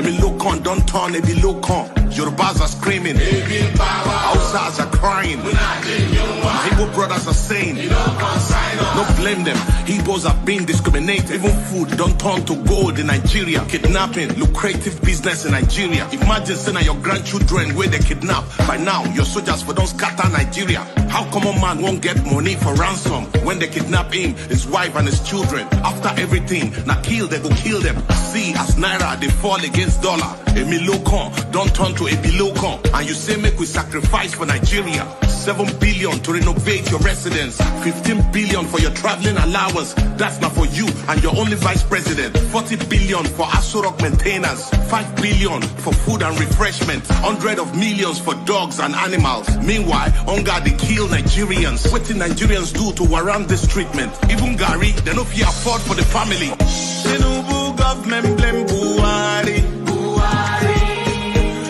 Emi Lokon, don't turn, Ebi Lokon. Yorubas are screaming, Hausas are crying, my Igbo brothers are saying, don't blame them. Igbos are being discriminated. Even food don't turn to gold in Nigeria. Kidnapping, lucrative business in Nigeria. Imagine saying your grandchildren where they kidnap. By now, your soldiers for don't scatter Nigeria. How come a man won't get money for ransom when they kidnap him, his wife and his children? After everything, now kill, they go kill them. See, as Naira, they fall against dollar. Emi Lokon, don't turn to Ebi Lokon. And you say make we sacrifice for Nigeria. 7 billion to renovate your residence. 15 billion for your traveling allowance. That's not for you and your only vice president. 40 billion for Asurok maintenance. 5 billion for food and refreshment. 100 of millions for dogs and animals. Meanwhile, hunger they kill Nigerians. What did Nigerians do to warrant this treatment? Even Gary, they no fit afford for the family. Tinubu government blame Buhari.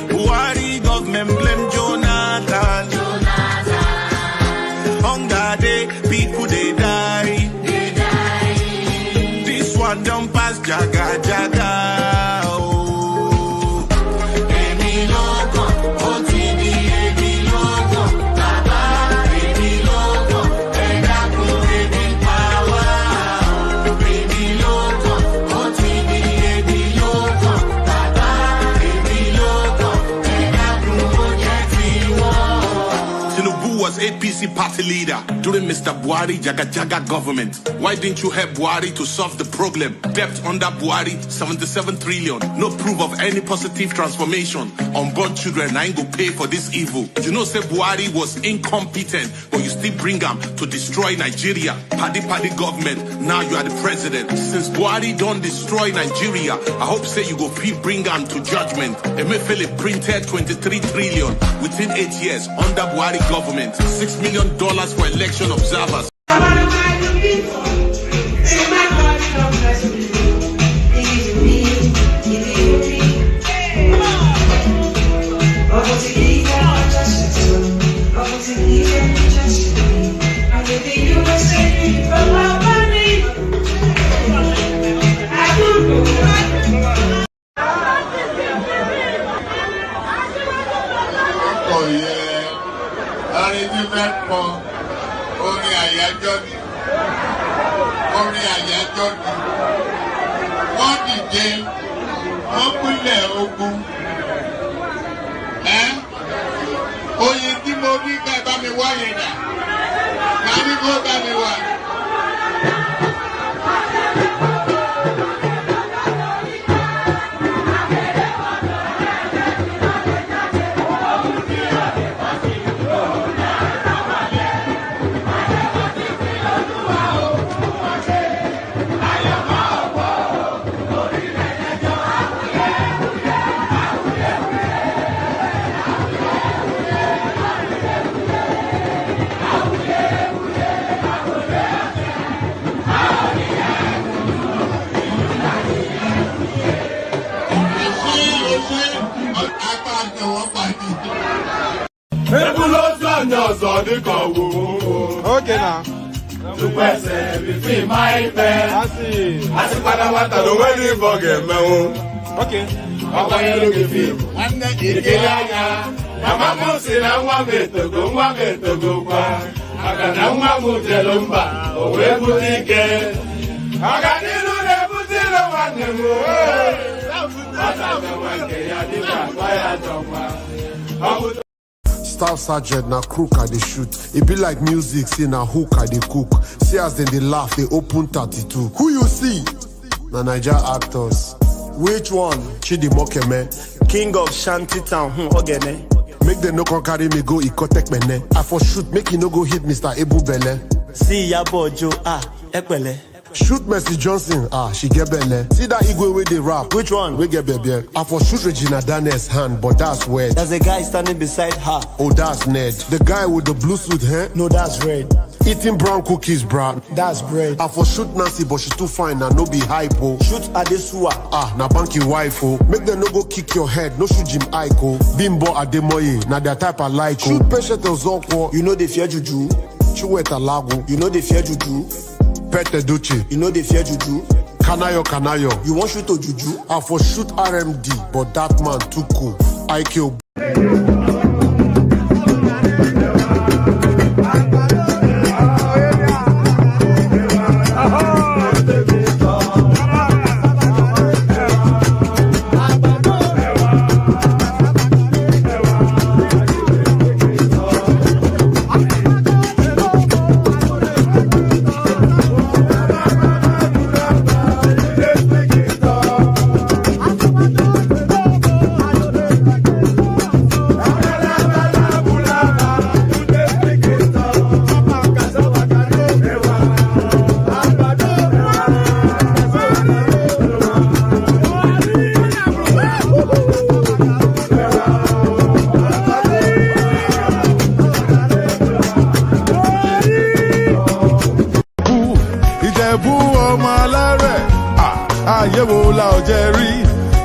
Buhari government blame Jonathan. Hunger day, people they die. This one don't pass jaga jaga. Oh. Ebi Lokon, OTD Ebi Lokon, Baba Ebi Lokon, Edaku Ebi power. Ebi Lokon, OTD Ebi Lokon, Baba Ebi Lokon, Edaku Ojeti. Tinubu was APC party leader during Mr. Buhari Jaga Jaga government. Why didn't you help Buhari to solve the problem? Debt under Buhari, 77 trillion. No proof of any positive transformation. Unborn children ain't go pay for this evil. You know, say Buhari was incompetent, but you still bring him to destroy Nigeria. Paddy government, now you are the president. Since Buhari don't destroy Nigeria, I hope say you go bring him to judgment. Emefiele printed 23 trillion within 8 years under Buhari government. $6 million for election observers. Oh yeah, I different from only àyájọ́ ni. Orin àyájọ́ ni. Wọ́n dìde, wọ́n pínlẹ̀ ogun. Oyin tí mo rí ká bá mi wá yẹn dà. Ká ní kó bá mi wá. Okay now. To person between my pen. I see. I see what I want to do when you forget me. Okay. I want you to give you. I'm not getting it. Mama said I want me to go. I got no one who tell them back. Oh, where would he get? I got you to never tell one more. Staff sergeant na crook I dey shoot. It be like music, say na hook I dey cook. See as then they laugh, they open 32. Who you see? Na Naija actors. Which one? Chidi Mokeme. King of Shantytown, Ogene. Make them no come carry me go Ikotek Mene. I for shoot, make you no go hit Mr. Ebu Bele. See Yabo Joe, Ekwele. Shoot Mercy Johnson, she get belle. See that Igwe where they rap. Which one? We get baby. I for shoot Regina Danes' hand, but that's weird. There's a guy standing beside her. Oh, that's Ned. The guy with the blue suit, huh? No, that's red. Eating brown cookies, bruh. That's bread. I for shoot Nancy, but she too fine, now no be hypo. Shoot Adesua. Na banky wife, oh. Make them no go kick your head, no shoot Jim Aiko. Bimbo Ademoye, na their type I like. Shoot Patient Ozokwo. You know they fear Juju. Chueta Lago. You know they fear Juju. Pete Duce. You know they fear Juju. Kanayo. You want shoot to juju? I for shoot RMD, but that man too cool. IQ.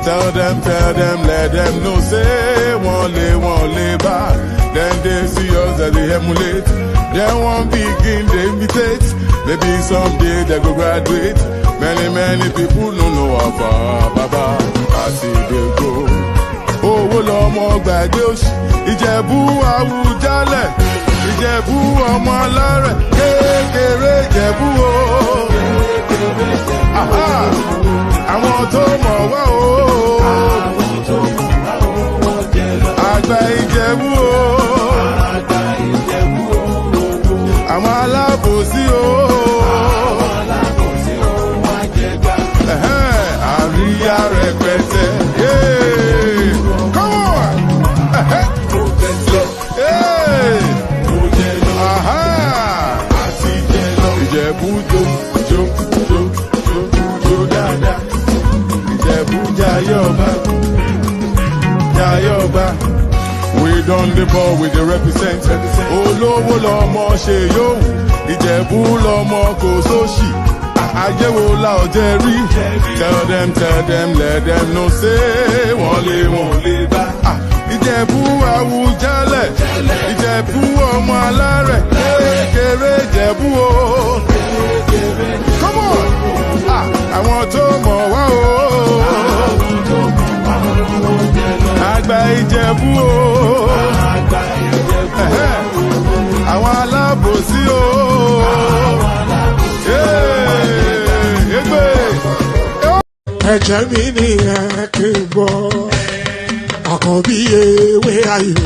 Tell them, let them know, say, one lay back. Then they see us that they emulate. Then one begin, they imitate. Maybe someday they go graduate. Many people don't know about Baba. I see they go. Oh, well, I'm back. Ìjẹ̀bú Àwùjalẹ̀, Ìjẹ̀bú ọmọ alárẹ̀, kékeré Ìjẹ̀bú o. Aha! Àwọn tó mọ̀ wá o. Àgbà Ìjẹ̀bú o. Àwọn alábòsí o. Àríyá rẹpẹtẹ. Come on! Ìjẹ̀bú jó dáadáa. Ìjẹ̀bú jayọba. We done the ball with the represent. Olówó lọmọ ṣe yóò. Ìjẹ̀bú lọmọ kò sóṣì. Àjẹ́wò la ọ̀jẹ̀ rí. Tell them, let them know say wọ́n lè bá. Ìjẹ̀bú Àwùjalẹ̀, Ìjẹ̀bú ọmọ alárẹ̀, kékeré Ìjẹ̀bú o. Come on! Àwọn tó mọ̀ wá o. Àgbà Ìjẹ̀bú o. Àwọn alábòsí o. Ẹ̀jẹ̀ mi ni ẹ kí n gbọ́. Àkànbí ewé ayò,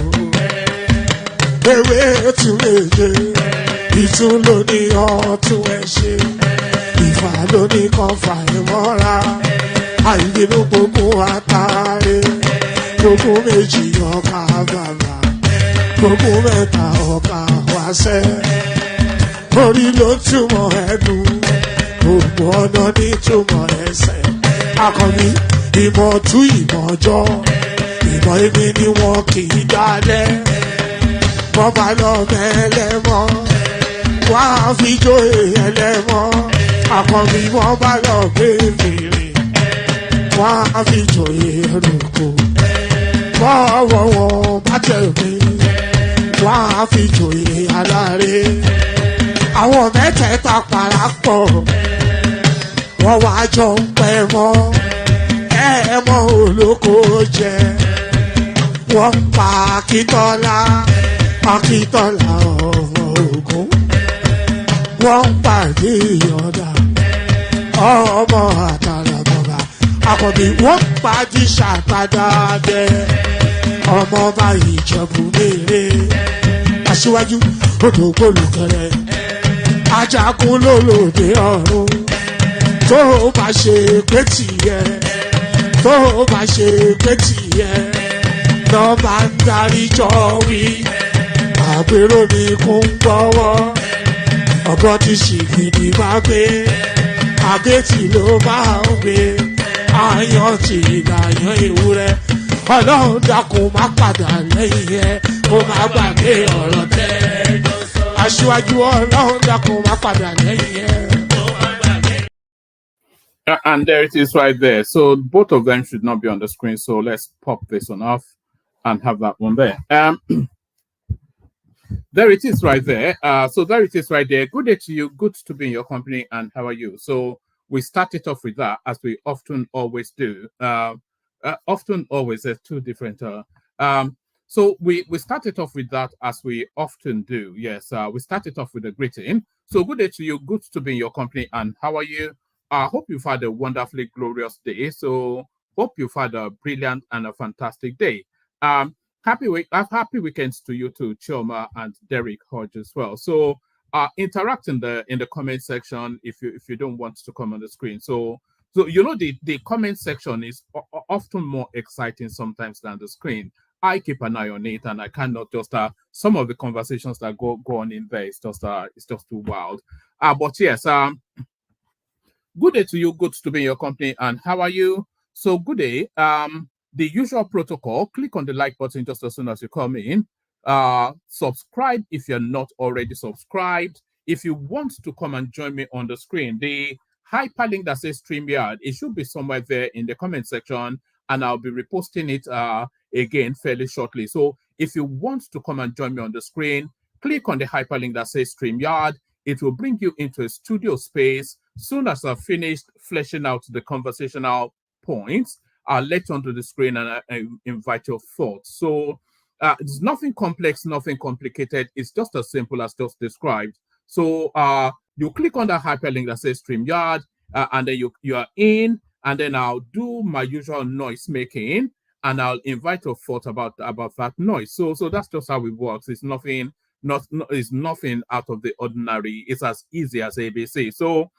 ewé tún méje, ìtún ló ní ọ̀tún ẹ̀ ṣe, ìfà ló ní kan fà ẹ̀ mọ́ra, àìbínú gbogbo àtàrẹ, gbogbo méjì ọkà bàbà, gbogbo mẹ́ta ọkà wáṣẹ́, orí ló túmọ̀ ẹ̀dùn, gbogbo ọ̀nà ní túmọ̀ ẹsẹ̀, Àkànbí ìmọ̀ tú ìmọ̀ jọ. Ìmọ̀ èmi ni wọn kì í dálẹ̀, wọ́n bá lọ mẹ́lẹ́mọ́, wọ́n á fi jóye ẹlẹ́mọ́, Àkànbí wọ́n bá lọ gbé fèrè, wọ́n á fi jóye ẹlòkò, bọ́ọ̀wọ̀ wọn bá tẹ̀lé, wọ́n á fi jóye aláre. Àwọn mẹ́tẹ̀ẹ̀ta parapọ̀, wọ́n wá jọ ń pẹ́ mọ́, ẹ̀ẹ́mọ́ olóko jẹ. Wọ́n pa Akíntọ́lá ọmọ Ògún. Wọ́n pa Ìyọ̀dà ọmọ Àtàlàbọ̀bà. Àkànbí wọ́n pa Jíṣà Padàdé ọmọ ọba Ìjẹ̀bú Mèrè. Aṣíwájú odò gbólùkẹrẹ ajagun lólòdì ọ̀run. Tó o bá ṣe pé tìyẹ, tó o bá ṣe pé tìyẹ, lọ́ba ń darí jọ wí, àgbèrò mi kún gbọ́wọ́, ọ̀gọ́ ti ṣìgìdì máa gbé, àgẹ́tì ló máa ń gbé, àyàn ti ìlàyàn ewúrẹ́, Ọlọ́run dákun má padà lẹ́yìn ẹ, kó má gbàgbé ọ̀rọ̀ tẹ́, Aṣíwájú Ọlọ́run dákun má padà lẹ́yìn ẹ. And there it is right there. So both of them should not be on the screen. So let's pop this one off and have that one there. There it is right there. So there it is right there. Good day to you. Good to be in your company. And how are you? So we start it off with that, as we often always do. Often always, there's two different. So we started off with that, as we often do. Yes, we started off with a greeting. So good day to you. Good to be in your company. And how are you? I hope you've had a wonderfully glorious day. So hope you've had a brilliant and a fantastic day. Happy weekends to you too, Choma and Derek Hodge as well. So interact in the comment section if you don't want to come on the screen. So the comment section is often more exciting sometimes than the screen. I keep an eye on it, and I cannot just some of the conversations that go on in there. It's just too wild. But yes, good day to you. Good to be in your company. And how are you? So good day. The usual protocol, click on the like button just as soon as you come in. Subscribe if you're not already subscribed. If you want to come and join me on the screen, the hyperlink that says StreamYard, it should be somewhere there in the comment section, and I'll be reposting it again fairly shortly. So if you want to come and join me on the screen, click on the hyperlink that says StreamYard. It will bring you into a studio space. Soon as I've finished fleshing out the conversational points, I'll let you onto the screen and I invite your thoughts. So it's nothing complex, nothing complicated. It's just as simple as just described. So you click on that hyperlink that says StreamYard, and then you are in, and then I'll do my usual noise making, and I'll invite your thoughts about that noise. So that's just how it works. It's nothing out of the ordinary. It's as easy as ABC. So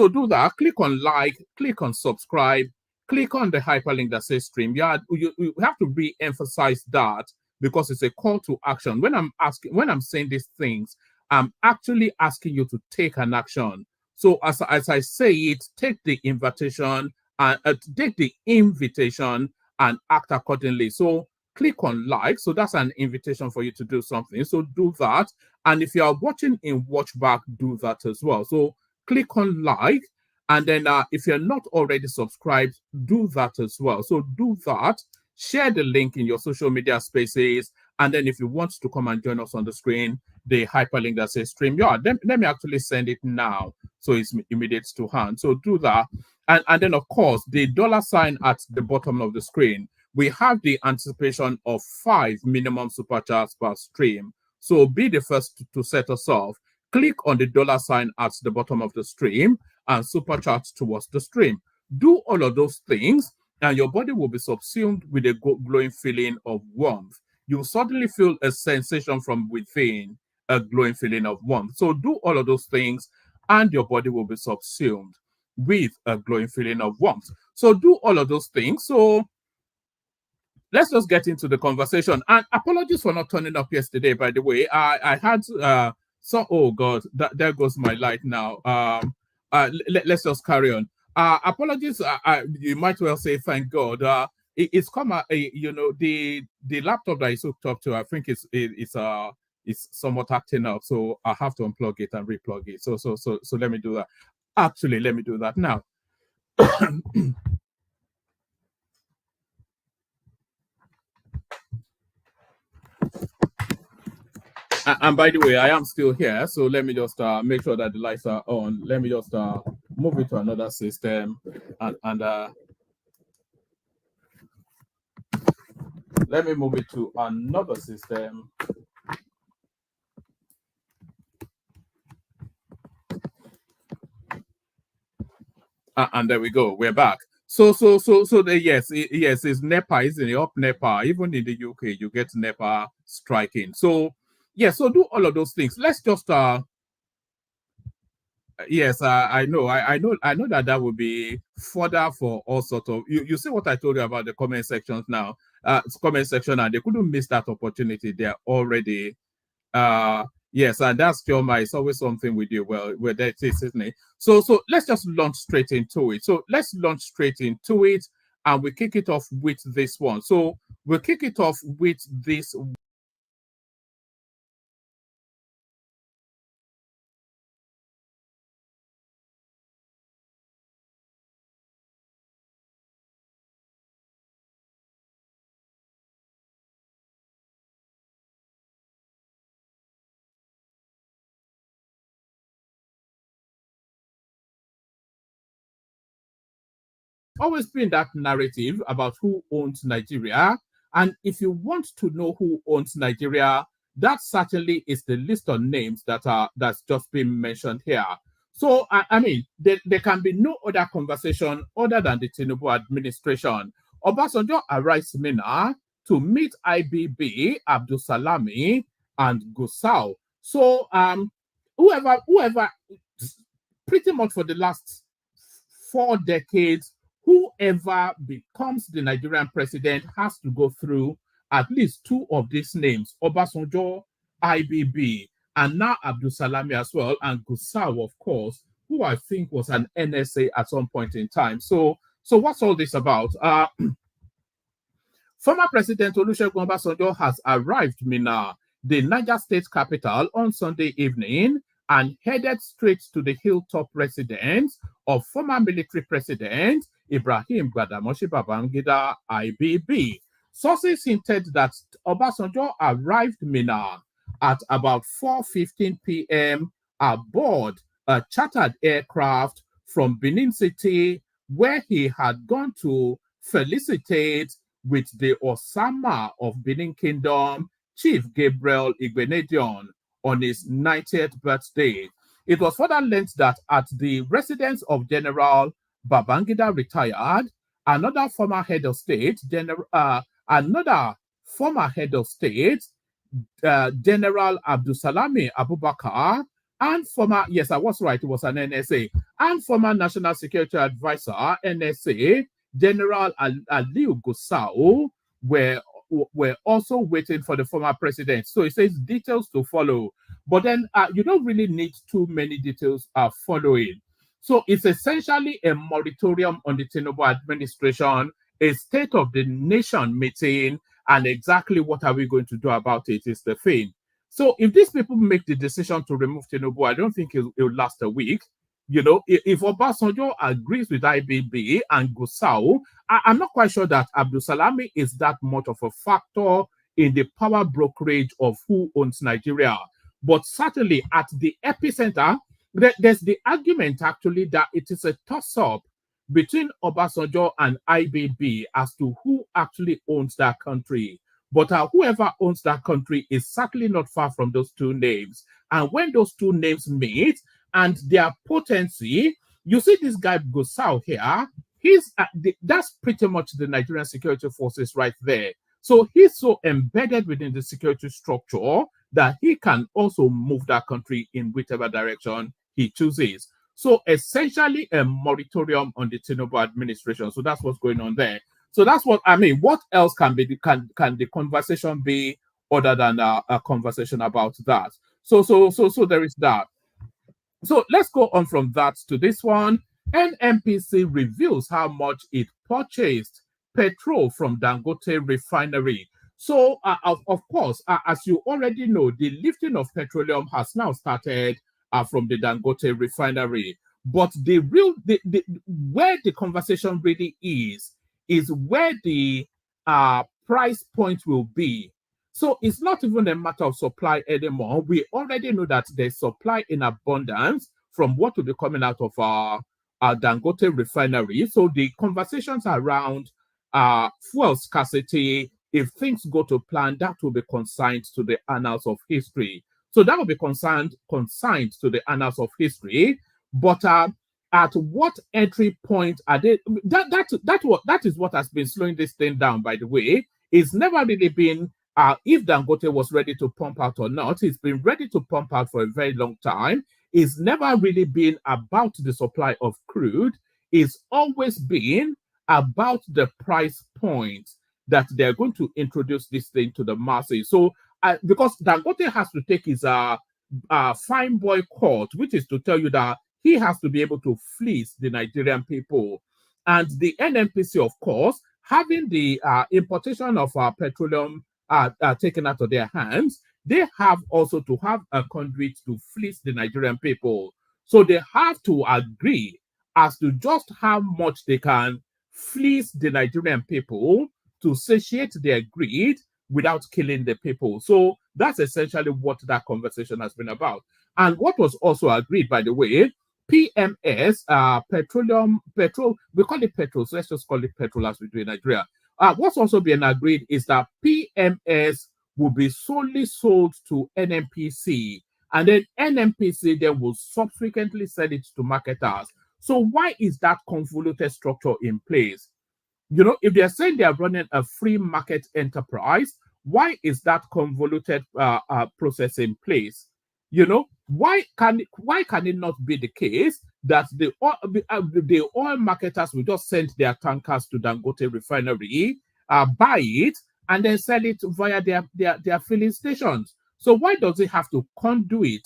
do that. Click on like, click on subscribe, click on the hyperlink that says StreamYard. You have to re-emphasize that, because it's a call to action. When I'm saying these things, I'm actually asking you to take an action. So as I say it, take the invitation and take the invitation and act accordingly. So click on like. So that's an invitation for you to do something. So do that. And if you are watching in watchback, do that as well. So click on like. And then if you're not already subscribed, do that as well. So do that. Share the link in your social media spaces. And then if you want to come and join us on the screen, the hyperlink that says StreamYard, let me actually send it now, so it's immediate to hand. So do that. And then, of course, the $ at the bottom of the screen, we have the anticipation of 5 minimum super chats per stream. So be the first to set us off. Click on the $ at the bottom of the stream and super chat towards the stream. Do all of those things, and your body will be subsumed with a glowing feeling of warmth. You'll suddenly feel a sensation from within, a glowing feeling of warmth. So do all of those things, and your body will be subsumed with a glowing feeling of warmth. So do all of those things. So let's just get into the conversation. And apologies for not turning up yesterday, by the way. I had oh God, there goes my light now. Let's just carry on. Apologies. You might well say thank God. It's come the laptop that is hooked up to, I think it's somewhat acting up, so I have to unplug it and replug it. So let me do that. Actually, let me do that now. And by the way, I am still here, so let me just make sure that the lights are on. Let me just move it to another system, and let me move it to another system. And there we go. We're back. So yes, it's NEPA, isn't it? Up NEPA. Even in the UK, you get NEPA striking. So yeah, so do all of those things. Let's just yes, I know that would be further for all sorts of you see what I told you about the comment sections now. Comment section, and they couldn't miss that opportunity. They're already yes, and that's Joma. It's always something with you. Well, that is, isn't it? So let's just launch straight into it. So let's launch straight into it, and we kick it off with this one. So we'll kick it off with this. always been that narrative about who owns Nigeria. And if you want to know who owns Nigeria, that certainly is the list of names that's just been mentioned here. So I mean, there can be no other conversation other than the Tinubu administration. Obasanjo arrives Minna to meet IBB, Abdul Salami, and Gusau. So whoever pretty much for the last 4 decades, whoever becomes the Nigerian president has to go through at least 2 of these names: Obasanjo, IBB, and now Abdul Salami as well, and Gusau, of course, who I think was an NSA at some point in time. So what's all this about? Former President Olusegun Obasanjo has arrived Minna, the Niger State capital, on Sunday evening and headed straight to the hilltop residence of former military president Ibrahim Badamasi Babangida IBB. Sources hinted that Obasanjo arrived Minna at about 4:15 p.m. aboard a chartered aircraft from Benin City, where he had gone to felicitate with the Osama of Benin Kingdom, Chief Gabriel Igbenedion, on his 90th birthday. It was further learned that at the residence of General Babangida retired, another former head of state, General Abdusalami Abubakar, and former, yes, I was right, it was an NSA, and former National Security Advisor, NSA, General Aliu Gusau, were also waiting for the former president. So it says details to follow. But then you don't really need too many details following. So it's essentially a moratorium on the Tinubu administration, a state of the nation meeting, and exactly what are we going to do about it is the thing. So if these people make the decision to remove Tinubu, I don't think it'll last a week. You know, if Obasanjo agrees with IBB and Gusau, I'm not quite sure that Abdul Salami is that much of a factor in the power brokerage of who owns Nigeria. But certainly at the epicenter, there's the argument actually that it is a toss-up between Obasanjo and IBB as to who actually owns that country. But whoever owns that country is certainly not far from those two names. And when those two names meet and their potency, you see this guy Gusau here, that's pretty much the Nigerian security forces right there. So he's so embedded within the security structure that he can also move that country in whichever direction he chooses. So essentially a moratorium on the Tinubu administration. So that's what's going on there. So that's what I mean. What else can the conversation be other than a conversation about that? So there is that. So let's go on from that to this one. NNPC reveals how much it purchased petrol from Dangote refinery. So of course, as you already know, the lifting of petroleum has now started from the Dangote refinery. But where the conversation really is where the price point will be. So it's not even a matter of supply anymore. We already know that there's supply in abundance from what will be coming out of our Dangote refinery. So the conversations around fuel scarcity, if things go to plan, that will be consigned to the annals of history. So that will be consigned to the annals of history. But at what entry point are they? That is what has been slowing this thing down, by the way. It's never really been if Dangote was ready to pump out or not. It's been ready to pump out for a very long time. It's never really been about the supply of crude. It's always been about the price point that they're going to introduce this thing to the masses. So because Dangote has to take his fine boy court, which is to tell you that he has to be able to fleece the Nigerian people. And the NNPC, of course, having the importation of petroleum taken out of their hands, they have also to have a conduit to fleece the Nigerian people. So they have to agree as to just how much they can fleece the Nigerian people to satiate their greed without killing the people. So that's essentially what that conversation has been about. And what was also agreed, by the way, PMS, we call it petrol, so let's just call it petrol as we do in Nigeria. What's also been agreed is that PMS will be solely sold to NNPC, and then NNPC then will subsequently sell it to marketers. So why is that convoluted structure in place? You know, if they're saying they are running a free market enterprise, why is that convoluted process in place? You know, why can it not be the case that the oil marketers will just send their tankers to Dangote refinery, buy it, and then sell it via their filling stations? So why does it have to conduit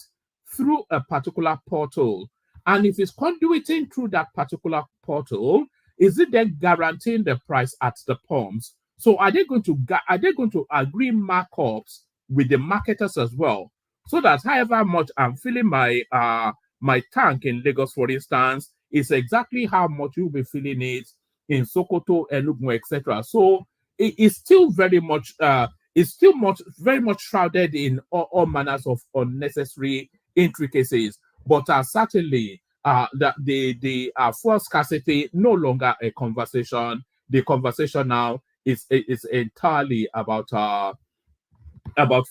through a particular portal? And if it's conduiting through that particular portal, is it then guaranteeing the price at the pumps? So are they going to agree markups with the marketers as well? So that however much I'm filling my my tank in Lagos, for instance, is exactly how much you'll be filling it in Sokoto, Enugu, etc. So it's still very much very much shrouded in all manners of unnecessary intricacies. But certainly the fuel scarcity no longer a conversation. The conversation now is entirely about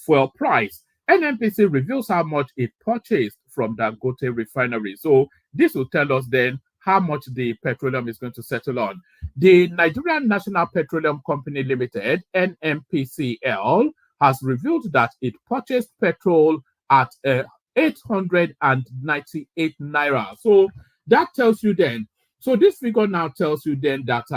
fuel price. NNPC reveals how much it purchased from Dangote refinery. So this will tell us then how much the petroleum is going to settle on. The Nigerian National Petroleum Company Limited, NNPCL, has revealed that it purchased petrol at 898 naira. So that tells you then. So this figure now tells you then that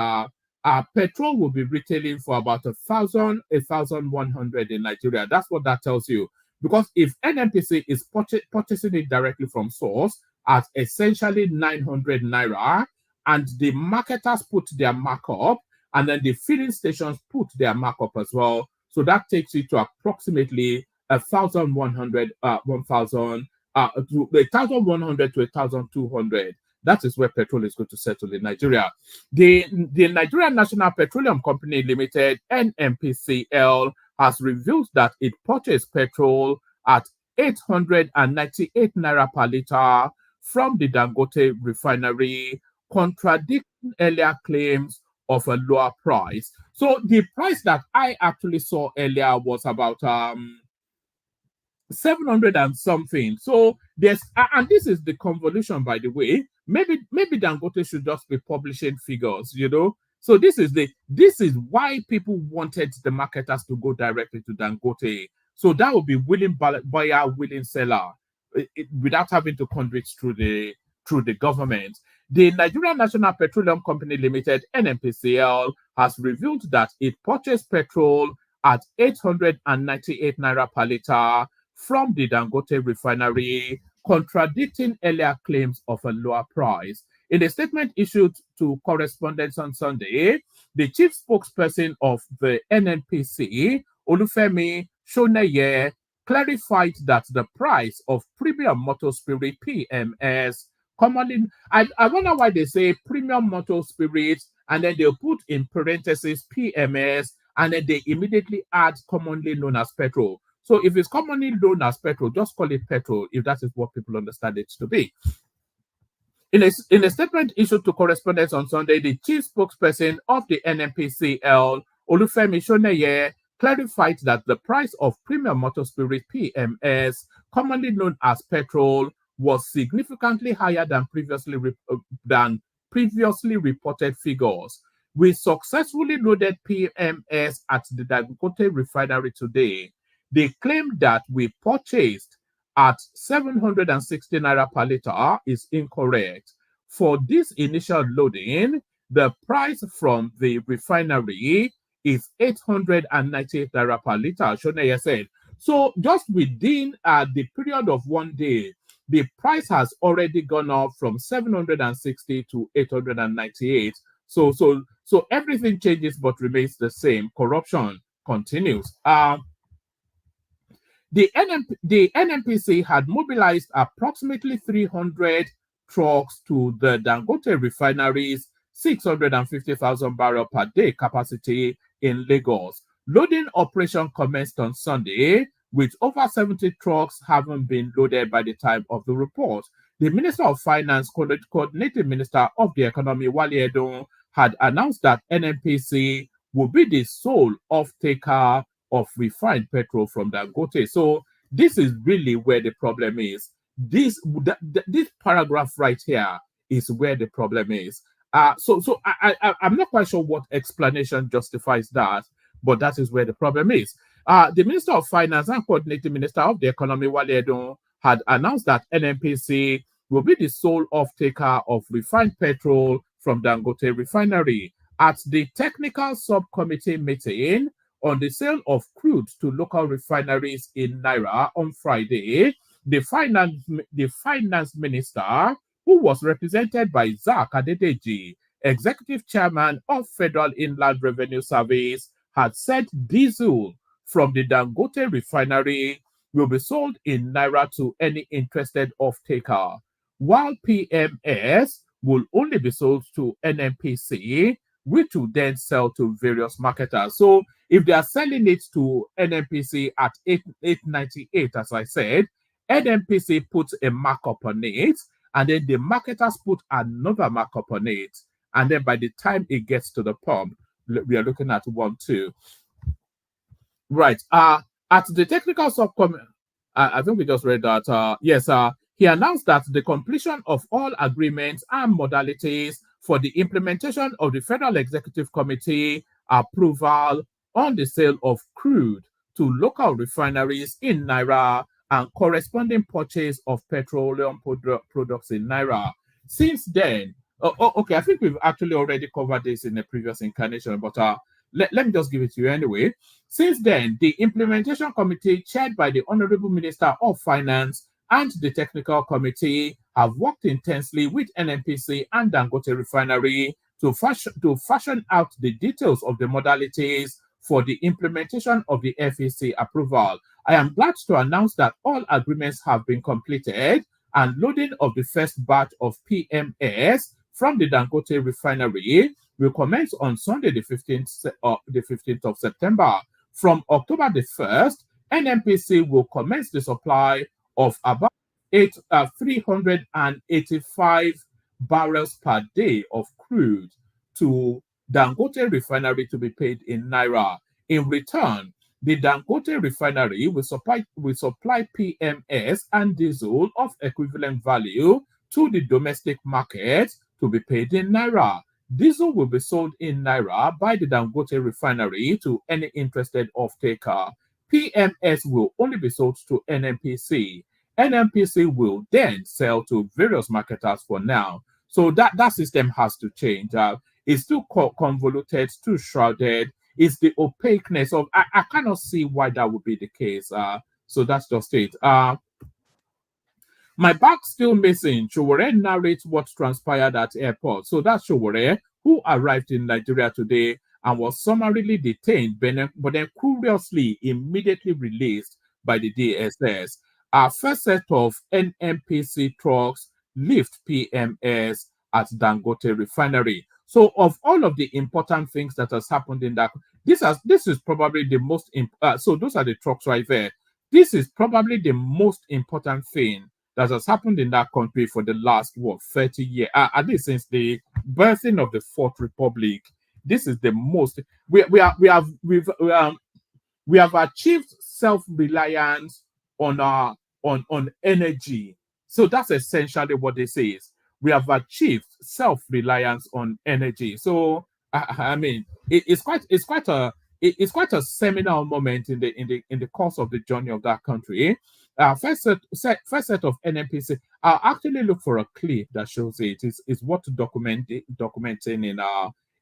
petrol will be retailing for about 1,100 in Nigeria. That's what that tells you. Because if NNPC is purchasing it directly from source at essentially 900 naira, and the marketers put their markup, and then the filling stations put their markup as well, so that takes you to approximately 1,100 to 1,200. That is where petrol is going to settle in Nigeria. The Nigerian National Petroleum Company Limited, NNPCL, has revealed that it purchased petrol at 898 naira per liter from the Dangote refinery, contradicting earlier claims of a lower price. So the price that I actually saw earlier was about 700 and something. So there's and this is the convolution, by the way. Maybe Dangote should just be publishing figures, you know. So this is why people wanted the marketers to go directly to Dangote. So that would be willing buyer, willing seller, without having to conduit through the government. The Nigerian National Petroleum Company Limited, NNPCL, has revealed that it purchased petrol at 898 naira per liter from the Dangote refinery, contradicting earlier claims of a lower price. In a statement issued to correspondents on Sunday, the chief spokesperson of the NNPC, Olufemi Shoneye, clarified that the price of premium motor spirit PMS, commonly, I wonder why they say premium motor spirit and then they'll put in parentheses PMS and then they immediately add commonly known as petrol. So if it's commonly known as petrol, just call it petrol if that is what people understand it to be. In a statement issued to correspondents on Sunday, the chief spokesperson of the NNPCL, Olufemi Shoneye, clarified that the price of premium motor spirit PMS, commonly known as petrol, was significantly higher than previously reported figures. We successfully loaded PMS at the Dangote refinery today. They claimed that we purchased at 760 naira per liter is incorrect. For this initial loading, the price from the refinery is 898 naira per liter, Shoneye said. So just within the period of 1 day, the price has already gone up from 760 to 898. So everything changes but remains the same. Corruption continues. The NNPC had mobilized approximately 300 trucks to the Dangote refinery's 650,000 barrel per day capacity in Lagos. Loading operation commenced on Sunday, with over 70 trucks having been loaded by the time of the report. the Minister of Finance, Coordinating Minister of the Economy, Wale Edun, had announced that NNPC will be the sole off-taker of refined petrol from Dangote. So this is really where the problem is. This paragraph right here is where the problem is. I'm not quite sure what explanation justifies that, but that is where the problem is. The Minister of Finance and Coordinating Minister of the Economy, Wale Edun, had announced that NNPC will be the sole off-taker of refined petrol from Dangote Refinery. At the technical subcommittee meeting on the sale of crude to local refineries in Naira on Friday, the finance minister, who was represented by Zak Adedeji, executive chairman of Federal Inland Revenue Service, had said diesel from the Dangote refinery will be sold in Naira to any interested off-taker, while PMS will only be sold to NNPC, which will then sell to various marketers. So if they are selling it to NNPC at 898, as I said, NNPC puts a markup on it, and then the marketers put another markup on it. And then by the time it gets to the pump, we are looking at 1-2. Right. At the technical subcommittee, I think we just read that. Yes. He announced that the completion of all agreements and modalities for the implementation of the Federal Executive Committee approval on the sale of crude to local refineries in Naira and corresponding purchase of petroleum products in Naira. Since then, okay, I think we've actually already covered this in a previous incarnation, but let me just give it to you anyway. Since then, the implementation committee chaired by the Honorable Minister of Finance and the technical committee have worked intensely with NNPC and Dangote Refinery to fashion out the details of the modalities for the implementation of the FEC approval. I am glad to announce that all agreements have been completed and loading of the first batch of PMS from the Dangote Refinery will commence on Sunday, the 15th of September. From October the 1st, NNPC will commence the supply of about 385 barrels per day of crude to Dangote Refinery to be paid in Naira. In return, the Dangote Refinery will supply PMS and diesel of equivalent value to the domestic market to be paid in Naira. Diesel will be sold in Naira by the Dangote Refinery to any interested off-taker. PMS will only be sold to NNPC. NNPC will then sell to various marketers for now. So that system has to change. It's too convoluted, too shrouded. It's the opaqueness of, I cannot see why that would be the case. So that's just it. My bag still missing. SOWORE narrates what transpired at airport. So that's SOWORE, who arrived in Nigeria today and was summarily detained, but then curiously immediately released by the DSS. Our first set of NNPC trucks lift PMS at Dangote Refinery. So of all of the important things that has happened in that, this is probably the most, so those are the trucks right there. This is probably the most important thing that has happened in that country for the last, 30 years, at least since the birthing of the Fourth Republic. This is the most, we have achieved self-reliance on energy. So that's essentially what this is. We have achieved self-reliance on energy. So I mean, it's quite a seminal moment in the course of the journey of that country. First set of NNPC. I'll actually look for a clip that shows it. It's what documenting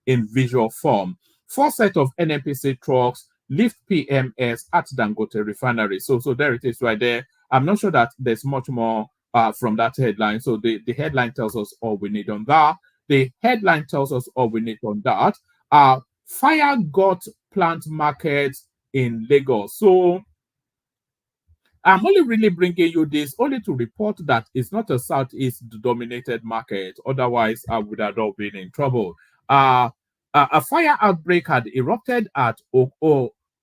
in visual form. First set of NNPC trucks lift PMS at Dangote Refinery. So there it is right there. I'm not sure that there's much more from that headline. So the headline tells us all we need on that. The headline tells us all we need on that. Fire got plant markets in Lagos. So I'm only really bringing you this only to report that it's not a Southeast-dominated market. Otherwise, I would have all been in trouble. A fire outbreak had erupted at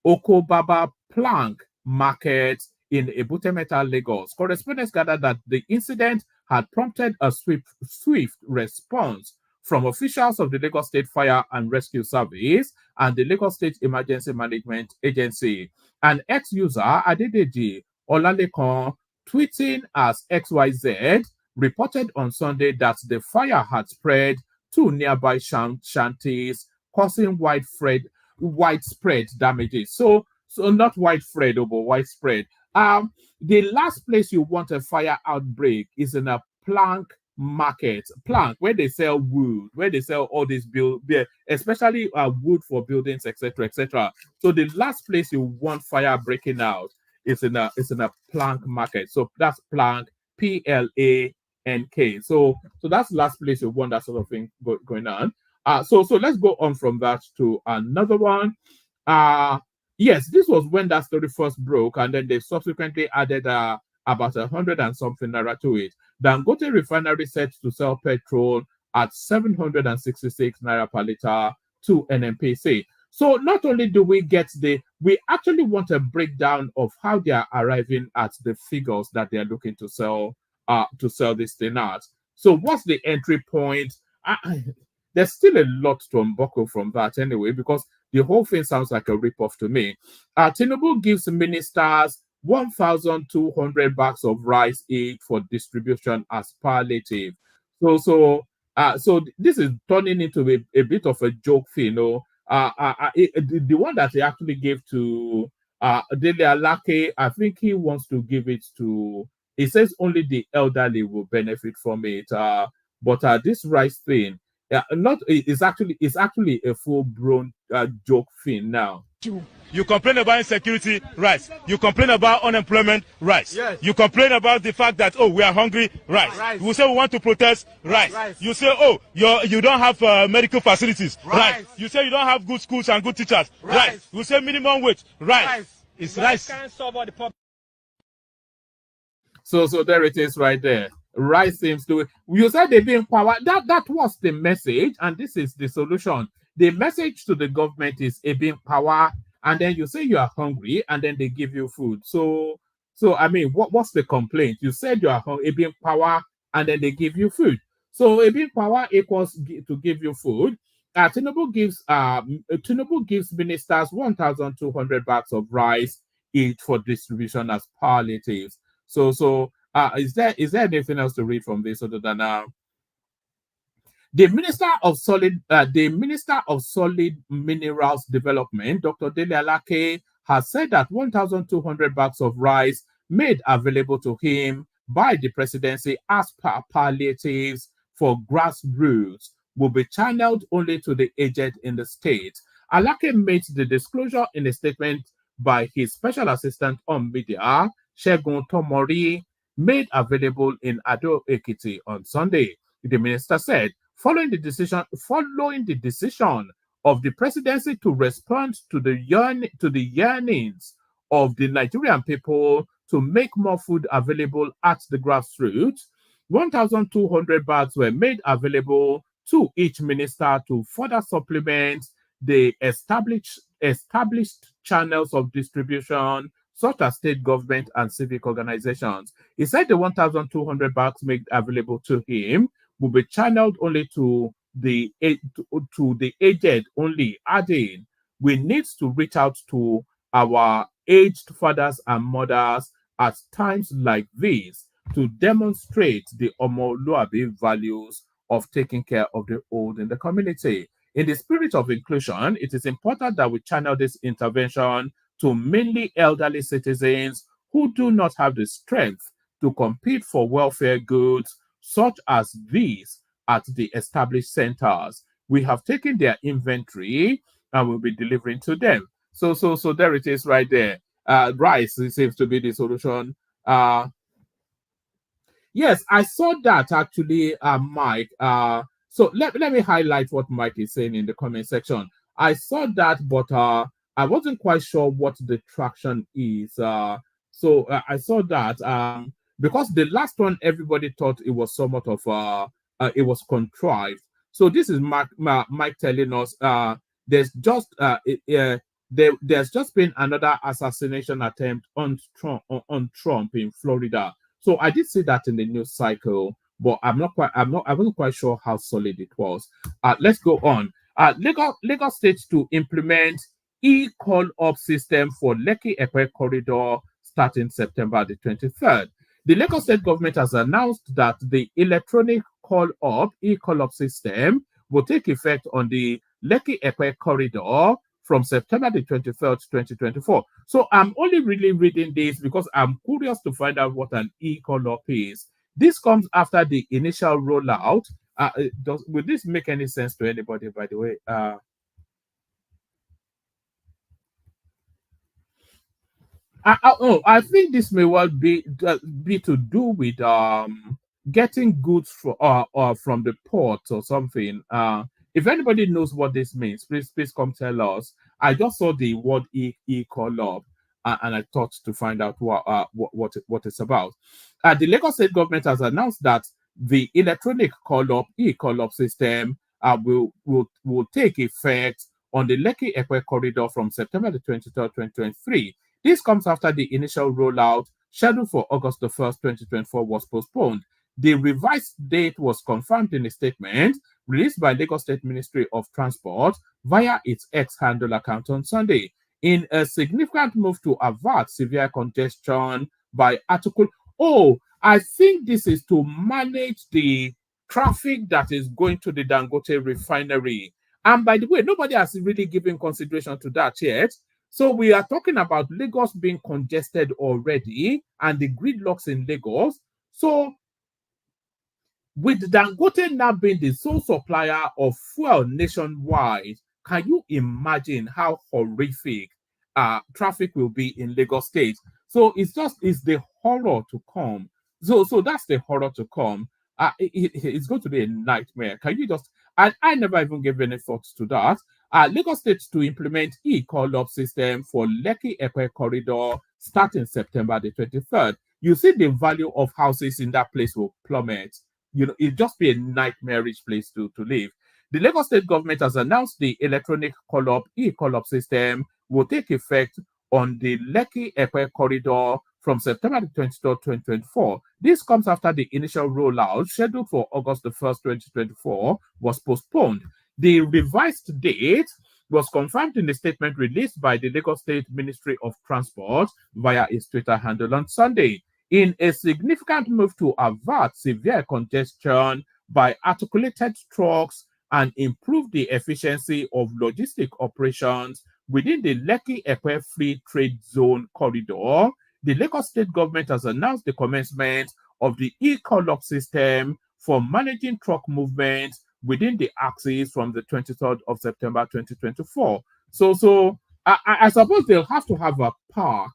Okobaba Plank Market in Ebutemeta, Lagos. Correspondents gathered that the incident had prompted a swift response from officials of the Lagos State Fire and Rescue Service and the Lagos State Emergency Management Agency. An ex-user, Adedeji Olalekan, tweeting as XYZ, reported on Sunday that the fire had spread to nearby shanties, causing widespread damages. So not widespread, but widespread. The last place you want a fire outbreak is in a plank market, where they sell wood, where they sell all this especially wood for buildings, etc., etc. So the last place you want fire breaking out is in a plank market. So that's plank, PLANK. So that's the last place you want that sort of thing going on. So let's go on from that to another one. Yes, this was when that story first broke, and then they subsequently added about 100 and something naira to it. Dangote refinery set to sell petrol at 766 naira per liter to NNPC. So not only do we get we actually want a breakdown of how they are arriving at the figures that they are looking to sell this thing at. So what's the entry point? There's still a lot to unbuckle from that anyway, because the whole thing sounds like a ripoff to me. Tinubu gives ministers 1,200 bags of rice aid for distribution as palliative. So this is turning into a bit of a joke thing, you know. The one that he actually gave to Dele Alake, I think he wants to give it to. He says only the elderly will benefit from it. But this rice thing, it's actually a full-blown joke thing now. You complain about insecurity, rice. You complain about unemployment, rice. Yes. You complain about the fact that, we are hungry, rice. You say we want to protest, rice. You say, you don't have medical facilities, rice. You say you don't have good schools and good teachers, rice. You say minimum wage, rice. It's rice. Can't solve all the problems. So there it is right there. Rice seems to. You said they being power. That was the message, and this is the solution. The message to the government is a being power, and then you say you are hungry, and then they give you food. So I mean, what's the complaint? You said you are a being power, and then they give you food. So a being power equals to give you food. Tinubu gives ministers 1,200 bags of rice each for distribution as palliatives. So is there anything else to read from this other than the Minister of Solid Minerals Development, Dr. Dele Alake, has said that 1,200 bags of rice made available to him by the presidency as palliatives for grassroots will be channeled only to the aged in the state. Alake made the disclosure in a statement by his special assistant on media, Segun Tomori, made available in Ado Ekiti on Sunday. The minister said, following the decision of the presidency to respond to the yearnings of the Nigerian people to make more food available at the grassroots, 1,200 bags were made available to each minister to further supplement the established channels of distribution, such as state government and civic organizations. He said the 1,200 bags made available to him will be channeled only to the aged only, adding, we need to reach out to our aged fathers and mothers at times like this to demonstrate the Omoluabi values of taking care of the old in the community. In the spirit of inclusion, it is important that we channel this intervention to mainly elderly citizens who do not have the strength to compete for welfare goods such as these at the established centers. We have taken their inventory and will be delivering to them. So there it is right there. Rice seems to be the solution. Yes, I saw that actually, Mike. So let me highlight what Mike is saying in the comment section. I saw that, but I wasn't quite sure what the traction is. So I saw that because the last one, everybody thought it was somewhat of it was contrived. So this is Mike telling us there's just there's just been another assassination attempt on Trump in Florida. So I did see that in the news cycle, but I wasn't quite sure how solid it was. Let's go on. Lagos State to implement e-call up system for Lekki Epe corridor starting September the 23rd. The Lagos State government has announced that the electronic e-call up system will take effect on the Lekki Epe corridor from September the 23rd, 2024. So I'm only really reading this because I'm curious to find out what an e-call up is. This comes after the initial rollout. Will this make any sense to anybody, by the way? I think this may well be to do with getting goods or from the port or something. If anybody knows what this means, please come tell us. I just saw the word e-call up, and I thought to find out what it's about. The Lagos State government has announced that the electronic e-call up system will take effect on the Lekki Ekwe corridor from September the 23rd, 2023. This comes after the initial rollout scheduled for August the 1st, 2024 was postponed. The revised date was confirmed in a statement released by Lagos State Ministry of Transport via its X-handle account on Sunday. In a significant move to avert severe congestion by article. Oh, I think this is to manage the traffic that is going to the Dangote refinery. And by the way, nobody has really given consideration to that yet. So we are talking about Lagos being congested already and the gridlocks in Lagos. So with Dangote now being the sole supplier of fuel nationwide, can you imagine how horrific traffic will be in Lagos State? So it's the horror to come. So that's the horror to come. It's going to be a nightmare. Can you just? I never even gave any thoughts to that. Lagos State to implement e-call up system for Lekki Epe corridor starting September the 23rd. You see the value of houses in that place will plummet. It'll just be a nightmarish place to live. The Lagos State government has announced the electronic e-call up system will take effect on the Lekki Epe corridor from September the 23rd, 2024. This comes after the initial rollout scheduled for August the 1st, 2024 was postponed. The revised date was confirmed in a statement released by the Lagos State Ministry of Transport via its Twitter handle on Sunday. In a significant move to avert severe congestion by articulated trucks and improve the efficiency of logistic operations within the Lekki Epe Free Trade Zone corridor, the Lagos State government has announced the commencement of the e-call up system for managing truck movement within the axis from the 23rd of September 2024. So I suppose they'll have to have a park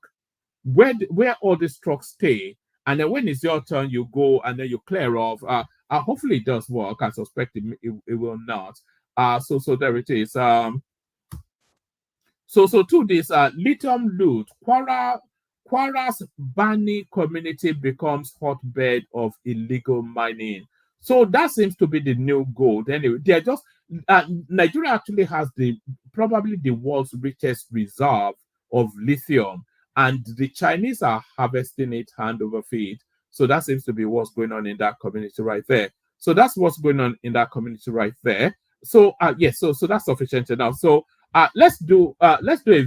where all these trucks stay, and then when it's your turn, you go and then you clear off. Hopefully it does work. I suspect it will not. So there it is. So to this lithium loot, Kwara's Bani community becomes hotbed of illegal mining. So that seems to be the new gold. Anyway, they're just Nigeria actually has probably the world's richest reserve of lithium, and the Chinese are harvesting it hand over feet. So that seems to be what's going on in that community right there. So that's what's going on in that community right there. So yes, so that's sufficient enough. So let's do a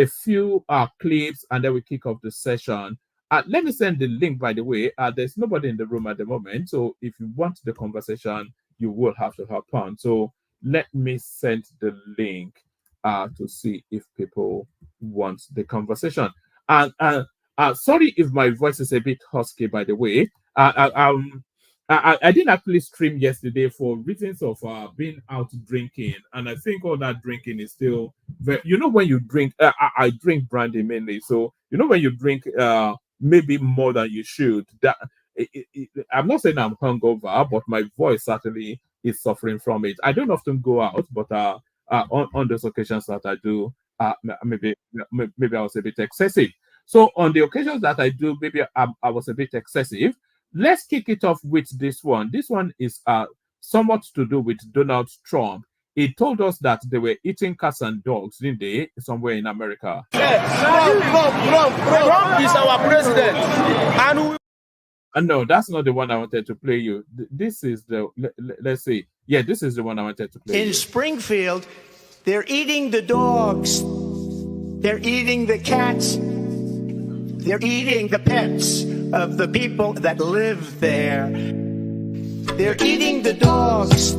few clips and then we kick off the session. Let me send the link, by the way. There's nobody in the room at the moment, so if you want the conversation, you will have to hop on. So let me send the link to see if people want the conversation. And sorry if my voice is a bit husky, by the way. I didn't actually stream yesterday for reasons of being out drinking, and I think all that drinking is still very, when you drink, I drink brandy mainly, so when you drink maybe more than you should, that I'm not saying I'm hungover, but my voice certainly is suffering from it. I don't often go out, but on those occasions that I do, maybe I was a bit excessive. So on the occasions that I do, maybe I was a bit excessive. Let's kick it off with this one. This one is somewhat to do with Donald Trump. He told us that they were eating cats and dogs, didn't they, somewhere in America? Trump is our president. And no, that's not the one I wanted to play you. This is the, let's see. Yeah, this is the one I wanted to play in you. Springfield, they're eating the dogs. They're eating the cats. They're eating the pets of the people that live there. They're eating the dogs.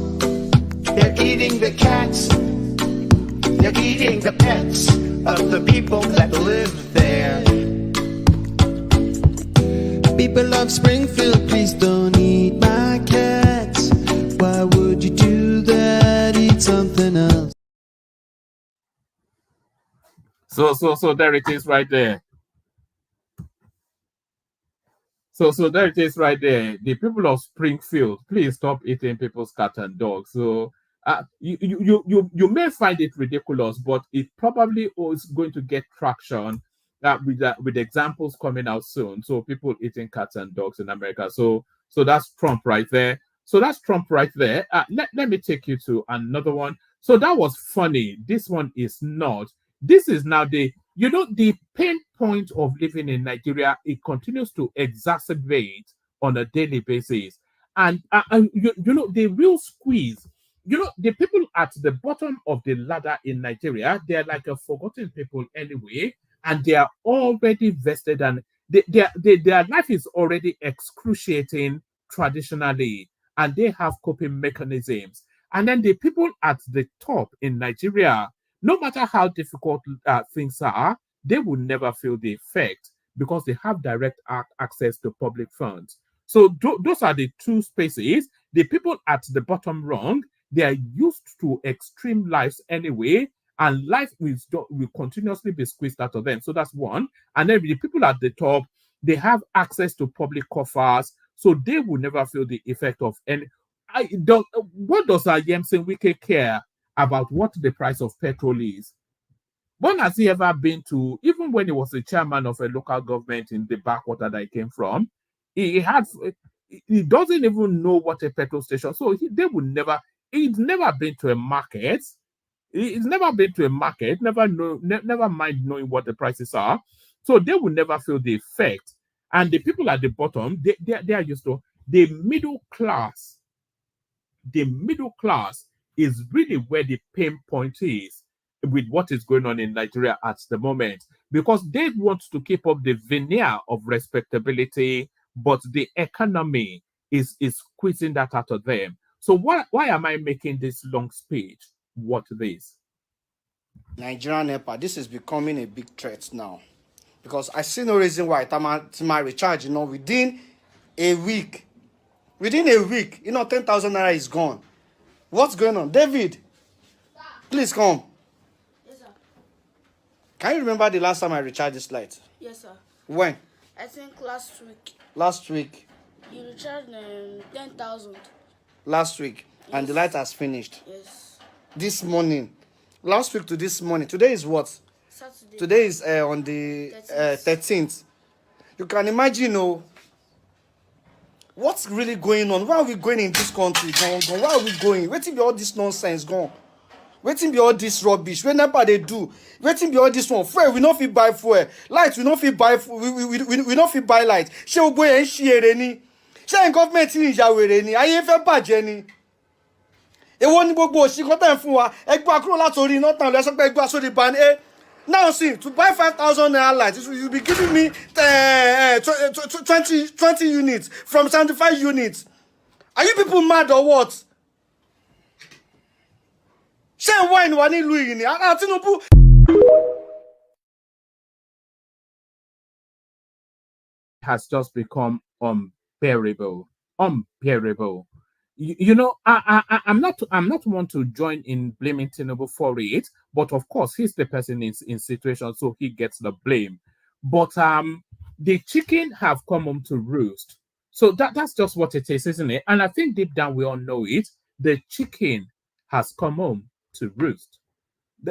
They're eating the cats. They're eating the pets of the people that live there. People of Springfield, please don't eat my cats. Why would you do that? Eat something else. So there it is right there. So there it is right there. The people of Springfield, please stop eating people's cat and dogs. So you may find it ridiculous, but it probably is going to get traction with examples coming out soon. So people eating cats and dogs in America. So that's Trump right there. So that's Trump right there. Let me take you to another one. So that was funny. This one is not. This is now the pain point of living in Nigeria. It continues to exacerbate on a daily basis. And the real squeeze, the people at the bottom of the ladder in Nigeria, they're like a forgotten people anyway, and they are already vested, and their life is already excruciating traditionally, and they have coping mechanisms. And then the people at the top in Nigeria, no matter how difficult things are, they will never feel the effect because they have direct access to public funds. So those are the two spaces. The people at the bottom rung, they are used to extreme lives anyway, and life will continuously be squeezed out of them. So that's one. And then the people at the top, they have access to public coffers, so they will never feel the effect of any. What does Yemsen Wike care about what the price of petrol is? When has he ever been to, even when he was the chairman of a local government in the backwater that he came from, he doesn't even know what a petrol station. So he's never been to a market. He's never been to a market, never mind knowing what the prices are. So they will never feel the effect. And the people at the bottom, they are used to the middle class. The middle class is really where the pain point is with what is going on in Nigeria at the moment, because they want to keep up the veneer of respectability, but the economy is squeezing that out of them. So why am I making this long speech? What this? Nigerian NEPA, this is becoming a big threat now, because I see no reason why my recharge, within a week, 10,000 naira is gone. What's going on? David, please come. Yes, sir. Can you remember the last time I recharged this light? Yes, sir. When? I think last week. Last week? You recharged 10,000. Last week. Yes. And the light has finished? Yes. This morning. Last week to this morning. Today is what? Saturday. Today is on the 13th. You can imagine, what's really going on? Why are we going in this country? Why are we going? Waiting be all this nonsense gone. Waiting be all this rubbish. Whenever they do, waiting be all this one. Fuel, we not fit buy fuel. Light, we not fit buy. We not fit buy light. She will go and share any. She ain't government in Yahweh any. I ain't fair bad any. E won gbogbo si ko tan fún wa. Egba kúrò látorí not tan le so pe egba so the ban Now see, to buy 5,000 naira light, you'll be giving me 20 units from 75 units. Are you people mad or what? Share wine wani Louis ni. Tinubu has just become unbearable. Unbearable. I'm not one to join in blaming Tinubu for it, but of course he's the person in situation, so he gets the blame. But the chicken have come home to roost. So that's just what it is, isn't it? And I think deep down we all know it. The chicken has come home to roost.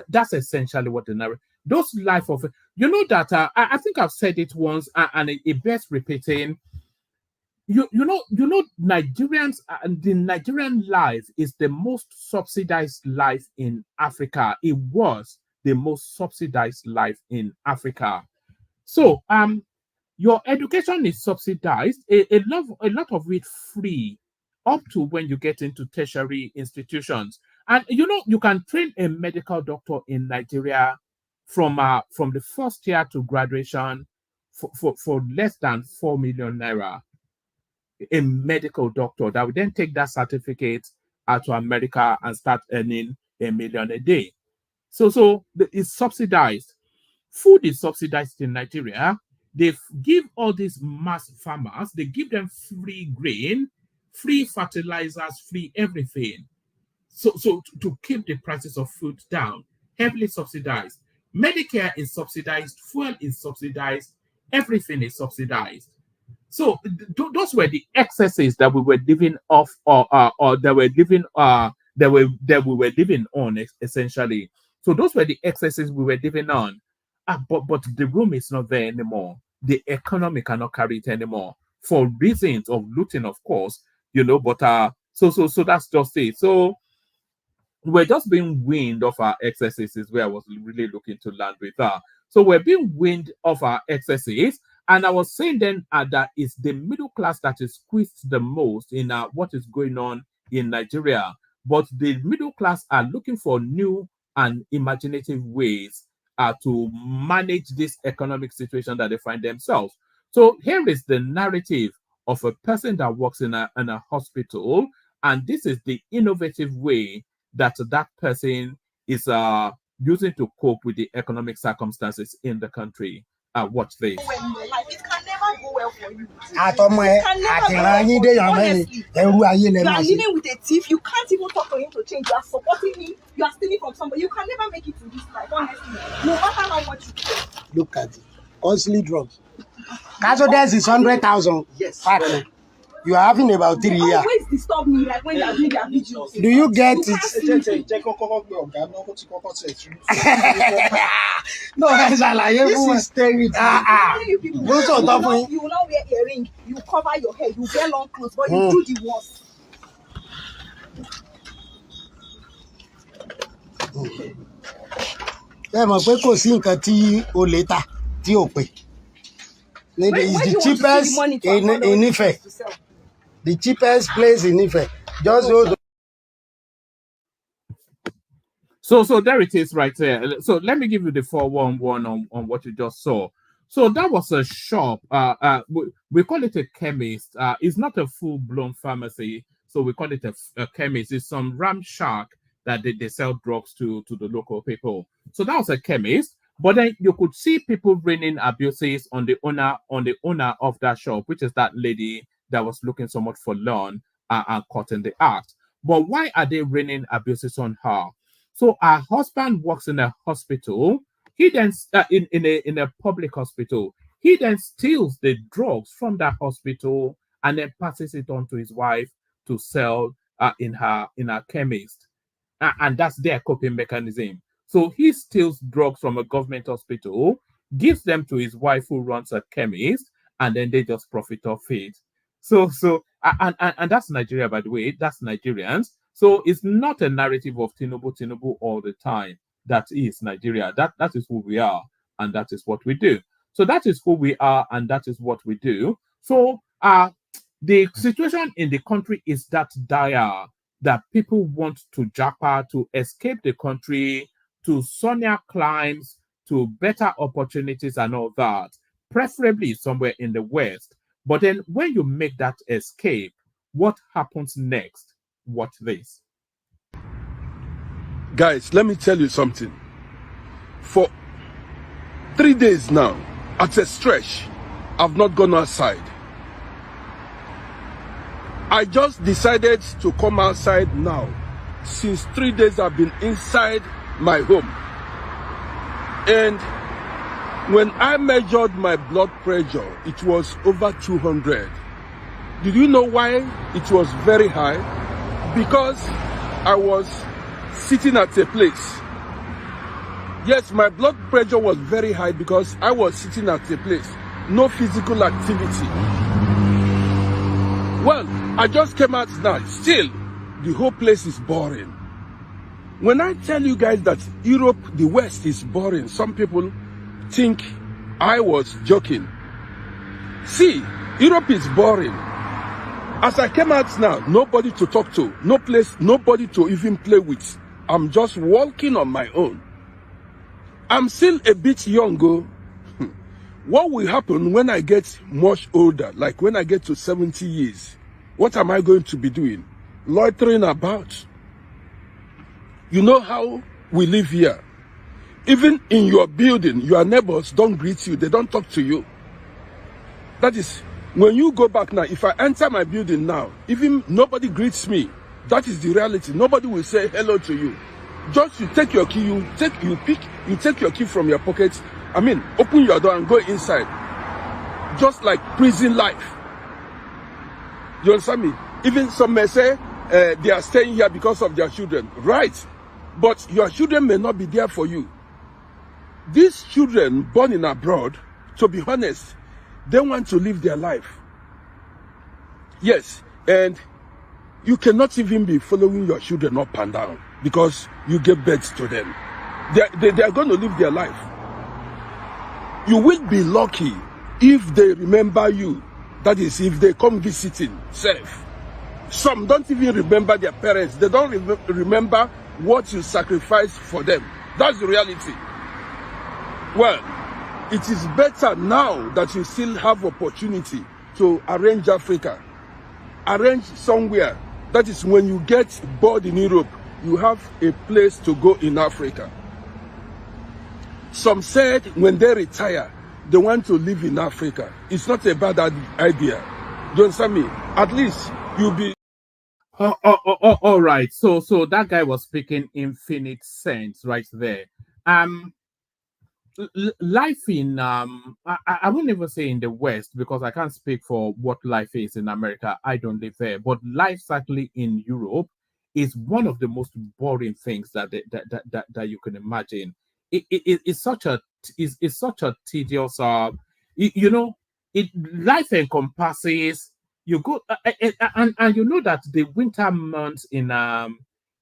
That's essentially what the narrative. Those life of that I think I've said it once, and it bears repeating. you know Nigerians, the Nigerian life is the most subsidized life in Africa. It was the most subsidized life in Africa. So your education is subsidized, a lot of it free, up to when you get into tertiary institutions. And you can train a medical doctor in Nigeria from the first year to graduation for less than 4 million naira. A medical doctor that would then take that certificate out to America and start earning $1 million a day. So it's subsidized. Food is subsidized in Nigeria. They give all these mass farmers, they give them free grain, free fertilizers, free everything. So to keep the prices of food down, heavily subsidized. Medicare is subsidized, fuel is subsidized, everything is subsidized. So those were the excesses that we were living off, or that we were living on, essentially. So those were the excesses we were living on. But the room is not there anymore. The economy cannot carry it anymore for reasons of looting, of course. But so that's just it. So we're just being weaned off our excesses, is where I was really looking to land with that. So we're being weaned off our excesses. And I was saying then that it's the middle class that is squeezed the most in what is going on in Nigeria. But the middle class are looking for new and imaginative ways to manage this economic situation that they find themselves. So here is the narrative of a person that works in a hospital. And this is the innovative way that person is using to cope with the economic circumstances in the country. Watch this. It can never go well for you. You are living with a thief. You can't even talk to him to change. You are supporting him. You are stealing from somebody. You can never make it in this life, honestly. No matter how much you care. Look at it. Costly drugs. Casualties is 100,000. Yes. Partner. You are having about 3 years. Always disturb me, like when they are doing their videos. Do you get it? No, this is terrible. You will not wear earring. You cover your head. You wear long clothes, but you do the worst. It's the cheapest in Ife. The cheapest place in Ife. Just go. So there it is right there. So let me give you the 411 on what you just saw. So that was a shop. We call it a chemist. It's not a full-blown pharmacy. So we call it a chemist. It's some ramshack that they sell drugs to the local people. So that was a chemist. But then you could see people raining abuses on the owner of that shop, which is that lady that was looking so much forlorn and caught in the act. But why are they raining abuses on her? So her husband works in a hospital. He then in a public hospital. He then steals the drugs from that hospital and then passes it on to his wife to sell in her chemist, and that's their coping mechanism. So he steals drugs from a government hospital, gives them to his wife who runs a chemist, and then they just profit off it. So and that's Nigeria, by the way. That's Nigerians. So it's not a narrative of Tinubu all the time. That is Nigeria. That is who we are, and that is what we do. So that is who we are, and that is what we do. So the situation in the country is that dire that people want to japa, to escape the country, to sunnier climes, to better opportunities and all that, preferably somewhere in the West. But then when you make that escape, what happens next? Watch this. Guys, let me tell you something. For 3 days now, at a stretch, I've not gone outside. I just decided to come outside now. Since 3 days I've been inside my home. And when I measured my blood pressure, it was over 200. Did you know why it was very high? Because I was sitting at a place. Yes, my blood pressure was very high because I was sitting at a place. No physical activity. Well, I just came out now. Still, the whole place is boring. When I tell you guys that Europe, the West is boring, some people think I was joking. See, Europe is boring. As I came out now, nobody to talk to, no place, nobody to even play with. I'm just walking on my own. I'm still a bit young. What will happen when I get much older, like when I get to 70 years? What am I going to be doing? Loitering about. You know how we live here. Even in your building, your neighbors don't greet you. They don't talk to you. That is, when you go back now, if I enter my building now, even nobody greets me. That is the reality. Nobody will say hello to you. Just you take your key, you take your key from your pocket. I mean, open your door and go inside. Just like prison life. You understand me? Even some may say they are staying here because of their children. Right. But your children may not be there for you. These children born in abroad, to be honest, they want to live their life. Yes, and you cannot even be following your children up and down because you give birth to them. They are going to live their life. You will be lucky if they remember you. That is, if they come visiting, safe. Some don't even remember their parents. They don't remember what you sacrificed for them. That's the reality. Well, it is better now that you still have opportunity to arrange Africa. Arrange somewhere. That is, when you get bored in Europe, you have a place to go in Africa. Some said when they retire, they want to live in Africa. It's not a bad idea. Do you understand me? At least you'll be... All right. So that guy was speaking infinite sense right there. Life in I wouldn't even say in the West because I can't speak for what life is in America. I don't live there, but life certainly in Europe is one of the most boring things that you can imagine. It's such a tedious life encompasses you go and you know that the winter months in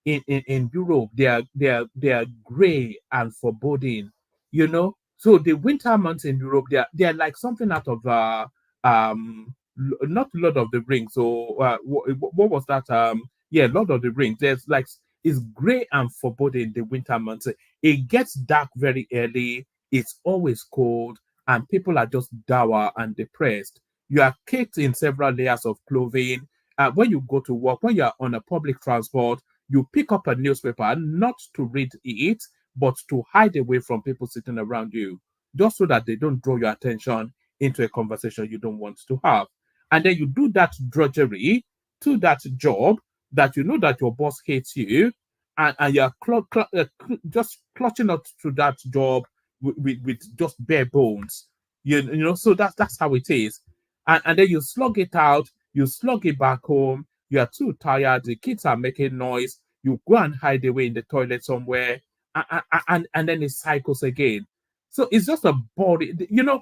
Europe they are gray and foreboding, you know. So the winter months in Europe they are like something out of not Lord of the Rings. So what was that? Yeah, Lord of the Rings. There's like it's gray and foreboding the winter months. It gets dark very early. It's always cold, and people are just dour and depressed. You are caked in several layers of clothing. When you go to work, when you are on a public transport, you pick up a newspaper not to read it, but to hide away from people sitting around you, just so that they don't draw your attention into a conversation you don't want to have. And then you do that drudgery to that job that you know that your boss hates you, and you're just clutching up to that job with just bare bones. You know, so that's how it is. And then you slug it out, you slug it back home, you are too tired, the kids are making noise, you go and hide away in the toilet somewhere, and then it cycles again. So it's just a boring, you know,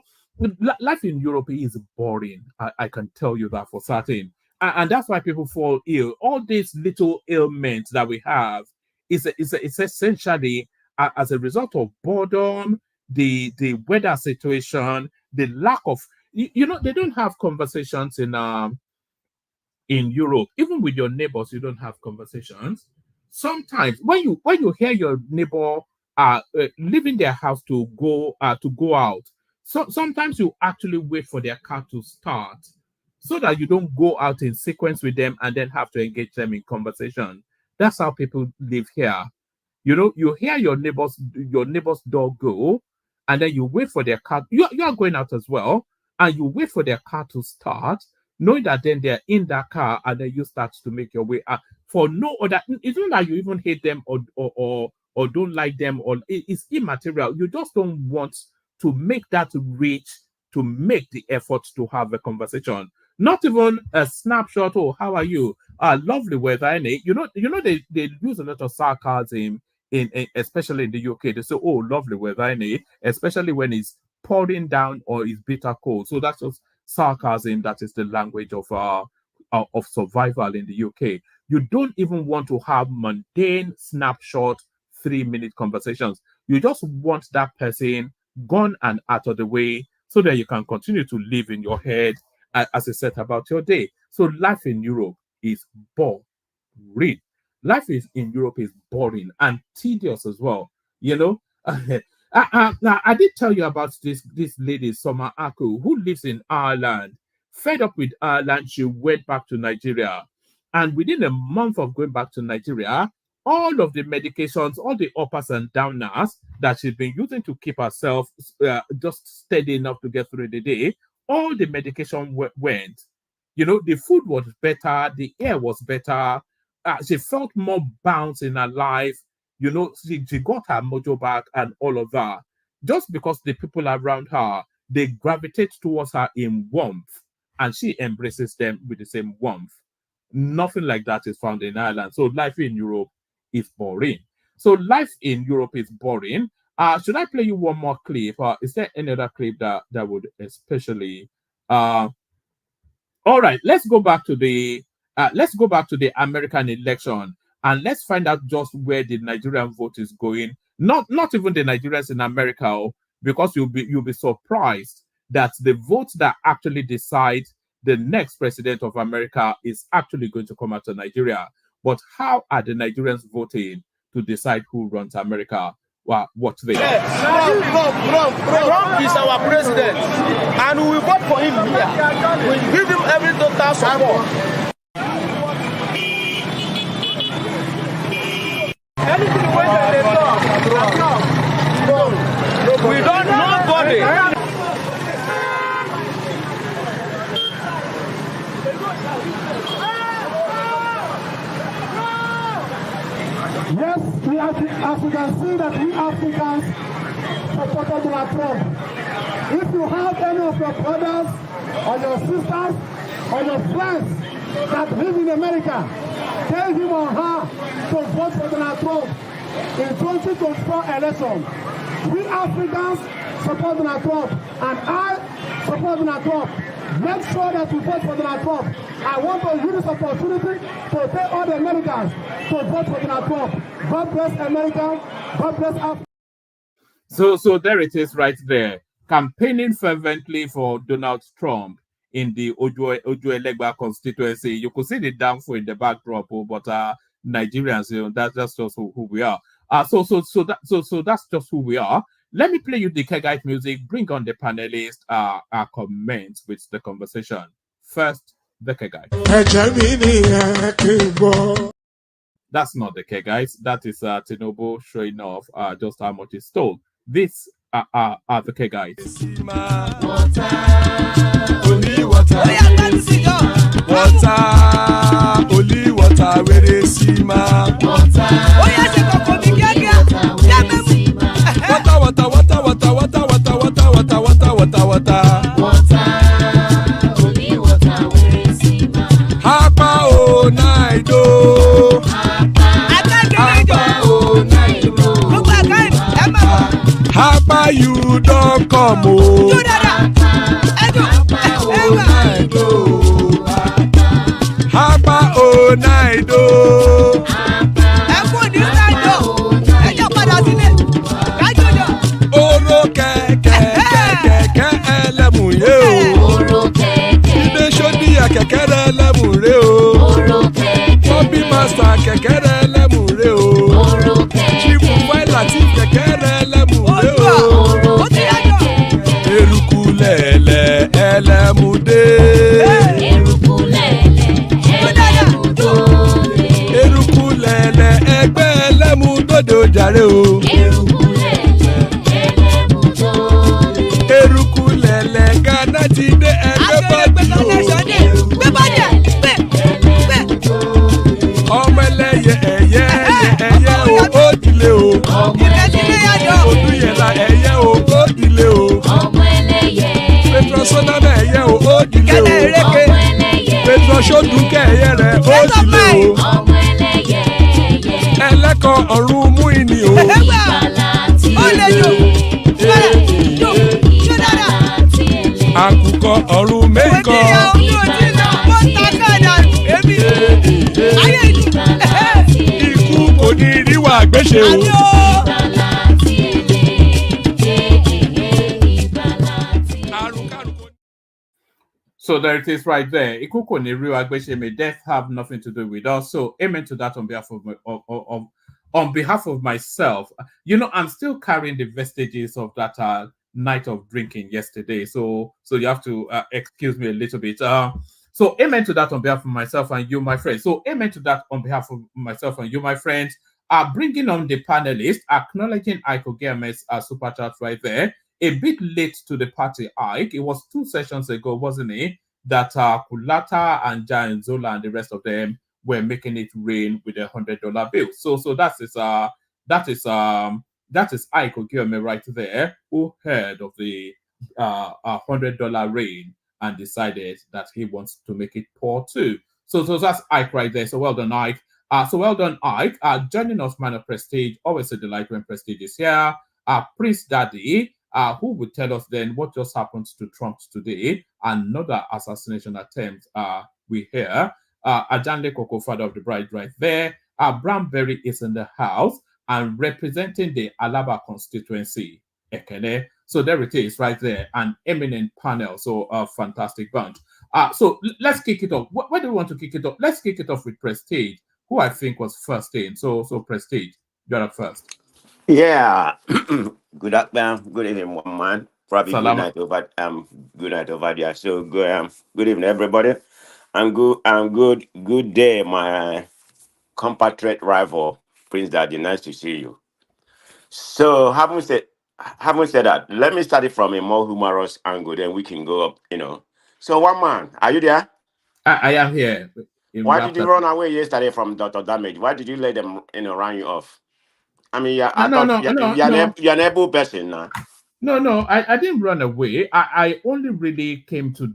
life in Europe is boring. I can tell you that for certain. And that's why people fall ill. All these little ailments that we have is essentially as a result of boredom, the weather situation, the lack of you know, they don't have conversations in Europe. Even with your neighbors, you don't have conversations. Sometimes when you hear your neighbor leaving their house to go out, so sometimes you actually wait for their car to start so that you don't go out in sequence with them and then have to engage them in conversation. That's how people live here. You know, you hear your neighbor's door go, and then you wait for their car. You are going out as well, and you wait for their car to start, knowing that then they're in that car, and then you start to make your way out for no other. It's not like you even hate them or don't like them, or it's immaterial. You just don't want to make that reach to make the effort to have a conversation. Not even a snapshot. Oh, how are you? Lovely weather, innit? You know they use a lot of sarcasm in especially in the UK. They say, oh, lovely weather, innit? Especially when it's pouring down or it's bitter cold. So that's just sarcasm. That is the language of of survival in the UK. You don't even want to have mundane, snapshot, 3-minute conversations. You just want that person gone and out of the way so that you can continue to live in your head as you set about your day. So life in Europe is boring. Life in Europe is boring and tedious as well. You know, now I did tell you about this lady, Summer Aku, who lives in Ireland. Fed up with Ireland, she went back to Nigeria. And within a month of going back to Nigeria, all of the medications, all the uppers and downers that she's been using to keep herself just steady enough to get through the day, all the medication went. You know, the food was better, the air was better. She felt more bounce in her life. You know, she got her mojo back and all of that. Just because the people around her, they gravitate towards her in warmth, and she embraces them with the same warmth. Nothing like that is found in Ireland. So life in Europe is boring. So life in Europe is boring. Should I play you one more clip? Is there any other clip that would especially? All right, let's go back to the American election, and let's find out just where the Nigerian vote is going. Not even the Nigerians in America, because you'll be surprised that the vote that actually decide the next president of America is actually going to come out of Nigeria. But how are the Nigerians voting to decide who runs America? Well, what they Trump is our president, and we will vote for him here. We give him every total support. Anything when they talk, we don't know nobody. Yes, as you can see that we Africans supported Donald Trump. If you have any of your brothers or your sisters or your friends that live in America, tell him or her to vote for Donald Trump in 2024 election. We Africans support Donald Trump, and I support Donald Trump. Make sure that you vote for Donald Trump. I want to use this opportunity to tell all the Americans to vote for Donald Trump. God bless America. God bless Africa. So there it is right there. Campaigning fervently for Donald Trump in the Ojuelegba constituency. You could see the downfall in the backdrop, but Nigerians, you know, that's just who we are. So that's just who we are. Let me play you the Kegite music. Bring on the panelists, comments with the conversation. First, the Kegite. That's not the Kegites. That is Tinubu showing off just how much he stole. These are the Kegites. Only water, where they see ma. Water, only water, where they see ma. Hapa o naido. Hapa you don't come o. Hapa o naido. Oro keke elemu ye o. Ibe shodi ya kekere elemu re o. Obi master kekere elemu re o. Chifu Latif kekere elemu re o. Eruku lele elemu de. Eruku lele egbe elemu dodo jare o. Eruku lele Ghana ti de everybody o. Ọmọ ẹlẹ́yẹ ẹ̀yẹ o ó dilé o. Odúyẹ̀lá ẹ̀yẹ o ó dilé o. Petrosoname ẹ̀yẹ o ó dilé o. Petrosodunke ẹ̀yẹ rẹ̀ ó dilé o. Ẹlẹ́kọ̀ ọ̀run mú ìní o. Àkùkọ ọ̀run mẹ́kọ̀. àgbéṣe o. So there it is right there. Ikuko ni real Agbesheme. Death have nothing to do with us. So amen to that on behalf of on behalf of myself. You know, I'm still carrying the vestiges of that night of drinking yesterday. So you have to excuse me a little bit. So amen to that on behalf of myself and you, my friends. So amen to that on behalf of myself and you, my friends. Bringing on the panelists, acknowledging Iko Gemes super chat right there. A bit late to the party, Ike. It was 2 sessions ago, wasn't it? That Kulata and Giant Zola and the rest of them were making it rain with $100 bill. So that is Ike Ogiome right there, who heard of the $100 rain and decided that he wants to make it pour too. So that's Ike right there. So well done, Ike. Ike. Joining us, man of Prestige. Always a delight when Prestige is here. Prince Daddy. Who would tell us then what just happened to Trump today? Another assassination attempt we hear. Ajanle Koko, father of the bride, right there. Bramberry is in the house and representing the Alaba constituency. Ekene. So there it is, right there, an eminent panel. So a fantastic bunch. So let's kick it off. Where do we want to kick it off? Let's kick it off with Prestige, who I think was first in. So Prestige, you're up first. Yeah. Good afternoon, good evening, one man. Probably Salama. good night over there. So good evening, everybody. Good day, my compatriot rival, Prince Daddy. Nice to see you. So having said that, let me start it from a more humorous angle, then we can go up, So one man, are you there? I am here. Why did you run away yesterday from Dr. Damage? Why did you let them, run you off? I mean, you're an able person now. No, I didn't run away. I only really came to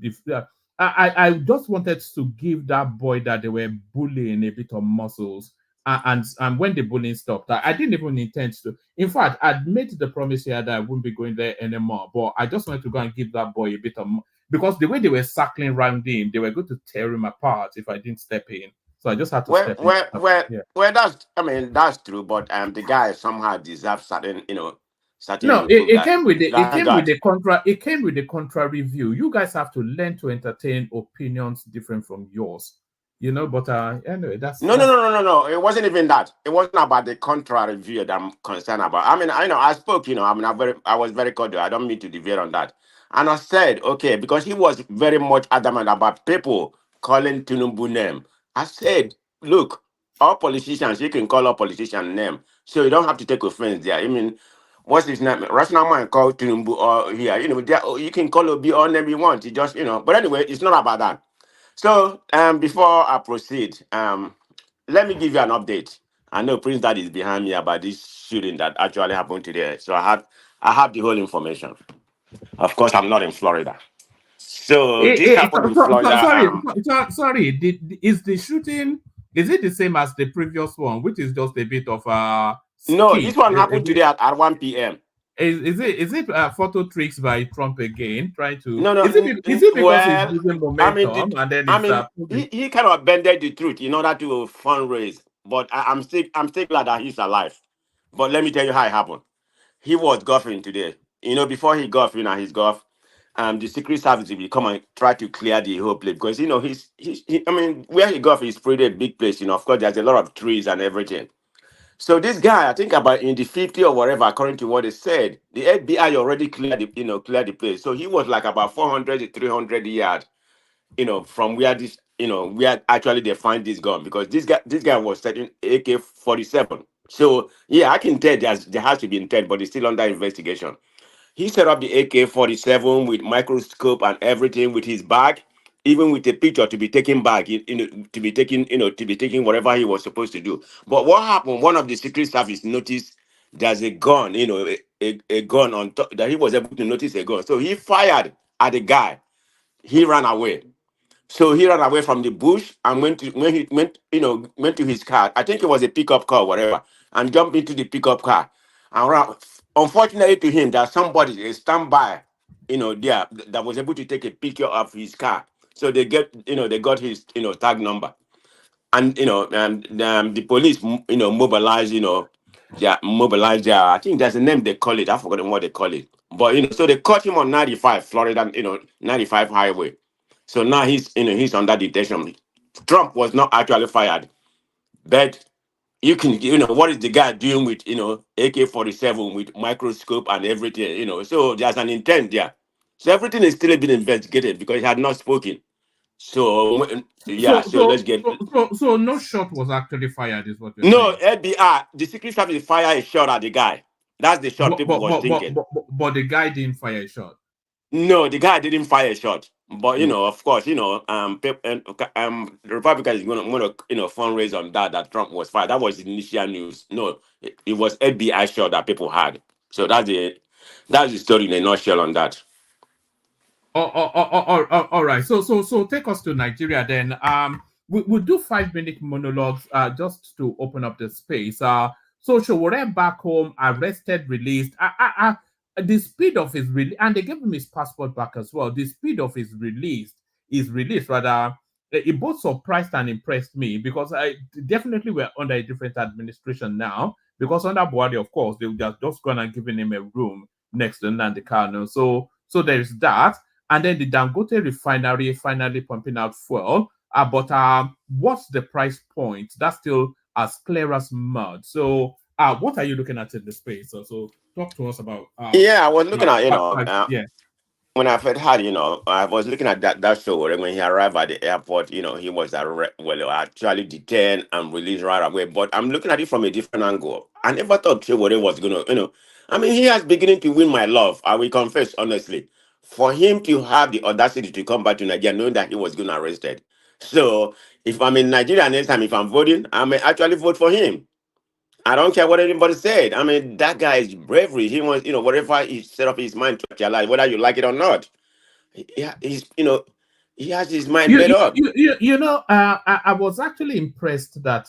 I just wanted to give that boy that they were bullying a bit of muscles. And when the bullying stopped, I didn't even intend to. In fact, I'd made the promise here that I wouldn't be going there anymore. But I just wanted to go and give that boy a bit of, because the way they were circling around him, they were going to tear him apart if I didn't step in. So I just had to step in. Well, that's true. But the guy somehow deserves certain, certain. No, it came with the contra review. You guys have to learn to entertain opinions different from yours. But anyway, that's no. It wasn't even that. It wasn't about the contrary view that I'm concerned about. I mean, I spoke. I was very cordial. I don't mean to deviate on that. And I said, okay, because he was very much adamant about people calling Tinubu name. I said, look, all politicians, you can call all politician name, so you don't have to take offense there. I mean, what's his name? Rational man called Tinubu or here. You can call Obi all name you want. You just, But anyway, it's not about that. So before I proceed, let me give you an update. I know Prince Dad is behind me about this shooting that actually happened today. So I have the whole information. Of course, I'm not in Florida. So this happened in Florida. Sorry. Is the shooting? Is it the same as the previous one, which is just a bit of No, this one happened today at 1 p.m. Is it photo tricks by Trump again, trying to? No. Is it because he's losing momentum he kind of bended the truth in order to fundraise. But I'm still glad that he's alive. But let me tell you how it happened. He was golfing today. Before he golfed, his golf, the Secret Service will come and try to clear the whole place because where he golf is pretty a big place. Of course, there's a lot of trees and everything. So this guy, I think about in the 50 or whatever, according to what they said, the FBI already cleared the place. So he was like about 400 to 300 yards, from where where actually they find this gun, because this guy was setting AK-47. So yeah, I can tell there has to be intent, but it's still under investigation. He set up the AK-47 with microscope and everything with his bag, even with a picture to be taken back, to be taking whatever he was supposed to do. But what happened? One of the Secret Service noticed there's a gun, a gun on top, that he was able to notice a gun. So he fired at the guy. He ran away. So he ran away from the bush and went to his car. I think it was a pickup car, whatever, and jumped into the pickup car and ran. Unfortunately to him, there's somebody a standby, there that was able to take a picture of his car. So they got his tag number, and the police mobilized mobilize their, I think there's a name they call it. I forgot what they call it. But so they caught him on 95 Florida, 95 highway. So now he's under detention. Trump was not actually fired, but you can what is the guy doing with AK-47 with microscope and everything, so there's an intent there. So everything is still being investigated because he had not spoken. So so let's get so no shot was actually fired, is what you're no saying. FBI. The Secret Service fire a shot at the guy. That's the shot people was thinking. But the guy didn't fire a shot. No, the guy didn't fire a shot. But of course, the Republican is gonna fundraise on that Trump was fired. That was the initial news. No, it was FBI shot that people had. So that's the story in a nutshell on that. All right. So take us to Nigeria then. We'll do 5-minute monologues just to open up the space. So SOWORE back home, arrested, released. The speed of his release, and they gave him his passport back as well. The speed of his release rather. It both surprised and impressed me because I definitely were under a different administration now. Because under Buhari, of course, they would just gone and given him a room next to Nnamdi Kanu. So there is that. And then the Dangote refinery finally pumping out fuel. But what's the price point? That's still as clear as mud. So what are you looking at in the space? So talk to us about. I was looking at, yeah. When I first had, I was looking at that show when he arrived at the airport, he was actually detained and released right away. But I'm looking at it from a different angle. I never thought SOWORE was going to, he has beginning to win my love. I will confess, honestly. For him to have the audacity to come back to Nigeria knowing that he was going to be arrested. So if I'm in Nigeria next time, if I'm voting, I may actually vote for him. I don't care what anybody said. That guy is bravery. He wants, whatever he set up his mind to actualize, whether you like it or not. He's, he has his mind made up. I was actually impressed that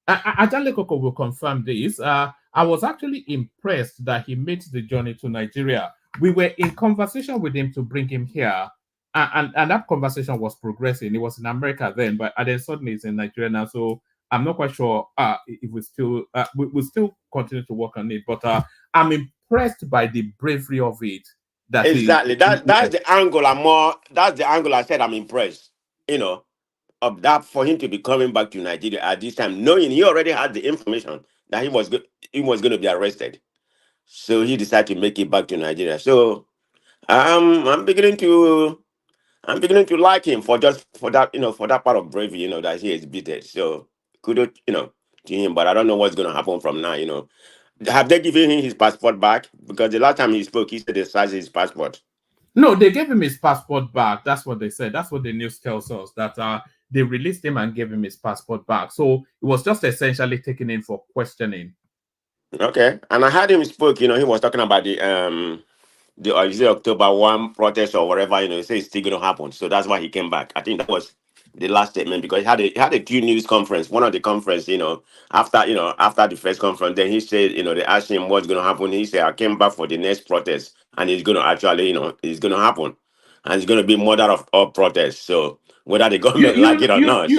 Ajale Koko will confirm this. I was actually impressed that he made the journey to Nigeria. We were in conversation with him to bring him here, and that conversation was progressing. It was in America then, but then suddenly it's in Nigeria now. So I'm not quite sure if we still we still continue to work on it. But I'm impressed by the bravery of it. Exactly. That's the angle that's the angle I said I'm impressed. Of that for him to be coming back to Nigeria at this time, knowing he already had the information that he was going to be arrested. So he decided to make it back to Nigeria. So I'm beginning to like him for that, for that part of bravery, that he exhibited. So kudos, to him. But I don't know what's gonna happen from now, Have they given him his passport back? Because the last time he spoke, he said they seized his passport. No, they gave him his passport back. That's what they said. That's what the news tells us, that they released him and gave him his passport back. So it was just essentially taken in for questioning. Okay. And I heard him spoke, he was talking about the October 1 protest or whatever, he said it's still gonna happen. So that's why he came back. I think that was the last statement, because he had a two news conference. One of the conference, after the first conference, then he said, they asked him what's gonna happen. He said, I came back for the next protest, and it's gonna actually, it's gonna happen. And it's gonna be mother of all protests. So whether the government like it or not.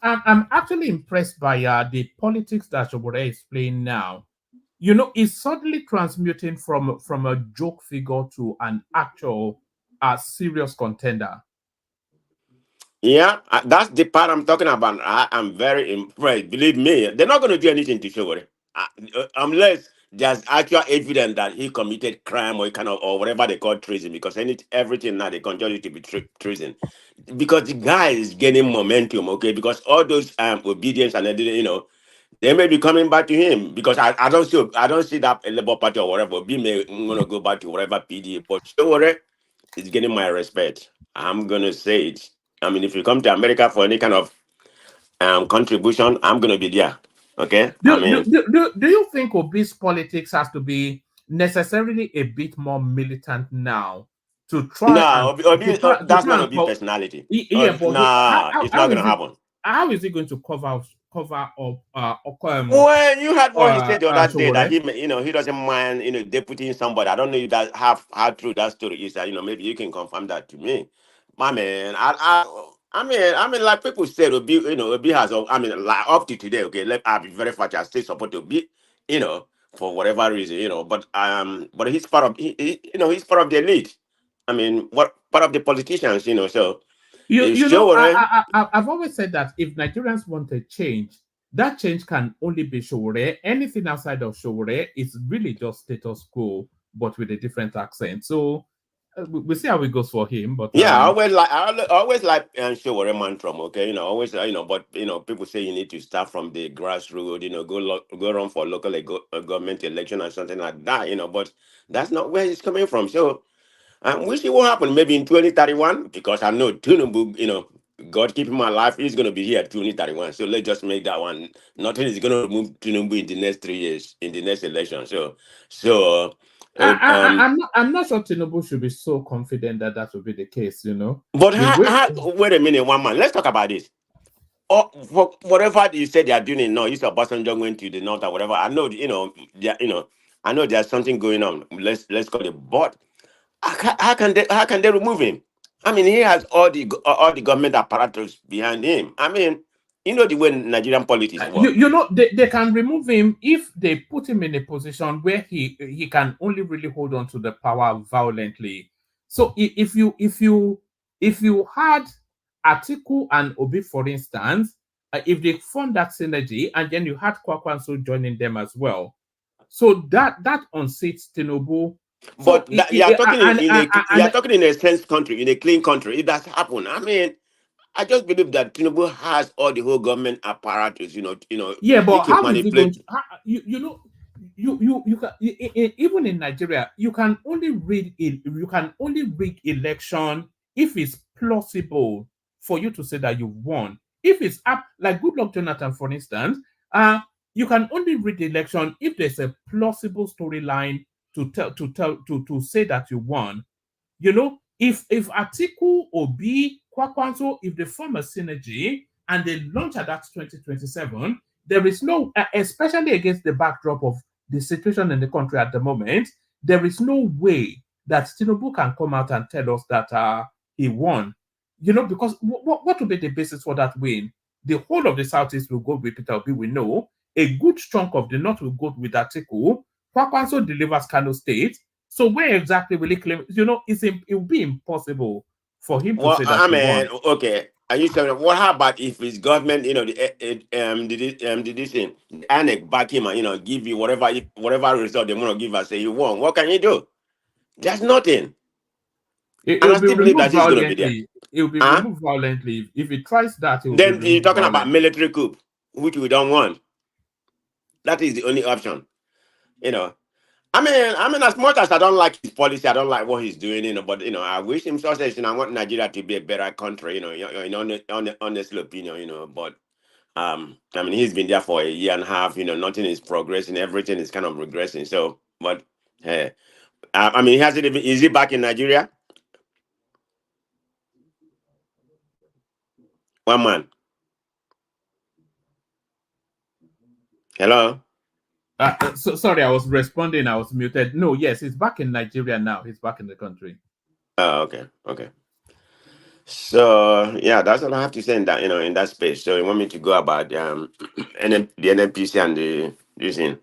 I'm actually impressed by the politics that SOWORE is playing now. It's suddenly transmuting from a joke figure to an actual serious contender. Yeah, that's the part I'm talking about. I'm very impressed. Believe me, they're not going to do anything to SOWORE unless there's actual evidence that he committed crime or whatever they call treason. Because everything now they consider it to be treason. Because the guy is gaining momentum. Okay, because all those obedience and everything, they may be coming back to him. Because I don't see that Labour Party or whatever. Be may gonna go back to whatever PD. But SOWORE is getting my respect. I'm gonna say it. If you come to America for any kind of contribution, I'm going to be there. Okay? Do you think Obi's politics has to be necessarily a bit more militant now to try? No, that's not Obi's personality. Yeah, but it's not going to happen. How is he going to cover up? Well, you had what he said the other day that he doesn't mind deputing somebody. I don't know if how true that story is. Maybe you can confirm that to me. My man, I mean, like people said, Obi, Obi has, like up to today, okay, I'll be very fact, I still support Obi, for whatever reason, but he's part of, he's part of the elite. I mean, what part of the politicians, so it's You know, sure. I've always said that if Nigerians want a change, that change can only be SOWORE. Anything outside of SOWORE is really just status quo, but with a different accent. So we'll see how it goes for him. But Yeah, I always like show a mantra, okay? Always, but people say you need to start from the grassroots, go run for local government election or something like that, but that's not where it's coming from. So we'll see what happens maybe in 2031, because I know Tinubu, God keep him alive, he's gonna be here at 2031. So let's just make that one. Nothing is gonna remove Tinubu in the next 3 years in the next election. So I'm not sure Tinubu should be so confident that that will be the case. but The way wait a minute, one man. Let's talk about this. Or for whatever you said they are doing in North, you saw Obasanjo going to the North or whatever. I know, I know there's something going on. Let's call it. But how can they remove him? I mean, he has all the government apparatus behind him. I mean, the way Nigerian politics work. they can remove him if they put him in a position where he can only really hold on to the power violently. So if you had Atiku and Obi, for instance, if they formed that synergy and then you had Kwakwanso joining them as well, so that unseats Tinubu. So But you're talking you're talking in a sense country, in a clean country. It does happen. I mean, I just believe that Tinubu has all the whole government apparatus. Yeah, He but can how is it going manipulate. to? You can even in Nigeria, you can only rig election if it's plausible for you to say that you won. If it's up like Goodluck Jonathan, for instance, you can only rig the election if there's a plausible storyline to say that you won. If Atiku, Obi, Kwakwanso, if they form a synergy and they launch at that 2027, there is no, especially against the backdrop of the situation in the country at the moment, there is no way that Tinubu can come out and tell us that he won. Because what will be the basis for that win? The whole of the Southeast will go with Peter Obi, we know. A good chunk of the North will go with Atiku. Kwakwanso delivers Kano State. So where exactly will he claim? It will be impossible for him to Well, say that I he won. mean, okay. Are you saying what? How about if his government, did this thing, ANEC back him and give you whatever result they want to give us, say you won? What can you do? There's nothing. It And I will be still believe removed that he's going to be there. violently. It will be Huh? removed violently. If he tries that, it will be Then you're removed talking about violently. military coup, which we don't want. That is the only option. I mean, as much as I don't like his policy, I don't like what he's doing, but I wish him success. I want Nigeria to be a better country, on the honest opinion, But I mean, he's been there for a year and a half. Nothing is progressing. Everything is kind of regressing. So, but I mean, is he back in Nigeria? One man. Hello. Sorry, I was responding. I was muted. No, yes, he's back in Nigeria now. He's back in the country. Oh, okay. So yeah, that's all I have to say in that in that space. So you want me to go about the NNPC and the using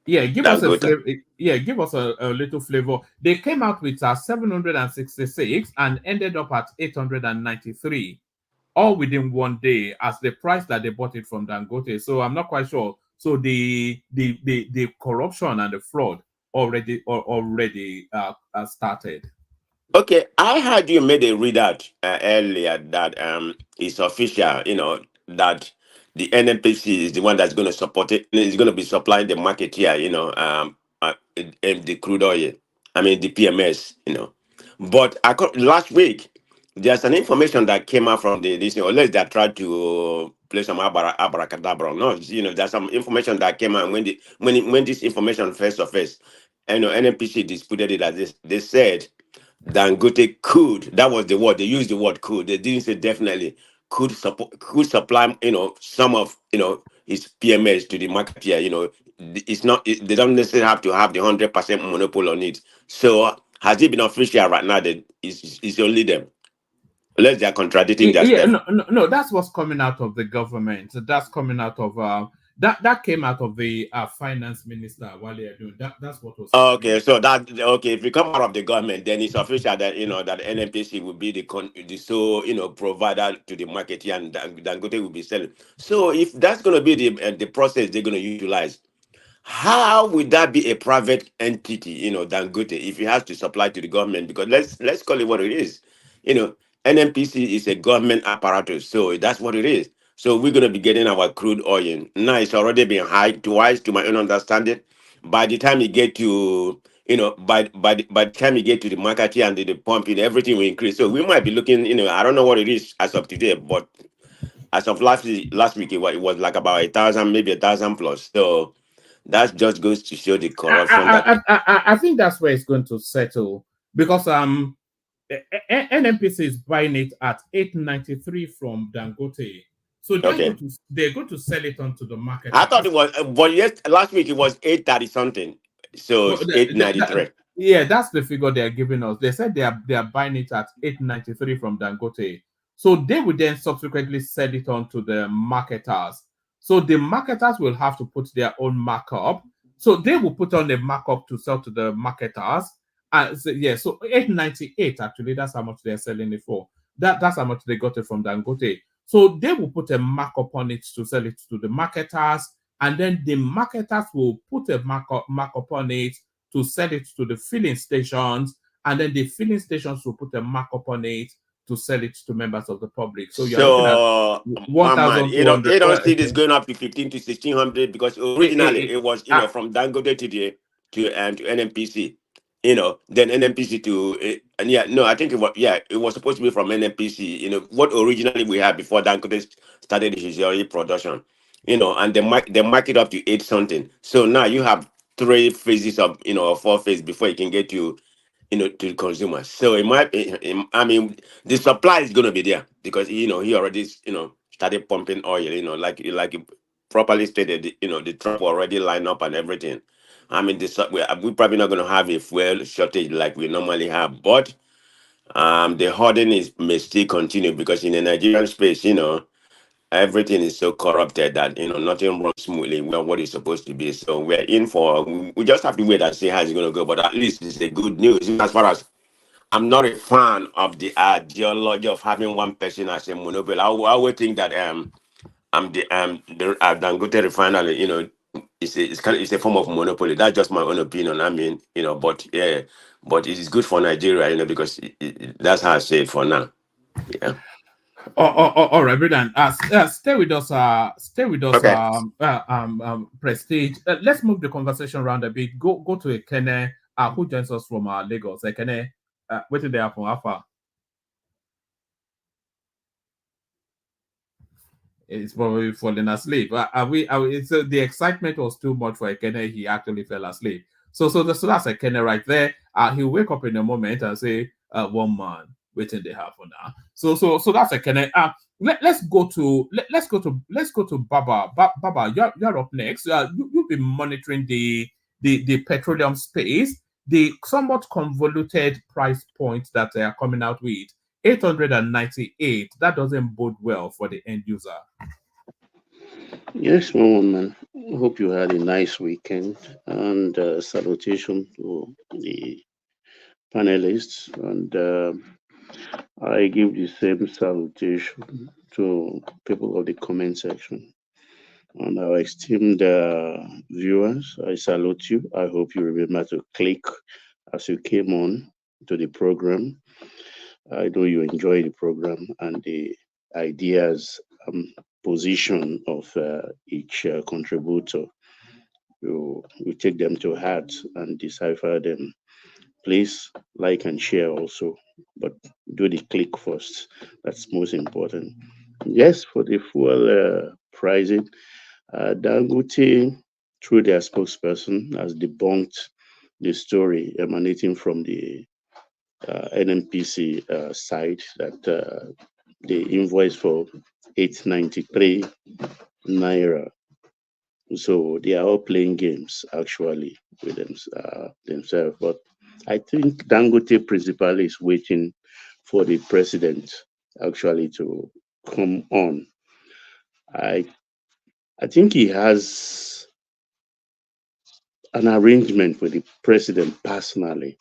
Yeah, give that us a good. flavor. Yeah, give us a little flavor. They came out with 766 and ended up at 893, all within one day as the price that they bought it from Dangote. So I'm not quite sure. So the corruption and the fraud already started. Okay, I heard you made a readout earlier that it's official, that the NNPC is the one that's going to support it. It's going to be supplying the market here, the crude oil. I mean the PMS, But last week there's an information that came out from this, unless they tried to play some abracadabra. No, there's some information that came out when this information first surfaced. NNPC disputed it as this. They said Dangote could, that was the word, they used the word could, they didn't say definitely, could supply, some of, his PMS to the market here, it's not, they don't necessarily have to have the 100% monopoly on it. So has it been official right now that it's only them? Unless they are contradicting Yeah, themselves. no, that's what's coming out of the government. That's coming out of that came out of the finance minister while they're doing that. That's what was happening. Okay, so that okay. If you come out of the government, then it's official that that NNPC will be the sole provider to the market here, and Dangote will be selling. So if that's going to be the process they're going to utilize, how would that be a private entity, Dangote, if it has to supply to the government? Because let's call it what it is. NNPC is a government apparatus, so that's what it is. So we're gonna be getting our crude oil. Now it's already been high twice, to my own understanding. By the time you get to by the time you get to the market here and the pumping, everything will increase. So we might be looking, I don't know what it is as of today, but as of last week it was like about 1,000, maybe 1,000 plus. So that just goes to show the corruption that. I think that's where it's going to settle because NNPC is buying it at 893 from Dangote, so Okay. they're going to sell it onto the market. I thought it was, but yes, last week it was 830 something. So No, it's 893. yeah, that's the figure they're giving us. They said they are buying it at 893 from Dangote. So they will then subsequently sell it on to the marketers. So the marketers will have to put their own markup. So they will put on a markup to sell to the marketers. And so, yeah, so 898 actually, that's how much they're selling it for. That's how much they got it from Dangote. So they will put a markup on it to sell it to the marketers, and then the marketers will put a markup on it to sell it to the filling stations, and then the filling stations will put a markup on it to sell it to members of the public. So you're looking at So, man, 1,200. you don't see this going up to 15 to 1,600 because originally it was, Ah, from Dangote to NNPC, then NNPC to, and yeah, no, I think it was supposed to be from NNPC, what originally we had before Dangote started his oil production, and they mark it up to 8 something. So now you have 3 phases of, or 4 phases before you can get to the consumers. So it might be, I mean, the supply is going to be there because he already started pumping oil. Like you properly stated. The truck already lined up and everything. I mean, we're probably not going to have a fuel shortage like we normally have, but the hoarding may still continue because in the Nigerian space, everything is so corrupted that nothing runs smoothly well what it's supposed to be. So we're in for we just have to wait and see how it's going to go. But at least it's a good news as far as I'm not a fan of the ideology of having one person as a monopoly. I would think that the Dangote refinery, it's a form of monopoly. That's just my own opinion. I mean, but yeah, but it is good for Nigeria, because that's how I say it for now. Yeah. all right, brilliant. Stay with us. Stay with us. Okay. Prestige. Let's move the conversation around a bit. Go to Ekene, who joins us from Lagos. Ekene, what did they happen? Alpha. It's probably falling asleep. So the excitement was too much for Ekene. He actually fell asleep. So that's Ekene right there. He'll wake up in a moment and say, "One man, waiting they happen now." So that's Ekene. Let's go to Baba. Baba, you're up next. You've been monitoring the petroleum space, the somewhat convoluted price points that they are coming out with. 898. That doesn't bode well for the end user. Yes, man. Hope you had a nice weekend, and salutation to the panelists. And I give the same salutation to people of the comment section. And our esteemed viewers, I salute you. I hope you remember to click as you came on to the program. I know you enjoy the program and the ideas position of each contributor. You take them to heart and decipher them. Please like and share also, but do the click first. That's most important. Yes, for the fuel pricing, Dangote, through their spokesperson, has debunked the story emanating from the NNPC side that the invoice for 893 naira. So they are all playing games actually with themselves. But I think Dangote principally is waiting for the president actually to come on. I think he has an arrangement with the president personally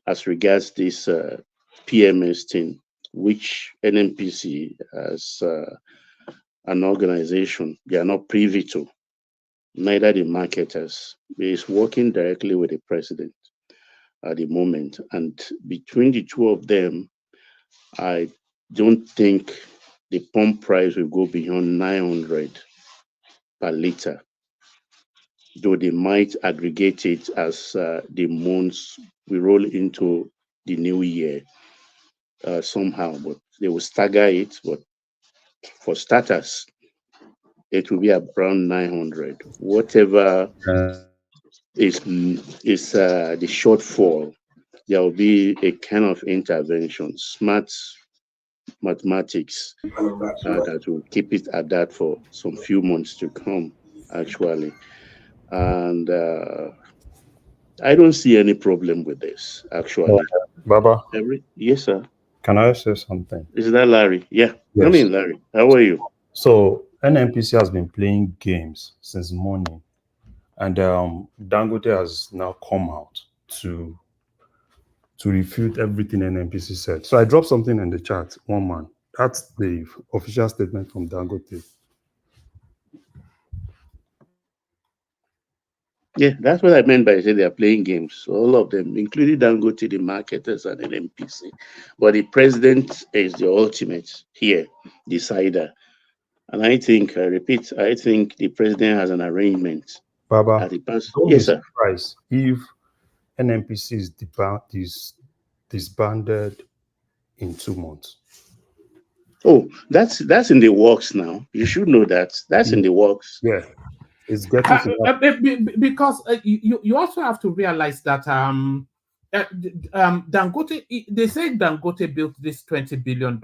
as regards this PMS thing, which NNPC as an organization, they are not privy to, neither the marketers. He is working directly with the president at the moment. And between the two of them, I don't think the pump price will go beyond 900 per liter, though they might aggregate it as the months we roll into the new year somehow, but they will stagger it. But for starters, it will be around 900. Whatever is the shortfall, there will be a kind of intervention, smart mathematics that will keep it at that for some few months to come, actually. And I don't see any problem with this, actually. Baba, Yes, sir. can I say something? Is that Larry? Yeah. Come Yes. in, Larry. How are you? So NNPC has been playing games since morning, and Dangote has now come out to refute everything NNPC said. So I dropped something in the chat. One man. That's the official statement from Dangote. Yeah, that's what I meant by saying they are playing games. All of them, including Dangote, the marketers, and the NPC. But the president is the ultimate here, decider. And I think, I repeat, I think the president has an arrangement Baba, at the past. don't Yes, be sir. surprised if NNPC is disbanded in 2 months. Oh, that's in the works now. You should know that. That's in the works. Yeah, it's getting to that. Because you also have to realize that Dangote, they say Dangote built this $20 billion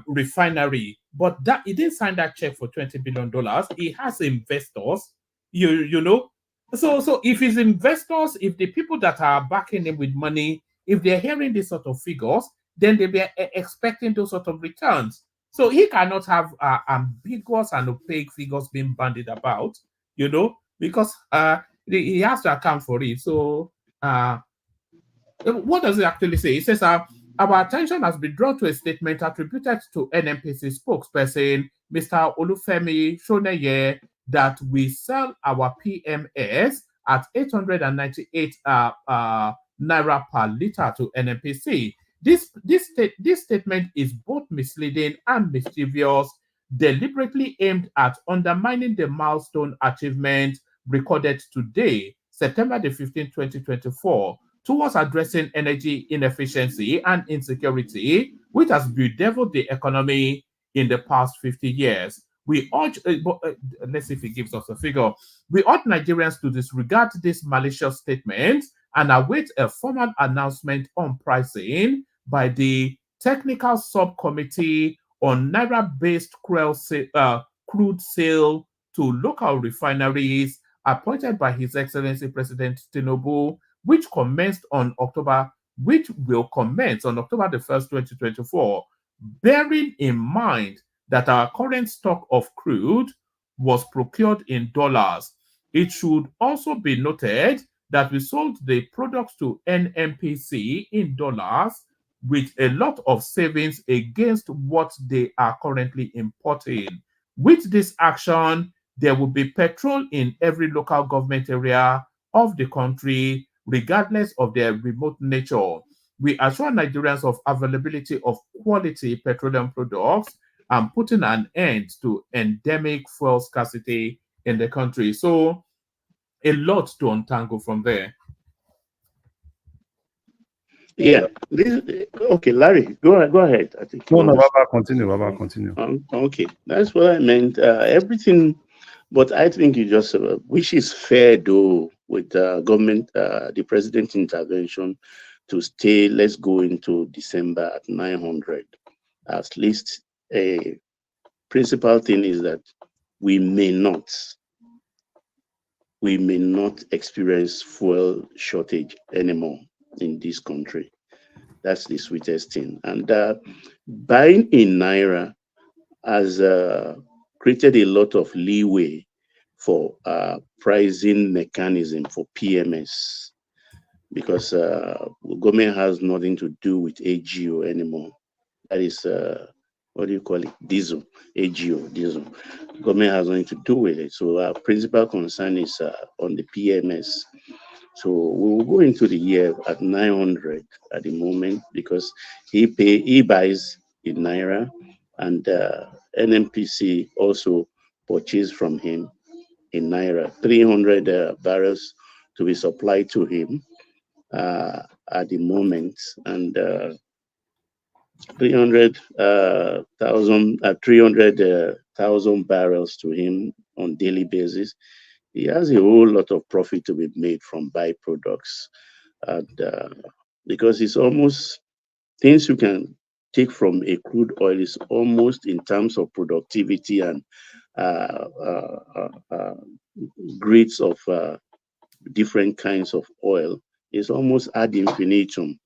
refinery, but that he didn't sign that check for $20 billion. He has investors, you know. So if his investors, if the people that are backing him with money, if they're hearing this sort of figures, then they'll be expecting those sort of returns. So he cannot have ambiguous and opaque figures being bandied about, because he has to account for it. So what does it actually say? It says, our attention has been drawn to a statement attributed to NNPC spokesperson, Mr. Olufemi Shoneye, that we sell our PMS at 898 naira per liter to NNPC. This statement is both misleading and mischievous, deliberately aimed at undermining the milestone achievement recorded today, September the 15th, 2024, towards addressing energy inefficiency and insecurity, which has bedeviled the economy in the past 50 years. We urge, let's see if he gives us a figure. We urge Nigerians to disregard this malicious statement and await a formal announcement on pricing by the Technical Subcommittee on Naira-based crude sale to local refineries appointed by His Excellency President Tinubu, which will commence on October the 1st, 2024, bearing in mind that our current stock of crude was procured in dollars. It should also be noted that we sold the products to NNPC in dollars with a lot of savings against what they are currently importing. With this action, there will be petrol in every local government area of the country, regardless of their remote nature. We assure Nigerians of availability of quality petroleum products and putting an end to endemic fuel scarcity in the country. So, a lot to untangle from there. Yeah. Okay, Larry, go ahead. I think No, Baba, continue. Baba, continue. Okay, that's what I meant. Everything, but I think you just, which is fair though, with government, the president's intervention to stay, let's go into December at 900. At least a principal thing is that we may not experience fuel shortage anymore in this country. That's the sweetest thing. And buying in naira has created a lot of leeway for pricing mechanism for PMS, because government has nothing to do with AGO anymore. That is, what do you call it? Diesel, AGO, diesel. Government has nothing to do with it. So our principal concern is on the PMS. So we will go into the year at 900 at the moment, because he buys in naira, and NMPC also purchase from him in naira, 300 barrels to be supplied to him at the moment, and 300,000 barrels to him on daily basis. He has a whole lot of profit to be made from byproducts, and because it's almost things you can take from a crude oil is almost, in terms of productivity and uh, uh, uh, grades of different kinds of oil, is almost ad infinitum.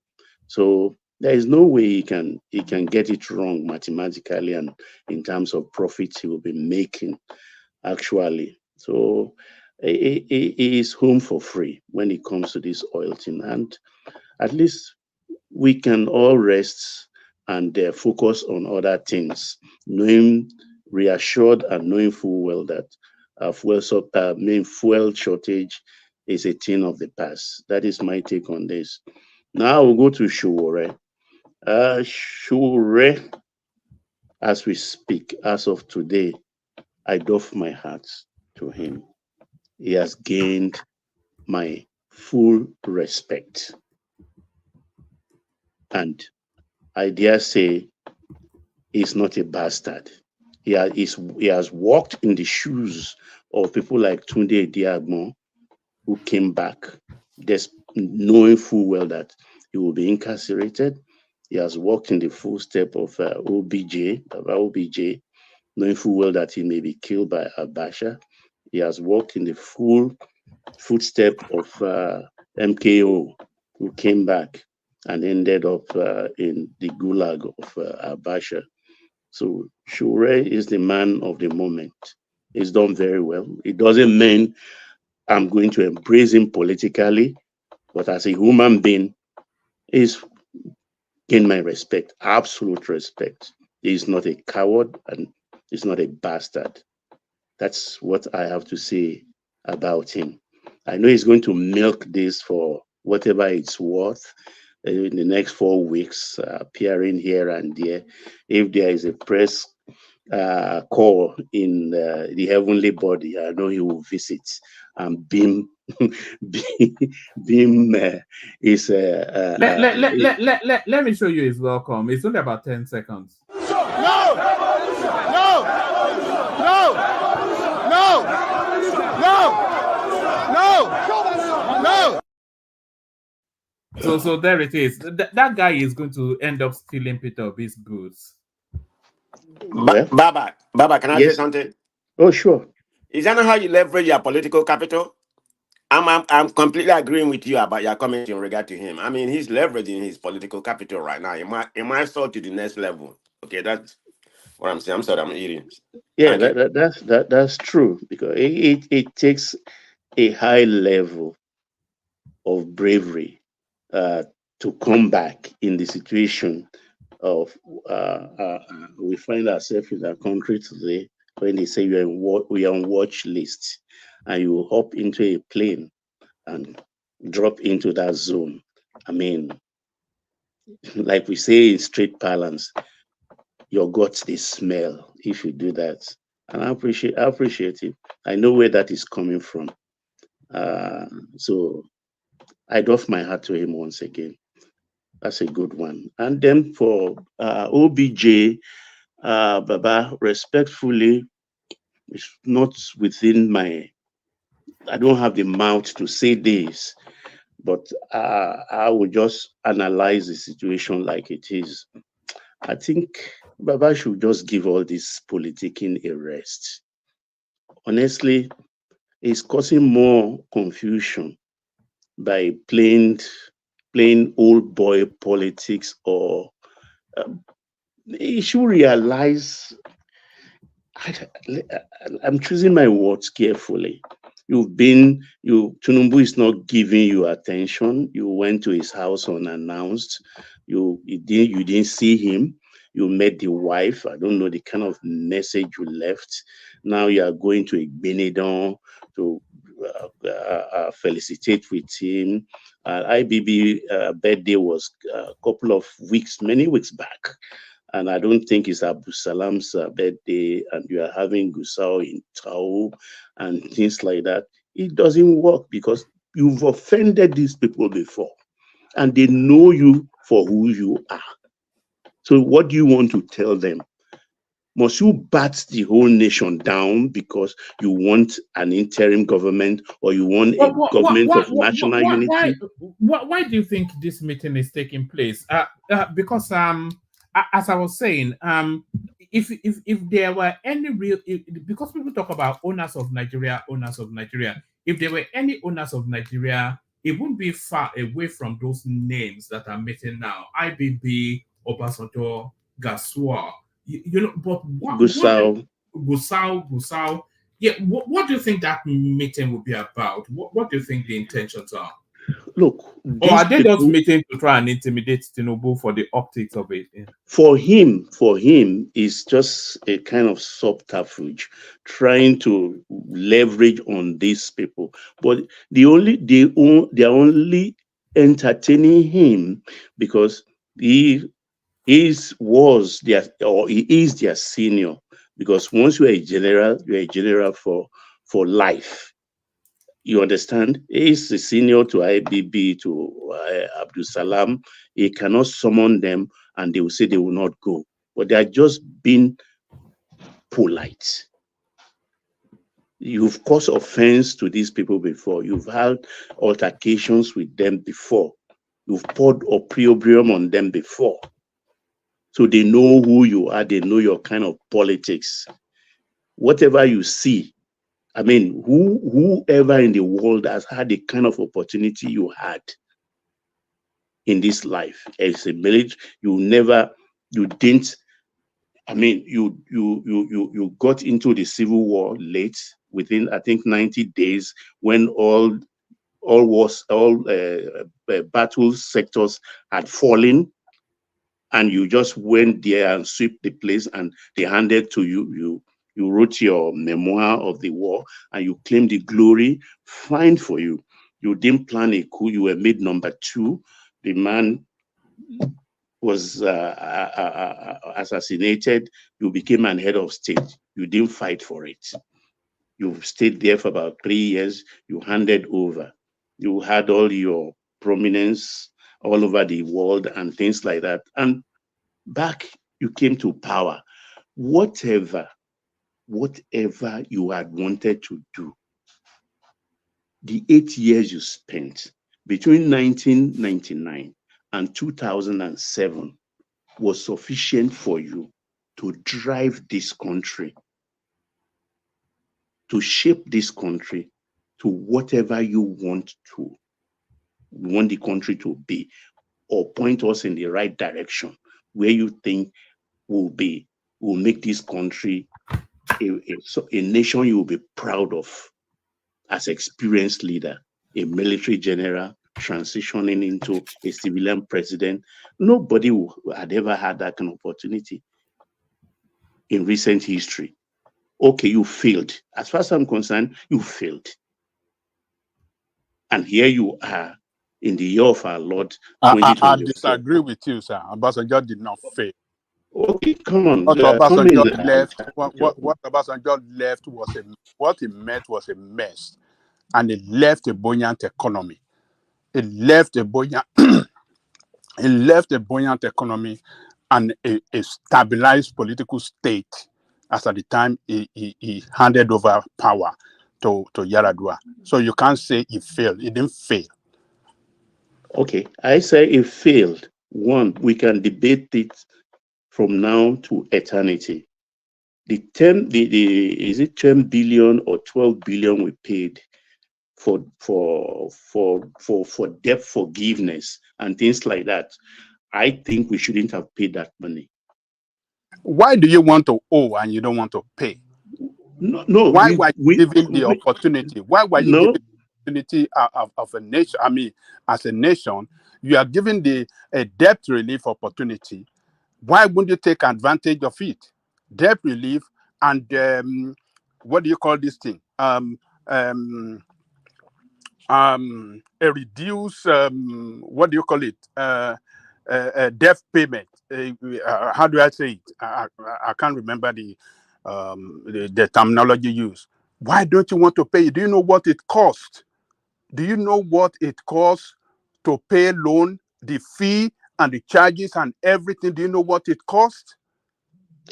So there is no way he can get it wrong mathematically, and in terms of profits he will be making actually. So he is home for free when it comes to this oil thing, and at least we can all rest and focus on other things, knowing, reassured and knowing full well that fuel shortage is a thing of the past. That is my take on this. Now we'll go to SOWORE. SOWORE, as we speak, as of today, I doff my hat to him. He has gained my full respect. And I dare say he's not a bastard. He has walked in the shoes of people like Tunde Diagmo, who came back, just knowing full well that he will be incarcerated. He has walked in the footsteps of OBJ, knowing full well that he may be killed by Abasha. He has walked in the full footstep of MKO, who came back and ended up in the gulag of Abasha. So SOWORE is the man of the moment. He's done very well. It doesn't mean I'm going to embrace him politically, but as a human being, he's gained my respect, absolute respect. He's not a coward and he's not a bastard. That's what I have to say about him. I know he's going to milk this for whatever it's worth in the next 4 weeks, appearing here and there. If there is a press call in the heavenly body, I know he will visit and beam beam is Let me show you his welcome. It's only about 10 seconds. No! No! No! No! No! No! So there it is. That guy is going to end up stealing Peter Ob's boots. Baba, can I say something? Oh, sure. Is that not how you leverage your political capital? I'm completely agreeing with you about your comment in regard to him. I mean, he's leveraging his political capital right now. It might sort to the next level. Okay, that's what I'm saying. I'm sorry, I'm eating. Yeah, that's true, because it takes a high level of bravery to come back in the situation of we find ourselves in our country today, when they say we are on watch list, and you hop into a plane and drop into that zone. I mean, like we say in street parlance, your guts they smell if you do that. And I appreciate it. I know where that is coming from. So I doff my hat to him once again. That's a good one. And then for OBJ, Baba, respectfully, it's not within my, I don't have the mouth to say this, but I will just analyze the situation like it is. I think Baba should just give all this politicking a rest. Honestly, it's causing more confusion by playing playing old boy politics, or he should realize. I'm choosing my words carefully. Tinubu is not giving you attention. You went to his house unannounced. You didn't see him. You met the wife. I don't know the kind of message you left. Now you are going to Benidorm to felicitate with him. IBB birthday was a couple of weeks, many weeks back. And I don't think it's Abu Salam's birthday, and you are having Gusau in Tao and things like that. It doesn't work because you've offended these people before, and they know you for who you are. So what do you want to tell them? Must you bat the whole nation down because you want an interim government, or you want a government of national unity? Why do you think this meeting is taking place? Because as I was saying, if there were any because people talk about owners of Nigeria, if there were any owners of Nigeria, it wouldn't be far away from those names that are meeting now. IBB, Obasanjo, Gasua, you know, but Gusau. Yeah, what do you think that meeting will be about? What do you think the intentions are? Look, or are they just meeting to try and intimidate Tinubu for the optics of it? Yeah. For him, it's just a kind of subterfuge, trying to leverage on these people. But they are only entertaining him because he is their senior. Because once you're a general for life. You understand? He's the senior to IBB, to Abdul Salam. He cannot summon them, and they will say they will not go. But they are just being polite. You've caused offense to these people before. You've had altercations with them before. You've poured opprobrium on them before. So they know who you are. They know your kind of politics. Whatever you see, I mean, whoever in the world has had the kind of opportunity you had in this life as a military, you got into the civil war late, within, I think, 90 days, when all battle sectors had fallen, and you just went there and swept the place, and they handed to you. You wrote your memoir of the war, and you claimed the glory. Fine for you. You didn't plan a coup. You were made number 2. The man was assassinated. You became an head of state. You didn't fight for it. You stayed there for about 3 years. You handed over. You had all your prominence all over the world and things like that. And back you came to power. Whatever you had wanted to do, the 8 years you spent between 1999 and 2007 was sufficient for you to drive this country, to shape this country to whatever you want the country to be, or point us in the right direction where you think will make this country a nation you will be proud of as experienced leader, a military general transitioning into a civilian president. Nobody had ever had that kind of opportunity in recent history. Okay, you failed. As far as I'm concerned, you failed. And here you are in the year of our Lord 2024. I disagree with you, sir. Obasanjo did not fail. Okay, come on. What Obasanjo left, what Obasanjo left what he met was a mess, and it left a buoyant economy. It left a buoyant economy and a stabilized political state as at the time he handed over power to Yaradua. So you can't say he failed. He didn't fail. Okay, I say it failed. One, we can debate it from now to eternity. Is it 10 billion or 12 billion we paid for debt forgiveness and things like that, I think we shouldn't have paid that money. Why do you want to owe and you don't want to pay? No. Why were you given the opportunity? Why were you given the opportunity of a nation? I mean, as a nation, you are given a debt relief opportunity. Why wouldn't you take advantage of it? Debt relief and what do you call this thing? A reduced what do you call it? Debt payment. How do I say it? I can't remember the terminology used. Why don't you want to pay? Do you know what it costs? Do you know what it costs to pay loan, the fee and the charges and everything? Do you know what it costs?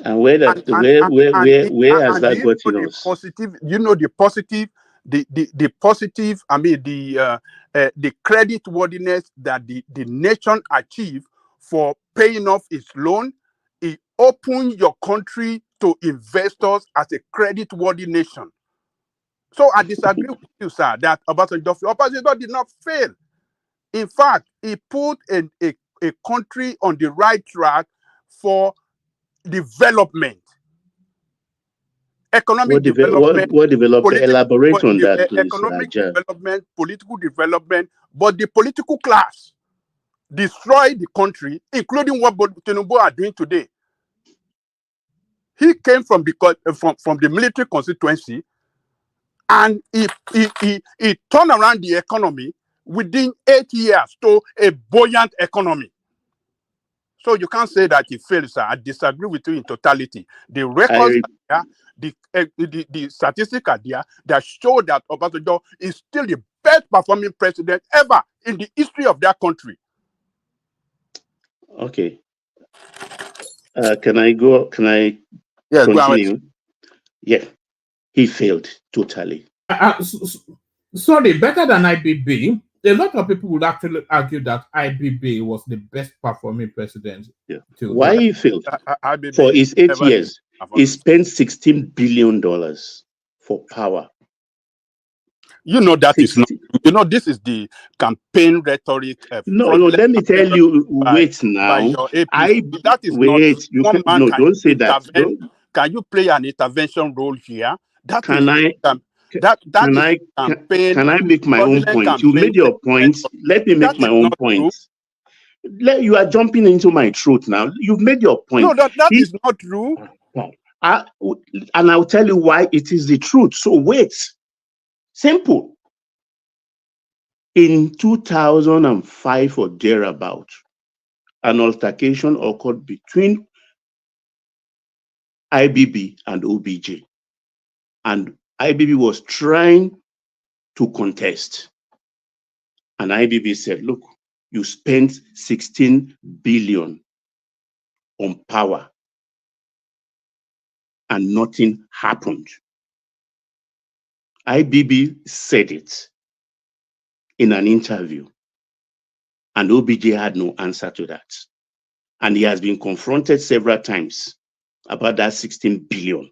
And where has that gotten us? Positive, you know, the positive, the positive. I mean, the credit worthiness that the nation achieved for paying off its loan. It opened your country to investors as a credit worthy nation. So I disagree with you, sir, that Obasanjo did not fail. In fact, he put a country on the right track for development. Economic development. What development? Elaborate on that, please. Economic development, political development, but the political class destroyed the country, including what Tinubu are doing today. He came from the military constituency, and he turned around the economy within 8 years to a buoyant economy. So you can't say that he failed, sir. I disagree with you in totality. The records are there, the statistics are there that show that Obasanjo is still the best performing president ever in the history of that country. Okay. Can I continue? Yeah. He failed totally. Sorry, better than IBB. A lot of people would actually argue that IBB was the best performing president. Yeah. Why he failed? For his 8 years, he spent $16 billion for power. You know that is not. You know this is the campaign rhetoric. No. Let me tell you. Wait now. That is wait. Not. You can, no. Don't say that. Can you play an intervention role here? That can is, I? Can I? Can I make my own point? You made your point. Let me make my own point. You are jumping into my throat now. You've made your point. No, that is not true. And I'll tell you why it is the truth. So wait. Simple. In 2005 or thereabout, an altercation occurred between IBB and OBJ. And IBB was trying to contest. And IBB said, look, you spent 16 billion on power and nothing happened. IBB said it in an interview, and OBJ had no answer to that. And he has been confronted several times about that 16 billion.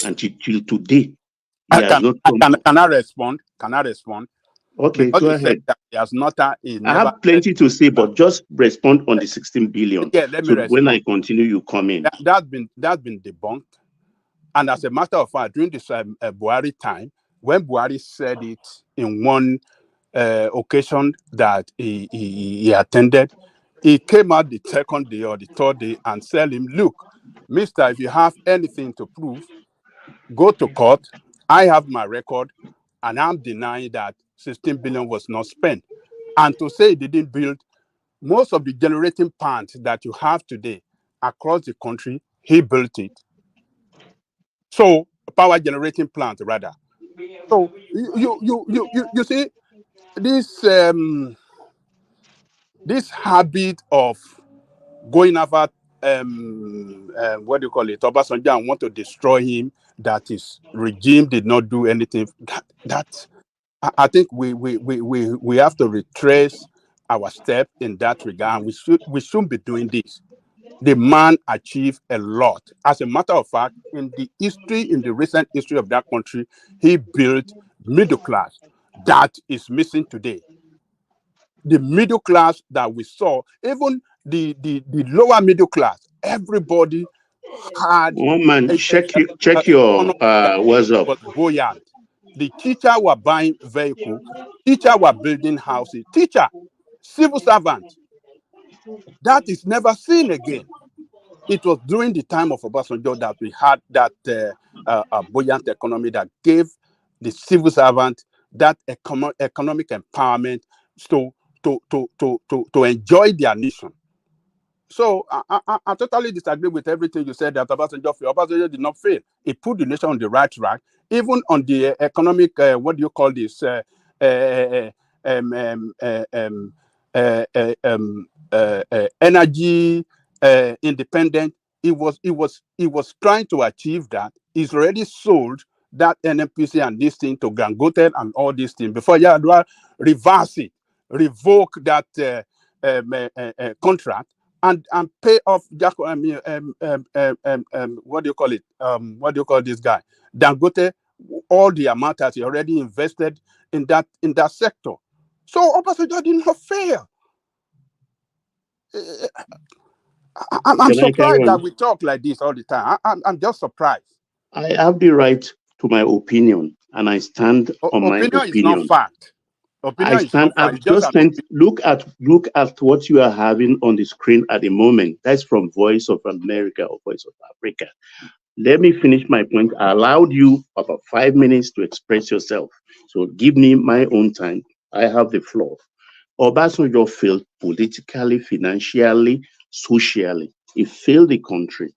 And till today, he has not. Can I respond? Can I respond? Okay, because go ahead. He has not. I have plenty to say, but just respond on the 16 billion. Yeah, let me respond. When I continue, you come in. That's been debunked. And as a matter of fact, during this Buhari time, when Buhari said it in one occasion that he attended, he came out the second day or the third day and said him, look, mister, if you have anything to prove, go to court. I have my record, and I'm denying that 16 billion was not spent. And to say he didn't build most of the generating plants that you have today across the country, he built it. So power generating plant rather. So you see this this habit of going after what do you call it, Obasanjo, and want to destroy him, that his regime did not do anything. That I think we have to retrace our step in that regard. We shouldn't be doing this. The man achieved a lot. As a matter of fact, in the recent history of that country, he built middle class that is missing today. The middle class that we saw, even the lower middle class, everybody had Oh man, check your economy what's up. was buoyant. The teacher were buying vehicles, teacher were building houses, teacher, civil servant. That is never seen again. It was during the time of Obasanjo that we had that buoyant economy that gave the civil servant that economic empowerment to enjoy their nation. So I totally disagree with everything you said that Obasanjo failed. Obasanjo did not fail. He put the nation on the right track, even on the economic, what do you call this, energy independent. He was trying to achieve that. He's already sold that NNPC and this thing to Gangote and all these things before Yaradua reverse it, revoke that contract and pay off what do you call it? What do you call this guy? Dangote, all the amount that he already invested in that sector. So Obasanjo did not fail. I'm surprised that we talk like this all the time. I'm just surprised. I have the right to my opinion, and I stand on my opinion. Opinion is not fact. Opinion is not fact. I've just sent. Look at what you are having on the screen at the moment. That's from Voice of America or Voice of Africa. Let me finish my point. I allowed you about 5 minutes to express yourself. So give me my own time. I have the floor. Obasanjo failed politically, financially, socially. He failed the country.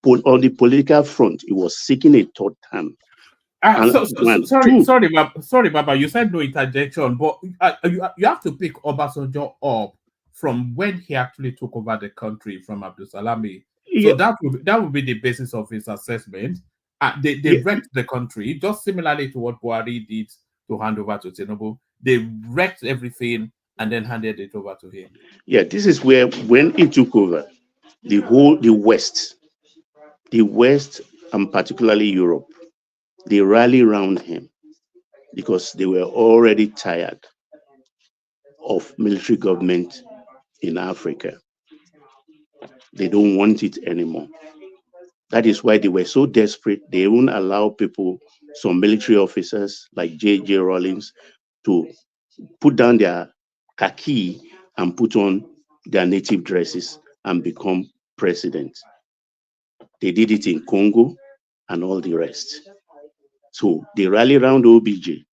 On the political front, he was seeking a third term. Sorry, Baba. You said no interjection, but you have to pick Obasanjo up from when he actually took over the country from Abdul Salami. So that would be the basis of his assessment. They wrecked the country, just similarly to what Buhari did to hand over to Tinubu. They wrecked everything and then handed it over to him. Yeah, this is where when he took over, the West and particularly Europe, they rally around him because they were already tired of military government in Africa. They don't want it anymore. That is why they were so desperate. They won't allow people, some military officers like J.J. Rawlings, to put down their khaki and put on their native dresses and become president. They did it in Congo and all the rest. So they rally around OBJ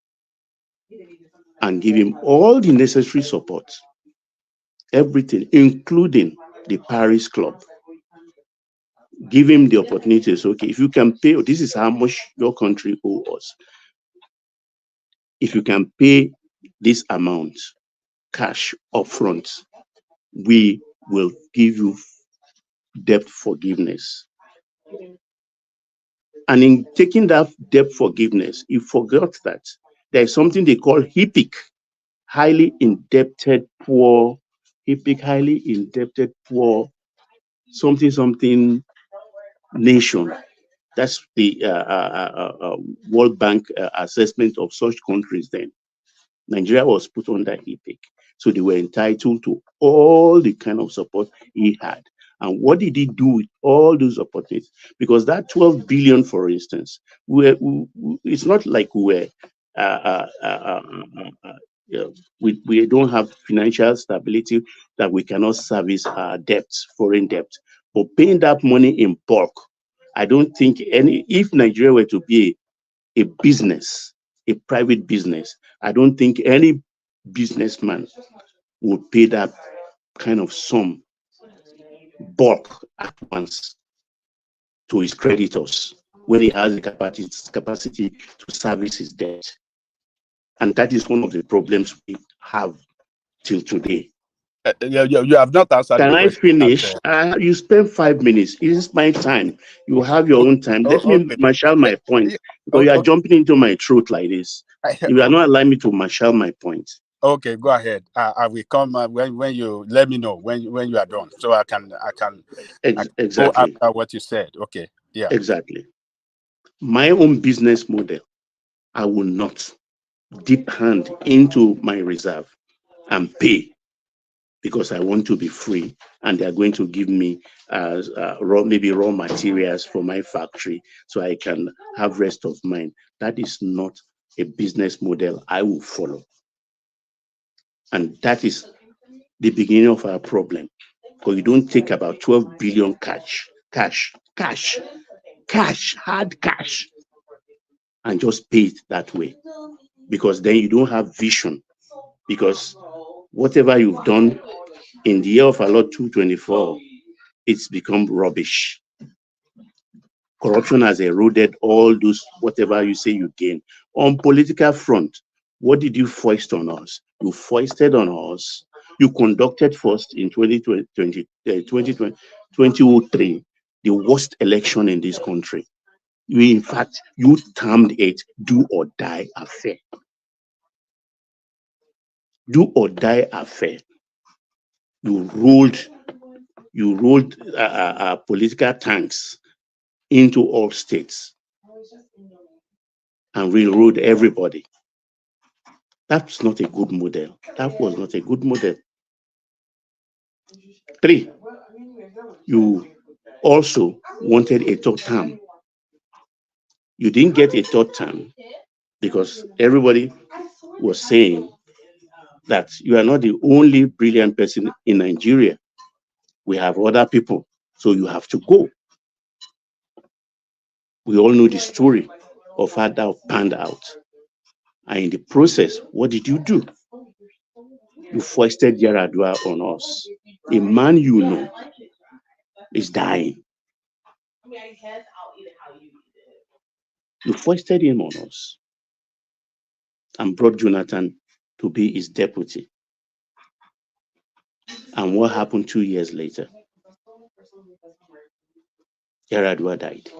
and give him all the necessary support, everything, including the Paris Club. Give him the opportunity to say, okay, if you can pay, this is how much your country owes us. If you can pay this amount, cash upfront, we will give you debt forgiveness. And in taking that debt forgiveness, he forgot that there is something they call HIPIC, highly indebted poor, HIPIC, highly indebted poor, something nation. That's the World Bank assessment of such countries then. Nigeria was put under HIPIC. So they were entitled to all the kind of support he had. And what did he do with all those opportunities? Because that 12 billion, for instance, it's not like we don't have financial stability that we cannot service our debts, foreign debt. But paying that money in bulk, I don't think if Nigeria were to be a business, a private business, I don't think any businessman would pay that kind of sum bulk at once to his creditors when he has the capacity to service his debt. And that is one of the problems we have till today. You have not answered. Can I finish? You spend 5 minutes. It is my time. You have your own time. Let me marshal my point. Because you are jumping into my throat like this. You are not allowing me to marshal my point. Okay, go ahead. I will come when you let me know when you are done, so I can exactly go after what you said. Okay, yeah, exactly. My own business model, I will not deep hand into my reserve and pay because I want to be free, and they're going to give me maybe raw materials for my factory so I can have rest of mind. That is not a business model I will follow. And that is the beginning of our problem. Because you don't take about 12 billion hard cash, and just pay it that way. Because then you don't have vision. Because whatever you've done in the year of our Lord 224, it's become rubbish. Corruption has eroded all those, whatever you say you gain. On political front, what did you foist on us? You foisted on us. You conducted first in 2003, the worst election in this country. In fact, you termed it do or die affair. Do or die affair. You rolled political tanks into all states and railroad everybody. That's not a good model. That was not a good model. 3, you also wanted a third term. You didn't get a third term because everybody was saying that you are not the only brilliant person in Nigeria. We have other people, so you have to go. We all know the story of how that panned out. And in the process, what did you do? You foisted Yaradua on us. A man you know is dying. You foisted him on us and brought Jonathan to be his deputy. And what happened 2 years later? Yaradua died.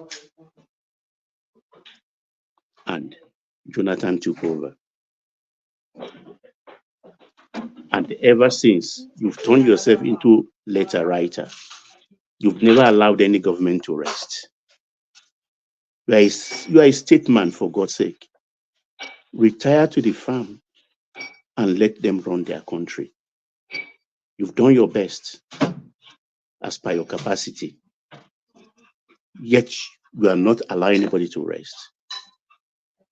And Jonathan took over. And ever since, you've turned yourself into letter writer. You've never allowed any government to rest. You are a statesman, for God's sake. Retire to the farm and let them run their country. You've done your best as per your capacity. Yet you are not allowing anybody to rest.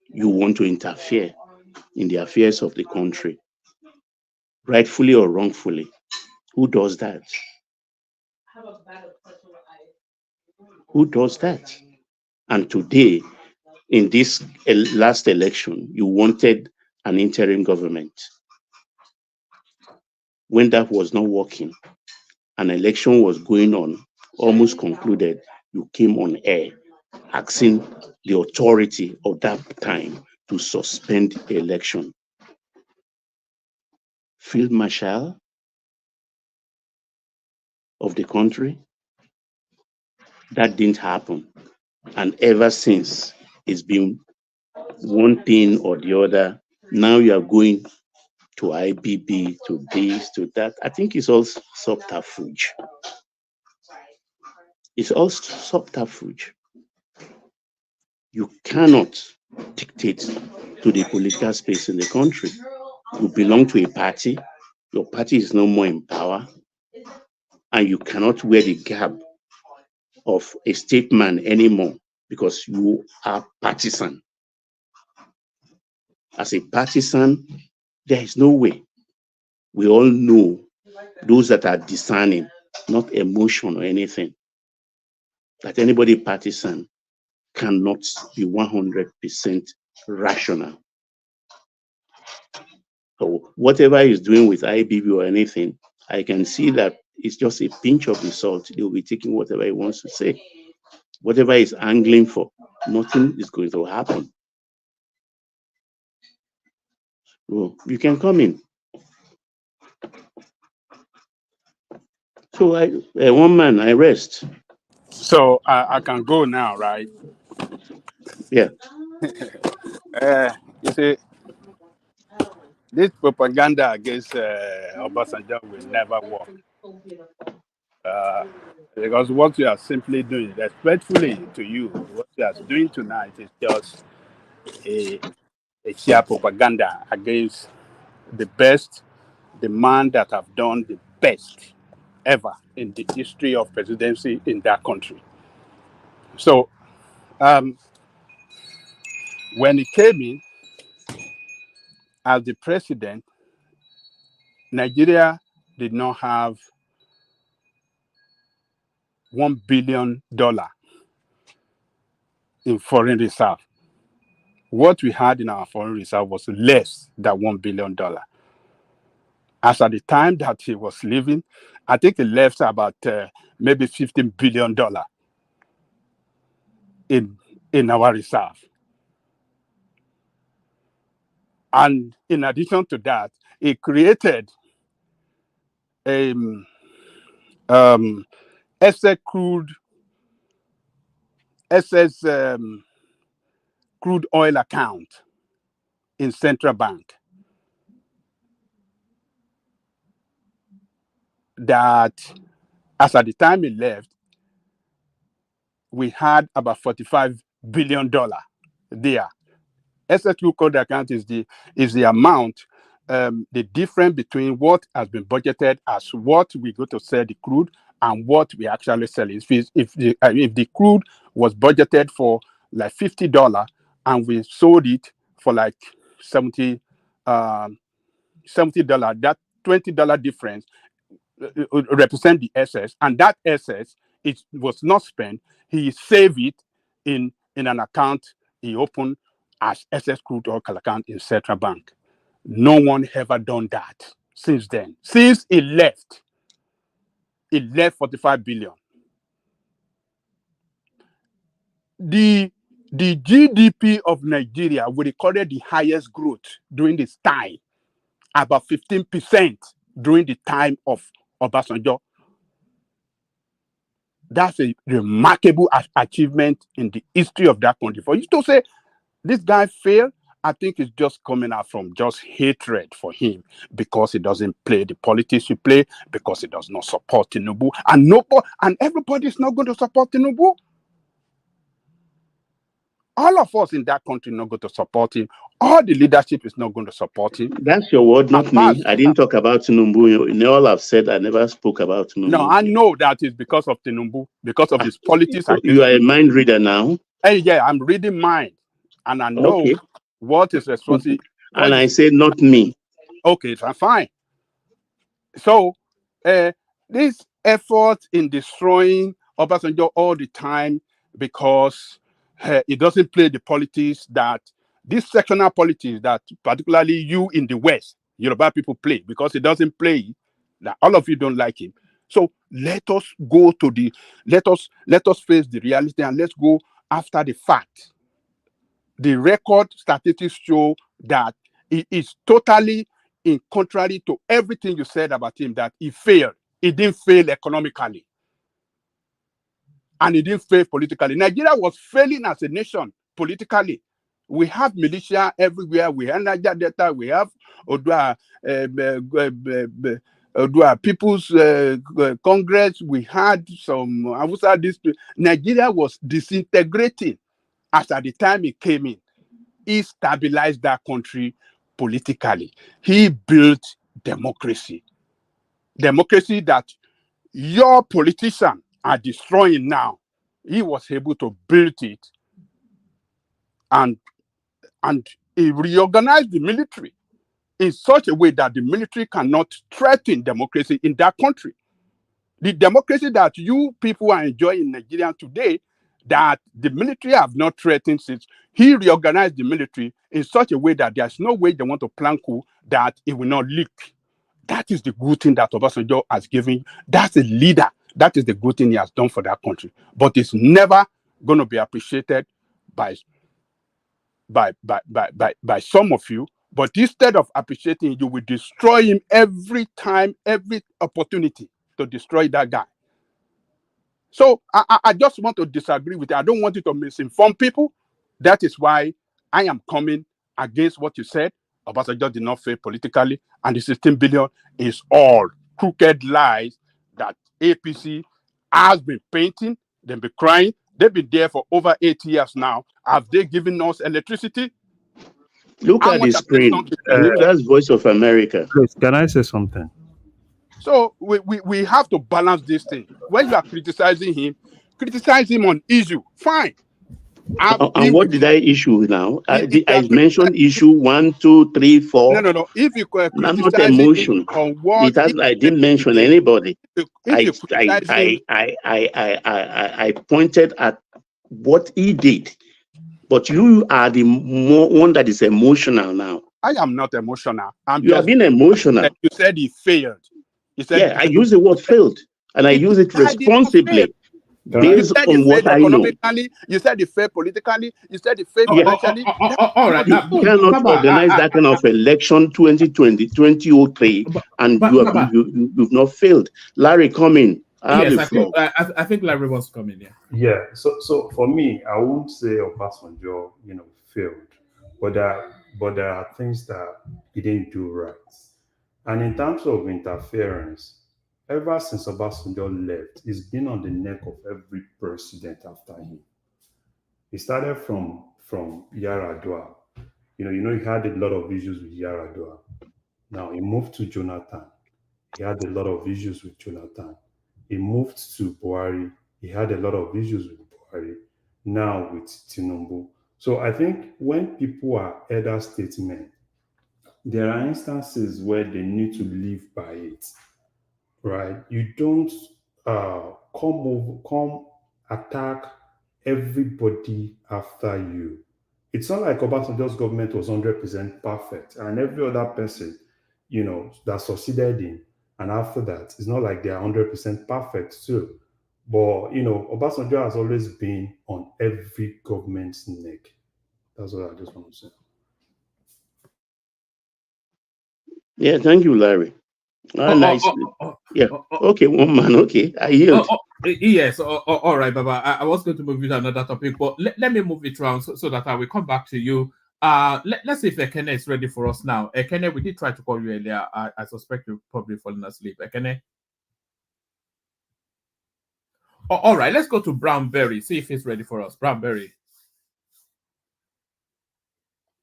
You want to interfere in the affairs of the country, rightfully or wrongfully. Who does that? Who does that? And today, in this last election, you wanted an interim government. When that was not working, an election was going on, almost concluded, you came on air asking the authority of that time to suspend the election. Field Marshal of the country, that didn't happen. And ever since, it's been one thing or the other. Now you are going to IBB, to this, to that. I think it's all subterfuge. It's all subterfuge. You cannot dictate to the political space in the country. You belong to a party. Your party is no more in power. And you cannot wear the garb of a statesman anymore because you are partisan. As a partisan, there is no way. We all know those that are discerning, not emotion or anything, that anybody partisan cannot be 100% rational. So whatever he's doing with IBB or anything, I can see that it's just a pinch of the salt. He'll be taking whatever he wants to say. Whatever he's angling for, nothing is going to happen. So you can come in. So one man, I rest. So I can go now, right? Yeah. You see, this propaganda against Obasanjo will never work. Because what you are simply doing, respectfully to you, what you are doing tonight is just a a sheer propaganda against the man that have done the best ever in the history of presidency in that country. So um, when he came in as the president, Nigeria did not have $1 billion in foreign reserve. What we had in our foreign reserve was less than $1 billion. As at the time that he was leaving, I think he left about maybe $15 billion in our reserve. And in addition to that, he created excess crude oil account in central bank that, as at the time he left, we had about $45 billion there. Excess crude oil account is the amount, the difference between what has been budgeted as what we go to sell the crude and what we actually sell. If the crude was budgeted for like $50 and we sold it for like $70, that $20 difference represent the excess, and that excess, it was not spent. He saved it in an account he opened as excess crude oil account in Central Bank. No one ever done that since then. Since he left 45 billion. The GDP of Nigeria, we recorded the highest growth during this time, about 15% during the time of Obasanjo. That's a remarkable achievement in the history of that country. For you to say this guy failed, I think it's just coming out from just hatred for him because he doesn't play the politics he play, because he does not support Tinubu, and everybody is not going to support Tinubu. All of us in that country are not going to support him. All the leadership is not going to support him. That's your word, not me. I didn't talk about Tinubu. In all I've said, I never spoke about Tinubu. No, I know that is because of Tinubu, because of his politics. You are a mind reader now. Hey, yeah, I'm reading mind, and I know what is responsible. And I say not me. Okay, that's fine. So, this effort in destroying Obasanjo all the time because he doesn't play the politics that this sectional politics that particularly you in the West, Yoruba people play, because he doesn't play that all of you don't like him. So let us go to let us face the reality and let's go after the fact. The record statistics show that it is totally in contrary to everything you said about him, that he failed. He didn't fail economically. And he didn't fail politically. Nigeria was failing as a nation politically. We have militia everywhere. We have Niger Delta. We have Odua People's Congress. We had some Hausa district. Nigeria was disintegrating as at the time he came in. He stabilized that country politically. He built democracy. Democracy that your politicians are destroying now. He was able to build it, and he reorganized the military in such a way that the military cannot threaten democracy in that country. The democracy that you people are enjoying in Nigeria today, that the military have not threatened since he reorganized the military in such a way that there's no way they want to plan coup that it will not leak. That is the good thing that Obasanjo has given. That's a leader. That is the good thing he has done for that country. But it's never going to be appreciated by some of you. But instead of appreciating, you will destroy him every time, every opportunity to destroy that guy. So I just want to disagree with you. I don't want you to misinform people. That is why I am coming against what you said. Obasanjo did not fail politically, and the 16 billion is all crooked lies that APC has been painting. They've been crying. They've been there for over 8 years now. Have they given us electricity? Look How at the much have they screen. sunk his Look, career? that's Voice of America. Please, can I say something? So we have to balance this thing. When you are criticizing him, criticize him on issue. Fine. I've And been what with did I issue now? if you are I criticizing mentioned issue 1, 2, 3, 4. no. If you are I'm not criticizing him emotion. on what he I said didn't mention today, anybody. if you criticize him, I pointed at what he did. But you are the one that is emotional now. I am not emotional. I'm You have just been emotional. you said he failed. You said Yeah, I use the word failed, and I use it I did not fail. responsibly You based said he on what failed I know. economically, you said he failed politically, you said he failed Yeah. financially. All right. You cannot organize that kind of election 2020, 2003, and Baba. you've not failed. Larry, come in. I have Yes, the I think floor. I think Larry wants to come in. Yeah. Yeah. So for me, I won't say Obasanjo, failed, but there are things that he didn't do right. And in terms of interference, ever since Obasanjo left, he's been on the neck of every president after him. He started from Yaradua. He had a lot of issues with Yaradua. Now he moved to Jonathan. He had a lot of issues with Jonathan. He moved to Buhari. He had a lot of issues with Buhari. Now with Tinubu. So I think when people are elder statesmen, there are instances where they need to live by it, right? You don't come attack everybody after you. It's not like Obasanjo's government was 100% perfect, and every other person, that succeeded in, and after that, it's not like they are 100% perfect too. But Obasanjo has always been on every government's neck. That's what I just want to say. Yeah, thank you, Larry. Nice. Yeah. Okay, one man. Okay, I yield. Yes. All right, Baba. I was going to move you to another topic, but let me move it around so that I will come back to you. Let's see if Ekene is ready for us now. Ekene, we did try to call you earlier. I suspect you've probably fallen asleep. Ekene. All right, let's go to Brownberry. See if he's ready for us. Brownberry.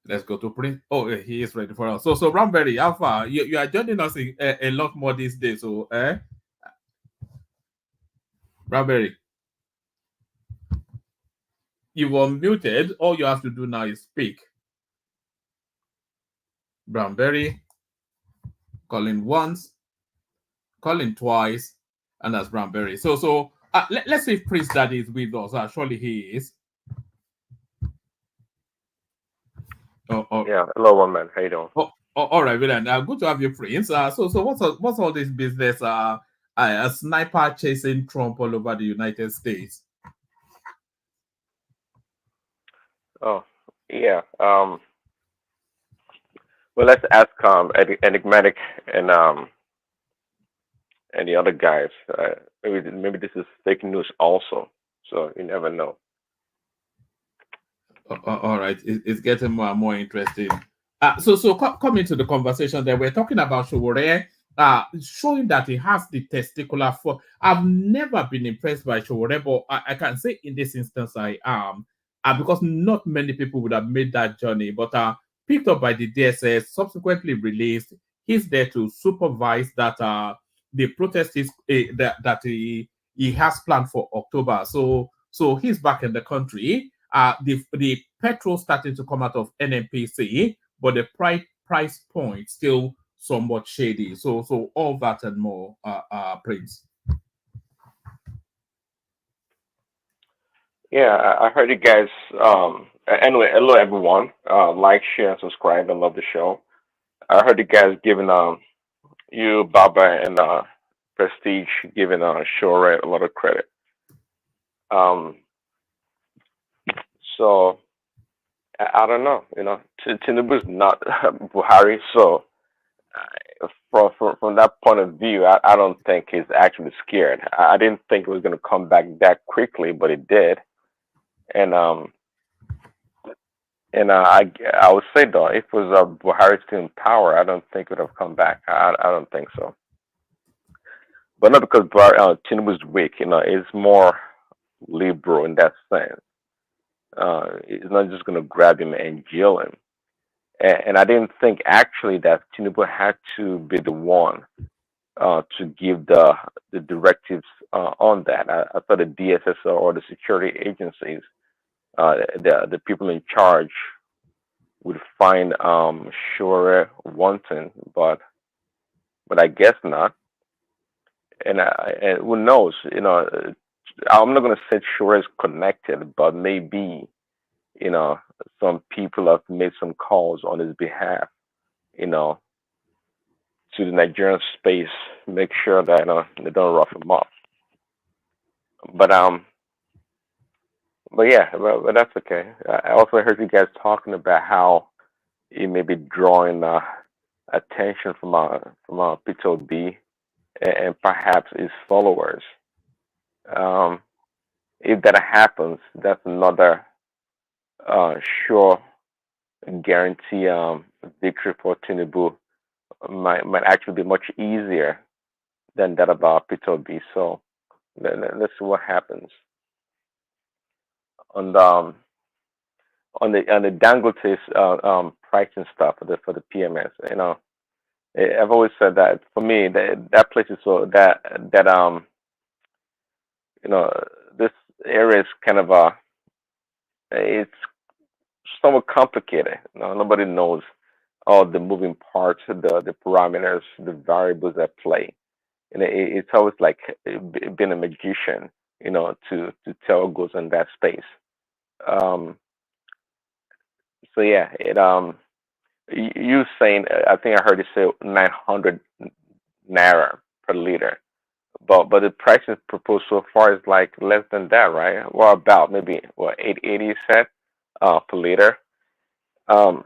Let's go to Prince. Oh, he is ready for us. So Brownberry, Alpha, you are joining us a lot more these days. So, Brownberry, you've unmuted. All you have to do now is speak. Brownberry, calling once, calling twice, and that's Brownberry. So let's see if Prince Daddy is with us. Surely he is. Yeah, hello, one man. How you doing? All right, William. Good to have you, Prince. So what's all this business? A sniper chasing Trump all over the United States. Oh, yeah. Well, let's ask Enigmatic and the other guys. Maybe this is fake news also. So you never know. All right, it's getting more and more interesting. So come into the conversation that we're talking about SOWORE, showing that he has the testicular force. I've never been impressed by SOWORE, but I can say in this instance I am, because not many people would have made that journey. But picked up by the DSS, subsequently released. He's there to supervise that the protest is that he has planned for October. So he's back in the country. The petrol starting to come out of NNPC, but the price point still somewhat shady. So all that and more, Prince. Yeah, I heard you guys. Anyway, hello everyone. Like, share, and subscribe. I love the show. I heard you guys giving you, Baba, and Prestige giving SOWORE a lot of credit. So I don't know. Tinubu's not Buhari, so from that point of view, I don't think he's actually scared. I didn't think it was going to come back that quickly, but it did. And I would say though, if it was Buhari still in power, I don't think it would have come back. I don't think so. But not because Tinubu's weak. It's more liberal in that sense. It's not just going to grab him and jail him. And I didn't think actually that Tinubu had to be the one to give the directives on that. I thought the DSS or the security agencies, the people in charge, would find Shure wanting, but I guess not. And who knows? I'm not going to say Shure is connected, but maybe some people have made some calls on his behalf. You know, to the Nigerian space, make sure that they don't rough him up. But yeah, but that's okay. I also heard you guys talking about how he may be drawing attention from Peter B and perhaps his followers. Um, if that happens, that's another sure guarantee victory for Tinubu. Might actually be much easier than that about Peter B. So let's see what happens on the on the Dangote's pricing stuff for the PMS. I've always said that for me that place is so that you know this area is kind of it's somewhat complicated. Nobody knows all the moving parts, the parameters, the variables at play. And it's always like being a magician, to tell what goes in that space. Um, so yeah, you saying, I think I heard you say 900 naira per liter, but the pricing proposed so far is like less than that, right? Well, about maybe what 880 cent per liter. Um,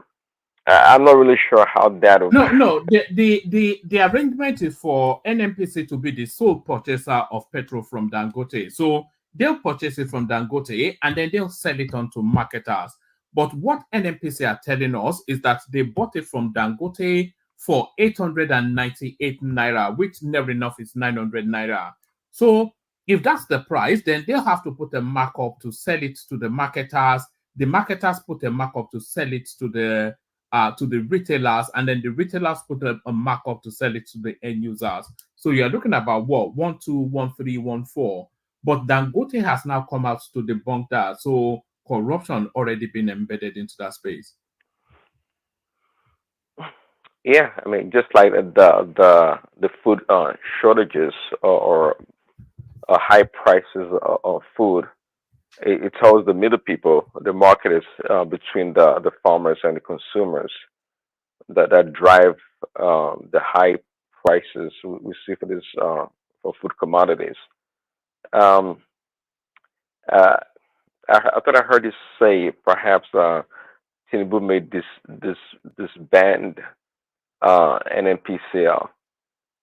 I'm not really sure how that will. No. The arrangement is for NNPC to be the sole purchaser of petrol from Dangote. So they'll purchase it from Dangote and then they'll sell it on to marketers. But what NNPC are telling us is that they bought it from Dangote for 898 naira, which never enough is 900 naira. So if that's the price, then they'll have to put a markup to sell it to the marketers. The marketers put a markup to sell it to the retailers, and then the retailers put a markup to sell it to the end users. So you're looking about what 1, 2, 1, 3, 1, 4. But Dangote has now come out to debunk that. So corruption already been embedded into that space. Yeah, I mean, just like the food shortages or high prices of food, it tells the middle people, the market is between the farmers and the consumers that drive the high prices we see for this for food commodities. Um, uh, I thought I heard you say perhaps Tinubu made this band NNPCL,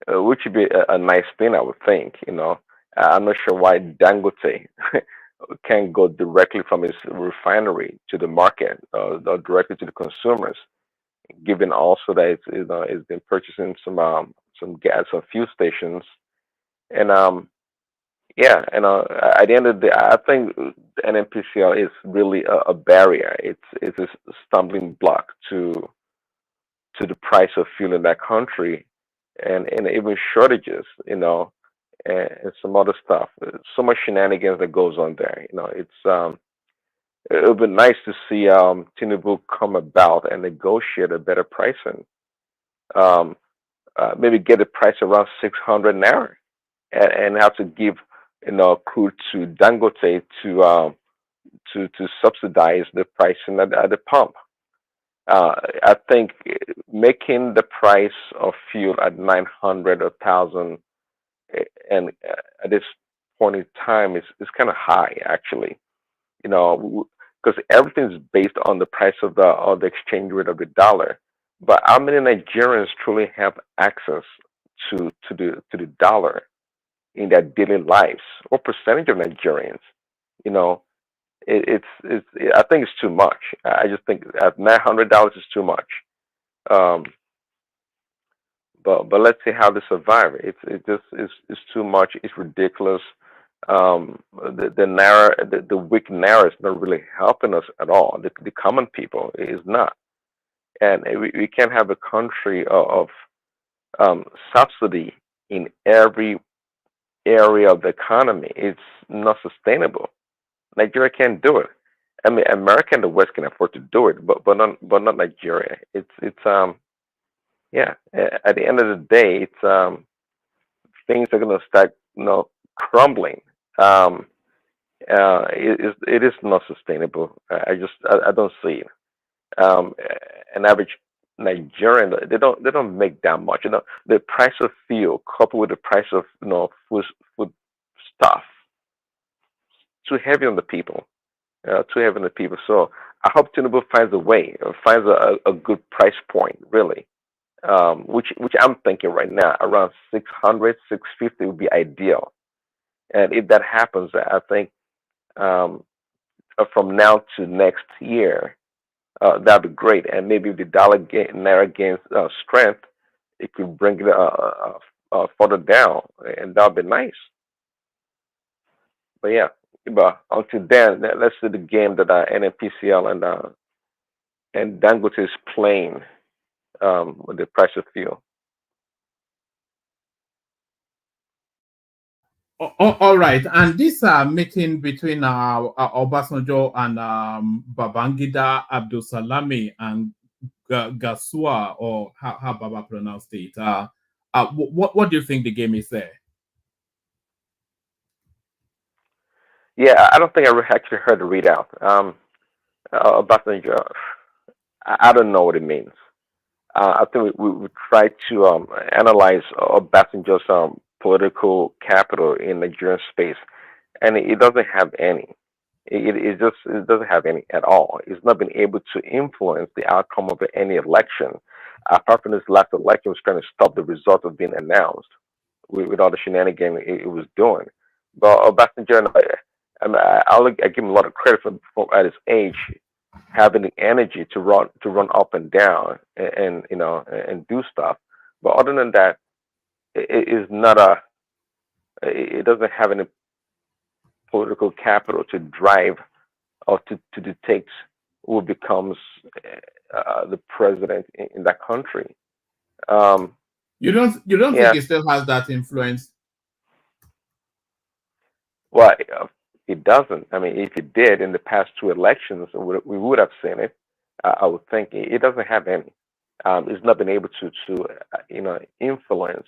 which would be a nice thing, I would think. I'm not sure why Dangote can't go directly from his refinery to the market or directly to the consumers, given also that it's been purchasing some gas or fuel stations, and yeah, at the end of the day, I think NNPCL is really a barrier. It's a stumbling block to the price of fuel in that country, and even shortages, and some other stuff. So much shenanigans that goes on there. It would be nice to see Tinubu come about and negotiate a better pricing. Um, Maybe get the price around 600 naira, and have to give crude to Dangote to subsidize the pricing at the pump. I think making the price of fuel at 900 or 1,000 and at this point in time is kind of high, actually. Because everything's based on the price of the exchange rate of the dollar. But how many Nigerians truly have access to the dollar in their daily lives? What percentage of Nigerians? You know, it's I think it's too much. I just think at $900 is too much. Um, but let's see how they survive. It just is too much. It's ridiculous. The naira, the weak naira is not really helping us at all. The common people is not. and we can't have a country of subsidy in every area of the economy. It's not sustainable. Nigeria can't do it. I mean, America and the West can afford to do it, but not Nigeria. It's yeah. At the end of the day, it's things are gonna start crumbling. Um, it is not sustainable. I don't see it. Um, an average Nigerian, they don't make that much. The price of fuel coupled with the price of food stuff too heavy on the people. Too heavy on the people. So I hope Tinubu finds a way, finds a good price point, really. Which I'm thinking right now around 600, 650 would be ideal. And if that happens, I think um, from now to next year, that'd be great. And maybe if the naira gains strength, it could bring it further down, and that'd be nice. But yeah, but until then, let's see the game that NNPCL and Dangote is playing with the price of fuel. All right, and this meeting between Obasanjo and Babangida Abdul Salami and Gasua, or how Baba pronounced it. What do you think the game is there? Yeah, I don't think actually heard the readout. Obasanjo, I don't know what it means. I think we try to analyze Obasanjo's political capital in Nigerian space, and it doesn't have any. It doesn't have any at all. It's not been able to influence the outcome of any election. Apart from this last election, was trying to stop the result of being announced with all the shenanigans it was doing. But Obasanjo, I give him a lot of credit for at his age having the energy to run up and down and do stuff. But other than that, it is not a. It doesn't have any political capital to drive or to dictate who becomes the president in that country. You don't think Yeah, it still has that influence? well, it doesn't. I mean, if it did in the past two elections, we would have seen it. I would think it doesn't have any. It's not been able to influence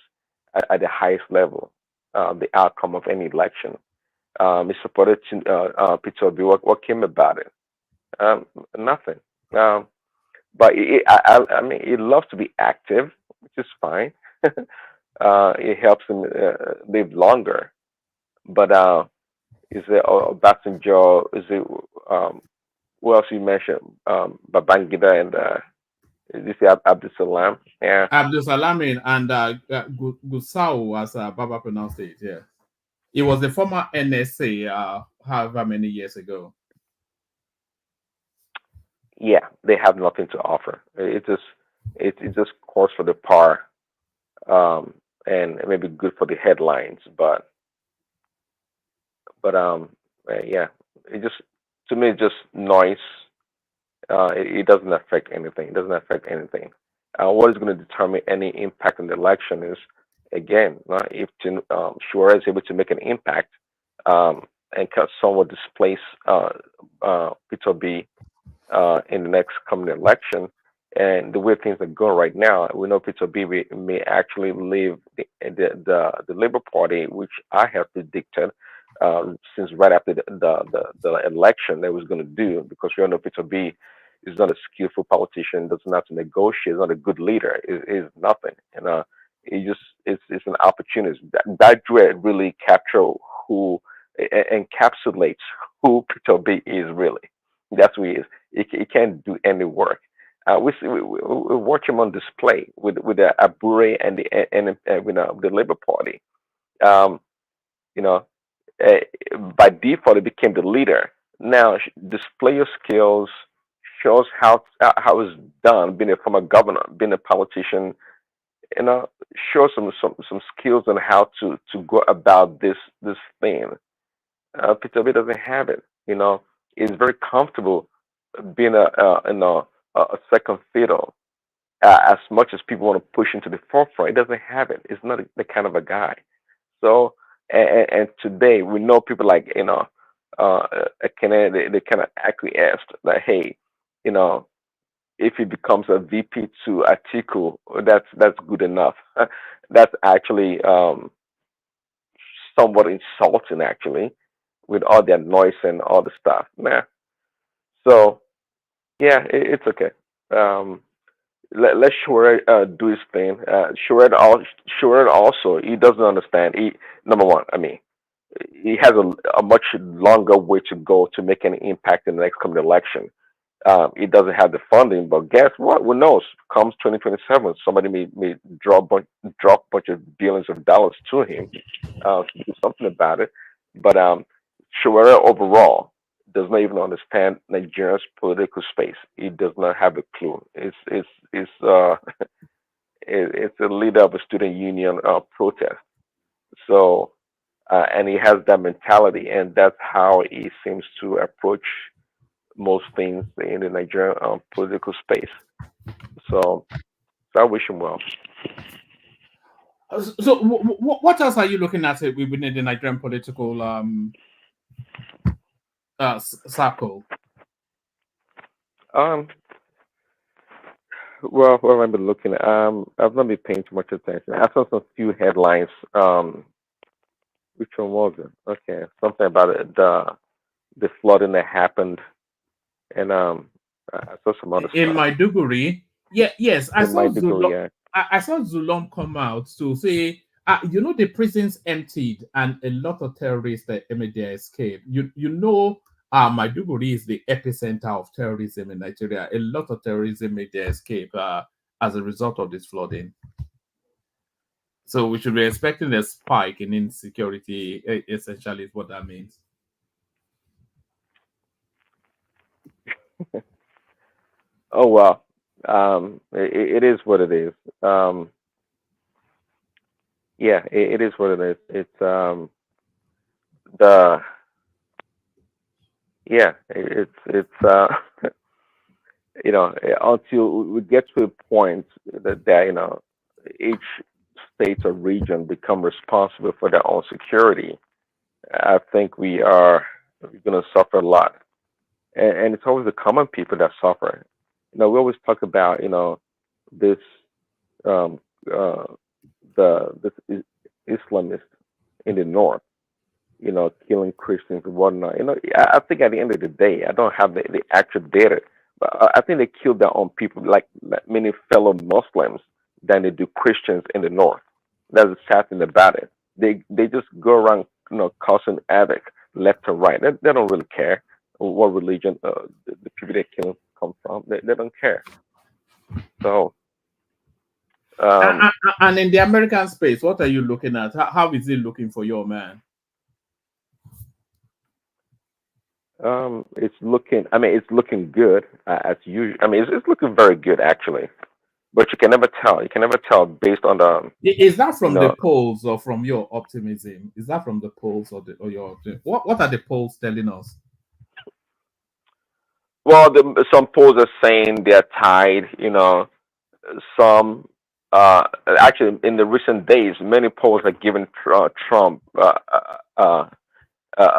at the highest level the outcome of any election. He supported Peter Obi. What came about it? Nothing. Um, but I mean, he loves to be active, which is fine. It helps him live longer. But is it Obasanjo? Is it who else you mentioned? Babangida and this is Abdul Salam. Yeah, Abdul Salami and Gusau, as Baba pronounced it. Yeah, he was the former NSA, however many years ago. yeah. They have nothing to offer. It just calls for the par, and maybe good for the headlines, but yeah, it just to me it's just noise. It doesn't affect anything. It doesn't affect anything. What is going to determine any impact in the election is, again, if Shuara is able to make an impact and can somewhat displace Peter B in the next coming election. And the way things are going right now, we know Peter B may actually leave the Labour Party, which I have predicted since right after the election that was going to do, because we all know Peter B is not a skillful politician, doesn't know how to negotiate, is not a good leader, is nothing. And it's an opportunity. That duet really capture who encapsulates who Peter B is really. That's who he is. He can't do any work. We watch him on display with the Abure and the Labour Party. Um, you know, by default, he became the leader. Now, display your skills, shows how it's done. Being a former governor, being a politician, show some skills on how to go about this thing. Peter B doesn't have it. He's very comfortable being a second fiddle as much as people want to push into the forefront, he doesn't have it. It's not the kind of a guy. So, and today we know people like they kind of acquiesced that, hey, you know, if he becomes a VP to Atiku, that's good enough. That's actually somewhat insulting, actually, with all that noise and all the stuff. Nah. So yeah, it's okay. Um, let Shure do his thing. Shure also, he doesn't understand. He Number one, I mean, he has a much longer way to go to make any impact in the next coming election. He doesn't have the funding, but guess what? Who knows? Comes 2027, somebody may drop a bunch of billions of dollars to him to do something about it. But Chiwere overall does not even understand Nigeria's political space. He does not have a clue. It's a leader of a student union protest. So and he has that mentality, and that's how he seems to approach most things in the Nigerian political space. So, I wish him well. So, what else are you looking at within the Nigerian political circle? Well, what have I been looking at? I've not been paying too much attention. I saw some few headlines. Which one was it? Okay, something about the flooding that happened, and I saw some other in stuff. Maiduguri. Yes, I In saw Maiduguri, yeah. I saw Zulon come out to say, the prisons emptied and a lot of terrorists that made their escape. Maiduguri is the epicenter of terrorism in Nigeria. A lot of terrorism made their escape as a result of this flooding. So we should be expecting a spike in insecurity, essentially, is what that means. Oh well, it is what it is. Yeah, it is what it is. It's the yeah, it's until we get to a point that each state or region become responsible for their own security, I think we're going to suffer a lot, and it's always the common people that suffer. We always talk about this um, uh, Islamist in the north, killing Christians and whatnot. I think at the end of the day, I don't have the actual data, but I think they kill their own people, like many fellow Muslims, than they do Christians in the north. That's the sad thing about it. They just go around, causing havoc left and right. They don't really care what religion the people they kill come from. They don't care. So. And in the American space, what are you looking at? How is it looking for your man? It's looking. I mean, it's looking good as usual. I mean, it's looking very good actually. But you can never tell. You can never tell based on the. Is that from the polls or from your optimism? Is that from the polls or your optimism? What are the polls telling us? Well, some polls are saying they're tied. Some actually in the recent days, many polls are giving Trump a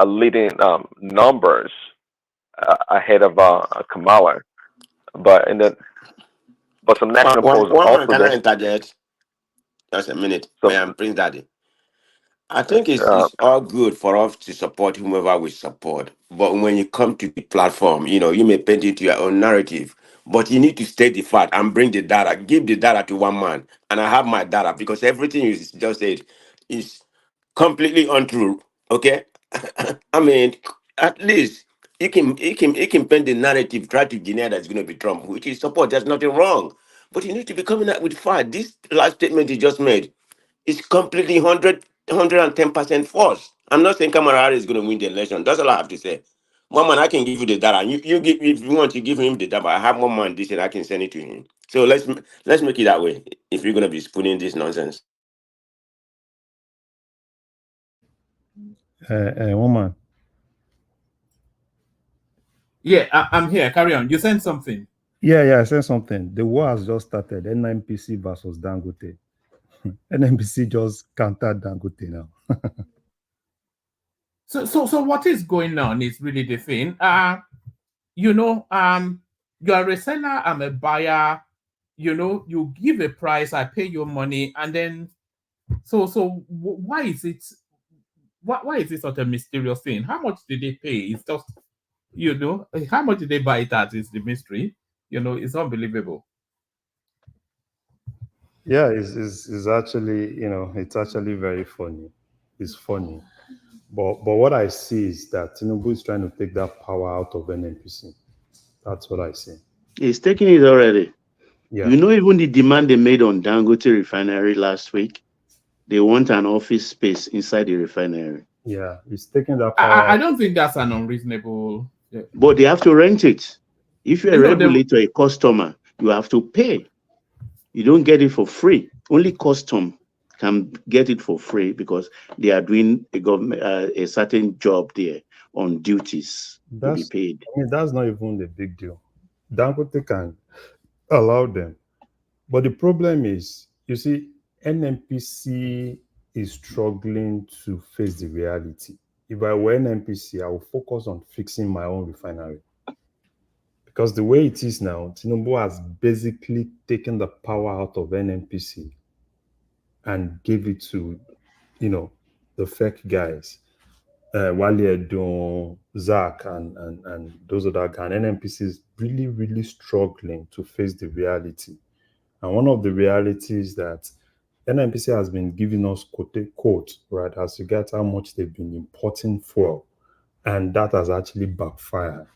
leading numbers ahead of Kamala, but some national polls also. Can I interject? Just a minute. I am Prince Daddy. I think it's all good for us to support whomever we support. But when you come to the platform, you may paint it to your own narrative. But you need to state the fact and bring the data. Give the data to one man. And I have my data because everything you just said is completely untrue. Okay? I mean, at least you can paint the narrative, try to deny that it's going to be Trump, which is support. There's nothing wrong. But you need to be coming out with fact. This last statement you just made is completely 110% false. I'm not saying Kamala Harris is going to win the election. That's all I have to say. One man, I can give you the data. You give, if you want to give him the data. I have one man this and I can send it to him. So let's make it that way. If you're going to be spooning this nonsense. Woman. Yeah, I'm here. Carry on. You sent something. Yeah, I said something. The war has just started. NNPC versus Dangote. NNPC just countered Dangote now. So what is going on is really the thing. You know, you're a seller, I'm a buyer. You know, you give a price, I pay your money, and then why is it why is it such a mysterious thing? How much did they pay? It's just, you know, how much did they buy it at is the mystery. You know, it's unbelievable. Yeah, it's actually, it's actually very funny. It's funny. But what I see is that Tinubu is trying to take that power out of NNPC. That's what I see. He's taking it already. Yeah. You know, even the demand they made on Dangote refinery last week, they want an office space inside the refinery. Yeah, he's taking that power. I don't think that's an unreasonable. Yeah. But they have to rent it. If you're a regulator, a customer, you have to pay. You don't get it for free. Only custom can get it for free because they are doing a government a certain job there on duties to be paid. I mean, that's not even a big deal. Dangote can allow them. But the problem is, you see, NNPC is struggling to face the reality. If I were NNPC, I would focus on fixing my own refinery. Because the way it is now, Tinubu has basically taken the power out of NNPC and gave it to, the fake guys. Wale Edun, Zach, and those other guys. NNPC is really, really struggling to face the reality. And one of the realities that NNPC has been giving us quote, right, as regards how much they've been importing fuel, and that has actually backfired.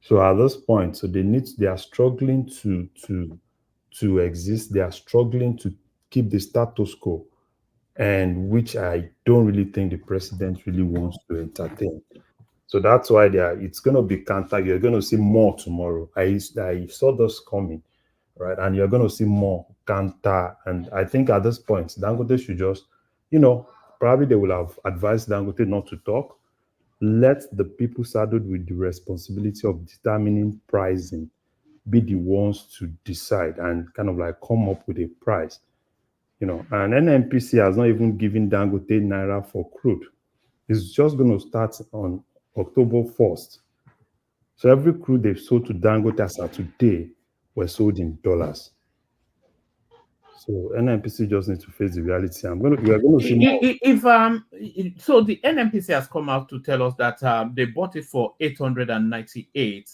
So at this point, they are struggling to exist. They are struggling to keep the status quo, and which I don't really think the president really wants to entertain. So that's why it's going to be counter. You're going to see more tomorrow. I saw this coming, right? And you're going to see more counter. And I think at this point, Dangote should just, probably they will have advised Dangote not to talk. Let the people saddled with the responsibility of determining pricing be the ones to decide and kind of like come up with a price. And NNPC has not even given Dangote Naira for crude. It's just going to start on October 1st. So every crude they've sold to Dangote as of today were sold in dollars. So NNPC just needs to face the reality. We are going to see more. So the NNPC has come out to tell us that they bought it for 898.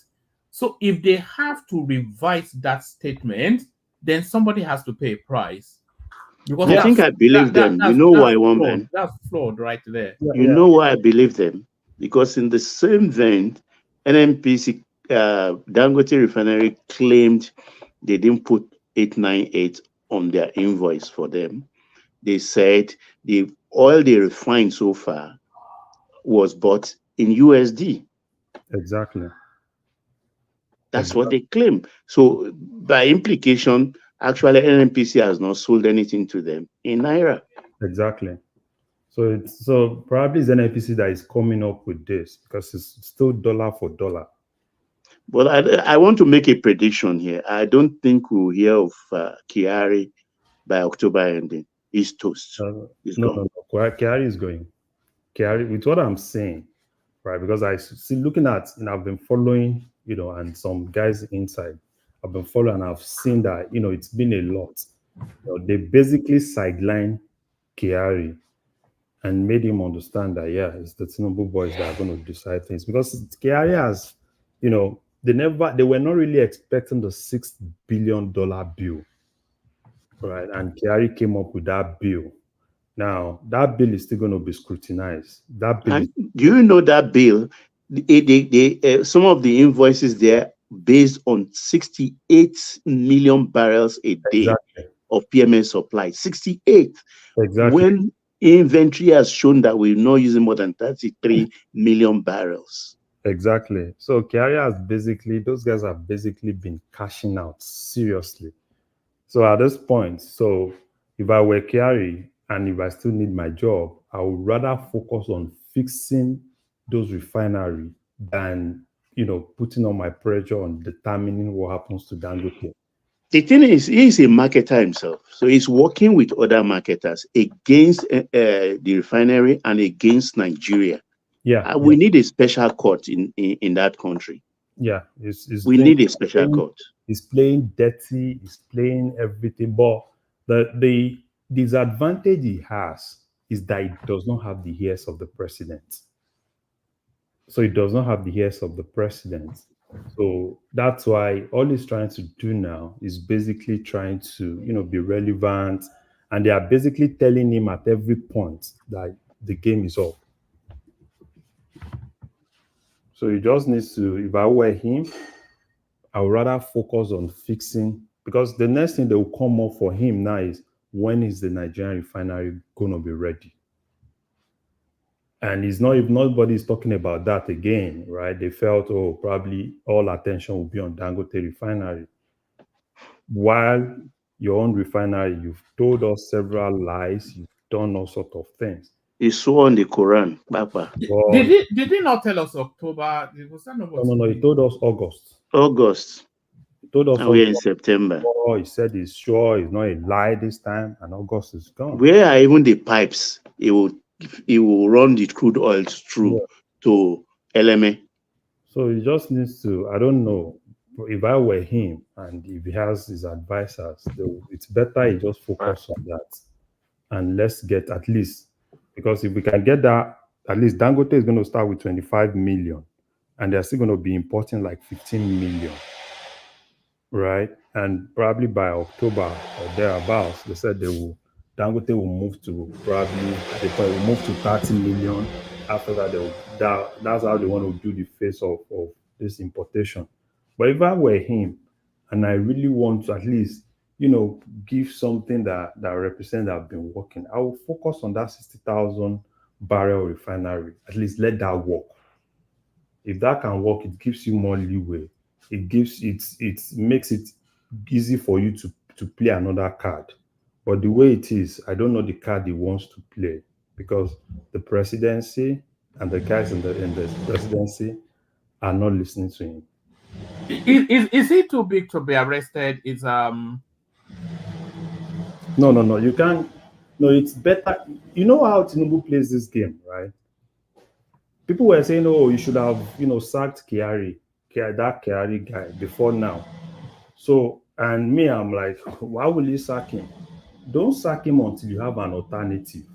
So if they have to revise that statement, then somebody has to pay a price. Because I think I believe them. You know why, one man? That's flawed right there. You know why I believe them? Because in the same vein, NNPC Dangote Refinery claimed they didn't put 898 on their invoice for them. They said the oil they refined so far was bought in USD. Exactly. That's what they claim. So by implication, actually NNPC has not sold anything to them in Naira. Exactly. So probably it's NNPC that is coming up with this because it's still dollar for dollar. But I want to make a prediction here. I don't think we'll hear of Kyari by October ending. He's toast. He's gone. No. Kyari is going. Kyari, with what I'm saying, right? Because I see looking at, I've been following, and some guys inside, I've been following and I've seen that, it's been a lot. They basically sideline Kyari and made him understand that, it's the Tinubu boys that are going to decide things. Because Kyari has, they were not really expecting the $6 billion bill, right? And Kyari came up with that bill. Now, that bill is still going to be scrutinized. That bill do you know that bill? Some of the invoices there based on 68 million barrels a day of PMS supply. 68. Exactly. When inventory has shown that we're not using more than 33 million barrels. Exactly. So those guys have basically been cashing out seriously. So at this point, if I were Kyari and if I still need my job, I would rather focus on fixing those refineries than, putting on my pressure on determining what happens to Dangote. The thing is, he's a marketer himself. So he's working with other marketers against the refinery and against Nigeria. Yeah. We need a special court in that country. Yeah. We need a special court. He's playing dirty. He's playing everything. But the disadvantage he has is that he does not have the ears of the president. So he does not have the ears of the president. So that's why all he's trying to do now is basically trying to, be relevant. And they are basically telling him at every point that the game is up. So he just needs to, if I were him, I would rather focus on fixing, because the next thing that will come up for him now is, when is the Nigerian refinery going to be ready? And it's not, if nobody is talking about that again, right? They felt, probably all attention will be on Dangote refinery. While your own refinery, you've told us several lies, you've done all sorts of things. He swore on the Quran, Papa. Did he not tell us October? Was that not No, he told us August. He told us we're in September. He said he's sure it's not a lie this time, and August is gone. Where are even the pipes? He will run the crude oil through to LMA. So he just needs to, I don't know, if I were him and if he has his advisors, it's better he just focus on that. And let's get at least, because if we can get that, at least Dangote is going to start with 25 million and they're still going to be importing like 15 million, right? And probably by October or thereabouts, they said Dangote will move to they will move to 30 million. After that, that's how they want to do the face of this importation. But if I were him and I really want to at least, give something that represents that I've been working, I will focus on that 60,000 barrel refinery. At least let that work. If that can work, it gives you more leeway. It makes it easy for you to play another card. But the way it is, I don't know the card he wants to play, because the presidency and the guys in the presidency are not listening to him. Is he too big to be arrested? No, you can't. No, it's better. You know how Tinubu plays this game, right? People were saying, you should have, sacked that Kyari guy before now. So, and me, I'm like, why will you sack him? Don't sack him until you have an alternative,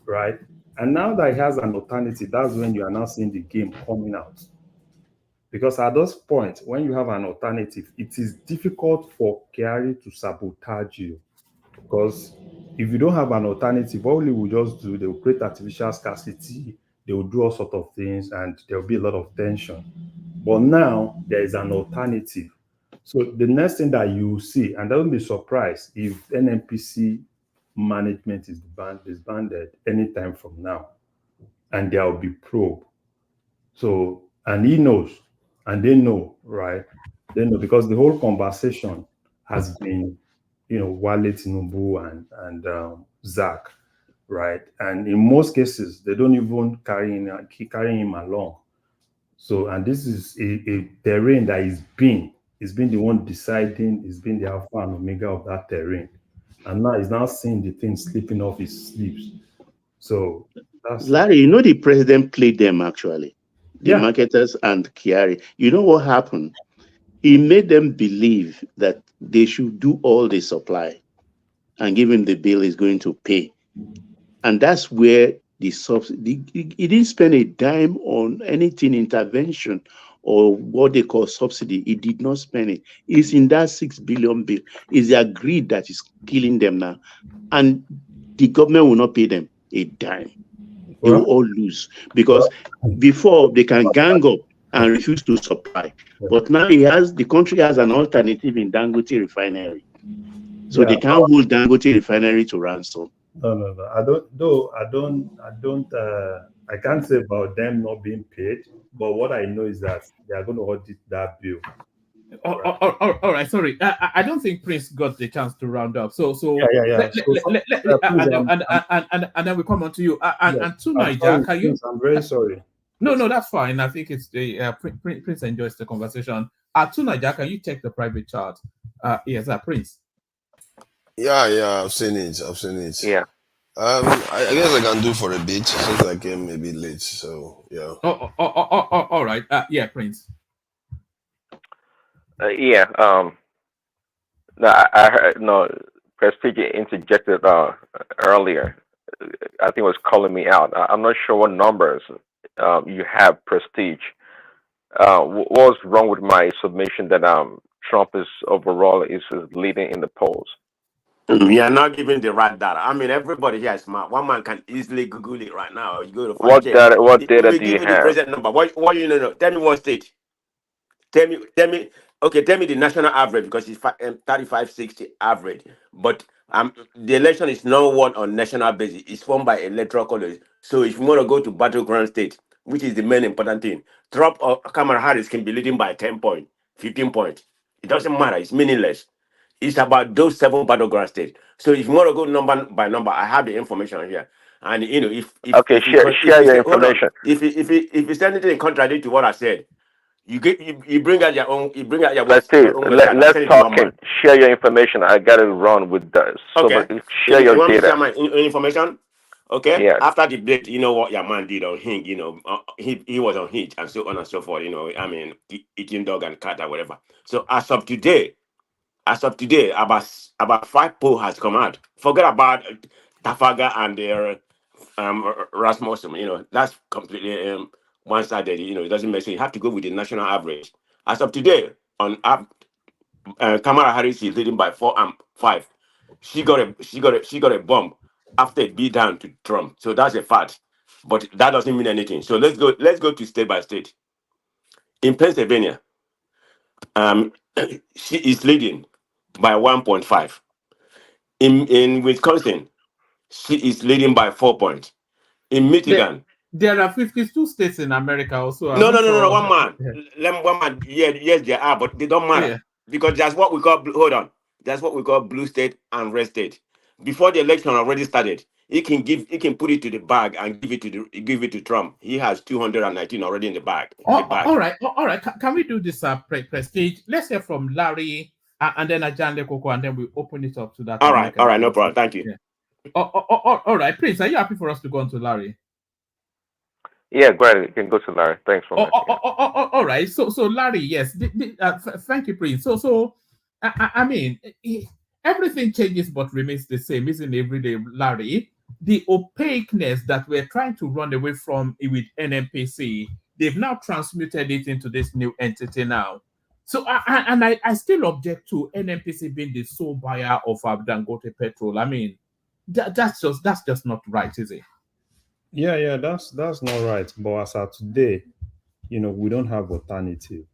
right? And now that he has an alternative, that's when you are now seeing the game coming out. Because at this point, when you have an alternative, it is difficult for Kyari to sabotage you. Because if you don't have an alternative, all they will just do, they will create artificial scarcity, they will do all sorts of things, and there will be a lot of tension. But now there is an alternative. So the next thing that you see, and don't be surprised if NNPC management is disbanded anytime from now, and there will be probe. So, and he knows, and they know, right? They know, because the whole conversation has been, Wale Tinubu and Zach, right? And in most cases, they don't even carrying him along. So, and this is a terrain that he's been the one deciding, he's been the alpha and omega of that terrain. And now he's now seeing the thing slipping off his sleeves. So that's Larry, the president played them actually. The marketers and Kyari. You know what happened? He made them believe that they should do all the supply and give him the bill he's going to pay. And that's where the subsidy, he didn't spend a dime on anything, intervention or what they call subsidy. He did not spend it. It's in that 6 billion bill. It's the greed that is killing them now. And the government will not pay them a dime. They will all lose, because before they can gang up and refuse to supply. But now the country has an alternative in Dangote refinery. So they can't hold Dangote refinery to ransom. No. I can't say about them not being paid, but what I know is that they are going to audit that bill. All right, sorry. I don't think Prince got the chance to round up. So yeah. And then we come on to you. And to Niger, can you? I'm very sorry. No, that's fine. I think it's the Prince enjoys the conversation. Tunaja, can you check the private chart? Yes, Prince. Yeah, I've seen it. Yeah. I guess I can do for a bit since I came a bit late. So yeah. All right. Yeah, Prince. Yeah. No, I heard no. Prestige interjected earlier. I think it was calling me out. I'm not sure what numbers you have, Prestige. What was wrong with my submission that Trump is overall is leading in the polls? You are not giving the right data. I mean, everybody here is smart. One man can easily Google it right now. You go to find What check. data? What If data we do you give you the have? present number, what you know? Tell me what state. Tell me. Okay, tell me the national average because it's 35-60 average. But the election is not won on national basis. It's won by electoral college. So if you want to go to battleground state, which is the main important thing, Trump or Kamala Harris can be leading by 10 point, 15 point. It doesn't matter. It's meaningless. It's about those 7 battleground states. So if you want to go number by number, I have the information here. And you know, Okay, if share you your say hold on, information. if you say anything contrary to what I said, you bring out your Prestige, own website and let's send it to my talk and man. share your information. I got to run with the Okay. share You your want me to share data. my information? Okay. Yes. After the debate, you know what your man did on him. You know, he was on Hinge and so on and so forth. You know, I mean, eating dog and cat or whatever. So as of today, about 5 poll has come out. Forget about Tafaga and their Rasmussen. You know, that's completely one-sided. You know, it doesn't make sense. You have to go with the national average. As of today, on Kamala Harris is leading by 4 and 5. She got a bump after it beat down to Trump. So that's a fact. But that doesn't mean anything. So let's go to state by state. In Pennsylvania, um, she is leading by 1.5. In Wisconsin, she is leading by 4 points. In Michigan, There are 52 states in America also. I'm no, not no, no, no, no, sure. one man. One man. Yeah, yes, there are, but they don't matter Yeah. because that's what we call. Hold on, that's what we call blue state and red state. Before the election already started, he can put it to the bag and give it to Trump. He has 219 already in the bag. All right. All right. Can we do this Prestige? Let's hear from Larry and then Ajan Lekoko, and then we open it up to that All American. right, no problem. Thank you. Yeah. All right, Prince, are you happy for us to go on to Larry? Yeah, go ahead. You can go to Larry. Thanks for mentioning. All right. So Larry, yes. Thank you, Prince. So I mean, everything changes but remains the same, isn't it, every day, Larry? The opaqueness that we're trying to run away from with NNPC, they've now transmuted it into this new entity now. So I still object to NNPC being the sole buyer of Dangote petrol. I mean, that's just not right, is it? Yeah, that's not right. But as of today, we don't have alternative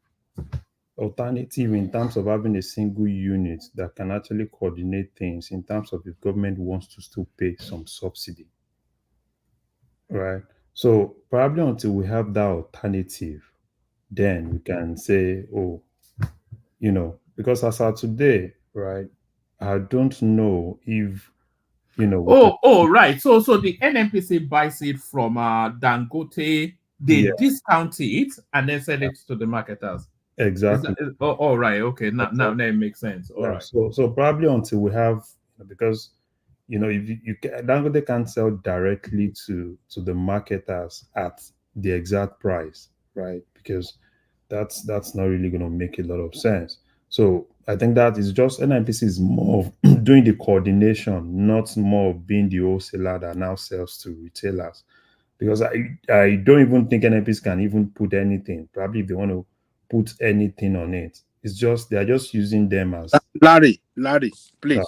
in terms of having a single unit that can actually coordinate things in terms of if government wants to still pay some subsidy, right? So probably until we have that alternative, then we can say, oh, because as of today, right, I don't know if Right. So the NNPC buys it from Dangote, they discount it and then sell it to the marketers. Exactly. All right. Okay. Now that makes sense. All right. So probably until we have, because if Dangote can't sell directly to the marketers at the exact price, right? Because that's not really going to make a lot of sense. So I think that is just NNPC is more of doing the coordination, not more of being the wholesaler that now sells to retailers. Because I don't even think NNPC can even put anything. Probably if they want to put anything on it, it's just they're just using them as Larry, please,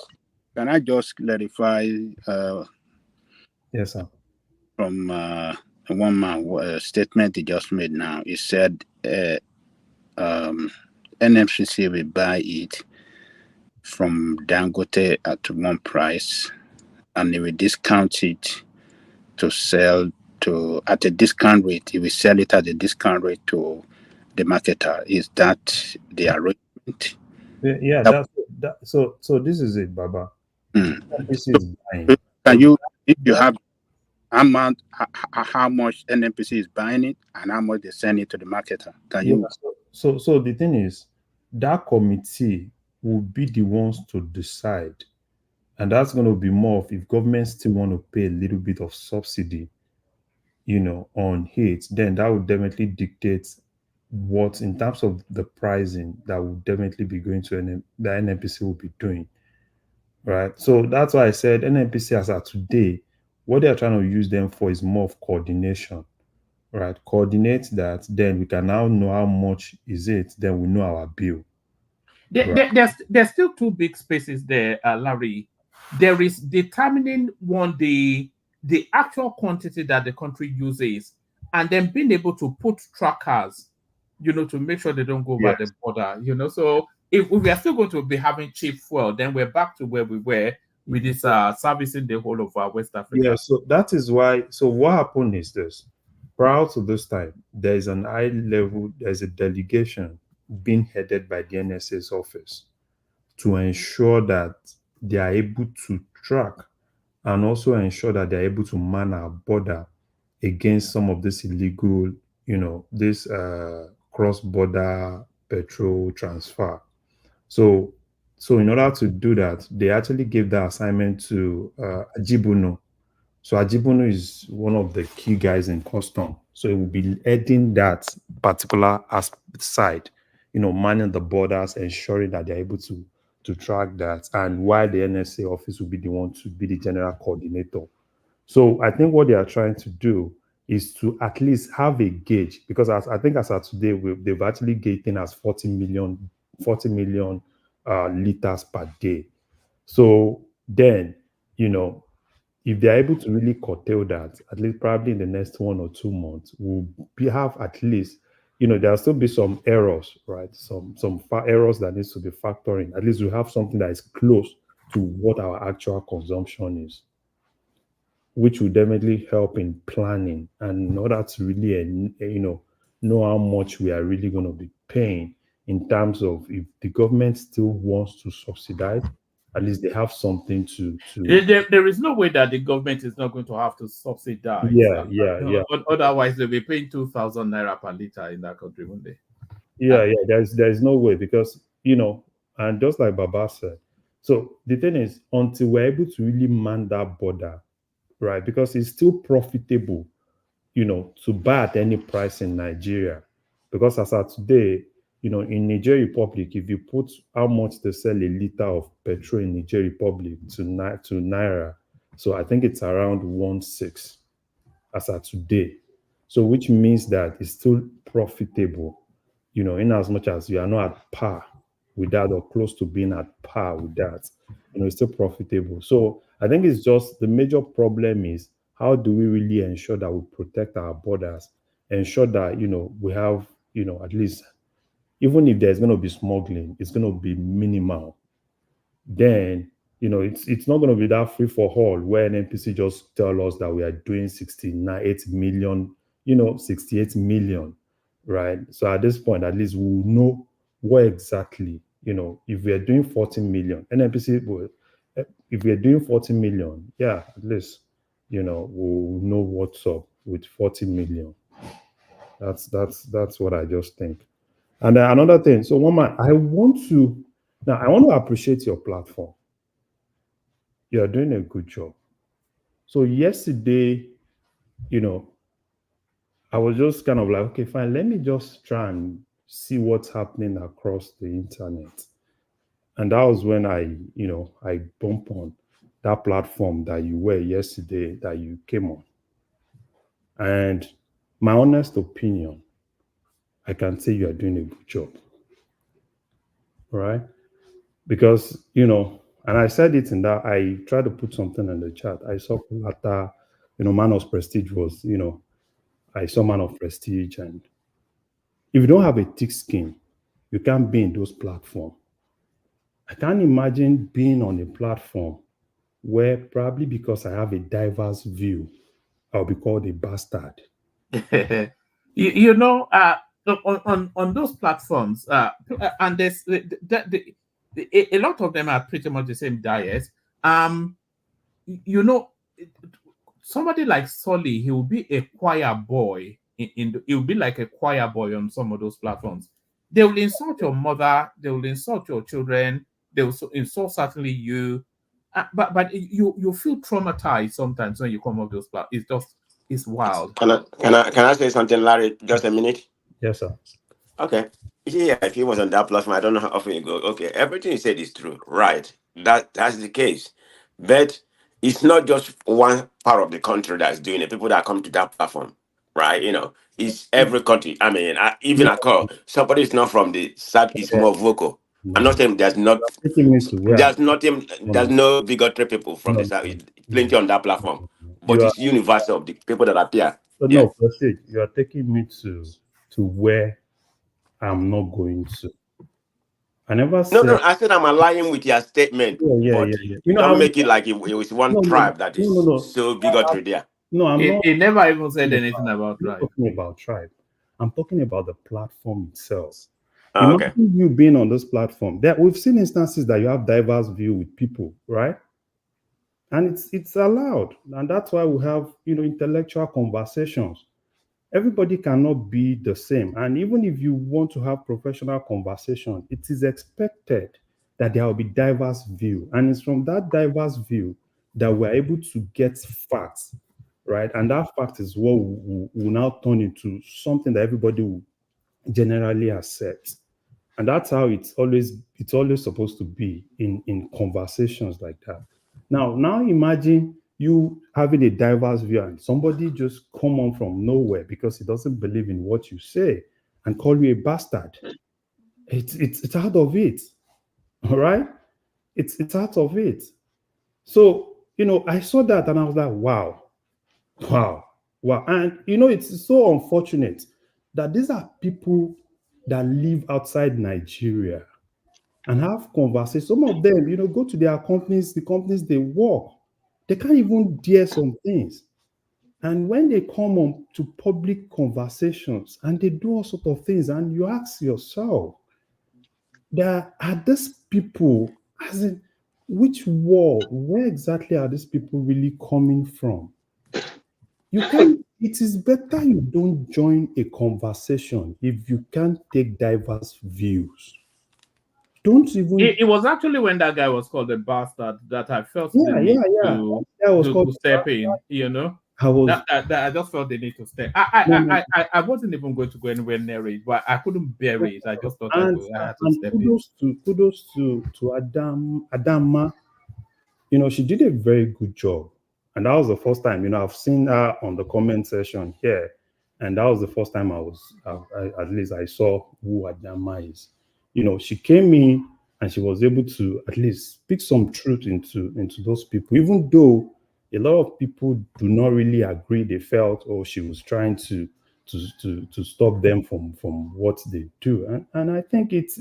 can I just clarify? Yes, sir. From one man statement he just made now, he said NMCC will buy it from Dangote at one price, and he will discount it to sell to at a discount rate. He will sell it at a discount rate to the marketer. Is that the arrangement? Yeah, that's that. So this is it, Baba. NNPC is buying. Can you, if you have, amount, how much NNPC is buying it, and how much they send it to the marketer. Can Yeah. you? So the thing is, that committee will be the ones to decide, and that's going to be more of if government still want to pay a little bit of subsidy, on it, then that would definitely dictate what, in terms of the pricing, that would definitely be going to the NNPC will be doing, right? So that's why I said NNPC as of today, what they are trying to use them for is more of coordination, right? Coordinate that, then we can now know how much is it, then we know our bill. Right. There's still two big spaces there, Larry. There is determining the actual quantity that the country uses, and then being able to put trackers, to make sure they don't go over the border. So if we are still going to be having cheap fuel, then we're back to where we were with this servicing the whole of West Africa. Yeah, so that is why. So what happened is this: prior to this time, there's a delegation being headed by the NSA's office to ensure that they are able to track and also ensure that they're able to man our border against some of this illegal, this cross-border petrol transfer. So, in order to do that, they actually gave that assignment to Ajibuno. So Ajibuno is one of the key guys in custom. So it will be heading that particular side, manning the borders, ensuring that they're able to track that, and while the NSA office will be the one to be the general coordinator. So I think what they are trying to do is to at least have a gauge, because I think as of today, they've actually gauged as 40 million liters per day. So then, if they're able to really curtail that, at least probably in the next 1 or 2 months, have at least, there'll still be some errors, right? Some errors that needs to be factoring. At least we have something that is close to what our actual consumption is, which will definitely help in planning, and in order to really, know how much we are really going to be paying, in terms of if the government still wants to subsidize, at least they have something to. There is no way that the government is not going to have to subsidize. Yeah. Otherwise, they'll be paying 2,000 naira per liter in that country one day. Yeah. There's no way, because and just like Baba said, so the thing is, until we're able to really man that border, right? Because it's still profitable, to buy at any price in Nigeria. Because as of today, in Niger Republic, if you put how much they sell a liter of petrol in Niger Republic to naira, so I think it's around 1.6 as of today. So which means that it's still profitable, in as much as you are not at par with that, or close to being at par with that, it's still profitable. So I think it's just the major problem is, how do we really ensure that we protect our borders, ensure that, we have, at least, even if there's going to be smuggling, it's going to be minimal. Then, it's not going to be that free for all, where an NPC just tell us that we are doing 68 million, 68 million, right? So at this point, at least we'll know what exactly, if we are doing 40 million, NPC will, if we are doing 40 million, yeah, at least, we'll know what's up with 40 million. That's what I just think. And then another thing, so one man, I want to appreciate your platform. You're doing a good job. So yesterday, I was just kind of like, okay, fine, let me just try and see what's happening across the internet. And that was when I bumped on that platform that you were yesterday, that you came on. And my honest opinion, I can say you are doing a good job. Right? Because, and I said it in that, I tried to put something in the chat. I saw Plata, Man of Prestige was, I saw Man of Prestige. And if you don't have a thick skin, you can't be in those platforms. I can't imagine being on a platform where, probably because I have a diverse view, I'll be called a bastard. On those platforms, and there's a lot of them are pretty much the same diet. somebody like Solly, he will be a choir boy. He will be like a choir boy on some of those platforms. They will insult your mother. They will insult your children. They will insult certainly you. But you feel traumatized sometimes when you come off those platforms. It's wild. Can I say something, Larry? Just a minute. Yes, sir. Okay. Yeah, if he was on that platform, I don't know how often you go. Okay, everything you said is true, right? That's the case, but it's not just one part of the country that's doing it. People that come to that platform, right? It's every country. I mean, even I call somebody is not from the south is more vocal. I'm not saying there's no bigotry people from the south. It's plenty on that platform, but it's universal. The people that appear. But no, Prestige, you are taking me to where I'm not going to. I never said. No. I said I'm aligning with your statement, but don't make it like it was one tribe that is so bigotry there. No, I'm not. He never even said anything about tribe. I'm not talking about tribe. I'm talking about the platform itself. Okay. Imagine you being on this platform. We've seen instances that you have diverse view with people, right? And it's allowed, and that's why we have intellectual conversations. Everybody cannot be the same. And even if you want to have professional conversation, it is expected that there will be diverse view. And it's from that diverse view that we're able to get facts, right? And that fact is what will now turn into something that everybody will generally accept. And that's how it's always supposed to be in conversations like that. Now imagine you having a diverse view and somebody just come on from nowhere because he doesn't believe in what you say and call you a bastard. It's out of it. All right? It's out of it. So, I saw that and I was like, wow. And it's so unfortunate that these are people that live outside Nigeria and have conversations. Some of them, go to their companies, the companies they work. They can't even dare some things. And when they come on to public conversations and they do all sorts of things, and you ask yourself, are these people, as in, which world, where exactly are these people really coming from? It is better you don't join a conversation if you can't take diverse views. Don't even. It was actually when that guy was called a bastard that I felt the need to step in. I just felt the need to step. I wasn't even going to go anywhere near it, but I couldn't bear it. I just thought I had to step in. Kudos to Adama. She did a very good job, and that was the first time. I've seen her on the comment section here, and that was the first time at least I saw who Adama is. She came in and she was able to at least speak some truth into those people, even though a lot of people do not really agree. They felt, she was trying to stop them from what they do, and I think it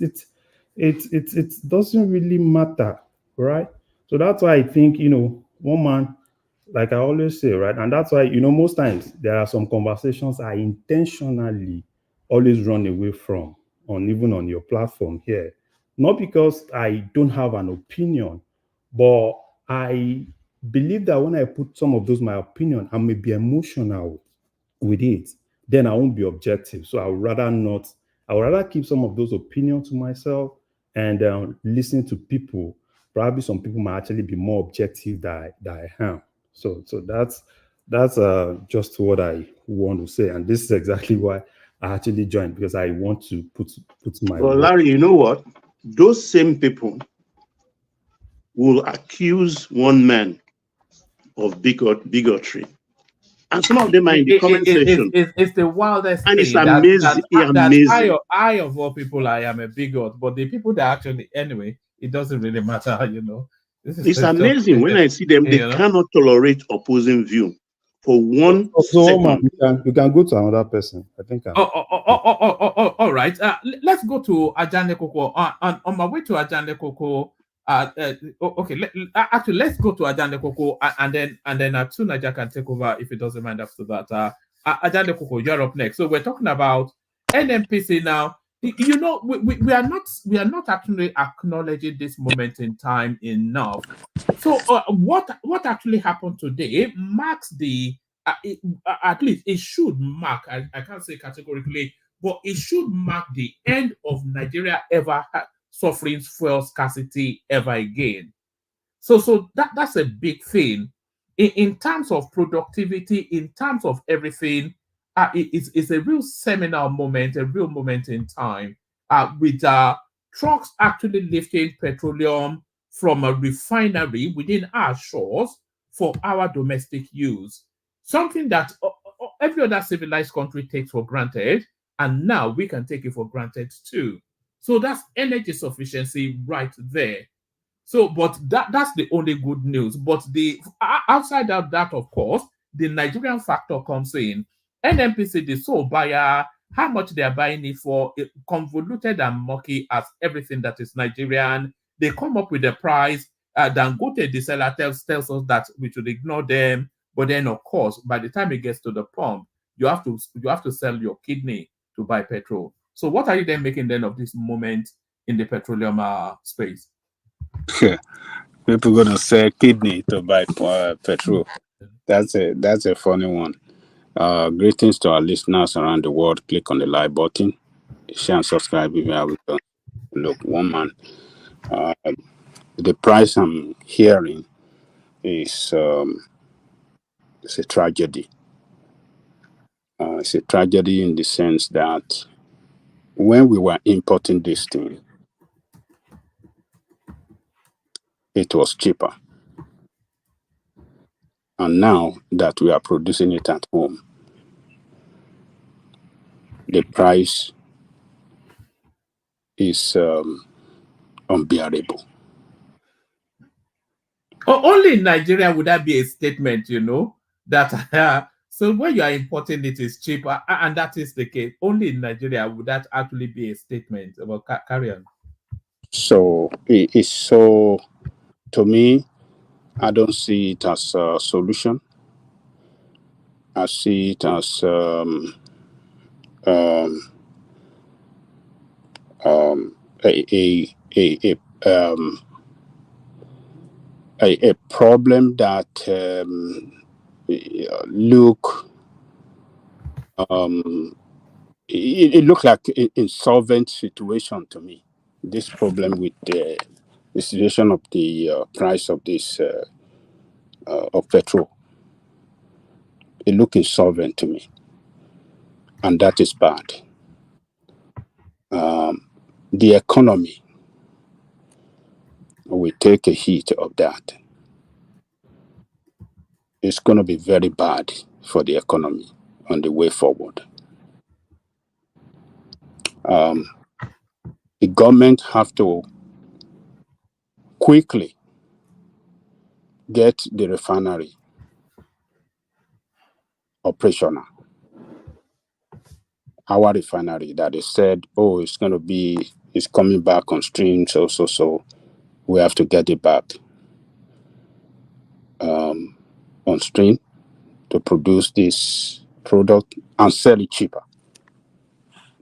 doesn't really matter, right? So that's why I think one man, like I always say, right, and that's why most times there are some conversations I intentionally always run away from. Even on your platform here, not because I don't have an opinion, but I believe that when I put some of those my opinion, I may be emotional with it, then I won't be objective. So I would rather not. I would rather keep some of those opinions to myself and listen to people. Probably some people might actually be more objective than I am. So that's just what I want to say, and this is exactly why I actually joined, because I want to put my. Well, Larry, you know what? Those same people will accuse one man of bigotry, and some of them are in the comment section. It's the wildest and thing. It's amazing. Amazing. I of all people, I am a bigot, but the people that actually, anyway, it doesn't really matter, It's amazing when I see them. They cannot tolerate opposing view. For one second. You can go to another person. I think. All right. Let's go to Ajane Koko. On my way to Ajane Koko. Okay. Actually, let's go to Ajane Koko, and then Tunaja can take over if it doesn't mind after that. Ajane Koko, you're up next. So we're talking about NNPC now. We are not actually acknowledging this moment in time enough. So what actually happened today marks at least it should mark, I can't say categorically, but it should mark the end of Nigeria ever suffering fuel scarcity ever again. So that's a big thing in terms of productivity, in terms of everything. It's a real seminal moment, a real moment in time, with trucks actually lifting petroleum from a refinery within our shores for our domestic use. Something that every other civilized country takes for granted, and now we can take it for granted too. So that's energy sufficiency right there. So, but that's the only good news. But the outside of that, of course, the Nigerian factor comes in. NNPC, the sole buyer, how much they are buying it for, convoluted and murky as everything that is Nigerian. They come up with a price. Dangote, the seller, tells us that we should ignore them. But then, of course, by the time it gets to the pump, you have to sell your kidney to buy petrol. So, what are you then making then of this moment in the petroleum space? People gonna sell kidney to buy petrol. That's a funny one. Greetings to our listeners around the world. Click on the like button, share and subscribe if you haven't done. Look, one man. The price I'm hearing is it's a tragedy. It's a tragedy in the sense that when we were importing this thing, it was cheaper. And now that we are producing it at home, the price is unbearable. Only in Nigeria would that be a statement, that so when you are importing it is cheaper, and that is the case. Only in Nigeria would that actually be a statement about carry on. So it's so, to me, I don't see it as a solution. I see it as a problem that look it looked like an insolvent situation to me. This problem with the situation of the price of this of petrol, it looked insolvent to me, and that is bad. The economy will take a hit of that. It's going to be very bad for the economy on the way forward. The government have to quickly get the refinery operational. Our refinery that they said, oh, it's coming back on stream, so we have to get it back on stream to produce this product and sell it cheaper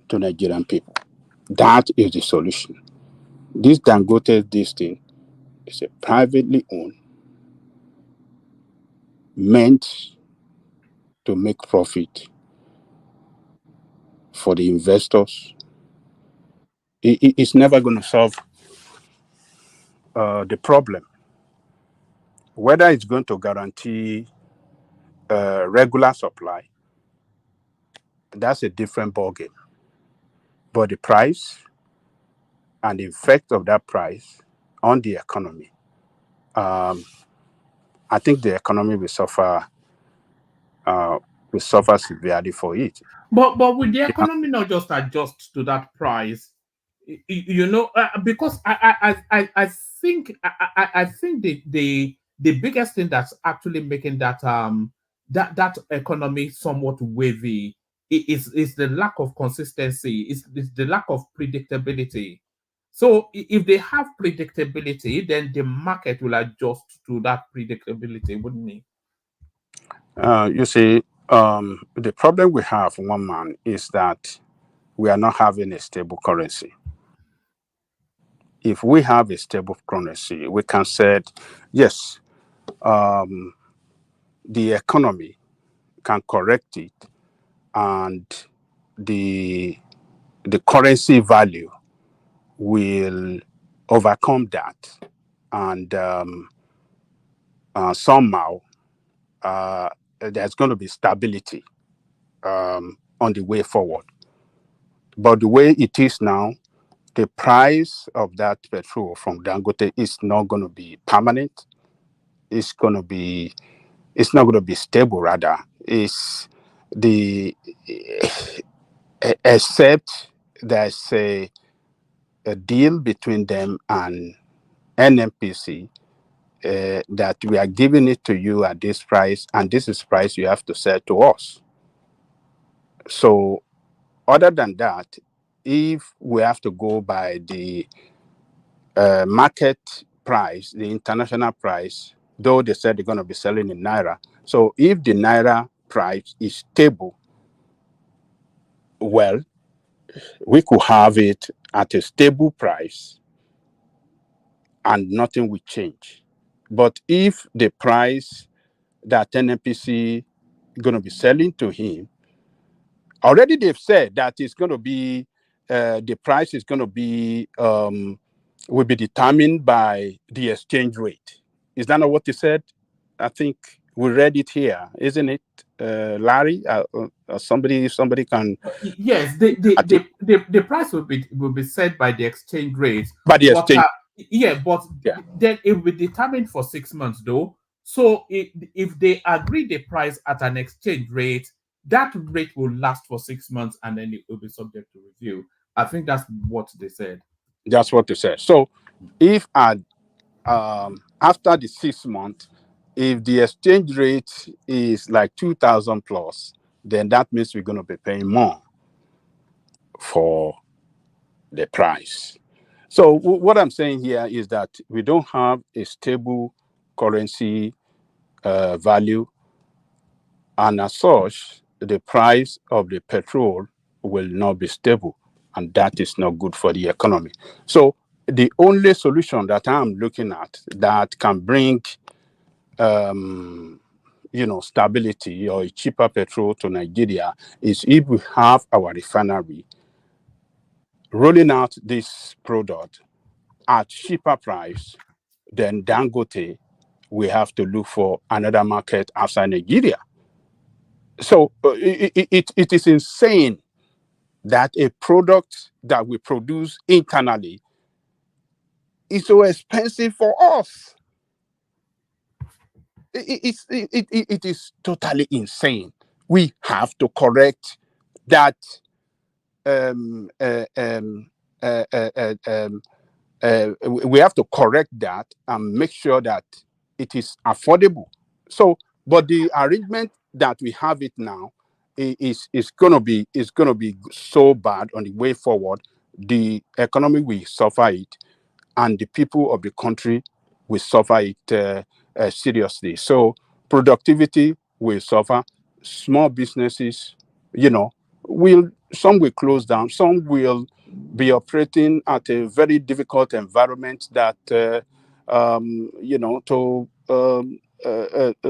to Nigerian people. That is the solution. This Dangote, this thing is a privately owned, meant to make profit for the investors. It's never going to solve the problem. Whether it's going to guarantee regular supply, that's a different ballgame. But the price and the effect of that price on the economy, I think the economy will suffer severely for it. But with the economy not just adjust to that price, because I think the biggest thing that's actually making that economy somewhat wavy is the lack of consistency, is the lack of predictability. So if they have predictability, then the market will adjust to that predictability, wouldn't it? You see, the problem we have, one man, is that we are not having a stable currency. if we have a stable currency, we can say, yes, the economy can correct it, and the currency value will overcome that, and somehow there's going to be stability on the way forward. But the way it is now, the price of that petrol from Dangote is not going to be permanent. It's not going to be stable. Rather, it's the except there's a deal between them and NMPC that we are giving it to you at this price, and this is price you have to sell to us. So, other than that, if we have to go by the market price, the international price, though they said they're going to be selling in Naira. So if the Naira price is stable, well, we could have it at a stable price and nothing will change. But if the price that NNPC going to be selling to him, already they've said that it's going to be, the price is going to be, will be determined by the exchange rate. Is that not what they said? I think we read it here, isn't it, Larry? Somebody can. Yes, the price will be set by the exchange rate. By the exchange. But then it will be determined for 6 months, though. So if they agree the price at an exchange rate, that rate will last for 6 months, and then it will be subject to review. I think that's what they said. That's what they said. So if after the 6 months, if the exchange rate is like 2,000 plus, then that means we're going to be paying more for the price. So what I'm saying here is that we don't have a stable currency value, and as such, the price of the petrol will not be stable, and that is not good for the economy. So the only solution that I'm looking at that can bring stability or a cheaper petrol to Nigeria is if we have our refinery rolling out this product at cheaper price, then Dangote, we have to look for another market outside Nigeria. So it is insane that a product that we produce internally is so expensive for us. It is totally insane. We have to correct that. We have to correct that and make sure that it is affordable. So, but the arrangement that we have it now is gonna be so bad on the way forward. The economy will suffer it, and the people of the country will suffer it seriously. So productivity will suffer. Small businesses, some will close down. Some will be operating at a very difficult environment that, to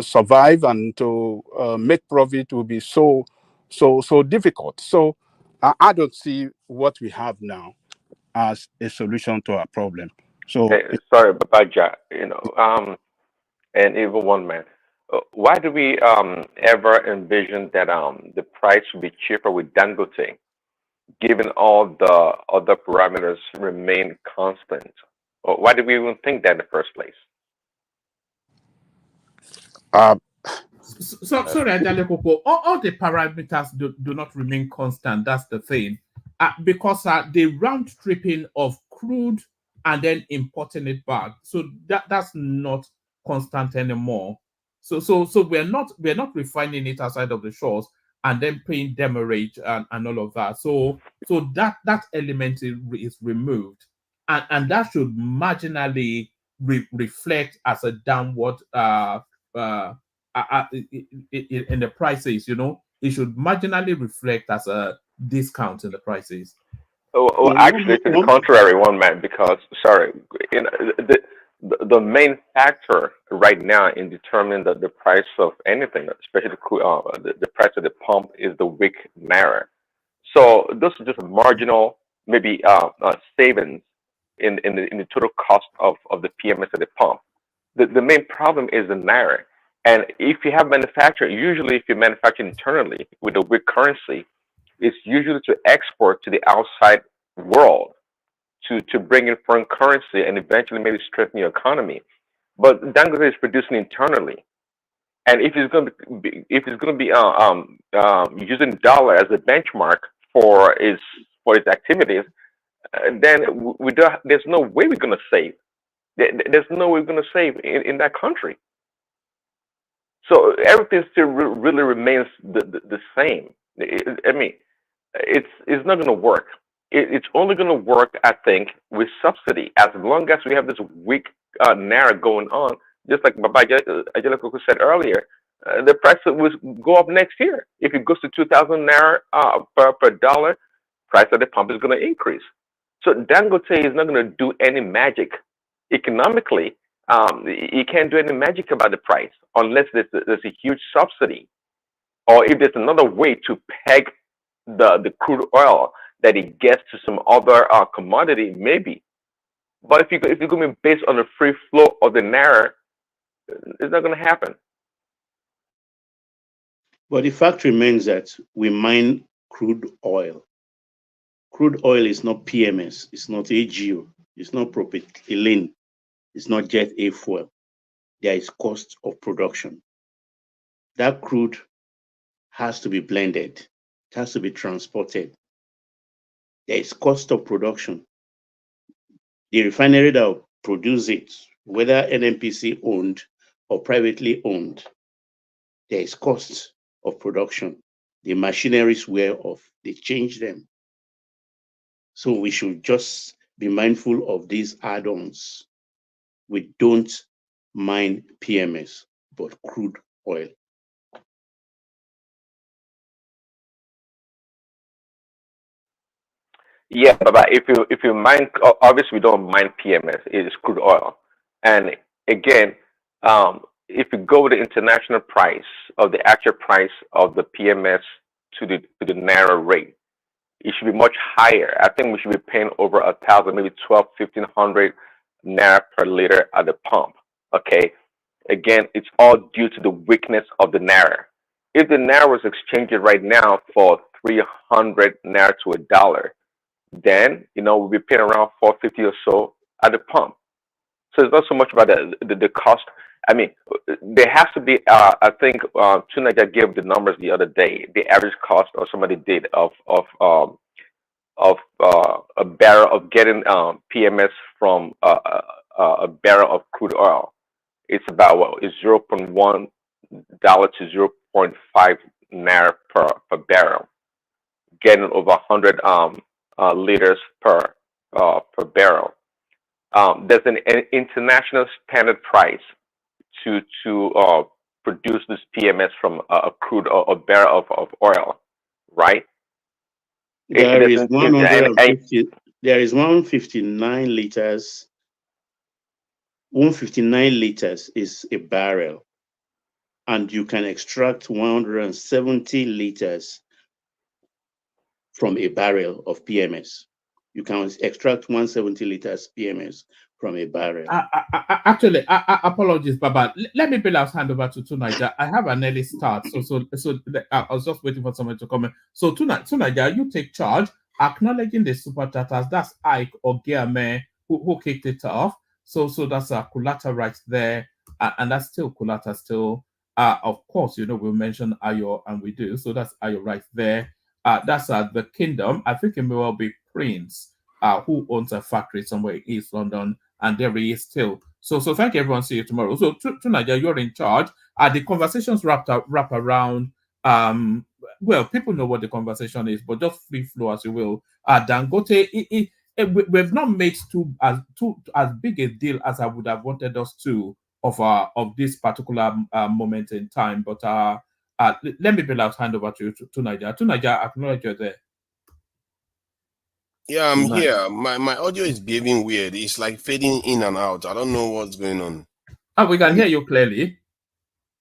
survive and to make profit will be so difficult. So I don't see what we have now as a solution to our problem. So Sorry, Babaja, and even one man. Why do we ever envision that the price will be cheaper with Dangote, given all the other parameters remain constant? Or why did we even think that in the first place? Sorry, Adele Popo. All the parameters do not remain constant. That's the thing. Because the round tripping of crude and then importing it back, so that's not constant anymore. So we're not refining it outside of the shores and then paying demurrage and all of that. So that element is removed, and that should marginally reflect as a downward in the prices. It should marginally reflect as a discount in the prices. Well, actually, to the contrary, one man, because sorry, the main factor right now in determining the price of anything, especially the price of the pump, is the weak naira. So those are just marginal, maybe savings in the total cost of the PMS of the pump. The main problem is the naira. And if you have manufacturing, usually if you manufacture internally with a weak currency, it's usually to export to the outside world to bring in foreign currency and eventually maybe strengthen your economy. But Dangote is producing internally, and if it's going to be using dollar as a benchmark for its activities, then we don't, there's no way we're going to save. There's no way we're going to save in that country. So everything still really remains the same. I mean, it's not going to work. It's only going to work, I think, with subsidy. As long as we have this weak naira going on, just like Baba Ajalakuku said earlier, the price will go up next year. If it goes to 2,000 naira per dollar, price at the pump is going to increase. So Dangote is not going to do any magic economically. You can't do any magic about the price unless there's a huge subsidy, or if there's another way to peg the crude oil that it gets to some other commodity, maybe. But if you're going to be based on the free flow of the naira, it's not going to happen. But the fact remains that we mine crude oil. Crude oil is not PMS, it's not AGO, it's not propylene, it's not jet A fuel. There is cost of production. That crude has to be blended, it has to be transported. There is cost of production. The refinery that will produce it, whether NNPC owned or privately owned, there is cost of production. The machineries wear off, they change them. So we should just be mindful of these add-ons. We don't mine PMS, but crude oil. Yeah, but if you mine, obviously we don't mine PMS. It is crude oil, and again, if you go with the international price of the actual price of the PMS to the naira rate, it should be much higher. I think we should be paying over 1,000, maybe 12, 1,500 naira per liter at the pump. Okay, again, it's all due to the weakness of the naira. If the naira was exchanged right now for 300 naira to a dollar, then we'll be paying around 450 or so at the pump. So it's not so much about the cost. I mean, there has to be. I think Tunaja gave the numbers the other day. The average cost, or somebody did, of a barrel of getting PMS from a barrel of crude oil. It's about it's $0.1 to 0.5 naira per barrel, getting over 100 liters per barrel. There's an international standard price to produce this PMS from a crude or a barrel of oil, right? There is 150. There is 159 liters. 159 liters is a barrel, and you can extract 170 liters from a barrel of PMS. You can extract 170 liters PMS from a barrel. Actually, apologies, Baba. Let me Bill's hand over to Tunaja. I have an early start, so I was just waiting for someone to comment. So Tunaja, you take charge, acknowledging the super chatters. That's Ike or Giame who kicked it off. So that's Kulata right there, and that's still Kulata still. Of course, we mentioned Ayo, and we do. So that's Ayo right there. That's the Kingdom. I think it may well be Prince, who owns a factory somewhere in East London, and there he is still. So thank you, everyone. See you tomorrow. So Tunaja, you're in charge. The conversations wrap around. Well, people know what the conversation is, but just free flow as you will. Dangote, we've not made as big a deal as I would have wanted us to of this particular moment in time. But let me hand over to Tunaja. Tunaja, acknowledge you're there. Yeah, I'm Nice. here. My audio is behaving weird. It's like fading in and out. I don't know what's going on. We can hear you clearly.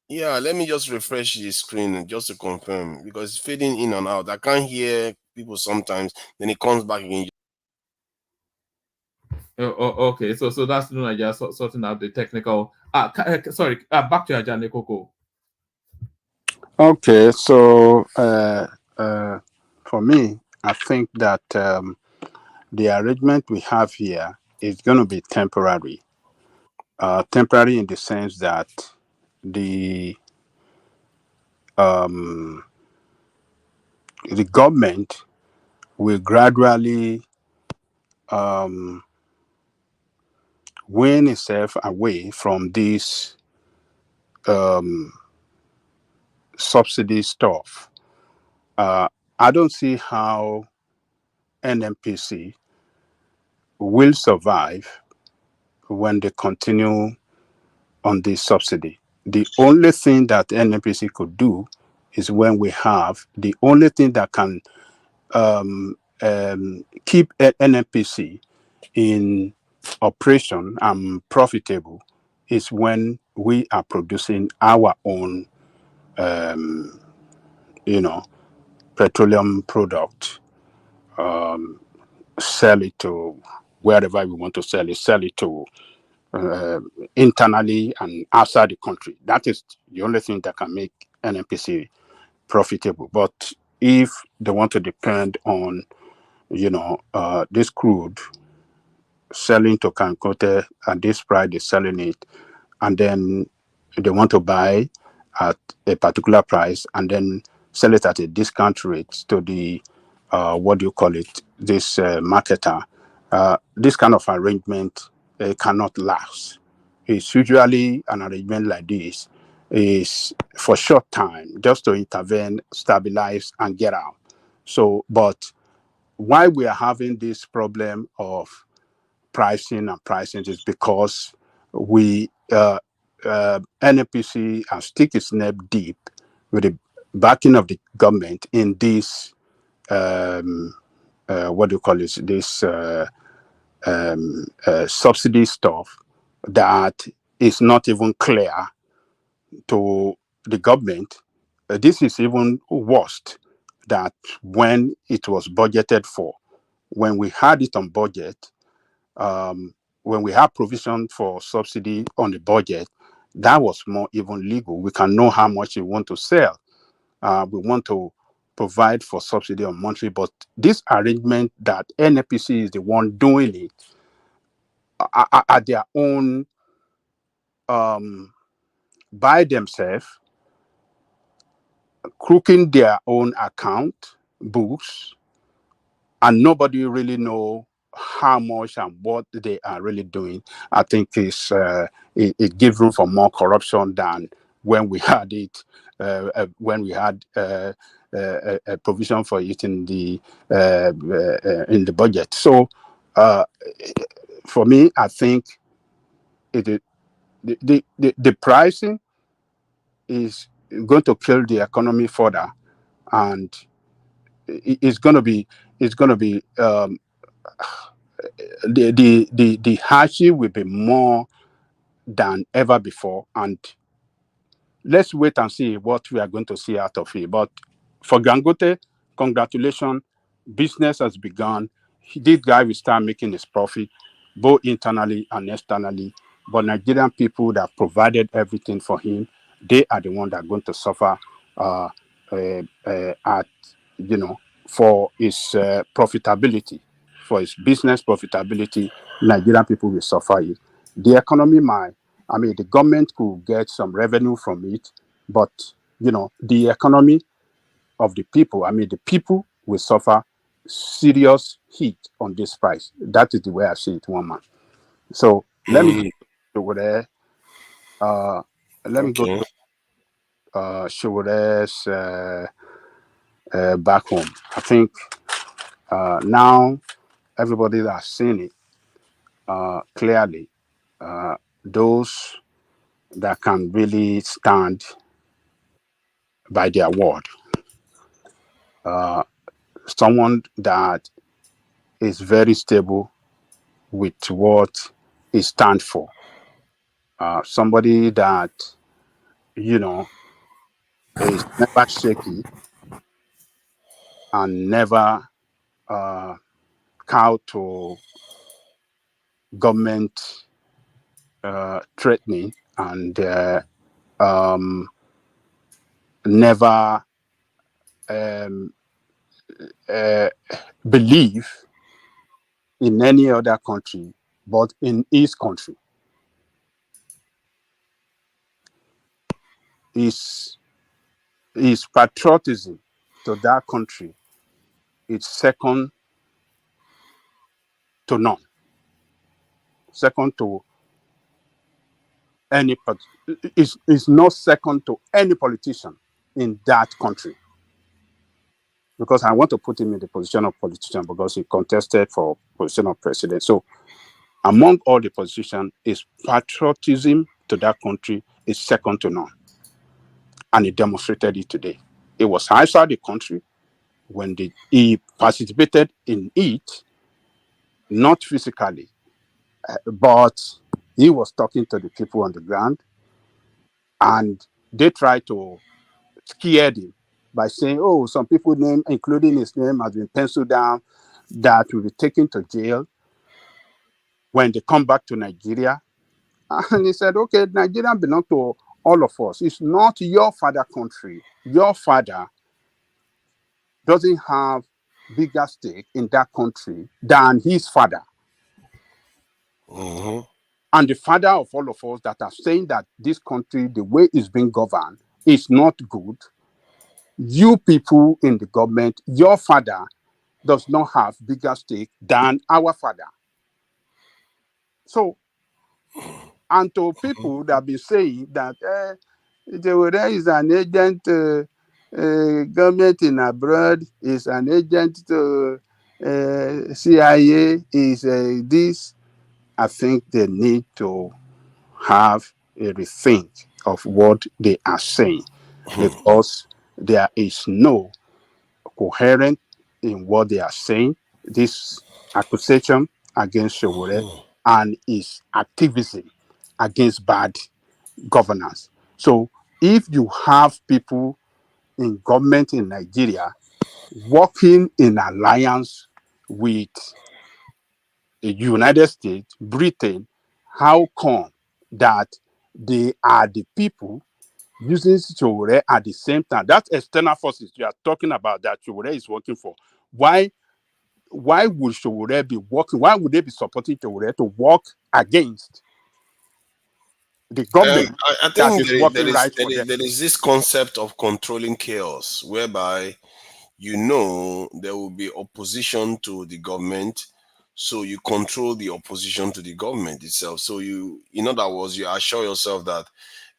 Yeah, let me just refresh the screen just to confirm because it's fading in and out. I can't hear people sometimes. Then it comes back again. Okay, so that's Luna just sorting out the technical. Sorry, back to Ajane Koko. Okay, so for me, I think that the arrangement we have here is going to be temporary. Temporary in the sense that the um, the government will gradually wean itself away from this subsidy stuff. I don't see how NMPC will survive when they continue on this subsidy. The only thing that NMPC could do is when we have the only thing that can keep NMPC in operation and profitable is when we are producing our own, petroleum product, sell it to wherever we want to sell it to uh, internally and outside the country. That is the only thing that can make NMPC profitable. But if they want to depend on, this crude selling to Cancote at this price, they're selling it, and then they want to buy at a particular price and then sell it at a discount rate to the what do you call it, this marketer. This kind of arrangement cannot last. It's usually an arrangement like this is for short time, just to intervene, stabilize, and get out. So, but why we are having this problem of pricing is because we NNPC has stick its neck deep with the backing of the government in this what do you call it, this subsidy stuff that is not even clear to the government. This is even worse that when it was budgeted for, when we had it on budget, when we have provision for subsidy on the budget, that was more even legal. We can know how much we want to sell. We want to provide for subsidy on monthly, but this arrangement that NPC is the one doing it at their own, by themselves, crooking their own account books, and nobody really know how much and what they are really doing. I think it gives room for more corruption than when we had it, when we had a provision for it in the budget. So for me, I think the pricing is going to kill the economy further, and it's going to be the hardship will be more than ever before, and let's wait and see what we are going to see out of it. But for Gangote, congratulations, business has begun. This guy will start making his profit both internally and externally. But Nigerian people that provided everything for him, they are the ones that are going to suffer at for his profitability, for his business profitability. Nigerian people will suffer it. The economy the government could get some revenue from it, but the economy of the people, the people will suffer serious heat on this price. That is the way I see it, one man. So let me go over there. Let me go to Showore's back home. I think now everybody has seen it clearly. Those that can really stand by their word. Someone that is very stable with what he stands for. Somebody that, you know, is never shaky and never cow to government threatening, and never believe in any other country but in his country. His patriotism to that country is second to none. Second to any, is not second to any politician in that country. Because I want to put him in the position of politician because he contested for position of president. So among all the politicians, his patriotism to that country is second to none. And he demonstrated it today. It was outside the country when he participated in it, not physically, but he was talking to the people on the ground, and they tried to scare him by saying, oh, some people's name, including his name, has been penciled down, that will be taken to jail when they come back to Nigeria. And he said, okay, Nigeria belongs to all of us. It's not your father country. Your father doesn't have bigger stake in that country than his father. And the father of all of us that are saying that this country, the way it's being governed, is not good. You people in the government, your father does not have bigger stake than our father. So, and to people that have been saying that there is an agent, government in abroad is an agent to CIA, is this, I think they need to have a rethink of what they are saying, because there is no coherent in what they are saying. This accusation against SOWORE and his activism against bad governance. So if you have people in government in Nigeria working in alliance with the United States, Britain, how come that they are the people using SOWORE at the same time? That's external forces you are talking about that SOWORE is working for. Why would SOWORE be working? Why would they be supporting SOWORE to work against the government I that think is working right for them? there is this concept of controlling chaos, whereby there will be opposition to the government, so you control the opposition to the government itself. So in other words, you assure yourself that,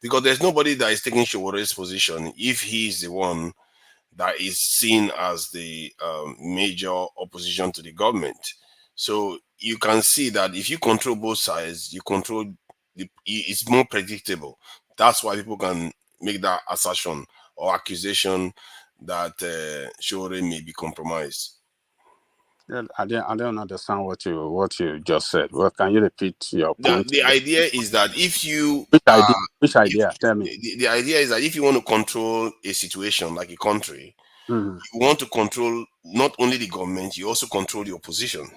because there's nobody that is taking SOWORE's position if he is the one that is seen as the major opposition to the government. So you can see that if you control both sides, you control it's more predictable. That's why people can make that assertion or accusation that SOWORE may be compromised. I don't understand what you just said. Well, can you repeat your point? The idea is that if you which idea? Tell me. The idea is that if you want to control a situation like a country, you want to control not only the government, you also control the opposition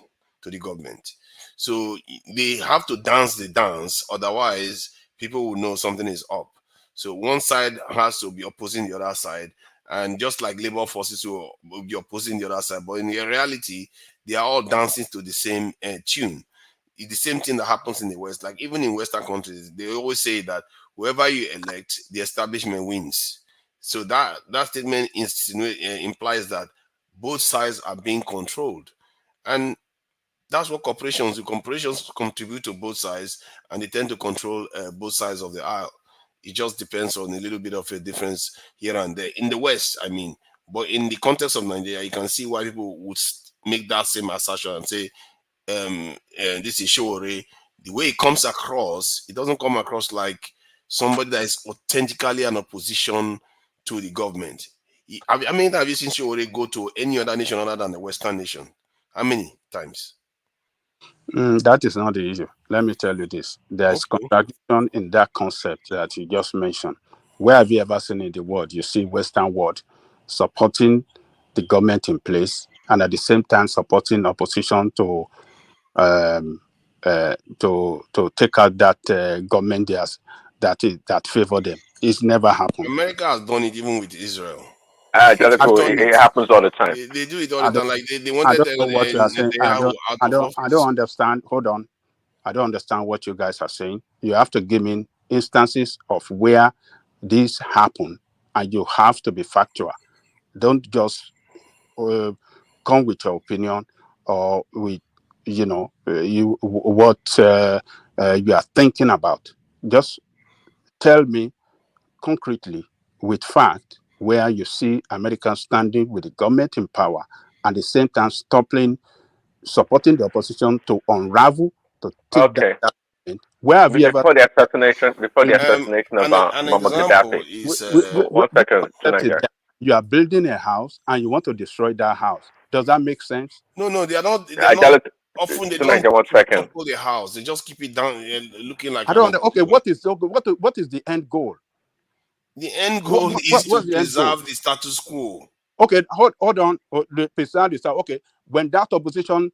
to the government. So they have to dance the dance, otherwise people will know something is up. So one side has to be opposing the other side, and just like labor forces will be opposing the other side, but in reality, they are all dancing to the same tune. It's the same thing that happens in the West. Like even in Western countries, they always say that whoever you elect, the establishment wins. So that statement implies that both sides are being controlled, and that's what corporations do. Corporations contribute to both sides, and they tend to control both sides of the aisle. It just depends on a little bit of a difference here and there in the West, I mean. But in the context of Nigeria, you can see why people would make that same assertion and say, this is SOWORE. The way it comes across, it doesn't come across like somebody that is authentically an opposition to the government. I mean, have you seen SOWORE go to any other nation other than the Western nation? How many times? That is not the issue. Let me tell you this. There's Okay. contradiction in that concept that you just mentioned. Where have you ever seen in the world you see Western world supporting the government in place and at the same time supporting opposition to take out that government that favor them? It's never happened. America has done it even with Israel. They've Jellicoe, done it it. happens all the time. They do it all I the don't, time. Like they I wanted don't know what you are saying. Netanyahu out of I office. don't understand. Hold on. I don't understand what you guys are saying. You have to give me instances of where this happened, and you have to be factual. Don't just come with your opinion or with what you are thinking about. Just tell me concretely with fact where you see Americans standing with the government in power and at the same time supporting the opposition to unravel, to take Okay. that government. Where have you ever Before the assassination of An Muammar example Gaddafi. is One which second, concept is Chinanga. that? You are building a house and you want to destroy that house. Does that make sense? no, they are not. They are not. Often they don't Chinanga, 1 second. topple the house. They just keep it down, looking like I an don't. Okay, occupation. what is the end goal? The end goal is to What's the end goal? preserve the status quo. Okay, hold on. The preserve is okay. When that opposition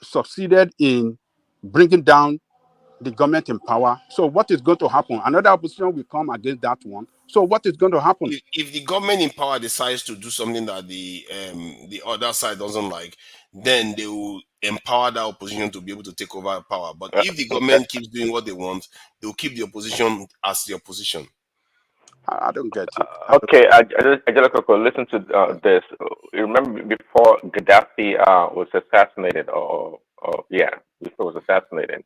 succeeded in bringing down the government in power, so what is going to happen? Another opposition will come against that one. So what is going to happen? If the government in power decides to do something that the other side doesn't like, then they will empower that opposition to be able to take over power. But if the government keeps doing what they want, they will keep the opposition as the opposition. I don't get it. Okay, Jellicoe, listen to this. You remember before Gaddafi was assassinated, before he was assassinated,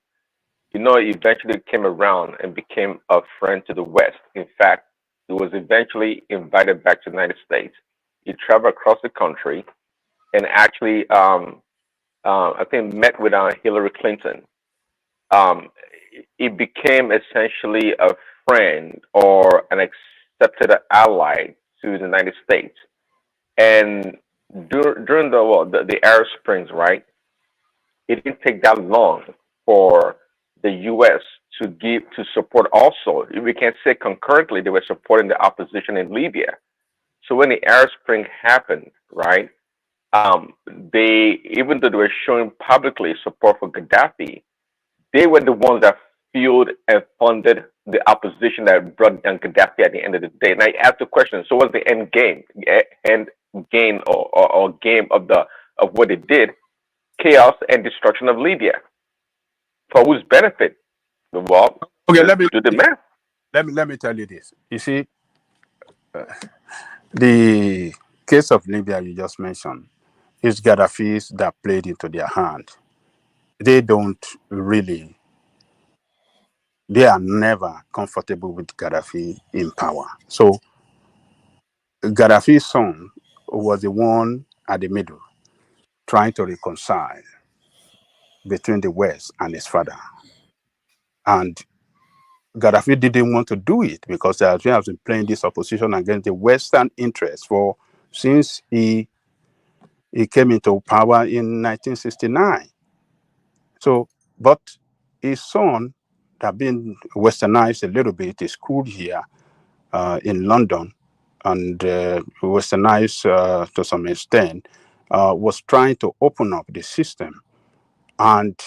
he eventually came around and became a friend to the West. In fact, he was eventually invited back to the United States. He traveled across the country and actually, I think, met with Hillary Clinton. He became essentially a friend or an accepted ally to the United States. And during the Arab Springs, right, it didn't take that long for the U.S. to support also. We can say concurrently they were supporting the opposition in Libya. So when the Arab Spring happened, right, they, even though they were showing publicly support for Gaddafi, they were the ones that fueled and funded the opposition that brought down Gaddafi at the end of the day. And I asked the question: so what's the end game? End game or game of what they did? Chaos and destruction of Libya. For whose benefit? Well, okay, let me do the math. Let me tell you this. You see, the case of Libya you just mentioned is Gaddafi's that played into their hand. They don't really. They are never comfortable with Gaddafi in power. So Gaddafi's son was the one at the middle, trying to reconcile between the West and his father. And Gaddafi didn't want to do it because he has been playing this opposition against the Western interests since he came into power in 1969. So, but his son had been westernized a little bit. He schooled here in London and westernized to some extent, was trying to open up the system and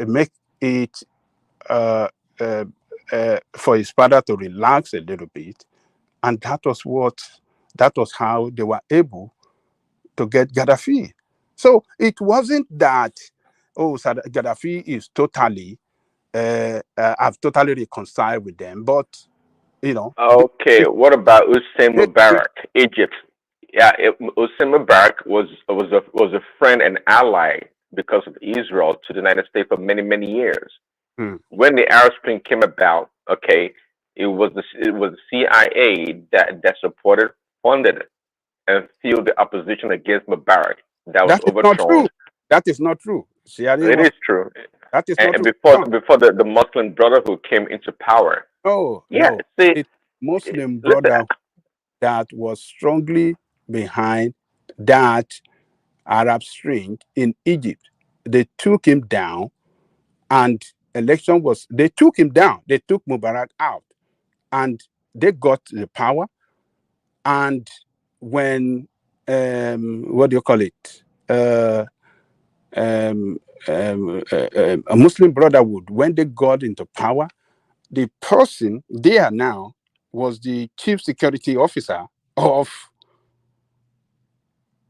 make it for his father to relax a little bit. And that was how they were able to get Gaddafi. So it wasn't that, Gaddafi is totally, I've totally reconciled with them, but Okay, what about Hussein Mubarak, Egypt? Yeah, Hussein Mubarak was a friend and ally because of Israel to the United States for many years. When the Arab Spring came about, okay, it was the CIA that supported, funded, and fueled the opposition against Mubarak. That was overthrown. That is not true. It is true. That is not And true. before the Muslim Brotherhood came into power. Oh, yeah. no. See, It's Muslim listen, Brotherhood that was strongly behind that Arab Spring in Egypt. They took him down, and election was, they took him down. They took Mubarak out, and they got the power. And when, what do you call it? A Muslim Brotherhood, when they got into power, the person there now was the chief security officer of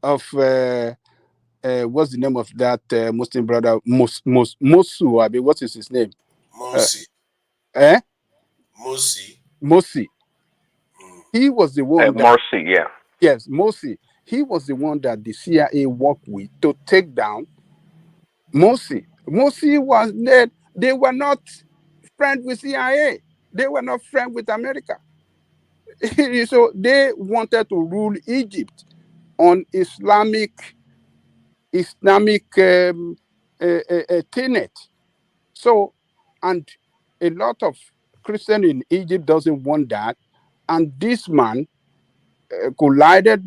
what's the name of that Muslim brother? Mosu. I mean, what is his name? Morsi. Morsi. Morsi. He was the one that, Morsi, yeah. yes, Morsi. He was the one that the CIA worked with to take down Morsi. Morsi was dead. They were not friends with CIA. They were not friends with America. So they wanted to rule Egypt on Islamic tenet. So, and a lot of Christians in Egypt doesn't want that. And this man colluded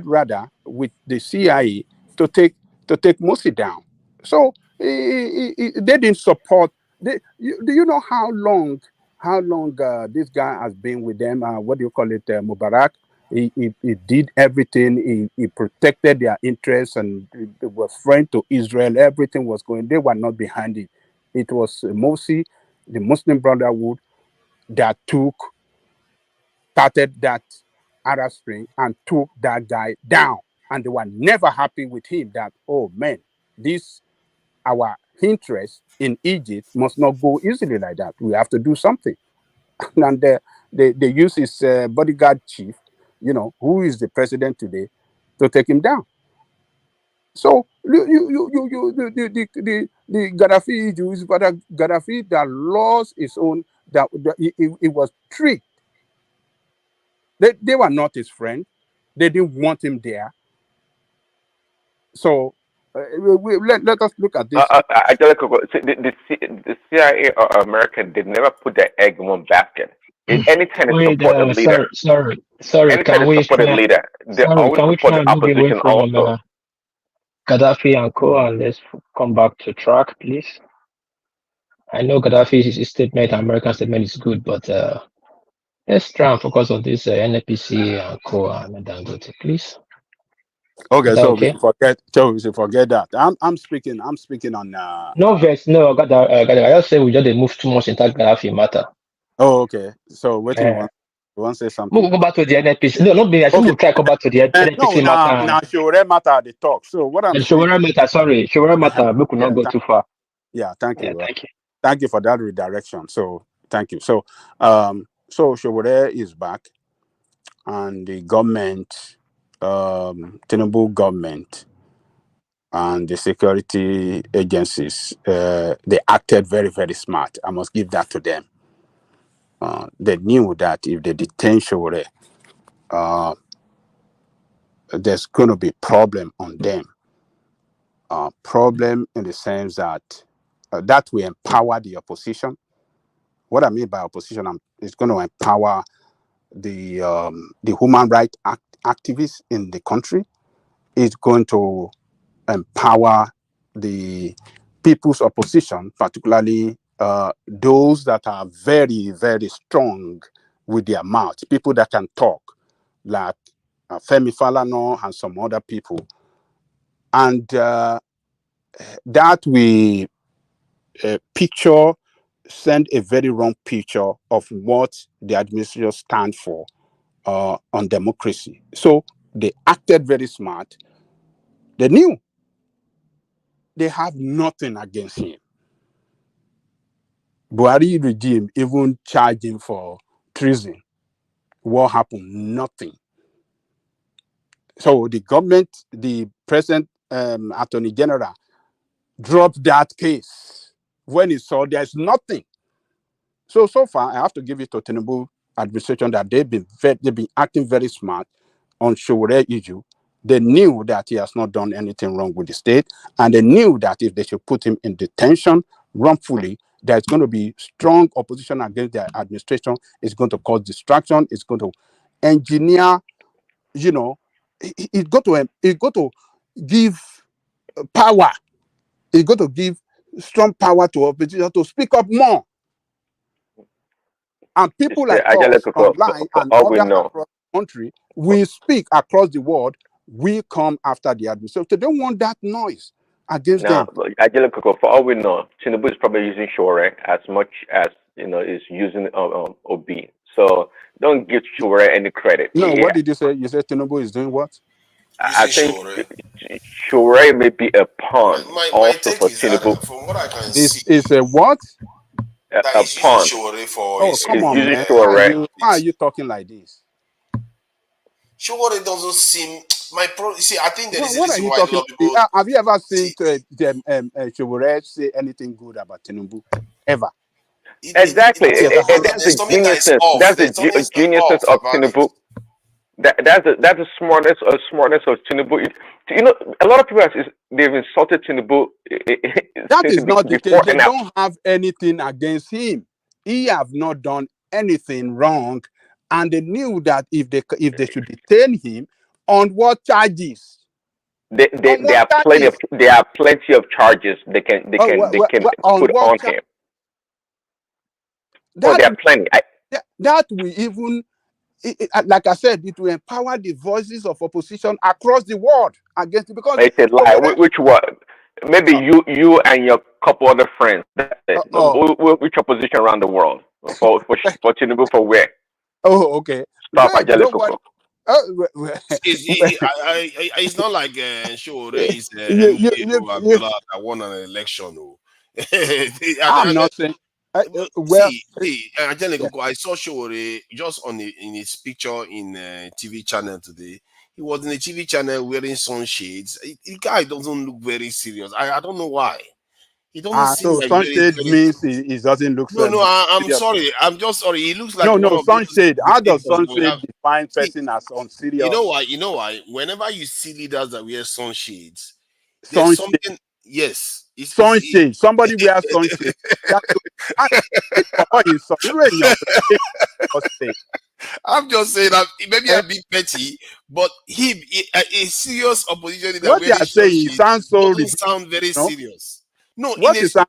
rather with the CIA to take Morsi down. So they didn't support. Do you know how long this guy has been with them? What do you call it, Mubarak? He did everything. He protected their interests, and he was friend to Israel. Everything was going. They were not behind it. It was Morsi, the Muslim Brotherhood, that started that Arab Spring and took that guy down. And they were never happy with him. That, oh man, our interest in Egypt must not go easily like that. We have to do something. And they use his bodyguard chief, who is the president today, to take him down. So the Gaddafi, Jewish brother Gaddafi, that lost his own, that he was tricked. They were not his friend. They didn't want him there. So let us look at this. The CIA or America did never put their egg in one basket. Anytime they support a leader, sorry, can we support a leader, they always support the move away opposition from also. Gaddafi and co, and let's come back to track, please? I know Gaddafi's statement, American statement, is good, but let's try and focus on this NPC and co and Dangote, please. Okay, so okay? we should forget that. I'm speaking on. No verse, no. I just say we just move too much into Gaddafi matter. Oh, okay. So what do you want? You want to say something? We'll go back to the NPC. No, not me. I think we'll try to come back to the NPC matter. Now SOWORE matter the talk. So what I'm saying. SOWORE matter. Sorry, SOWORE matter. We could not go too far. Yeah, thank you. Thank you. Thank you for that redirection. So thank you. So SOWORE is back, and the government, Tinubu government, and the security agencies, they acted very, very smart. I must give that to them. They knew that if they detain SOWORE, there's going to be problem on them. Problem in the sense that that will empower the opposition. What I mean by opposition, it's going to empower the human rights activists in the country. It's going to empower the people's opposition, particularly those that are very, very strong with their mouth, people that can talk, like Femi Falana and some other people. And that we send a very wrong picture of what the administration stands for on democracy. So they acted very smart. They knew they have nothing against him. Buhari regime even charged him for treason. What happened? Nothing. So the government, the present Attorney General, dropped that case when he saw there's nothing. So far, I have to give it to Tinubu administration that they've been acting very smart on SOWORE issue. They knew that he has not done anything wrong with the state, and they knew that if they should put him in detention wrongfully, there's going to be strong opposition against their administration. It's going to cause distraction. It's going to engineer, it's got to give power. It's got to give strong power to opposition to speak up more. And people like us online and all we others know. across the country, we speak across the world. We come after the administration. They don't want that noise against Now, them. Angelico, for all we know, Tinubu is probably using SOWORE as much as is using OB. So don't give SOWORE any credit. No, Yeah, what did you say? You said Tinubu is doing what? I think SOWORE may be a pawn My also take for is that Tinubu. from what I can Is see, a what? that A is using pawn. SOWORE for Oh, his come Is on, using man. SOWORE. Why are you talking like this? SOWORE doesn't seem see. I think there is a What are reason you why a talking lot of about? people Have you ever seen see. Chubure say anything good about Tinubu? Ever? Exactly, It doesn't and matter. that's the There's something that is geniusness. off. That's the There's something geniusness off of about it. Tinubu. That's the smartness of Tinubu. A lot of people they've insulted Tinubu That since is not the case. before They and now. don't have anything against him. He have not done anything wrong, and they knew that if they should detain him, on what charges? There are plenty of charges they can On put what on charge? him. Oh, That there are plenty. that will even, like I said, it will empower the voices of opposition across the world against it, because It's a lie. Which one? Maybe you and your couple other friends. That's it. Which opposition around the world for Tinubu for where? Oh, okay. Stop Well, Angelico. It's not like sure is MKO Abiola that won an election. I'm not saying. Angelico, I saw Shore just in his picture in TV channel today. He was in a TV channel wearing sunshades. The guy doesn't look very serious. I don't know why. He doesn't seem So like sunshade very. means he doesn't look No, I'm serious. sorry. I'm just sorry. He looks like No, one of sunshade. those How does dictators we sunshade have. define person as unserious? You know why? Whenever you see leaders that wear sunshades, there's Sunshade. something. Yes, Sunshade. Somebody wears sunshade. I'm just saying that maybe I'm being petty, but a serious opposition leader What you wearing are saying sounds so doesn't sound very no? serious. No, in What a you TV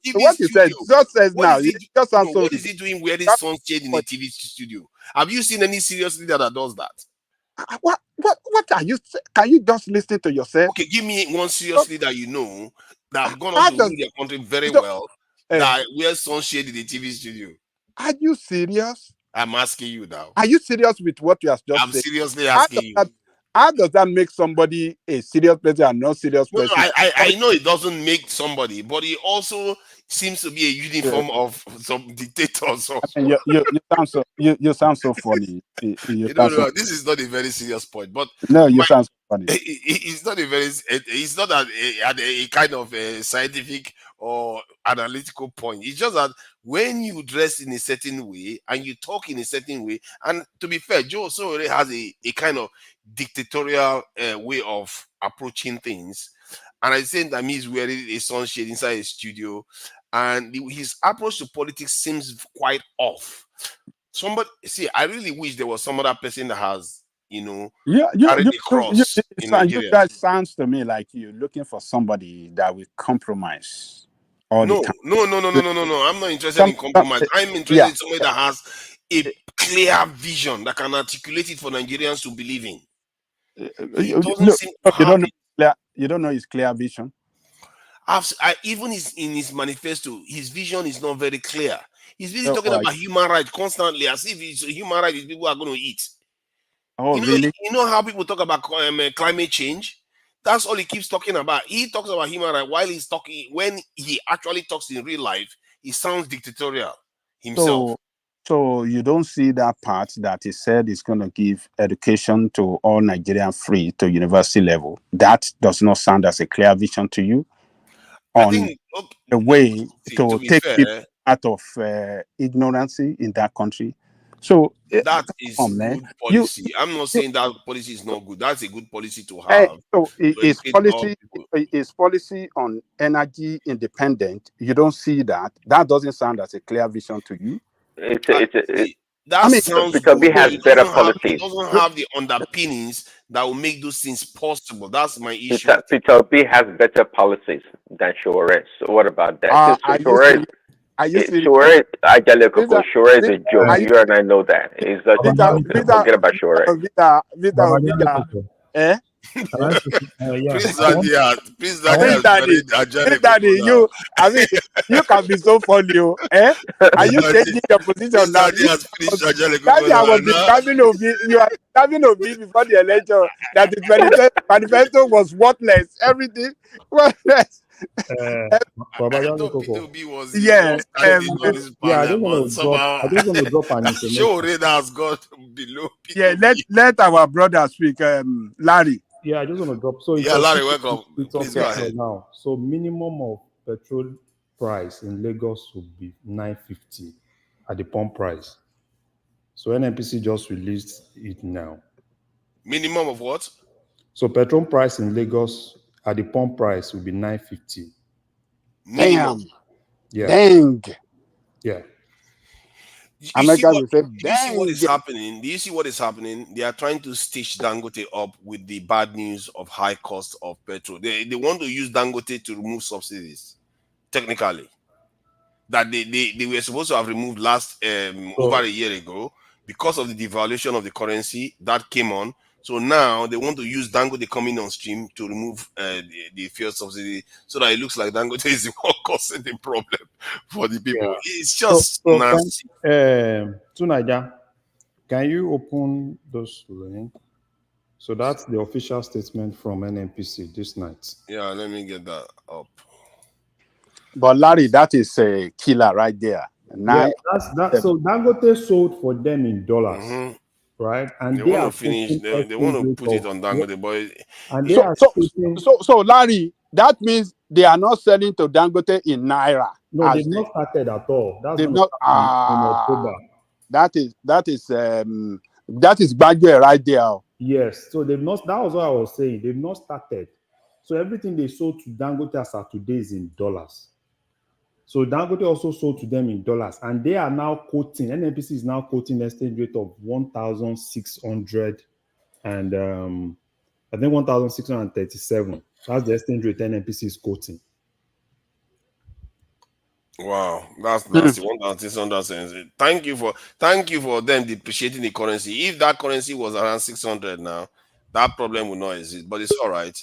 said studio. just says now. What is he doing wearing That's sunshade in a TV studio? Have you seen any serious leader that does that? What are you? Can you just listen to yourself? Okay, give me one serious leader you know that have gone on to rule their country very well that wears sunshade in the TV studio. Are you serious? I'm asking you now. Are you serious with what you have just I'm said? seriously asking you. How does that make somebody a serious person and not serious person? I know it doesn't make somebody, but it also seems to be a uniform of some dictators. You sound so funny. This is not a very serious point, but no, you sound so funny. It's not it's not a kind of a scientific or analytical point. It's just that when you dress in a certain way and you talk in a certain way, and to be fair, Joe already has a kind of dictatorial way of approaching things, and I think that he's wearing a sunshade inside a studio, and his approach to politics seems quite off. I really wish there was some other person that has carried the cross in Nigeria. That sounds to me like you're looking for somebody that will compromise all the time. No. I'm not interested in compromise. I'm interested in somebody that has a clear vision that can articulate it for Nigerians to believe in. He doesn't seem to have it. You don't know his clear vision. Even in his manifesto, his vision is not very clear. He's busy talking about human rights constantly, as if it's human rights people are going to eat. Really? You know how people talk about climate change? That's all he keeps talking about. He talks about human rights while he's talking. When he actually talks in real life, he sounds dictatorial himself. So you don't see that part that he said is going to give education to all Nigerian free to university level. That does not sound as a clear vision to you on the way to take people out of ignorancy in that country. So that is good policy. I'm not saying that policy is not good. That's a good policy to have. So is policy on energy independent? You don't see that. That doesn't sound as a clear vision to you. that sounds Peter B good, but has better policies. it doesn't have the underpinnings that will make those things possible. That's my issue. Peter B has better policies than SOWORE. So what about that? Are Because you serious? Are you serious? SOWORE, Vita, SOWORE is a joke. are you You and I know that. It's such a joke. Forget about SOWORE. Vita, eh? Yeah, Prince I want, Daddy I want, has married Prince Ajale Daddy, Koko now. I mean, you can be so funny, eh? Are you changing your position now? Daddy has finished Ajale Koko Daddy, I was now. describing Obi, you are describing Obi before the election, that the manifesto was worthless, everything worthless. I thought Peter B was the Yeah, most candidate on this yeah, panel, but somehow I just want to drop an information. show rate has got below Peter yeah. Let our brother speak, Larry. Yeah, I just want to drop. So Yeah, Larry, welcome. it's Please go official ahead. now. So minimum of petrol price in Lagos will be 950 at the pump price. So NNPC just released it now. Minimum of what? So petrol price in Lagos at the pump price will be 950. Damn. Yeah. Dang. Yeah. You see what? say, Do you see what is happening? Do you see what is happening? They are trying to stitch Dangote up with the bad news of high cost of petrol. They want to use Dangote to remove subsidies. Technically, that they were supposed to have removed last over a year ago because of the devaluation of the currency that came on. So now they want to use Dangote coming on stream to remove the fuel subsidy, so that it looks like Dangote is the one causing the problem for the people. Yeah. It's just nasty. Tunaja, can you open those link? So that's the official statement from NNPC this night. Yeah, let me get that up. But Larry, that is a killer right there. Yeah, so Dangote sold for them in dollars, right? And They they want are to finish. quoting They want to exchange put rate it on Dangote, boy. and they are quoting. So Larry, that means they are not selling to Dangote in naira. No, they've not started at all. That's They've going to not. start in October. That is Bagwe right there. Yes, so they've not. That was what I was saying. They've not started. So everything they sold to Dangote as of today is in dollars. So Dangote also sold to them in dollars, and they are now quoting. NNPC is now quoting exchange rate of 1,600, and I think 1,637. That's the exchange rate NNPC is quoting. Wow, that's nasty. 1,600 cents. Thank you for them depreciating the currency. If that currency was around 600 now, that problem would not exist. But it's all right.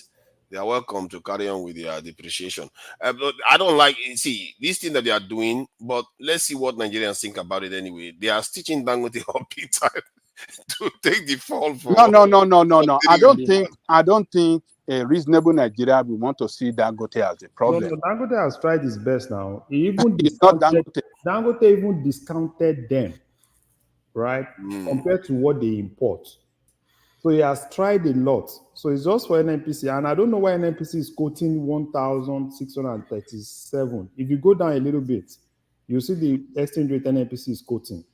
They are welcome to carry on with their depreciation. But I don't like see this thing that they are doing. But let's see what Nigerians think about it anyway. They are stitching Dangote up big time to take the fall for. No. I don't think a reasonable Nigeria will want to see Dangote as the problem. No, Dangote has tried his best now. He even Dangote even discounted them, right? Compared to what they import. So he has tried a lot. So it's just for NNPC. And I don't know why NNPC is quoting 1,637. If you go down a little bit, you see the exchange rate NNPC is quoting.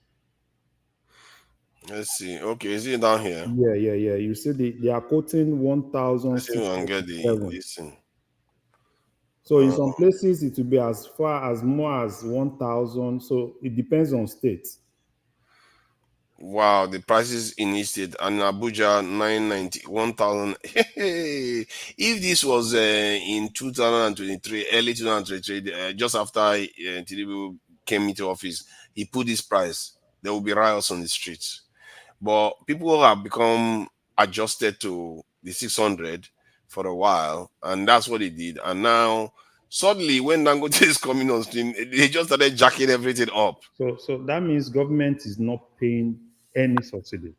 Let's see. Okay, is it down here? Yeah. You see they are quoting 1,637. So in some places it will be as far as more as 1,000. So it depends on states. Wow, the prices in each state and Abuja 990, 1,000. If this was in 2023, early 2023, just after Tinubu came into office, he put this price, there will be riots on the streets. But people have become adjusted to the 600 for a while, and that's what he did. And now, suddenly, when Dangote is coming on stream, they just started jacking everything up. So that means government is not paying any subsidy.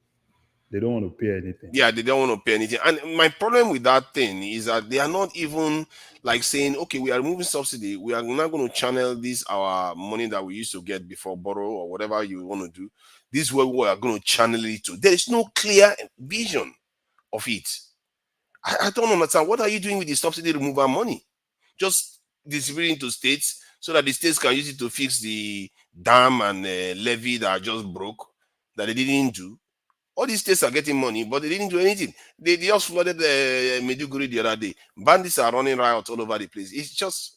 They don't want to pay anything. Yeah, they don't want to pay anything. And my problem with that thing is that they are not even like saying, okay, we are removing subsidy. We are not going to channel this, our money that we used to get before, borrow or whatever you want to do. This is where we are going to channel it to. There is no clear vision of it. I don't understand. What are you doing with the subsidy removal money? Just distributing to states so that the states can use it to fix the dam and levy that are just broke, that they didn't do. All these states are getting money, but they didn't do anything. They just flooded Maiduguri the other day. Bandits are running riots all over the place. It's just,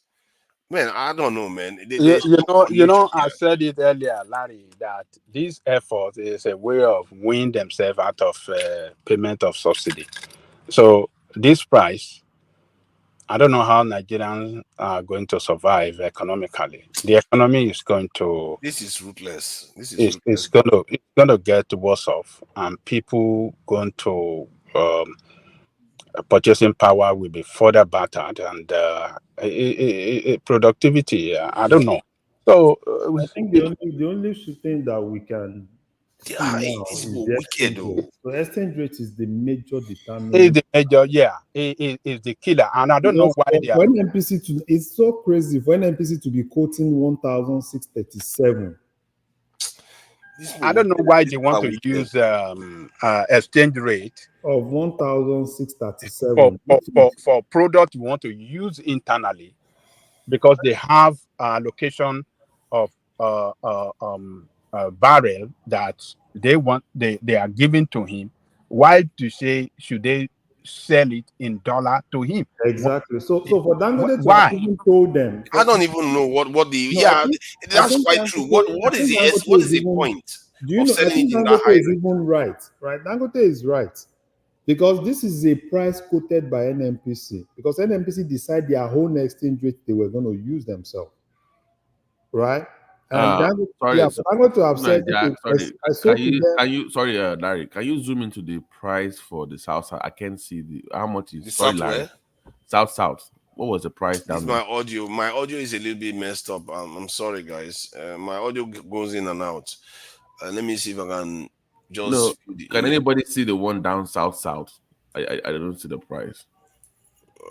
Man, I don't know, man. You, There's no connection I here. said it earlier, Larry, that this effort is a way of winning themselves out of payment of subsidy. So this price, I don't know how Nigerians are going to survive economically. The economy is going to This is ruthless. This is it's ruthless. going to get worse off, and people going to purchasing power will be further battered, and productivity. I don't know. So I think the only thing that we can see now These is people the wicked exchange though. rate. So exchange rate is the major is determinant. the major, yeah, is the killer, and I don't know Because why for, they are. for NMPC to, it's so crazy for NMPC to be quoting 1,637 These I people don't know wicked. why These they people want are to wicked. use exchange rate of 1,637, for, which for is for product you want to use internally because they have allocation of barrel that they are giving to him. Why to say should they sell it in dollar to him? exactly. So for Dangote to have Why? even told them, I don't even know what the no, I yeah. think I That's think quite true. Dangote, What I is think the what Dangote is is the even. point Do you of know? I selling think it in that Dangote high is rate? even right. Right, Dangote is right because this is a price quoted by NMPC because NMPC decide their own exchange rate they were going to use themselves, right? And Dangote, yeah, Sorry, for Dangote to have said, Naija, okay, sorry. I sold to them. Sorry, Larry, can you zoom into the price for the south side? I can't see how much is. The Sorry, Larry. software. South. What was the price This is down my there? audio. My audio is a little bit messed up. I'm sorry, guys. My audio goes in and out. Let me see if I can No, just view the can image. anybody see the one down south? I don't see the price.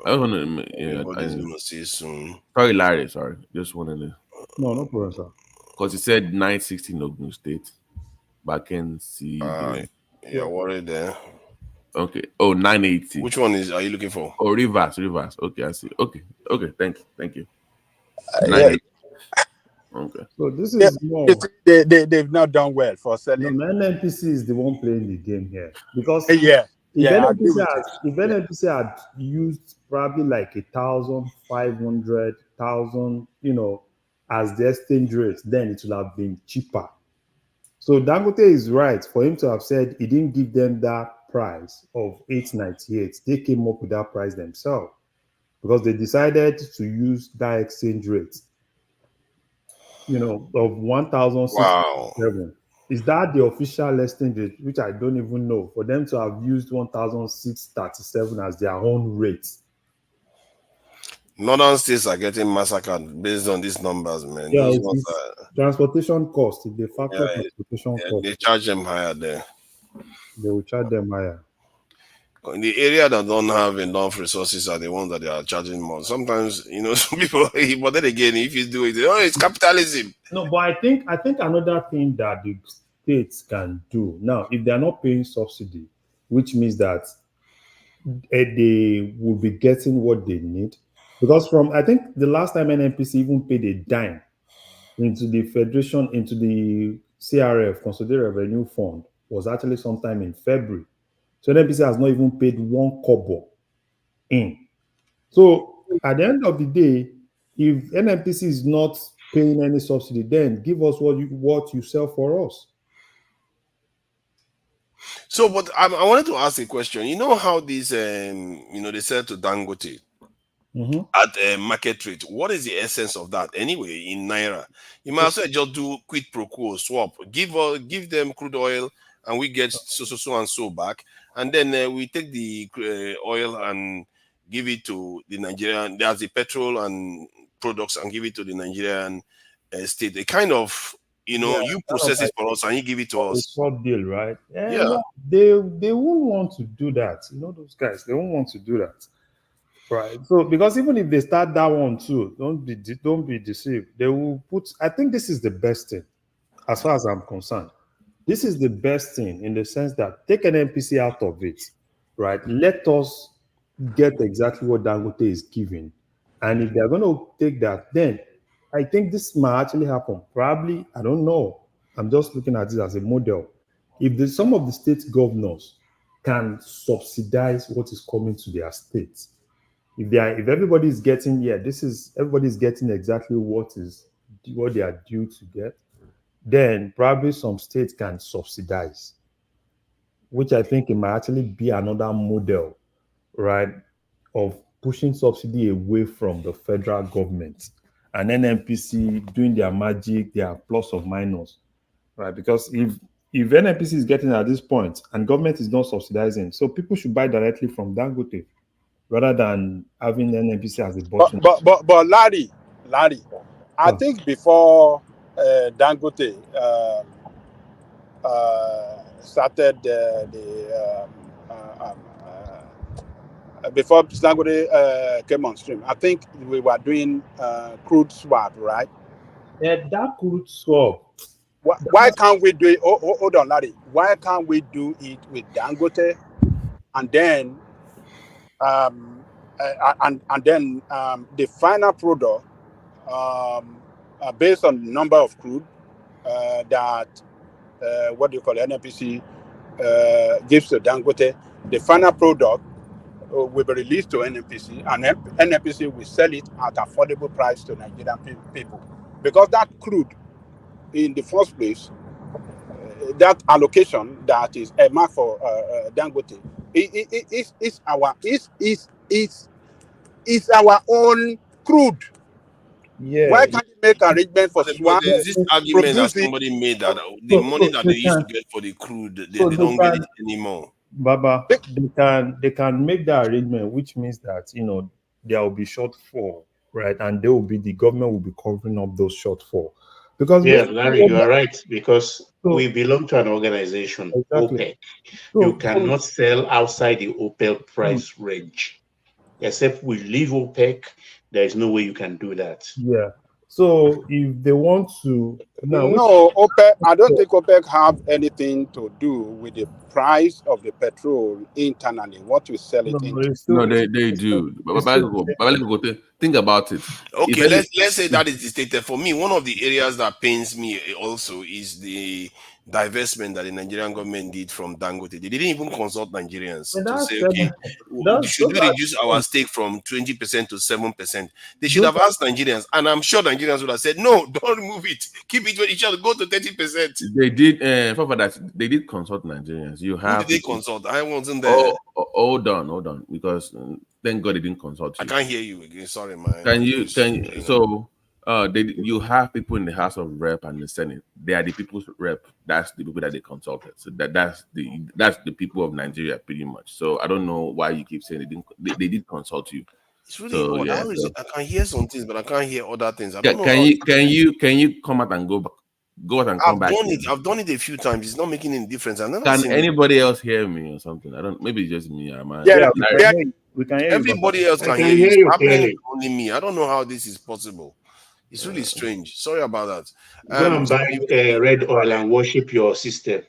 I don't want to. Yeah, Everybody's gonna see soon. sorry, Larry. Sorry, just wanted to. No problem, sir. Because it said 960 in Ogun State, but I can see the Uh, one. you're worried there. Okay. Oh, 980. Which one are you looking for? Oh, reverse. Okay, I see. Okay. Thank you. Yeah, 980. Okay. So this yeah, is more. they've not done well for No, selling. NNPC is the one playing the game here because Yeah, if I agree NNPC with you. has if NNPC had used probably like 1,500, as the exchange rate, then it would have been cheaper. So Dangote is right for him to have said he didn't give them that price of 898. They came up with that price themselves because they decided to use that exchange rate, of Wow. 1,637. Is that the official exchange rate, which I don't even know, for them to have used 1,637 as their own rate? Northern states are getting massacred based on these numbers, man. Yeah, Those it's, ones it's are transportation cost. If they factor yeah, transportation yeah, cost, they charge them higher there. they will charge them higher. In the area that don't have enough resources are the ones that they are charging more. Sometimes, some people, but then again, if you do it, oh, it's capitalism. No, but I think another thing that the states can do now, if they are not paying subsidy, which means that they will be getting what they need, because from I think the last time NNPC even paid a dime into the federation, into the CRF, Consolidated Revenue Fund, was actually sometime in February. So NNPC has not even paid one kobo in. So at the end of the day, if NNPC is not paying any subsidy, then give us what you sell for us. So, but I wanted to ask a question. You know how these, they sell to Dangote Mm-hmm. at market rate. What is the essence of that anyway in naira? You might as well just do quid pro quo swap. Give them crude oil, and we get so and so back, and then we take the oil and give it to the Nigerian. There's the petrol and products, and give it to the Nigerian state. They kind of, Yeah, you kind of process it like for us, and you give it to a us. swap deal, right? Yeah, Yeah. yeah. They won't want to do that. Those guys, they won't want to do that. Right. So because even if they start that one too, don't be deceived. They will put. I think this is the best thing, as far as I'm concerned. This is the best thing in the sense that take an NPC out of it, right? Let us get exactly what Dangote is giving, and if they're going to take that, then I think this might actually happen. Probably, I don't know. I'm just looking at it as a model. If some of the state governors can subsidize what is coming to their states, if everybody's getting, everybody's getting exactly what they are due to get, then probably some states can subsidize, which I think it might actually be another model, right, of pushing subsidy away from the federal government and NNPC doing their magic, their plus or minus, right? Because if NNPC is getting at this point and government is not subsidizing, so people should buy directly from Dangote rather than having NNPC as a bottleneck. But Larry, I Sure. think before Dangote started before Dangote came on stream, I think we were doing crude swap, right? Yeah, that crude swap. Why can't we do it? Hold on, Larry. Why can't we do it with Dangote, and then the final product, based on the number of crude that what do you call it, NNPC gives to Dangote, the final product will be released to NNPC, and NNPC will sell it at affordable price to Nigerian people, because that crude, in the first place, that allocation that is a mark for Dangote is our own crude. Yeah. Why can't you make arrangement for But swap? there's this argument that Produce it. somebody made that the money that they used to get for the crude, they don't get it anymore. Baba, they can make that arrangement, which means that there will be shortfall, right? And the government will be covering up those shortfall. Because Larry, you are right, because we belong to an organization, Exactly. OPEC. You cannot sell outside the OPEC price range. Except we leave OPEC, there is no way you can do that. Yeah. So if they want to No, OPEC. I don't think OPEC have anything to do with the price of the petrol internally. What we sell it into. No, they do. Think about it. Okay, let's say that is stated. For me, one of the areas that pains me also is the divestment that the Nigerian government did from Dangote. They didn't even consult Nigerians to say, okay, should we reduce our stake from 20% to 7%? They should have asked Nigerians, and I'm sure Nigerians would have said, no, don't remove it. Keep it where it shall go to 30%. They did. For that, they did consult Nigerians. You have. Who did they consult? I wasn't there. Hold on, because thank God they didn't consult you. I can't hear you again. Sorry, man. You have people in the House of Rep and the Senate. They are the people's rep. That's the people that they consulted. So that's the people of Nigeria pretty much. So I don't know why you keep saying they did consult you. It's really odd. I can hear some things, but I can't hear other things. I don't know. Can you come out and go back? Go out and come back. I've done it a few times. It's not making any difference. Can anybody else hear me or something? I don't. Maybe it's just me. We can hear everybody else can hear you. Only me. I don't know how this is possible. It's really strange. Sorry about that. Go and buy red oil and worship your system.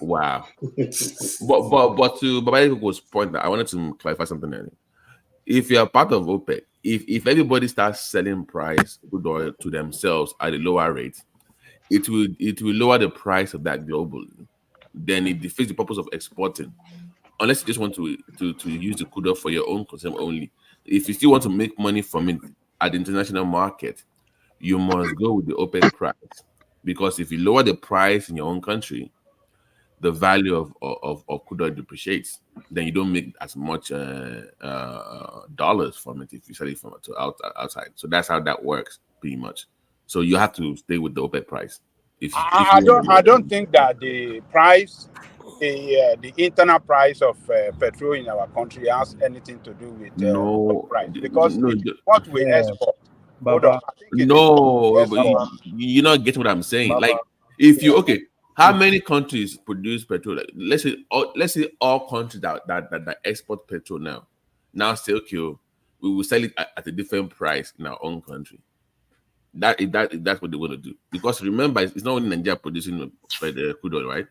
Wow. but to Baba's point, I wanted to clarify something earlier. If you're part of OPEC, if everybody starts selling price crude oil to themselves at a lower rate, it will lower the price of that globally. Then it defeats the purpose of exporting. Unless you just want to use the crude oil for your own consumption only. If you still want to make money from it at the international market, you must go with the OPEC price. Because if you lower the price in your own country, the value of crude oil depreciates. Then you don't make as much dollars from it if you sell it from outside. So that's how that works, pretty much. So you have to stay with the OPEC price. I don't think that the price, the internal price of petrol in our country has anything to do with price, because what we export. Baba, you're not getting what I'm saying. Baba. Like, if you how many countries produce petrol? Like, let's say all countries that export petrol now say, okay, we will sell it at a different price in our own country. That's what they want to do. Because remember, it's not only Nigeria producing the crude oil, right?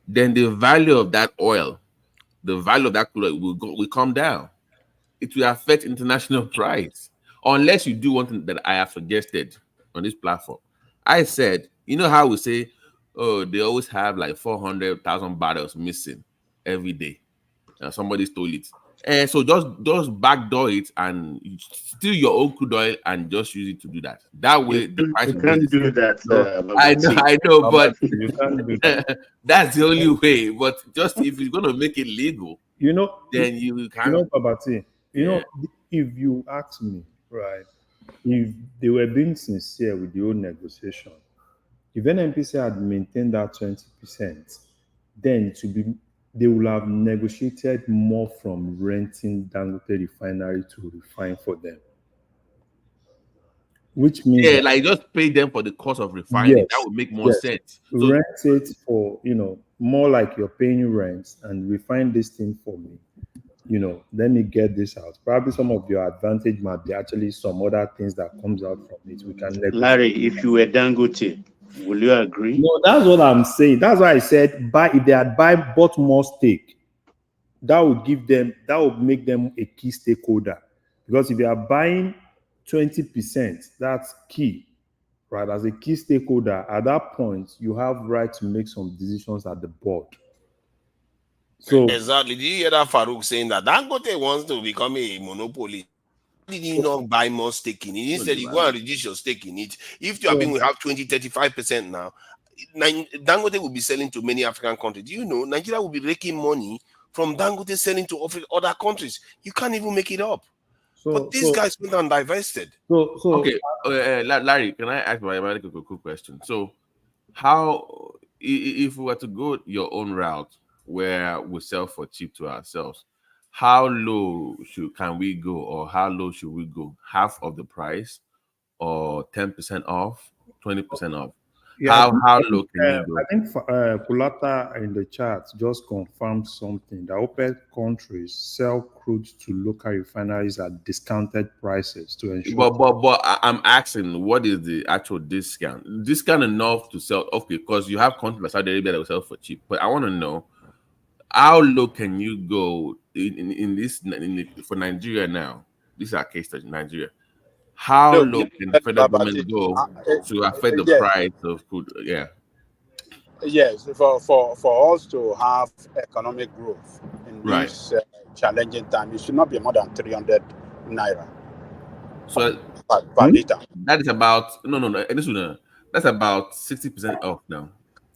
Then the value of that oil, the value of that crude oil will come down. It will affect international price. Unless you do one thing that I have suggested on this platform. I said, you know how we say, oh, they always have like 400,000 barrels missing every day. And somebody stole it. So just backdoor it and steal your own crude oil and just use it to do that. That way, the price You will go can't the do same. that. No, I know, but You can't do that. that's the only way. But just if you're gonna make it legal, You know, then you you can't. know, Babati, you Yeah. know, if you ask me, right, if they were being sincere with the whole negotiation, if NNPC had maintained that 20%, then to be they will have negotiated more from renting Dangote refinery to refine for them. Which means Yeah, that like just pay them for the cost of refining. That yes, would make more yes, sense. So rent it for more like you're paying rent and refine this thing for me. Let me get this out. Probably some of your advantage might be actually some other things that comes out from it. We can negotiate. Larry, if you were Dangote, will you agree? No, that's what I'm saying. That's why I said if they had bought more stake, that would make them a key stakeholder. Because if you are buying 20%, that's key, right? As a key stakeholder, at that point, you have right to make some decisions at the board. So Exactly. Did you hear that Farouk saying that Dangote wants to become a monopoly? Did you not buy more stake in it? Instead, you go and reduce your stake in it. If you are being we have 20-35% now, Dangote will be selling to many African countries. Do you know Nigeria will be making money from Dangote selling to other countries? You can't even make it up. But these guys went and divested. Okay, Larry, can I ask my a quick question? So, how if we were to go your own route where we sell for cheap to ourselves, how low can we go, or how low should we go? Half of the price, or 10% off, 20% off? yeah, How low can you go? I think Kulata in the chat just confirmed something that OPEC countries sell crude to local refineries at discounted prices to ensure. But I'm asking, what is the actual discount? Discount enough to sell? Okay, because you have countries like Saudi Arabia that will sell for cheap. But I want to know, how low can you go for Nigeria now? This is our case study, Nigeria. How Look, low can the federal government go to affect the yes, price of food? Yeah. yes, for us to have economic growth in Right. this challenging time, it should not be more than 300 naira So per liter. that is about that's about 60% off now.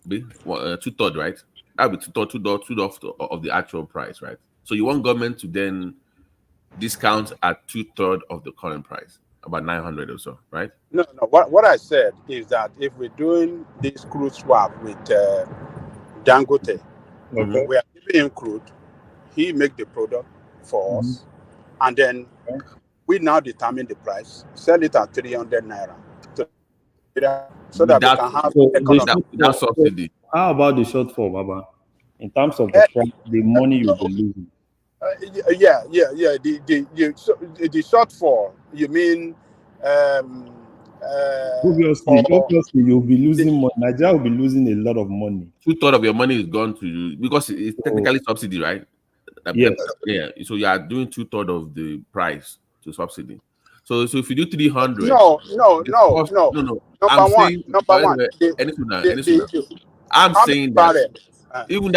Be 2/3, right? That'll be two-thirds of the actual price, right? So you want government to then discount at 2/3 of the current price, about 900 or so, right? No. What I said is that if we're doing this crude swap with Dangote, we are giving him crude, he make the product for us, and then we now determine the price, sell it at 300 naira, so that we can have economy. Without subsidy. How about the shortfall, Baba? In terms of the price, the money you'll be losing. Yeah. The shortfall. You mean? Obviously, you'll be losing money. Nigeria will be losing a lot of money. 2/3 of your money is gone to you because it's technically subsidy, right? Yes. Yeah. So you are doing 2/3 of the price to subsidy. So if you do 300, No. I'm Number saying, one. I'm saying that even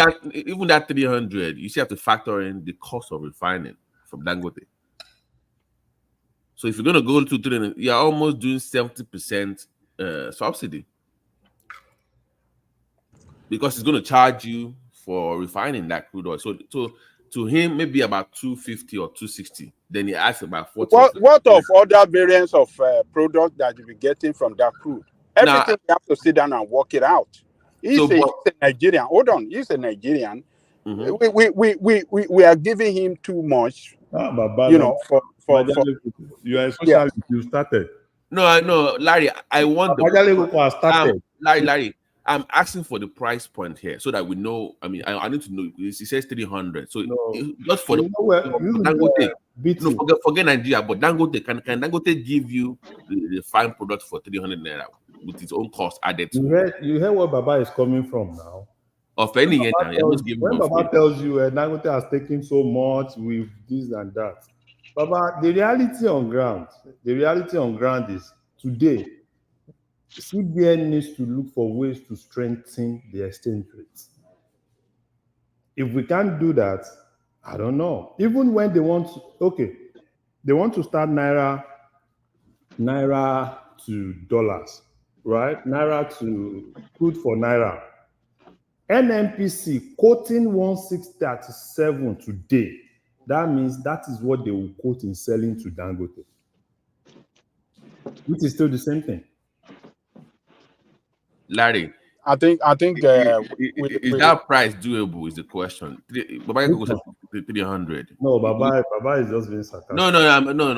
that 300, you still have to factor in the cost of refining from Dangote. So if you're gonna go to 300, you're almost doing 70% subsidy because it's gonna charge you for refining that crude oil. So to him, maybe about 250 or 260. Then he asks about 40. What of other variants of product that you'll be getting from that crude? Everything we have to sit down and work it out. He's a Nigerian. Hold on, he's a Nigerian. We are giving him too much. You are especially you started. No, Larry. I want Larry. I'm asking for the price point here so that we know. I mean, I need to know. He says 300. So just for Dangote. Forget Nigeria, but Dangote can Dangote give you the fine product for 300 naira with its own cost added to You hear where Baba is coming from now. Of any year now, when Baba tells you Dangote has taken so much with this and that, Baba, the reality on ground is today, CBN needs to look for ways to strengthen the exchange rate. If we can't do that, I don't know. Even when they want to, okay, they want to start naira to dollars, right? Naira to crude for naira. NNPC quoting 1637 today. That means that is what they will quote in selling to Dangote, which is still the same thing. Larry, I think is that price doable? Is the question. Baba Yakubu said 300. No, Baba is just being sarcastic. No.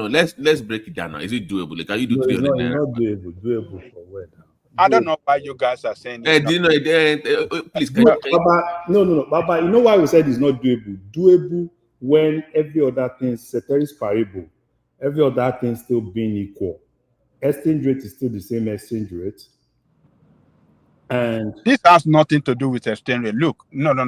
Let's break it down now. Is it doable? Like, can you do No, 300 it's naira? not doable. Doable for where? I don't know why you guys are saying this. Do you know? Please, Baba, no. Baba, you know why we said it's not doable? Doable when every other thing, ceteris paribus, every other thing still being equal. Exchange rate is still the same exchange rate. And this has nothing to do with exchange rate. Look, no. We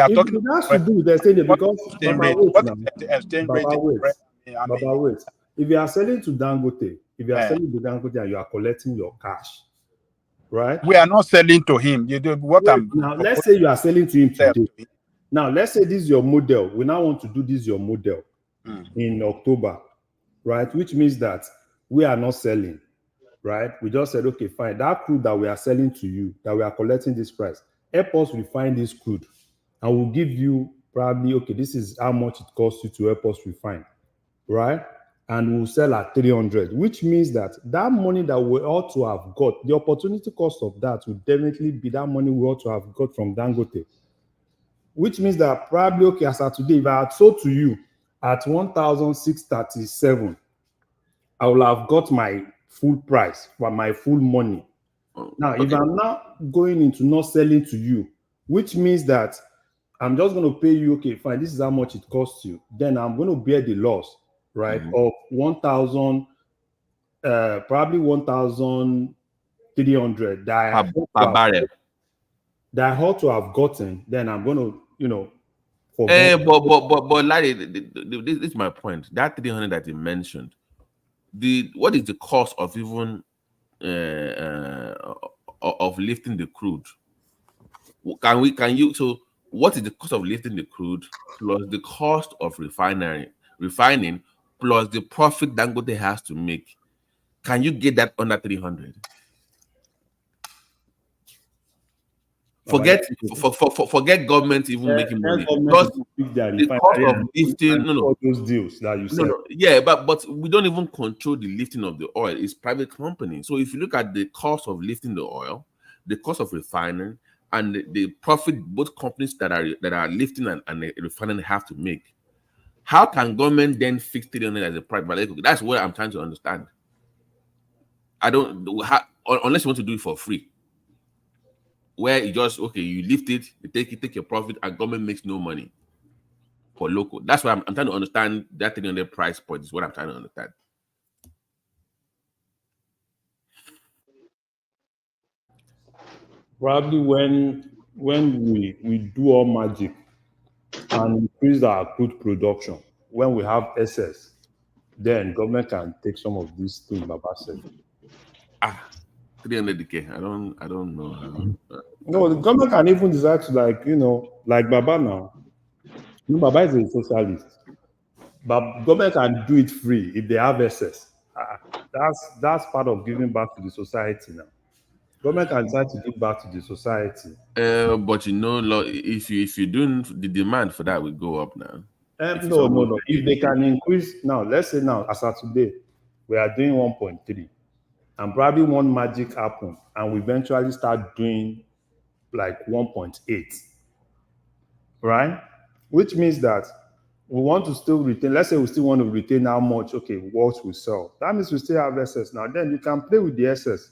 are talking. It has to do with exchange rate because exchange Baba, rate? wait What now. is the exchange rate? Baba, wait. I mean, Baba, wait. If you are selling to Dangote, selling to Dangote and you are collecting your cash, right? We are not selling to him. You do what Wait, I'm now. Let's say you are selling to him today. Now, let's say this is your model. We now want to do this your model in October, right? Which means that we are not selling, right? We just said, okay, fine. That crude that we are selling to you, that we are collecting this price, help us refine this crude, and we'll give you probably, okay, this is how much it costs you to help us refine, right? And we'll sell at 300, which means that that money that we ought to have got, the opportunity cost of that would definitely be that money we ought to have got from Dangote. Which means that probably, okay, as of today, if I had sold to you at 1,637, I will have got my full price for my full money. Now, if I'm now going into not selling to you, which means that I'm just going to pay you, okay, fine, this is how much it costs you. Then I'm going to bear the loss, right, of 1,000, probably 1,300 that I ought to have gotten. Then I'm going to, but Larry, this is my point. That 300 that you mentioned, what is the cost of even of lifting the crude? So what is the cost of lifting the crude plus the cost of refining plus the profit Dangote has to make? Can you get that under 300? Forget government even making money. Plus the cost of lifting those deals that you said. Yeah, but we don't even control the lifting of the oil. It's private company. So if you look at the cost of lifting the oil, the cost of refining, and the profit both companies that are lifting and refining have to make, how can government then fix 300 as a private? That's what I'm trying to understand. I don't unless you want to do it for free, where you just you lift it, you take your profit, and government makes no money for local. That's why I'm trying to understand that 300 price point is what I'm trying to understand. Probably when we do all magic and increase our crude production, when we have excess, then government can take some of these things Baba said. 300k. I don't know. No, the government can even decide to like Baba now. Baba is a socialist, but government can do it free if they have excess. That's part of giving back to the society now. Government can decide to give back to the society. But if you do, the demand for that will go up now. No. If they can increase now, let's say now, as of today, we are doing 1.3, and probably one magic happen, and we eventually start doing like 1.8, right? Which means that we want to still retain. Let's say we still want to retain how much, what we sell. That means we still have excess. Now, then you can play with the excess.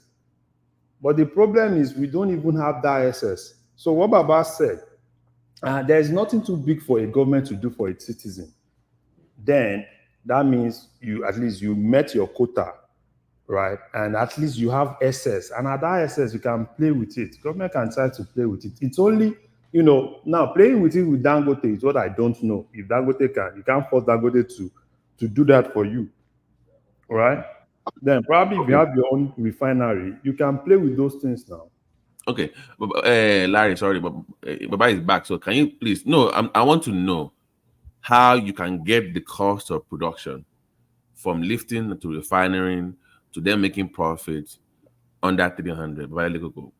But the problem is we don't even have that excess. So what Baba said, there is nothing too big for a government to do for its citizen. Then that means at least you met your quota, right? And at least you have excess. And at that excess, you can play with it. Government can try to play with it. It's only, now playing with it with Dangote is what I don't know. If Dangote you can't force Dangote to do that for you, right? Then probably if you have your own refinery, you can play with those things now. Okay, Larry, sorry, but Baba is back. So can you please? No, I want to know how you can get the cost of production from lifting to refining to them making profits under 300.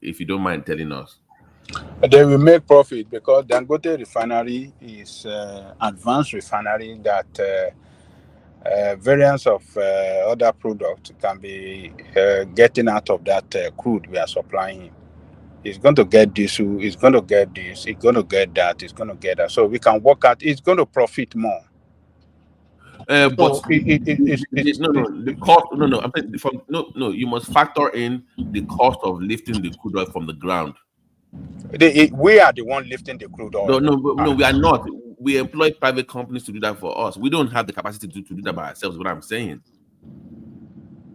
If you don't mind telling us. They will make profit because Dangote refinery is advanced refinery that variants of other products can be getting out of that crude we are supplying him. He's going to get diesel, he's going to get this, he's going to get that, he's going to get that. So we can work out, he's going to profit more. But the cost. No. I'm saying you must factor in the cost of lifting the crude oil from the ground. We are the one lifting the crude oil. No, we are not. We employ private companies to do that for us. We don't have the capacity to do that by ourselves. What I'm saying.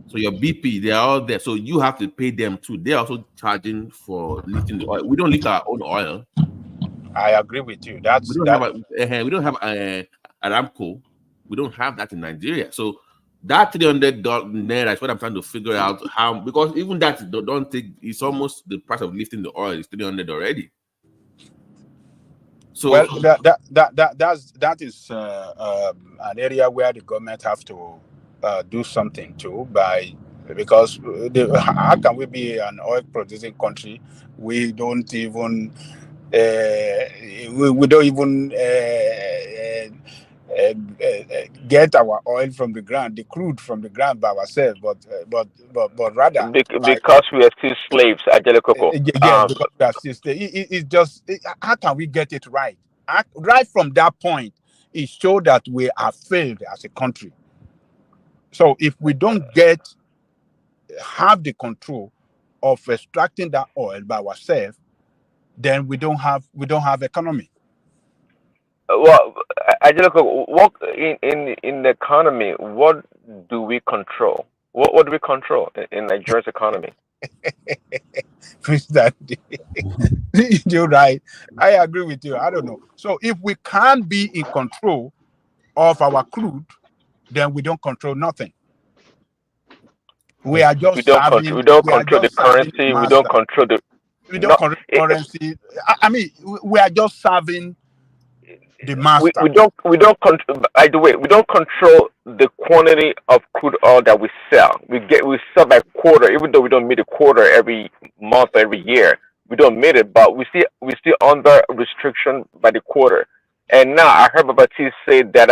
So your BP, they are all there. So you have to pay them too. They're also charging for lifting the oil. We don't lift our own oil. I agree with you. We don't have Aramco. We don't have that in Nigeria. So that $300 naira is what I'm trying to figure out how, because even that don't take, it's almost the price of lifting the oil is 300 already. So well, that is an area where the government have to do something too because how can we be an oil producing country? We don't even we don't even get our oil from the ground, the crude from the ground by ourselves, but rather because we are still slaves, Coco. Yes, because we are still it's just how can we get it right? Right from that point, it showed that we are failed as a country. So if we don't have the control of extracting that oil by ourselves, then we don't have economy. Well, what in the economy? What do we control? What do we control in Nigeria's economy? You're right. I agree with you. I don't know. So if we can't be in control of our crude, then we don't control nothing. We are just serving. We don't control the currency. We don't control the. We don't control currency. I mean, we are just serving the master. We don't control. By the way, we don't control the quantity of crude oil that we sell. We sell by quarter, even though we don't meet a quarter every month or every year. We don't meet it, but we still under restriction by the quarter. And now I heard Babati say that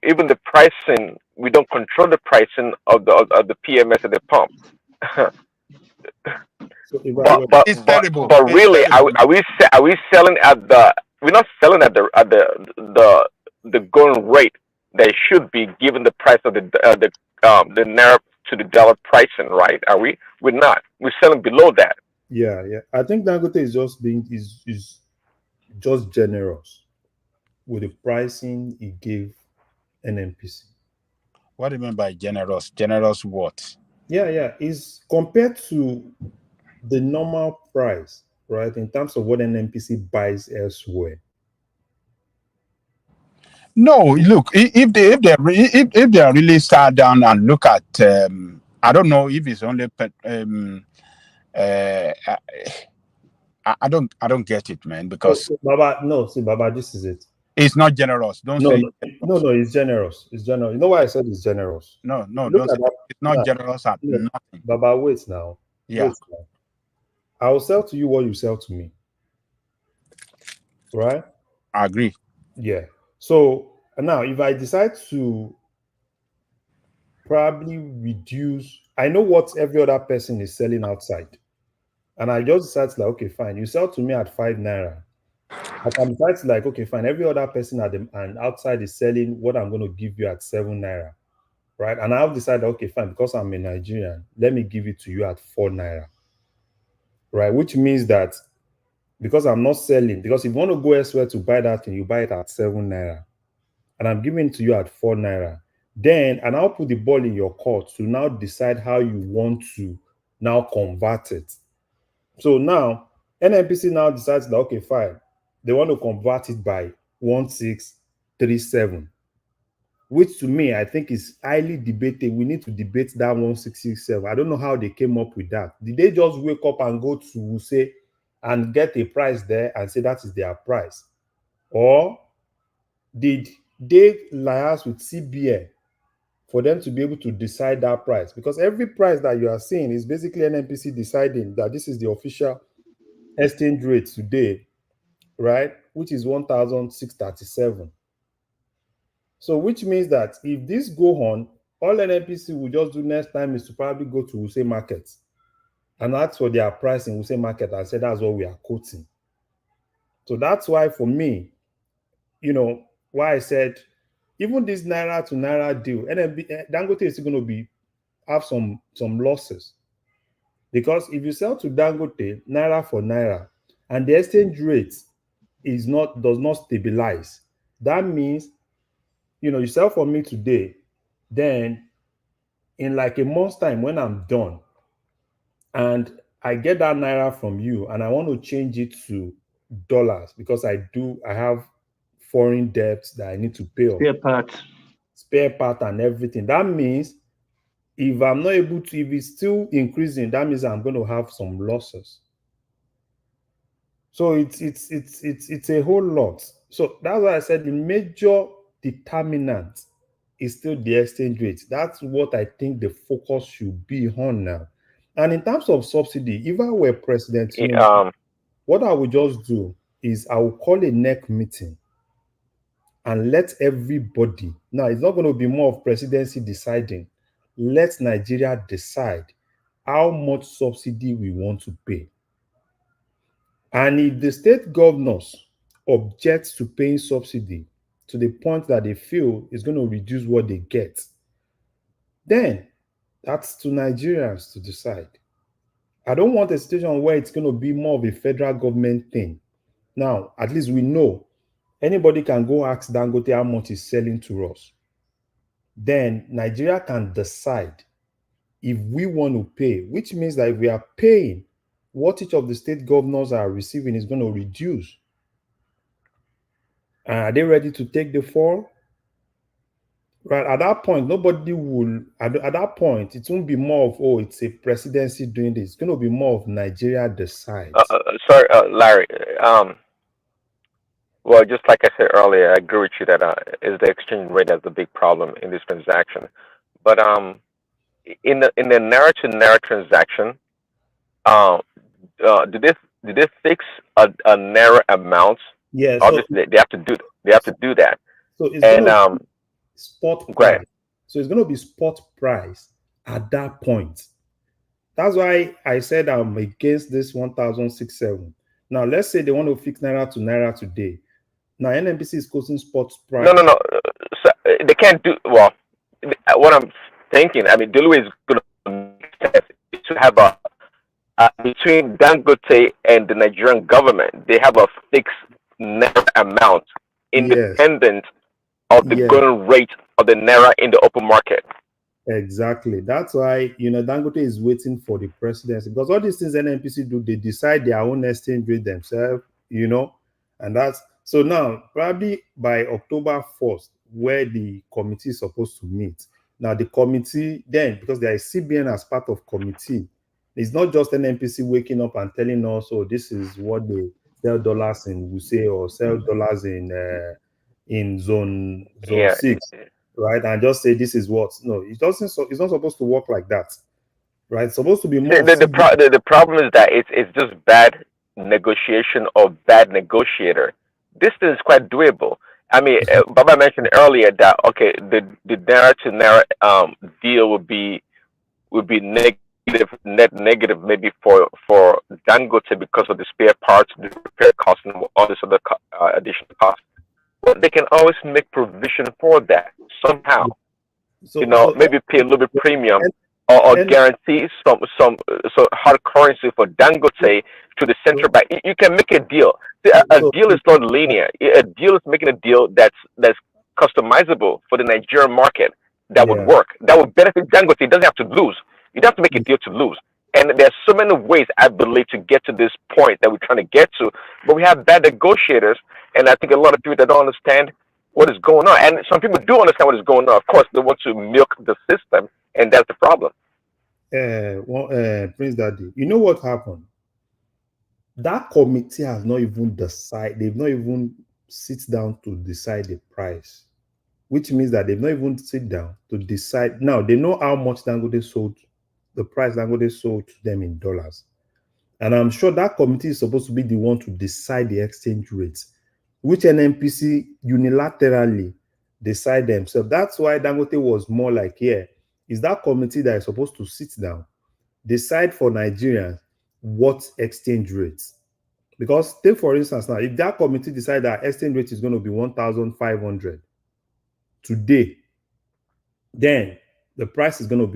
even the pricing, we don't control the pricing of the PMS at the pump. But really, are we selling at the? We're not selling at the going rate that it should be given the price of the naira to the dollar pricing, right? Are we? We're not. We're selling below that. Yeah. I think Dangote is just is just generous with the pricing he gave NNPC. What do you mean by generous? Generous what? Yeah. Is compared to the normal price, right? In terms of what NNPC buys elsewhere. No, look, if they really sat down and look at, I don't know if it's only, I don't get it, man, because Baba, this is it. It's not generous. Don't say no. It's generous. It's generous. You know why I said it's generous? No. Don't say it's not generous at nothing. Baba, wait now. Yeah. I will sell to you what you sell to me. Right? I agree. Yeah. So now, if I decide to probably reduce, I know what every other person is selling outside, and I just decide to okay, fine. You sell to me at 5 naira. I can decide to okay, fine. Every other person and outside is selling what I'm going to give you at 7 naira, right? And I've decided, okay, fine, because I'm a Nigerian, let me give it to you at 4 naira, right? Which means that because I'm not selling, because if you want to go elsewhere to buy that thing, you buy it at 7 naira, and I'm giving it to you at 4 naira. Then, and I'll put the ball in your court to now decide how you want to now convert it. So now, NNPC now decides that, okay, fine, they want to convert it by 1637, which to me, I think is highly debated. We need to debate that 1667. I don't know how they came up with that. Did they just wake up and go to say and get a price there and say that is their price? Or did they liaise with CBN for them to be able to decide that price? Because every price that you are seeing is basically NNPC deciding that this is the official exchange rate today, right? Which is 1,637. So which means that if this go on, all NNPC will just do next time is to probably go to Wuse Market and ask for their price in Wuse Market and say that's what we are quoting. So that's why for me, why I said even this Naira to Naira deal, Dangote is going to have some losses. Because if you sell to Dangote Naira for Naira and the exchange rate does not stabilize, that means you sell for me today, then in like a month's time when I'm done and I get that Naira from you and I want to change it to dollars because I have foreign debts that I need to pay off. Spare part and everything. That means if I'm not able to, if it's still increasing, that means I'm going to have some losses. So it's a whole lot. So that's why I said the major determinant is still the exchange rate. That's what I think the focus should be on now. And in terms of subsidy, if I were President Tinubu, what I would just do is I will call a NEC meeting and let everybody, now it's not going to be more of presidency deciding, let Nigeria decide how much subsidy we want to pay. And if the state governors object to paying subsidy to the point that they feel it's going to reduce what they get, then that's to Nigerians to decide. I don't want a situation where it's going to be more of a federal government thing. Now, at least we know anybody can go ask Dangote how much is selling to us. Then Nigeria can decide if we want to pay, which means that if we are paying, what each of the state governors are receiving is going to reduce. Are they ready to take the fall? Right, at that point, nobody will, at that point, it won't be more of, oh, it's a presidency doing this. It's going to be more of Nigeria decides. Sorry, Larry. Well, just like I said earlier, I agree with you that is the exchange rate that's the big problem in this transaction. But in the naira to naira transaction, did they fix a naira amount? Yeah, obviously they have to do that. So it's going to be spot price. So it's going to be spot price at that point. That's why I said I'm against this 1,067. Now let's say they want to fix naira to naira today. Now NNPC is quoting spot price. No. So, they can't do well. What I'm thinking, I mean, Delu is going to make sense to have a between Dangote and the Nigerian government. They have a fixed naira amount, independent of the going rate of the naira in the open market. Exactly. That's why Dangote is waiting for the presidency, because all these things NNPC do, they decide their own exchange rate themselves, and that's so now probably by October 1st, where the committee is supposed to meet. Now the committee then, because there is CBN as part of committee, it's not just NNPC waking up and telling us, oh, this is what they sell dollars in Wuse or sell dollars in zone 6, right? And just say this is what. No, it doesn't. So it's not supposed to work like that, right? It's supposed to be more. The problem is that it's just bad negotiation or bad negotiator. This is quite doable. I mean, Baba mentioned earlier that the naira to naira deal would be net negative maybe for Dangote because of the spare parts, the repair costs, and all this other additional costs. But they can always make provision for that somehow. Maybe pay a little bit premium or guarantee some hard currency for Dangote to the central bank. You can make a deal. A deal is not linear. A deal is making a deal that's customizable for the Nigerian market that would work. That would benefit Dangote. It doesn't have to lose. You don't have to make a deal to lose. And there's so many ways, I believe, to get to this point that we're trying to get to. But we have bad negotiators, and I think a lot of people that don't understand what is going on. And some people do understand what is going on. Of course, they want to milk the system, and that's the problem. Prince Daddy, you know what happened? That committee has not even decided. They've not even sit down to decide the price, which means that they've not even sit down to decide. Now they know how much Dangote sold, the price Dangote sold to them in dollars. And I'm sure that committee is supposed to be the one to decide the exchange rates, which NNPC unilaterally decide themselves. That's why Dangote was more like, yeah, is that committee that is supposed to sit down, decide for Nigerians what exchange rates. Because take for instance now, if that committee decide that exchange rate is going to be 1,500 today, then the price is going to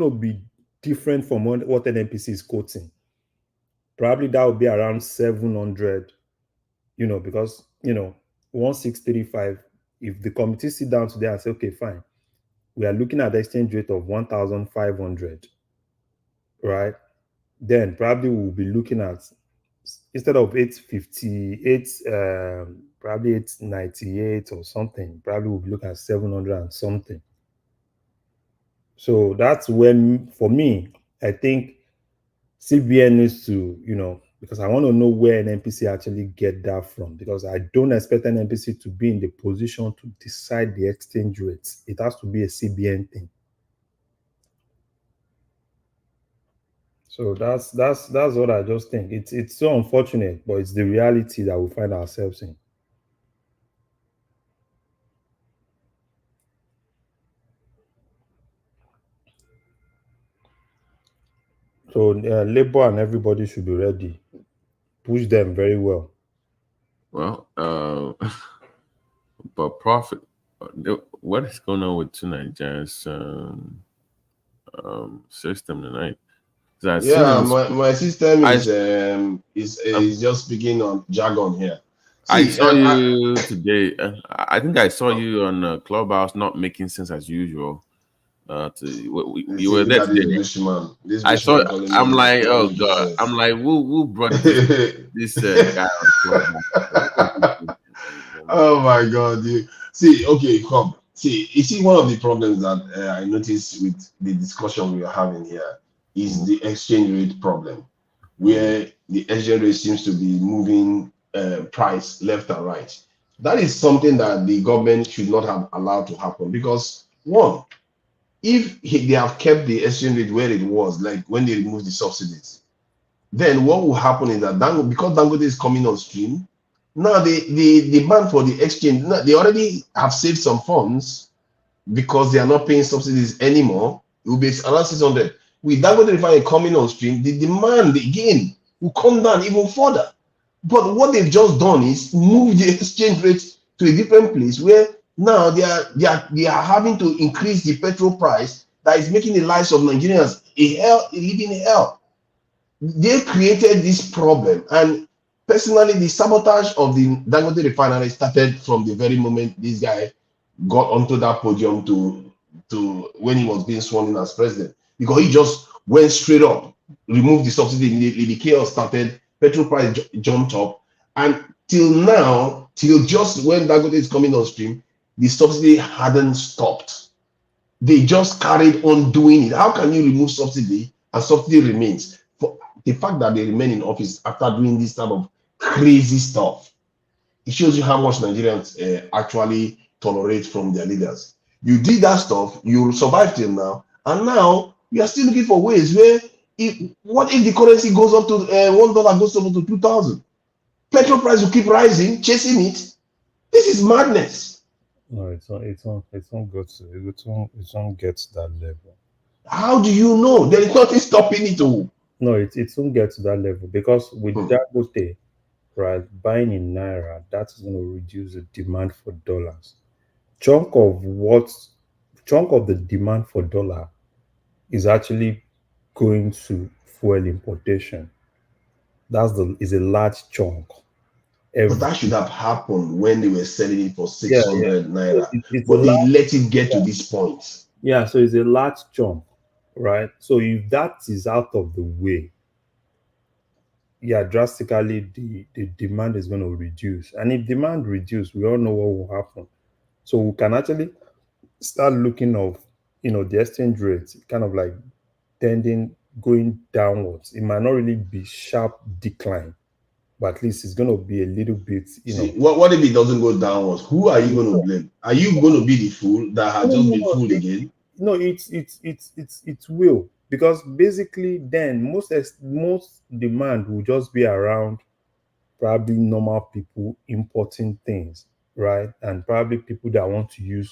be different from what NNPC is quoting. Probably that would be around 700, because 1635. If the committee sit down today and say, okay, fine, we are looking at the exchange rate of 1,500, right? Then probably we'll be looking at, instead of 858, probably 898 or something, probably we'll be looking at 700 and something. So that's when, for me, I think CBN needs to, because I want to know where an NPC actually get that from, because I don't expect an NPC to be in the position to decide the exchange rates. It has to be a CBN thing. So that's what I just think. It's so unfortunate, but it's the reality that we find ourselves in. So Labour and everybody should be ready. Push them very well. Well, but profit. What is going on with Nigeria's system tonight? Yeah, my system is just speaking on jargon here. I saw you today. I think I saw you on Clubhouse, not making sense as usual. You were there today. I saw. I'm like, oh god. I'm like, who brought this guy on Clubhouse? Oh my god! Okay, come. You see, one of the problems that I noticed with the discussion we are having here is the exchange rate problem, where the exchange rate seems to be moving price left and right. That is something that the government should not have allowed to happen, because one, if they have kept the exchange rate where it was, like when they removed the subsidies, then what will happen is that because Dangote is coming on stream, now the demand for the exchange, they already have saved some funds because they are not paying subsidies anymore. It will be around 600. With Dangote refinery coming on stream, the demand again will come down even further. But what they've just done is move the exchange rate to a different place, where now they are having to increase the petrol price that is making the lives of Nigerians a living hell. They created this problem, and personally, the sabotage of the Dangote refinery started from the very moment this guy got onto that podium to when he was being sworn in as president, because he just went straight up, removed the subsidy immediately. The chaos started, petrol price jumped up, and till now, till just when Dangote is coming on stream, the subsidy hadn't stopped. They just carried on doing it. How can you remove subsidy and subsidy remains? For the fact that they remain in office after doing this type of crazy stuff, it shows you how much Nigerians actually tolerate from their leaders. You did that stuff, you survived till now, and now we are still looking for ways where what if the currency goes up to $1 goes up to 2,000? Petrol price will keep rising, chasing it. This is madness. No, it won't get to that level. How do you know? There is nothing stopping it all. No, it won't get to that level, because with Dangote, right, buying in naira, that is going to reduce the demand for dollars. Chunk of the demand for dollar is actually going to fuel importation. Is a large chunk. But that should have happened when they were selling it for 600 naira. It's but they let it get to this point. Yeah, so it's a large chunk, right? So if that is out of the way, drastically the demand is going to reduce. And if demand reduce, we all know what will happen. So we can actually start looking of, the exchange rate kind of like going downwards. It might not really be sharp decline, but at least it's going to be a little bit, See, what if it doesn't go downwards? Who are you going to blame? Are you going to be the fool that has just been fooled again? No, it will, because basically then most demand will just be around probably normal people importing things, right? And probably people that want to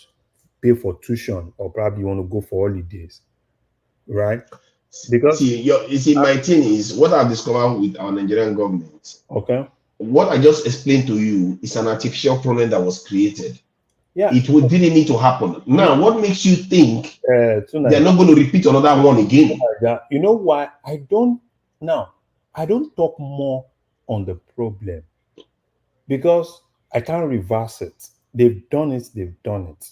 pay for tuition, or probably want to go for holidays, right? Because my thing is what I've discovered with our Nigerian government. Okay. What I just explained to you is an artificial problem that was created. Yeah. It didn't need to happen. Now, what makes you think they're not going to repeat another one again? You know why? I don't talk more on the problem, because I can't reverse it. They've done it.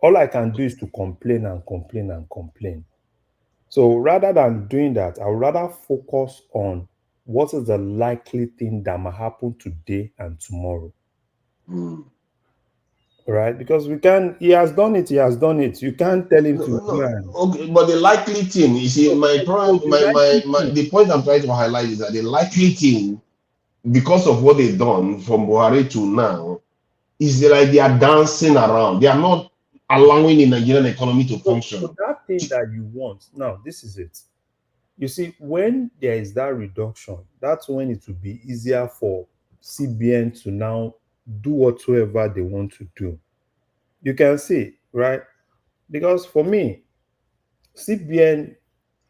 All I can do is to complain and complain and complain. So rather than doing that, I would rather focus on what is the likely thing that might happen today and tomorrow. Right? Because he has done it. You can't tell him to plan. Okay, but the likely thing, you see, my problem, the point I'm trying to highlight is that the likely thing, because of what they've done from Buhari to now, is like they are dancing around. They are not allowing the Nigerian economy to function. So that thing that you want, now, this is it. You see, when there is that reduction, that's when it will be easier for CBN to now do whatsoever they want to do. You can see, right? Because for me, CBN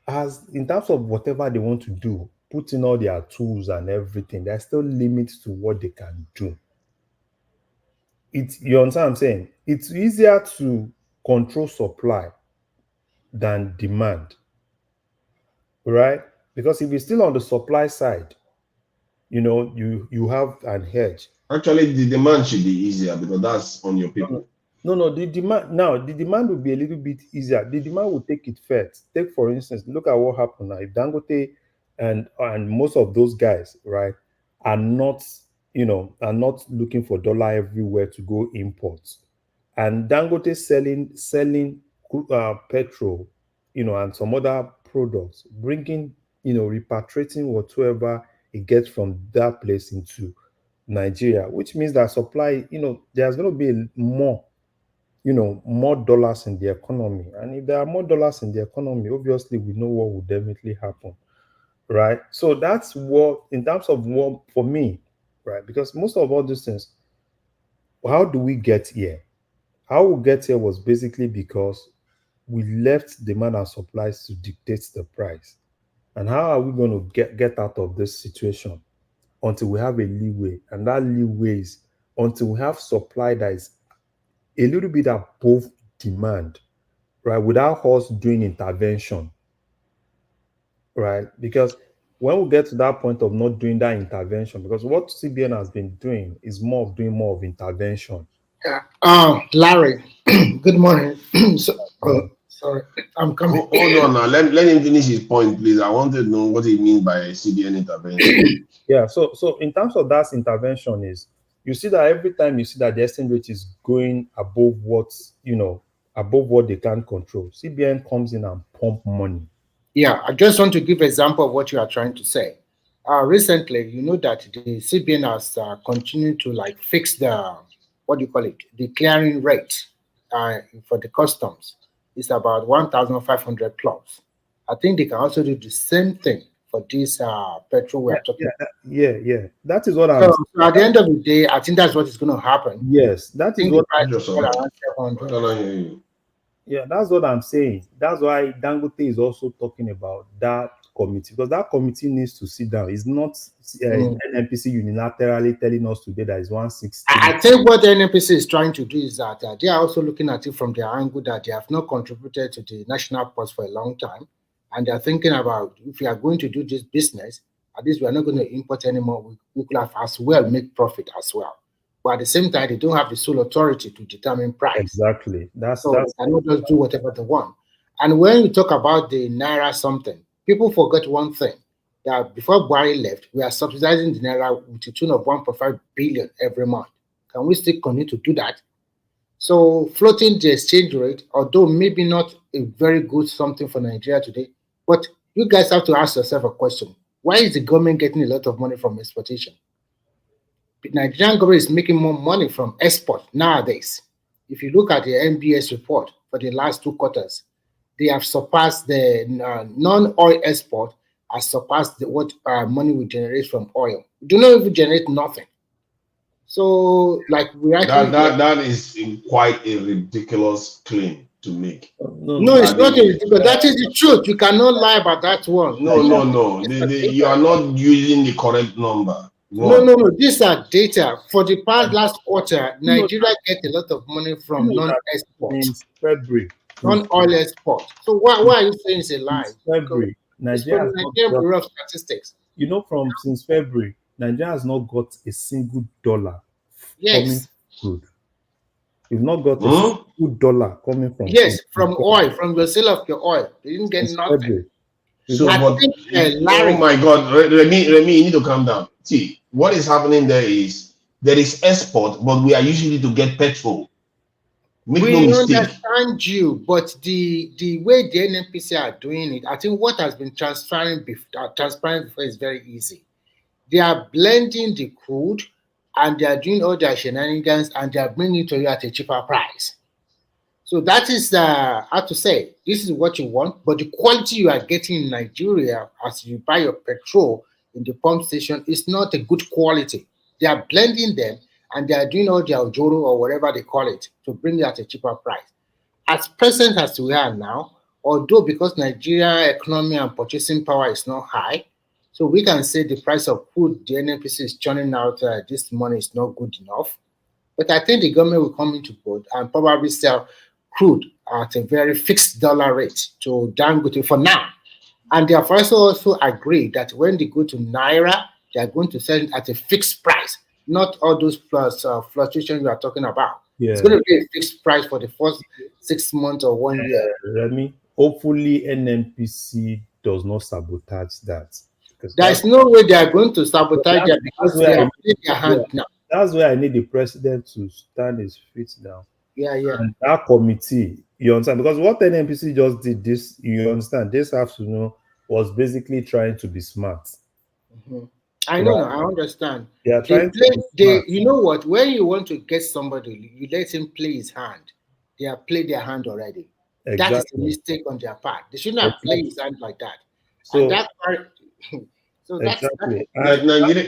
has, in terms of whatever they want to do, put in all their tools and everything, there's still limits to what they can do. You understand what I'm saying? It's easier to control supply than demand, right? Because if you're still on the supply side, you have an hedge. Actually, the demand should be easier because that's on your people. No, the demand will be a little bit easier. The demand will take it first. Take, for instance, look at what happened now. If Dangote and most of those guys, right, are not looking for dollar everywhere to go import, and Dangote selling petrol, and some other products, bringing, repatriating whatsoever it gets from that place into Nigeria, which means that supply, there's going to be more dollars in the economy. And if there are more dollars in the economy, obviously we know what will definitely happen, right? So that's what, in terms of what, for me, right? Because most of all these things, how do we get here? How we get here was basically because we left demand and supplies to dictate the price. And how are we going to get out of this situation? Until we have a leeway. And that leeway is until we have supply that is a little bit above demand, right? Without us doing intervention, right? Because when we get to that point of not doing that intervention, because what CBN has been doing is doing more of intervention. Larry, good morning. Sorry, I'm coming. Hold on now. Let him finish his point, please. I want to know what he means by CBN intervention. Yeah, so in terms of that intervention is, you see that every time you see that the exchange rate is going above what they can control, CBN comes in and pump money. Yeah, I just want to give an example of what you are trying to say. Recently, you know that the CBN has continued to fix the, the clearing rate for the customs. It's about 1,500 plus. I think they can also do the same thing for this petrol we are talking about. Yeah. That is what so at the end of the day, I think that's what is going to happen. Yes, that is what Yeah, that's what I'm saying. That's why Dangote is also talking about that committee, because that committee needs to sit down. It's not NNPC unilaterally telling us today that it's 160. I think what the NNPC is trying to do is that they are also looking at it from their angle that they have not contributed to the national purse for a long time. And they're thinking about, if we are going to do this business, at least we are not going to import anymore. We could have as well make profit as well. But at the same time, they don't have the sole authority to determine price. Exactly. So they cannot just do whatever they want. And when we talk about the Naira something, people forget one thing, that before Buhari left, we are subsidizing the Naira with a tune of 1.5 billion every month. Can we still continue to do that? So floating the exchange rate, although maybe not a very good something for Nigeria today, but you guys have to ask yourself a question. Why is the government getting a lot of money from exportation? Nigerian government is making more money from export nowadays. If you look at the NBS report for the last 2 quarters, they have surpassed the non-oil export, has surpassed what money we generate from oil. We do not even generate nothing. So, like, we actually that is quite a ridiculous claim to make. no, it's not a ridiculous. That is the truth. You cannot lie about that one. No. You are not using the correct number. No. These are data. For the past last quarter, Nigeria get a lot of money from non-export, February, non-oil export. So why are you saying it's a lie? February, Nigeria Bureau of Statistics. Since February, Nigeria has not got a single dollar coming from crude. We've not got a single dollar coming from from oil, from the sale of your oil. They didn't get nothing. February. So, oh my God, Remy, you need to calm down. See, what is happening there is export, but we are usually to get petrol. Make no mistake. We understand you, but the way the NNPC are doing it, I think what has been transparent before is very easy. They are blending the crude and they are doing all their shenanigans and they are bringing it to you at a cheaper price. So that is how to say, this is what you want, but the quality you are getting in Nigeria as you buy your petrol in the pump station is not a good quality. They are blending them and they are doing all their ojoro or whatever they call it to bring it at a cheaper price. As present as we are now, although because Nigeria economy and purchasing power is not high, so we can say the price of food the NNPC is churning out this money is not good enough. But I think the government will come into board and probably sell crude at a very fixed dollar rate to Dangote for now. And they have also agreed that when they go to Naira, they are going to sell it at a fixed price, not all those fluctuations you are talking about. Yeah. It's going to be a fixed price for the first 6 months or 1 year. Remy, hopefully NNPC does not sabotage that. There's no way they are going to sabotage that because they are putting their hand now. That's where I need the president to stand his feet down. Yeah. And that committee, you understand? Because what NNPC just did, this, you understand, this afternoon was basically trying to be smart. Mm-hmm. I know, I understand. They are trying to you know what? When you want to get somebody, you let him play his hand. They have played their hand already. That is a mistake on their part. They shouldn't have played his hand like that. So, and that part,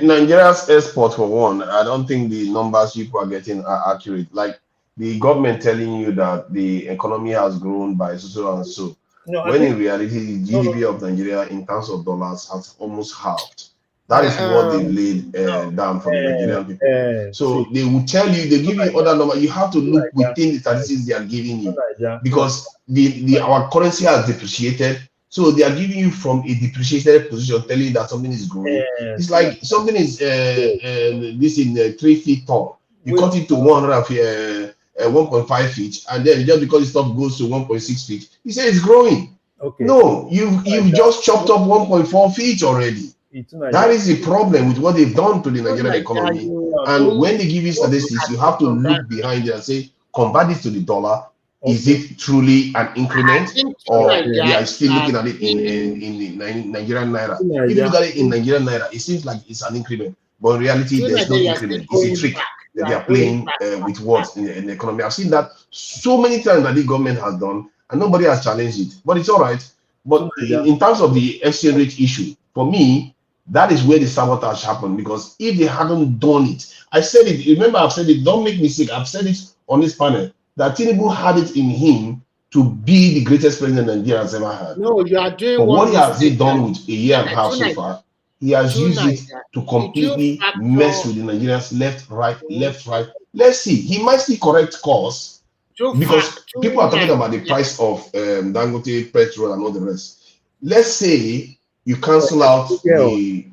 Nigeria's export for one, I don't think the numbers people are getting are accurate. Like the government telling you that the economy has grown by so and so. No, when in reality, the GDP of Nigeria in terms of dollars has almost halved. That is what they've laid down for the Nigerian people. So they will tell you, they give you other numbers. You have to look within the statistics they are giving you, because our currency has depreciated. So they are giving you from a depreciated position, telling you that something is growing. It's like something is this in 3 feet tall. You cut it to 1.5 feet, and then just because the stuff goes to 1.6 feet, you say it's growing. Okay. No, you've just chopped up 1.4 feet already. That is the problem with what they've done to the Nigerian economy. And when they give you statistics, you have to look behind it and say, convert it to the dollar. Okay. Is it truly an increment, or they are still looking at it in Nigerian naira? If you look at it in Nigerian naira, it seems like it's an increment, but in reality, there's no increment. It's a trick that they are playing with words in the economy. I've seen that so many times that the government has done, and nobody has challenged it. But it's all right. But in terms of the exchange rate issue, for me, that is where the sabotage happened, because if they hadn't done it, I said it, remember I've said it, don't make me sick, I've said it on this panel, that Tinubu had it in him to be the greatest president Nigeria has ever had. No, you are doing but what he has done with a year and a half so far, he has used it to completely mess with the Nigerians left, right. Let's see, he might still correct course, because people are talking about the price of Dangote petrol and all the rest. Let's say you cancel out the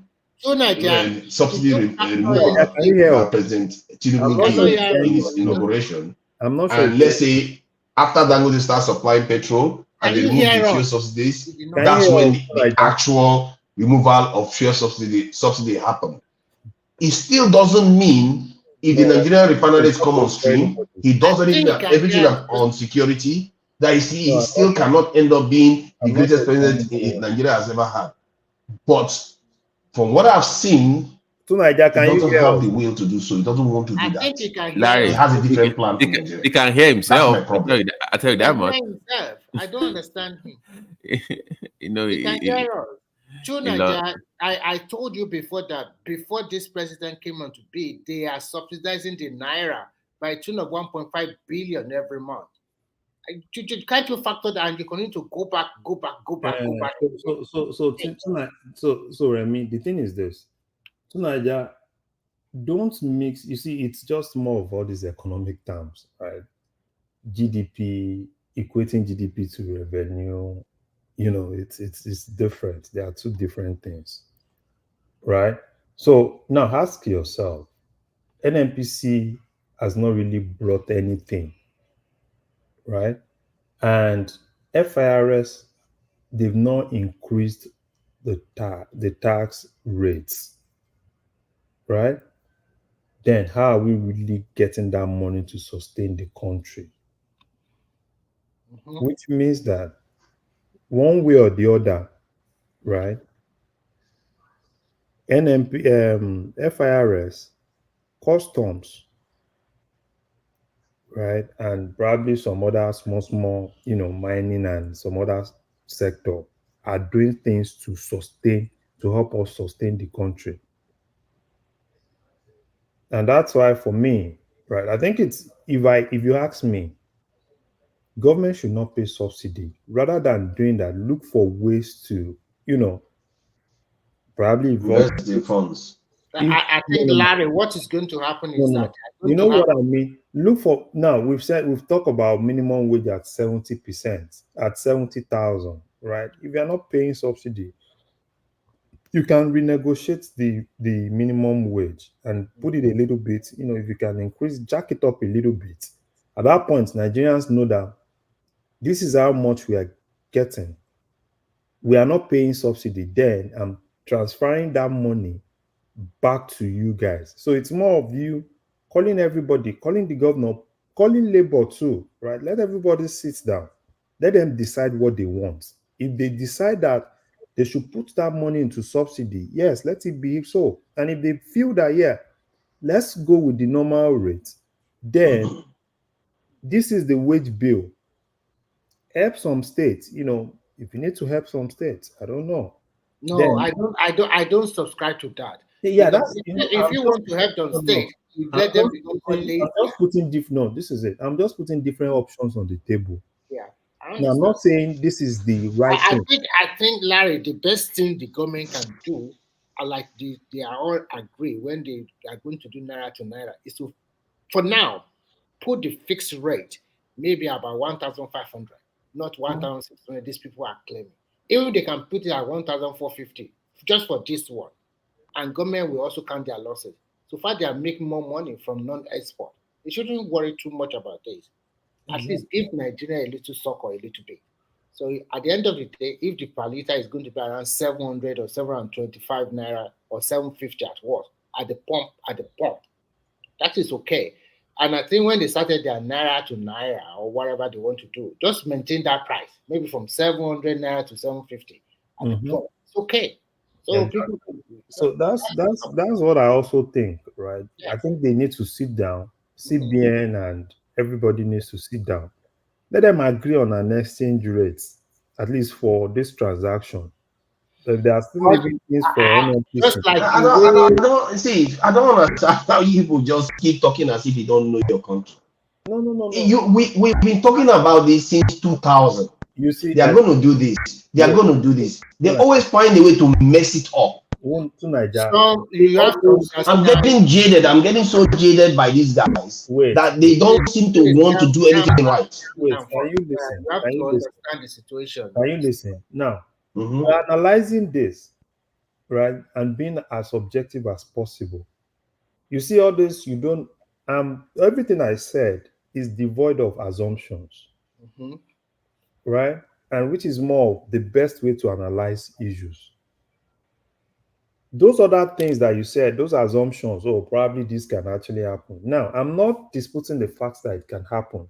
subsidy removal that President Tinubu gave in his inauguration. I'm not sure. And let's say after Dangote starts supplying petrol and they remove the fuel subsidies, that's when the actual removal of fuel subsidy happened. It still doesn't mean if the Nigerian refineries come on stream, he does everything on security, that he still cannot end up being the greatest president Nigeria has ever had. But from what I've seen, He doesn't have the will to do so. He doesn't want to do I that. think he can hear Larry, He us. has a different plan for he Nigeria. can hear himself. That's my problem. I tell you He that can much. hear himself. I don't understand him. You know, He can hear us. lot. I told you before that before this president came on to be, they are subsidizing the naira by a tune of 1.5 billion every month. Can't you factor that? And you continue to go back. So Remy, the thing is this. So Nigeria, don't mix. You see, it's just more of all these economic terms, right? GDP, equating GDP to revenue. You know, it's different. There are two different things, right? So now ask yourself, NNPC has not really brought anything, right? And FIRS, they've not increased the tax rates, right? Then how are we really getting that money to sustain the country? Mhm. Which means that one way or the other, right? FIRS, customs, right, and probably some other small, mining and some other sector are doing things to help us sustain the country. And that's why for me, right, I think it's if you ask me, government should not pay subsidy. Rather than doing that, look for ways to, probably invest in funds. I think, Larry, what is going to happen is that you know what I mean? Look for now. We've talked about minimum wage at 70%, at 70,000, right? If you're not paying subsidy, you can renegotiate the minimum wage and put it a little bit. If you can jack it up a little bit. At that point, Nigerians know that this is how much we are getting. We are not paying subsidy. Then I'm transferring that money back to you guys. So it's more of you calling everybody, calling the governor, calling labor too, right? Let everybody sit down. Let them decide what they want. If they decide that they should put that money into subsidy, yes, let it be so. And if they feel that, yeah, let's go with the normal rate, then this is the wage bill. Help some states, if you need to help some states, I don't know. No, Then, I don't subscribe to that. Yeah, Because that's if you want to help them state, you let them become lazy. I'm just putting no, this is it. I'm just putting different options on the table. Yeah, I Now, I'm not saying this is the right thing. I think, Larry, the best thing the government can do, they are all agree when they are going to do naira to naira, is to, for now, put the fixed rate maybe about 1,500, not 1,600. These people are claiming. Even they can put it at 1,450 just for this one, and government will also count their losses. So far, they are making more money from non-export. They shouldn't worry too much about this. At least give Nigeria a little succor, a little bit. So at the end of the day, if the per liter is going to be around 700 or 725 naira or 750 at worst, at the pump, that is okay. And I think when they started their naira to naira or whatever they want to do, just maintain that price, maybe from 700 naira to 750 at the pump. It's okay. So people. So that's what I also think, right? I think they need to sit down, CBN and everybody needs to sit down. Let them agree on an exchange rate, at least for this transaction. So if they are still leaving things for NNPC. Just like I don't understand how you people just keep talking as if you don't know your country. No. We've been talking about this since 2000. You see, they are going to do this. They are going to do this. They always find a way to mess it up. I'm getting jaded. I'm getting so jaded by these guys that they don't seem to want to do anything right. Wait, can you listen? You have to understand the situation. Can you listen? Now, we're analyzing this, right, and being as objective as possible. You see all this, you don't, everything I said is devoid of assumptions, right? And which is more the best way to analyze issues. Those other things that you said, those assumptions, probably this can actually happen. Now, I'm not disputing the fact that it can happen.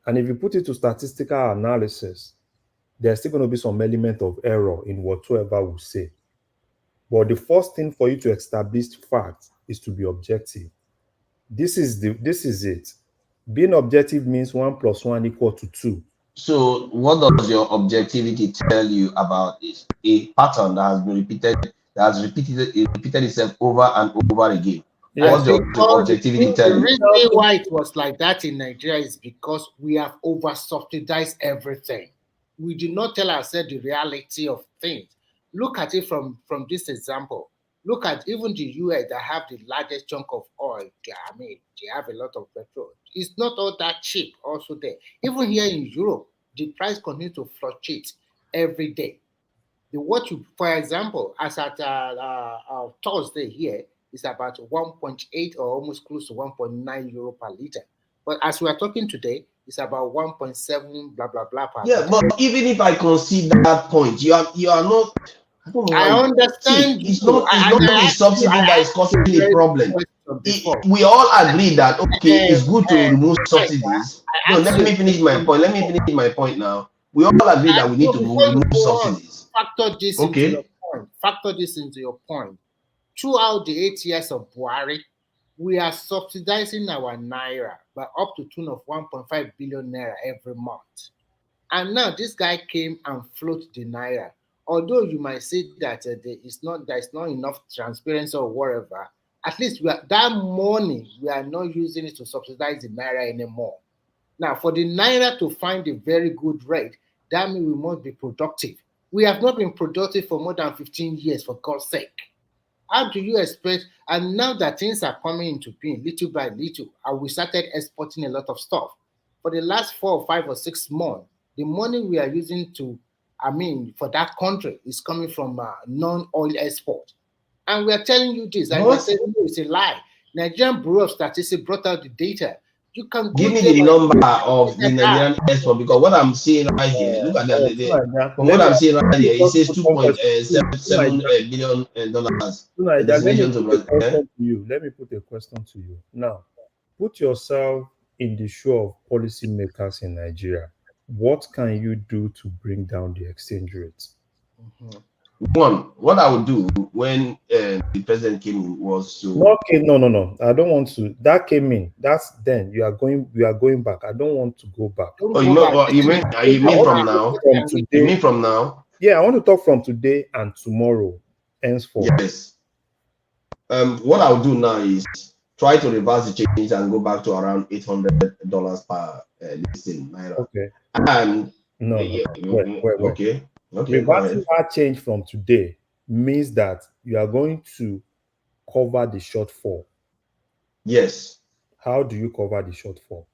And if you put it to statistical analysis, there's still going to be some element of error in whatsoever we say. But the first thing for you to establish facts is to be objective. This is it. Being objective means 1 + 1 = 2. So what does your objectivity tell you about this? A pattern that has been repeated itself over and over again. Yes, What's your because objectivity tell the you? reason why it was like that in Nigeria is because we have over subsidized everything. We do not tell ourselves the reality of things. Look at it from this example. Look at even the US that have the largest chunk of oil. I mean, they have a lot of petrol. It's not all that cheap also there. Even here in Europe, the price continues to fluctuate every day. For example, as at Thursday here, is about 1.8 or almost close to 1.9 euro per liter. But as we are talking today, it's about 1.7 blah blah blah per Yeah, liter. but even if I concede that point, you are not. I don't know. I understand. It's not the subsidy that is causing the problem. We all agree that okay, it's good to remove subsidies. No, let me finish my point. Let me finish my point now. We all agree that we need to remove subsidies. Factor this into your point. Factor this into your point. Throughout the 8 years of Buhari, we are subsidizing our naira by up to tune of 1.5 billion naira every month. And now this guy came and floated the naira. Although you might say that there is not enough transparency or whatever, at least that money we are not using it to subsidize the naira anymore. Now, for the naira to find a very good rate, that means we must be productive. We have not been productive for more than 15 years, for God's sake. How do you expect? And now that things are coming into being little by little, and we started exporting a lot of stuff. For the last 4 or 5 or 6 months, the money we are using for that country is coming from non-oil export. And we are telling you this, and we're saying it's a lie. Nigerian Bureau of Statistics brought out the data. You can give me the number of the Nigerian export, because what I'm seeing right here, look at from what I'm seeing right here, it says $2.7 billion. Let me put a question to you. Now, put yourself in the shoe of policymakers in Nigeria. What can you do to bring down the exchange rate? One, what I would do when the president came in was to no. I don't want to. That came in. That's then. We are going back. I don't want to go back. Oh, you mean from now? You mean from now? Yeah, I want to talk from today and tomorrow, henceforth. Yes. What I'll do now is try to reverse the change and go back to around $800 per listing naira. Okay. And wait. Okay. Reversing that change from today means that you are going to cover the shortfall. Yes. How do you cover the shortfall?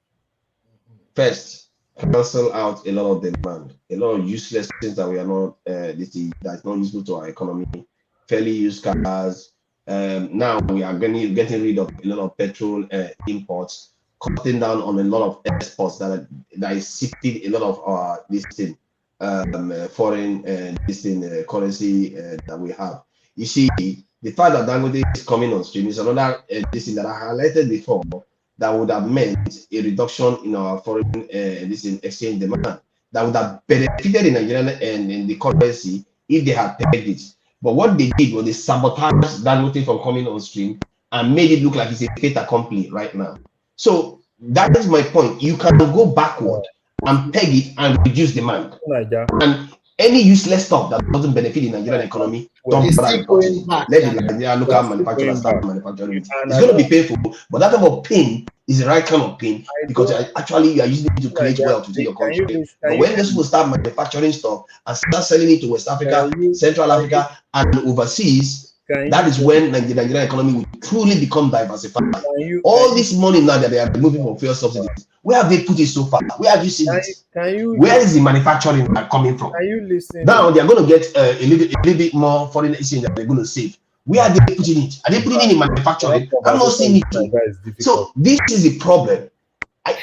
First, cancel out a lot of demand, a lot of useless things that we are not that's not useful to our economy. Fairly used cars. Now we are getting rid of a lot of petrol imports, cutting down on a lot of exports that is shifting a lot of our foreign currency that we have. You see, the fact that Dangote is coming on stream is another thing that I highlighted before that would have meant a reduction in our foreign exchange demand that would have benefited the Nigerian and in the currency if they had pegged it. But what they did was they sabotaged Dangote from coming on stream and made it look like it's a fait accompli right now. So that is my point. You can go backward and peg it and reduce demand. And any useless stuff that doesn't benefit the Nigerian economy, don't bother reporting it. Let the Nigerian local manufacturers start manufacturing it. It's going to be painful, but that type of pain is the right kind of pain because actually you are using it to create wealth within your country. But when those people start manufacturing stuff and start selling it to West Africa, Central Africa, and overseas, that is when the Nigerian economy will truly become diversified. All this money now that they are removing from fuel subsidies, where have they put it so far? Where have you seen it? Where is the manufacturing coming from? Now they are going to get a little bit more foreign exchange that they're going to save. Where are they putting it? Are they putting it in manufacturing? I'm not seeing it. So this is the problem.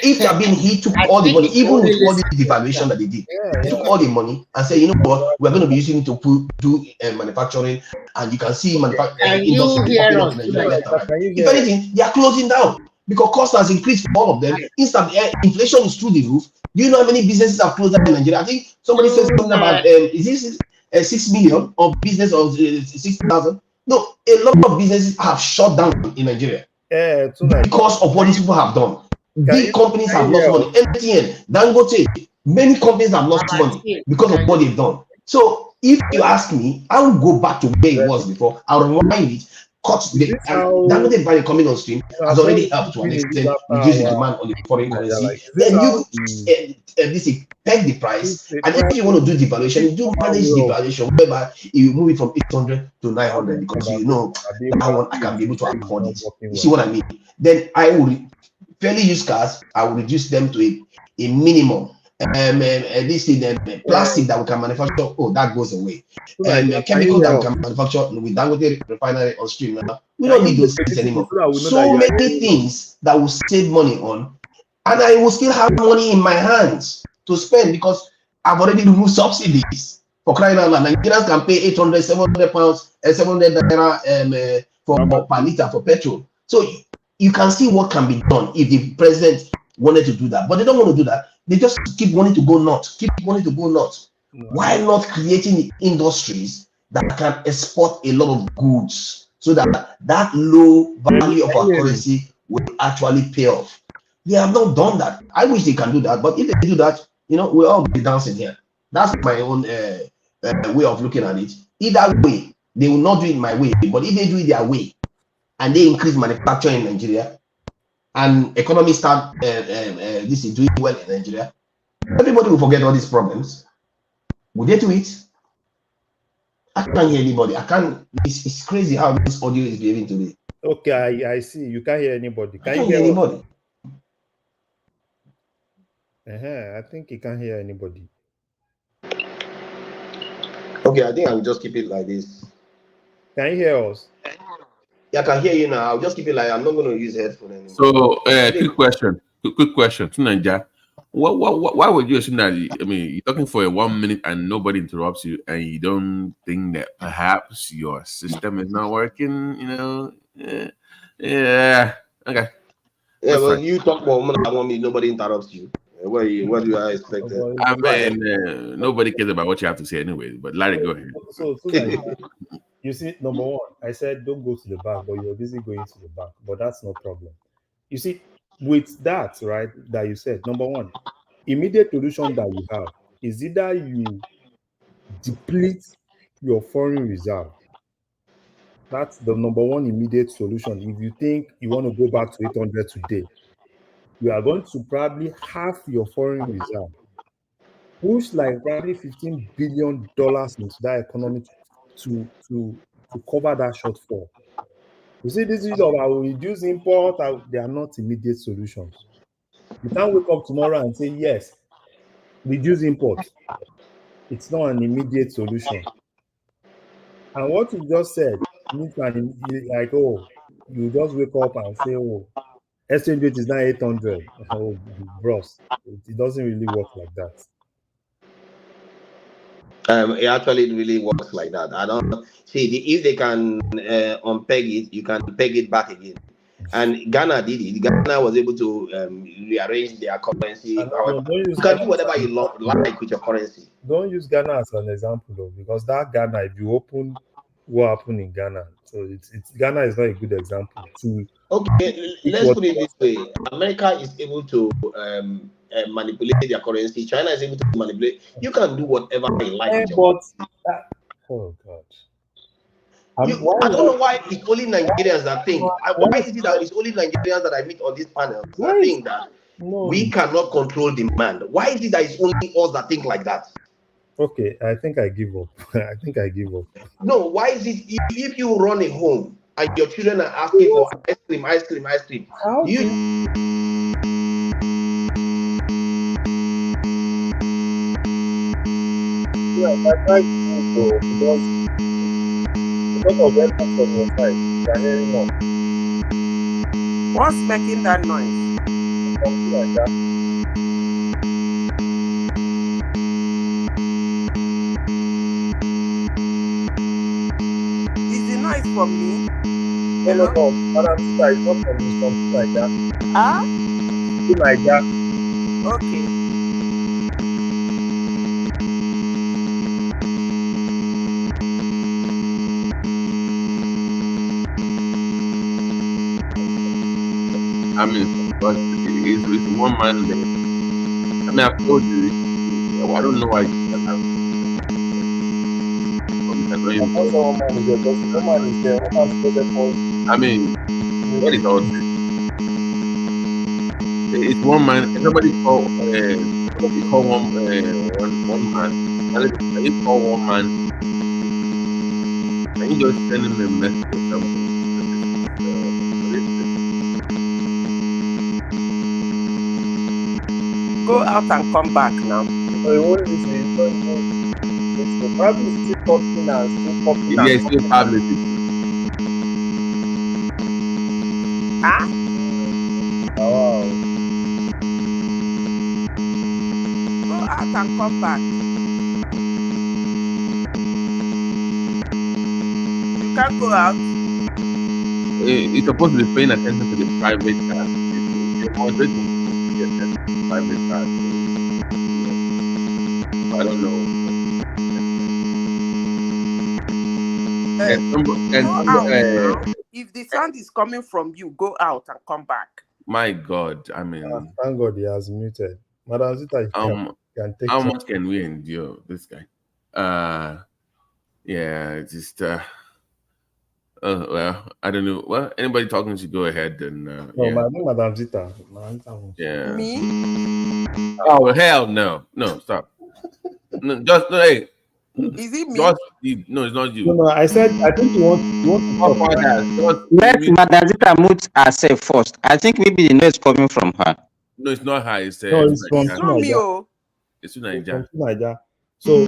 If they have been, he took all the money, even with all the devaluation that they did. He took all the money and said, you know what, we're going to be using it to do manufacturing, and you can see manufacturing industry. If anything, they are closing down because cost has increased for all of them. Inflation is through the roof. Do you know how many businesses have closed down in Nigeria? I think somebody said something about is this 6 million of business of 60,000? No, a lot of businesses have shut down in Nigeria because of what these people have done. Big companies have lost money. MTN, Dangote, many companies have lost money because of what they've done. So if you ask me, I will go back to where it was before. I'll rewind it. Dangote refinery coming on stream has already helped to an extent reduce the demand on the foreign currency. Then you peg the price, and if you want to do devaluation, you do manage devaluation whereby you move it from 800 to 900 because you know that one I can be able to afford it. You see what I mean? Then I will fairly used cars. I will reduce them to a minimum. This thing, plastic that we can manufacture, oh, that goes away. Chemical that we can manufacture with Dangote refinery on stream now, we don't need those things anymore. So many things that will save money on, and I will still have money in my hands to spend because I've already removed subsidies. For crying out loud, Nigerians can pay 800, 700 pounds, 700 naira per liter for petrol. So you can see what can be done if the president wanted to do that, but they don't want to do that. They just keep wanting to go north, Why not creating industries that can export a lot of goods so that that low value of our currency will actually pay off? They have not done that. I wish they can do that, but if they do that, we'll all be dancing here. That's my own way of looking at it. Either way, they will not do it my way, but if they do it their way and they increase manufacturing in Nigeria and economy start this is doing well in Nigeria, everybody will forget all these problems. Would they do it? I can't hear anybody. I can't. It's crazy how this audio is behaving today. Okay, I see. You can't hear anybody. Can you hear anybody? I think you can't hear anybody. Okay, I think I will just keep it like this. Can you hear us? Yeah, I can hear you now. I'll just keep it like I'm not going to use headphone anymore. So, quick question to Ninja. Why would you assume that? I mean, you're talking for 1 minute and nobody interrupts you, and you don't think that perhaps your system is not working? Yeah. Okay. Yeah, well, you talk more than I want me. Nobody interrupts you. What do I expect? I mean, nobody cares about what you have to say anyway. But Larry, go ahead. So you see, number one, I said don't go to the bank, but you're busy going to the bank. But that's no problem. You see, with that, right, that you said, number one, immediate solution that you have is either you deplete your foreign reserve. That's the number one immediate solution. If you think you want to go back to 800 today, you are going to probably half your foreign reserve, push like probably $15 billion into that economy to cover that shortfall. You see, this is of I will reduce import. They are not immediate solutions. You can't wake up tomorrow and say yes, reduce import. It's not an immediate solution. And what you just said, like, oh, you just wake up and say, oh, exchange rate is now 800. Oh, bros, it doesn't really work like that. It actually really works like that. I don't see if they can unpeg it, you can peg it back again. And Ghana did it. Ghana was able to rearrange their currency. You can do whatever you like with your currency. Don't use Ghana as an example, though, because that Ghana, if you open what happened in Ghana, so it's Ghana is not a good example. Okay, let's put it this way: America is able to manipulate their currency. China is able to manipulate. You can do whatever you like. Oh God. I don't know why it's only Nigerians that think. Why is it that it's only Nigerians that I meet on this panel that think that we cannot control demand? Why is it that it's only us that think like that? Okay, I think I give up. No, why is it if you run a home and your children are asking for ice cream? What's making that noise? Is the noise from me? No, Madam Sister, it's not from me, something like that. Something like that. Okay. I mean, but it's one man there. I mean, I've told you. I don't know why you can have this annoying voice. One man is there. One man is there. One man is there for. I mean, what is all this? It's one man. Somebody call one man. Can you call one man? Can you just send him a message or something? Go out and come back now. So he won't listen. Probably still talking and still talking. Yes, still probably. Ah. Wow. Go out and come back. You can't go out. It's supposed to be paying attention to the private chat. You're moderating the private chat. I don't know. If the sound is coming from you, go out and come back. My God, I mean, thank God he has muted. Madam Zita, can take how much can we endure this guy? Yeah, just well, I don't know. Well, anybody talking should go ahead and yeah. Madam Zita. Yeah. Me? Oh hell no. No, stop. No, just no, hey. Is it me? No, it's not you. No, I said I think you want to let Madam Zita mute herself first. I think maybe the noise coming from her. No, it's not her. It's it's from me. It's from Nigeria. So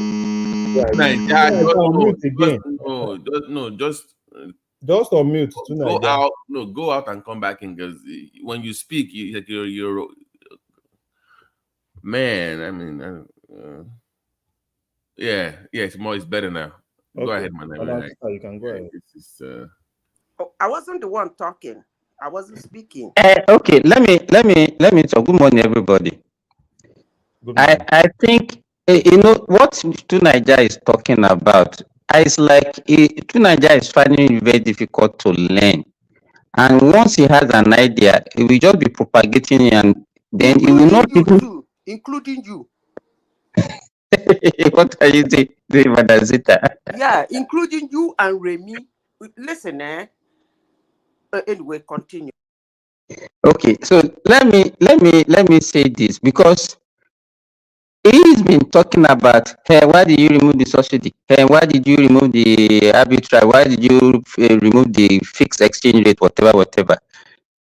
just unmute. Go out. No, go out and come back in, because when you speak, you're man. I mean, yeah, it's better now. Okay. Go ahead, man. You can go ahead. I wasn't the one talking. I wasn't speaking. Okay, let me talk. Good morning, everybody. I think you know what Nigeria is talking about. It's like Nigeria is finding it very difficult to learn, and once he has an idea, he will just be propagating it, and then he will not even, including you. What are you doing, Madam Zita? Yeah, including you and Remy. Listen, anyway, continue. Okay, so let me say this, because he's been talking about, hey, why did you remove the subsidy? Hey, why did you remove the arbitrage? Why did you remove the fixed exchange rate? Whatever.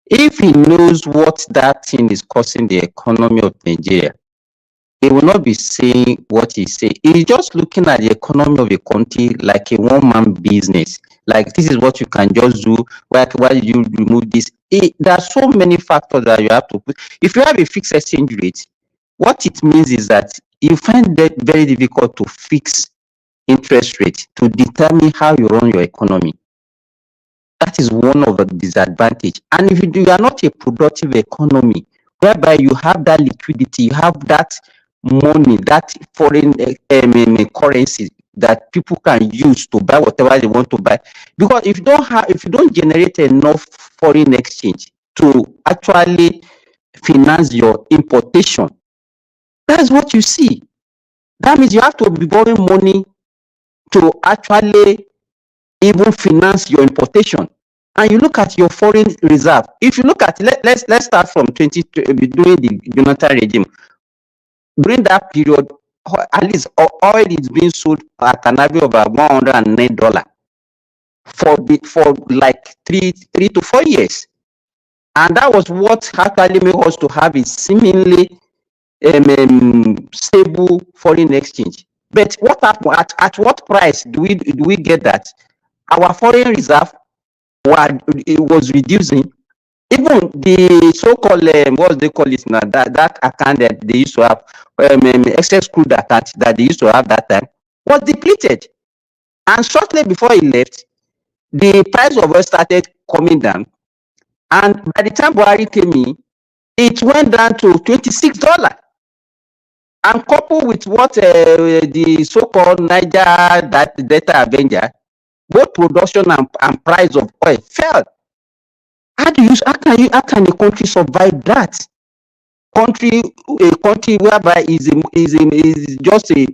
If he knows what that thing is costing the economy of Nigeria, he will not be saying what he say. He's just looking at the economy of a country like a one-man business. Like, this is what you can just do. Why did you remove this? There are so many factors that you have to put. If you have a fixed exchange rate, what it means is that you find that very difficult to fix interest rate to determine how you run your economy. That is one of the disadvantages. And if you are not a productive economy, whereby you have that liquidity, you have that money, that foreign currency that people can use to buy whatever they want to buy. Because if you don't generate enough foreign exchange to actually finance your importation, that's what you see. That means you have to be borrowing money to actually even finance your importation. And you look at your foreign reserve. If you look at, let's start from during the Jonathan regime. During that period, at least oil is being sold at an average of about $109 for like 3 to 4 years. And that was what actually made us to have a seemingly stable foreign exchange. But what happened? At what price do we get that? Our foreign reserve was reducing. Even the so-called what they call it now, that account that they used to have, excess crude account that they used to have that time, was depleted. And shortly before he left, the price of oil started coming down. And by the time Buhari came in, it went down to $26. And coupled with what the so-called Niger Delta Avenger, both production and price of oil fell. How can a country survive that? A country whereby is just a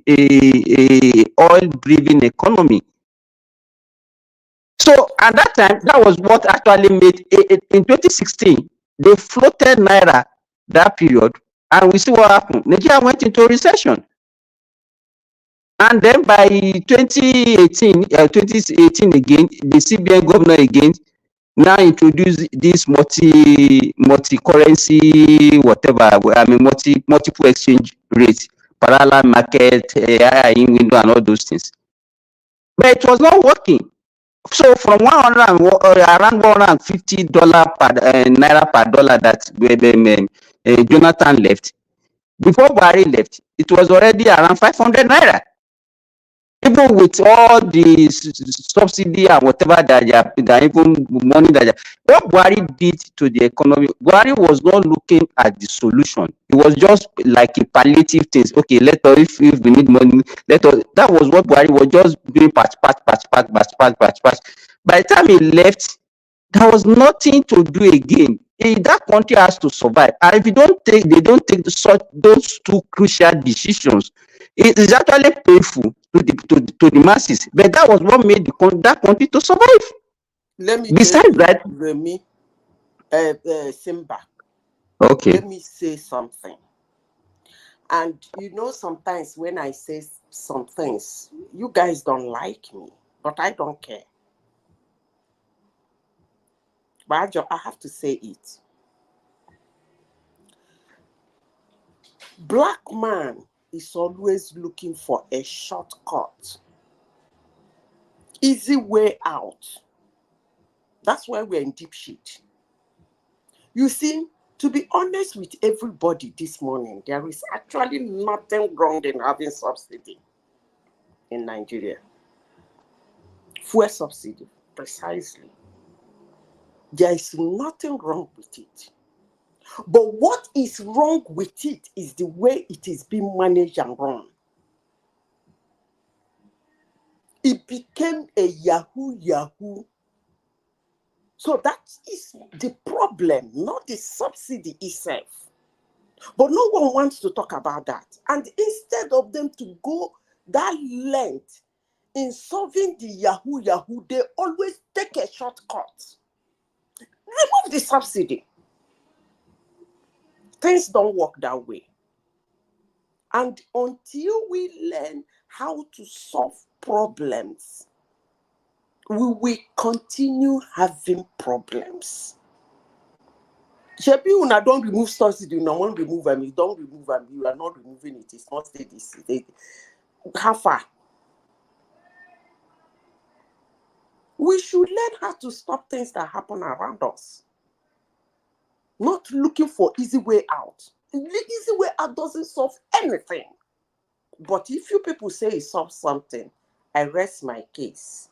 oil breathing economy. So at that time, that was what actually made in 2016 they floated naira that period, and we see what happened. Nigeria went into a recession, and then by 2018 again, the CBN governor again now introduce this multi-currency whatever, I mean multiple exchange rates, parallel market, in window and all those things. But it was not working. So from around $150 per naira per dollar that Jonathan left, before Buhari left, it was already around 500 naira. Even with all the subsidy and whatever that even money what Buhari did to the economy, Buhari was not looking at the solution. It was just like a palliative things. Okay, let us, if we need money, let us. That was what Buhari was just doing, patch. By the time he left, there was nothing to do again. That country has to survive, and if they don't take those two crucial decisions, it is actually painful to the masses. But that was what made that country to survive. Let me Besides that, Remy, Simba. Okay. Let me say something. And you know, sometimes when I say some things, you guys don't like me, but I don't care. But I have to say it. Black man is always looking for a shortcut, easy way out. That's why we're in deep shit. You see, to be honest with everybody this morning, there is actually nothing wrong in having subsidy in Nigeria. Fuel subsidy, precisely. There is nothing wrong with it. But what is wrong with it is the way it is being managed and run. It became a Yahoo. So that is the problem, not the subsidy itself. But no one wants to talk about that. And instead of them to go that length in solving the Yahoo, they always take a shortcut. Remove the subsidy. Things don't work that way. And until we learn how to solve problems, we will continue having problems. Shebi, una don't remove subsidy, no one remove them. You don't remove them, you are not removing it. It's not steady. How far? We should learn how to stop things that happen around us. Not looking for easy way out. The easy way out doesn't solve anything. But if you people say it solves something, I rest my case.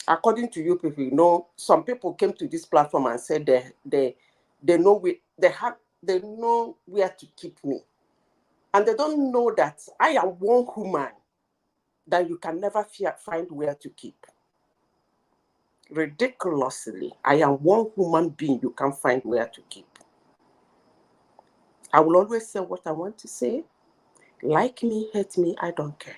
According to you people, you know, some people came to this platform and said they know they know where to keep me. And they don't know that I am one human that you can never find where to keep. Ridiculously, I am one human being you can't find where to keep. I will always say what I want to say. Like me, hate me, I don't care.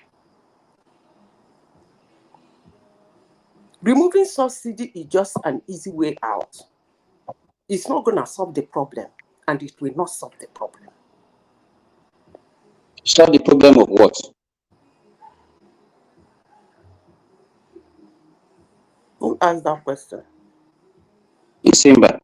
Removing subsidy is just an easy way out. It's not going to solve the problem, and it will not solve the problem. Solve the problem of what? Who asked that question? December.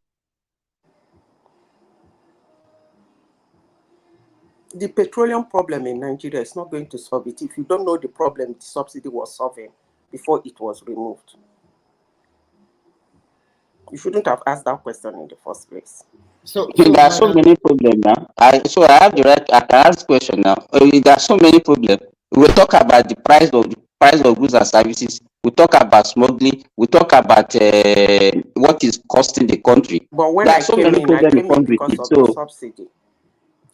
The petroleum problem in Nigeria is not going to solve it if you don't know the problem the subsidy was solving before it was removed. You shouldn't have asked that question in the first place. So there are so many problems now. I have the right. I can ask question now. There are so many problems. We talk about the price of goods and services. We talk about smuggling. We talk about what is costing the country. But when there I are so came many in, I problems came in with because it. of So the subsidy,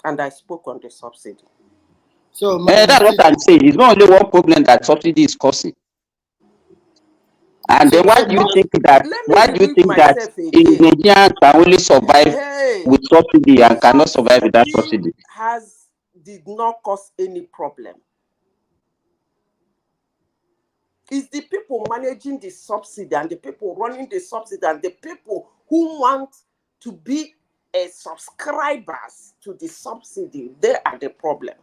and I spoke on the subsidy. that's what I'm saying. It's not only one problem that subsidy is causing. And then why do you think that? Why do you think that Nigerians can only survive with subsidy and cannot survive without subsidy? Did not cause any problem. It's the people managing the subsidy and the people running the subsidy and the people who want to be subscribers to the subsidy. They are the problem.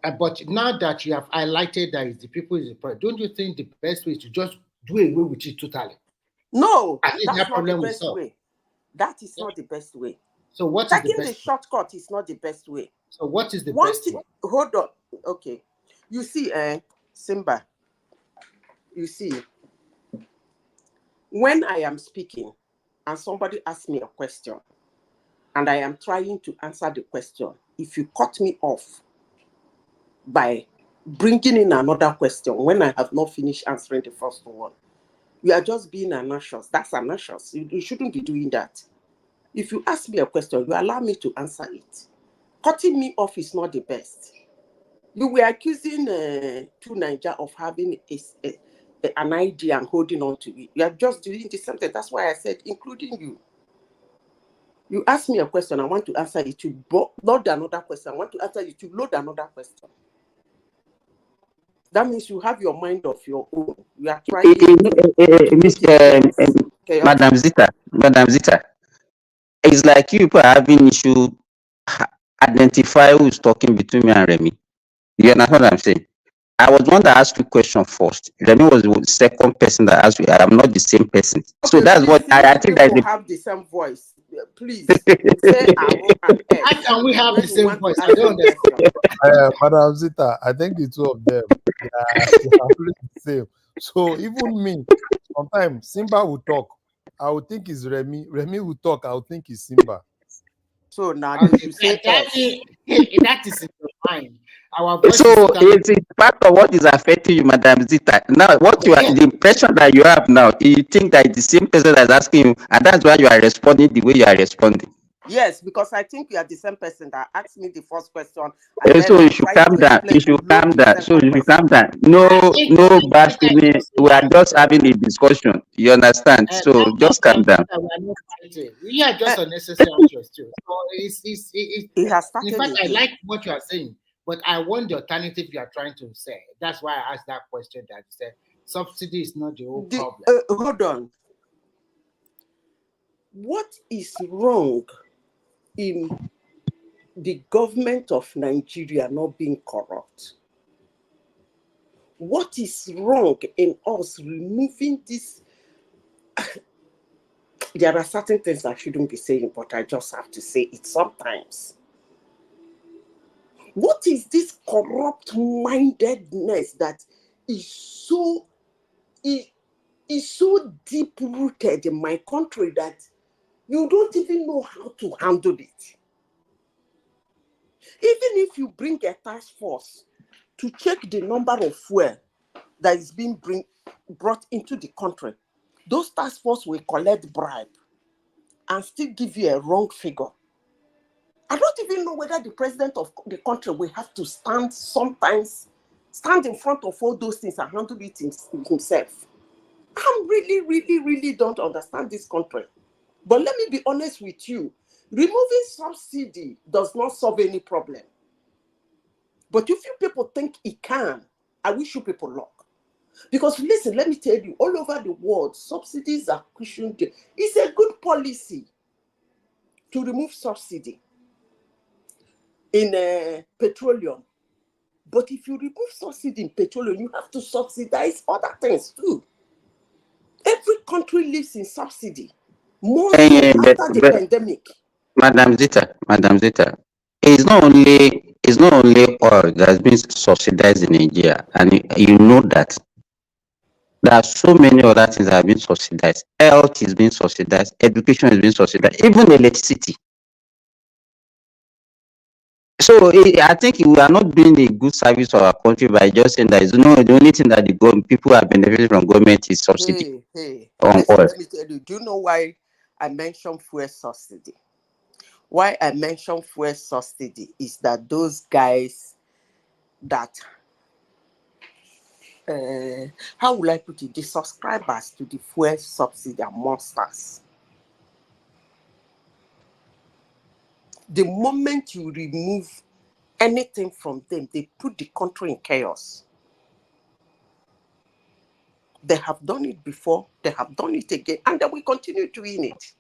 But now that you have highlighted that it's the people is the problem, don't you think the best way is to just do away with it totally? No, that's not the best way. That is not the best way. So what is taking the best the shortcut is not the best way. So what is the best way? Hold on. Okay. You see, Simba, you see, when I am speaking and somebody asks me a question and I am trying to answer the question, if you cut me off by bringing in another question when I have not finished answering the first one, you are just being anxious. That's anxious. You shouldn't be doing that. If you ask me a question, you allow me to answer it. Cutting me off is not the best. You were accusing Two Niger of having an idea and holding on to it. You are just doing the same thing. That's why I said, including you. You ask me a question, I want to answer it. You load another question, I want to answer it. You load another question. That means you have your mind of your own. You are trying Madam Zita, it's like you people are having issue identify who is talking between me and Remy. You understand what I'm saying? I was the one that asked you question first. Remy was the second person that asked you. I am not the same person. Okay, so that's what I think that have the same voice. Please say how can we have the same voice? I don't understand. Madam Zita, I think the two of them are the same. So even me, sometimes Simba will talk. I would think it's Remy. Remy will talk. I would think it's Simba. So now you say that is in your mind. So it's part of what is affecting you, Madam Zita. Now, what you are, the impression that you have now, you think that it's the same person that's asking you, and that's why you are responding the way you are responding. Yes, because I think you are the same person that asked me the first question. So you should calm down. You should calm down. So you should calm down. No bad feeling. We are just having a discussion. You understand? So just calm down. We are just unnecessary anxious too. So it has started. In fact, I like what you are saying, but I want the alternative you are trying to say. That's why I asked that question that you said subsidy is not the whole problem. Hold on. What is wrong in the government of Nigeria not being corrupt? What is wrong in us removing this? There are certain things I shouldn't be saying, but I just have to say it sometimes. What is this corrupt mindedness that is so deep rooted in my country that you don't even know how to handle it? Even if you bring a task force to check the number of fuel that is being brought into the country, those task force will collect bribe and still give you a wrong figure. I don't even know whether the president of the country will have to stand in front of all those things and handle it himself. I really don't understand this country. But let me be honest with you. Removing subsidy does not solve any problem. But if you people think it can, I wish you people luck. Because listen, let me tell you, all over the world, subsidies are cushioned. It's a good policy to remove subsidy in petroleum. But if you remove subsidy in petroleum, you have to subsidize other things too. Every country lives in subsidy. More so after the pandemic. Madam Zita, it's not only oil that's been subsidized in Nigeria, and you know that. There are so many other things that have been subsidized. Health is being subsidized, education is being subsidized, even electricity. So I think we are not doing a good service to our country by just saying that the only thing that the people are benefiting from government is subsidy on oil. Let me tell you, do you know why I mentioned fuel subsidy? Why I mentioned fuel subsidy is that those guys that how will I put it? The subscribers to the fuel subsidy are monsters. The moment you remove anything from them, they put the country in chaos. They have done it before, they have done it again, and they will continue doing it.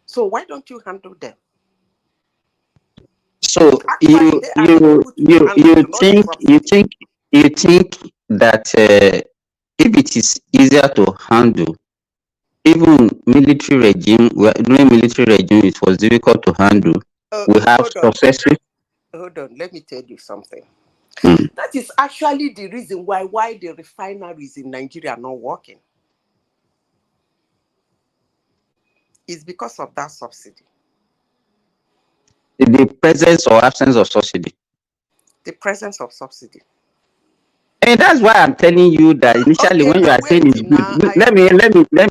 So why don't you handle them? So Actually, they are the people to be handled, not the subsidy. you think that if it is easier to handle, even military regime, during military regime, it was difficult to handle. We have successful. Hold on, let me tell you something. Mm. That is actually the reason why the refineries in Nigeria are not working. It's because of that subsidy. The presence or absence of subsidy. The presence of subsidy. And that's why I'm telling you that initially, when you are saying it's good, let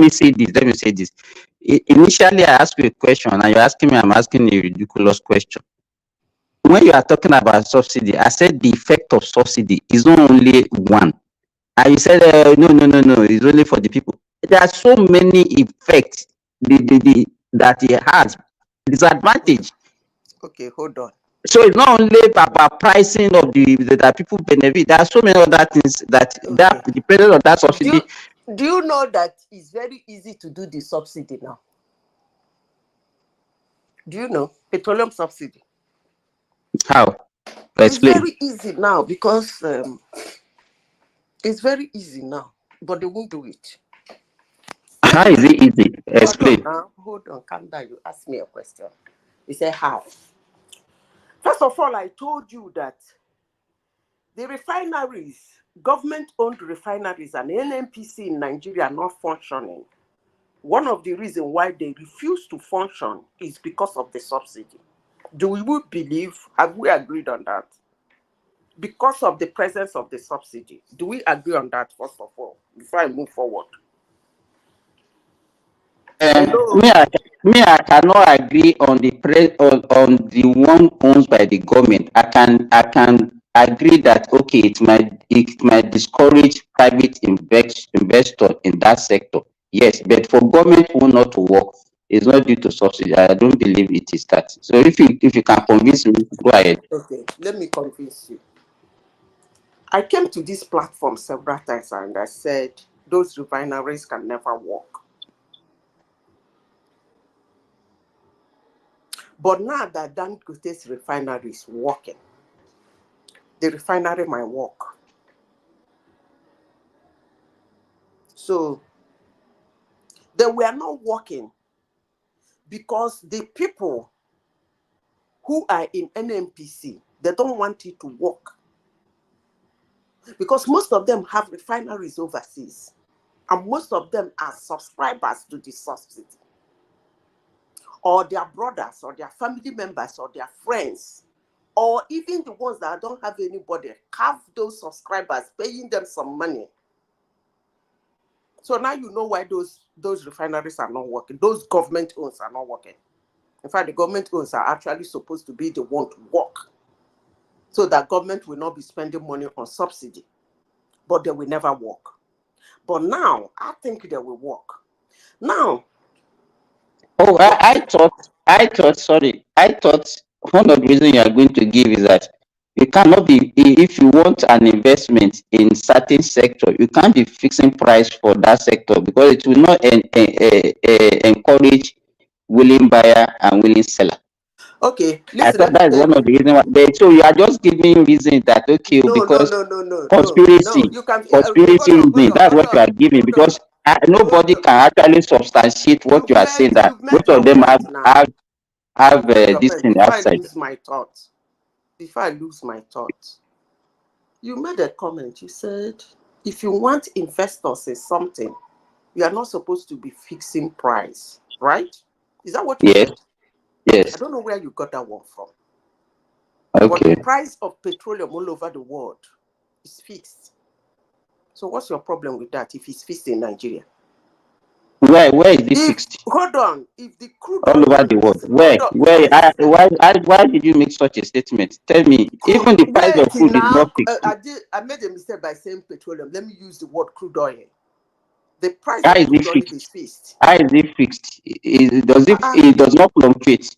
me say this. Let me say this. Initially, I asked you a question, and you're asking me. I'm asking a ridiculous question. When you are talking about subsidy, I said the effect of subsidy is not only one. And you said, no, it's only for the people. There are so many effects that it has. Disadvantage. Okay, hold on. So it's not only about pricing of that people benefit. There are so many other things that the presence of that subsidy. Do you know that it's very easy to do the subsidy now? Do you know petroleum subsidy? How? It's very easy now because it's very easy now, but they won't do it. How is it easy? Explain. Hold on, calm down. You asked me a question. You said how? First of all, I told you that the refineries, government-owned refineries and NNPC in Nigeria are not functioning. One of the reasons why they refuse to function is because of the subsidy. Do we believe, have we agreed on that? Because of the presence of the subsidy. Do we agree on that, first of all, before I move forward? I cannot agree on on the one owned by the government. I can agree that okay, it might discourage private investor in that sector. Yes, but for government owned not to work, it's not due to subsidy. I don't believe it is that. So if you can convince me, go ahead. Okay, let me convince you. I came to this platform several times and I said those refineries can never work. But now that Dangote's refinery is working, the refinery might work. So they were not working because the people who are in NNPC, they don't want it to work. Because most of them have refineries overseas. And most of them are subscribers to the subsidy. Or their brothers, or their family members, or their friends, or even the ones that don't have anybody, have those subscribers paying them some money. So now you know why those refineries are not working. Those government owns are not working. In fact, the government owns are actually supposed to be the one to work. So that government will not be spending money on subsidy. But they will never work. But now, I think they will work. Now. Oh, I thought, sorry. I thought one of the reasons you are going to give is that you cannot be, if you want an investment in certain sector, you can't be fixing price for that sector because it will not encourage willing buyer and willing seller. Okay, listen, I thought that is one of the reasons why. So you are just giving reason that okay, because conspiracy, reason. That's what you are giving because nobody can actually substantiate what you are saying. That most of them have this thing outside. Before I lose my thought, you made a comment. You said if you want investors in something, you are not supposed to be fixing price, right? Is that what you said? Yes. I don't know where you got that one from. Okay. But the price of petroleum all over the world is fixed. So what's your problem with that if it's fixed in Nigeria? Where is it fixed? Hold on. If the crude All over the world. Why did you make such a statement? Tell me. Even the price of crude is not fixed. I made a mistake by saying petroleum. Let me use the word crude oil. The price How of is crude it oil fixed? is fixed. How is it fixed? It does not fluctuate.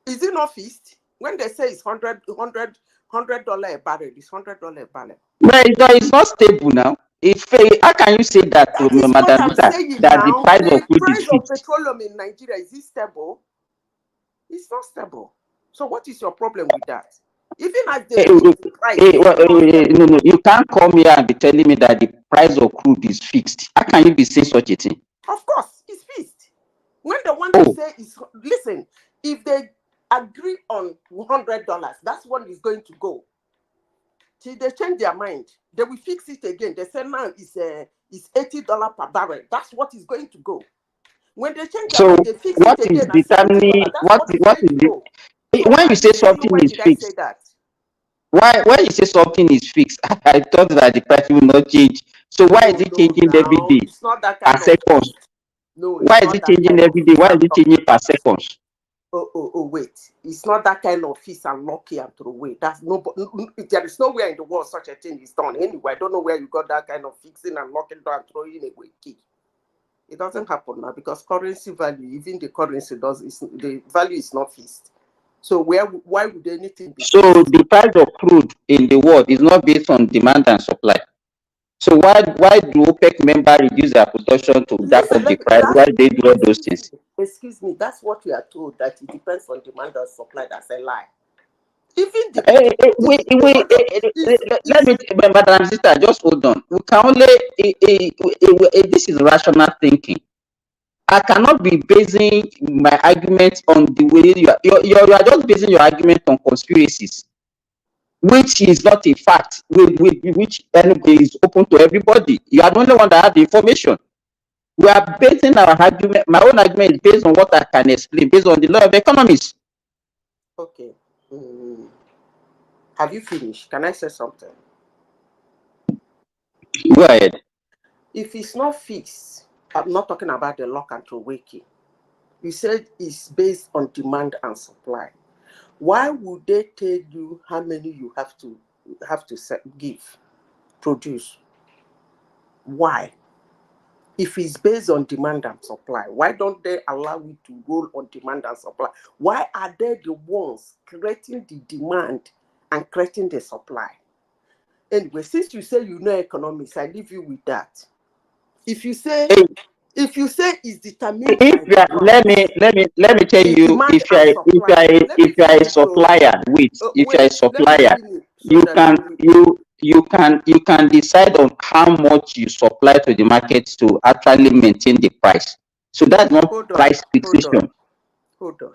Is it not fixed? When they say it's $100 a barrel, it's $100 a barrel. Well, it's not stable now. How can you say that to That is what Madam I'm Rita, saying that the now. price The of crude price is of fixed? petroleum in Nigeria, is it stable? It's not stable. So what is your problem with that? Even as they fix the price, No, you can't come here and be telling me that the price of crude is fixed. How can you be saying such a thing? Of course, it's fixed. When the one to say is, listen, if they agree on $100, that's what is going to go. Till they change their mind, they will fix it again. They say now it's $80 per barrel. That's what is going to go. When they change their mind, they fix it again at $70. That's what is going to go. So when you say something is fixed, when you say something is fixed, I thought that the price will not change. So why is it changing every day? It's not that Per kind of second. fixed. No, Why is it changing every day? Why is it changing per second? Wait. It's not that kind of feast and lucky and throw away. That's no. There is nowhere in the world such a thing is done. Anyway, I don't know where you got that kind of fixing and locking down and throwing away key. It doesn't happen now because currency value, even the currency the value is not fixed. So why would anything be? So the price of crude in the world is not based on demand and supply. So why do OPEC members reduce their production to jack up the price? Why they do all those things? Excuse me, that's what we are told, that it depends on demand and supply. That's a lie. Even Let me, Madam Sister, just hold on. We can only, this is rational thinking. I cannot be basing my argument on the way you are just basing your argument on conspiracies, which is not a fact, which is open to everybody. You are the only one that has the information. We are basing our argument. My own argument is based on what I can explain, based on the law of economics. Okay. Have you finished? Can I say something? Go ahead. If it's not fixed, I'm not talking about the lock and throw key. You said it's based on demand and supply. Why would they tell you how many you have to produce? Why? If it's based on demand and supply, why don't they allow you to roll on demand and supply? Why are they the ones creating the demand and creating the supply? Anyway, since you say you know economics, I leave you with that. If you say it's determined If you are, let me tell you, if you are a supplier, you can decide on how much you supply to the market to actually maintain the price. So that's not price fixation. Hold on.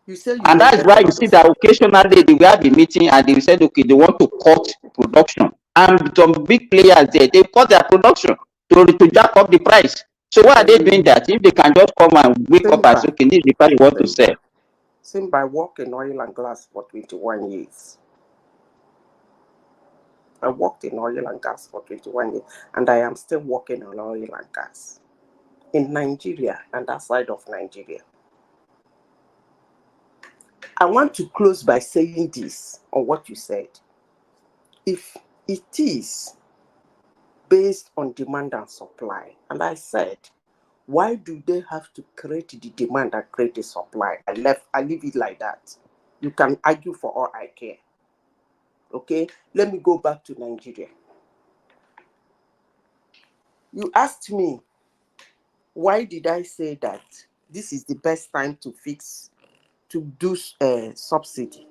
You say you And that's why you see that occasionally they will have a meeting and they said, okay, they want to cut production. And some big players there, they cut their production to jack up the price. So why are they doing that? If they can just come and wake up and say, okay, this is the price you want to sell. Same by working in oil and gas for 21 years. I worked in oil and gas for 21 years, and I am still working on oil and gas in Nigeria and outside of Nigeria. I want to close by saying this on what you said. If it is based on demand and supply, and I said, why do they have to create the demand and create the supply? I leave it like that. You can argue for all I care. Okay, let me go back to Nigeria. You asked me, why did I say that this is the best time to do subsidy?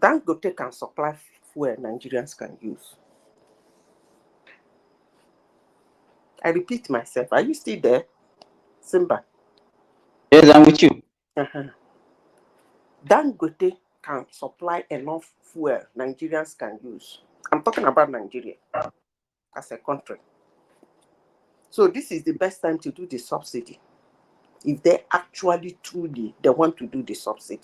Dangote can supply fuel Nigerians can use. I repeat myself. Are you still there, Simba? Yes, I'm with you. Dangote can supply enough fuel Nigerians can use. I'm talking about Nigeria as a country. So this is the best time to do the subsidy. If they actually truly they want to do the subsidy.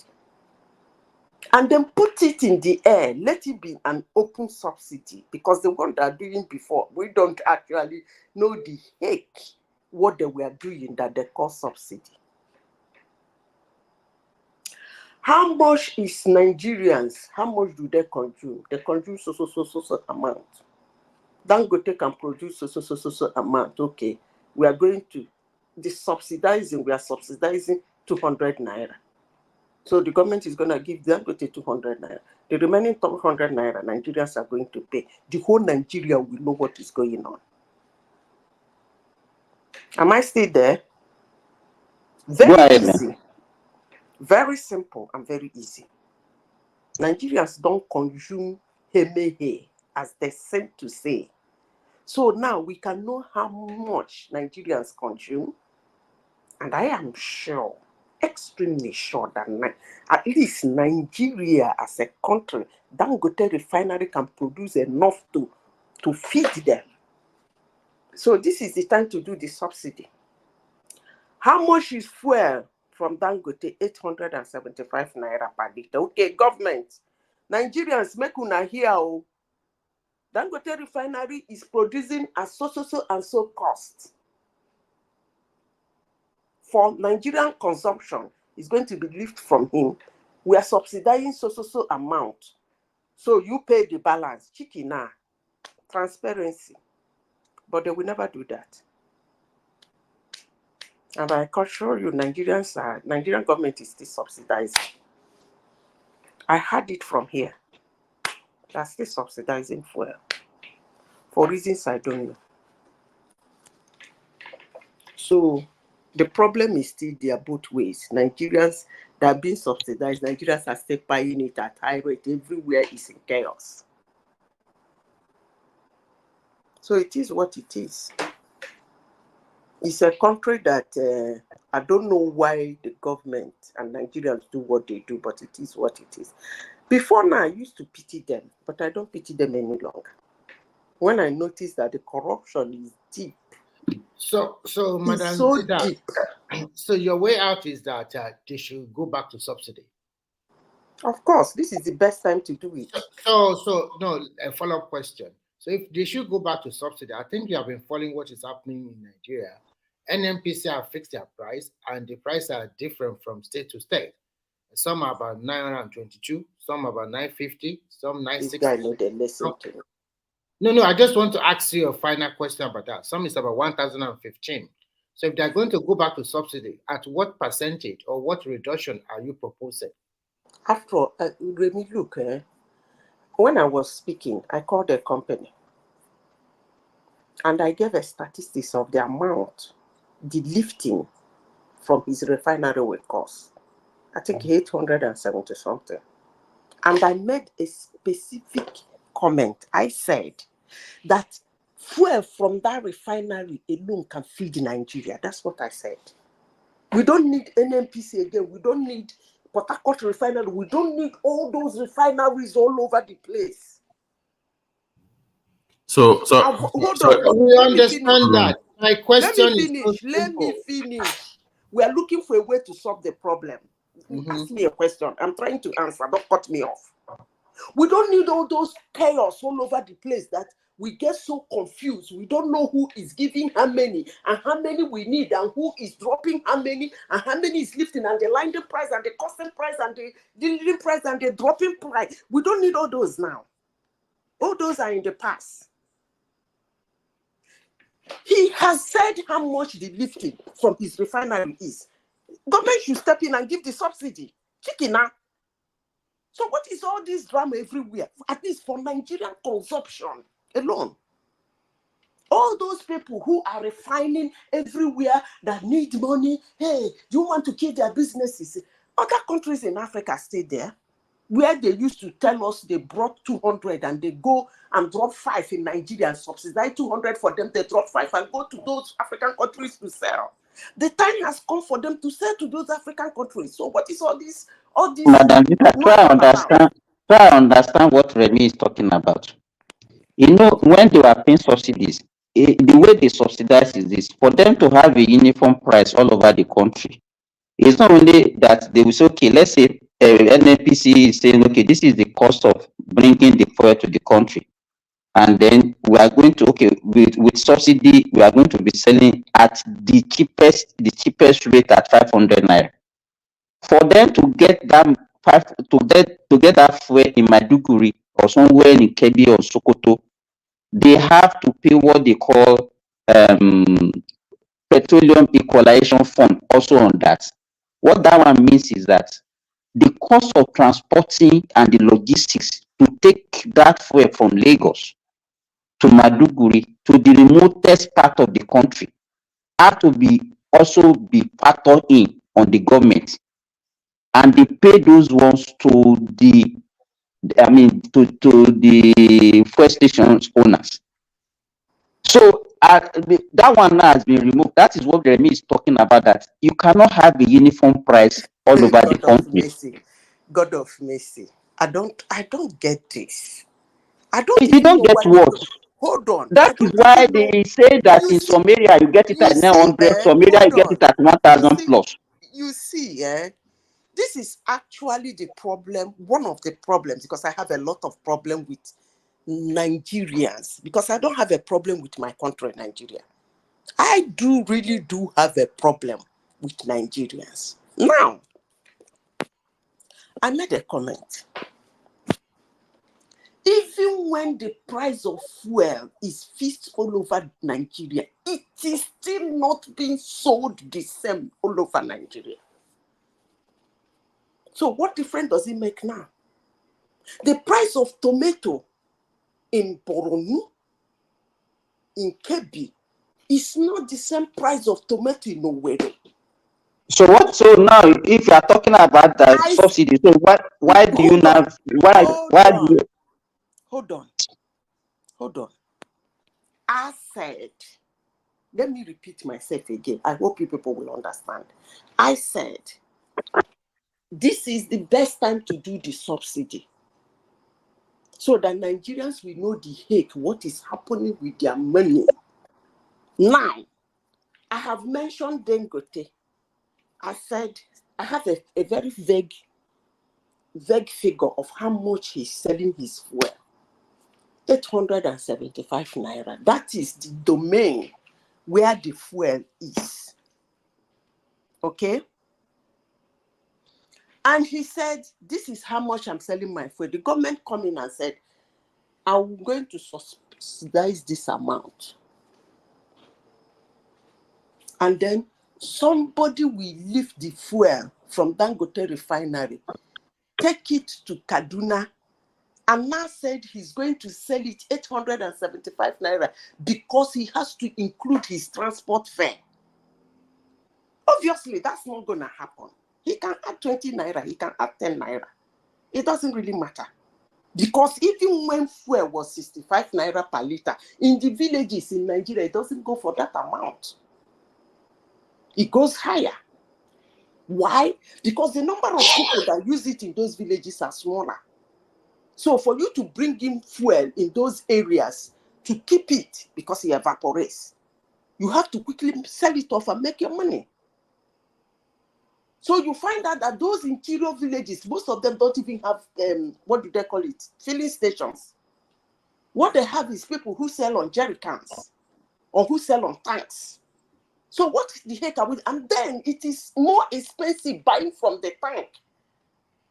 and then put it in the air. Let it be an open subsidy, because the one that are doing before, we don't actually know the heck what they were doing that they call subsidy. How much is Nigerians? How much do they consume? They consume so amount. Dangote can produce so amount. Okay, we are going to the subsidizing. We are subsidizing 200 naira. So the government is going to give Dangote 200 naira. The remaining 200 naira, Nigerians are going to pay. The whole Nigeria will know what is going on. Am I still there? Very easy. Very simple and very easy. Nigerians don't consume hemehe, as they seem to say. So now we can know how much Nigerians consume. And I am sure, extremely sure, that at least Nigeria as a country, Dangote refinery can produce enough to feed them. So this is the time to do the subsidy. How much is fuel from Dangote? 875 naira per liter. Okay, government, Nigerians, make una hear. Dangote refinery is producing at so and so cost. For Nigerian consumption, is going to be lifted from him. We are subsidizing so amount. So you pay the balance. Chikina. Transparency. But they will never do that. And I can assure you, Nigerian government is still subsidizing. I had it from here. They're still subsidizing fuel. For reasons I don't know. So the problem is still there both ways. Nigerians that are being subsidized, Nigerians are still buying it at high rate. Everywhere is in chaos. So it is what it is. It's a country that I don't know why the government and Nigerians do what they do, but it is what it is. Before now, I used to pity them, but I don't pity them any longer. When I noticed that the corruption is deep. So Madam so Zida, deep. So your way out is that they should go back to subsidy. Of course, this is the best time to do it. So no, a follow-up question. So if they should go back to subsidy, I think you have been following what is happening in Nigeria. NNPC have fixed their price, and the prices are different from state to state. Some are about 922, some about 950, some 960. This guy know they listen to me. No, I just want to ask you a final question about that. Some is about 1,015. So if they're going to go back to subsidy, at what percentage or what reduction are you proposing? After all, Remy, look, when I was speaking, I called a company and I gave a statistics of the amount the lifting from his refinery will cost. I think 870 something. And I made a specific comment. I said that fuel from that refinery alone can feed Nigeria. That's what I said. We don't need NNPC again. We don't need Port Harcourt refinery. We don't need all those refineries all over the place. So hold on. We understand that. My question Let me finish. We are looking for a way to solve the problem. Ask me a question. I'm trying to answer. Don't cut me off. We don't need all those chaos all over the place that we get so confused. We don't know who is giving how many and how many we need and who is dropping how many and how many is lifting and the landing price and the costing price and the delivery price and the dropping price. We don't need all those now. All those are in the past. He has said how much the lifting from his refinery is. Government should step in and give the subsidy. Chicken now. So what is all this drama everywhere? At least for Nigerian consumption alone. All those people who are refining everywhere that need money, hey, you want to keep their businesses? Other countries in Africa stay there, where they used to tell us they brought 200 and they go and drop 5 in Nigeria and subsidize 200 for them, they drop 5 and go to those African countries to sell. The time has come for them to sell to those African countries. So what is all this? Madam, try understand what Remy is talking about. You know, when they were paying subsidies, the way they subsidize is this: for them to have a uniform price all over the country. It's not only that they will say, okay, let's say NNPC is saying, okay, this is the cost of bringing the fuel to the country. And then we are going to, okay, with subsidy, we are going to be selling at the cheapest rate at 500 naira. For them to get that fuel in Maiduguri or somewhere in Kebbi or Sokoto, they have to pay what they call petroleum equalization fund also on that. What that one means is that the cost of transporting and the logistics to take that fuel from Lagos to Maiduguri to the remotest part of the country have to also be factored in on the government, and they pay those ones to the fuel stations owners. So that one now has been removed. That is what Remy is talking about, that you cannot have a uniform price all over the country. God of mercy. I don't get this. I don't You don't get what? Hold on. That is why they say that in some area you get it at 900, some area you get it at 1,000 plus. You see, this is actually the problem, one of the problems, because I have a lot of problem with Nigerians, because I don't have a problem with my country, Nigeria. I really do have a problem with Nigerians. Now, I made a comment. Even when the price of fuel is fixed all over Nigeria, it is still not being sold the same all over Nigeria. So what difference does it make now? The price of tomato in Boronu, in Kebbi, is not the same price of tomato in Owerri. So what? So now, if you are talking about the subsidy, so why do you now? Why do you? Hold on. I said, let me repeat myself again. I hope you people will understand. I said, this is the best time to do the subsidy, so that Nigerians will know the heck what is happening with their money. Now, I have mentioned Dangote. I said I have a very vague figure of how much he's selling his fuel. 875 naira. That is the domain where the fuel is. Okay? And he said, this is how much I'm selling my fuel. The government come in and said, I'm going to subsidize this amount. And then somebody will lift the fuel from Dangote refinery, take it to Kaduna, and now said he's going to sell it 875 naira because he has to include his transport fare. Obviously, that's not going to happen. He can add 20 naira, he can add 10 naira. It doesn't really matter. Because even when fuel was 65 naira per liter, in the villages in Nigeria, it doesn't go for that amount. It goes higher. Why? Because the number of people that use it in those villages are smaller. So for you to bring in fuel in those areas to keep it, because it evaporates, you have to quickly sell it off and make your money. So you find out that those interior villages, most of them don't even have, what do they call it? Filling stations. What they have is people who sell on jerry cans or who sell on tanks. So what the heck are we? And then it is more expensive buying from the tank.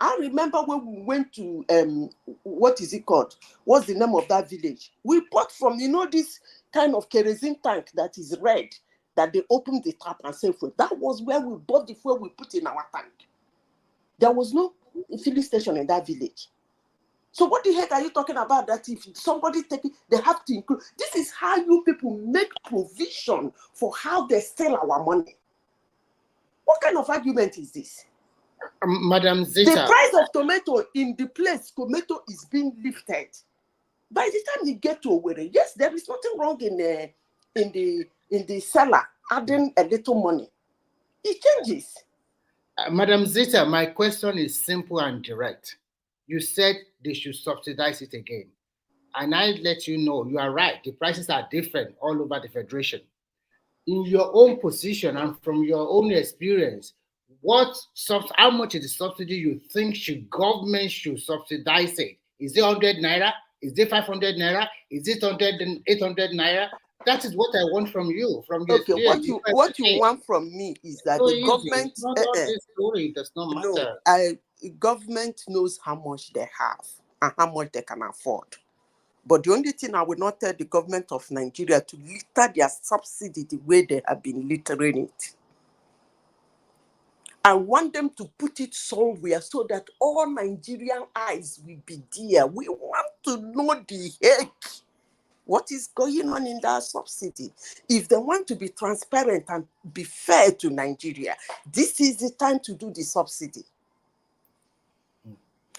I remember when we went to, what is it called? What's the name of that village? We bought from, this kind of kerosene tank that is red, that they opened the tap and say fuel. That was where we bought the fuel we put in our tank. There was no filling station in that village. So what the heck are you talking about, that if somebody take it, they have to include? This is how you people make provision for how they steal our money. What kind of argument is this? Madam Zita. The price of tomato in the place tomato is being lifted. By the time you get to Owerri, yes, there is nothing wrong in the seller adding a little money. It changes. Madam Zita, my question is simple and direct. You said they should subsidize it again. And I let you know, you are right. The prices are different all over the Federation. In your own position and from your own experience, how much is the subsidy you think government should subsidize it? Is it 100 naira? Is it 500 naira? Is it 800 naira? That is what I want from you, from your Okay, what you want from me is that so the easy. government It's not all this story. It does not matter. Government knows how much they have and how much they can afford. But the only thing I will not tell the government of Nigeria to litter their subsidy the way they have been littering it. I want them to put it somewhere so that all Nigerian eyes will be there. We want to know the heck what is going on in that subsidy. If they want to be transparent and be fair to Nigeria, this is the time to do the subsidy.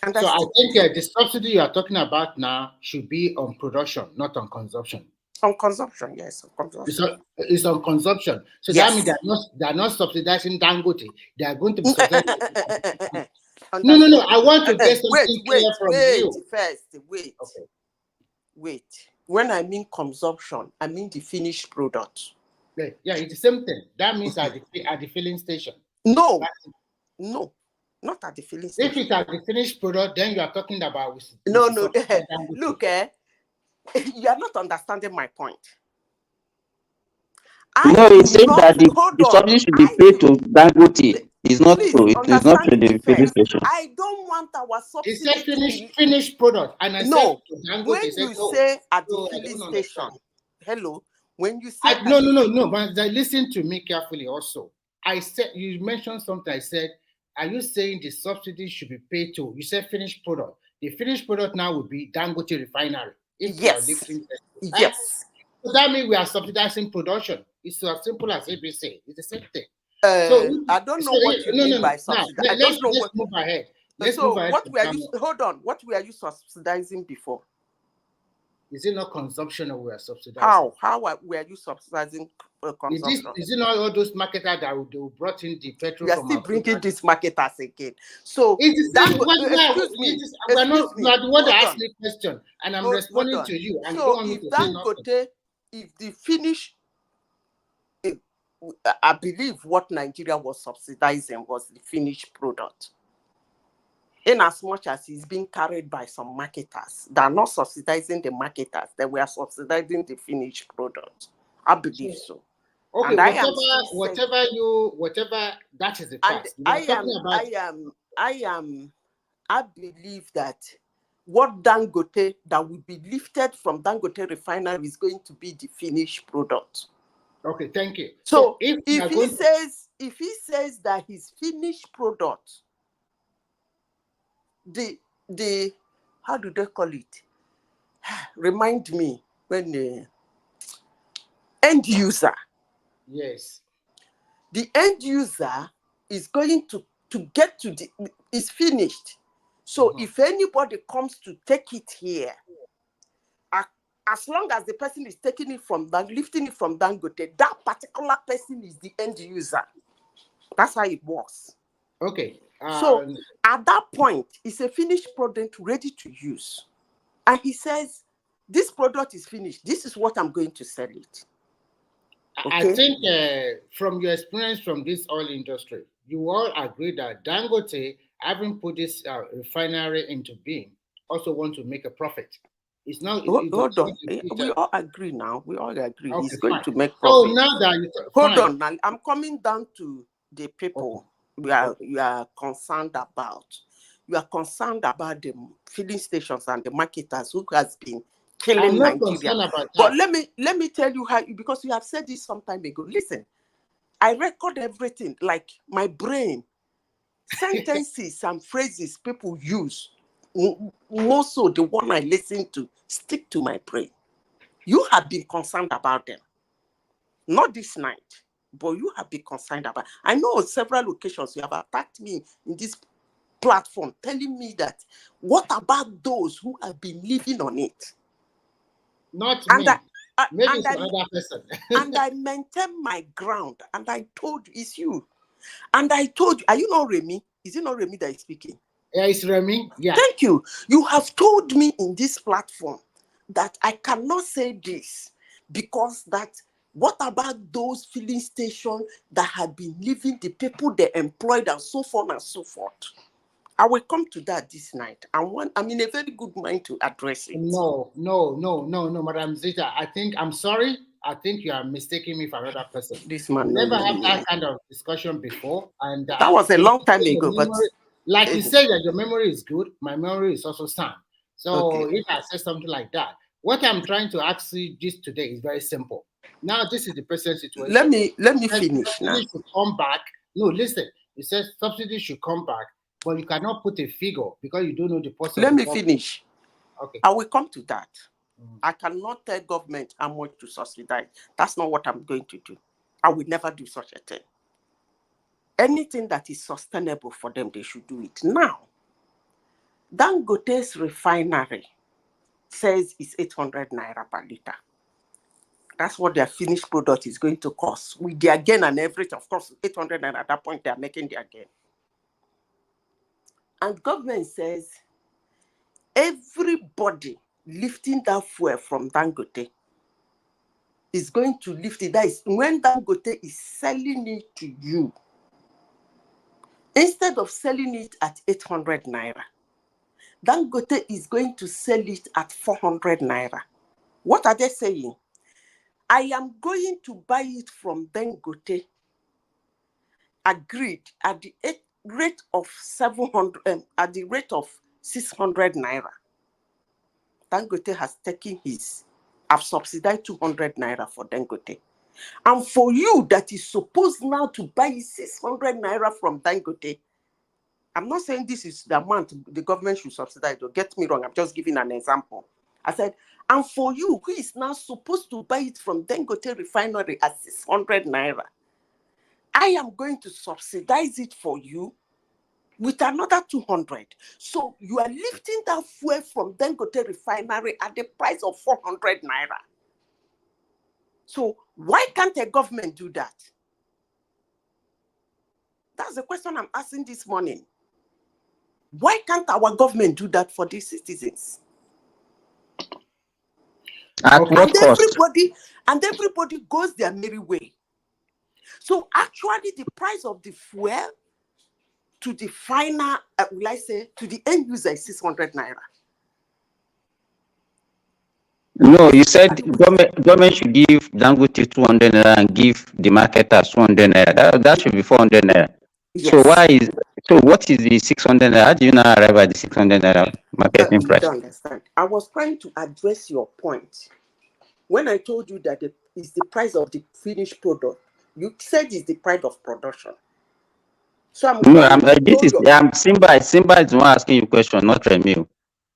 And so I think the subsidy you are talking about now should be on production, not on consumption. On consumption, yes, on consumption. It's on consumption. So yes. That means they're not subsidizing Dangote. They are going to be subsidizing. No. I want to get something clear from you. Wait. When I mean consumption, I mean the finished product. Yeah, it's the same thing. That means at the filling station. No, not at the filling station. If it's at the finished product, then you are talking about. No. Look, you are not understanding my point. No, he said that the subsidy should be paid to Dangote. It's not true. It is not to the filling station. I don't want our subsidy. He said finished product, and I no. Said Dangote, when you say at the filling station, hello. When you say no, but listen to me carefully. Also, I said you mentioned something. I said, are you saying the subsidy should be paid to? You said finished product. The finished product now would be Dangote refinery. Yes. So that means we are subsidizing production. It's as simple as ABC. It's the same thing. I don't know what you mean by subsidizing. Let's move ahead. Hold on. What were you subsidizing before? Is it not consumption or we are subsidizing? How were you subsidizing consumption? Is it not all those marketers that they brought in the petrol? We are still bringing these marketers again. So excuse me. You are the one that asked me a question, and I'm responding to you. And so if Dangote, if the finish, I believe what Nigeria was subsidizing was the finished product. In as much as it's being carried by some marketers, they are not subsidizing the marketers, they were subsidizing the finished product. I believe so. Okay, and whatever that is the fact. I believe that what Dangote that will be lifted from Dangote refinery is going to be the finished product. Okay, thank you. So if he says that his finished product, the how do they call it? Remind me when the end user. Yes. The end user is going to get to is finished. So if anybody comes to take it here, as long as the person is taking it from lifting it from Dangote, that particular person is the end user. That's how it works. Okay. So at that point, it's a finished product ready to use. And he says, this product is finished. This is what I'm going to sell it. Okay? I think from your experience from this oil industry, you all agree that Dangote, having put this refinery into being, also want to make a profit. It's not. Hold on. We all agree now. We all agree. Okay, He's going fine. to make profit. So now that hold on. Now I'm coming down to the people you are concerned about. You are concerned about the filling stations and the marketers who has been killing Nigeria. But let me tell you how, because you have said this some time ago. Listen, I record everything, like my brain, sentences and phrases people use. More so the one I listen to stick to my brain. You have been concerned about them. Not this night, but you have been concerned about. I know on several occasions you have attacked me in this platform telling me that what about those who have been living on it? Not me. Maybe it's another person. And I maintain my ground, and I told you, it's you. And I told you, are you not Remy? Is it not Remy that is speaking? Yeah, it's Remy. Yeah. Thank you. You have told me in this platform that I cannot say this because that What about those filling stations that have been leaving the people they employed and so forth and so forth? I will come to that this night. I'm in a very good mind to address it. No, Madam Zita. I'm sorry. I think you are mistaking me for another person. This man, we never have that kind of discussion before, and that was a long time ago. But like you said that your memory is good, my memory is also sound. So if I say something like that, what I'm trying to ask you just today is very simple. Now this is the present situation. Let me finish now. Should come back. No, listen. It says subsidy should come back, but you cannot put a figure because you don't know the person. Let me finish. Okay. I will come to that. I cannot tell government how much to subsidize. That's not what I'm going to do. I will never do such a thing. Anything that is sustainable for them, they should do it. Now, Dangote's refinery says it's 800 naira per liter. That's what their finished product is going to cost. With their gain and everything, of course, 800 naira at that point, they are making their gain. And government says everybody lifting that fuel from Dangote is going to lift it. That is when Dangote is selling it to you, instead of selling it at 800 naira, Dangote is going to sell it at 400 naira. What are they saying? I am going to buy it from Dangote, agreed, at the rate of 700, at the rate of 600 naira. Dangote has taken his. I've subsidized 200 naira for Dangote. And for you that is supposed now to buy 600 naira from Dangote, I'm not saying this is the amount the government should subsidize. Don't get me wrong. I'm just giving an example. I said, and for you who is now supposed to buy it from Dangote refinery at 600 naira, I am going to subsidize it for you with another 200. So you are lifting that fuel from Dangote refinery at the price of 400 naira. So why can't a government do that? That's the question I'm asking this morning. Why can't our government do that for these citizens? At what cost? Everybody goes their merry way. So actually the price of the fuel to the final, will I say, to the end user is 600 naira. No, you said government should give Dangote 200 naira and give the marketers 200 naira. That should be 400 naira. Yes. So what is the 600 naira? How do you now arrive at the 600 naira marketing price? You don't understand. I was trying to address your point. When I told you that it's the price of the finished product, you said it's the price of production. So Simba is the one asking you question, not Remy.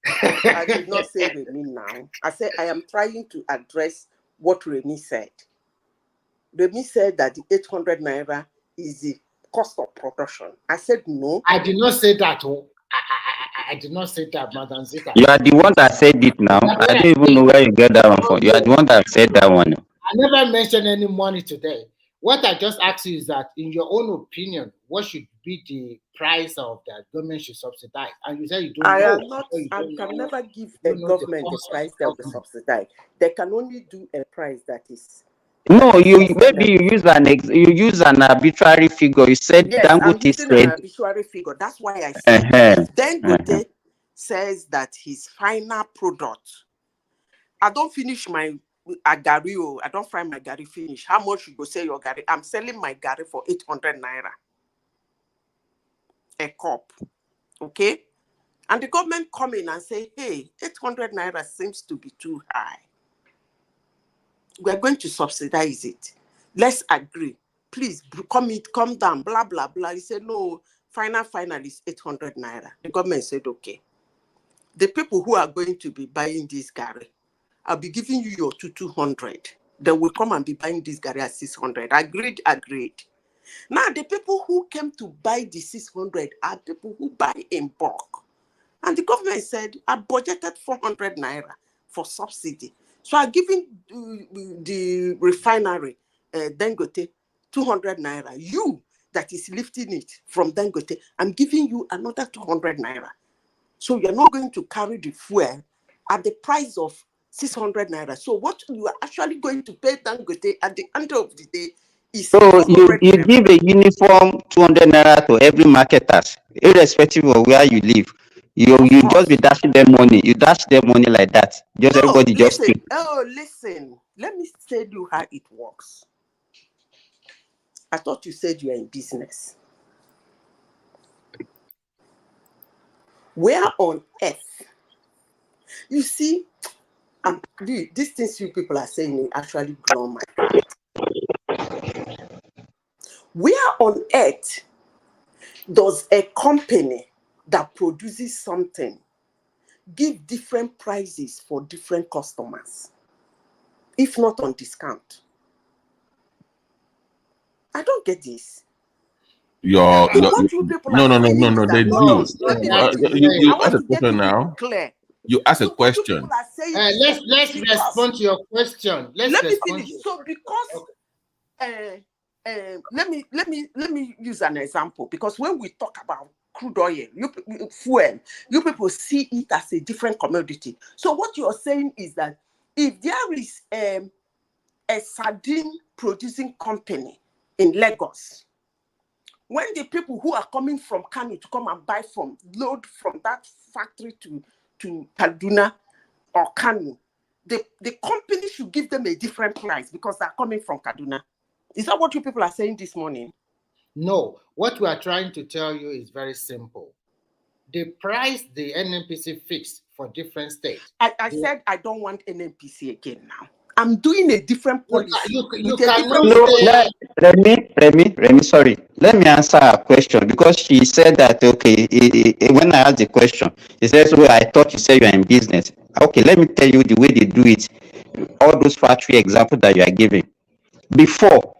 I did not say Remy now. I said I am trying to address what Remy said. Remy said that the 800 naira is the cost of production. I said no. I did not say that. I did not say that, Madam Zita. You are the one that said it now. I don't even know where you get that one from. You are the one that said that one. I never mentioned any money today. What I just asked you is that, in your own opinion, what should be the price of that government should subsidize? And you said you don't know. I can never give a government a price that will subsidize. They can only do a price that is. No, maybe you use an arbitrary figure. You said Dangote said an arbitrary figure. That's why I said Dangote says that his final product. I don't finish my agari. I don't find my gari finish. How much you go sell your gari? I'm selling my gari for 800 naira a cup. Okay, and the government come in and say, "Hey, 800 naira seems to be too high. We're going to subsidize it. Let's agree. Please come down, blah, blah, blah." He said, no, final is 800 naira. The government said, okay. The people who are going to be buying this gari, I'll be giving you your 200. They will come and be buying this gari at 600. Agreed. Now, the people who came to buy the 600 are people who buy in bulk. And the government said, I budgeted 400 naira for subsidy. So I'm giving the refinery, Dangote, 200 naira. You that is lifting it from Dangote, I'm giving you another 200 naira. So you're not going to carry the fuel at the price of 600 naira. So what you are actually going to pay Dangote at the end of the day is So you 400 naira. give a uniform 200 naira to every marketers, irrespective of where you live. You just be dashing them money. You dash them money like that. Just No, everybody just listen. keep. Oh, listen. Let me tell you how it works. I thought you said you are in business. Where on earth? You see, these things you people are saying actually blow my heart. Where on earth does a company that produces something give different prices for different customers, if not on discount? I don't get this. What you people are saying is they that do. let me finish. You I ask want a to get question you people now. clear. You ask a So what you question. people are saying is that Let's because, respond to your question. let me Respond finish. to So because let me use an example, because when we talk about crude oil, fuel, you people see it as a different commodity. So what you are saying is that if there is a sardine producing company in Lagos, when the people who are coming from Kano to come and buy from, load from that factory to Kaduna or Kano, the company should give them a different price because they're coming from Kaduna. Is that what you people are saying this morning? No, what we are trying to tell you is very simple. The price the NNPC fixed for different states. I said I don't want NNPC again now. I'm doing a different policy. You cannot No, say... Remy, sorry. Let me answer her question, because she said that, okay, when I asked the question, she says, well, I thought you said you're in business. Okay, let me tell you the way they do it. All those factory examples that you are giving. Before,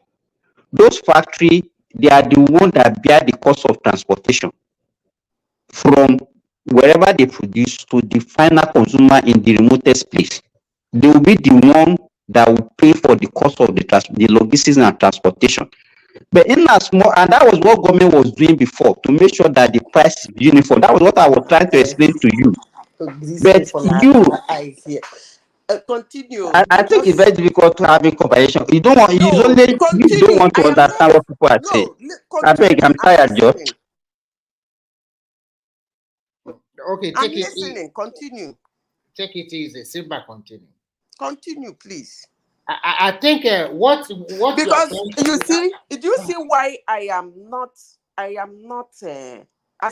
those factory, they are the one that bear the cost of transportation from wherever they produce to the final consumer in the remotest place. They will be the one that will pay for the cost of the logistics and transportation. But in as small, and that was what government was doing before, to make sure that the price is uniform. That was what I was trying to explain to you. But you, continue. I think it's very difficult to have a conversation. You don't want, you don't want to understand what people are saying. I beg, I'm tired, George. Okay, I'm listening. Continue. Take it easy. Sit back. Continue. Continue, please. I think what because you see, do you see why I am not? I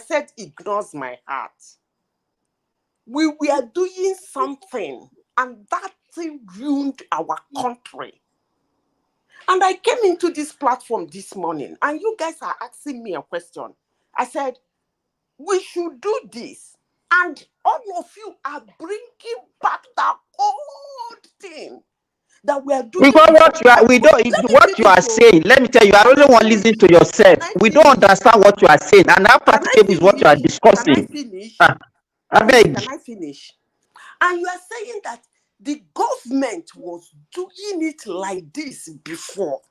said ignores my heart. We are doing something, and that thing ruined our country. And I came into this platform this morning, and you guys are asking me a question. I said, we should do this. And all of you are bringing back that old thing that we are doing. Because what you are saying, let me tell you, I only want to listen to yourself. We don't understand what you are saying, and how practical is what you are discussing. Can I finish? I beg. Can I finish? And you are saying that the government was doing it like this before,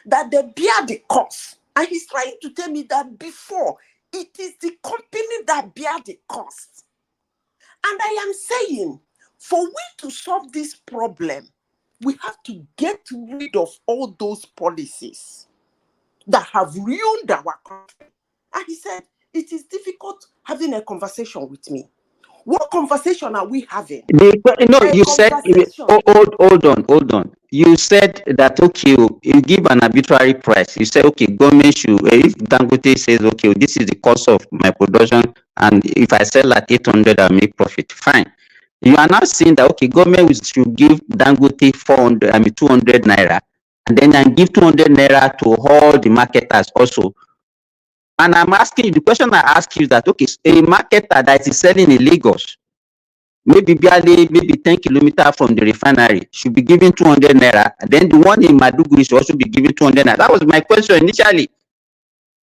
that they bear the cost. And he's trying to tell me that before, it is the company that bear the cost. And I am saying, for we to solve this problem, we have to get rid of all those policies that have ruined our country. And he said, it is difficult having a conversation with me. What conversation are we having? You said, hold on. You said that, okay, you give an arbitrary price. You say, okay, government should, if Dangote says, okay, this is the cost of my production, and if I sell at 800, I'll make profit. Fine. You are now saying that, okay, government should give Dangote 200 naira, and then I give 200 naira to all the marketers also. And I'm asking you, the question I ask you is that, okay, a marketer that is selling in Lagos, maybe 10 kilometers from the refinery, should be given 200 naira. And then the one in Maduguri should also be given 200 naira. That was my question initially.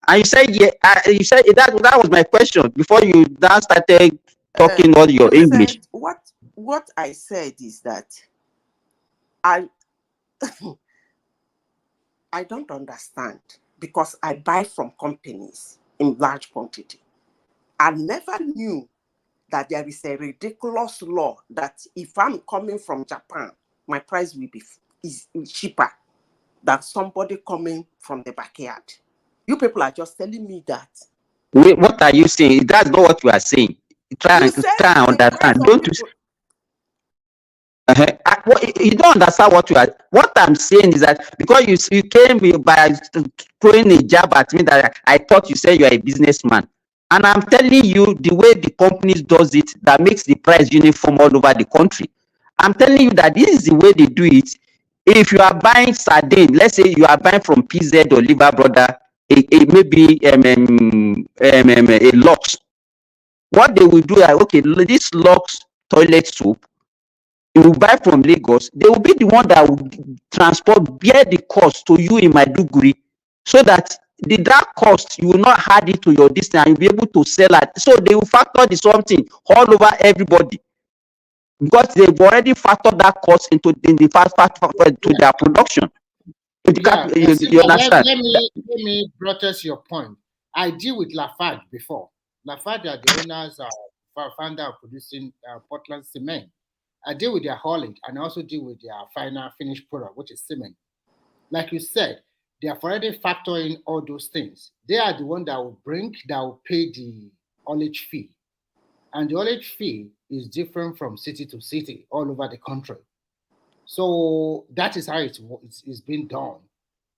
And you said, yeah, you said that was my question before you now started talking all your English. What I said is that I don't understand, because I buy from companies in large quantity. I never knew that there is a ridiculous law that if I'm coming from Japan, my price will be is cheaper than somebody coming from the backyard. You people are just telling me that. Wait, what are you saying? That's not what you are saying. Try and understand. Don't you? You don't understand what you are. What I'm saying is that because you came by throwing a jab at me that I thought you said you are a businessman, and I'm telling you the way the companies does it that makes the price uniform all over the country. I'm telling you that this is the way they do it. If you are buying sardine, let's say you are buying from PZ or Liver Brother, maybe a Lux. What they will do is, okay, this Lux toilet soap, you will buy from Lagos, they will be the one that will bear the cost to you in Maiduguri, so that that cost you will not add it to your distance and you'll be able to sell it. So they will factor the something all over everybody, because they've already factored that cost into to their production. You understand? Let me protest your point. I deal with Lafarge before. Lafarge are the owners, founder of producing Portland cement. I deal with their haulage and I also deal with their final finished product, which is cement. Like you said, they have already factored in all those things. They are the one that will pay the haulage fee. And the haulage fee is different from city to city all over the country. So that is how it's been done.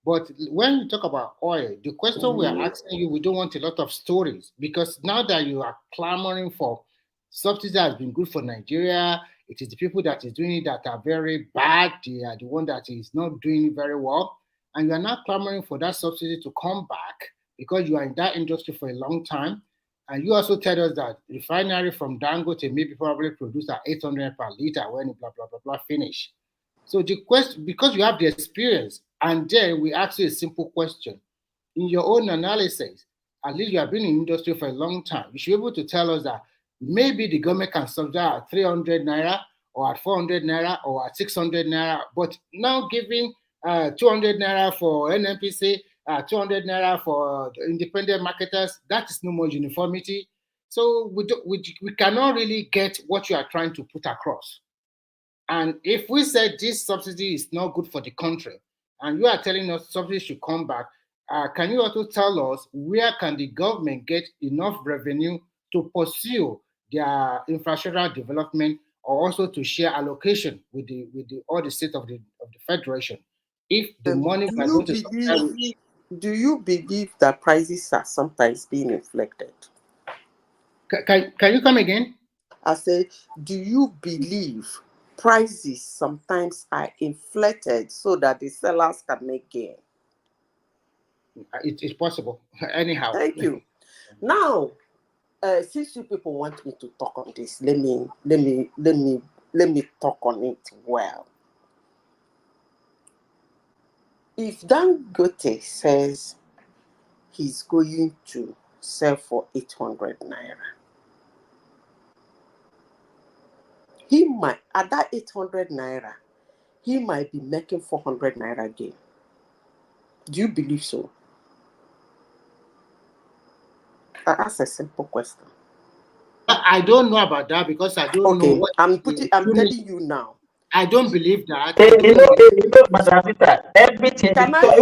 But when you talk about oil, the question we are asking you, we don't want a lot of stories, because now that you are clamoring for subsidy that has been good for Nigeria, it is the people that is doing it that are very bad. They are the one that is not doing it very well. And you are now clamoring for that subsidy to come back because you are in that industry for a long time. And you also tell us that refinery from Dangote maybe probably produce at 800 per liter when blah, blah, blah, blah, finish. So the question, because you have the experience, and then we ask you a simple question. In your own analysis, at least you have been in industry for a long time, you should be able to tell us that maybe the government can subsidize at 300 naira or at 400 naira or at 600 naira, but now giving 200 naira for NNPC, 200 naira for independent marketers, that is no more uniformity. So we cannot really get what you are trying to put across. And if we said this subsidy is not good for the country, and you are telling us subsidy should come back, can you also tell us where can the government get enough revenue to pursue their infrastructural development, or also to share allocation with all the states of the federation? If the money was going to do you believe that prices are sometimes being inflected? Can you come again? I say, do you believe prices sometimes are inflated so that the sellers can make gain? It's possible. Anyhow. Thank you. Now, since you people want me to talk on this, let me talk on it well. If Dangote says he's going to sell for 800 naira, he might, at that 800 naira, he might be making 400 naira gain. Do you believe so? I ask a simple question. I don't know about that, because I don't know what I'm telling you now. I don't believe that. Everything.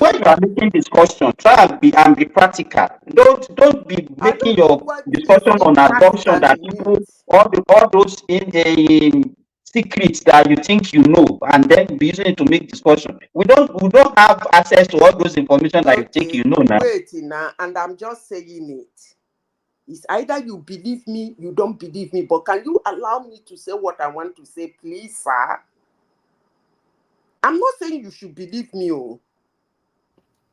When you are making discussion, try and be practical. Don't be making your discussion on assumption that people all those in secrets that you think you know, and then be using it to make discussion. We don't have access to all those information that you think you know now. Wait now, and I'm just saying it. It's either you believe me, you don't believe me. But can you allow me to say what I want to say, please, sir? I'm not saying you should believe me. All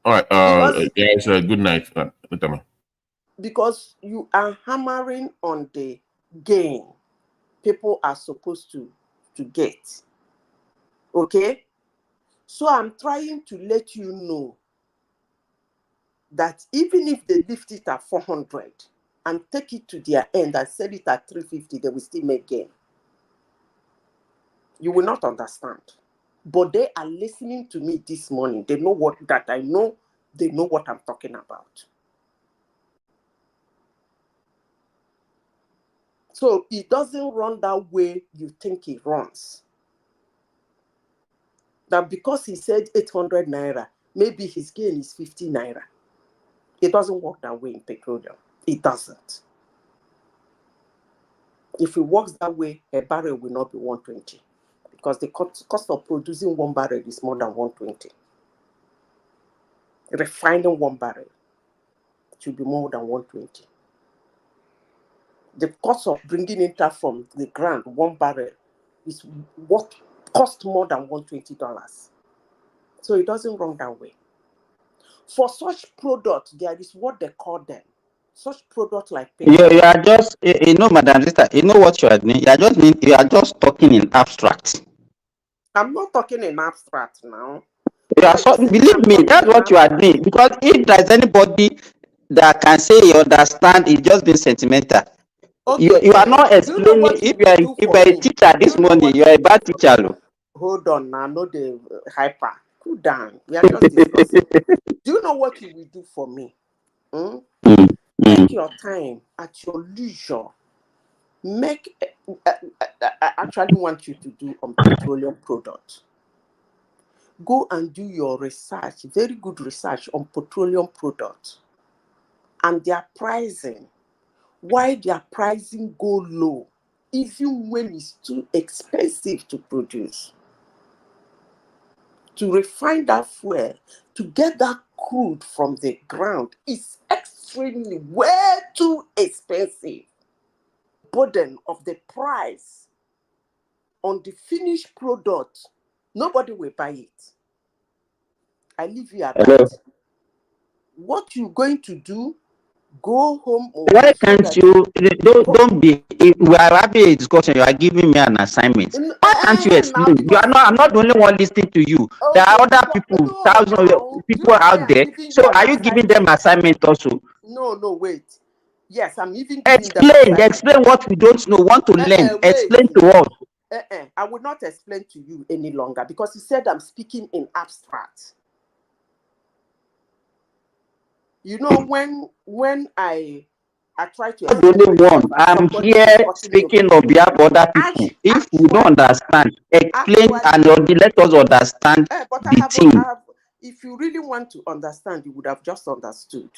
right, guys, good night. Because you are hammering on the gain people are supposed to get. Okay? So I'm trying to let you know that even if they lift it at 400 and take it to their end and sell it at 350, they will still make gain. You will not understand. But they are listening to me this morning. They know what that I know. They know what I'm talking about. So it doesn't run that way you think it runs. That because he said 800 naira, maybe his gain is 50 naira. It doesn't work that way in petroleum. It doesn't. If it works that way, a barrel will not be 120 because the cost of producing one barrel is more than 120. Refining one barrel should be more than 120. The cost of bringing it up from the ground, one barrel, is what cost more than $120. So it doesn't run that way. For such products, there is what they call them. Such products like petrol. You are just, you know, Madam Sister, you know what you are doing? You are just talking in abstract. I'm not talking in abstract now. You are believe me, that's what you are doing. Because if there's anybody that can say you understand, it's just being sentimental. Okay, You are not do you know explaining. what you If you will are do if for you are a me? teacher Do this you know morning, what you you are a will do bad for teacher. me? Hold on now, no the hyper. Cool down. We are just discussing. Do you know what you will do for me? Take your time at your leisure. Make I actually want you to do on petroleum products. Go and do your research, very good research on petroleum products and their pricing. Why their pricing go low, even when it's too expensive to produce. To refine that fuel, to get that crude from the ground is extremely way too expensive. Burden of the price on the finished product, nobody will buy it. I leave you at that. What you're going to do, go home. Why can't you don't be? We are having a discussion. You are giving me an assignment. Why can't you explain? You are not. I'm not the only one listening to you. There are other people, thousands of people out there. So are you giving them assignment also? No, wait. Yes, I'm even giving them Explain. assignment. Explain what we don't know. Want to learn? Explain to us. I will not explain to you any longer because you said I'm speaking in abstract. You know, when I try to Not the explain only myself one. as I'm somebody who is here cutting milk, speaking on behalf of other people. If we don't understand, explain and let us understand the thing. if you really want to understand, you would have just understood.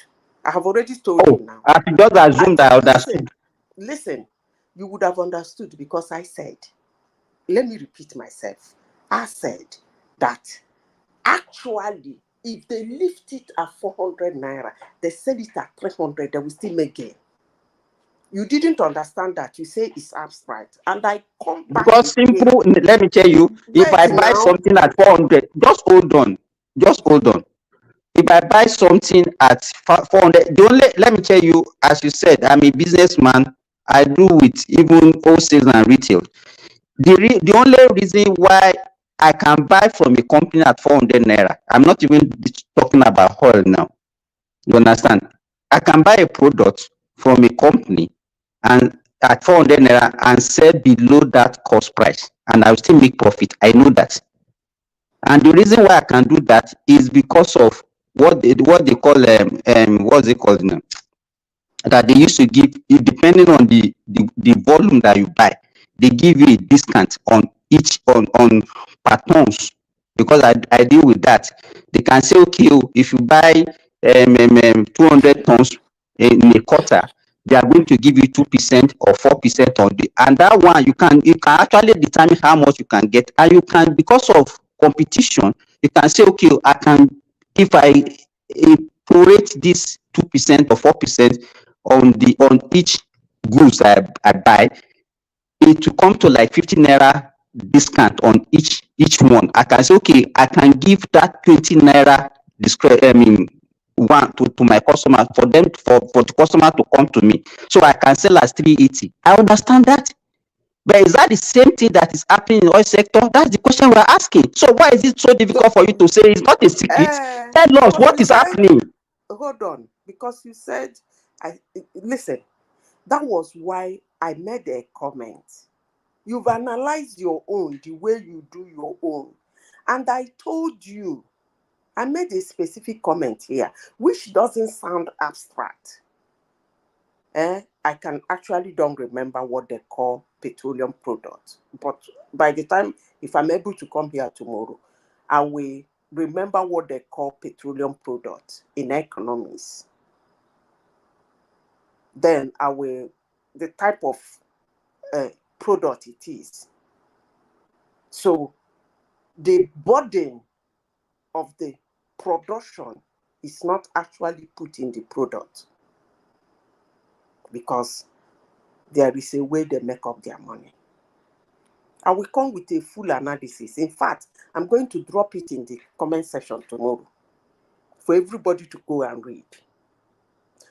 I have already told you now. I just assume that I understood. Listen, you would have understood because I said, let me repeat myself. I said that actually, if they lift it at 400 naira, they sell it at 300, they will still make gain. You didn't understand that. You say it's abstract. And I come back. Because simple, let me tell you, if I buy something at 400, just hold on. Just hold on. If I buy something at 400, let me tell you, as you said, I'm a businessman. I do with even wholesale and retail. The only reason why I can buy from a company at 400 naira, I'm not even talking about oil now. You understand? I can buy a product from a company and at 400 naira and sell below that cost price, and I'll still make profit. I know that. And the reason why I can do that is because of what they call what's it called now? That they used to give, depending on the volume that you buy, they give you a discount on each on per tons. Because I deal with that. They can say, okay, if you buy 200 tons in a quarter, they are going to give you 2% or 4% on the, and that one you can actually determine how much you can get, and you can, because of competition, you can say, okay, I can, if I prorate this 2% or 4% on each goods I buy, it will come to like 50 naira discount on each one. I can say, okay, I can give that 20 naira one to my customer for the customer to come to me, so I can sell as 380. I understand that. But is that the same thing that is happening in the oil sector? That's the question we're asking. So why is it so difficult for you to say? It's not a secret. Tell us what is happening. Hold on, because you said, listen, that was why I made a comment. You've analyzed your own the way you do your own. And I told you, I made a specific comment here, which doesn't sound abstract. I can actually don't remember what they call petroleum products. But by the time, if I'm able to come here tomorrow, I will remember what they call petroleum products in economics. Then I will, the type of product it is. So the burden of the production is not actually put in the product, because there is a way they make up their money. I will come with a full analysis. In fact, I'm going to drop it in the comment section tomorrow for everybody to go and read.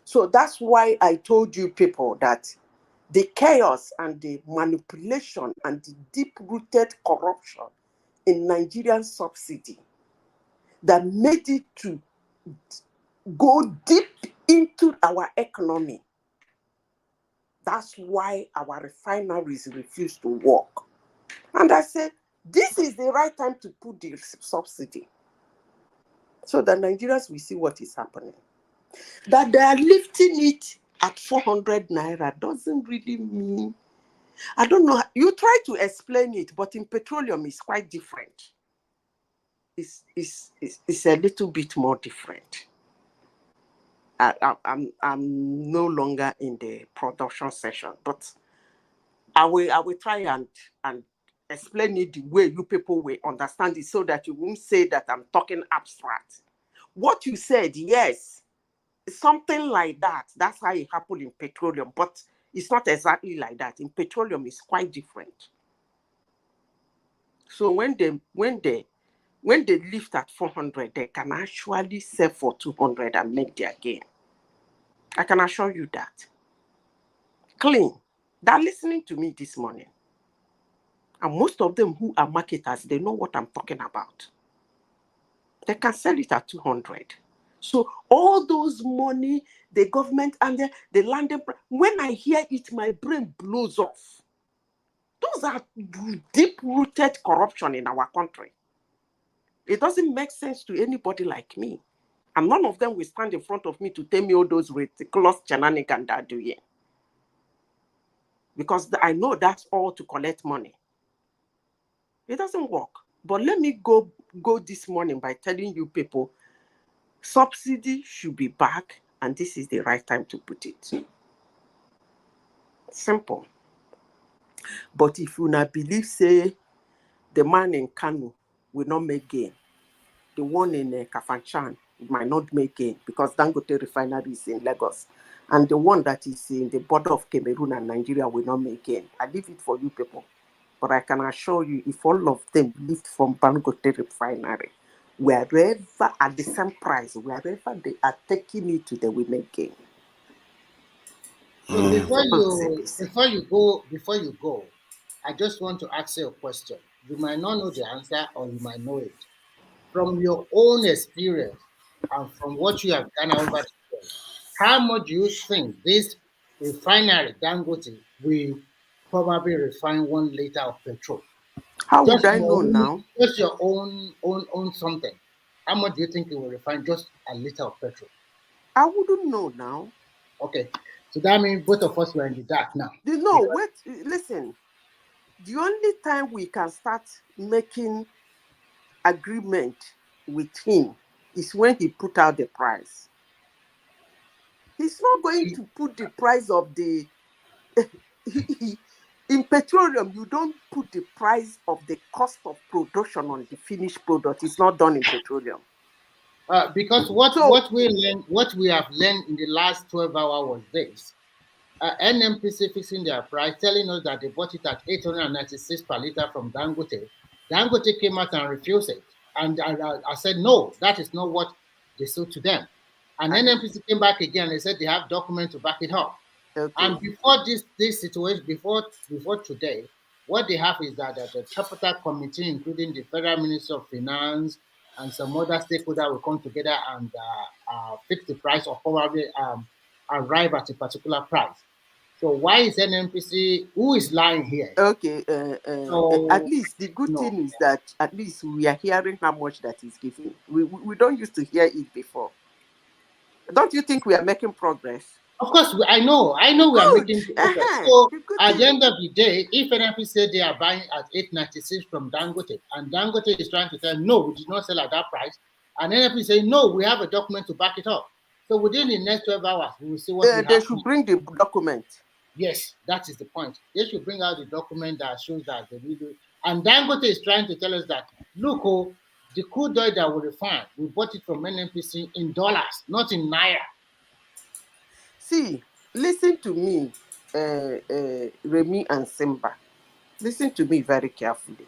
So that's why I told you people that the chaos and the manipulation and the deep-rooted corruption in Nigerian subsidy that made it to go deep into our economy. That's why our refineries refuse to work. And I said, this is the right time to put the subsidy, so that Nigerians will see what is happening. That they are lifting it at 400 naira doesn't really mean, I don't know, you try to explain it, but in petroleum it's quite different. It's a little bit more different. I'm no longer in the production session, but I will try and explain it the way you people will understand it, so that you won't say that I'm talking abstract. What you said, yes, something like that. That's how it happened in petroleum, but it's not exactly like that. In petroleum, it's quite different. So when they lift at 400, they can actually sell for 200 and make their gain. I can assure you that. Clean. They're listening to me this morning. And most of them who are marketers, they know what I'm talking about. They can sell it at 200. So all those money, the government and the landing, when I hear it, my brain blows off. Those are deep-rooted corruption in our country. It doesn't make sense to anybody like me. And none of them will stand in front of me to tell me all those ridiculous shenanigans they're doing. Because I know that's all to collect money. It doesn't work. But let me go this morning by telling you people, subsidy should be back, and this is the right time to put it. Simple. But if you not believe, say, the man in Kanu will not make gain, the one in Kafanchan might not make gain, because Dangote refinery is in Lagos, and the one that is in the border of Cameroon and Nigeria will not make gain. I leave it for you people. But I can assure you, if all of them lift from Dangote refinery, wherever at the same price, wherever they are taking it to, they will make gain. So before you go, I just want to ask you a question. You might not know the answer, or you might know it. From your own experience and from what you have done over the years, how much do you think this refinery Dangote will probably refine 1 liter of petrol? How would I know now? Just your own something. How much do you think it will refine just a liter of petrol? I wouldn't know now. Okay. So that means both of us were in the dark now. No, wait, listen. The only time we can start making agreement with him is when he put out the price. He's not going to put the price of the... In petroleum, you don't put the price of the cost of production on the finished product. It's not done in petroleum. Because what we have learned in the last 12 hours was this. NMPC fixing their price, telling us that they bought it at 896 per liter from Dangote. Dangote came out and refused it. And I said, no, that is not what they sold to them. And NMPC came back again. They said they have documents to back it up. Okay. And before this situation, before today, what they have is that the tripartite committee, including the Federal Minister of Finance and some other stakeholders, will come together and fix the price, or probably arrive at a particular price. So why is NMPC, who is lying here? Okay, at least the good thing is that at least we are hearing how much that is giving. We don't used to hear it before. Don't you think we are making progress? Of course, I know we are making progress. So at the end of the day, if NFP say they are buying at 896 from Dangote, and Dangote is trying to tell no, we did not sell at that price, and NFP say no, we have a document to back it up. So within the next 12 hours, we will see what will They happen. should bring the document. Yes, that is the point. They should bring out the document that shows that they will do. And Dangote is trying to tell us that, look, the crude oil that we refine, we bought it from NNPC in dollars, not in naira. See, listen to me, Remy and Simba. Listen to me very carefully.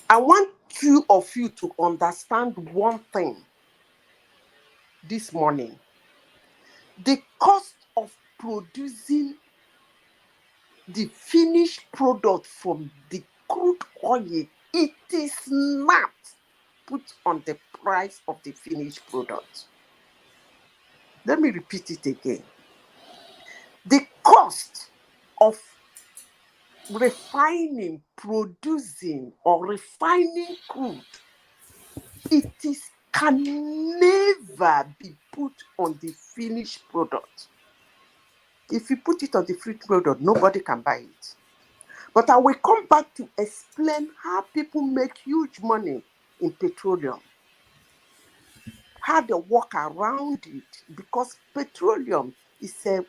I want two of you to understand one thing this morning. The cost of producing the finished product from the crude oil, it is not put on the price of the finished product. Let me repeat it again. The cost of refining, producing, or refining crude, can never be put on the finished product. If you put it on the finished product, nobody can buy it. But I will come back to explain how people make huge money in petroleum. How they work around it, because petroleum is a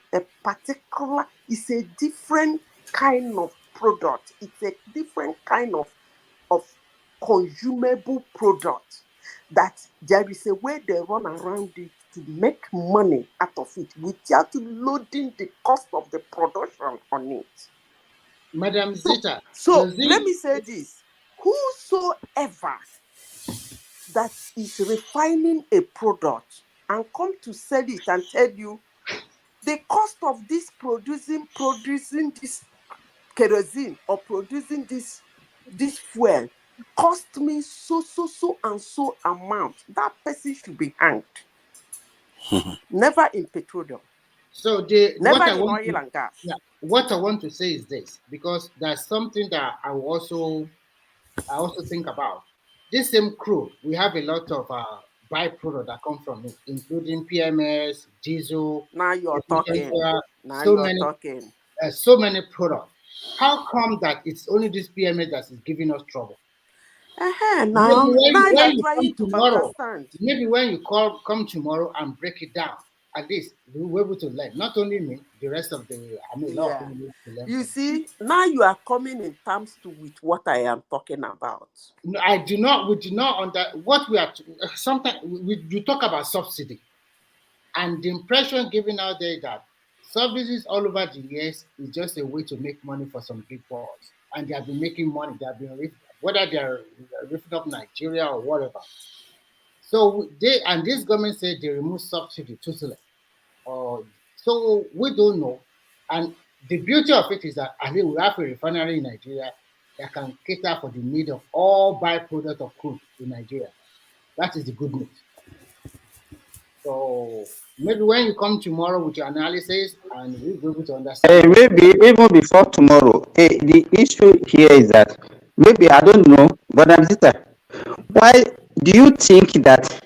different kind of product. It's a different kind of consumable product that there is a way they run around it to make money out of it without loading the cost of the production on it. Madam Zita. So let me say this. Whosoever that is refining a product and come to sell it and tell you the cost of this producing this kerosene or producing this fuel cost me so and so amount, that person should be hanged. Never in petroleum. So never in oil and gas. Yeah, what I want to say is this, because there's something that I also think about. This same crude, we have a lot of byproducts that come from it, including PMS, diesel. Now you're talking. So many products. How come that it's only this PMS that is giving us trouble? Now you're trying to understand. Maybe when you come tomorrow and break it down, at least we'll be able to learn. Not only me, the rest of the You see, now you are coming in terms with what I am talking about. No, I do not. We do not what we are. Sometimes you talk about subsidy, and the impression given out there that subsidies all over the years is just a way to make money for some big boys, and they have been making money. They have been whether they are ripping up Nigeria or whatever. So this government said they remove subsidy totally. So we don't know. And the beauty of it is that I think we have a refinery in Nigeria that can cater for the need of all byproducts of crude in Nigeria. That is the good news. So maybe when you come tomorrow with your analysis and we'll be able to understand. Maybe even before tomorrow. The issue here is that maybe I don't know, but why do you think that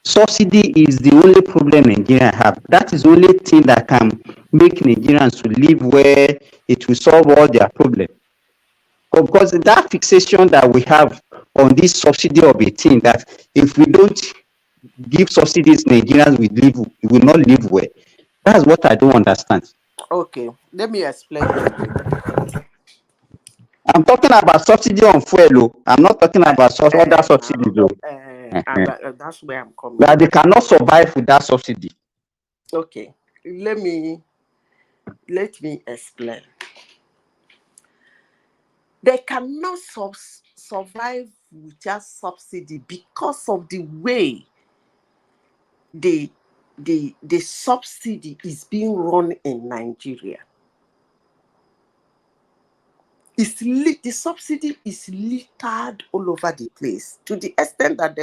subsidy is the only problem Nigeria have? That is the only thing that can make Nigerians to live where it will solve all their problems. Because that fixation that we have on this subsidy of a thing, that if we don't give subsidies, Nigerians will not live well. That's what I don't understand. Okay, let me explain. I'm talking about subsidy on fuel. I'm not talking about other subsidies. That's where I'm coming. That they cannot survive with that subsidy. Okay, let me explain. They cannot survive without subsidy because of the way the subsidy is being run in Nigeria. The subsidy is littered all over the place to the extent that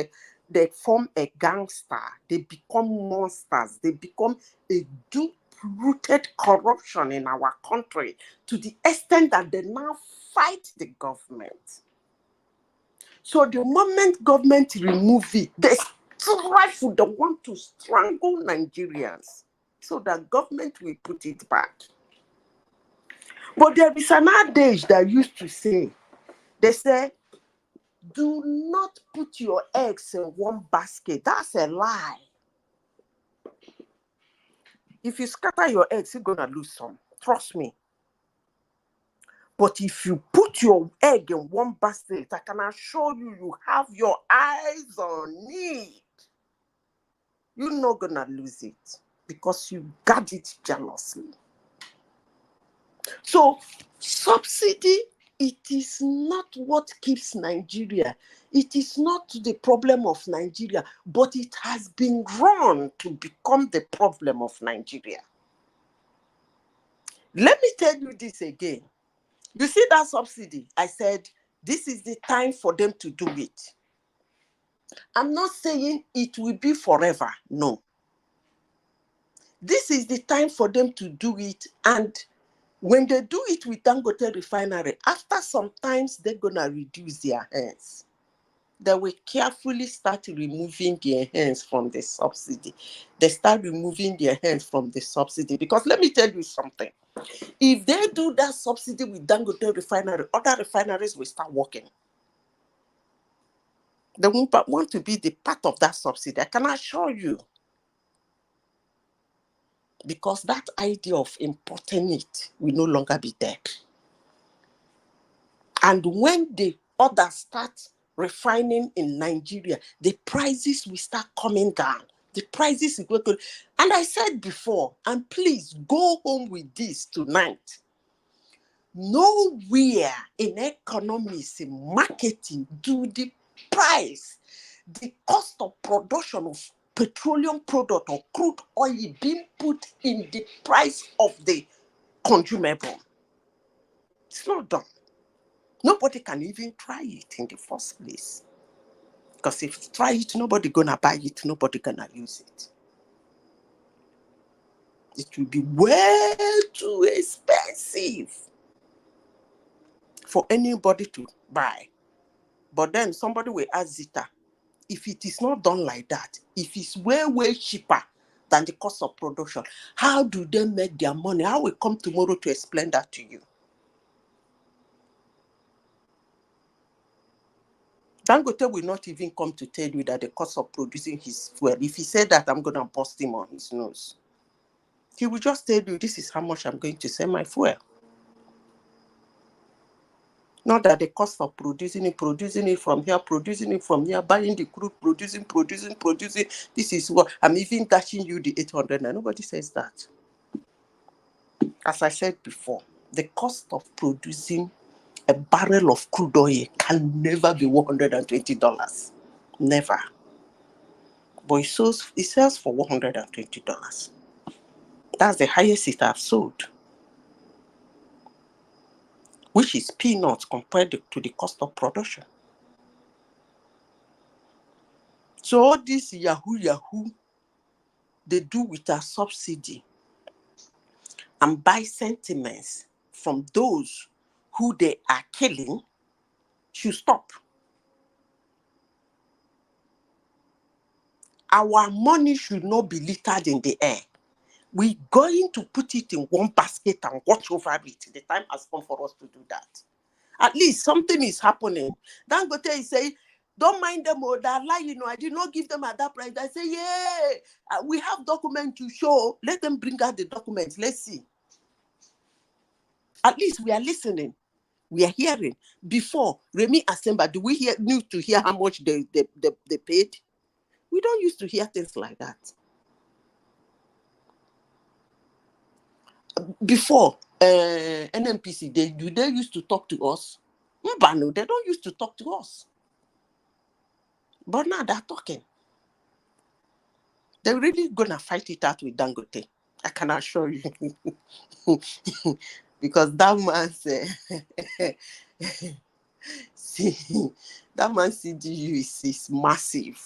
they form a gangster, they become monsters, they become a deep-rooted corruption in our country to the extent that they now fight the government. So the moment government remove it, they want to strangle Nigerians. so that government will put it back. But there is an adage that used to say, they say, do not put your eggs in one basket. That's a lie. If you scatter your eggs, you're going to lose some. Trust me. But if you put your egg in one basket, I can assure you, you have your eyes on it. You're not going to lose it because you guard it jealously. So, subsidy, it is not what keeps Nigeria. It is not the problem of Nigeria, but it has been run to become the problem of Nigeria. Let me tell you this again. You see that subsidy? I said, this is the time for them to do it. I'm not saying it will be forever. No. This is the time for them to do it. And when they do it with Dangote Refinery, after some times, they're going to reduce their hands. They will carefully start removing their hands from the subsidy. They start removing their hands from the subsidy. Because let me tell you something. If they do that subsidy with Dangote Refinery, other refineries will start working. They won't want to be the part of that subsidy. I can assure you. Because that idea of importing it will no longer be there. And when the others start refining in Nigeria, the prices will start coming down. The prices will go. And I said before, and please go home with this tonight. Nowhere in economics, in marketing, do the price, the cost of production of petroleum product or crude oil being put in the price of the consumable. It's not done. Nobody can even try it in the first place. Because if you try it, nobody gonna buy it, nobody gonna use it. It will be way too expensive for anybody to buy. But then somebody will ask Zita, if it is not done like that, if it's way, way cheaper than the cost of production, how do they make their money? I will come tomorrow to explain that to you. Dangote will not even come to tell you that the cost of producing his fuel. If he said that, I'm going to bust him on his nose. He will just tell you, this is how much I'm going to sell my fuel. Not that the cost of producing it from here, buying the crude, producing. This is what, I'm even dashing you the 800. And nobody says that. As I said before, the cost of producing a barrel of crude oil can never be $120. Never. But it sells for $120. That's the highest it has sold, which is peanuts compared to the cost of production. So all this Yahoo, they do with a subsidy and buy sentiments from those who they are killing should stop. Our money should not be littered in the air. We're going to put it in one basket and watch over it. The time has come for us to do that. At least something is happening. Dangote is saying, don't mind them or that lie, I did not give them at that price. I say, yeah, we have documents to show. Let them bring out the documents. Let's see. At least we are listening. We are hearing. Before, Remi Asemba, do we need to hear how much they paid? We don't used to hear things like that. Before, NNPC, they used to talk to us? Mbano, they don't used to talk to us. But now they're talking. They're really gonna fight it out with Dangote. I can assure you. Because that man said, see, that man CDU is massive.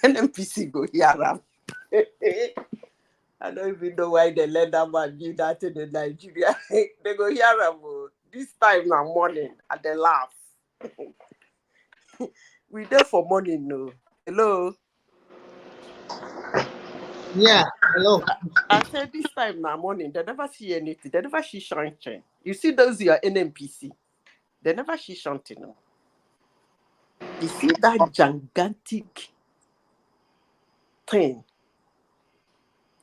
NNPC go here. I don't even know why they let that man do that in the Nigeria. They go here this time now morning and they laugh. We there for morning, no. Hello. Yeah, hello. I said this time now morning, they never see anything. They never see something. You see those your NMPC. They never see something. No. You see that gigantic thing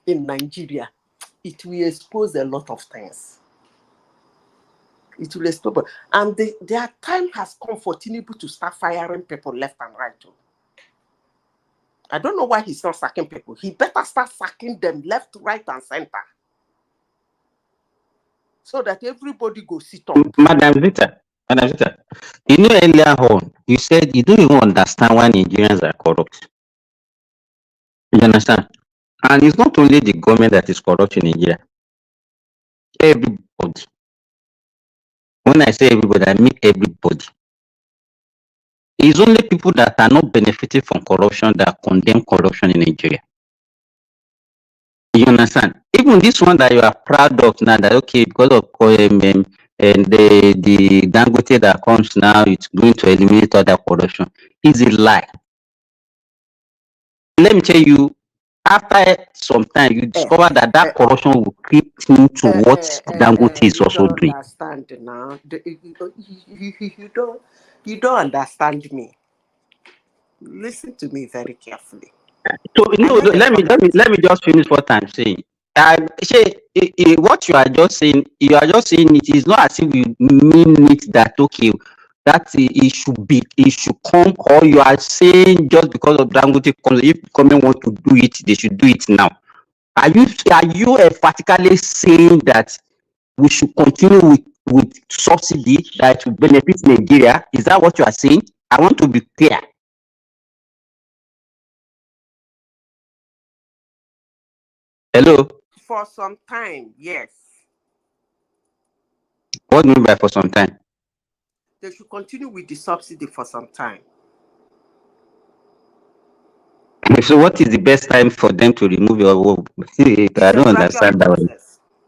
in Nigeria. It will expose a lot of things. It will expose. And their time has come for Tinubu to start firing people left and right. Too. I don't know why he's not sacking people. He better start sacking them left, right, and center. So that everybody go sit up. Madam Zita, you know earlier on, you said you don't even understand why Nigerians are corrupt. You understand? And it's not only the government that is corrupt in Nigeria. Everybody. When I say everybody, I mean everybody. It's only people that are not benefiting from corruption that condemn corruption in Nigeria. You understand? Even this one that you are proud of now, that okay, because of and the Dangote that comes now, it's going to eliminate all that corruption, is a lie. Let me tell you, after some time, you discover that corruption will creep into what Dangote is You also don't doing. understand now. You don't understand me. Listen to me very carefully. So no, let me just finish what I'm saying. What you are just saying, it is not as if you mean it that okay, that it should come, or you are saying just because of Dangote, if government want to do it, they should do it now. Are you emphatically saying that we should continue with subsidy that will benefit Nigeria? Is that what you are saying? I want to be clear. Hello. For some time, yes. What do you mean by for some time? They should continue with the subsidy for some time. So what is the best time for them to remove your I don't understand that one.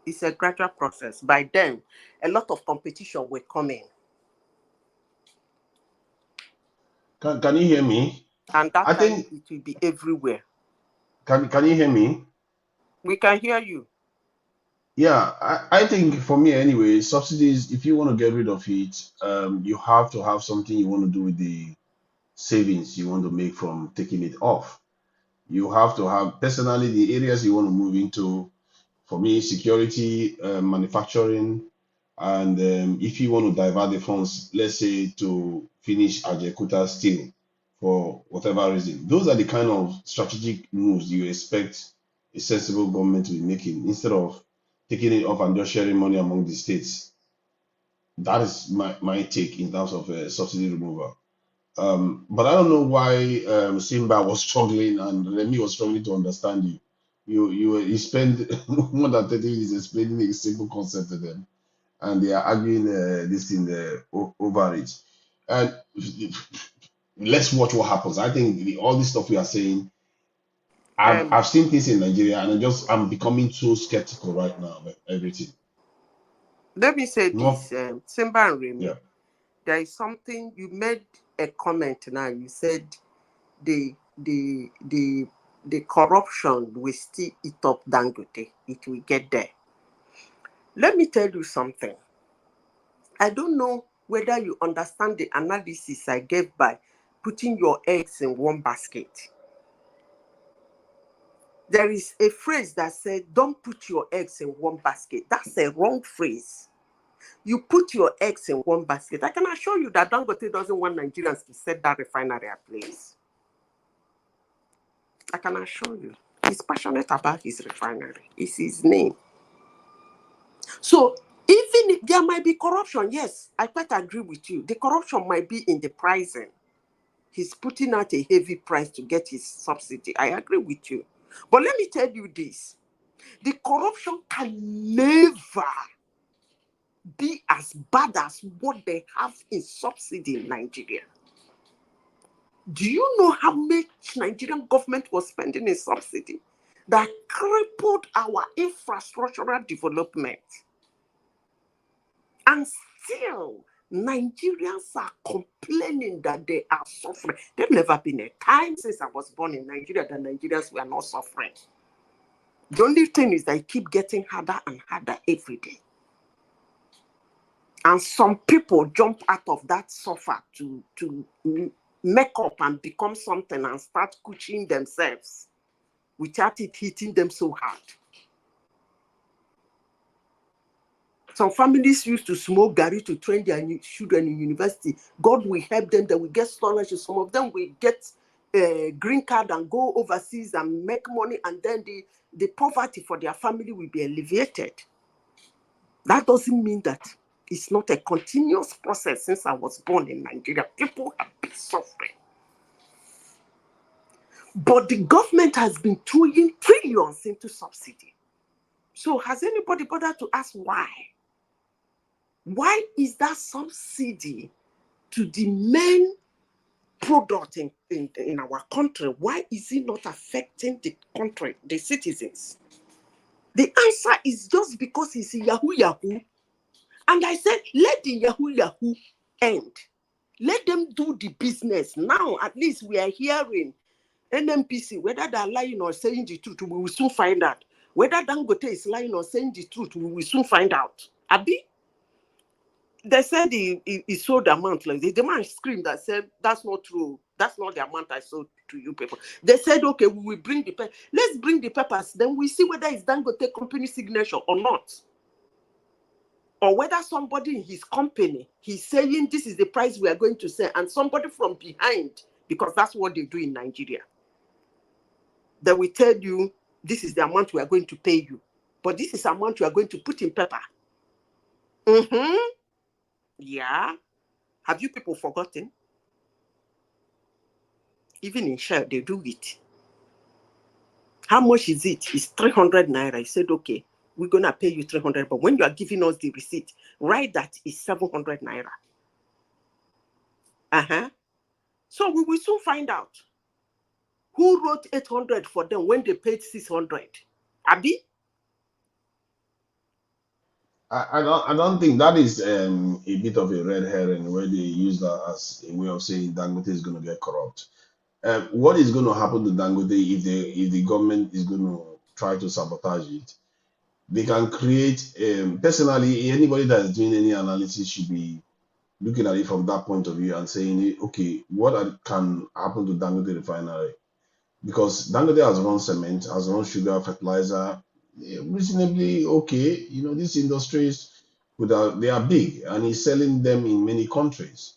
It's a gradual process. By then, a lot of competition will come in. Can you hear me? And that time it will be everywhere. Can you hear me? We can hear you. Yeah, I think for me anyway, subsidies, if you want to get rid of it, you have to have something you want to do with the savings you want to make from taking it off. You have to have personally the areas you want to move into. For me, security, manufacturing, and if you want to divert the funds, let's say to finish Ajekuta steel for whatever reason, those are the kind of strategic moves you expect a sensible government to be making instead of taking it off and just sharing money among the states. That is my take in terms of subsidy removal. But I don't know why Simba was struggling and Remy was struggling to understand you. You spend more than 30 minutes explaining a simple concept to them, and they are arguing this thing over it. And let's watch what happens. I think all this stuff we are saying, I've seen things in Nigeria, and I'm becoming so skeptical right now about everything. Let me say this, Simba and Remy. Yeah. There is something you made a comment now. You said the corruption will still eat up Dangote. It will get there. Let me tell you something. I don't know whether you understand the analysis I gave by putting your eggs in one basket. There is a phrase that said, don't put your eggs in one basket. That's a wrong phrase. You put your eggs in one basket. I can assure you that Dangote doesn't want Nigerians to set that refinery ablaze. I can assure you. He's passionate about his refinery. It's his name. So even if there might be corruption, yes, I quite agree with you. The corruption might be in the pricing. He's putting out a heavy price to get his subsidy. I agree with you. But let me tell you this. The corruption can never be as bad as what they have in subsidy in Nigeria. Do you know how much Nigerian government was spending in subsidy that crippled our infrastructural development? And still, Nigerians are complaining that they are suffering. There's never been a time since I was born in Nigeria that Nigerians were not suffering. The only thing is that it keep getting harder and harder every day. And some people jump out of that sofa to make up and become something and start cooching themselves without it hitting them so hard. Some families used to smoke Gary to train their children in university. God will help them. They will get scholarships. Some of them will get a green card and go overseas and make money. And then the poverty for their family will be alleviated. That doesn't mean that it's not a continuous process. Since I was born in Nigeria, people have been suffering. But the government has been throwing trillions into subsidy. So has anybody bothered to ask why? Why is that subsidy to the main product in our country? Why is it not affecting the country, the citizens? The answer is just because it's Yahoo Yahoo. And I said, let the Yahoo Yahoo end. Let them do the business. Now, at least we are hearing NMPC, whether they're lying or saying the truth, we will soon find out. Whether Dangote is lying or saying the truth, we will soon find out. Abi? They said he sold the amount. Like the man screamed that said, that's not true. That's not the amount I sold to you people. They said, okay, we will bring the papers. Let's bring the papers. Then we see whether it's Dangote company signature or not. Or whether somebody in his company, he's saying this is the price we are going to sell, and somebody from behind, because that's what they do in Nigeria. They will tell you, this is the amount we are going to pay you. But this is the amount we are going to put in paper. Yeah. Have you people forgotten? Even in Shell, they do it. How much is it? It's 300 naira. I said, okay, we're going to pay you 300. But when you are giving us the receipt, write that it's 700 naira. So we will soon find out who wrote 800 for them when they paid 600. Abi? I don't think that is a bit of a red herring where they use that as a way of saying Dangote is going to get corrupt. What is going to happen to Dangote if the government is going to try to sabotage it? They can create, personally, anybody that is doing any analysis should be looking at it from that point of view and saying, okay, what can happen to Dangote refinery? Because Dangote has run cement, has run sugar, fertilizer, reasonably okay. You know, these industries, they are big, and he's selling them in many countries.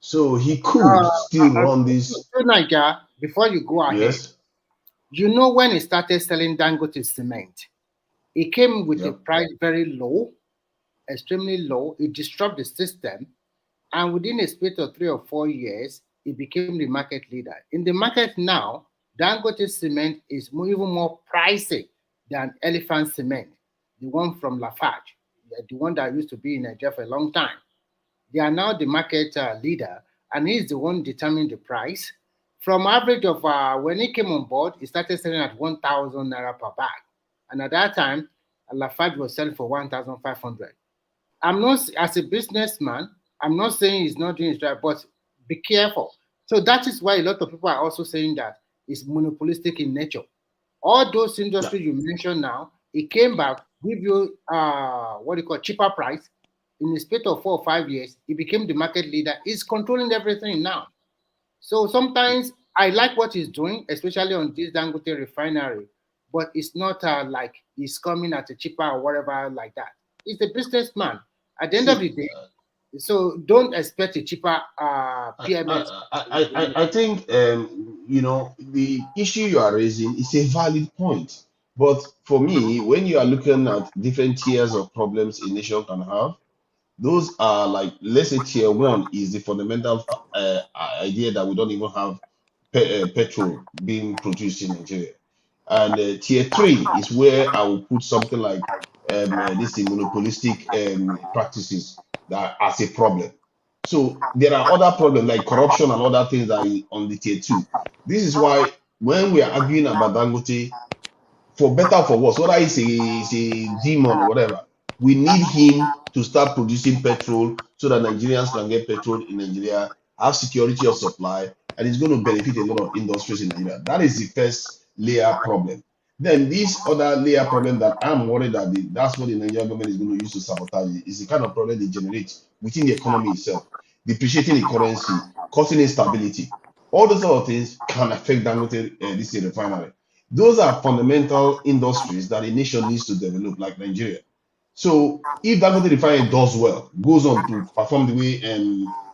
So he could still run this. Naija, before you go ahead, Yes. you know when he started selling Dangote cement, it came with a price very low, extremely low. It disrupted the system, and within a space of 3 or 4 years, it became the market leader. In the market now, Dangote cement is even more pricey than Elephant cement, the one from Lafarge, the one that used to be in Nigeria for a long time. They are now the market leader, and he's the one determining the price. From average of when he came on board, he started selling at 1,000 naira per bag, and at that time, Lafarge was selling for 1,500. I'm not, as a businessman, I'm not saying he's not doing it right, but be careful. So that is why a lot of people are also saying that it's monopolistic in nature. All those industries you mentioned now, it came back, give you what you call cheaper price. In the space of 4 or 5 years, it became the market leader. He's controlling everything now. So sometimes I like what he's doing, especially on this Dangote refinery, but it's not like he's coming at a cheaper or whatever like that. He's a businessman. At the end of the day, so don't expect a cheaper PMS. I think you know, the issue you are raising is a valid point. But for me, when you are looking at different tiers of problems a nation can have, those are like, let's say tier one is the fundamental idea that we don't even have petrol being produced in Nigeria. And tier three is where I will put something like this monopolistic practices that as a problem. So there are other problems like corruption and other things that are on the tier two. This is why when we are arguing about Dangote, for better or for worse, whether it's a demon or whatever, we need him to start producing petrol so that Nigerians can get petrol in Nigeria, have security of supply, and it's going to benefit a lot of industries in Nigeria. That is the first layer problem. Then this other layer problem that I'm worried that that's what the Nigerian government is going to use to sabotage it, is the kind of problem they generate within the economy itself, depreciating the currency, causing instability. All those sort of things can affect Dangote this refinery. Those are fundamental industries that a nation needs to develop, like Nigeria. So if Dangote refinery does well, goes on to perform the way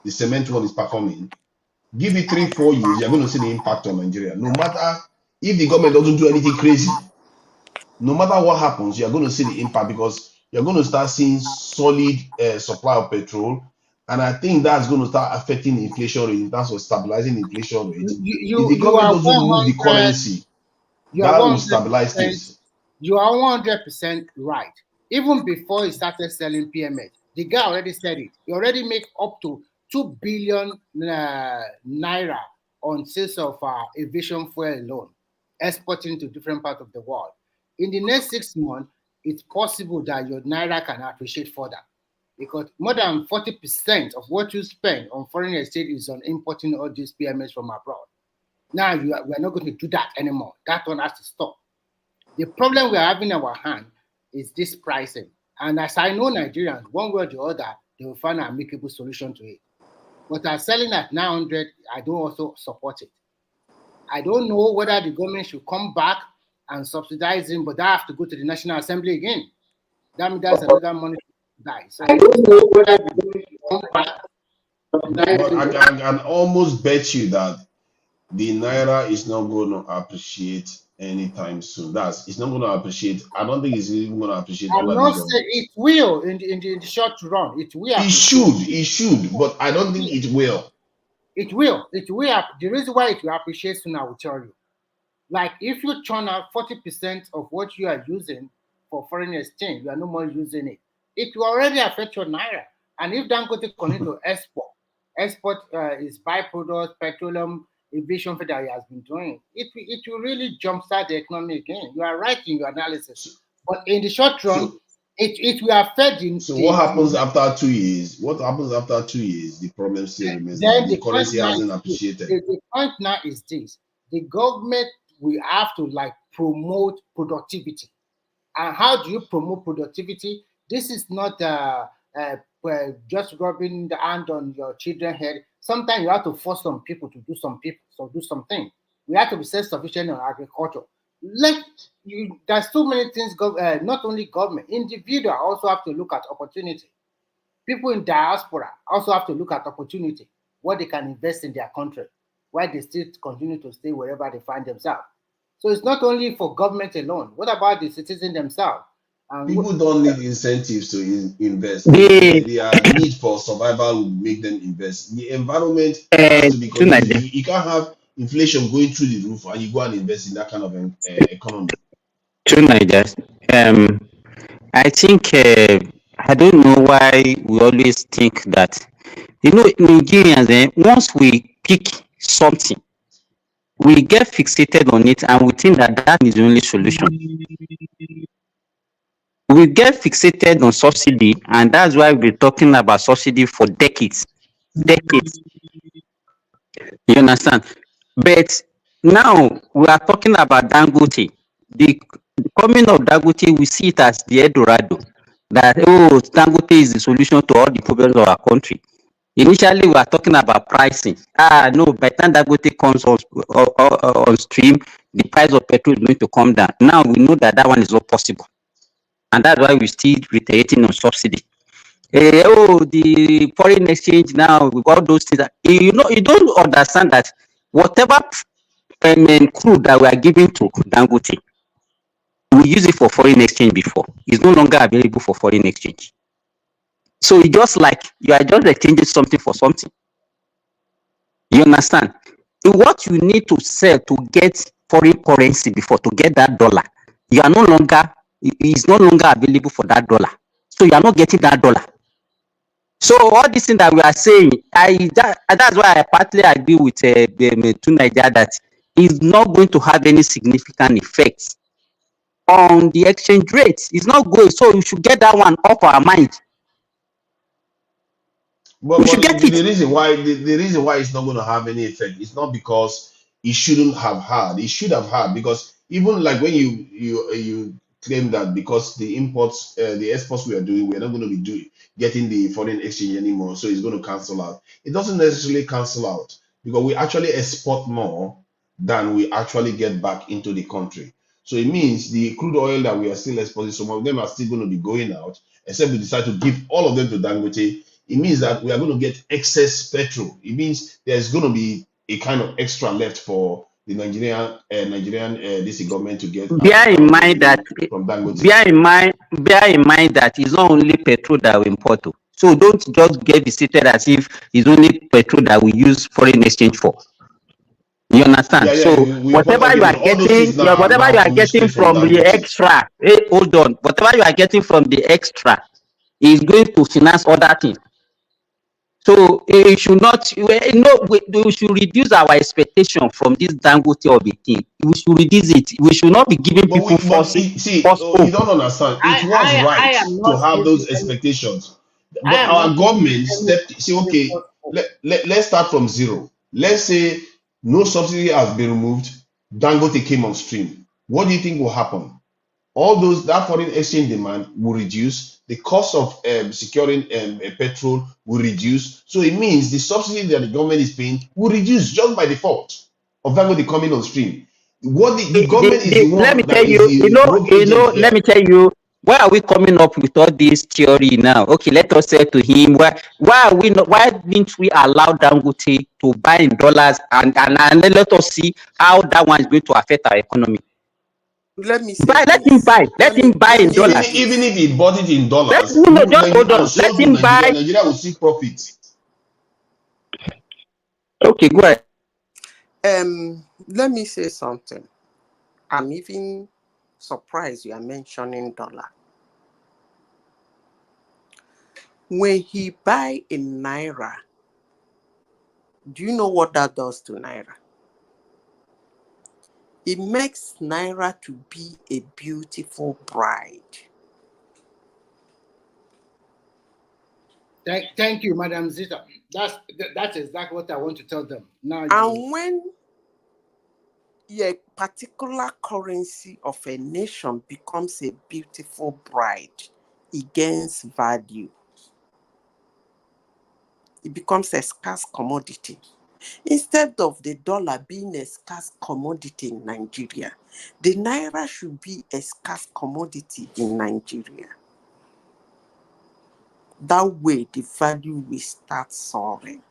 the cement one is performing, give it 3-4 years, you're going to see the impact on Nigeria. No matter if the government doesn't do anything crazy, no matter what happens, you're going to see the impact because you're going to start seeing solid supply of petrol. And I think that's going to start affecting the inflation rate in terms of stabilizing the inflation rate. If the You government are doesn't remove the 100. currency, You are that will 100%. stabilize things. You are 100% right. Even before he started selling PMS, the guy already said it. He already make up to 2 billion naira on sales of aviation fuel alone, exporting to different parts of the world. In the next 6 months, it's possible that your naira can appreciate further because more than 40% of what you spend on foreign exchange is on importing all these PMS from abroad. Now we're not going to do that anymore. That one has to stop. The problem we are having in our hand is this pricing. And as I know Nigerians, one way or the other, they will find an amicable solution to it. But selling at 900, I don't also support it. I don't know whether the government should come back and subsidize him, but I have to go to the National Assembly again. That means that's another money to die. So I don't know whether the government should come back. But I can almost bet you that the naira is not going to appreciate anytime soon. It's not going to appreciate. I don't think it's even going to appreciate I'm under not this saying it will in the short run. It will. It should, but I don't think it will. It will. It will. The reason why it will appreciate soon, I will tell you. Like if you turn out 40% of what you are using for foreign exchange, you are no more using it. It will already affect your naira. And if Dangote continue to export his byproducts, petroleum, aviation that he has been doing, it will really jumpstart the economy again. You are right in your analysis. But in the short run, it will affect the. So what happens after 2 years? What happens after 2 years? The problem still remains that the currency hasn't appreciated. The point now is this: the government will have to promote productivity. And how do you promote productivity? This is not just rubbing the hand on your children's head. Sometimes you have to force some people to do something. We have to be self-sufficient in agriculture. There's so many things. Not only government, individual also have to look at opportunity. People in diaspora also have to look at opportunity, what they can invest in their country, why they still continue to stay wherever they find themselves. So it's not only for government alone. What about the citizens themselves? People don't need incentives to invest. Their need for survival will make them invest. The environment has to be conducive. You can't have inflation going through the roof and you go and invest in that kind of economy. True, Nigers. I think I don't know why we always think that Nigerians. Once we pick something, we get fixated on it, and we think that is the only solution. We get fixated on subsidy, and that's why we're talking about subsidy for decades. You understand? But now we are talking about Dangote. The coming of Dangote, we see it as the Eldorado. That Dangote is the solution to all the problems of our country. Initially, we are talking about pricing. No, by the time Dangote comes on stream, the price of petrol is going to come down. Now we know that one is not possible. And that's why we're still reiterating on subsidy. The foreign exchange now, with all those things. You don't understand that whatever crude that we are giving to Dangote, we use it for foreign exchange before. It's no longer available for foreign exchange. So it's just like you are just exchanging something for something. You understand? What you need to sell to get foreign currency before, to get that dollar, it's no longer available for that dollar. So you are not getting that dollar. So all these things that we are saying, that's why I partly agree with Nigeria that it's not going to have any significant effects on the exchange rate. It's not good. So you should get that one off our mind. But the reason why it's not going to have any effect, it's not because it shouldn't have had. It should have had, because Even like when you claim that because the imports, the exports we are doing, we're not going to be getting the foreign exchange anymore, so it's going to cancel out. It doesn't necessarily cancel out because we actually export more than we actually get back into the country. So it means the crude oil that we are still exporting, some of them are still going to be going out, except we decide to give all of them to Dangote. It means that we are going to get excess petrol. It means there's going to be a kind of extra left for the Nigerian this government to get Bear in mind that from Dangote. bear in mind that it's not only petrol that we import. So don't just get visited as if it's only petrol that we use foreign exchange for. You understand? Yeah, So we import whatever you are everything. All those getting, things now are whatever now you are coming getting straight from from the Dangote. extra, hold on, whatever you are getting from the extra is going to finance other things. So it should not, we should reduce our expectation from this Dangote of a thing. We should reduce it. We should not be giving people false You hope. don't understand. It was I right am to not have giving those any. expectations, I but am our not giving government any. stepped. Say, okay, let's start from zero. Let's say no subsidy has been removed. Dangote came on stream. What do you think will happen? All those that foreign exchange demand will reduce. The cost of securing petrol will reduce. So it means the subsidy that the government is paying will reduce just by default of Dangote coming on stream. What the government is the Let me one that tell is you, the rogue agent let here. me tell you, why are we coming up with all this theory now? Okay, let us say to him, why are we not, why didn't we allow Dangote to buy in dollars and then let us see how that one is going to affect our economy? Let me say Let him this. buy, let him buy Let in me say dollars. Even this. if he bought it in Let dollars, no, just hold and on, let sold to him Nigeria, buy. Nigeria will see profit. Okay, go ahead. Let me say something. I'm even surprised you are mentioning dollar. When he buy in naira, do you know what that does to naira? It makes naira to be a beautiful bride. Thank you, Madam Zita. That's exactly what I want to tell them. Now, And when a particular currency of a nation becomes a beautiful bride, it gains value. It becomes a scarce commodity. Instead of the dollar being a scarce commodity in Nigeria, the naira should be a scarce commodity in Nigeria. That way, the value will start soaring.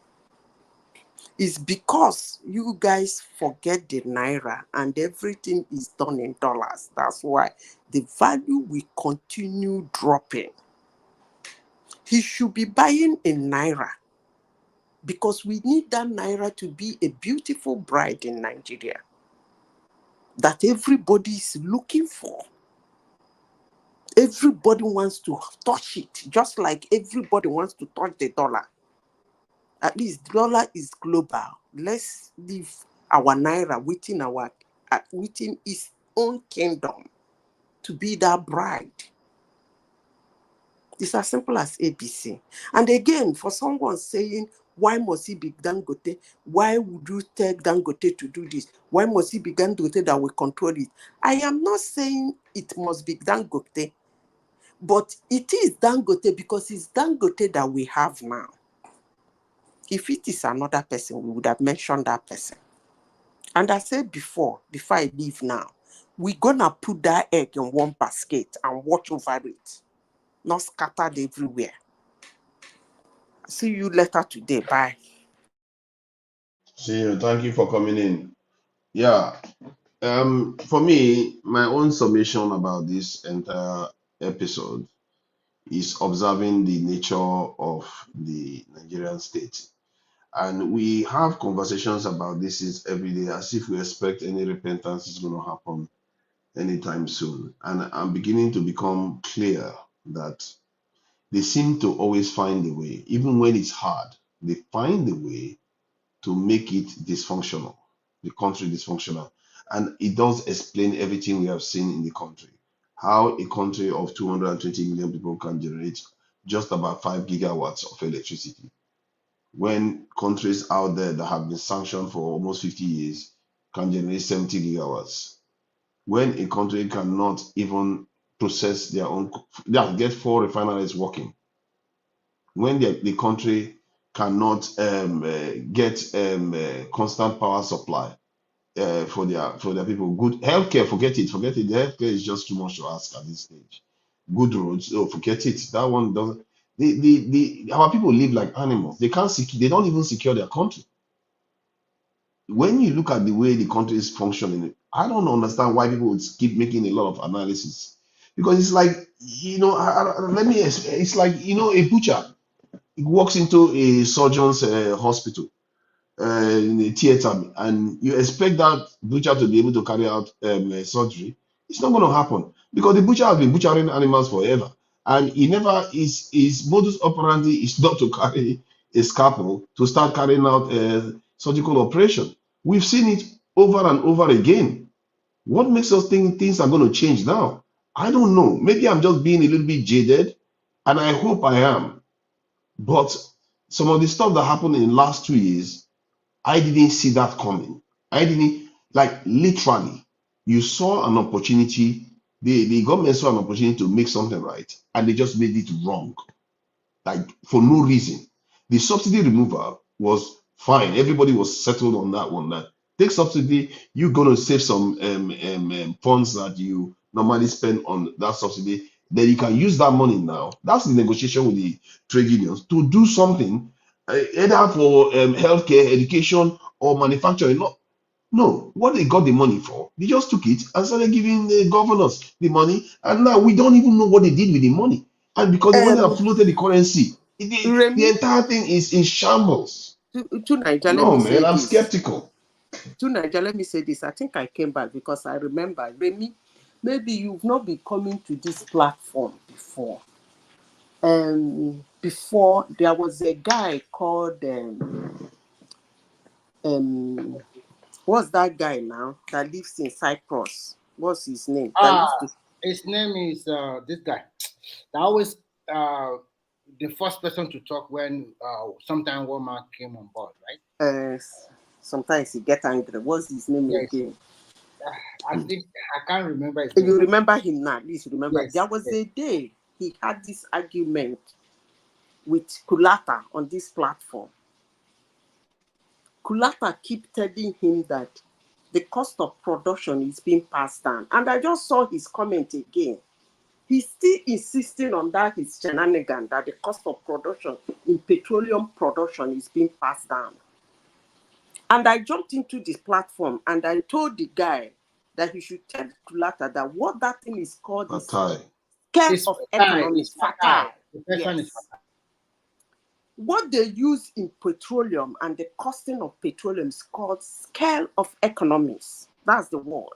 It's because you guys forget the naira and everything is done in dollars. That's why the value will continue dropping. He should be buying in naira because we need that naira to be a beautiful bride in Nigeria that everybody is looking for. Everybody wants to touch it, just like everybody wants to touch the dollar. At least dollar is global. Let's leave our naira within its own kingdom to be that bride. It's as simple as ABC. And again, for someone saying, why must it be Dangote? Why would you take Dangote to do this? Why must it be Dangote that will control it? I am not saying it must be Dangote, but it is Dangote because it's Dangote that we have now. If it is another person, we would have mentioned that person. And I said before I leave now, we're going to put that egg in one basket and watch over it, not scattered everywhere. See you later today. Bye. See you. Thank you for coming in. Yeah. For me, my own summation about this entire episode is observing the nature of the Nigerian state. And we have conversations about this is every day as if we expect any repentance is going to happen anytime soon. And I'm beginning to become clear that they seem to always find a way, even when it's hard, they find a way to make it dysfunctional, the country dysfunctional. And it does explain everything we have seen in the country. How a country of 220 million people can generate just about 5 gigawatts of electricity, when countries out there that have been sanctioned for almost 50 years can generate 70 gigawatts. when a country cannot even process their own, get 4 refineries working, when the country cannot get constant power supply for their people, good healthcare, forget it. The healthcare is just too much to ask at this stage. Good roads, oh, forget it. That one doesn't. Our people live like animals. They can't secure. They don't even secure their country. When you look at the way the country is functioning, I don't understand why people would keep making a lot of analysis, because it's like, it's like, a butcher walks into a surgeon's hospital, in a theater, and you expect that butcher to be able to carry out surgery. It's not going to happen, because the butcher has been butchering animals forever, and he never his modus operandi is not to carry a scalpel to start carrying out a surgical operation. We've seen it over and over again. What makes us think things are going to change now? I don't know. Maybe I'm just being a little bit jaded, and I hope I am. But some of the stuff that happened in the last 2 years, I didn't see that coming. I didn't, like, literally, you saw an opportunity, the government saw an opportunity to make something right, and they just made it wrong, like, for no reason. The subsidy removal was fine. Everybody was settled on that one. That take subsidy, you're going to save some funds that you normally spend on that subsidy. Then you can use that money now. That's the negotiation with the trade unions to do something, either for healthcare, education, or manufacturing. No, what they got the money for, they just took it and started giving the governors the money, and now we don't even know what they did with the money. And because they went and floated the currency, the entire thing is in shambles. To Nigeria, No, let me man, say I'm this. skeptical. To Nigeria, let me say this. I think I came back because I remember, Remy, maybe you've not been coming to this platform before. Before there was a guy called what's that guy now that lives in Cyprus? What's his name? His name is this guy. That always the first person to talk when sometime one man came on board, right? Sometimes he get angry. What's his name again? I think I can't remember his name. You remember him now? At least you remember. Yes, there was a day he had this argument with Kulata on this platform. Kulata keep telling him that the cost of production is being passed down. And I just saw his comment again. He's still insisting on that, his shenanigan, that the cost of production in petroleum production is being passed down. And I jumped into this platform and I told the guy that he should tell Kulata that what that thing is called is scale of economics. Fatal. Yes. What they use in petroleum and the costing of petroleum is called scale of economics. That's the word.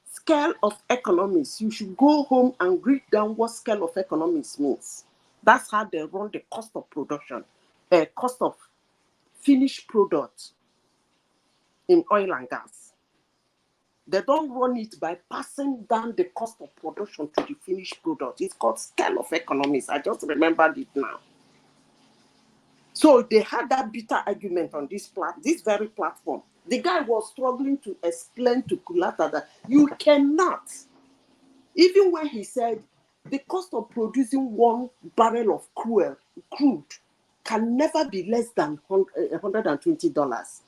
Scale of economics. You should go home and read down what scale of economics means. That's how they run the cost of production, cost of finished product in oil and gas. They don't run it by passing down the cost of production to the finished product. It's called scale of economics. I just remembered it now. So they had that bitter argument on this very platform. The guy was struggling to explain to Kulata that you cannot, even when he said the cost of producing 1 barrel of crude can never be less than $120.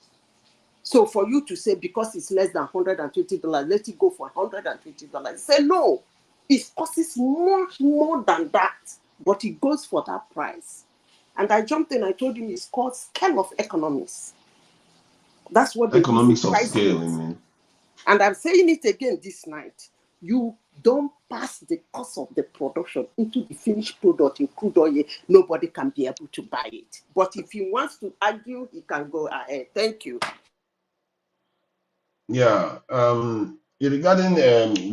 So for you to say because it's less than $120, let it go for $120. Say no, it costs much more than that, but it goes for that price. And I jumped in, I told him it's called scale of economics. That's what they Economics use of scale, I mean. And I'm saying it again this night. You don't pass the cost of the production into the finished product in crude oil. Nobody can be able to buy it. But if he wants to argue, he can go ahead. Thank you. Yeah. Regarding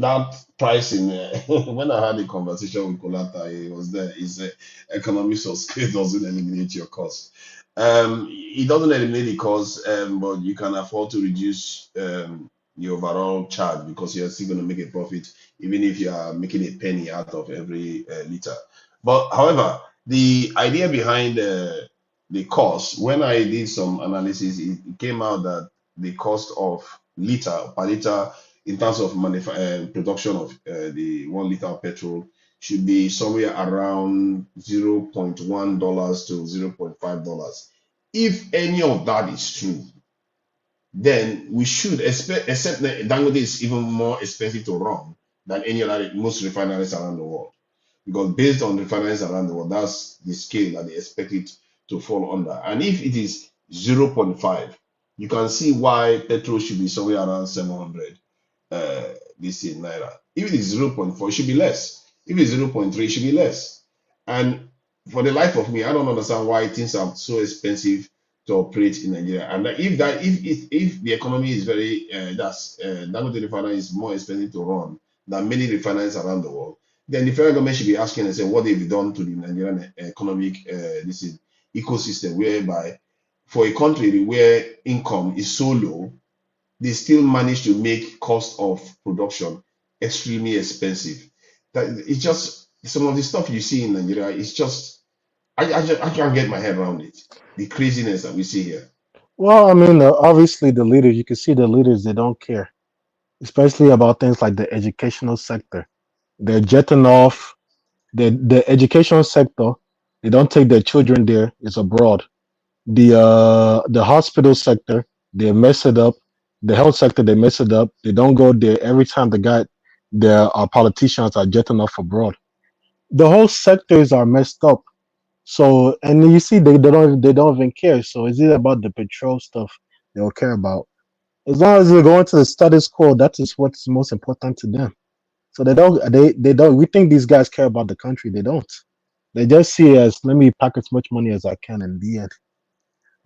that pricing, when I had a conversation with Kolata, he was there. He said, economics of scale doesn't eliminate your cost. It doesn't eliminate the cost, but you can afford to reduce the overall charge because you're still going to make a profit, even if you are making a penny out of every liter. But however, the idea behind the cost, when I did some analysis, it came out that the cost of per liter in terms of production of the 1 liter of petrol should be somewhere around $0.1 to $0.5. If any of that is true, then we should expect, except that Dangote is even more expensive to run than any other most refineries around the world. Because based on refineries around the world, that's the scale that they expect it to fall under. And if it is 0.5, you can see why petrol should be somewhere around 700 this in naira. If it is 0.4, it should be less. If it is 0.3, it should be less. And for the life of me, I don't understand why things are so expensive to operate in Nigeria. And if the economy is very Dangote refinery is more expensive to run than many refineries around the world, then the federal government should be asking and saying, what have you done to the Nigerian economic ecosystem, whereby for a country where income is so low, they still manage to make cost of production extremely expensive. That it's just some of the stuff you see in Nigeria is just I can't get my head around it. The craziness that we see here. Well, I mean, obviously the leaders, you can see the leaders, they don't care, especially about things like the educational sector. They're jetting off the educational sector. They don't take their children there. It's abroad. The hospital sector, they mess it up. The health sector, they mess it up. They don't go there every time their politicians are jetting off abroad. The whole sectors are messed up. So, and you see, they don't even care. So, is it about the petrol stuff they'll care about? As long as they're going to the status quo, that is what's most important to them. So they don't. We think these guys care about the country. They don't. They just see it as, let me pack as much money as I can in the end.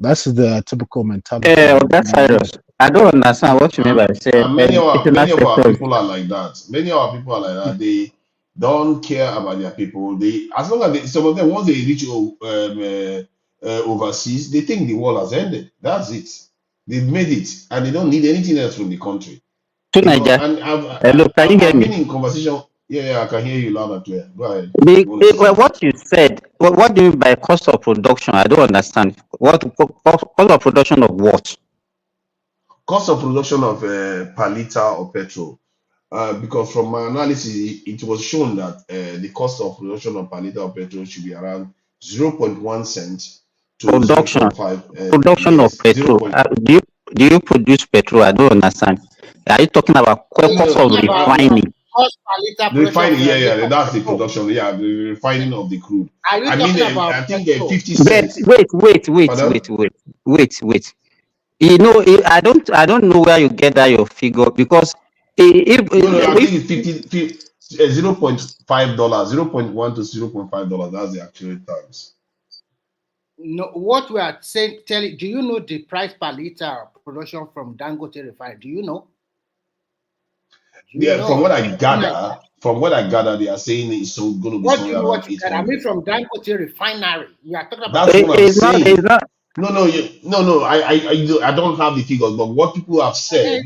That's the typical mentality. That's Cyrus. I don't understand what you mean by saying Many of our sector. people are like that. Many of our people are like that. They don't care about their people. They, as long as some of them, once they reach overseas, they think the war has ended. That's it. They've made it, and they don't need anything else from the country. To Niger. And Hello, can you hear I've me? been in conversation. Yeah, I can hear you loud and clear. Go ahead. What you said, what do you mean by cost of production? I don't understand. What cost of production of what? Cost of production of per liter of petrol. Because from my analysis, it was shown that the cost of production of per liter of petrol should be around 0.1 cent to Production. 0.5. Production Yes, of petrol. 0. Do you produce petrol? I don't understand. Are you talking about cost of refining? Cost per liter The refining, production. that's the production. Yeah, the refining of the crude. Are you talking about I think petrol? 50 cents. Wait. You know, I don't know where you get that your figure, because I think it's 0.5 dollars, 0.1 to 0.5 dollars. That's the actual terms. No, what we are saying, do you know the price per liter production from Dangote refinery? Do you know? From what I gather, they are saying it's going to be somewhere around 800. I mean, from Dangote refinery. We are talking about. That's what I'm saying. No. I don't have the figures, but what people have said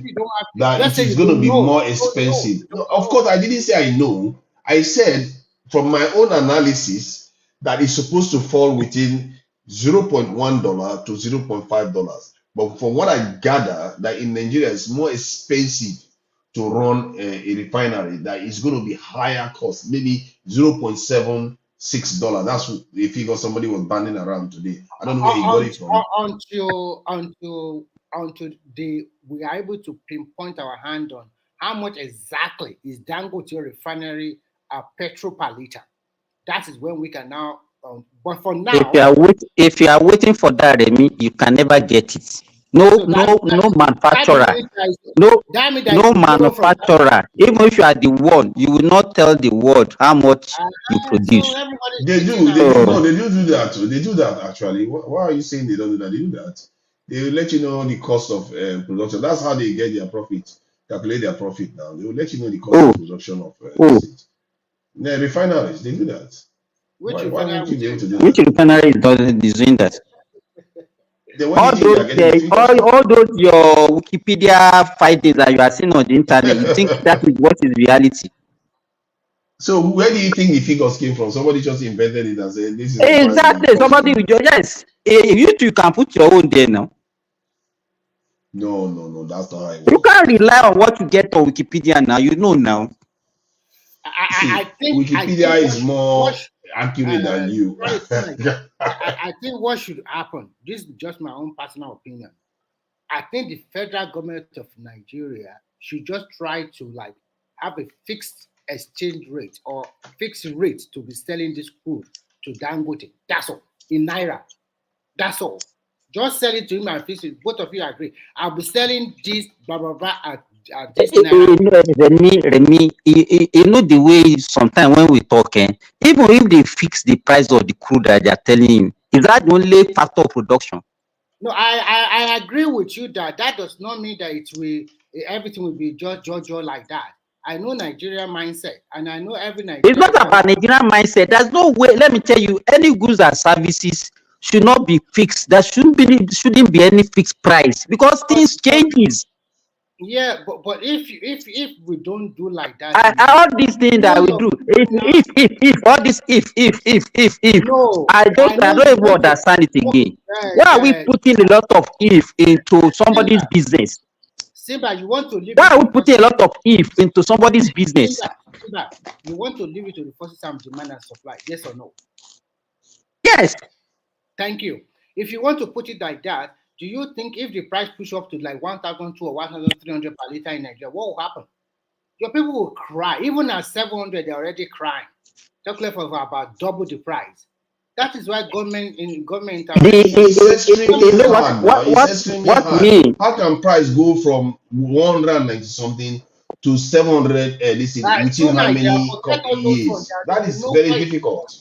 that it is going to be more expensive. No, of course, I didn't say I know. I said from my own analysis that it's supposed to fall within $0.1 to $0.5. But from what I gather, that in Nigeria it's more expensive to run a refinery, that is going to be higher cost, maybe $0.76. That's the figure somebody was banding around today. I don't know where he got it from. Until we are able to pinpoint our hand on how much exactly is Dangote refinery petrol per liter. That is when we can now. But for now, if you are waiting for that, Remy, you can never get it. No manufacturer. No manufacturer. Even if you are the one, you will not tell the world how much you produce. They do that. They do that actually. Why are you saying they don't do that? They do that. They will let you know the cost of production. That's how they get their profit. Calculate their profit now. They will let you know the cost of production of the refineries. They do that. Why won't you be able to do that? Which refinery is doing that? All those your Wikipedia findings that you are seeing on the internet, you think that is what is reality? So where do you think the figures came from? Somebody just invented it and said this is exactly. Somebody will just, yes. You can put your own there now. No, that's not how it You works. can't rely on what you get on Wikipedia now. You know now. See, I think Wikipedia is more what accurate than you. sorry, Senator. I think what should happen, this is just my own personal opinion. I think the federal government of Nigeria should just try to like have a fixed exchange rate or fixed rate to be selling this crude to Dangote. That's all. In Naira. That's all. Just sell it to him and fix it. Both of you agree. I'll be selling this blah blah blah at this Naira. Remy, you know the way sometimes when we talk, even if they fix the price of the crude that they are telling you, is that the only factor of production? No, I agree with you that does not mean that it will everything will be just like that. I know Nigerian mindset, and I know every It's Nigerian not about Nigerian mindset. There's no way. Let me tell you, any goods and services should not be fixed. There shouldn't be any fixed price because things changes. Yeah, but if we don't do like that, All these things that we do, if all this if no, I don't even understand it again. Why are we putting a lot of if into somebody's business? Simba, you want to leave Why it are to we putting a lot of if into somebody's business? Simba, you want to leave it to the forces and demand and supply? Yes or no? Yes. Thank you. If you want to put it like that, do you think if the price push up to like 1,200 or 1,300 per liter in Nigeria, what will happen? Your people will cry. Even at 700, they're already crying. Talk less of about double the price. That is why government intervention. It's extremely hard now. It's extremely hard. How can price go from 190 something to 700 within how many years? That is very difficult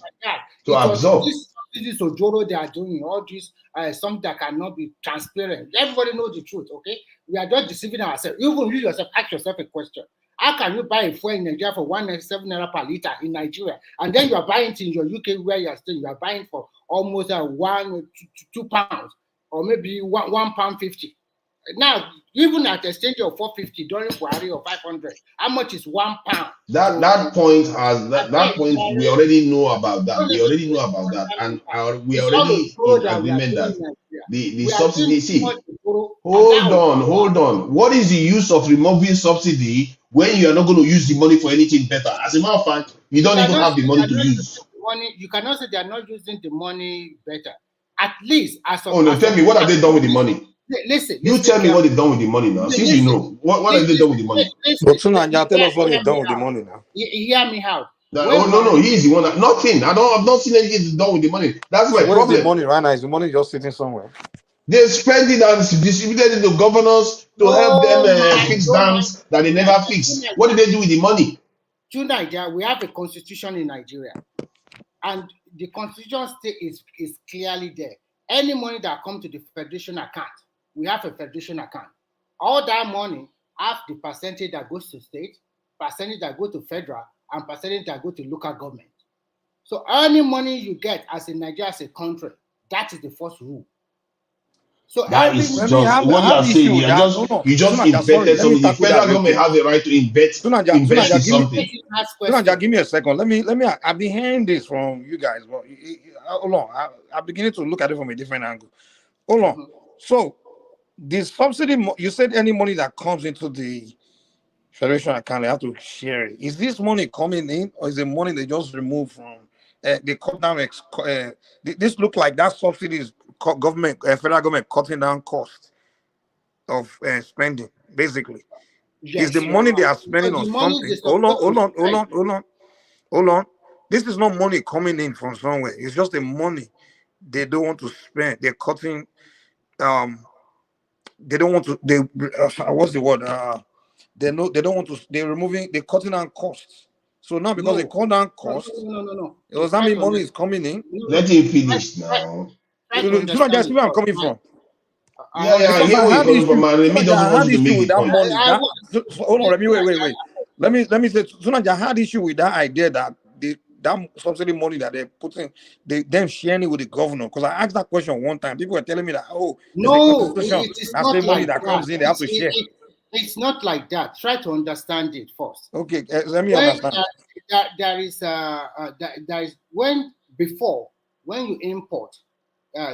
to absorb. This Ojoro they are doing, all this something that cannot be transparent. Everybody knows the truth, okay? We are just deceiving ourselves. Even you yourself, ask yourself a question. How can you buy a fuel in Nigeria for 197 naira per liter in Nigeria, and then you are buying it in your UK where you are staying? You are buying for almost £2 or maybe £1.50. Now, even at a exchange of 450 during Buhari or 500, how much is £1? That point we already know about that. We already know about that, and we are already in agreement that the subsidy. See, hold on. What is the use of removing subsidy when you are not going to use the money for anything better? As a matter of fact, you don't even have the money to use. You cannot say they are not using the money better. At least as of. Oh no! Tell me, what have they done with the money? Listen. You tell me what they've done with the money now. Since you know, what have they done with the money? But Tunanja, tell us what they've done with the money now. Hear me out. No, he's the one that nothing. I've not seen anything done with the money. That's my problem. Where's the money right now? Is the money just sitting somewhere? They spend it and distributed it to governors to help them fix dams that they never fix. What did they do with the money? To Nigeria, we have a constitution in Nigeria, and the constitution is clearly there. Any money that comes to the federation account, we have a federation account. All that money, half the percentage that goes to state, percentage that go to federal, and percentage that go to local government. So any money you get as a Nigeria, as a country, that is the first rule. So that is just what you are saying. You just invented something. The federal government has the right to invest in something. Tunanja, give me a second. Let me. I've been hearing this from you guys, but hold on. I'm beginning to look at it from a different angle. Hold on. So the subsidy, you said any money that comes into the federation account, they have to share it. Is this money coming in, or is it money they just remove from? They cut down. This look like that subsidy is government, federal government cutting down costs of spending. Basically, is the money they are spending on something? Hold on. This is not money coming in from somewhere. It's just the money they don't want to spend. They're cutting. They don't want to. They what's the word? They don't want to. They're removing. They're cutting down costs. So now because they cut down costs, no. Does that mean money is coming in? Let him finish now. It's not just where I'm coming from. Yeah, I hear where you're coming from. Remy doesn't want you to make the point. Hold on, Remy, wait. Let me say, Tunanja, I had issue with that idea that that subsidy money that they're putting, them sharing it with the governor. Because I asked that question one time. People were telling me that, no, it's that's not the money like that comes in, they have to share. It's not like that. Try to understand it first. Okay, let me understand. There is when you import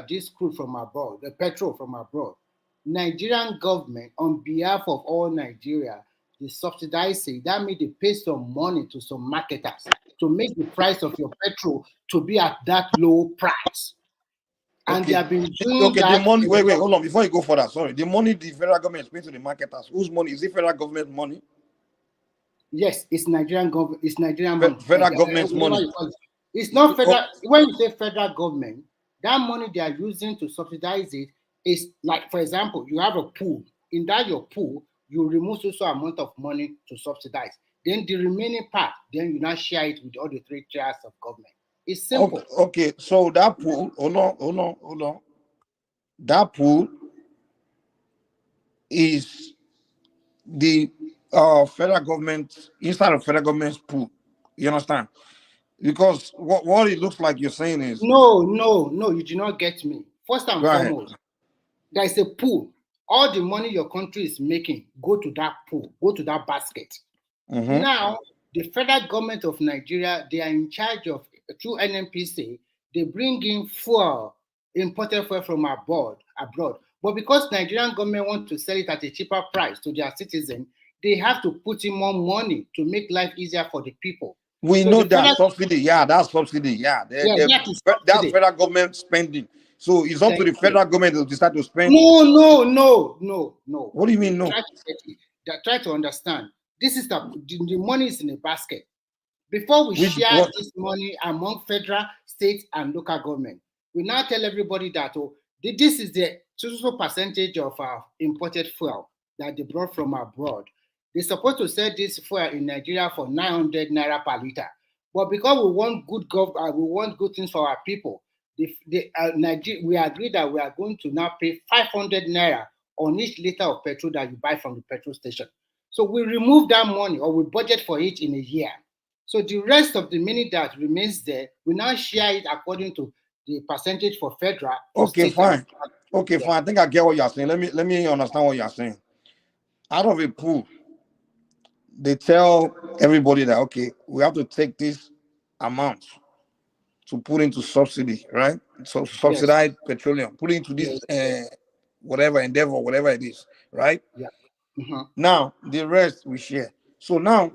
this crude from abroad, the petrol from abroad, Nigerian government, on behalf of all Nigeria, they subsidize it. That means they pay some money to some marketers to make the price of your petrol to be at that low price. And they have been doing the that. money. Wait, hold on. Before you go further, sorry. The money the federal government is paying to the marketers. Whose money is it? Federal government money? Yes, it's Nigerian government. It's Nigerian money. Federal government's money. It's not federal. When you say federal government, that money they are using to subsidize it is like, for example, you have a pool. In that your pool, you remove also amount of money to subsidize. Then the remaining part, then you now share it with all the three tiers of government. It's simple. Okay. So that pool, hold on. That pool is the federal government, inside of federal government's pool. You understand? Because what it looks like you're saying is no, you do not get me. First and Go ahead. foremost, there is a pool. All the money your country is making go to that pool, go to that basket. Mhm. Now, the federal government of Nigeria, they are in charge of, through NNPC, they bring in fuel, imported fuel from abroad. But because Nigerian government want to sell it at a cheaper price to their citizens, they have to put in more money to make life easier for the people. We So know the that federal- subsidy. Yeah, that's subsidy. Yeah, that is that's subsidy. federal government spending. So it's up to Thank the federal government to decide to spend. No. What do you mean no? Try to understand. This is the money is in a basket. Before we share what? this money among federal, state, and local government, we now tell everybody that this is the total percentage of imported fuel that they brought from abroad. They're supposed to sell this fuel in Nigeria for 900 naira per liter. But because we want we want good things for our people, we agree that we are going to now pay 500 naira on each liter of petrol that you buy from the petrol station. So we remove that money, or we budget for it in a year. So the rest of the money that remains there, we now share it according to the percentage for federal. Okay, fine. Okay, fine. I think I get what you're saying. Let me understand what you're saying. Out of a pool, they tell everybody that okay, we have to take this amount to put into subsidy, right? So subsidize petroleum, put into this whatever endeavor, whatever it is, right? Yeah. Mm-hmm. Now the rest we share. So now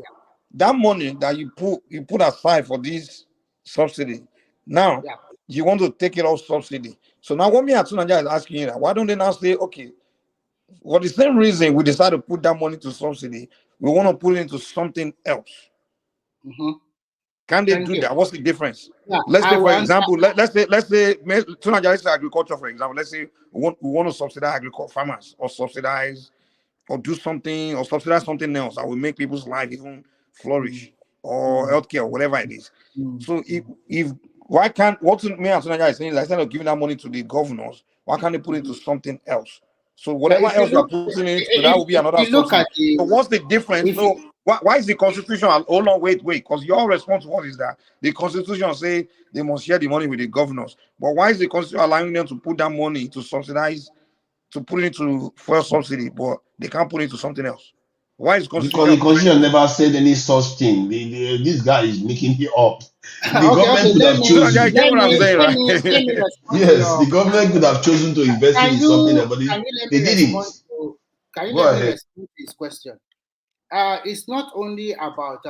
that money that you put aside for this subsidy, now you want to take it off subsidy. So now what me and Tunanja is asking you that, why don't they now say, okay, for the same reason we decided to put that money to subsidy, we want to put it into something else. Mm-hmm. Can they do that? What's the difference? Yeah, Let's say, for example, let's say Tunanja, let's say agriculture, for example. Let's say we want to subsidize agriculture farmers, or subsidize or do something, or subsidize something else that will make people's life even flourish, or healthcare, or whatever it is. So if why can't what me and Tunanja is saying is, instead of giving that money to the governors, why can't they put it into something else? So whatever else you are putting into, that will be another subsidy. So what's the difference? So why is the constitution? Hold on, wait, because your response to what is that the constitution say they must share the money with the governors, but why is the constitution allowing them to put that money to subsidize, to put it into fuel subsidy, but they can't put it into something else? Why is constitution? Because the constitution never said any such thing. This guy is making it up. The government could have chosen. I get what I'm saying, right? Yes, the government could have chosen to invest it in something else, but they didn't. Can you Go let me ahead. respond to this question? It's not only about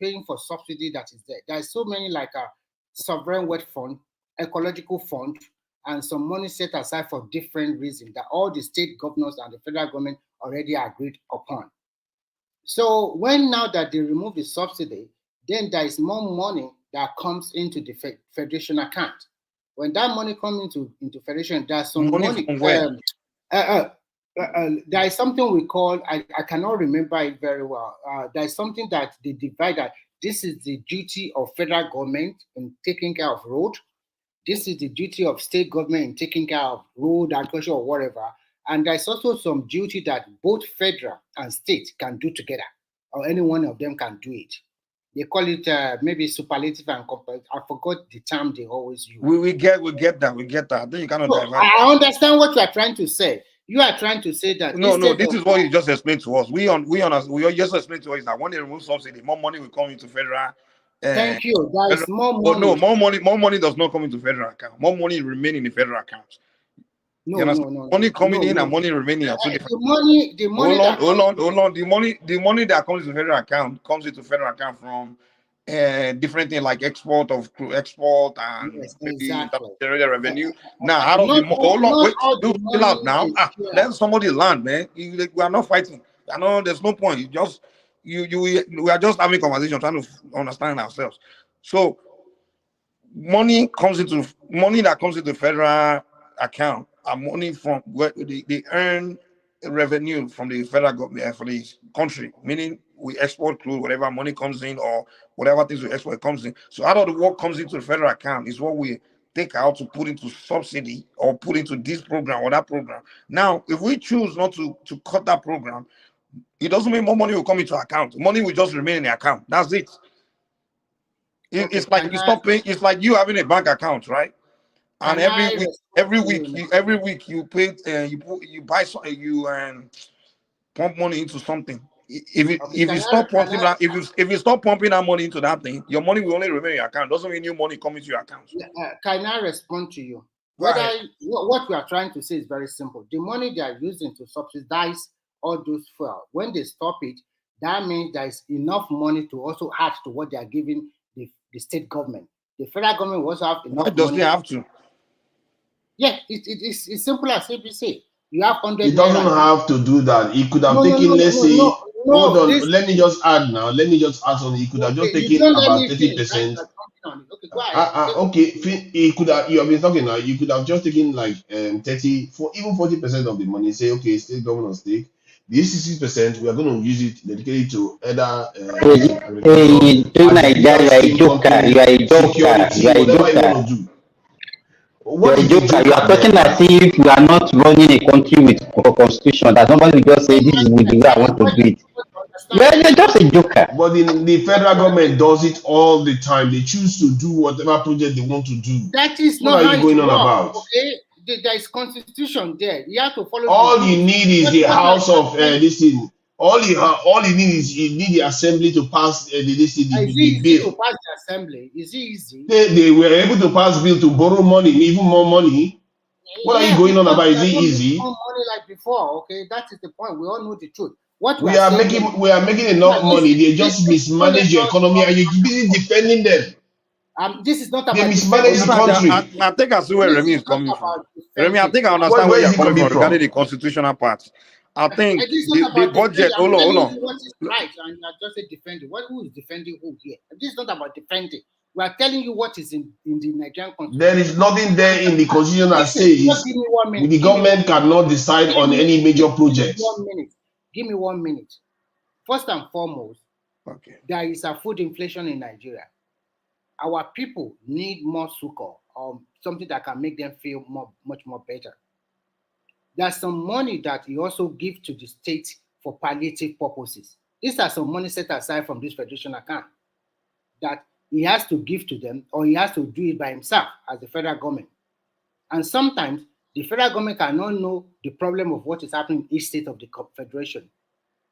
paying for subsidy that is there. There's so many like sovereign wealth fund, ecological fund, and some money set aside for different reasons that all the state governors and the federal government already agreed upon. So when now that they remove the subsidy, then there is more money that comes into the federation account. When that money comes into federation, there's some money. From where? There is something we call, I cannot remember it very well. There is something that they divide that this is the duty of federal government in taking care of road. This is the duty of state government in taking care of road, agriculture, or whatever. And there's also some duty that both federal and state can do together, or any one of them can do it. They call it maybe superlative and comparative. I forgot the term they always use. We get that. Then you cannot divide. I understand what you are trying to say. You are trying to say that no. This is what you just explained to us. We just explained to us that when they remove subsidy, more money will come into federal. Thank you. There is more money. Oh no, more money does not come into federal account. More money remain in the federal account. You understand? Money coming in and money remaining are two different. The money. Hold on. The money that comes to federal account comes into federal account from different things like export and Yes, maybe exactly. intermediary revenue. Now, how does hold on, wait, do chill out now. Let somebody land, man. We are not fighting. I know there's no point. We are just having conversation, trying to understand ourselves. So money that comes into federal account are money from where they earn revenue from the federal government for the country, meaning we export crude, whatever money comes in or whatever things we export comes in. So out of the what comes into the federal account is what we take out to put into subsidy or put into this program or that program. Now, if we choose not to cut that program, it doesn't mean more money will come into account. Money will just remain in the account. That's it. It's like you stop paying. It's like you having a bank account, right? And every week you pay. You buy something. You pump money into something. If you stop pumping that, if you stop pumping that money into that thing, your money will only remain in your account. Doesn't mean new money coming to your account. Can I respond to you? What we are trying to say is very simple. The money they are using to subsidize all those fuel, when they stop it, that means there is enough money to also add to what they are giving the state government. The federal government will also have enough money. Does it have to? Yeah, it's simple as ABC. You have 100. It doesn't have to do that. He could have taken, let's say, hold on. Let me just add now. Let me just add something. He could have just taken about 30%. Okay, go ahead. Okay, he could have. You have been talking now. You could have just taken like 30, even 40% of the money. Say, okay, state government stake. This 60% we are going to use it dedicated to other you are a joker. You are a joker. You are a joker. What is a joker? You are talking as if you are not running a country with a constitution. That somebody will just say this is the way I want to do it. You're just a joker. But the federal government does it all the time. They choose to do whatever project they want to do. That is not how you going on about. Okay, there is constitution there. You have to follow. All you need is the house of this thing. All you need is the assembly to pass the bill. To pass the assembly, is it easy? They were able to pass bill to borrow money, even more money. What are you going on about? Is it easy? More money like before. Okay, that is the point. We all know the truth. We are making enough money. They just mismanage the economy, and you're busy defending them. This is not about. They mismanage the country. I think I see where Remy is coming from. Remy, I think I understand where you're coming from regarding the constitutional part. I think the budget. Hold on. What is right, and you are just defending. Who is defending who here? This is not about defending. We are telling you what is in the Nigerian constitution. There is nothing there in the constitution that says the government cannot decide on any major project. Give me 1 minute. First and foremost, there is a food inflation in Nigeria. Our people need more succor, something that can make them feel much more better. There's some money that you also give to the state for palliative purposes. These are some money set aside from this federation account that he has to give to them, or he has to do it by himself as the federal government. And sometimes the federal government cannot know the problem of what is happening in each state of the federation.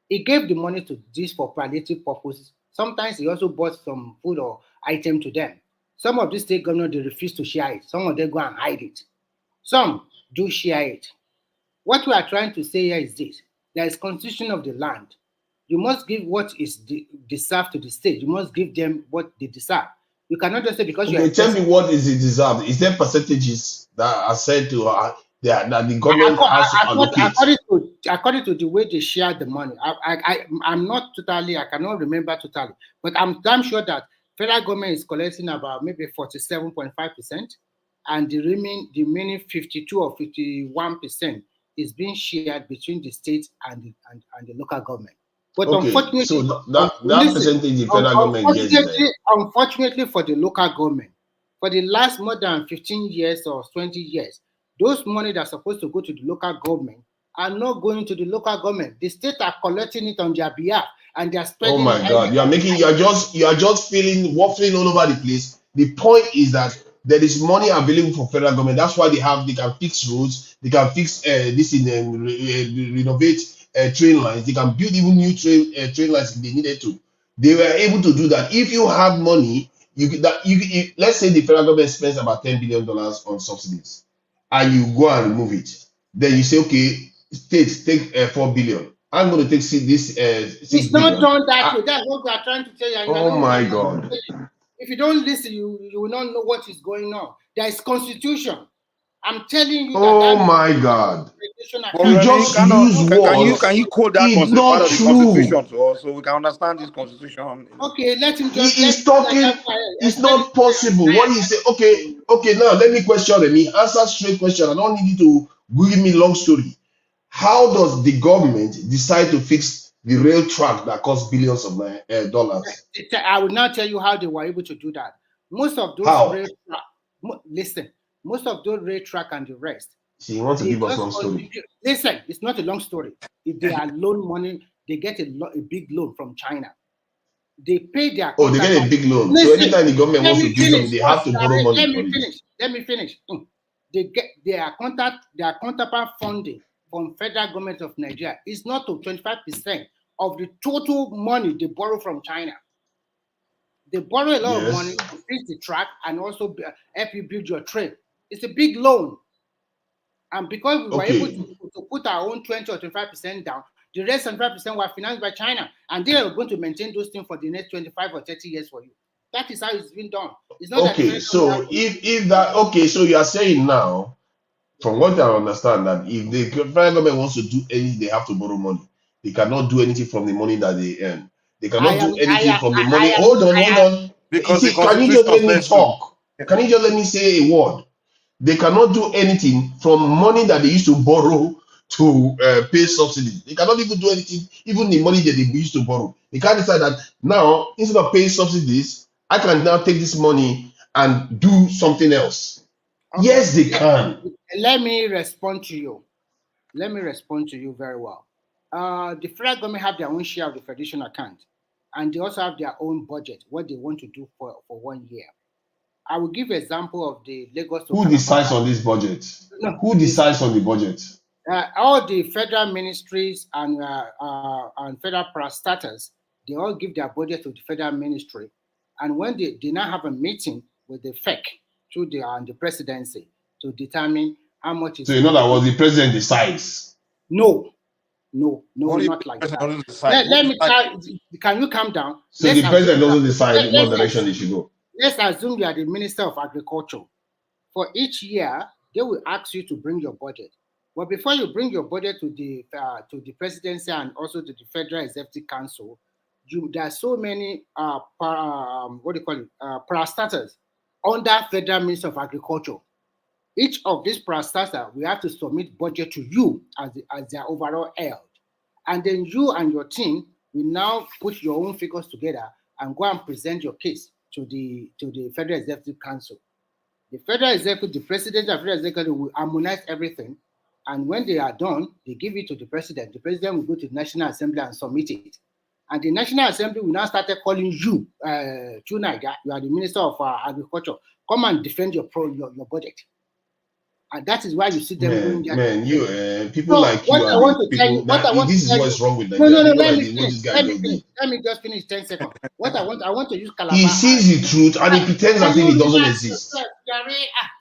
He gave the money to this for palliative purposes. Sometimes he also bought some food or item to them. Some of the state governors, they refuse to share it. Some of them go and hide it. Some do share it. What we are trying to say here is this. There is constitution of the land. You must give what is deserved to the state. You must give them what they deserve. You cannot just say because you are. Tell me what is it deserved. Is there percentages that are said to that the government has to allocate? According to the way they share the money, I'm not totally. I cannot remember totally, but I'm damn sure that federal government is collecting about maybe 47.5%, and the remaining 52 or 51% is being shared between the state and the local government. But unfortunately, so that percentage the federal government gets there. Unfortunately for the local government, for the last more than 15 years or 20 years, those money that are supposed to go to the local government are not going to the local government. The state are collecting it on their behalf, and they are spending. Oh my God! You are just feeling waffling all over the place. The point is that there is money available for federal government. That's why they can fix roads, they can fix renovate train lines, they can build even new train lines if they needed to. They were able to do that. If you have money, let's say the federal government spends about $10 billion on subsidies, and you go and remove it. then you say, okay, states take 4 billion. I'm going to take this 6 It's billion. not done that way. That's what we are trying to tell you. And Oh my God. If you don't listen, you will not know what is going on. There is constitution. I'm telling you that. Oh my God. You just use words. Can you quote that It's part not of the true. constitution to us so we can understand this constitution? Okay, let him just. He's talking. It's not possible. What he say? Okay. Now let me question him. He answer straight question. I don't need you to give me long story. How does the government decide to fix the rail track that costs billions of dollars? I will not tell you how they were able to do that. Most of those rail track, listen, most of those rail track and the rest. So you want to give us long story? Listen, it's not a long story. If they are loan money, they get a big loan from China. They pay their. Oh, they get a big loan. Listen, so anytime the government wants to do something, they have to borrow money. Let me finish. They get their counterpart funding from federal government of Nigeria is not to 25% of the total money they borrow from China. They borrow a lot of money to fix the track and also help you build your train. It's a big loan. And because we were able to put our own 20 or 25% down, the rest 75% were financed by China. And they are going to maintain those things for the next 25 or 30 years for you. That is how it's been done. It's not so so you are saying now, from what I understand, that if the federal government wants to do anything, they have to borrow money. They cannot do anything from the money that they earn. They cannot do anything from the money. Hold on. Because can you just let me talk? Can you just let me say a word? They cannot do anything from money that they used to borrow to pay subsidies. They cannot even do anything, even the money that they used to borrow. They can't decide that now, instead of paying subsidies, I can now take this money and do something else. Okay. Yes, they can. Let me respond to you. Let me respond to you very well. The federal government have their own share of the federation account, and they also have their own budget, what they want to do for 1 year. I will give an example of the Lagos. Who decides on this budget? No, who decides on the budget? All the federal ministries and federal parastatals, they all give their budget to the federal ministry. And when they now have a meeting with the FEC through the presidency to determine how much is. So in other words, the president decides? No, not like that. Let me try. Can you calm down? So the president doesn't decide what direction they should go? Let's assume you are the Minister of Agriculture. For each year, they will ask you to bring your budget. But before you bring your budget to the presidency and also to the Federal Executive Council, there are so many parastatals under Federal Minister of Agriculture. Each of these parastatals, we have to submit budget to you as their overall held. And then you and your team will now put your own figures together and go and present your case to the Federal Executive Council. The Federal Executive, the President of the Federal Executive will harmonize everything, and when they are done, they give it to the President. The President will go to the National Assembly and submit it. And the National Assembly will now start calling you, Chunaga, you are the Minister of Agriculture, come and defend your budget. And that is why you see them doing that. People so like you. This is what's wrong with Nigeria. No, let me just finish 10 seconds. I want to use Calabar. He sees the truth and he pretends as if it doesn't exist.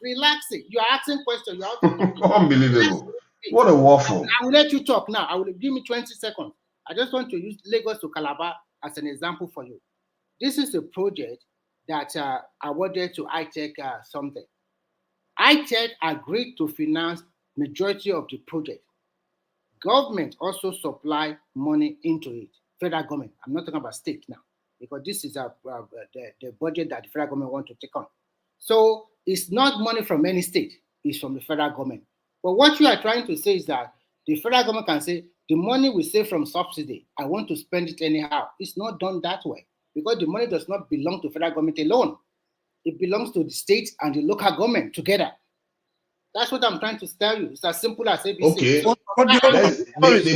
Relaxing. You are asking questions. Unbelievable. What a waffle. I will let you talk now. Give me 20 seconds. I just want to use Lagos to Calabar as an example for you. This is a project that awarded to iTech something. iTech agreed to finance majority of the project. Government also supply money into it. Federal government. I'm not talking about state now, because this is the budget that the federal government want to take on. So it's not money from any state. It's from the federal government. But what you are trying to say is that the federal government can say, the money we save from subsidy, I want to spend it anyhow. It's not done that way, because the money does not belong to federal government alone. It belongs to the state and the local government together. That's what I'm trying to tell you. It's as simple as ABC. Okay. They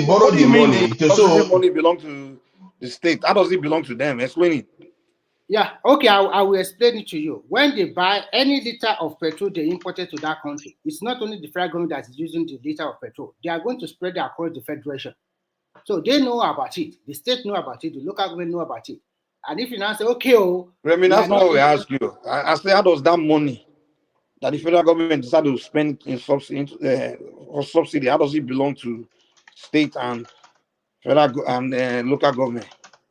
borrow the money. So money belongs to the state. How does it belong to them? Explain it. Yeah, okay, I will explain it to you. When they buy any liter of petrol they imported to that country, it's not only the federal government that is using the liter of petrol. They are going to spread it across the federation. So they know about it. The state know about it. The local government know about it. And if you now say, okay, Remy, that's not what we ask you. I say, how does that money that the federal government decided to spend in subsidy, or subsidy? How does it belong to state and federal and local government?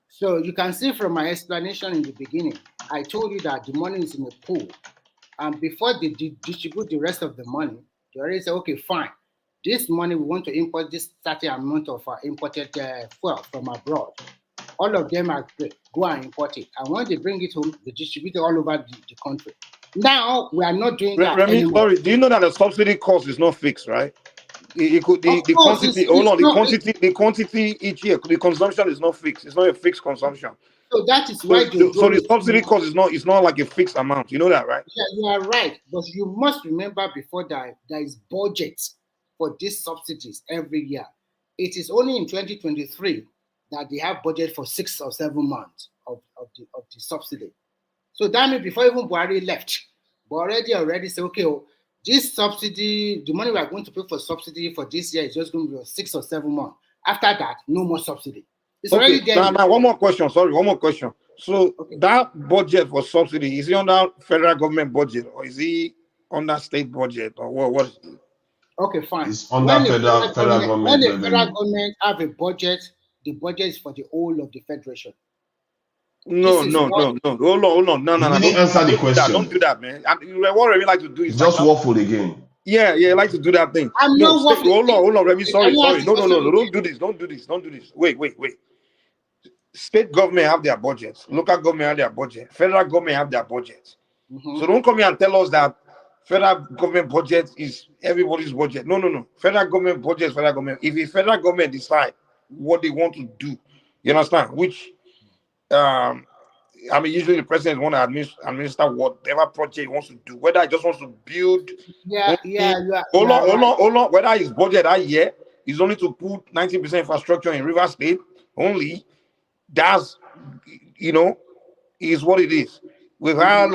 So you can see from my explanation in the beginning, I told you that the money is in a pool. And before they distribute the rest of the money, they already say, okay, fine. This money, we want to import this certain amount of imported fuel from abroad. All of them are great. Go and import it. And when they bring it home, they distribute it all over the country. Now, we are not doing that anymore. Sorry, do you know that the subsidy cost is not fixed, right? It could the quantity. Hold on, the quantity each year, the consumption is not fixed. It's not a fixed consumption. So that is why so the subsidy cost is not like a fixed amount. You know that, right? Yeah, you are right. But you must remember before that there is budget for these subsidies every year. It is only in 2023 that they have budget for 6 or 7 months of the subsidy. So that means before even Buhari left, but already say, okay, this subsidy, the money we are going to pay for subsidy for this year is just going to be 6 or 7 months. After that, no more subsidy. It's already there. Now, one more question. Sorry, one more question. So that budget for subsidy, is it under federal government budget or is it under state budget or what is it? Okay, fine. It's under federal government. When the federal government have a budget, the budget is for the whole of the federation. No. Hold on. No. You didn't answer the question. Don't do that, man. What Remy like to do is just waffle again. Yeah, like to do that thing. I'm not waffling. Hold on, Remy. Sorry. No. Don't do this. Wait. State government have their budgets. Local government have their budget. Federal government have their budget. Mm-hmm. So don't come here and tell us that federal government budget is everybody's budget. No. Federal government budget is federal government. If the federal government decide what they want to do, you understand? Which, usually the president want to administer whatever project he wants to do. Whether he just wants to build. Hold on. Whether his budget that year is only to put 90% infrastructure in River State only. That's, is what it is. We've had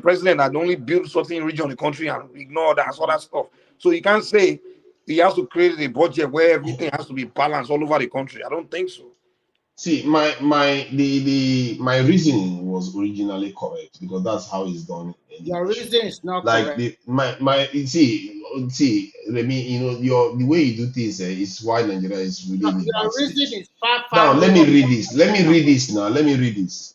president that only build certain region in the country and ignore that sort of stuff. So you can't say he has to create a budget where everything has to be balanced all over the country. I don't think so. See, my reasoning was originally correct because that's how it's done. Your reason is not like correct. See, Remy, the way you do things is why Nigeria is really in your reason is far. Now let me read this. Let me read this.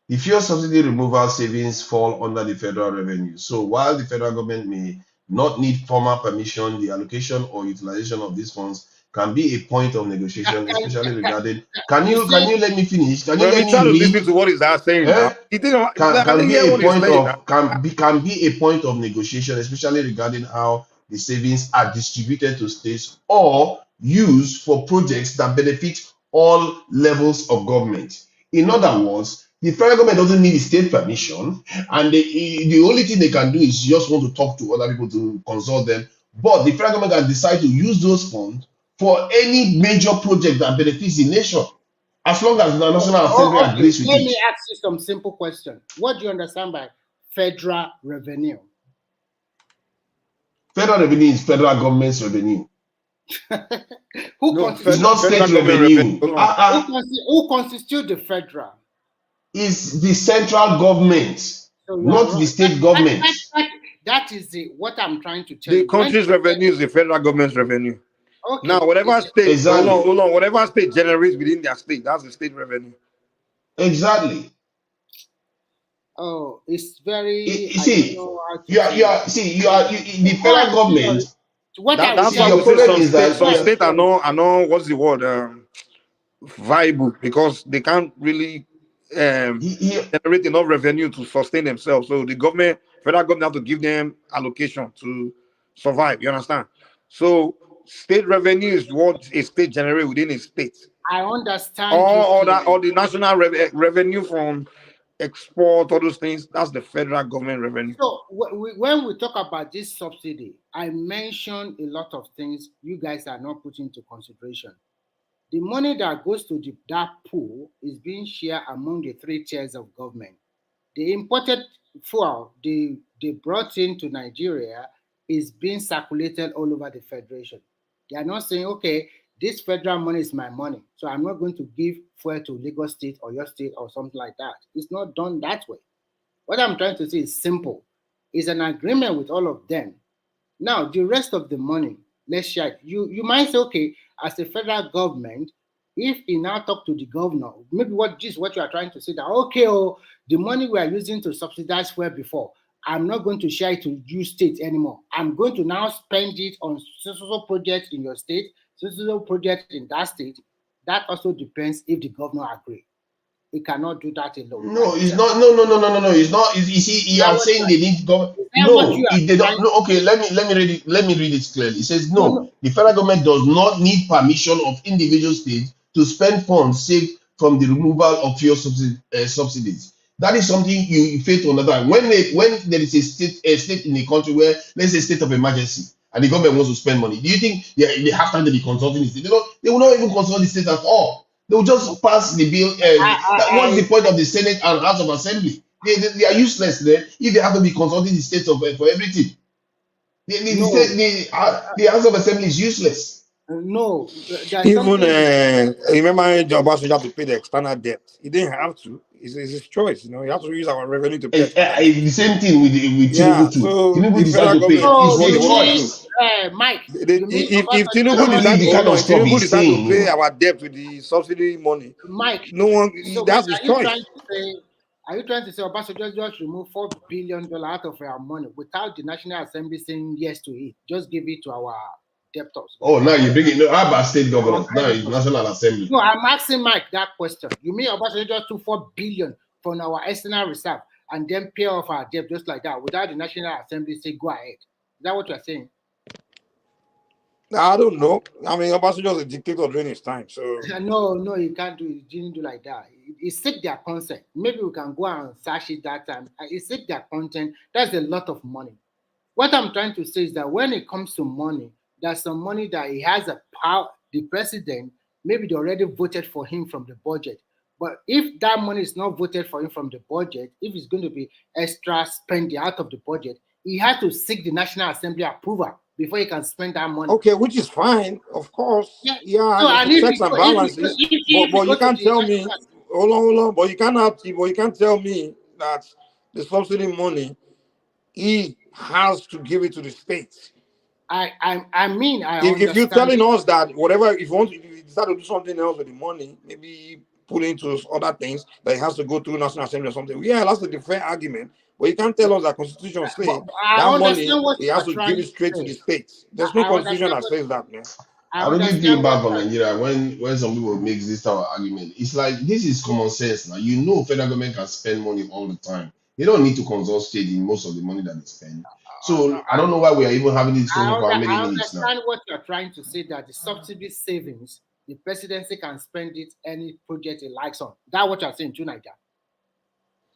The fuel subsidy removal savings fall under the federal revenue. So while the federal government may not need formal permission, the allocation or utilization of these funds can be a point of negotiation, especially regarding. Can you let me finish? Can you let me read? Listen to what is that saying? Can be a point of negotiation, especially regarding how the savings are distributed to states or used for projects that benefit all levels of government. In other words, the federal government doesn't need state permission, and the only thing they can do is just want to talk to other people to consult them. But the federal government can decide to use those funds for any major project that benefits the nation, as long as the National Assembly agrees with it. Let me ask you some simple questions. What do you understand by federal revenue? Federal revenue is federal government's revenue. It's not state revenue. Who constitutes the federal? Is the central government, not the state government. That is what I'm trying to tell you. The country's revenue is the federal government's revenue. Okay. Now, whatever state, exactly. hold on, whatever state generates within their state, that's the state revenue. Exactly. Oh, it's very. The federal government. That's why we say some states are not what's the word, viable, because they can't really generate enough revenue to sustain themselves. So the federal government have to give them allocation to survive. You understand? So state revenue is what a state generates within a state. I understand. Or the national revenue from export, all those things, that's the federal government revenue. So when we talk about this subsidy, I mentioned a lot of things you guys are not putting into consideration. The money that goes to that pool is being shared among the 3 tiers of government. The imported fuel they brought into Nigeria is being circulated all over the federation. They are not saying, okay, this federal money is my money, so I'm not going to give fuel to Lagos State or your state or something like that. It's not done that way. What I'm trying to say is simple. It's an agreement with all of them. Now, the rest of the money, let's share it. You might say, okay, as a federal government, if he now talk to the governor, maybe what you are trying to say that, okay, the money we are using to subsidize fuel before, I'm not going to share it to you states anymore. I'm going to now spend it on social projects in your state, social projects in that state. That also depends if the governor agree. He cannot do that alone. No, it's not. No. It's not. You see, I'm saying they need government. No, if they don't. No, okay. Let me read it. Let me read it clearly. It says no. The federal government does not need permission of individual states to spend funds saved from the removal of fuel subsidies. That is something you fail to understand. When there is a state in a country where, let's say, state of emergency, and the government wants to spend money, do you think they have time to be consulting the state? They will not even consult the state at all. They will just pass the bill. What's the point of the Senate and House of Assembly? They are useless then if they have to be consulting the states for everything. The House of Assembly is useless. No. Even remember Obasanjo had to pay the external debt. He didn't have to. It's his choice. He has to use our revenue to pay. The same thing with Tinubu too. So Tinubu decided to pay. It's his choice. Mike, if Tinubu decide to pay our debt with the subsidy money, Mike, no one. That's his choice. Are you trying to say Obasanjo just remove $4 billion out of our money without the National Assembly saying yes to it? Just give it to our debtors. Oh, now you bring it. No, how about state governors? Now it's National Assembly. No, I'm asking Mike that question. You mean Obasanjo just took $4 billion from our external reserve and then pay off our debt just like that without the National Assembly say go ahead? Is that what you're saying? I don't know. I mean, Obasanjo was a dictator during his time, so no, you can't do it. He didn't do like that. He seek their consent. Maybe we can go and search it that time. He seek their consent. That's a lot of money. What I'm trying to say is that when it comes to money, there's some money that he has a power. The president, maybe they already voted for him from the budget. But if that money is not voted for him from the budget, if it's going to be extra spending out of the budget, he has to seek the National Assembly approval before he can spend that money. Okay, which is fine, of course. Yeah. Checks and balances. But you can't tell me. Hold on. But you can't tell me that the subsidy money he has to give it to the states. If you're telling us that whatever, if you decide to do something else with the money, maybe put into other things that it has to go through National Assembly or something. Yeah, that's a fair argument. But you can't tell us that Constitution says that money he has to give it straight to the states. There's no Constitution that says that, man. I don't give you back on Nigeria when some people make this type of argument. It's like this is common sense now. Federal government can spend money all the time. They don't need to consult state in most of the money that they spend. So I don't know why we are even having this discussion for how many minutes now. I understand what you're trying to say, that the subsidy savings, the presidency can spend it any project it likes on. That's what you're saying tonight.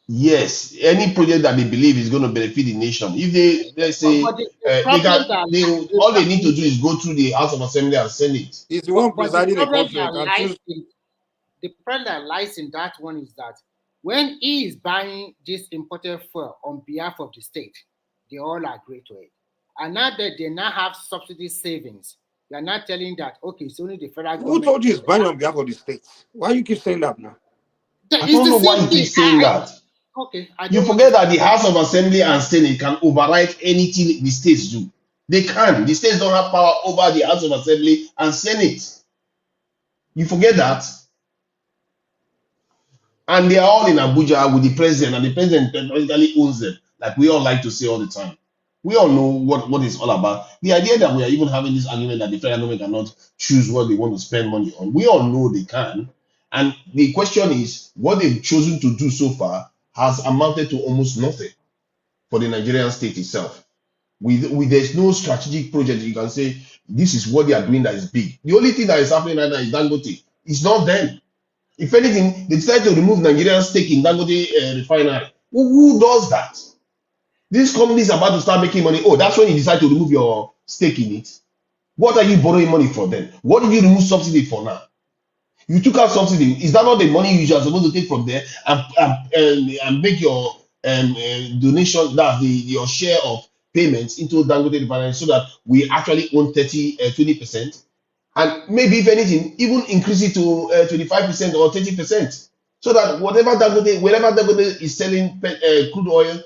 Yes, any project that they believe is going to benefit the nation. If let's say all they need to do is go through the House of Assembly and Senate. It's the one presiding the country. The problem that lies in that one is that when he is buying this imported fuel on behalf of the state, they all agree to it. And now that they now have subsidy savings, they are not telling that, okay, it's only the federal government. Who told you it's buying on behalf of the state? Why you keep saying that now? I don't know why you keep saying that. Okay. You forget that the House of Assembly and Senate can override anything the states do. They can. The states don't have power over the House of Assembly and Senate. You forget that. And they are all in Abuja with the president, and the president technically owns them, like we all like to say all the time. We all know what it's all about. The idea that we are even having this argument that the federal government cannot choose what they want to spend money on, we all know they can. And the question is, what they've chosen to do so far has amounted to almost nothing for the Nigerian state itself. There's no strategic project you can say this is what they are doing that is big. The only thing that is happening right now is Dangote. It's not them. If anything, they decided to remove Nigeria's stake in Dangote refinery. Who does that? This company is about to start making money. Oh, that's when you decide to remove your stake in it. What are you borrowing money for then? What did you remove subsidy for now? You took out subsidy. Is that not the money you are supposed to take from there and make your donation, that's your share of payments into Dangote refinery, so that we actually own 20%? And maybe, if anything, even increase it to 25% or 30%, so that wherever Dangote is selling crude oil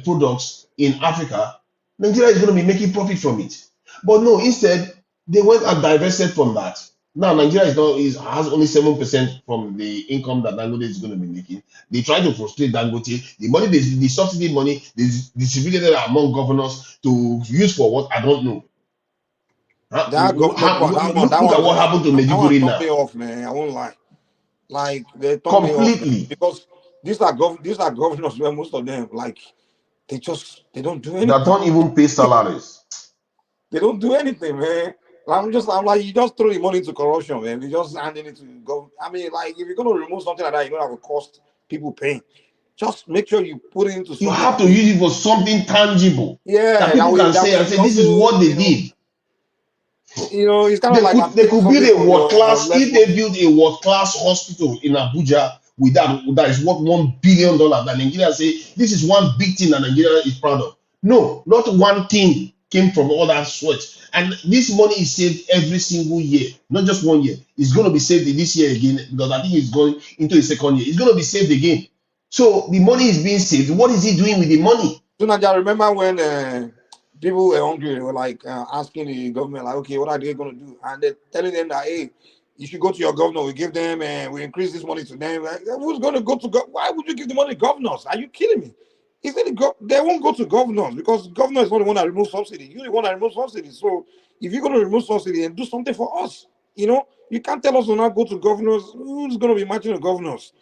products, in Africa, Nigeria is going to be making profit from it. But no, instead, they went and divested from that. Now Nigeria has only 7% from the income that Dangote is going to be making. They try to frustrate Dangote. The money, the subsidy money, they distributed it among governors to use for what I don't know. That Look one at what happened to that one Medjugorje turned now. me off, man. I won't lie. Like they turned me off, man. Completely. Because these are governors where most of them like they don't do anything. That don't even pay salaries. They don't do anything, man. I'm like, you just throw the money into corruption, man. You just handing it to go. I mean, like, if you're gonna remove something like that, you know that will cost people pain. Just make sure you put it into something. You have to use it for something tangible. Yeah, that people can say and say, this is what they did. You know, it's kind of like they could build a world class. If they money. build a world class hospital in Abuja with that is worth $1 billion, that Nigeria say this is one big thing that Nigeria is proud of. No, not one thing came from all that sweat. And this money is saved every single year, not just 1 year. It's going to be saved this year again because I think it's going into the second year. It's going to be saved again. So the money is being saved. What is he doing with the money? So now, I remember when people were hungry, they were like asking the government, like, okay, what are they going to do? And they're telling them that, hey, you should go to your governor. We give them, we increase this money to them. Like, who's going to go to why would you give the money to governors? Are you kidding me? He said they won't go to governors because governor is not the one that removes subsidy. You're the one that removes subsidy. So if you're going to remove subsidy and do something for us, you know, you can't tell us to not go to governors. Who's going to be matching the governors?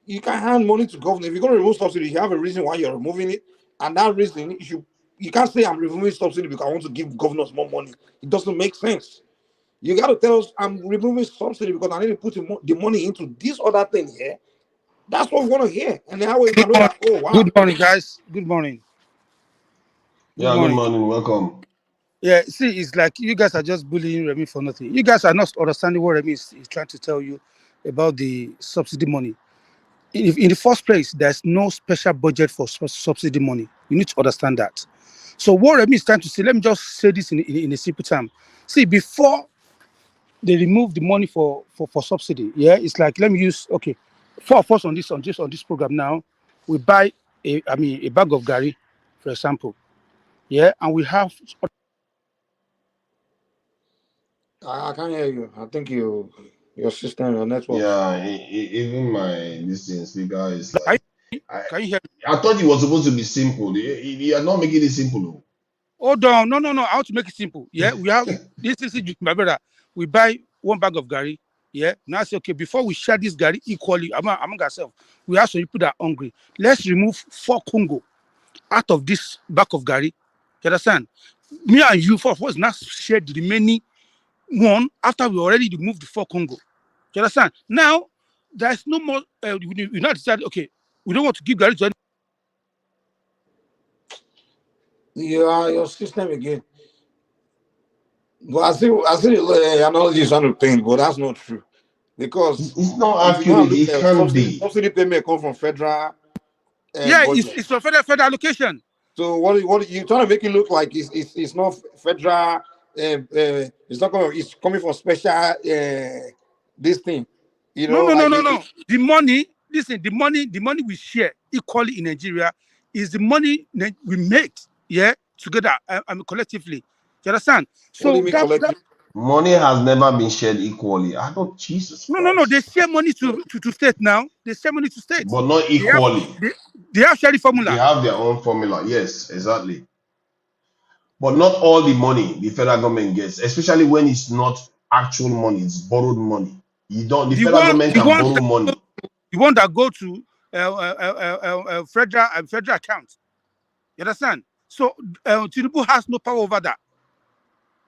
You can hand money to governors. If you're going to remove subsidy, you have a reason why you're removing it. And that reason, you can't say I'm removing subsidy because I want to give governors more money. It doesn't make sense. You got to tell us I'm removing subsidy because I need to put the money into this other thing here. That's what we want to hear. And then we can know that, oh, wow. Good morning, guys. Good morning. Good morning. Welcome. Yeah, see, it's like you guys are just bullying Remy for nothing. You guys are not understanding what Remy is trying to tell you about the subsidy money. In the first place, there's no special budget for subsidy money. You need to understand that. So what Remy is trying to say, let me just say this in a simple term. See, before they remove the money for subsidy, yeah, it's like, let me use, okay, four of us on this program now, we buy a bag of gari, for example, yeah, and we have. I can't hear you. I think your system, your network. Yeah, even my speaker is like. Can you hear me? I thought it was supposed to be simple. You are not making it simple. Hold on, no. I want to make it simple. Yeah, we have this is my brother. We buy one bag of gari. Yeah, now I say, okay, before we share this gari equally among ourselves, we have some people that are hungry. Let's remove 4 Congo out of this bag of gari. You understand? Me and you, 4 of us, now share the remaining one after we already removed the 4 Congo. You understand? Now there's no more. We now decide, okay, we don't want to give gari to any. Yeah, your system again. But I see the analogy is trying to paint, but that's not true. Because it's not accurate. It can be. Subsidy payment come from federal. It's for federal allocation. So what you trying to make it look like it's not federal. It's not coming. It's coming from special. This thing. You know. No. The money. Listen, the money we share equally in Nigeria is the money we make. Yeah, together. Collectively. You understand? So that money has never been shared equally. I don't. Jesus. No. They share money to state now. They share money to states, but not equally. They have sharing formula. They have their own formula. Yes, exactly. But not all the money the federal government gets, especially when it's not actual money, it's borrowed money. You don't. The federal government can borrow money. The one that go to federal account. You understand? So Tinubu has no power over that.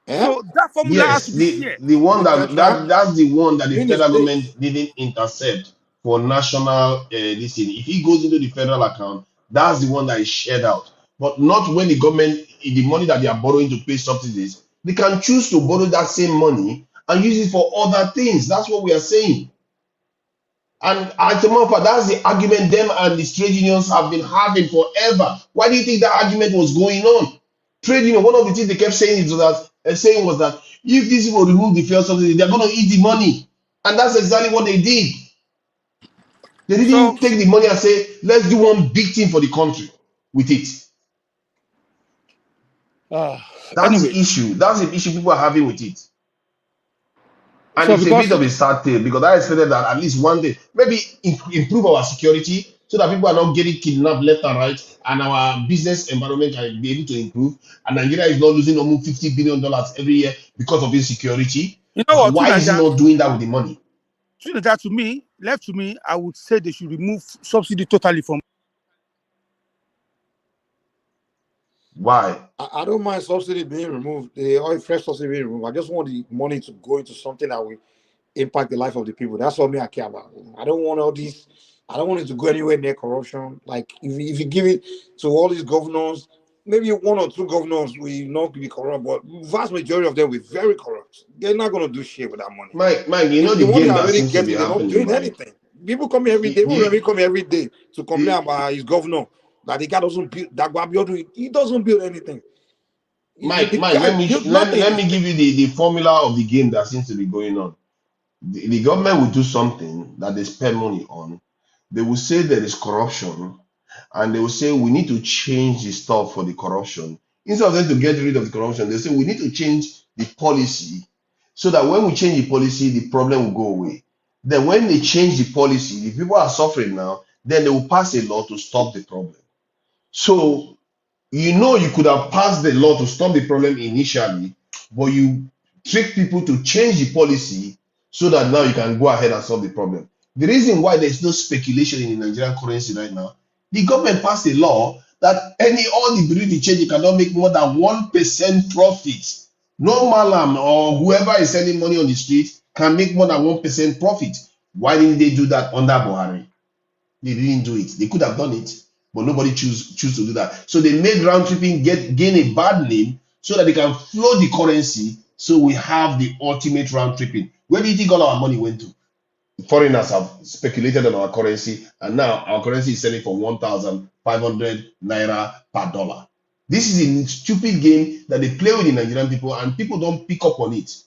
So that formula has to be shared. The one that's the one that the federal government didn't intercept for national this thing. If he goes into the federal account, that's the one that is shared out. But not when the government, the money that they are borrowing to pay subsidies, they can choose to borrow that same money and use it for other things. That's what we are saying. And as a matter of fact, that's the argument them and the trade unions have been having forever. Why do you think that argument was going on? Trade union, one of the things they kept saying was that if these people remove the fuel subsidy, they're going to eat the money. And that's exactly what they did. They didn't take the money and say, let's do one big thing for the country with it. That's Anyway, the issue. That's the issue people are having with it. And so it's a bit because of a sad tale because I expected that at least one day, maybe improve our security so that people are not getting kidnapped left and right, and our business environment can be able to improve. And Nigeria is not losing almost $50 billion every year because of insecurity. you know what, Why is he not doing that with the money? To me, left to me, I would say they should remove subsidy totally from. Why? I don't mind subsidy being removed, the oil fresh subsidy being removed. I just want the money to go into something that will impact the life of the people. That's what me I care about. I don't want all these. I don't want it to go anywhere near corruption. Like if you give it to all these governors, maybe one or two governors will not be corrupt, but vast majority of them will be very corrupt. They're not going to do shit with that money. Mike, you know The the one they game are that already seems to be getting, they're not happening, doing Mike. anything. People come here every day. People really come here every day to complain about his governor that the guy doesn't build. That he doesn't build anything. Mike, The guy let me built nothing. let me give you the formula of the game that seems to be going on. The government will do something that they spend money on. They will say there is corruption, and they will say we need to change the stuff for the corruption. Instead of them to get rid of the corruption, they say we need to change the policy so that when we change the policy, the problem will go away. Then when they change the policy, the people are suffering now, then they will pass a law to stop the problem. So you could have passed the law to stop the problem initially, but you trick people to change the policy so that now you can go ahead and solve the problem. The reason why there's no speculation in the Nigerian currency right now, the government passed a law that all the bureau change, you cannot make more than 1% profit. No malam or whoever is selling money on the street can make more than 1% profit. Why didn't they do that under Buhari? They didn't do it. They could have done it, but nobody choose to do that. So they made round tripping gain a bad name so that they can flow the currency. So we have the ultimate round tripping. Where do you think all our money went to? Foreigners have speculated on our currency, and now our currency is selling for 1,500 naira per dollar. This is a stupid game that they play with the Nigerian people, and people don't pick up on it.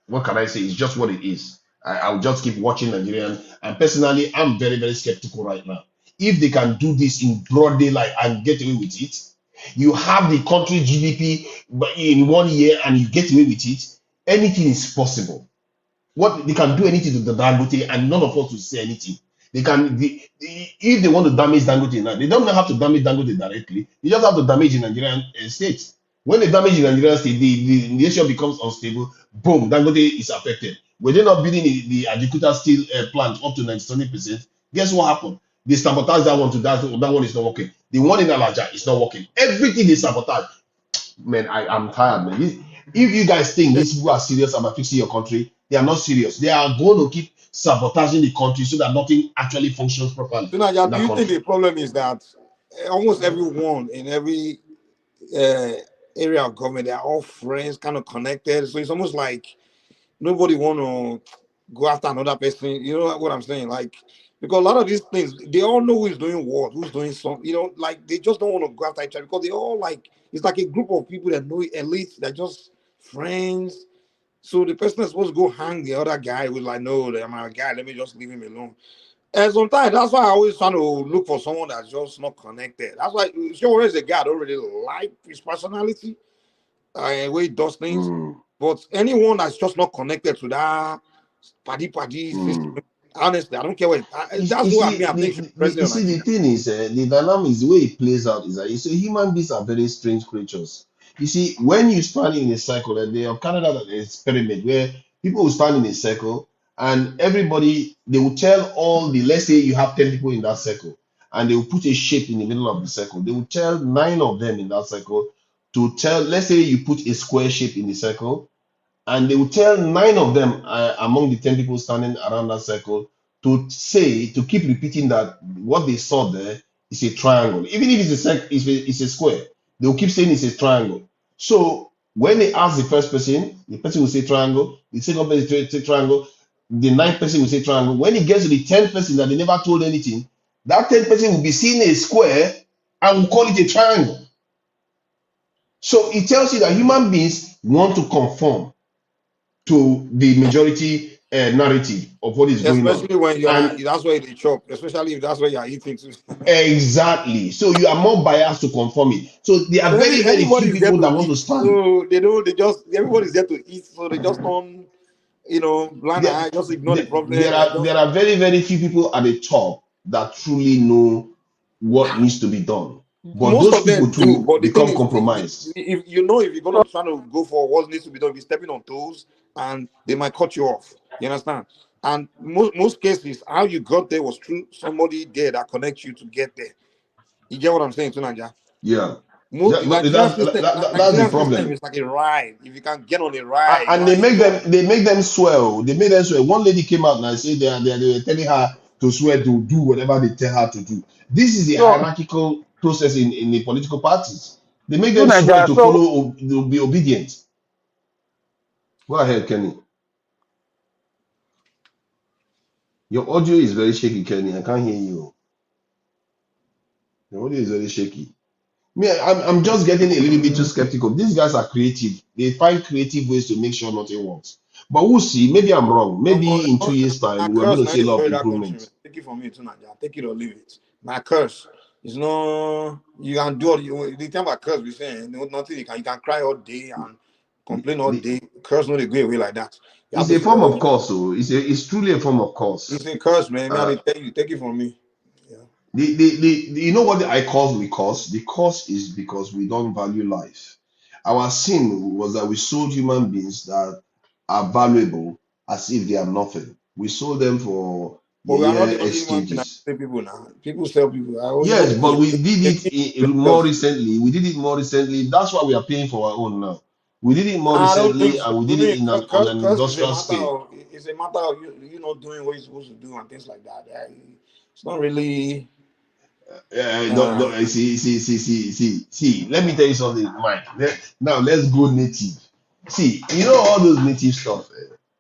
What can I say? It's just what it is. I'll just keep watching Nigerian. And personally, I'm very, very skeptical right now. If they can do this in broad daylight and get away with it, you have the country GDP in 1 year and you get away with it, anything is possible. What they can do anything to the Dangote and none of us will say anything. If they want to damage Dangote now, they don't have to damage Dangote directly. They just have to damage the Nigerian state. When they damage the Nigerian state, the nation becomes unstable. Boom, Dangote is affected. When they're not building the Ajakuta steel plant up to 97%, guess what happened? They sabotage that one to that one is not working. The one in Alaja is not working. Everything is sabotage. Man, I'm tired, man. If you guys think these people are serious about fixing your country, they are not serious. They are going to keep sabotaging the country so that nothing actually functions properly So now, in do that you think country. the problem is that almost everyone in every area of government, they're all friends, kind of connected? So it's almost like nobody want to go after another person. You know what I'm saying? Like, because a lot of these things, they all know who's doing what, who's doing something. You know, like they just don't want to go after each other because they all like, it's like a group of people that know elites, they're just friends. So the person that's supposed to go hang the other guy was like, no, they're my guy, let me just leave him alone. And sometimes that's why I always try to look for someone that's just not connected. That's why SOWORE is a guy I don't really like his personality and way he does things. But anyone that's just not connected to that paddy system, honestly, I don't care what. That's You what I see, mean. I think should be president of the Nigeria. thing is, the dynamics, the way it plays out is that you see, human beings are very strange creatures. You see, when you stand in a circle, and they have carried out an experiment where people will stand in a circle and everybody, they will tell all the, let's say you have 10 people in that circle, and they will put a shape in the middle of the circle. They will tell 9 of them in that circle to tell, let's say you put a square shape in the circle, and they will tell 9 of them among the 10 people standing around that circle to keep repeating that what they saw there is a triangle. Even if it's a square, they will keep saying it's a triangle. So when they ask the person will say triangle, the second person will say triangle, the 9th person will say triangle. When it gets to the 10th person that they never told anything, that 10th person will be seeing a square and will call it a triangle. So it tells you that human beings want to conform to the majority narrative of what is going on. Especially when you are, And that's where they chop. Especially if that's where you are eating too. exactly. So you are more biased to conform it. So there But are very, very few everybody's there people to that want to eat, stand. so they just everybody's there to eat, so they just don't, blind There, eye, just ignore the problem. there are very, very few people at the top that truly know what needs to be done. But Most those of people them do, too but the thing become is, compromised. if you're gonna try to go for what needs to be done, be stepping on toes, and they might cut you off. You understand? And most cases, how you got there was through somebody there that connects you to get there. You get what I'm saying, Tunanja? Yeah. The That's the Nigerian system problem. is like a ride. If you can get on a ride, you And want to enjoy. they make them swell. They made them swell. One lady came out and said they were telling her to swear to do whatever they tell her to do. This is the So, hierarchical process in the political parties. They make so them swear Naija, to so follow, to be obedient. Go ahead, Kenny. Your audio is very shaky, Kenny. I can't hear you. Your audio is very shaky. I'm just getting a little bit too skeptical. These guys are creative. They find creative ways to make sure nothing works. But we'll see. Maybe I'm wrong. No, Maybe in 2 years' my time, we're going curse to now see a they lot of spoil that country, man. improvements. Take it from me too, Naija. Take it or leave it. My curse is no. You can do all the time about curse. We saying nothing. You can cry all day and complain all day. Curse no they go away like that. You have It's to a form of follow. curse. So it's truly a form of It's curse. a curse, man. Man, Uh, they tell you. Take it from me. you know what I cause we cause? The cause is because we don't value life. Our sin was that we sold human beings that are valuable as if they are nothing. We sold them for But we are not the only human being that exchanges. sell people now. People sell people. You know, Yes, but we did they it give more themselves. recently. We did it more recently. That's why we are paying for our own now. We did it more I don't think recently, so. and we To did it me, in on an curse is a industrial matter scale. of you not doing what you're supposed to do and things like that. It's not really. See. Let me tell you something, Mike. Now let's go native. See, you know all those native stuff.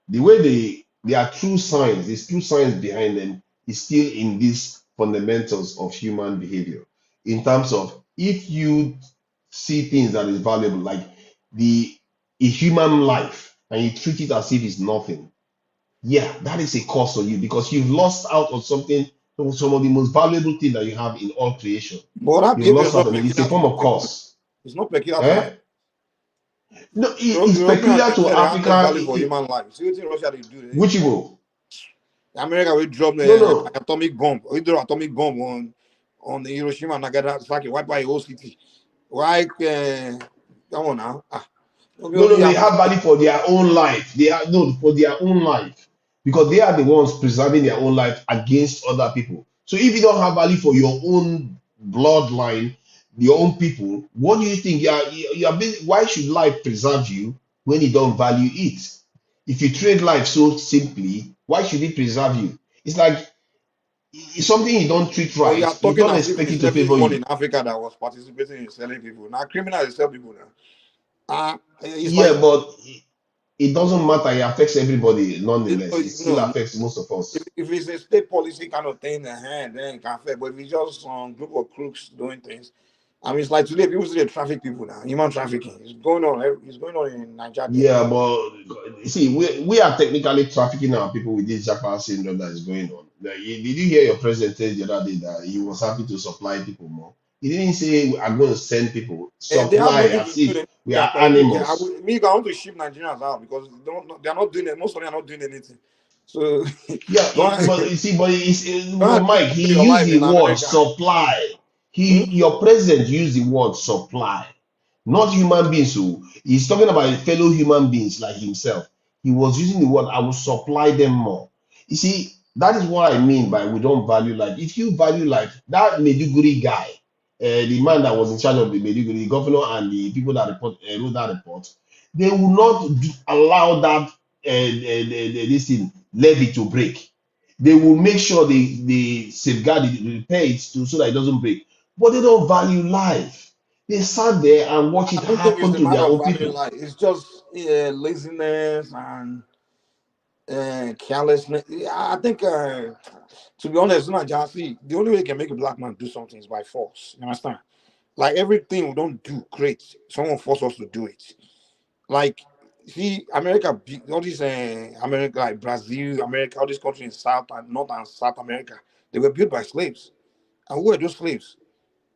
The way they are true science. There's true science behind them. Is still in these fundamentals of human behavior. In terms of if you see things that is valuable, like the a human life, and you treat it as if it's nothing. Yeah, that is a cost on you because you've lost out on something, some of the most valuable thing that you have in all creation. But that You've behavior is lost out not on it. It's a peculiar to form of Africa. cost. It's not peculiar to Eh? Africa. No, it's European and peculiar to Asia, they have less Africa. value for human life. See what in Russia they do. Which will? America will drop No, no. atomic bomb. We drop atomic bomb on the Hiroshima and Nagasaki. It's like wipe out a whole city. Why? Come on now. No, Only they Africa. have value for their own life. They are no for their own life because they are the ones preserving their own life against other people. So if you don't have value for your own bloodline, your own people, what do you think? Why should life preserve you when you don't value it? If you trade life so simply, why should it preserve you? It's like it's something you don't treat But you right. are You talking don't as if expect it it's to favor everyone you. in Africa that was participating in selling people. Now criminals sell people now. It's Yeah, like but it doesn't matter. It affects everybody nonetheless. It still no. affects most of us. If it's a state policy kind of thing, then it can affect. But if it's just some group of crooks doing things, I mean, it's like today people still traffic people now. Human trafficking is going on. It's going on in Nigeria. Yeah, but see, we are technically trafficking our people with this Japan syndrome that is going on. Did you hear your president tell the other day that he was happy to supply people more? He didn't say we are going to send people. And they have Supply nothing as to do. if They we can are communicate. animals. I want to ship Nigerians out because they're not doing it. Most of them are not doing anything. So Yeah, go on, but you see, go but and Mike, enjoy he your used life the in word America. supply. Your president used the word supply, not human beings. So he's talking about fellow human beings like himself. He was using the word, I will supply them more. You see, that is what I mean by we don't value life. If you value life, that Meduguri guy, the man that was in charge of the Meduguri, the governor and the people that wrote that report, they will not allow that this thing levy to break. They will make sure they safeguard it, repair it so that it doesn't break. But they don't value life. They sat there and watch it I don't think it's happen a to their matter of own valuing people. life. It's just laziness and carelessness. I think, to be honest, see, the only way you can make a black man do something is by force. You understand? Like everything we don't do great, someone force us to do it. Like see, America, all these America, like Brazil, America, all these countries in South and North and South America, they were built by slaves. And who were those slaves?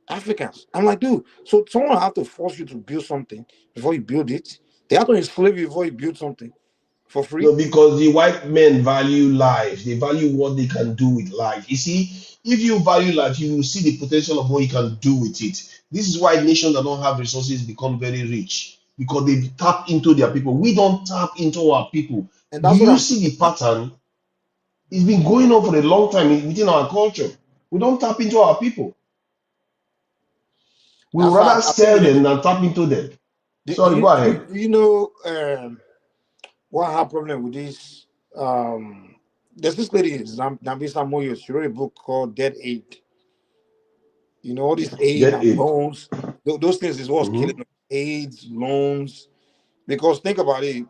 Africans. I'm like, dude, so someone have to force you to build something before you build it. They have to enslave you before you build something for free. No, because the white men value life. They value what they can do with life. You see, if you value life, you will see the potential of what you can do with it. This is why nations that don't have resources become very rich because they tap into their people. We don't tap into our people. And Do that's what you I'm see the pattern? It's been going on for a long time within our culture. We don't tap into our people. We would that's why rather I think sell them than tap into them. do Sorry, go ahead. you know what I have problem with this? There's this lady, Nambisa Moyo. She wrote a book called Dead Aid. You know, all this aid Get and it. loans, those things is what's killing them. AIDS, loans. Because think about it,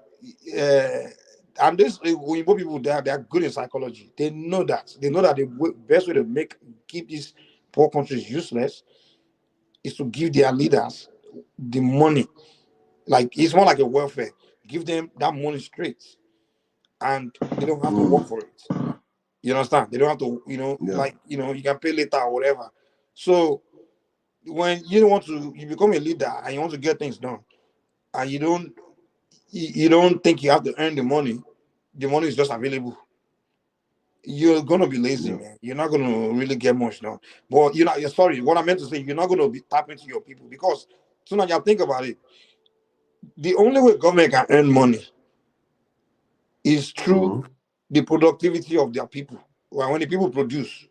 and this Igbo people, they are good in psychology. They know that. They know that the best way to keep these poor countries useless is to give their leaders the money. Like it's more like a welfare. Give them that money straight, and they don't have to work for it. You understand? They don't have to, Yeah. you can pay later or whatever. So when you don't want to, you become a leader and you want to get things done, and you don't think you have to earn the money is just available. You're gonna be lazy, Yeah. man. You're not gonna really get much done. But sorry, what I meant to say, you're not gonna be tapping into your people because soon as you think about it, the only way government can earn money is through the productivity of their people. Well, when the people produce,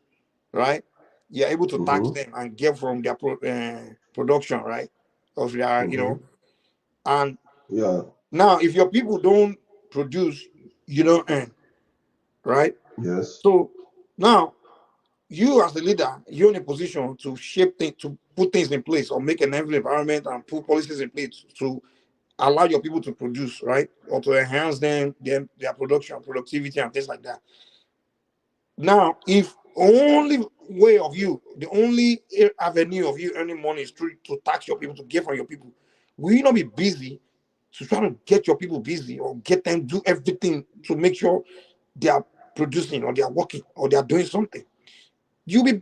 right, you're able to tax them and get from their production, right, of their, and Yeah. now if your people don't produce, you don't earn, right? Yes. So now you as the leader, you're in a position to shape things, to put things in place or make an environment and put policies in place to allow your people to produce, right? Or to enhance their production, productivity, and things like that. Now, if only way of you, the only avenue of you earning money is through to tax your people, to get from your people, will you not be busy to try to get your people busy or get them do everything to make sure they are producing or they are working or they are doing something?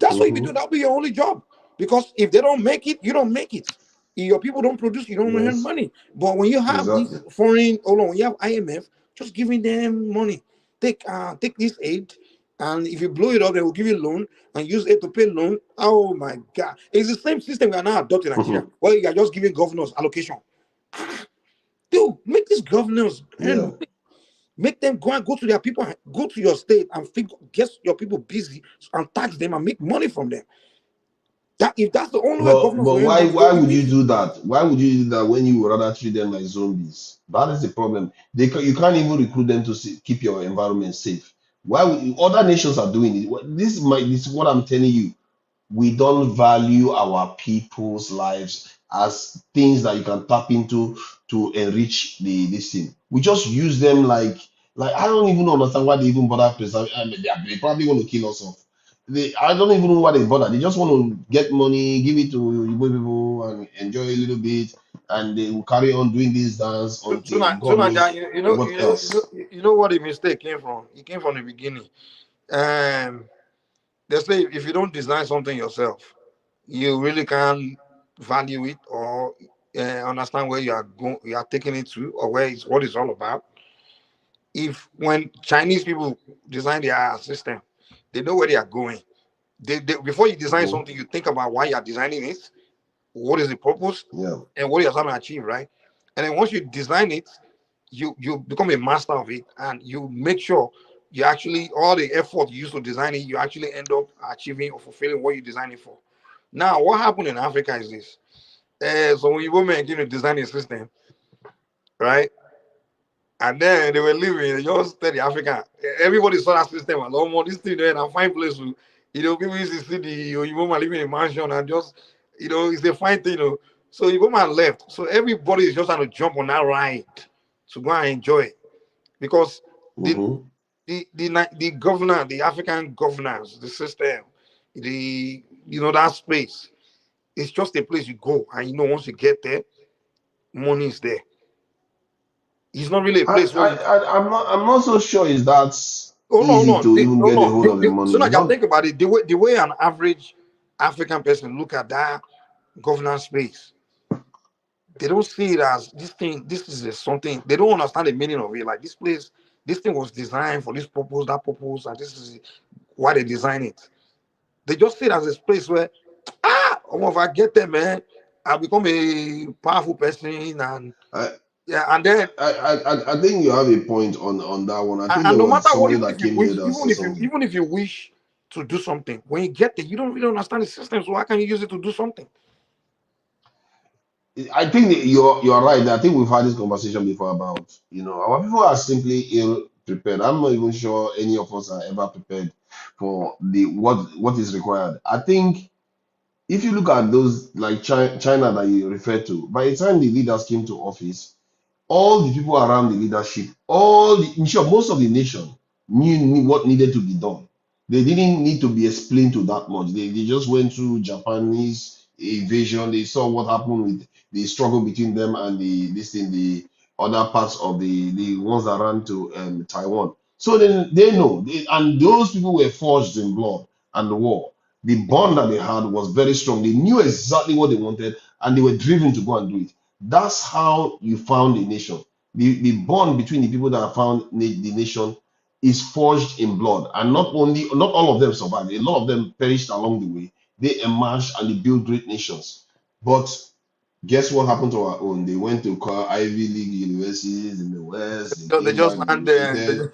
That's what you be doing. That'll be your only job. Because if they don't make it, you don't make it. If your people don't produce, you don't earn Yes. money. But when you have Exactly. these foreign, when you have IMF, just giving them money. Take this aid, and if you blow it up, they will give you loan and use it to pay loan. Oh my God. It's the same system we are now adopting in Nigeria. Where you are just giving governors allocation. Dude, make these governors earn Yeah. money. Make them go to their people, go to your state and get your people busy and tax them and make money from them. That if that's the only way governors But will earn why money, they'll be would you busy. do that? Why would you do that when you would rather treat them like zombies? That is the problem. You can't even recruit them to keep your environment safe. Other nations are doing it? This is what I'm telling you. We don't value our people's lives as things that you can tap into to enrich this thing. We just use them like I don't even understand why they even bother preserving. I mean, they probably want to kill us off. I don't even know why they bother. They just want to get money, give it to Igbo people, and enjoy a little bit, and they will carry on doing this dance until God knows what else. You know what the mistake came from? It came from the beginning. Um, they say if you don't design something yourself, you really can't value it or understand where you are going, you are taking it to, or what it's all about. If when Chinese people design their system, they know where they are going. Before you design something, you think about why you are designing it, what is the purpose, Yeah. and what you're trying to achieve, right? And then once you design it, you become a master of it, and you make sure you actually all the effort you used to design it, you actually end up achieving or fulfilling what you designed it for. Now, what happened in Africa is this: so when you women came to design a system, right? And then they were leaving, they just tell the African, everybody saw that system and almost this thing there and I find place to, people used to see the woman living in a mansion and just, it's a fine thing, So the woman left. So everybody is just trying to jump on that ride to go and enjoy it. Because the governor, the African governors, the system, that space, it's just a place you go and once you get there, money is there. It's not really a place where I'm not so sure it's that hold easy on. to even get a hold of the So money. now It's you not. think about it, the way an average African person look at that governance space, they don't see it as this thing. This is something. They don't understand the meaning of it. Like this place, this thing was designed for this purpose, that purpose, and this is why they design it. They just see it as a place where if I get there, man, I'll become a powerful person, and and then I think you have a point on that one. I think and there no was matter what, somebody even that if you came wish, here that said something. even if you wish to do something, when you get there, you don't really understand the system. So how can you use it to do something? I think that you're right. I think we've had this conversation before about our people are simply ill prepared. I'm not even sure any of us are ever prepared for the what is required. I think if you look at those like China that you referred to, by the time the leaders came to office, all the people around the leadership, in short, most of the nation knew what needed to be done. They didn't need to be explained to that much. They just went through Japanese invasion. They saw what happened with the struggle between them and the other parts of the ones that ran to Taiwan. So then they know, and those people were forged in blood and the war. The bond that they had was very strong. They knew exactly what they wanted, and they were driven to go and do it. That's how you found a nation. The bond between the people that found the nation is forged in blood. And not all of them survived. A lot of them perished along the way. They emerged and they built great nations. But guess what happened to our own? They went to Ivy League universities in the West. They They came just back, land there. negotiated.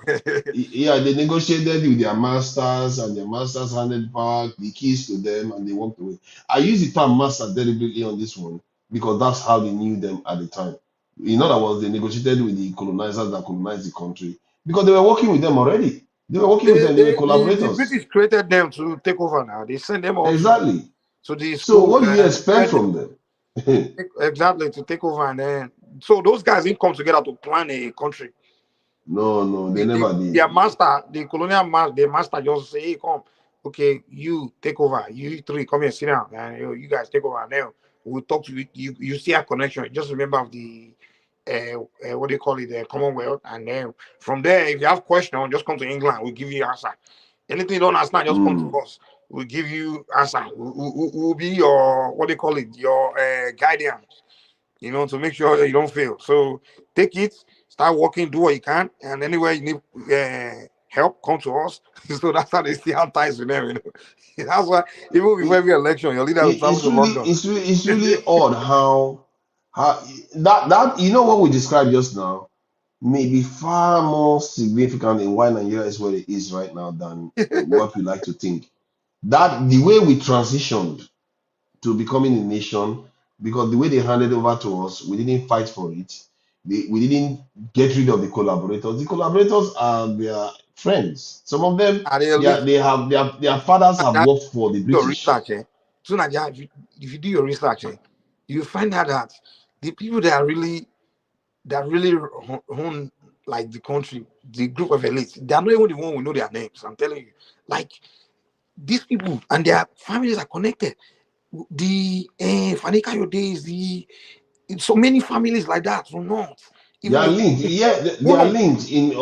Yeah, they negotiated with their masters, and their masters handed back the keys to them, and they walked away. I use the term master deliberately on this one because that's how they knew them at the time. In other words, they negotiated with the colonizers that colonized the country because they were working with them already. They were working with them. They were The collaborators. British created them to take over. Now they send them all Exactly. to the So school what do you expect from them? exactly to take over, and then so those guys didn't come together to plan a country. No, they never did. Their master, the colonial master, their master just say, "Hey, come, okay, you take over. You three come here, sit down, and you guys take over. And then we'll talk to you. You see a connection. Just remember of the what do you call it, the Commonwealth, and then from there, if you have question, just come to England. We'll give you answer. Anything you don't understand, just come to us. We'll give you answer. We'll be your what do you call it, your guidance. To make sure you don't fail. So take it, start working, do what you can, and anywhere you need help, come to us. So that's how they still have ties with them. That's why even before every election, your leader will travel It's to really London. it's really odd how that what we described just now may be far more significant in why Nigeria is where it is right now than what we like to think. That the way we transitioned to becoming a nation, because the way they handed over to us, we didn't fight for it. We didn't get rid of the collaborators. The collaborators are their friends. Some of them, Are they elite? their fathers have worked for the Your British. research, So Naija, if you do your research, you find out that the people that really own like the country, the group of elites, they are not even the one who know their names. I'm telling you, like these people and their families are connected. The Fani Kayode so many families like that from North. They are linked. Yeah, they are linked in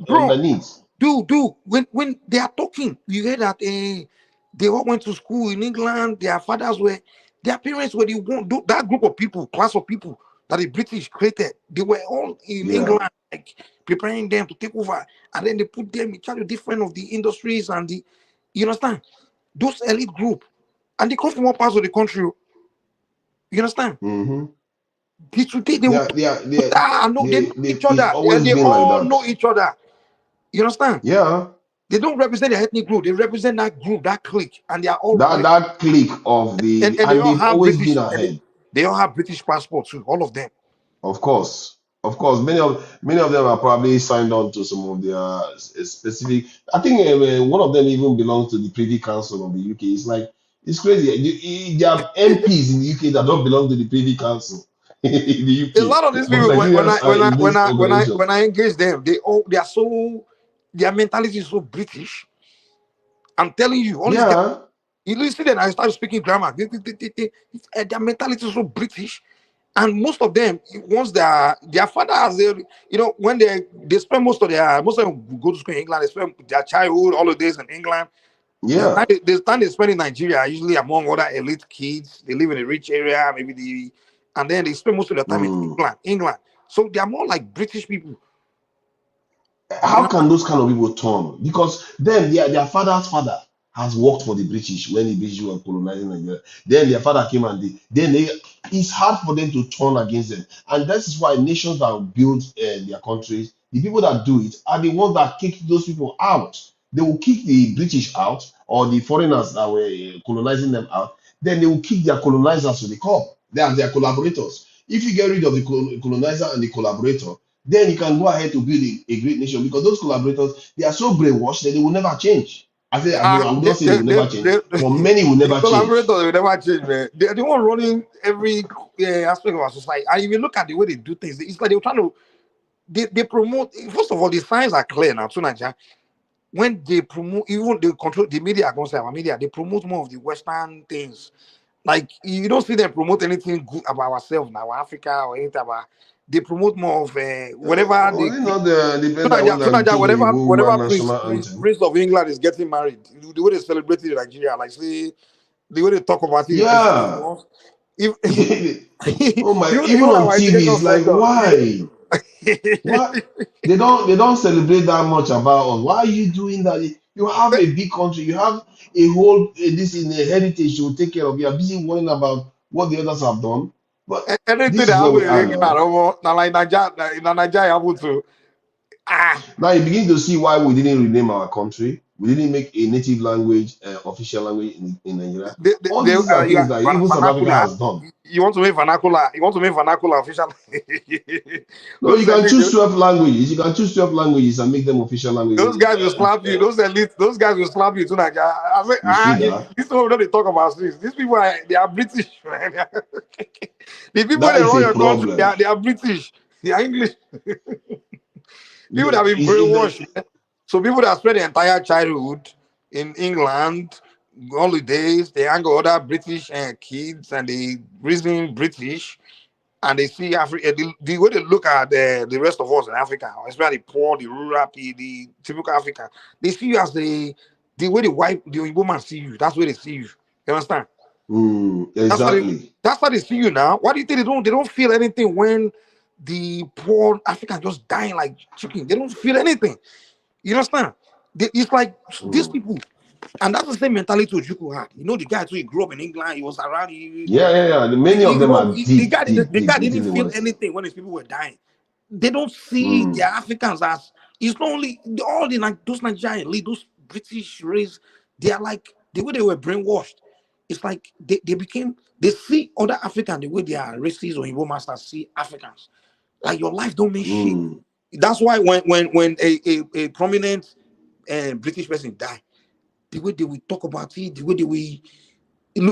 Bro, underneath. dude, when they are talking, you hear that they all went to school in England. Their parents were the one. That group of people, class of people that the British created. They were all in England, like preparing them to take over, and then they put them in charge of different of the industries and you understand, those elite group, and they come from all parts of the country. You understand? Mm-hmm. Today they will they know each it's other, and always they been like all that. know each other. You understand? Yeah. They don't represent the ethnic group. They represent that group, that clique, and they are all that clique of and and they all they've have always been British ahead. they all have British passports too, all of them. Of course. Many of them are probably signed on to some of their specific. I think one of them even belongs to the Privy Council of the UK. It's crazy. There are MPs in the UK that don't belong to the Privy Council in the A lot of UK, these but people, Nigerians are in those organizations. when I engage them, their mentality is so British. I'm telling you, all these guys. You listen, and I start speaking grammar. Their mentality is so British, And most of them, once their father has when they spend most of them go to school in England, they spend their childhood holidays in England. Yeah. The time they spend in Nigeria are usually among other elite kids. They live in a rich area, and then they spend most of their time in England. So they are more like British people. How can those kind of people turn? Because then their father's father has worked for the British when the British were colonizing Nigeria. Then their father came and it's hard for them to turn against them. And that is why nations that build their countries, the people that do it are the ones that kick those people out. They will kick the British out or the foreigners that were colonizing them out. Then they will kick their colonizers to the curb. They are their collaborators. If you get rid of the colonizer and the collaborator, then you can go ahead to build a great nation, because those collaborators, they are so brainwashed that they will never change. I would not say they will never change, but many will The never collaborators change. will never change, man. They're the one running every aspect of our society. And if you look at the way they do things, it's like they're trying to they promote. First of all, the signs are clear now. To Nigeria, when they promote, even they control the media. I don't say our media. They promote more of the Western things. Like you don't see them promote anything good about ourselves now, Africa or anything about. They promote more of whenever Was it not the place that was that Nigeria, chose the whenever woman national anthem? Prince of England is getting married, the way they celebrate it in Nigeria, like see the way they talk about it in president Yeah. wars. If, Oh my! even Even on our TV, education it's like, sector, why? What? They don't celebrate that much about us. Why are you doing that? You have a big country. You have a whole this in a heritage to take care of. You are busy worrying about what the others have done. But anything this that is where happen we in are England, now. now like Nigeria happen to Now you begin to see why we didn't rename our country. We didn't make a native language official language in Nigeria. All these are you things are that even South Africa vernacular. has done. You want to make vernacular. You want to make vernacular official. No, those you can choose elites, 12 languages. You can choose 12 languages and make them official those languages. guys will slap you. Those elites, those guys will slap you too. Like, I say, You see that? this one they talk about this. These people they are British, man. The people That that is run a your country, problem. they are British. They are English. People that have been It's brainwashed. Man. So people that spend their entire childhood in England, holidays, they hang with other British kids and they reason British and they see Africa. The way they look at the rest of us in Africa, especially the poor, the rural, the typical African, they see you as the way the woman see you. That's where they see you. You understand? exactly. That's how they see you now. Why do you think they don't feel anything when the poor African just dying like chicken? They don't feel anything. You understand? It's like these people, and that's the same mentality Ojukwu had. You know, the guy too, he grew up in England, he was around. Yeah. Many of them are The deep, guy, deep, the guy deep didn't within the feel West. anything when his people were dying. They don't see the Mm. Africans as it's not only all those Nigerian elite, those British race. They are like the way they were brainwashed. It's like they see other Africans the way they are racist or Igbo masters see Africans. Like your life don't mean shit. Mm. That's why when a prominent British person die, the way they will talk about it, the way they will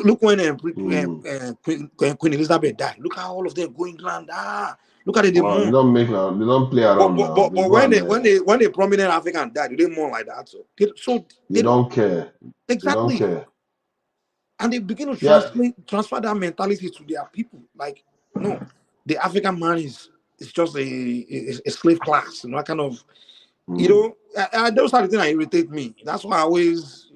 look when Queen Elizabeth died. Look how all of them go England. Look at it, they Wow, mourn. they don't play around now. They But go when and when a prominent African died, they mourn like that. So they they don't don't care. They don't exactly, care. and they begin to Yeah. transfer that mentality to their people. Like no, the African man is just a slave class. You know, that kind of those are the things that irritate me. That's why I always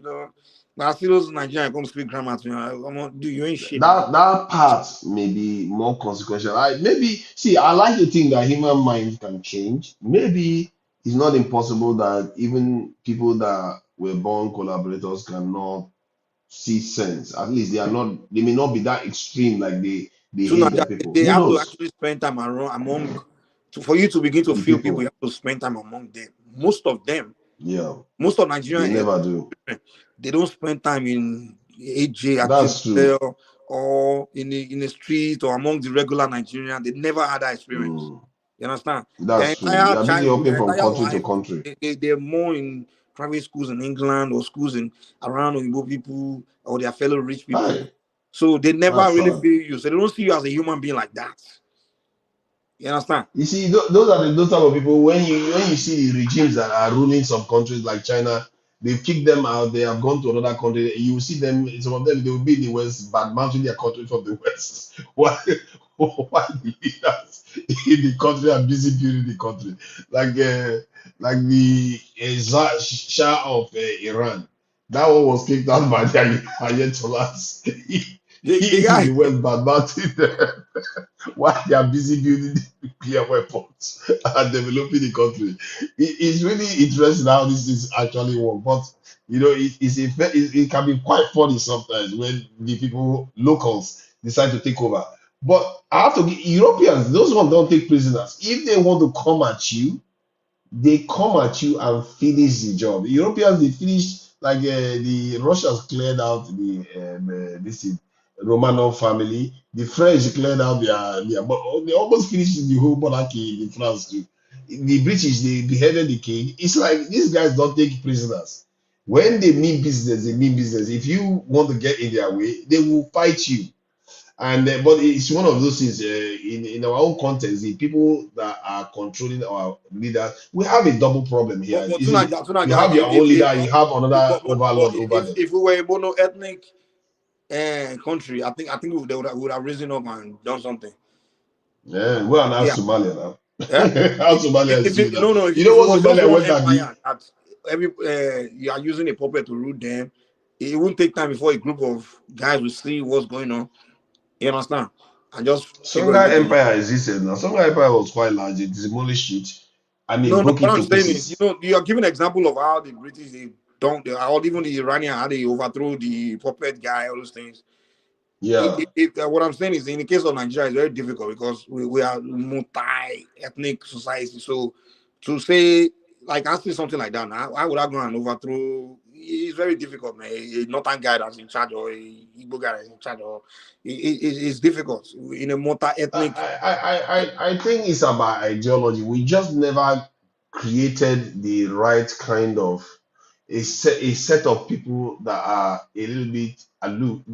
when I see those Nigerians come speak grammar to me, I'm gonna do you ain't shit, man. That part may be more consequential. I like to think that human mind can change. Maybe it's not impossible that even people that were born collaborators cannot see sense. At least they may not be that extreme like they So now hate their people. they Who have to knows? actually spend time among for you to begin to The feel people, you people. have to spend time among them. Most of them, Yeah. most of They Nigerian never do. they don't spend time in AJ at the That's true. hotel or in the street or among the regular Nigerian. They never had that experience. You understand? Their That's true. They entire are busy childhood, hopping their from entire country to life, country. they're more in private schools in England or schools in around Igbo people or their fellow rich people. Hey, So they never that's really sad. feel you. So they don't see you as a human being like that. You understand? You see, those are those type of people. When you see the regimes that are ruling some countries like China, they've kicked them out. They have gone to another country. You will see them. Some of them they will be in the West, but mounting their country from the West. Why? why the leaders in the country are busy building the country. Like the Shah of Iran. That one was kicked out by the Ayatollahs. The In guy, the West, but not in the while they are busy building the nuclear weapons and developing the country. It's really interesting how this is actually work. But it can be quite funny sometimes when the people locals decide to take over. But I have to give Europeans, those ones don't take prisoners. If they want to come at you, they come at you and finish the job. Europeans, they finish like the Russians cleared out this is Romanov family. The French cleared out their but they almost finished the whole monarchy in France too. The British, they beheaded the king. It's like these guys don't take prisoners. When they mean business, they mean business. If you want to get in their way, they will fight you. And but it's one of those things in our own context, the people that are controlling our leaders, we have a double problem here, but isn't it? You Tunaja, have your own leader, you have another but overlord over them. if we were a mono-ethnic country, I think we would have risen up and done something. Yeah, well, now Yeah. Somalia now. Yeah. How Somalia is doing that? No, You if know it what was just Somalia one went and did? empire that you are using a puppet to rule them, it won't take time before a group of guys will see what's going on. You understand? And just figure Songhai everything out. Empire existed now. Songhai Empire was quite large, it demolished it and it No, broke what into I'm saying is, pieces. you are giving an example of how the British or even the Iranian, how they overthrew the puppet guy, all those things. Yeah. What I'm saying is, in the case of Nigeria, it's very difficult because we are multi-ethnic society. So to say, like, asking something like that, now, why would I go and overthrow? It's very difficult, man. A northern guy that's in charge or a Igbo guy that's in charge, or it's difficult in a multi-ethnic. I think it's about ideology. We just never created the right kind of a set of people that are a little bit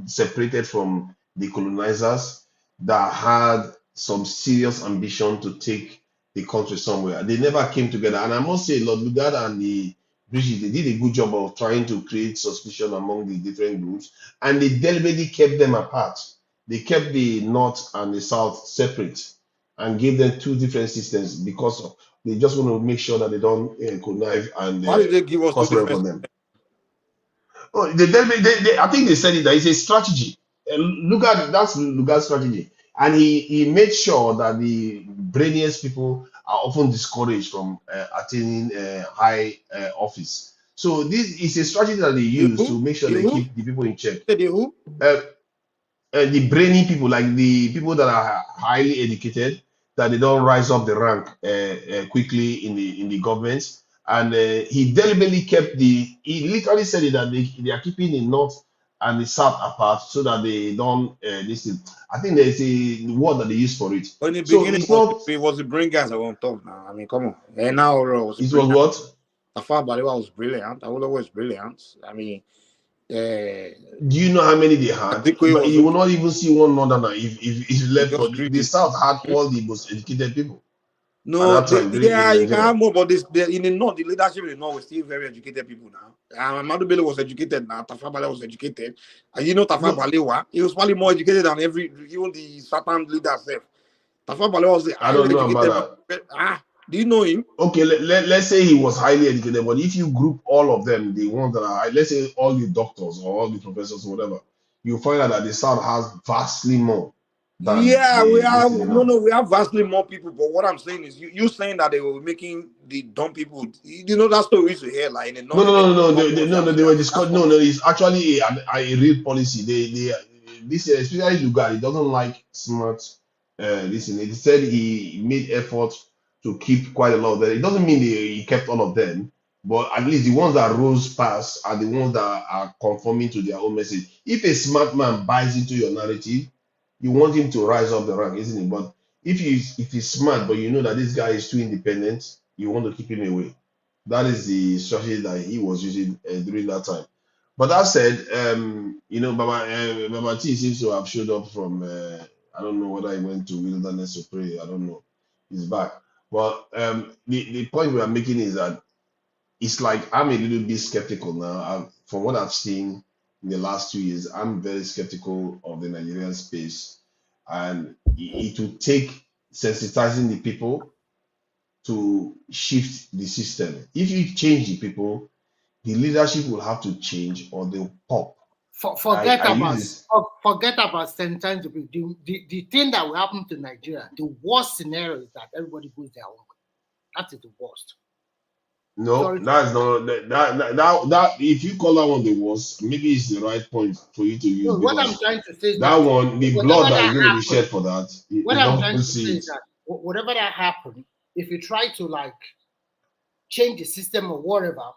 separated from the colonizers that had some serious ambition to take the country somewhere. They never came together. And I must say, Lord Lugard and the British, they did a good job of trying to create suspicion among the different groups, and they deliberately kept them apart. They kept the north and the south separate and gave them two different systems because they just want to make sure that they don't connive and Why did they give us two cause problem different? for them. Oh, I think they said it that it's a strategy. Look at that's Lugard's strategy, and he made sure that the brainiest people are often discouraged from attaining high office. So this is a strategy that they The use who? to make sure The they who? keep the people in check. The who? The brainy people, like the people that are highly educated, that they don't rise up the rank quickly in the government. And he deliberately kept he literally said it that they are keeping the north and the south apart so that they don't listen. I think there's a word that they use for it. In the So beginning, it's not. it was the bring guys I want to talk now. I mean, come on. And now was It was brilliant. what? Tafa Balewa was brilliant. Awolowo was brilliant. I mean, Do you know how many they had? Azikiwe But was you will okay. not even see one northerner if They left for just the created. south had all the most educated people at No, that time in yeah, you can Nigeria. have more, but in the north, the leadership in the north was still very educated people now. Madu Bello was educated now. Tafa Balewa was educated. And you know Tafa No, Balewa, he was probably more educated than even the Satan leader self. Tafa Balewa was the I highly don't know educated about man. Do you know him? that. Okay, let's say he was highly educated, but if you group all of them, the ones that are, let's say all the doctors or all the professors or whatever, you find out that the South has vastly more than Yeah, we the this have thing, you know. we have vastly more people. But what I'm saying is, you saying that they were making the dumb people. You know that story we used to hear, like in the No, north, no, they make no, no, no, dumb ones. no, no, they were discussing. No, no, it's actually a real policy. This especially Lugard, he doesn't like smart. Listen, he said he made effort to keep quite a lot of them. It doesn't mean he kept all of them, but at least the ones that rose past are the ones that are conforming to their own message. If a smart man buys into your narrative, you want him to rise up the rank, isn't it? But if he's smart, but you know that this guy is too independent, you want to keep him away. That is the strategy that he was using during that time. But that said, Baba T seems to have showed up from, I don't know whether he went to wilderness to pray. I don't know. He's back. But the point we are making is that it's like I'm a little bit skeptical now. From what I've seen in the last 2 years, I'm very skeptical of the Nigerian space. And it will take sensitizing the people to shift the system. If you change the people, the leadership will have to change or they'll pop. Forget about sentence. The thing that will happen to Nigeria, the worst scenario is that everybody goes their own way. That is the worst. No, that's not that. If you call that one the worst, maybe it's the right point for you to use, No, what I'm because trying to say is that one, the blood that is going to be happens, shed for that, what you I'm don't trying to see say it. is that whatever that happens, if you try to like change the system or whatever,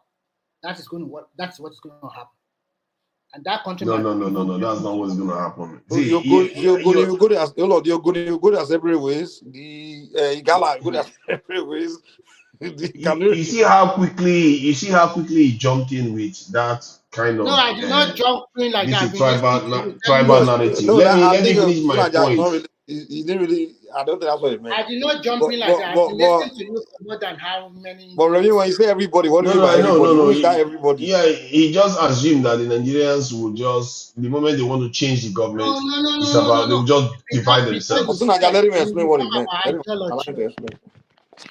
that is going to work. That's what's going to happen. And that country No, that's not what's going to happen. So you're good as every ways. The Gala good as every ways. You see how quickly he jumped in with that kind of. No, I did not jump in like that. Tribal narrative. Let me finish my point. He didn't really. I don't think that's what he meant. I did not jump in like that. I've been listening to you for more than how many. But Remy, when you say everybody, what do you mean by everybody? Who is that everybody? Yeah, he just assumed that the Nigerians will just, the moment they want to change the government, they will just divide themselves. Let him explain what he meant.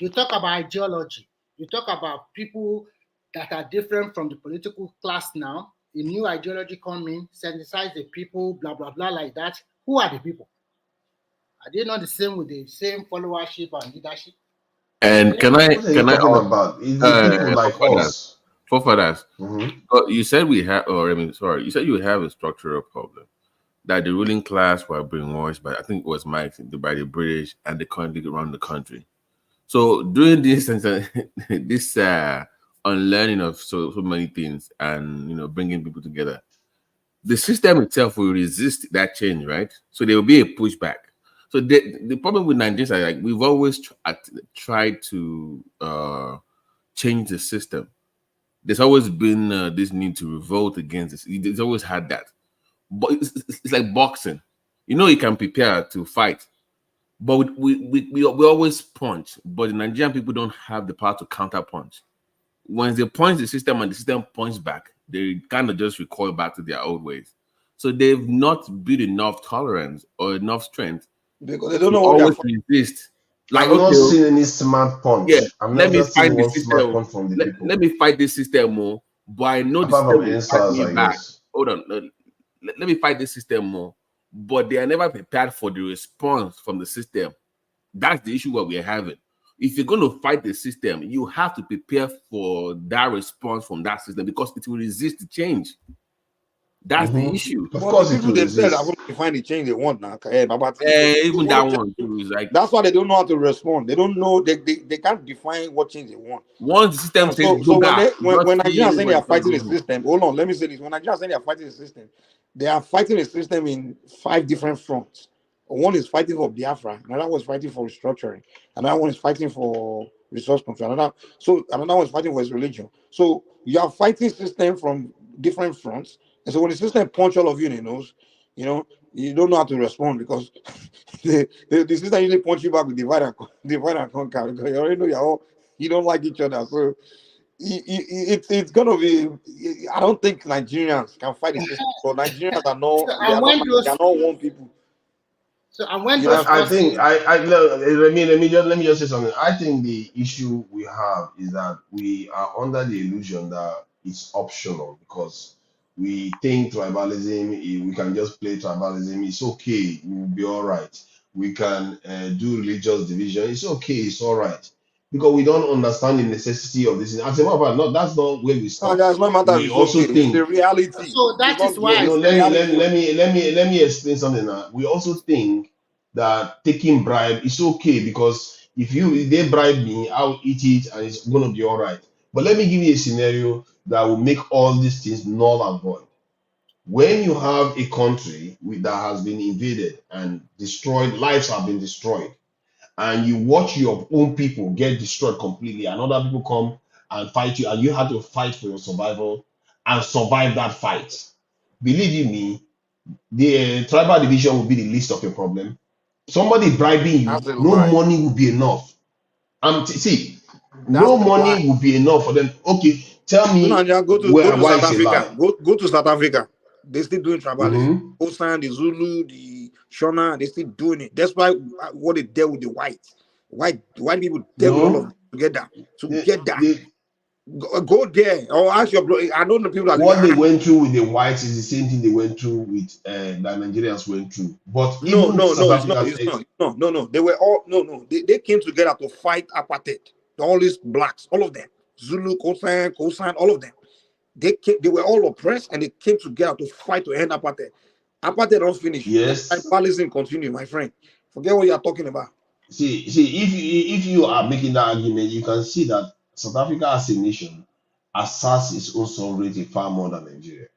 You talk about ideology. You talk about people that are different from the political class now. A new ideology come in, sensitize the people, blah, blah, blah, like that. Who are the people? Are they not the same with the same followership and leadership? And can I about? It's the people like us. Forefathers. You said we have, you said you have a structural problem, that the ruling class were brainwashed by, I think it was Mike, by the British and the country around the country. So during this unlearning of so many things and bringing people together, the system itself will resist that change, right? So there will be a pushback. So the problem with Nigeria is like we've always tried to change the system. There's always been this need to revolt against this. It's always had that. But it's like boxing. You can prepare to fight, but we always punch. But the Nigerian people don't have the power to counter punch. Once they punch the system and the system punches back, they kind of just recoil back to their old ways. So they've not built enough tolerance or enough strength because they don't know what always resist. Like, I'm not seeing any smart punch. Yeah, let me fight the system. From the people. Let me fight this system more, but I know the system will fight me back. Hold on, let me fight this system more, but they are never prepared for the response from the system. That's the issue what we're having. If you're going to fight the system, you have to prepare for that response from that system because it will resist the change. That's the issue. Of course, people themselves are going to find the change they want now. Even that one too is like that's why they don't know how to respond. They don't know they can't define what change they want. Once the system says so when Nigerians say they are fighting the system, hold on, let me say this. When Nigerians say they are fighting the system, they are fighting the system in 5 different fronts. One is fighting for Biafra, another one is fighting for restructuring, another one is fighting for resource control, another one is fighting for his religion. So you are fighting system from different fronts. And so when the system punch all of you in the nose, you don't know how to respond because the system usually punch you back with divide and conquer because you already know you don't like each other. So it's gonna be. I don't think Nigerians can fight the system. So Nigerians are not one people. So and when I think let me just say something. I think the issue we have is that we are under the illusion that it's optional because we think tribalism, we can just play tribalism, it's okay, we'll be all right. We can do religious division, it's okay, it's all right. Because we don't understand the necessity of this. As a matter of fact, that's not where we start. We also think it's the reality. So that is why let me explain something now. We also think that taking bribe is okay because if they bribe me, I'll eat it and it's gonna be all right. But let me give you a scenario that will make all these things null and void. When you have a country that has been invaded and destroyed, lives have been destroyed, and you watch your own people get destroyed completely, and other people come and fight you, and you have to fight for your survival and survive that fight. Believe you me, the tribal division will be the least of your problem. Somebody bribing you, money will be enough. No money will be enough for them. Okay, tell me go to South Africa. Go to South Africa. They still doing tribalism. Osan, the Zulu, the Shona, they still doing it. That's why what they did with the white people deal with all of them together to get that. Go there or ask your bro. I don't know people that what they went through with the whites is the same thing they went through with that Nigerians went through. But even South Africa's no. They were all They came together to fight apartheid. All these blacks, all of them, Zulu, Kosan, all of them. They were all oppressed and they came together to fight to end apartheid. Apartheid don't finish. Yes. Tribalism continue, my friend. Forget what you are talking about. See, if you are making that argument, you can see that South Africa as a nation asserts its own sovereignty far more than Nigeria.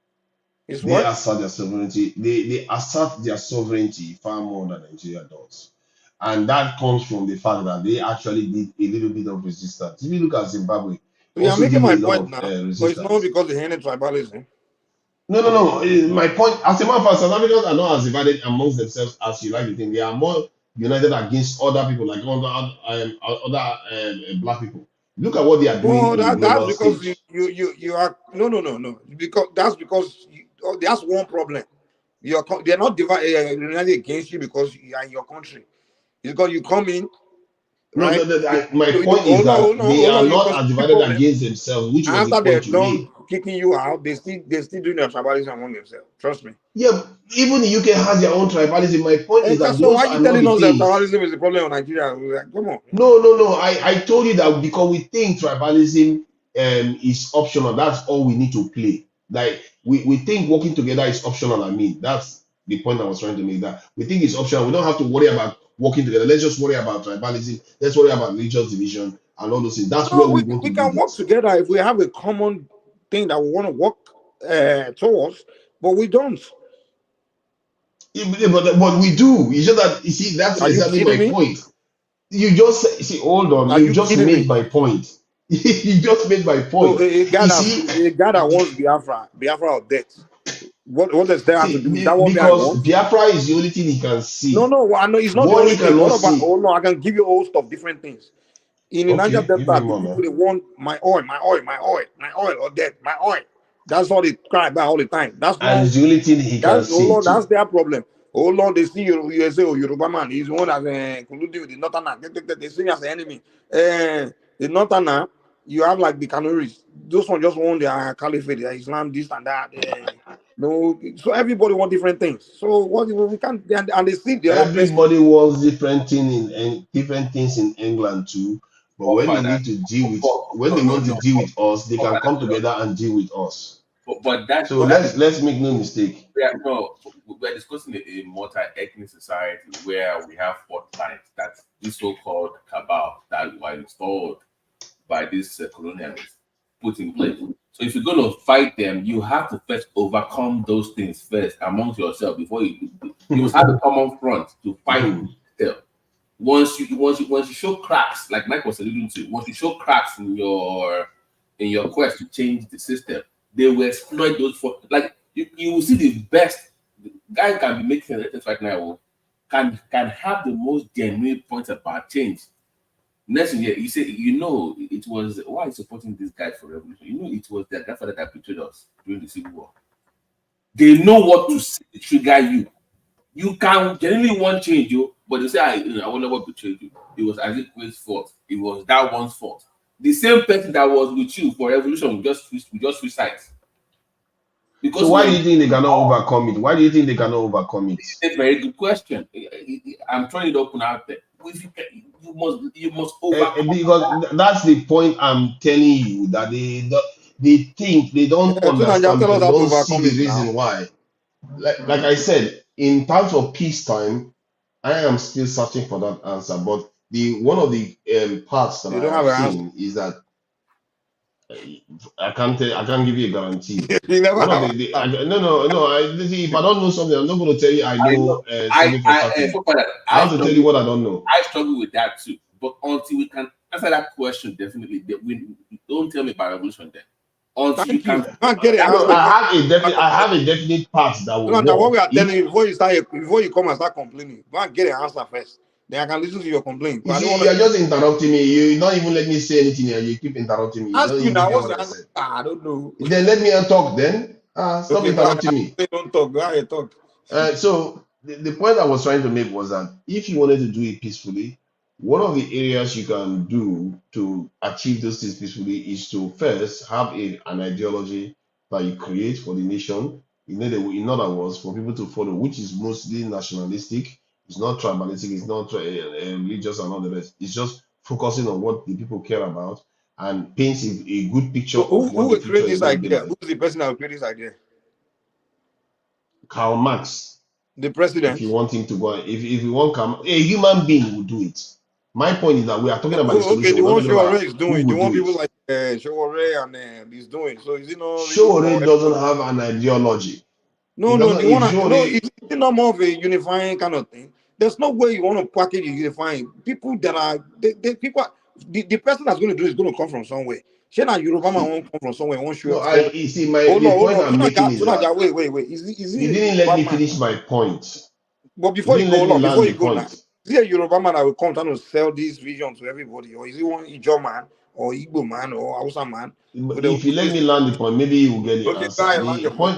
They assert their sovereignty. They assert their sovereignty far more than Nigeria does, and that comes from the fact that they actually did a little bit of resistance. If you look at Zimbabwe, so you're making my point now, but it's not because they ended tribalism. No. My point, as a matter of fact, South Africans are not as divided amongst themselves as you like to think. They are more united against other people, like other black people. Look at what they are doing. No, that's because you are no. Because that's because that's one problem. They're not united against you because you are in your country. It's because you come in. Right? My point is that they are not as divided against themselves, which was the point you made. Kicking you out, they still doing their tribalism among themselves. Trust me. Yeah, even the UK has their own tribalism. My point is that so why are you telling us that tribalism is the problem in Nigeria? Like, come on. No. I told you that because we think tribalism is optional. That's all we need to play. Like we think working together is optional. I mean, that's the point I was trying to make. That we think it's optional. We don't have to worry about working together. Let's just worry about tribalism. Let's worry about religious division and all those things. That's where we want to do. We can work together if we have a common thing that we want to work towards, but we don't. Yeah, but we do. It's just that you see that's exactly my point. You just see. Hold on. You just made my point. You just made my point. So a guy that wants Biafra or death. What does that have to do? That because Biafra is the only thing he can see. No, I know it's not the only thing. I can give you a host of different things. In the Niger Delta, people they want my oil, or death, my oil. That's all they cry about all the time. That's the only thing he can see. That's their problem. Oh Lord, they see you say, Yoruba man, he's the one that's colluding with the Northerner. They see me as an enemy. The Northerner, you have like the Canaries. Those ones just want their caliphate, their Islam, this and that. No, so everybody want different things. So what we can't, and they see the everybody wants different things in England too. But when they need to deal with want to deal with us, they can come together and deal with us. But that's so let's make no mistake. We're discussing a multi-ethnic society where we have fault lines that this so-called cabal that were installed by these colonialists put in place. So if you're going to fight them, you have to first overcome those things first amongst yourself before you must have a common front to fight them. Once you show cracks, like Mike was alluding to, once you show cracks in your quest to change the system, they will exploit those for like you will see the best guy can be making sentences right now, can have the most genuine points about change. Next year, you say, it was why are you supporting this guy for revolution? It was their grandfather that betrayed us during the Civil War. They know what to say to trigger you. You can genuinely want change, but they say, I wonder what betrayed you. It was Azikwe's fault. It was that one's fault. The same person that was with you for revolution, we just switch sides. Because so why do you think they cannot overcome it? Why do you think they cannot overcome it? It's a very good question. I'm trying it open out there. You must overcome because that's the point I'm telling you, that they think they don't understand, they don't see the reason why. Like I said, in times of peacetime, I am still searching for that answer. But one of the parts that I have seen is that I can't give you a guarantee. No. If I don't know something, I'm not going to tell you I know something for certain. I have to tell you what I don't know. I struggle with that too. But until we can answer that question, definitely, don't tell me about revolution then. Until you can get it. I have a definite part that will work. What we are telling you before you come and start complaining, go and get an answer first. Then I can listen to your complaint. You are just interrupting me. You not even let me say anything, and you keep interrupting me. Ask you now. What's the answer? I don't know. Then let me talk. Then stop interrupting me. Don't talk. Go ahead, talk. So the point I was trying to make was that if you wanted to do it peacefully, one of the areas you can do to achieve those things peacefully is to first have an ideology that you create for the nation. In other words, for people to follow, which is mostly nationalistic. It's not tribalistic. It's not religious and all the rest. It's just focusing on what the people care about and paints a good picture So of who what the will create future is this going to be idea? like. Who's the person that will create this idea? Karl Marx. The If president. you want him to go, if you want a human being will do it. My point is that we are talking about the Okay, solution. the We're not one talking about SOWORE is who doing, the will one do it. people like SOWORE and he's doing. So is it not really SOWORE for doesn't everybody? have an ideology. No, It no, doesn't. the one If no, SOWORE, it's not more of a unifying kind of thing. There's no way you want to package a unifying. People that are the person that's going to do it is going to come from somewhere. Shana Yoruba man won't come from somewhere, won't show no, up. Say, you see, hold the on, hold point on. I'm making is that Wait. Is you he a didn't let Yoruba me man? finish my point. But You before you didn't go, let hold me on, land before the you go now, point. is he a Yoruba man that will come trying to sell this vision to everybody? Or is he one Ijo man or Igbo man or Hausa man? But they will If you do let this. me land the point, maybe you will get the Okay, answer. try and land your point.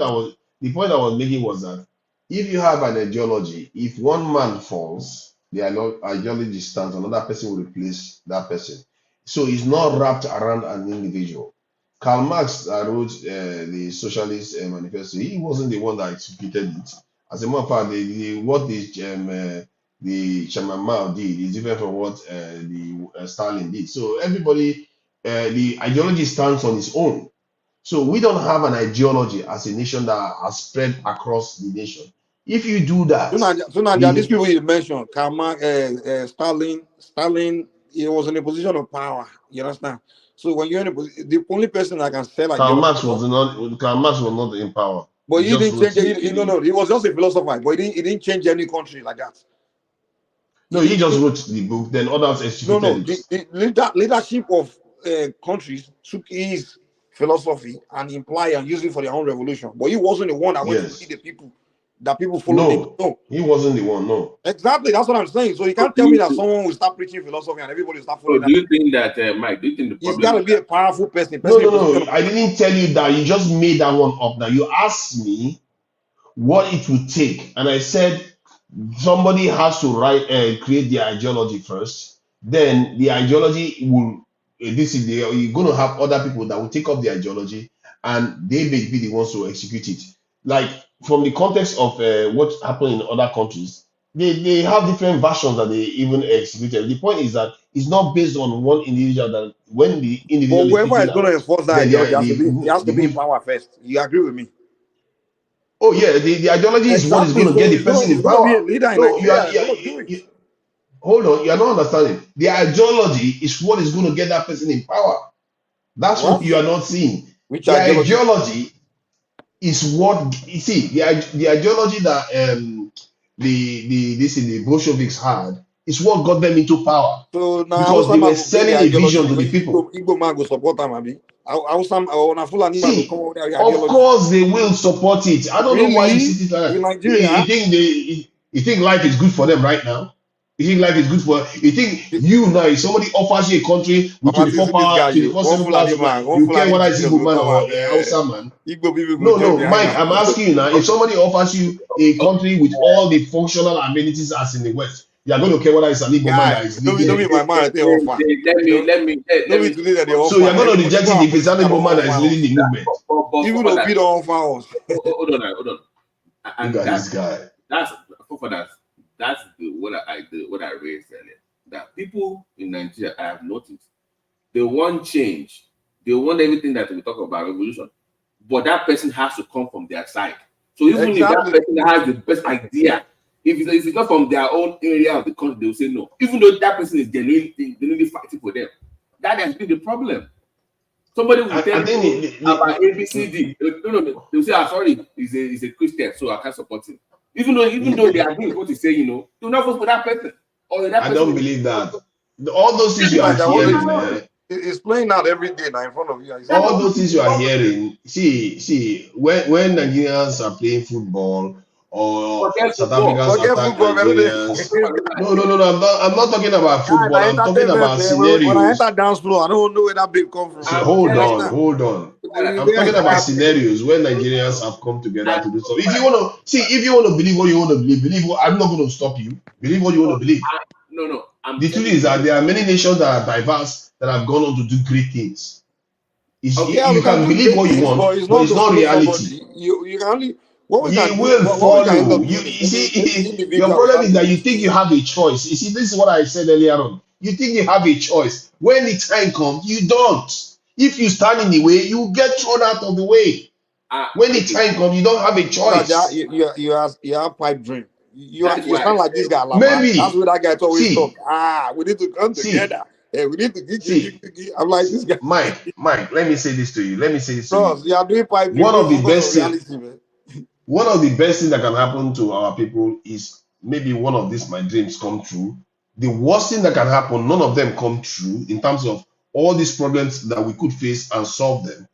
The point I was making was that if you have an ideology, if one man falls, the ideology stands, another person will replace that person. So it's not wrapped around an individual. Karl Marx wrote the Socialist Manifesto. He wasn't the one that executed it. As a matter of fact, what the Chairman Mao did is different from what the Stalin did. So everybody, the ideology stands on its own. So we don't have an ideology as a nation that has spread across the nation. If you do that, So now these people you mentioned, Karl Stalin, he was in a position of power. You understand? So when you're in the only person that can sell Karl ideology, Marx was not in power. but He he just didn't wrote change it. No, he was just a philosopher, but he didn't change any country like that. no, he just wrote the book, then others executed it. The leadership of countries took his philosophy and imply and use it for their own revolution. But he wasn't the one that went to lead the people that people followed him. No, he wasn't the one. No, exactly. That's what I'm saying. So you can't tell me that someone will start preaching philosophy and everybody will start So following do that. you think that, Mike, do you think the He's problem got to is be a powerful person. No. I didn't tell you that. You just made that one up. Now you asked me what it would take, and I said somebody has to create the ideology first. Then the ideology will. You're going to have other people that will take up the ideology, and they may be the ones to execute it. Like from the context of what happened in other countries, they have different versions that they even executed. The point is that it's not based on one individual. That when the But individual is whoever taken is going to out, enforce that then ideology has to the be in good. power first. You agree with me? Oh yeah, the ideology is what is Exactly. going to get So the person he's in gonna be a power. leader in No, Nigeria that's gonna do it. hold on, you are not understanding. The ideology is what is going to get that person in power. That's what What? you are not seeing. Which The ideology? ideology is what you see. The ideology that the Bolsheviks had is what got them into power So now because Hausa they were man go get the selling a vision ideology. to the people. Igbo man go support them, abi. Hausa or na Fulani man go come See, out with their of ideology. course they will support it. I don't know why you Really? see it like In that. Nigeria? You think life is good for them right now? You think life is good for you think you now if somebody offers you a country with Mama, see 24 this power, guy, you 24/7 one power Fulani supply, man, one you care Fulani whether it's genius Igbo go man come or and Hausa man. Igbo people go join No, behind Mike, him. I'm asking you now. If somebody offers you a country with all the functional amenities as in the West, you are going to care whether it's an Igbo man Guy, that is don't leading be it. my man. I think offer. let No be me today that they So you're offer. going to Everybody, reject even it our if it's an politician don't Igbo man that is offer leading us. the movement. Even for though that, Obi don't offer us. hold on. And Look at this guy. that's what I raised earlier. That people in Nigeria, I have noticed, they want change. They want everything that we talk about revolution, but that person has to come from their side. So even if that person has the best idea, if it's not from their own area of the country, they will say no. Even though that person is genuinely fighting for them, that has been the problem. Somebody will tell you about ABCD. No. They'll say, sorry, he's a Christian, so I can't support him. Even though they agree with what he's saying, do not vote for that person. Or that I person don't believe that. All those things you are hearing, it's playing out every day now in front of you. all those things you are hearing. See, when Nigerians are playing football or South Africans attack Nigerians. No. I'm not talking about football. I'm talking about When I scenarios. enter dance floor, I don't know where that babe come from. So hold on. I'm talking about scenarios where Nigerians have come together to do so. If you want to see, if you want to believe what you want to believe what, I'm not going to stop you. Believe what you want to believe. No. The truth is that there are many nations that are diverse that have gone on to do great things. Yeah, You we can can do believe great what you things, want, but it's but not it's to not follow reality. somebody. You can only what we You can do. will What we can end follow. up doing is maybe See, your individual problem start is that you doing think you have a choice. You see, this is what I said earlier on. You think you have a choice. When the time comes, you don't. If you stand in the way, you get thrown out of the way. When the time comes, you don't have a Naja, choice. you have pipe dream. You That's you why I sound like said this guy Lama. That's Maybe. what that guy always talk. See, We need to come see, together. Hey, we need to see, I'm like this guy. Mike, let me say this to you. Let me say this to you. Bros, you are doing pipe dream. One Don't of the focus on best things, reality, man. one of the best things that can happen to our people is maybe one of these my dreams come true. The worst thing that can happen, none of them come true in terms of all these problems that we could face and solve them.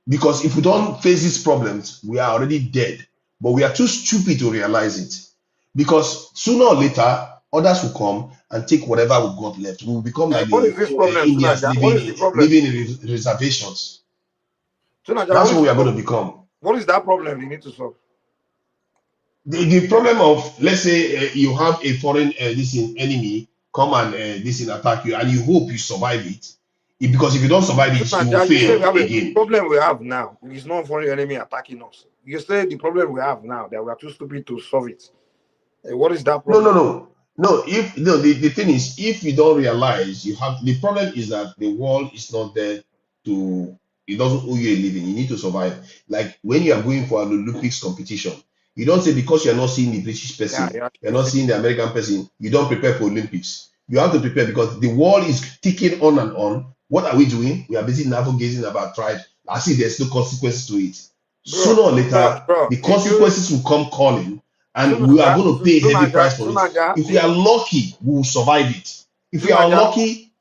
Because if we don't face these problems, we are already dead. But we are too stupid to realize it. Because sooner or later, others will come and take whatever we got left. We will become like What the is this problem, Indians Tunaja? What is the problem? living in reservations. Tunaja, That's what is what we the are going to problem? become. What is that problem you need to solve? The problem of, let's say you have a foreign enemy come and this attack you, and you hope you survive it. Because if you don't survive it, you will Tunaja, you say we fail have the again. problem we have now is not foreign enemy attacking us. You say the problem we have now that we are too stupid to solve it. What is that problem? No. If no, the thing is, if you don't realize you have the problem is that the world is not there to, it doesn't owe you a living. You need to survive. Like when you are going for an Olympics competition, you don't say because you're not seeing the British person, Yeah. you're not seeing the American person, you don't prepare for Olympics. You have to prepare because the world is ticking on and on. What are we doing? We are busy navigating about tribe. I see there's no consequences to it. Sooner or later, Bro. the consequences will come calling, and we are going to pay a heavy price for it. If we are lucky, we will survive it. If we are unlucky,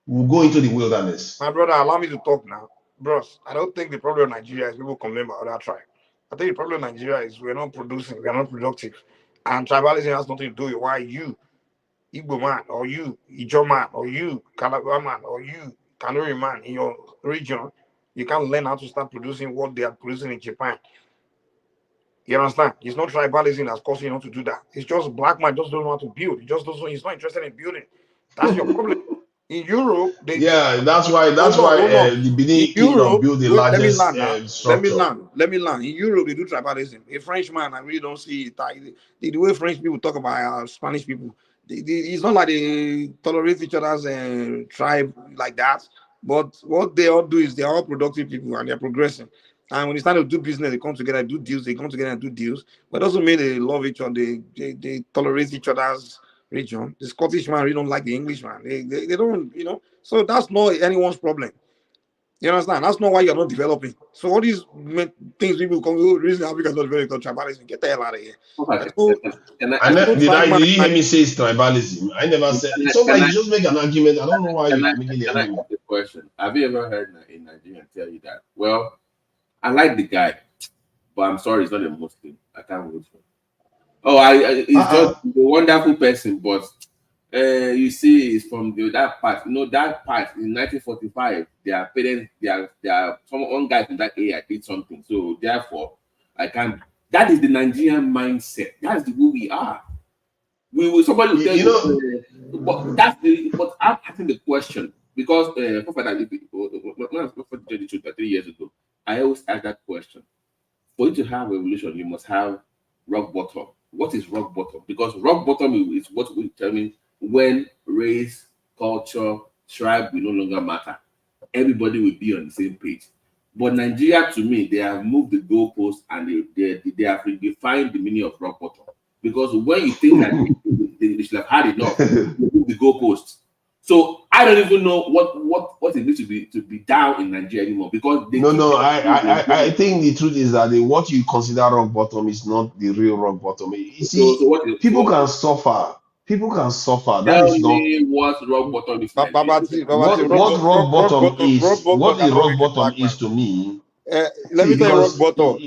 we will go into the wilderness. My brother, allow me to talk now. Bros, I don't think the problem in Nigeria is people complain about other tribe. I think the problem in Nigeria is we're not producing, we're not productive. And tribalism has nothing to do with why you, Igbo man, or you, Ijo man, or you, Calabar man, or you, Kanuri man in your region, you can't learn how to start producing what they are producing in Japan. You understand? It's not tribalism that's causing you not to do that. It's just black man just don't know how to build. He just doesn't. He's not interested in building. That's your problem. In Europe, That's why hold on. the In Benin Kingdom Europe, built the let me largest land now. structure. Let me land. In Europe, they do tribalism. A Frenchman, I really don't see it. The way French people talk about Spanish people, it's not like they tolerate each other's tribe like that. But what they all do is they're all productive people and they're progressing. And when it's time to do business, they come together, do deals. They come together and do deals. But it doesn't mean they love each other. They tolerate each other's region. The Scottish man really don't like the English man. They don't, So that's not anyone's problem. You understand? That's not why you're not developing. So all these things people come, the reason Africa is not developing tribalism, get the hell out of here. Did you hear me say it's tribalism? I never said. Somebody just make an argument. I don't know why you're making the argument. Ask a question? Have you ever heard a Nigerian tell you that? Well, I like the guy, but I'm sorry, he's not a Muslim. I can't vote for him. Oh, he's just a wonderful person, but you see, it's from that part. That part in 1945, their parents, one guy from that area did something. So therefore, I can't. That is the Nigerian mindset. That's the way we are. Somebody will tell you, but I'm asking the question because when I was for 3 years ago, I always ask that question. For you to have a revolution, you must have rock bottom. What is rock bottom? Because rock bottom is what will determine when race, culture, tribe will no longer matter. Everybody will be on the same page. But Nigeria, to me, they have moved the goalpost and they have redefined the meaning of rock bottom. Because when you think that they should have had enough, they move the goalpost. So I don't even know what it means to be down in Nigeria anymore. Because I think the truth is that what you consider rock bottom is not the real rock bottom. You see, people can suffer. People can suffer. That is not what rock bottom is. What rock bottom is. What the rock bottom is to me. Let me tell you rock bottom.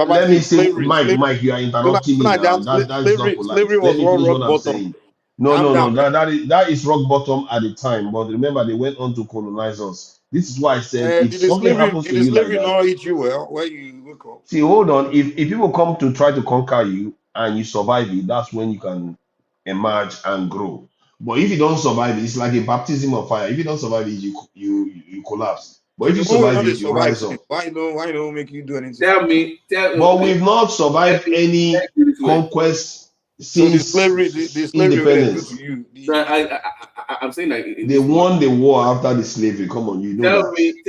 Let me say, Mike, you are interrupting me now. That's not polite. Slavery Let was me one finish rock what I'm bottom. saying. No, Calm no, no. down, man. That is rock bottom at the time. But remember, they went on to colonize us. This is why I said if something happens Did to the you like slavery that, not hit you well where you wake up? see, hold on. If people come to try to conquer you and you survive it, that's when you can emerge and grow. But if you don't survive it, it's like a baptism of fire. If you don't survive it, you collapse. But So if the you moment we survive know they it, you survive rise things, up. why don't make you do anything? Tell me, But okay. we've not survived any conquest So the slavery where they do to independence. you. So I'm saying like in They this world. won the war after the slavery. Come on, you know that.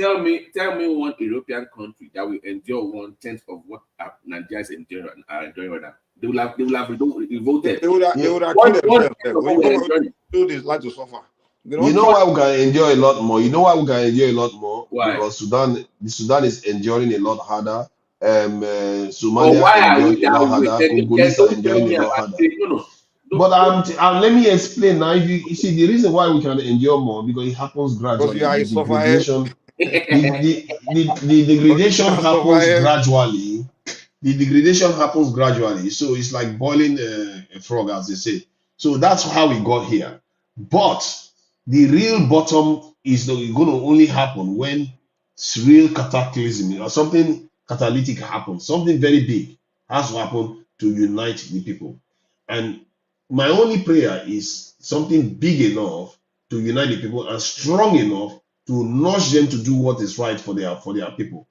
Tell me one European country that will endure 1/10 of what Nigeria is enduring right now. They will have revolted. They would have One killed themselves. of When what you we're come out, enjoying. do this like to suffer. They You don't know try. why we can enjoy a lot more? You know why we can enjoy a lot more? Why? Because Sudan is enduring a lot harder. But Somalia why are we enjoying a lot that way? harder. Then Congolese are don't tell enjoying a me lot about harder. it. No. But let me explain now. If you see the reason why we can endure more because it happens Because you gradually. are a The sufferhead. degradation, the degradation Original happens sufferhead. gradually. The degradation happens gradually. So it's like boiling a frog, as they say. So that's how we got here. But the real bottom is going to only happen when real cataclysm or something catalytic happens. Something very big has to happen to unite the people. And my only prayer is something big enough to unite the people and strong enough to nudge them to do what is right for their people.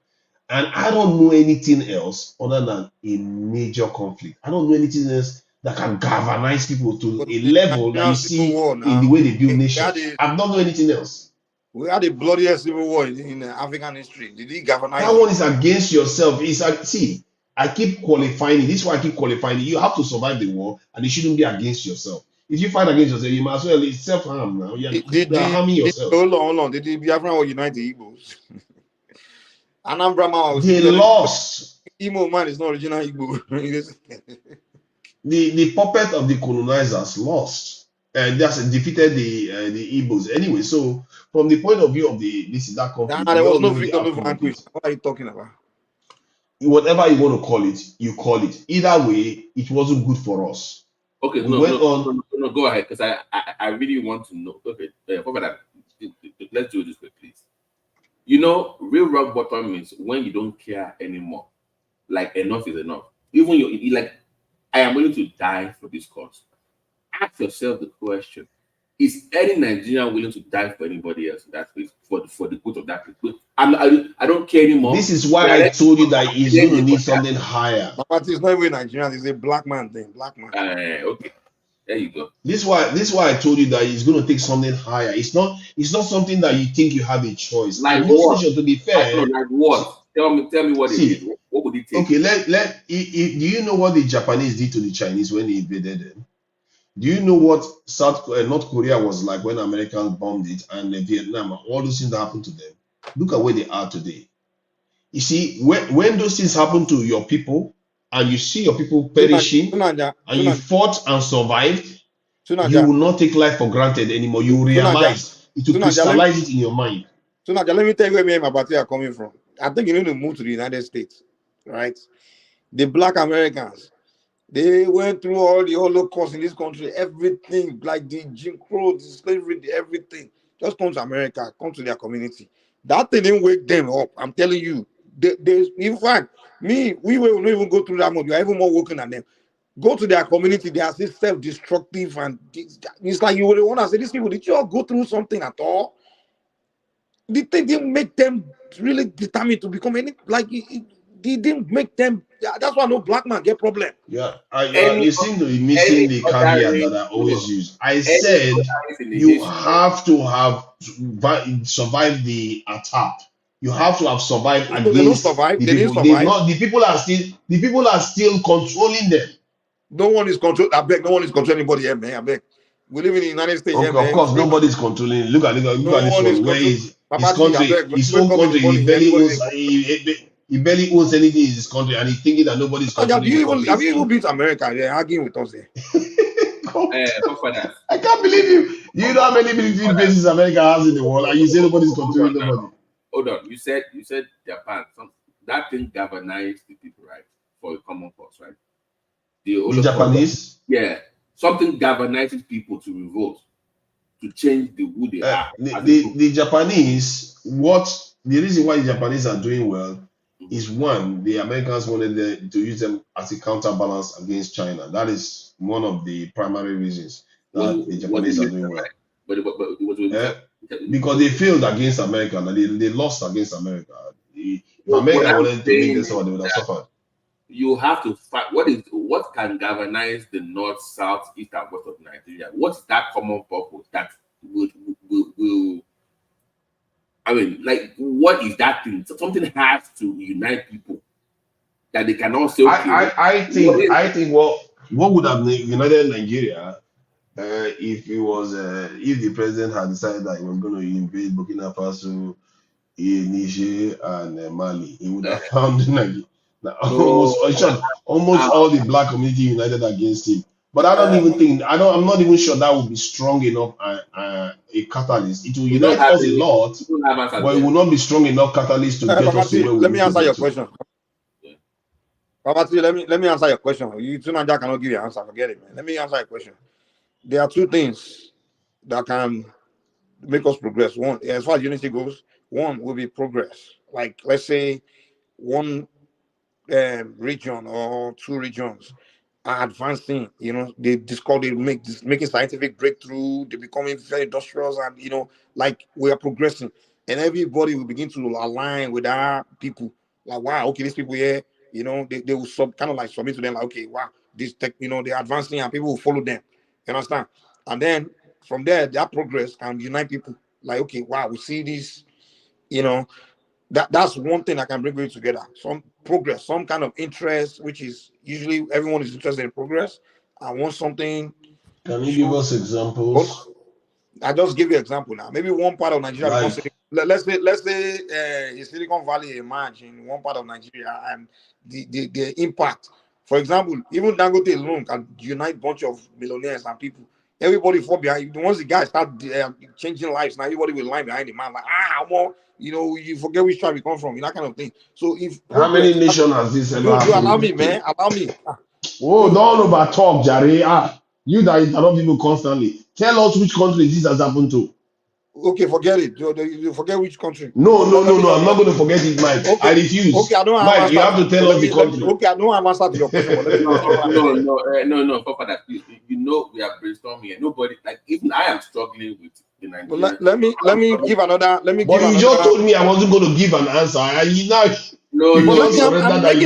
And I don't know anything else other than a major conflict. I don't know anything else that can galvanize people to But a the level that you Nigerian civil see war in the now. way they build We nations. I've not known anything else. had a bloodiest civil war in African history. Did he galvanize That you? one is against yourself. See, I keep qualifying it. This is why I keep qualifying it. You have to survive the war, and it shouldn't be against yourself. If you fight against yourself, you might as well. It's self-harm now. You are harming yourself. Hold on. Did the Biafran war unite the Igbos? Anambra man was still They telling lost. Imo man is not original Igbo. The puppet of the colonizers lost, and that's defeated the Igbos anyway. So from the point of view of that conflict, There we was all no know the victor, no outcome of vanquished. it. What are you talking about? Whatever you want to call it, you call it. Either way, it wasn't good for us. Okay, We went on. no, go ahead, because I really want to know. Okay, let's do it this way, please. You know, real rock bottom means when you don't care anymore. Like enough is enough. Even you like, I am willing to die for this cause. Ask yourself the question: is any Nigerian willing to die for anybody else? That's for the good of that people. I don't care anymore. This is why I told you that he's going to need something higher. But it's not even Nigerian. It's a black man thing. Black man. Okay, there you go. This is why I told you that he's going to take something higher. It's not something that you think you have a choice. Like And most what? nations, to be fair, Like what? Tell me what it is. What would it take? Okay, do you know what the Japanese did to the Chinese when they invaded them? Do you know what North Korea was like when Americans bombed it, and Vietnam, all those things that happened to them? Look at where they are today. You see, when those things happen to your people, and you see your people perishing, and you fought and survived, you will not take life for granted anymore. You will realize it will crystallize it in your mind. So now, let me tell you where me and my party are coming from. I think you need to move to the United States, right? The black Americans, they went through all the Holocaust in this country, everything, like the Jim Crow, the slavery, everything. Just come to America, come to their community. That thing didn't wake them up. I'm telling you. In fact, we will not even go through that much. We are even more woken than them. Go to their community, they are still self-destructive, and it's like you would want to say, these people, did you all go through something at all? The thing didn't make them really determined to become any, like it didn't make them. That's why no black man get problem. Yeah, you seem to be missing the caveat that I always use. I said you have to have survived the attack. You have to have survived They don't against survive. the They didn't people. survive. The people are still controlling them. No one is control. I beg. No one is controlling anybody here, man. I beg. We live in the United States, Okay, of course, nobody is controlling. Look at this one is one. Where controlling. is his Papa T, I country? beg. His Wake own up in the country. morning. He barely owns anything in his country, and he's thinking that nobody is controlling his country. Have you even been to America? They're arguing with us there. I can't believe you. You know how many military bases America has in the world, and you say nobody's controlling nobody. Hold on. You said Japan. That thing galvanized the people, right, for a common cause, right? The Japanese. Yeah. something galvanizes people to revolt, to change who they are. The Japanese, the reason why the Japanese are doing well is one, the Americans wanted to use them as a counterbalance against China. That is one of the primary reasons that the Japanese are doing well. Because they failed against America, and they lost against America. If America wanted to make this suffer, they would have suffered. You have to fight. What can galvanize the north, south, east, and west of Nigeria? What's that common purpose that will I mean, like, what is that thing? So something has to unite people that they can also. I think what would have united Nigeria if it was if the president had decided that he was going to invade Burkina Faso, Niger, and Mali, he would have found Nigeria. Almost all the black community united against him. But I don't even think I'm not even sure that would be strong enough a catalyst. It will unite us a lot, but it will not be strong enough catalyst to get us to where we let me need to answer get your to. question. Babati, let me answer your question. You two man cannot give you an answer. Forget it, man. Let me answer your question. There are two things that can make us progress. One, as far as unity goes, one will be progress. Like, let's say one region or two regions are advancing. They making scientific breakthrough. They're becoming very industrious, and like, we are progressing, and everybody will begin to align with our people. Like, wow, okay, these people here, they will kind of like submit to them. Like, okay, wow, this tech, they're advancing, and people will follow them. You understand? And then from there, that progress can unite people. Like, okay, wow, we see this. That's one thing that can bring people together. Some progress, some kind of interest, which is usually everyone is interested in progress. I want something. Can you give us examples? I just give you an example now. Maybe one part of Nigeria becomes let's say Silicon Valley emerge in one part of Nigeria, and the impact. For example, even Dangote alone can unite a bunch of millionaires and people. Everybody fall behind. Once the guys start changing lives, now everybody will line behind the man. Like, more, you forget which tribe you come from, that kind of thing. So if how many nations has this ever happened? You allow me, man. Allow me. Oh, don't over talk, Jare. You that interrupt people constantly. Tell us which country this has happened to. Okay, forget it. You forget which country. No. I'm not going to forget it, Mike. Okay. I refuse. Okay, I don't have Mike, answer. you have to tell us the country. Okay, I don't have answer to your question, but let me No, Papa, that we are brainstorming here. Nobody, like, even I am struggling with the Nigerian. Well, let me give another. You just told me I wasn't going to give an answer. And you now. I'm making a statement.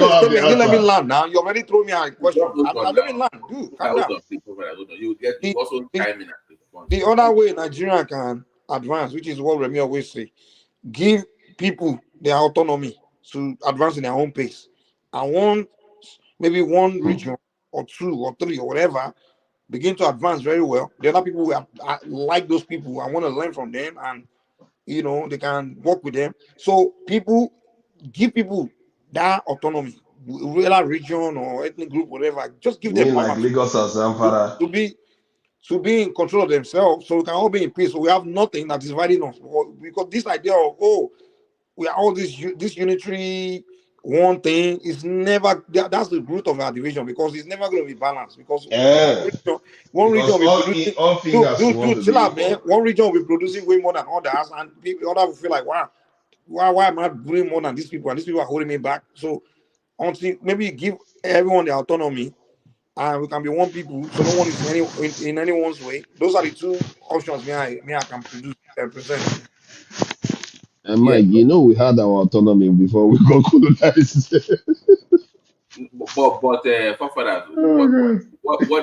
You let me land now. You already threw me a question. Let me land. Dude, calm down. You get also timing. The other way Nigeria can advance, which is what Remy always say, give people their autonomy to advance in their own pace. And maybe one region or two or three or whatever begin to advance very well. The other people like those people. I want to learn from them, and they can work with them. So give people that autonomy, whether region or ethnic group, whatever. Just give them power like Lagos or Zamfara to be in control of themselves, so we can all be in peace. So we have nothing that is dividing us, because this idea of we are all this unitary one thing is never. That's the root of our division, because it's never going to be balanced. Because one region will be producing. Chill out, man. One region will be producing way more than others, and the other will feel like, wow, why am I doing more than these people? And these people are holding me back. So until maybe give everyone the autonomy, and we can be one people, so no one is in anyone's way. Those are the two options me I can produce and present. And Mike, we had our autonomy before we got colonized. But what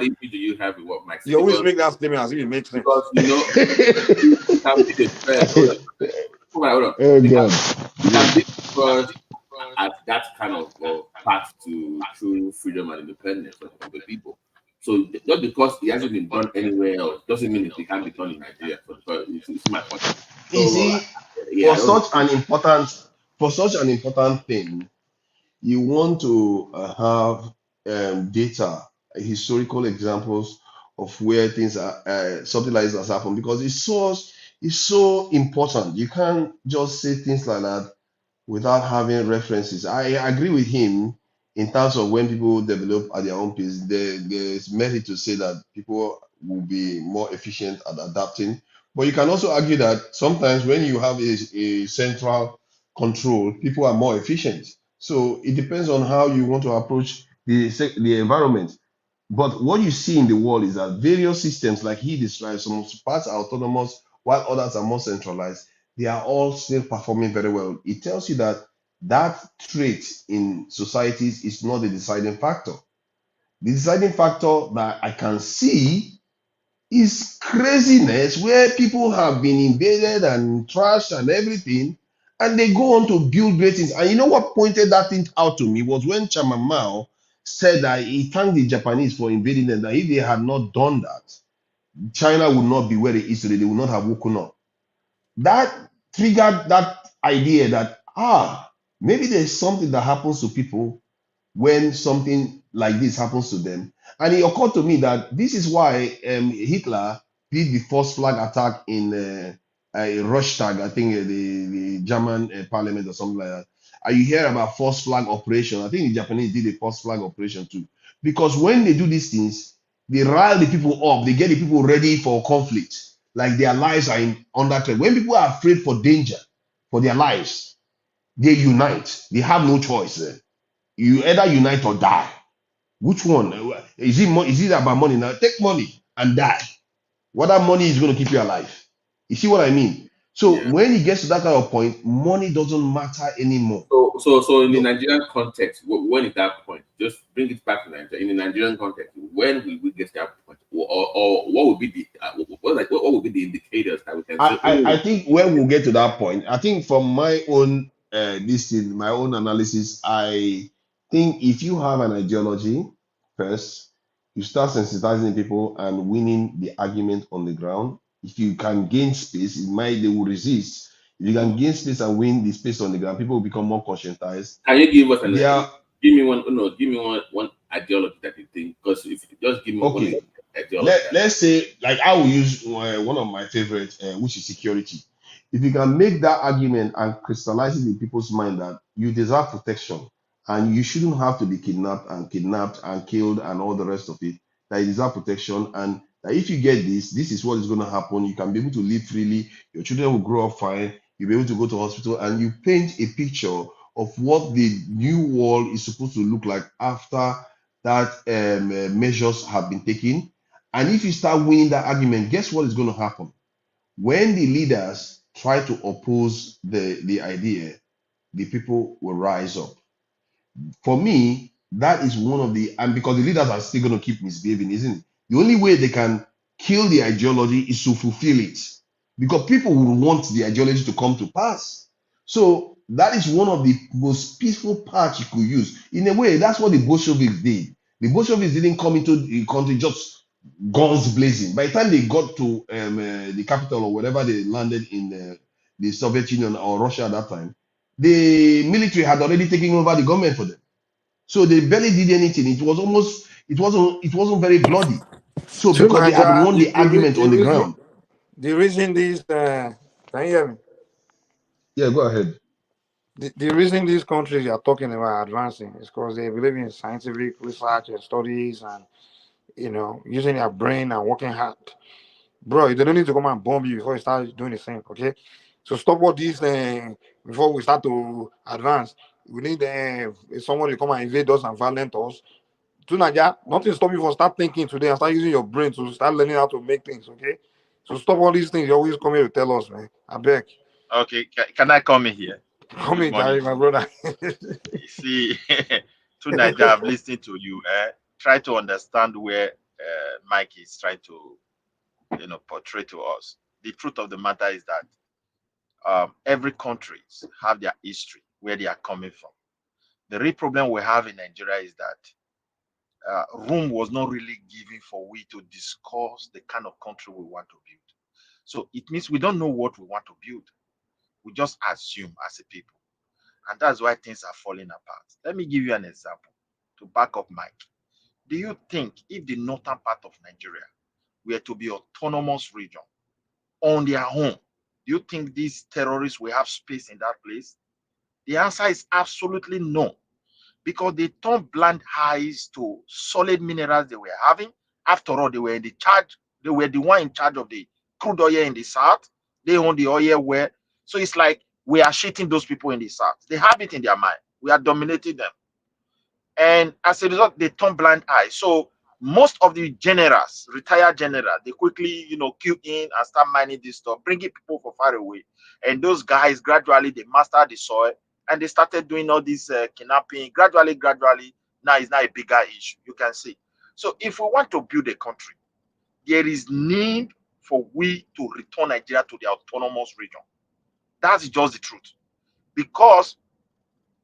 issue do you have with what Mike said? You always make that statement as if it makes sense. Because you can be the first. Hold on. Oh God. You can be first at that kind of path to true freedom and independence of the people. So just because it hasn't been done anywhere else doesn't mean it can't be done in Nigeria. It's my point. So, for such an important thing, you want to have data, historical examples of where things are, something like this has happened, because it's so important. You can't just say things like that without having references. I agree with him. in terms of when people develop at their own pace, there's merit to say that people will be more efficient at adapting. But you can also argue that sometimes when you have a central control, people are more efficient. So it depends on how you want to approach the environment. But what you see in the world is that various systems, like he described, some parts are autonomous while others are more centralized. They are all still performing very well. It tells you that that trait in societies is not the deciding factor. The deciding factor that I can see is craziness where people have been invaded and trashed and everything, and they go on to build great things. And you know what pointed that thing out to me was when Chairman Mao said that he thanked the Japanese for invading them, that if they had not done that, China would not be where it is today. They would not have woken up. That triggered that idea that, maybe there's something that happens to people when something like this happens to them. And it occurred to me that this is why Hitler did the first flag attack in Reichstag, I think the German parliament or something like that. And you hear about first flag operation. I think the Japanese did a first flag operation too. Because when they do these things, they rile the people up, they get the people ready for conflict, like their lives are under threat. When people are afraid for danger, for their lives, they unite. They have no choice. You either unite or die. Which one? Is it more? Is it about money now? Take money and die. What that money is going to keep you alive. You see what I mean? So when it gets to that kind of point, money doesn't matter anymore. So in the Nigerian context, when is that point? Just bring it back to Nigeria. In the Nigerian context, when will we get to that point, or what would be the what would be the indicators that we can say? I think when we'll get to that point, I think from my own my own analysis, I think if you have an ideology first, you start sensitizing people and winning the argument on the ground. If you can gain space, they will resist. If you can gain space and win the space on the ground, people will become more conscientized. Can you give us Give me one ideology that you think? Because if you just give me one ideology, let's say, like I will use one of my favorites, which is security. If you can make that argument and crystallize it in people's mind that you deserve protection and you shouldn't have to be kidnapped and killed and all the rest of it, that you deserve protection, and that if you get this is what is going to happen. You can be able to live freely, your children will grow up fine, you'll be able to go to hospital, and you paint a picture of what the new world is supposed to look like after that measures have been taken. And if you start winning that argument, guess what is going to happen? When the leaders try to oppose the idea, the people will rise up. For me, that is one of and because the leaders are still going to keep misbehaving, isn't it? The only way they can kill the ideology is to fulfill it, because people will want the ideology to come to pass. So that is one of the most peaceful paths you could use. In a way, that's what the Bolsheviks did. The Bolsheviks didn't come into the country just guns blazing. By the time they got to the capital or wherever they landed in the Soviet Union or Russia at that time, the military had already taken over the government for them. So they barely did anything. It wasn't very bloody. So because they had won the argument on the ground. The reason these can you hear me? Yeah, go ahead. The reason these countries are talking about advancing is because they believe in scientific research and studies and using their brain and working hard. Bro, they don't need to come and bomb you before you start doing the same, okay? So stop all these before we start to advance. We need someone to come and invade us and violent us. To Nigeria, nothing stop you from start thinking today and start using your brain to start learning how to make things, okay? So stop all these things you always come here to tell us, man. I beg. Okay, can I come in here? Come in, Gary, my brother. You see, to Nigeria, I've listened to you. Try to understand where Mike is trying to, portray to us. The truth of the matter is that every countries have their history, where they are coming from. The real problem we have in Nigeria is that room was not really given for we to discuss the kind of country we want to build. So it means we don't know what we want to build. We just assume as a people. And that's why things are falling apart. Let me give you an example to back up Mike. Do you think if the northern part of Nigeria were to be autonomous region on their own, do you think these terrorists will have space in that place? The answer is absolutely no. because they turned blind eyes to solid minerals they were having. After all, they were in the charge. They were the one in charge of the crude oil in the south. They own the oil where. So it's like we are shitting those people in the south. They have it in their mind. We are dominating them. And as a result, they turn blind eye. So most of the generals, retired generals, they quickly, queue in and start mining this stuff, bringing people from far away. And those guys gradually they mastered the soil and they started doing all this kidnapping. Gradually, now it's not a bigger issue. You can see. So if we want to build a country, there is need for we to return Nigeria to the autonomous region. That's just the truth. Because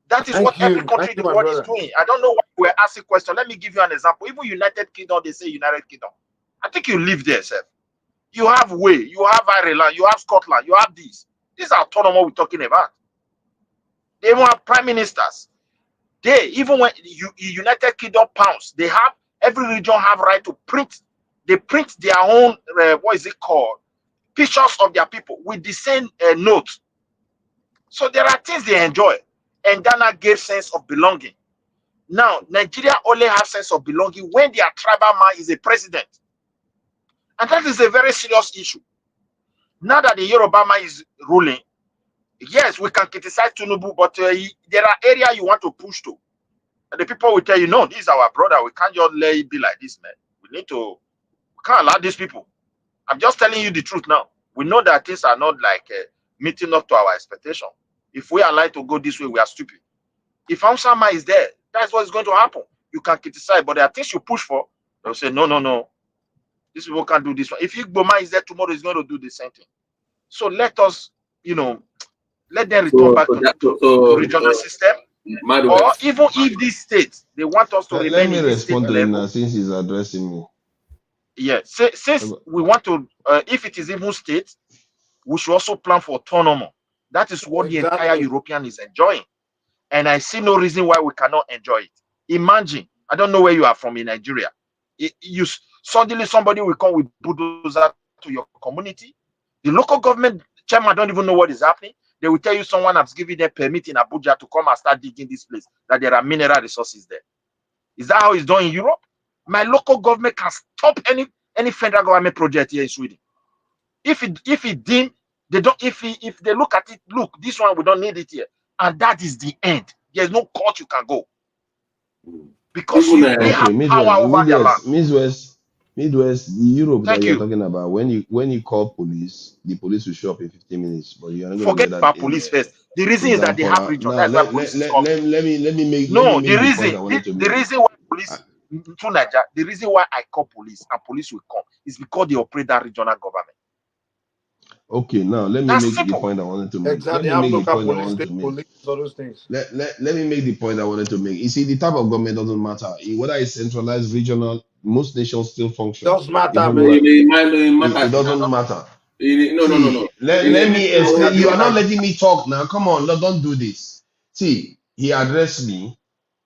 that is what every country in the world is doing. I don't know why we're asking questions. Let me give you an example. Even United Kingdom, they say United Kingdom. I think you live there, sir. You have Wales, you have Ireland, you have Scotland, you have these. These are autonomous we're talking about. They even have prime ministers. They, even when United Kingdom pounds, they have, every region have right to print. They print their own, what is it called? Pictures of their people with the same note. So there are things they enjoy. And Ghana gave sense of belonging. Now, Nigeria only have sense of belonging when their tribal man is a president. And that is a very serious issue. Now that the Yoruba man is ruling, yes, we can criticize Tinubu, but there are areas you want to push to. And the people will tell you, no, this is our brother. We can't just let it be like this, man. We can't allow these people. I'm just telling you the truth now. We know that things are not like meeting up to our expectation. If we are allowed to go this way, we are stupid. If Amsama is there, that's what's going to happen. You can criticize, but there are things you push for. They'll say, no. These people can't do this one. If Igboma is there tomorrow, he's going to do the same thing. So let us, let them return back to regional system. Or even if this state, they want us to Let remain me in this state respond to level. him now since he's addressing me. Yeah, since we want to, if it is even state, we should also plan for autonomy. That is what the entire European is enjoying. And I see no reason why we cannot enjoy it. Imagine, I don't know where you are from in Nigeria. Suddenly somebody will come with bulldozer to your community. The local government chairman don't even know what is happening. They will tell you someone has given them permit in Abuja to come and start digging this place, that there are mineral resources there. Is that how it's done in Europe? My local government can stop any federal government project here in Sweden. If it deem they don't, if they look at it, look, this one we don't need it here, and that is the end. There's no court you can go because they have power over their land. Midwest, the Europe that Thank you're you. talking about, when you call police, the police will show up in 15 minutes, but you're not going to Forget get that about in police first. The reason is that they example. have region. Now That's why police is coming. let me make No, the point I wanted to the make. reason why police to Nigeria, the reason why I call police and police will come is because they operate that regional government. Okay, now let me That's make simple. the point I wanted to make. Exactly. Let me Have make the local point I police, wanted state to make. police, all those things. Let me make the point I wanted to make. You see, the type of government doesn't matter. Whether it's centralized, regional, most nations still function. Does matter, Even man. it doesn't matter. No. Let me explain. You are not letting me talk now. Come on, don't do this. See, he addressed me.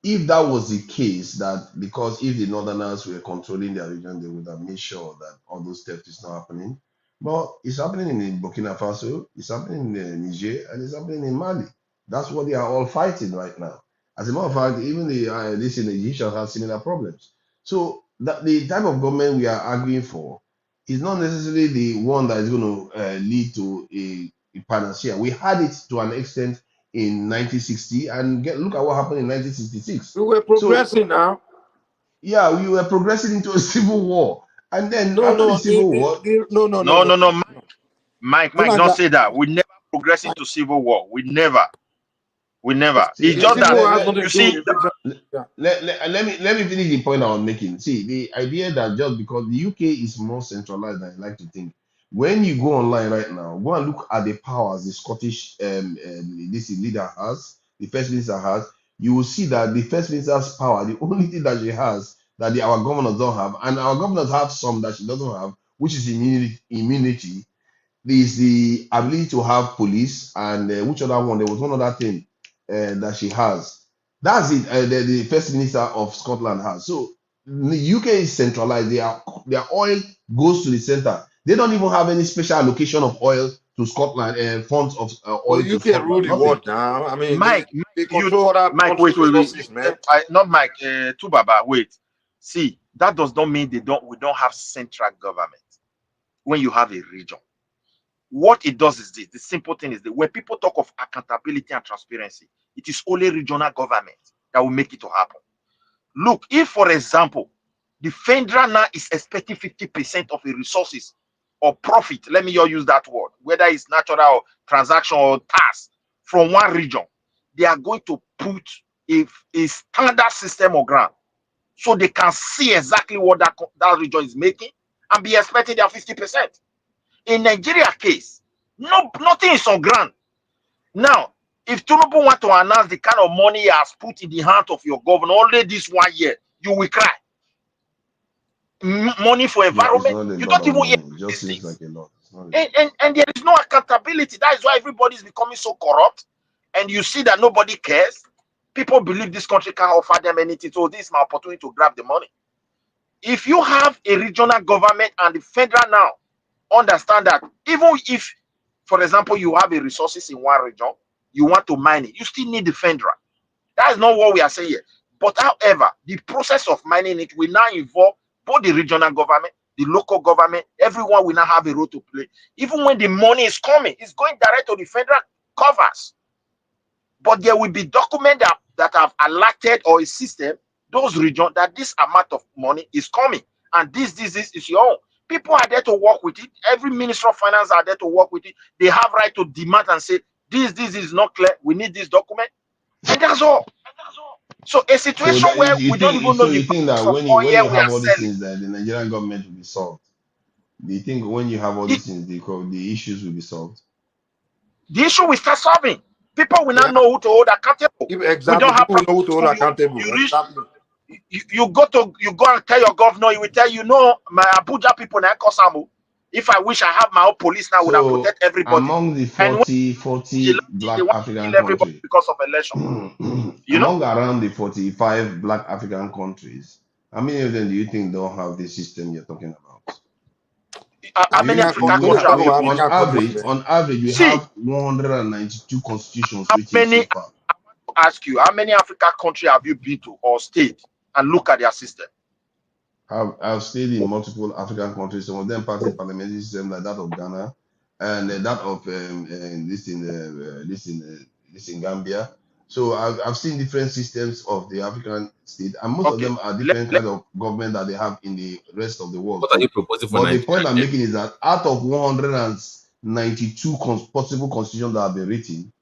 If that was the case, that because if the Northerners were controlling their region, they would have made sure that all those theft is not happening. But it's happening in Burkina Faso, it's happening in Niger, and it's happening in Mali. That's what they are all fighting right now. As a matter of fact, even this in Egypt has similar problems. So that the type of government we are arguing for is not necessarily the one that is going to lead to a panacea. We had it to an extent in 1960, and look at what happened in 1966. We were progressing now. Yeah, we were progressing into a civil war, and then after the civil war, No. Mike, don't say that. We never progress into civil war. We never. It's just that you see. Let me finish the point I was making. See, the idea that just because the UK is more centralized than I like to think. When you go online right now, go and look at the powers the Scottish this leader has, the first minister has. You will see that the first minister's power, the only thing that she has that our governors don't have, and our governors have some that she doesn't have, which is immunity. Is the ability to have police, and which other one? There was one other thing that she has. That's it. The first minister of Scotland has. So the UK is centralized. Their oil goes to the center. They don't even have any special allocation of oil to Scotland and funds of Well, oil you to can't rule Scotland. the Nothing. world now. I mean, Mike, they control other Mike, countries' wait. resources, man. Not Mike, Tubaba, wait. See, that does not mean we don't have central government when you have a region. What it does is this. The simple thing is that when people talk of accountability and transparency, it is only regional government that will make it to happen. Look, if, for example, the federal now is expecting 50% of the resources or profit, let me just use that word, whether it's natural or transaction or tax from one region, they are going to put a standard system on ground so they can see exactly what that region is making and be expecting their 50%. In Nigeria case, nothing is on ground. Now, if Tinubu want to announce the kind of money he has put in the hand of your governor only this 1 year, you will cry. Money for It's environment, not a you lot don't of even hear money. It just these seems things. like a lot. It's not a lot. And there is no accountability. That is why everybody is becoming so corrupt. And you see that nobody cares. People believe this country can't offer them anything. So this is my opportunity to grab the money. If you have a regional government and the federal now understand that even if, for example, you have a resources in one region, you want to mine it, you still need the federal. That is not what we are saying here. But however, the process of mining it will now involve both the regional government, the local government, everyone will now have a role to play. Even when the money is coming, it's going direct to the federal covers. But there will be documents that have alerted or a system, those regions, that this amount of money is coming. And this is your own. People are there to work with it. Every Minister of Finance are there to work with it. They have right to demand and say, this is not clear. We need this document. And that's all. So a So situation that where you we don't think even know so the you think price that of when you oil we have are all these selling. things that the Nigerian government will be solved? Do you think when you have all these things, the issues will be solved? The issue will start solving. People will Yeah, not know who to hold accountable. We exactly. don't have People know who to hold school. accountable. You reach, Exactly. you go and tell your governor. He will tell you, no, my Abuja people now Kosamu. If I wish I have my own police now, would have So protect everybody. among the And when 40 they black want to African kill everybody countries, because of election, you know. among around the 45 black African countries, how many of them do you think don't have this system you're talking about? How many African African when you countries talk have you about been African to? countries, man, On average, we See, have 192 constitutions how written so many? far. Ask you, how many African countries have you been to or stayed and look at their system? I've stayed in multiple African countries. Some of them part in parliamentary system like that of Ghana, and that of this in Gambia. So I've seen different systems of the African state, and most of Okay, them are different kind of government that they have in the rest of the world What are you too. proposing for But the Nigeria? point I'm making is that out of 192 possible constitutions that have been written,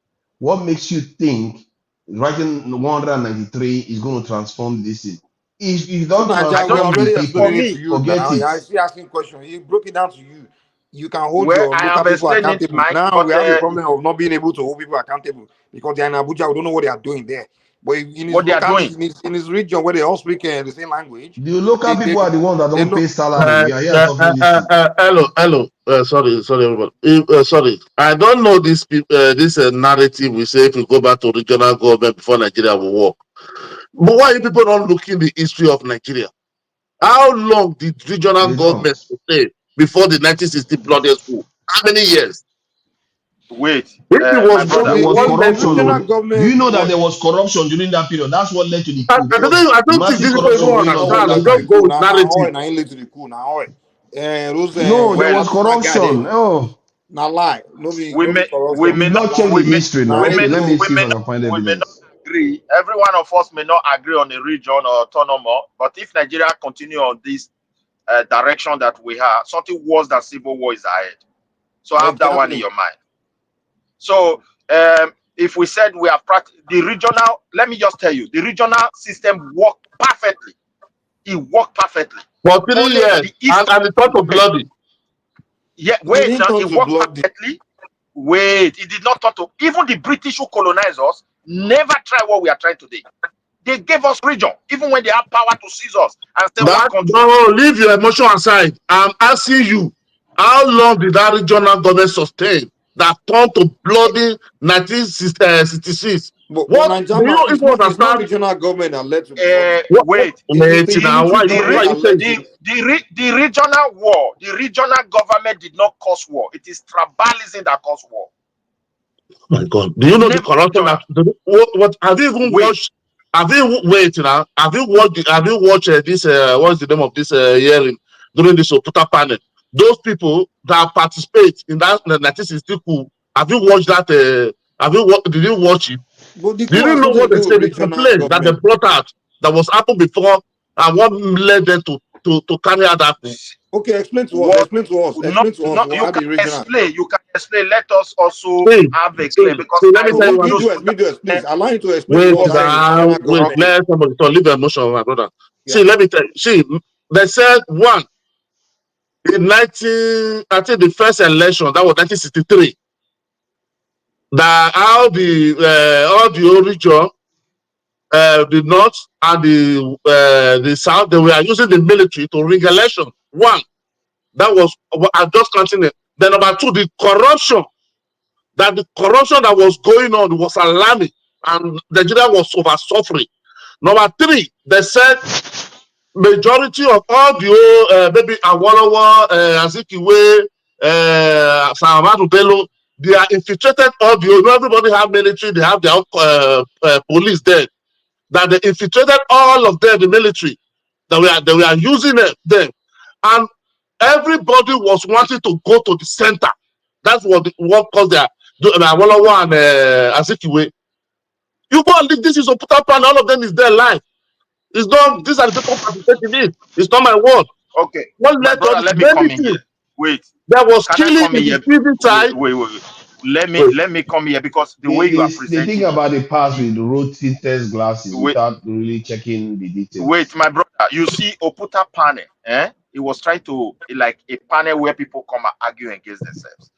what makes you think writing 193 is going to transform this thing? If you so don't Naja, I we don't transform think the already for explaining people, it to me. you forget now. it. I see asking question. He broke it down to you. You can hold Well, your I local am people explaining, accountable. Mike, Now we but have a problem of not being able to hold people accountable because they are in Abuja. We don't know what they are doing there. But in his what they are locality, doing. in his region where they all speak the same language, The local they people are the ones that they don't know. pay salary. We are here suffering this thing. Hello. Sorry, everybody. Sorry, I don't know this narrative. We say if we go back to regional government before Nigeria will work. But why are you people not looking the history of Nigeria? How long did regional They don't. government stay before the 1960 bloody school? How many years? Wait, If it my was So brother. There the, was the, the corruption. regional Oh. Do you government know that was there was corruption during that period? That's what led to the I, coup. I There don't, was I don't think massive these people corruption even no, going that's on not during what understand. They that led to the just time. go coup. with Now narrative. oil, now led to the coup. Now oil. Those No, there Well, was Kaduna guy corruption. there. Oh, Now lie. No be we corruption. may you've not not checked we the may history Now now. we I may Okay, do. let me see if I not can find we may not evidence. agree. Every one of us may not agree on a region or autonomous. But if Nigeria continue on this direction that we have, something worse than civil war is ahead. So have that one in Exactly. your mind. So if we said we have the regional, let me just tell you, the regional system worked perfectly. It worked perfectly. For 3 Only years, the east. and it turned to bloody. Yeah, It wait didn't now. turn It to worked bloody. perfectly. Wait, it did not turn to. Even the British who colonized us never tried what we are trying today. They gave us region, even when they have power to seize us and say one country. No, leave your emotion aside. I'm asking you, how long did that regional government sustain? that turned to bloody 1966. But What do you even it's not understand? regional government that led to bloody. Wait. Wait now. Why you saying? The regional war, the regional government did not cause war. It is tribalism that caused war. Oh my God! Do you know the corruption that? What have you even watched? Have you wait now? Have you watched? Have you watched this? What's the name of this hearing during this Oputa panel? Those people that participate in that 1960 coup. Have you watched that? Have you? Did you watch it? But the Do you know what they say? The complaint that they brought out that was happened before, and what led them to carry out that coup? Okay, explain to us. Explain to us. Explain to us. You can explain. You can explain. Let us also have explain because let me tell you Midwest, please allow you to explain. Wait now, wait. Let somebody to leave emotion, my brother. Yeah. See, let me tell you. See, they said one in I think the first election that was 1963. That all the region, the north and the south, they were using the military to rig election. One, that was I just continue. Then number two, the corruption that was going on was alarming, and Nigeria was over suffering. Number three, they said majority of all the old maybe Awolowo, Azikiwe, Samadu Bello, they are infiltrated all the old. Everybody have military, they have their own police there. That they infiltrated all of them, the military, that they were using them, and everybody was wanting to go to the center. That's what caused their Awolowo and Azikiwe. You go and leave this is Oputa Pan, all of them is there live. It's not, these are the people participating in it. It's not my word. Okay. What led brother, let me come in here. Wait. There was Can killing I come in here? side. Wait. Let me come here because the way you are presenting. The thing about the past with the road test glasses without really checking the details. Wait, my brother. You see Oputa panel, It was trying to like a panel where people come and argue against themselves.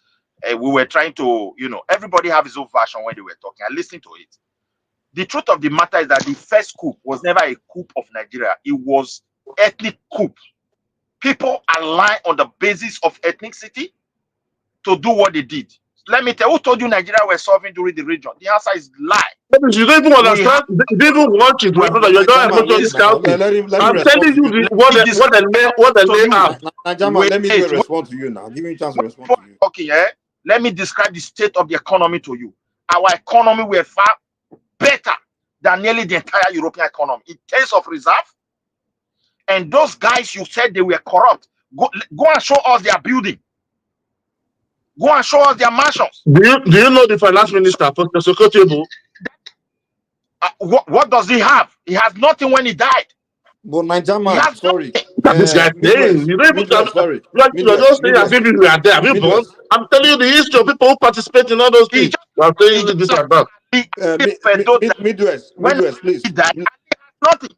We were trying to, everybody have his own version when they were talking. I listened to it. The truth of the matter is that the first coup was never a coup of Nigeria. It was ethnic coup. People aligned on the basis of ethnicity to do what they did. Let me tell you, who told you Nigeria were solving during the region? The answer is lie. You don't even understand. You don't even watch it, my brother. You're not emotionally scouting. I'm telling you what they lay out. Najama, let me respond to you now. Give me a chance to respond to you. Okay, let me describe the state of the economy to you. Our economy were far better than nearly the entire European economy in terms of reserve. And those guys you said they were corrupt, go and show us their building. Go and show us their mansions. Do you know the finance minister, Professor Kotebo? What does he have? He has nothing when he died. But Najama, sorry. This guy saying, you don't even sorry. You're just saying as if you are there. Have you born? I'm telling you the history of people who participate in all those things. I'm telling you this and that. Midwest, please. Nothing.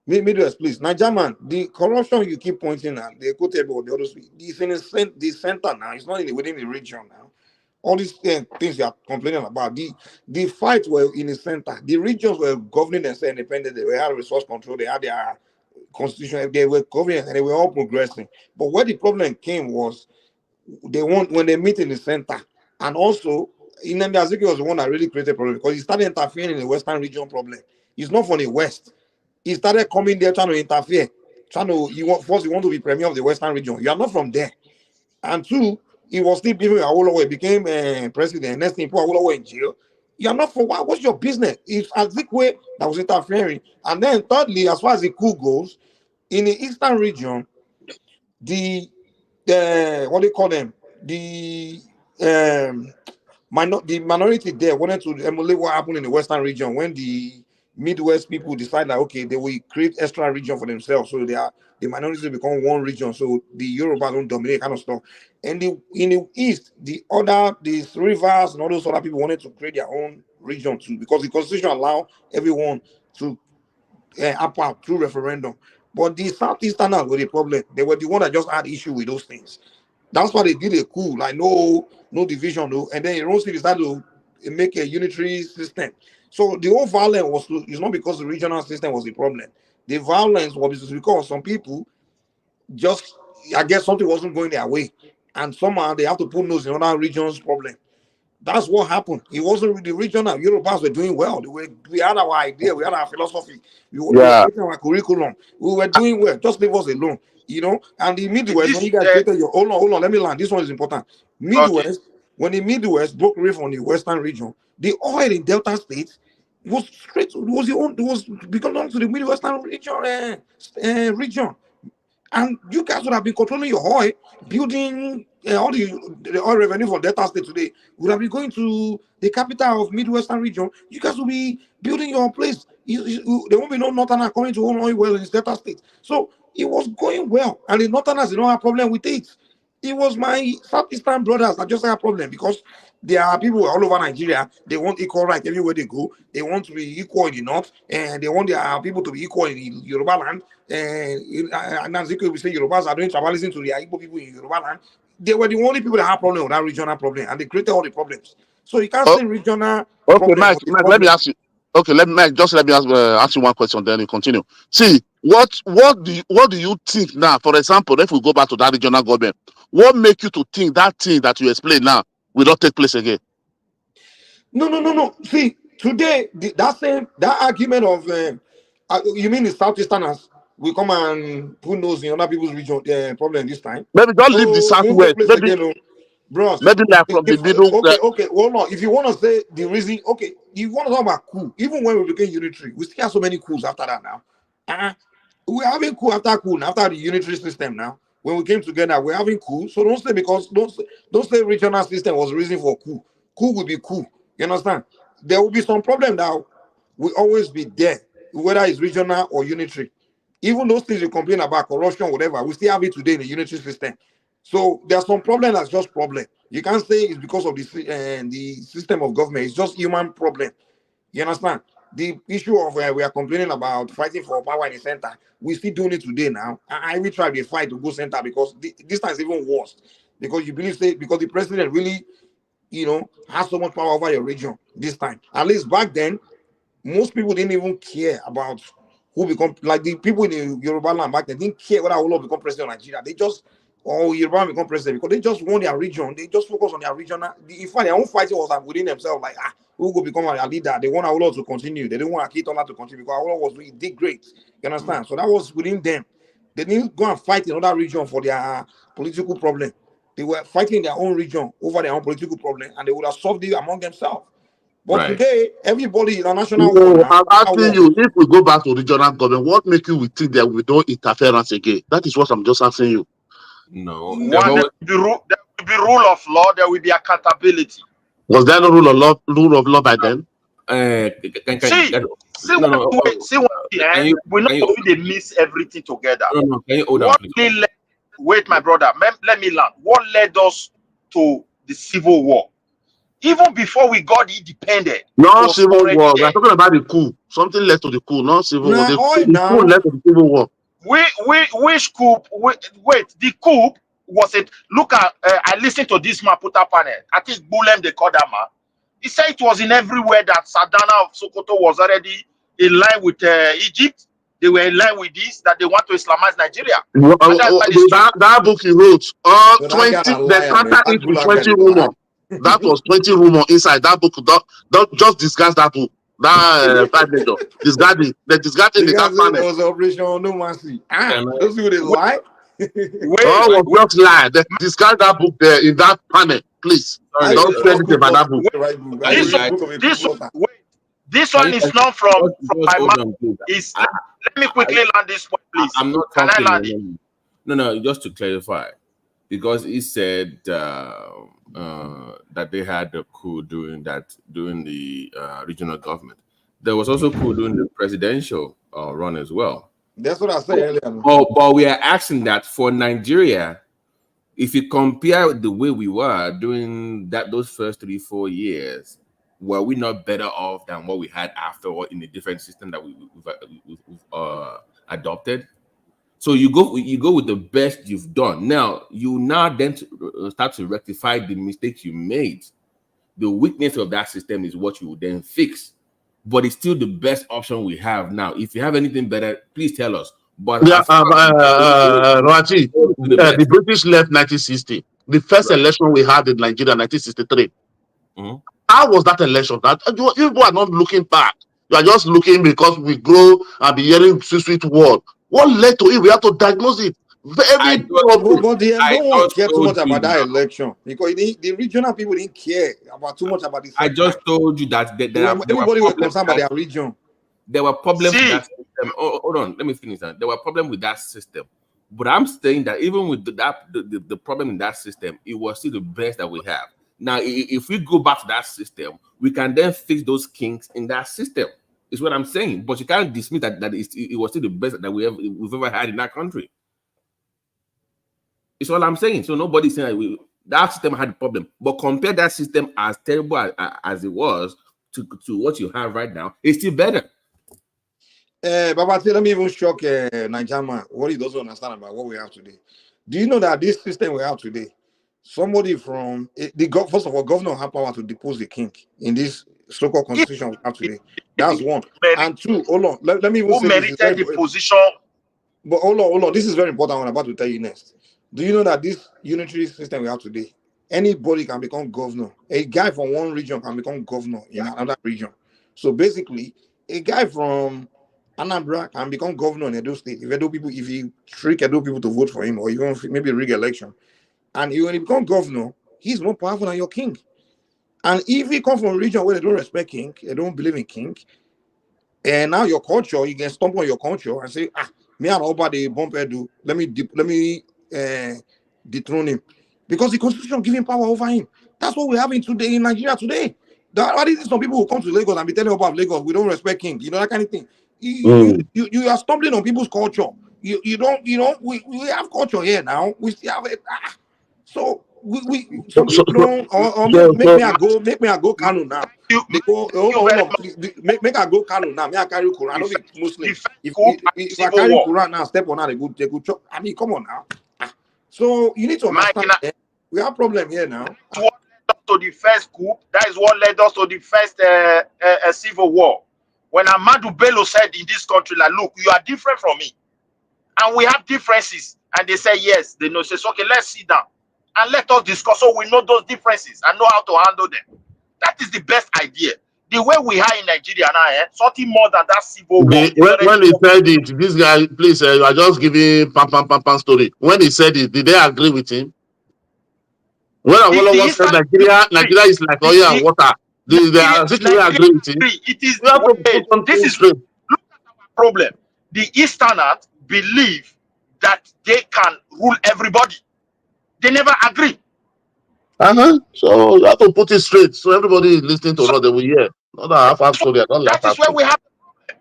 Midwest, please. Najama, the corruption you keep pointing at, the Kotebo, the others, it's in the center now. It's not within the region now. All these things you are complaining about, the fights were in the center. The regions were governing themselves independently. They had resource control. They had their constitution. They were governing and they were all progressing. But where the problem came was when they meet in the center. And also, Nnamdi Azikiwe was the one that really created a problem because he started interfering in the Western region problem. He's not from the West. He started coming there trying to interfere. You want to be premier of the Western region. You are not from there. And two, he was still giving Awolowo, became president. Next thing, put Awolowo in jail. You're not for what? What's your business? It's Azikiwe that was interfering. And then thirdly, as far as the coup goes, in the eastern region, the what do you call them? The minority there wanted to emulate what happened in the western region when the Midwest people decide that okay, they will create extra region for themselves, so the minorities become one region, so the Yoruba don't dominate, kind of stuff. And in the east, these rivers and all those other people wanted to create their own region too, because the constitution allow everyone to opt out through referendum. But the southeasterners were the problem. They were the one that just had issue with those things. That's why they did a coup, like no division, no. And then Ironsi decided to make a unitary system. So the whole violence is not because the regional system was the problem. The violence was because some people just, I guess something wasn't going their way. and somehow they have to put nose in other regions' problem. That's what happened. It wasn't really regional. Yorubas were doing well. We had our idea. We had our philosophy. We were Yeah. creating our curriculum. We were doing well. Just leave us alone. You know. And the Midwest, when you guys created your hold on, let me land. This one is important. Midwest, when the Midwest broke away from the Western region, the oil in Delta State was belonged to the Midwestern region. And you guys would have been controlling your oil, building all the oil revenue from Delta State today would have been going to the capital of Midwestern region. You guys will be building your place. There won't be no Northerners coming to own oil well in Delta State. So it was going well, and the Northerners don't have problem with it. It was my Southeastern brothers that just had a problem because there are people all over Nigeria. They want equal right everywhere they go. They want to be equal in the north, and they want their people to be equal in the Yoruba land. And as we say, Yorubas are doing tribalism to the Igbo people in Yoruba land. They were the only people that had problem with that regional problem, and they created all the problems. So you can't say regional. Okay, Mike, let me ask you. Okay, let me ask you one question, then you continue. See, what do you think now? For example, if we go back to that regional government, what make you to think that thing that you explained now will not take place again? No. See, today that argument of you mean the Southeasterners will come and put nose in other people's region problem this time? Maybe don't leave the Southwest. Bros. Maybe like from the middle. Okay, hold on. If you want to say the reason, okay, you want to talk about coup. Even when we became unitary, we still have so many coups after that now. We're having coup after the unitary system now. When we came together, we're having coup. So don't say regional system was the reason for coup. Coup will be coup. You understand? There will be some problem that will always be there, whether it's regional or unitary. Even those things you complain about, corruption, whatever, we still have it today in the unitary system. So there's some problem that's just problem. You can't say it's because of the system of government. It's just human problem. You understand? The issue of we are complaining about fighting for power in the center. We still doing it today now. I will try to fight to go center because this time is even worse. Because you believe because the president really, has so much power over your region this time. At least back then, most people didn't even care about who become, like the people in the Yoruba land back then didn't care whether Olo become president of Nigeria. They just, Yoruba become president because they just want their region. They just focus on their region. In fact, their own fighting was within themselves, like, who will become a leader? They want Olo to continue. They didn't want Akitola to continue because Olo did great. You understand? So that was within them. They didn't go and fight in other region for their political problem. They were fighting in their own region over their own political problem, and they would have solved it among themselves. But today, everybody is a national war. I'm asking you, if we go back to regional government, what make you think that we don't interference again? That is what I'm just asking you. No. There will be rule of law. There will be accountability. Was there no rule of law by then? See what we know they miss everything together. No, can you hold on, please? Wait, my brother, let me learn. What led us to the Civil War? Even before we got independent. No civil war. We're talking about the coup. Something led to the coup, not civil war. The coup led to the civil war. Which coup? Wait, the coup was it? Look at, I listened to this Maputa panel. I think Bulem de Kodama. He said it was in everywhere that Sadana of Sokoto was already in line with Egypt. They were in line with this, that they want to Islamize Nigeria. That book he wrote, 20, the chapter into 20 rumor. That was 20 rumor inside that book. Don't just discuss that book. That discarding that panel. Was Operation No Mercy. Those people they lie. Was not lie. Discard that book there in that panel, please. Don't say anything about that book. This one is not from my mouth. Let me quickly land this one, please. I'm not talking. Can I land it? No, just to clarify, because he said that they had a coup during the regional government. There was also coup during the presidential run as well. That's what I said earlier. But we are asking that for Nigeria, if you compare the way we were during those first 3-4 years, were we not better off than what we had after, or in a different system that we've adopted? So you go with the best you've done. Now you then start to rectify the mistakes you made. The weakness of that system is what you will then fix. But it's still the best option we have now. If you have anything better, please tell us. But Raji, the British left 1960. the first election we had in Nigeria, 1963. Mm-hmm. How was that election? That you are not looking back. You are just looking because we grow and be hearing sweet word. What led to it? We have to diagnose it. Very problem. But no one cared too much about that now. election because the regional people didn't care about too much about this. I just told you that everybody was concerned about their region. There were problems with that system. Oh, hold on, let me finish that. There were problems with that system. But I'm saying that even with the problem in that system, it was still the best that we have. Now, if we go back to that system, we can then fix those kinks in that system. Is what I'm saying. But you can't dismiss that it was still the best that we've ever had in that country. It's all I'm saying. So nobody's saying that system had a problem. But compare that system as terrible as it was to what you have right now, it's still better. Baba, let me even shock Nigeria. What he doesn't understand about what we have today. Do you know that this system we have today, somebody from first of all, governor have power to depose the king in this so-called constitution we have today. That's one. And two, hold on. Let me even say this. The position. But hold on. This is very important. What I'm about to tell you next. Do you know that this unitary system we have today, anybody can become governor. A guy from one region can become governor in another region. So basically, a guy from Anambra can become governor in Edo State if he trick Edo people to vote for him or even maybe rig election. And when he become governor, he's more powerful than your king. And if he come from a region where they don't respect king, they don't believe in king, and now your culture, you can stomp on your culture and say, me and Oba the bump Edo, let me dethrone him. Because the constitution giving power over him. That's what we're having today in Nigeria today. Why is some people who come to Lagos and be telling about Lagos, we don't respect king, that kind of thing. You are stumbling on people's culture. We have culture here now. We still have it. So make me go Kano now. They go, hold on, please, make I go Kano now. Me I carry Quran. I don't be Muslim. If I carry Quran now, step on now, they go chop. I mean, come on now. So you need to understand. We have problem here now. What led us to the first coup? That is what led us to the first civil war. When Ahmadu Bello said in this country, like, look, you are different from me, and we have differences, and they say yes, they know. Says okay, let's sit down and let us discuss so we know those differences and know how to handle them. That is the best idea. The way we are in Nigeria now, something more than that civil war. When he said it, this guy, please, you are just giving pam story. When he said it, did they agree with him? When Awolowo said Nigeria is like oil and water, they agree with him. It is this is look at our problem. The Easterners believe that they can rule everybody. They never agree. So you have to put it straight so everybody is listening to what they will hear. Not that half story. That is where we have the problem.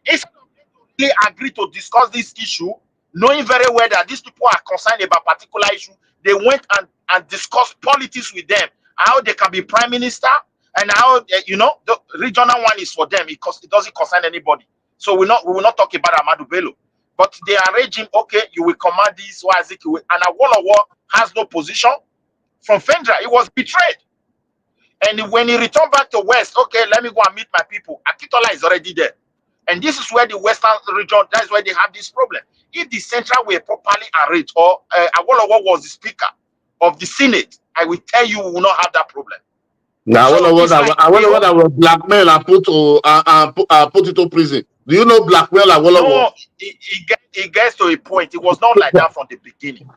Instead of them to agree to discuss this issue, knowing very well that these people are concerned about particular issue, they went and discussed politics with them, how they can be prime minister, and how the regional one is for them because it doesn't concern anybody. So we will not talk about Ahmadu Bello, but they are raging. Okay, you will command this, and Awolowo has no position from Fendra. He was betrayed, and when he returned back to West, okay, let me go and meet my people. Akitola is already there. And this is where the Western region, that's where they have this problem. If the Central were properly arranged, or Awolowo was the Speaker of the Senate, I will tell you we will not have that problem. Now, Awolowo that was blackmail and put into prison. Do you know blackmail Awolowo? No, it gets to a point. It was not like that from the beginning.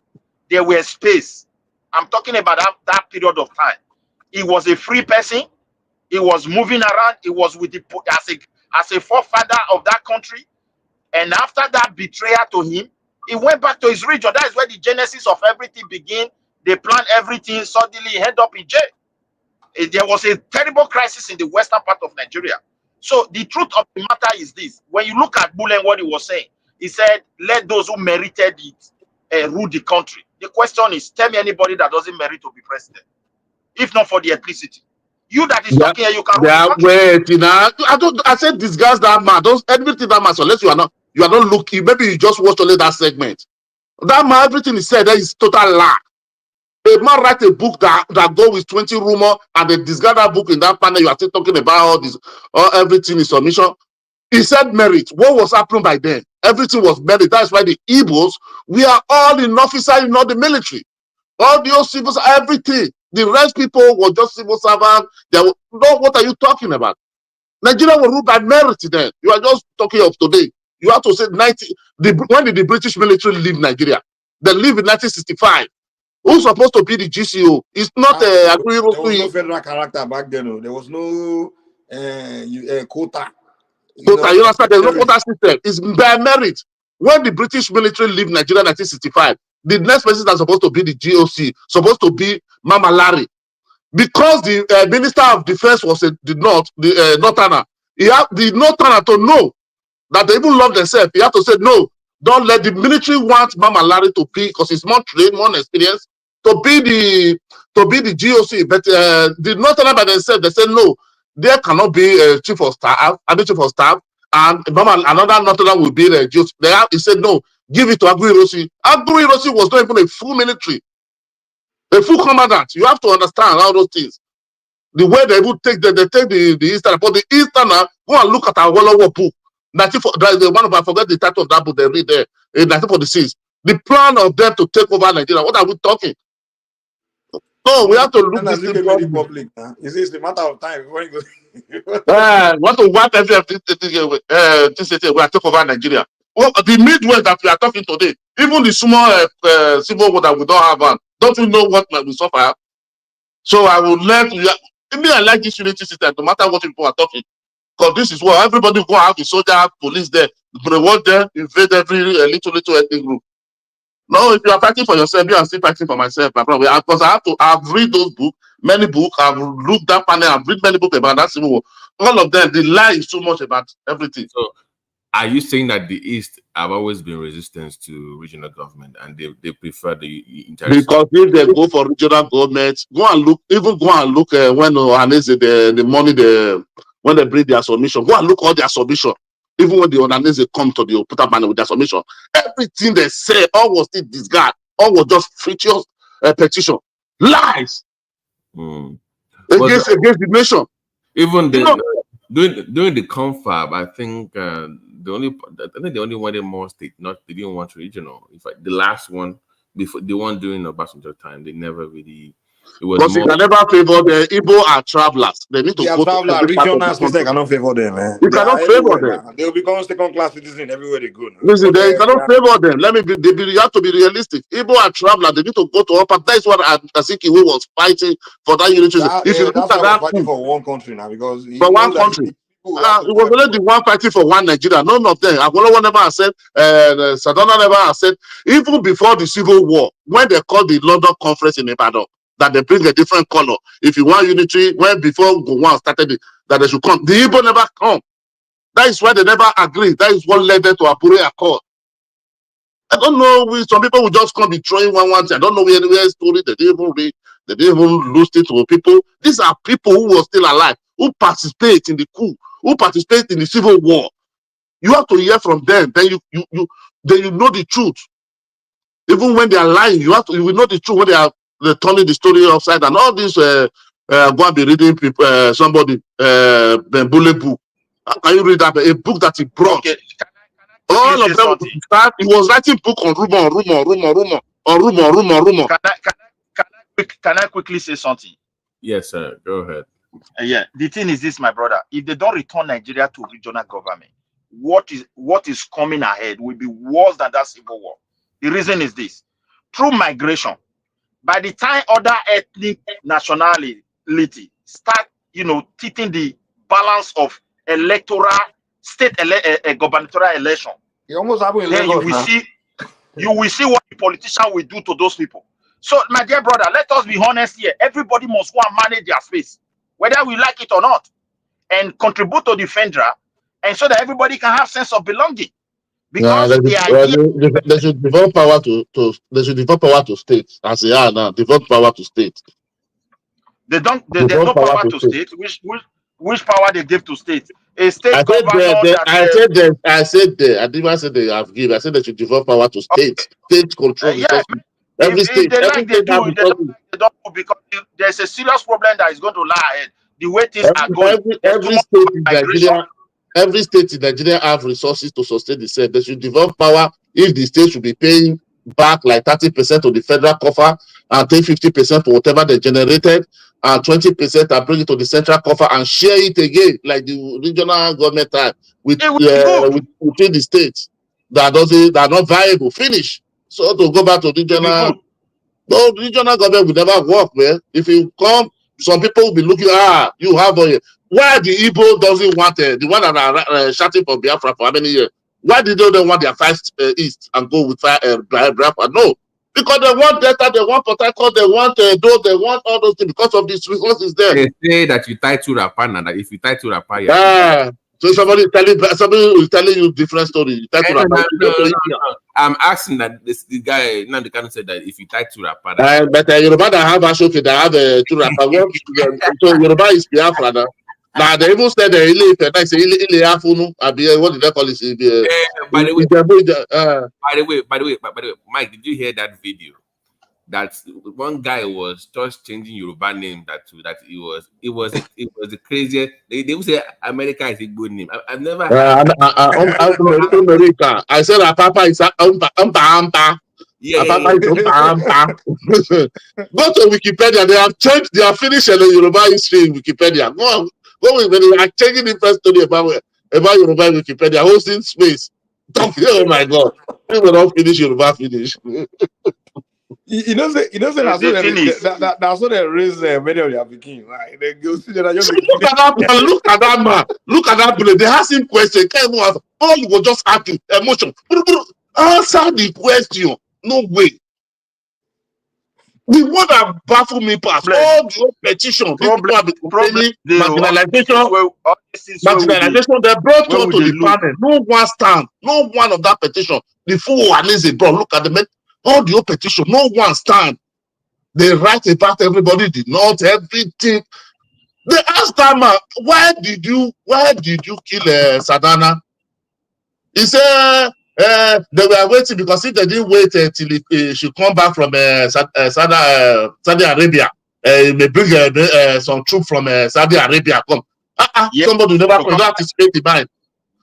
There were space. I'm talking about that period of time. He was a free person. He was moving around. He was with the as a forefather of that country. And after that betrayal to him, he went back to his region. That is where the genesis of everything began. They planned everything. Suddenly he ended up in jail. There was a terrible crisis in the western part of Nigeria. So the truth of the matter is this. When you look at Bullen, what he was saying, he said, let those who merited it rule the country. The question is, tell me anybody that doesn't merit to be president. If not for the ethnicity. You that is talking here, you can wait, I said discuss that man. Don't everything that man, so unless you are not looking, maybe you just watched only that segment. That man, everything he said that is total lie. A man write a book that go with 20 rumor and they discard that book in that panel. You are still talking about all this, everything is submission. He said merit. What was happening by then? Everything was merit. That's why the Igbos, we are all in officer, not the military. All those civil, everything. The rest people were just civil servants. No, what are you talking about? Nigeria will rule by merit then. You are just talking of today. You have to say 90. When did the British military leave Nigeria? They leave in 1965. Who's supposed to be the GCO? It's not there was no federal character back then. No. There was no quota. You understand? There's no quota system. It's by merit. When the British military leave Nigeria in 1965, the next person that's supposed to be the GOC, supposed to be Mama Larry. Because the Minister of Defense was the Northerner. He had the Northerner to know that they even love themselves. He had to say, no, don't let the military want Mama Larry to be, because he's more trained, more experienced, to be the GOC. But the Northerner by themselves, they said, no, there cannot be chief of staff, and another Northerner will be the GOC. He said, no, give it to Aguiyi-Ironsi. Aguiyi-Ironsi was not even a full military. A full commandant. You have to understand all those things. The way they would take the Easterner, but the Easterner, go and look at our War book. I forget the title of that book they read there in 1946. The plan of them to take over Nigeria. What are we talking? No, we have to look this thing public. It's the matter of time. Want to wipe everything we are taking over Nigeria. Well, the Midwest that we are talking today, even the small civil war that we don't have, don't you know what we suffer? So I would let you. I like this unity system, no matter what people are talking. Because this is what everybody go have the soldier, police there, reward them, invade every little ethnic group. No, if you are fighting for yourself, you are still fighting for myself, my brother. Because I've read those books, many books, I've looked that panel, I've read many books about that civil war. All of them, the lie is so much about everything. So, are you saying that the East have always been resistant to regional government and they prefer the interest? Because if they go for regional government, go and look when the money when they bring their submission, go and look all their submission. Even when the Ohanese come to the put up money with their submission, everything they say, all was still disregard, all was just frictious petition, lies against the nation. Even during the confab, I think the only one in more state they didn't want regional. In fact, the last one before the one during Obasanjo time, they never really. It was because you can never favor the Igbo are travelers. They need to go to every part of the country. Cannot favor them, man. You cannot favor them. They will become second-class citizens everywhere they go. Listen, they cannot favor them. You have to be realistic. Igbo are travelers. They need to go to upper. That is what Azikiwe was fighting for that unity. If you look at that, fighting for one country now, because for one country. It was only the one fighting for one Nigeria. None of them. Agwolowo never accept. Sadona never accept. Even before the Civil War, when they called the London Conference in Ibadan, that they bring a different color. If you want unity, when before Gowon started that they should come, the Igbo never come. That is why they never agreed. That is what led them to Apure Accord. I don't know. Some people will just come be throwing one thing. I don't know where story they didn't even read. They didn't even lose it to people. These are people who were still alive, who participate in the coup, who participate in the Civil War. You have to hear from them. Then you know the truth. Even when they are lying, you will know the truth when they're turning the story upside down. All this go and be reading people, somebody Bembule book. How can you read that? A book that he brought. Okay. All of them start. He was writing book on rumor. Can I quickly say something? Yes, sir. Go ahead. Yeah, the thing is this, my brother. If they don't return Nigeria to regional government, what is coming ahead will be worse than that civil war. The reason is this: through migration, by the time other ethnic nationality start, tipping the balance of electoral state gubernatorial election, you almost have then you will see what the politician will do to those people. So, my dear brother, let us be honest here. Everybody must go and manage their space, whether we like it or not, and contribute to the federal, and so that everybody can have sense of belonging. Because they should devolve power to states as they are now. Devolve power to states. There's no power to states. Which power they give to states? A state governor. I said I didn't say they have given. I said they should devolve power to states. States control every state. They don't do because there's a serious problem that is going to lie ahead. The way things are going. Every state in Nigeria have resources to sustain itself. They should devolve power if the state should be paying back like 30% to the federal coffer and take 50% for whatever they generated, and 20% and bring it to the central coffer and share it again like the regional government type within the states that are not viable. Finish. So to go back to regional, no, regional government will never work, man. If you come, some people will be looking, you have why the Igbo doesn't want the one that are shouting for Biafra for how many years? Why did they don't want their 5 east and go with Biafra? No, because they want Delta, they want Port Harcourt, they want they want all those things because of this resources there. They say that you tie 2 wrapper, and that if you tie 2 wrapper, so somebody is telling you different story. You tie 2 wrapper. No. I'm asking that the guy now the kind said that if you tie 2 wrapper, but Yoruba that have Ashoke that have 2 wrapper. So Yoruba is Biafra now. Now they even said I say what did they call it? By the way, Mike, did you hear that video? That one guy was just changing Yoruba name that it was the craziest. They will say America is a good name. I've never heard America. I said Papa is Ampa. Papa is Go to Wikipedia. They have changed. They have finished the Yoruba history in Wikipedia. Go with me. They are changing the first story about Yoruba in Wikipedia. Hosting space. Oh my God! We will not finish Yoruba. Finish. That's what they raise many of their beginning. Right? They go see that. Look at that man. Look at that man. Look at that bullet. They ask him question. All you will just ask you emotion. Answer the question. No way. The one that baffled me past all the petition. People have been complaining marginalization. They brought you to the panel. No one stand. No one of that petition. The fool and bro. Look at the men. All the petition. No one stand. They write about everybody. Did not everything. They asked that man, why did you kill Sadana? He said they were waiting because if they didn't wait till she come back from Saudi Arabia, they bring some troops from Saudi Arabia. Come, somebody never come. You don't have to speak the mind.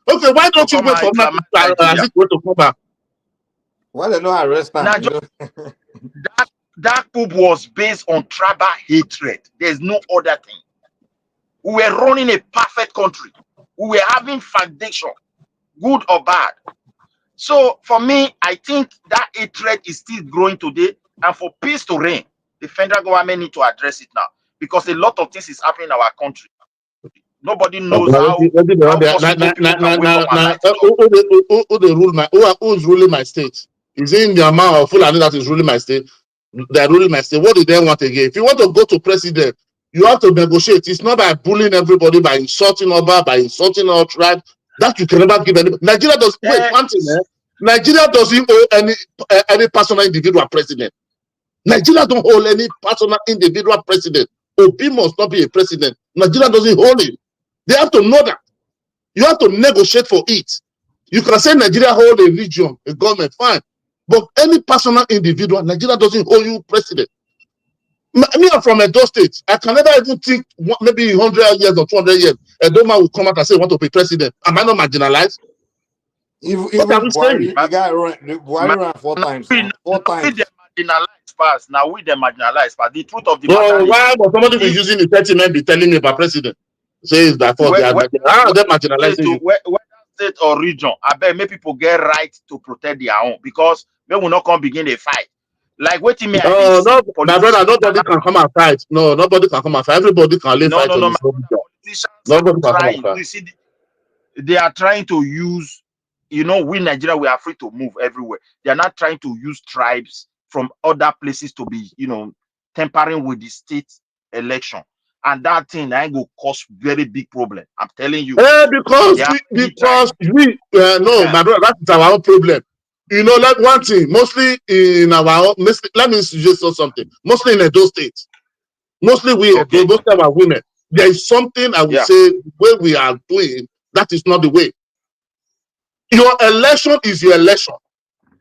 Okay, why don't you wait for Azikiwe to come back? Why they not arrest him? That coup was based on tribal hatred. There's no other thing. We were running a perfect country. We were having foundation, good or bad. So for me, I think that hatred is still growing today. And for peace to reign, the federal government need to address it now. Because a lot of things is happening in our country. Nobody knows who's ruling my state? Is it in the amount of Fulani that is ruling my state? They're ruling my state. What do they want again? If you want to go to president, you have to negotiate. It's not by bullying everybody, by insulting Oba, by insulting our tribe. That you can never give anybody. Nigeria does one thing. Nigeria doesn't owe any personal individual president. Nigeria don't hold any personal individual president. Obi must not be a president. Nigeria doesn't hold him. They have to know that. You have to negotiate for it. You can say Nigeria hold a region, a government, fine. But any personal individual, Nigeria doesn't hold you president. Me, I'm from Edo State. I can never even think maybe 100 years or 200 years, Edo man will come out and say, want to be president. Am I not marginalized? Even Buhari, the guy ran 4 times. 4 times. They marginalized past. Now we the marginalized past. The truth of the matter is, why was somebody be using the 30 men be telling me about president? Say it's that fault. They marginalizing you. Whether state or region, I bet many people get right to protect their own because they will not come begin a fight. Like what you mean? No, my brother, nobody can come and fight. No, nobody can come and fight. Everybody can live fight. No, nobody can come and fight. You see, they are trying to use, we Nigeria, we are free to move everywhere. They are not trying to use tribes from other places to be, tampering with the state election. And that thing I go cause very big problem. I'm telling you. Because my brother, that's our own problem. Like one thing, mostly in our own, let me suggest something. Mostly in Edo State, mostly most of our women. There is something I would say where we are doing that is not the way. Your election is your election.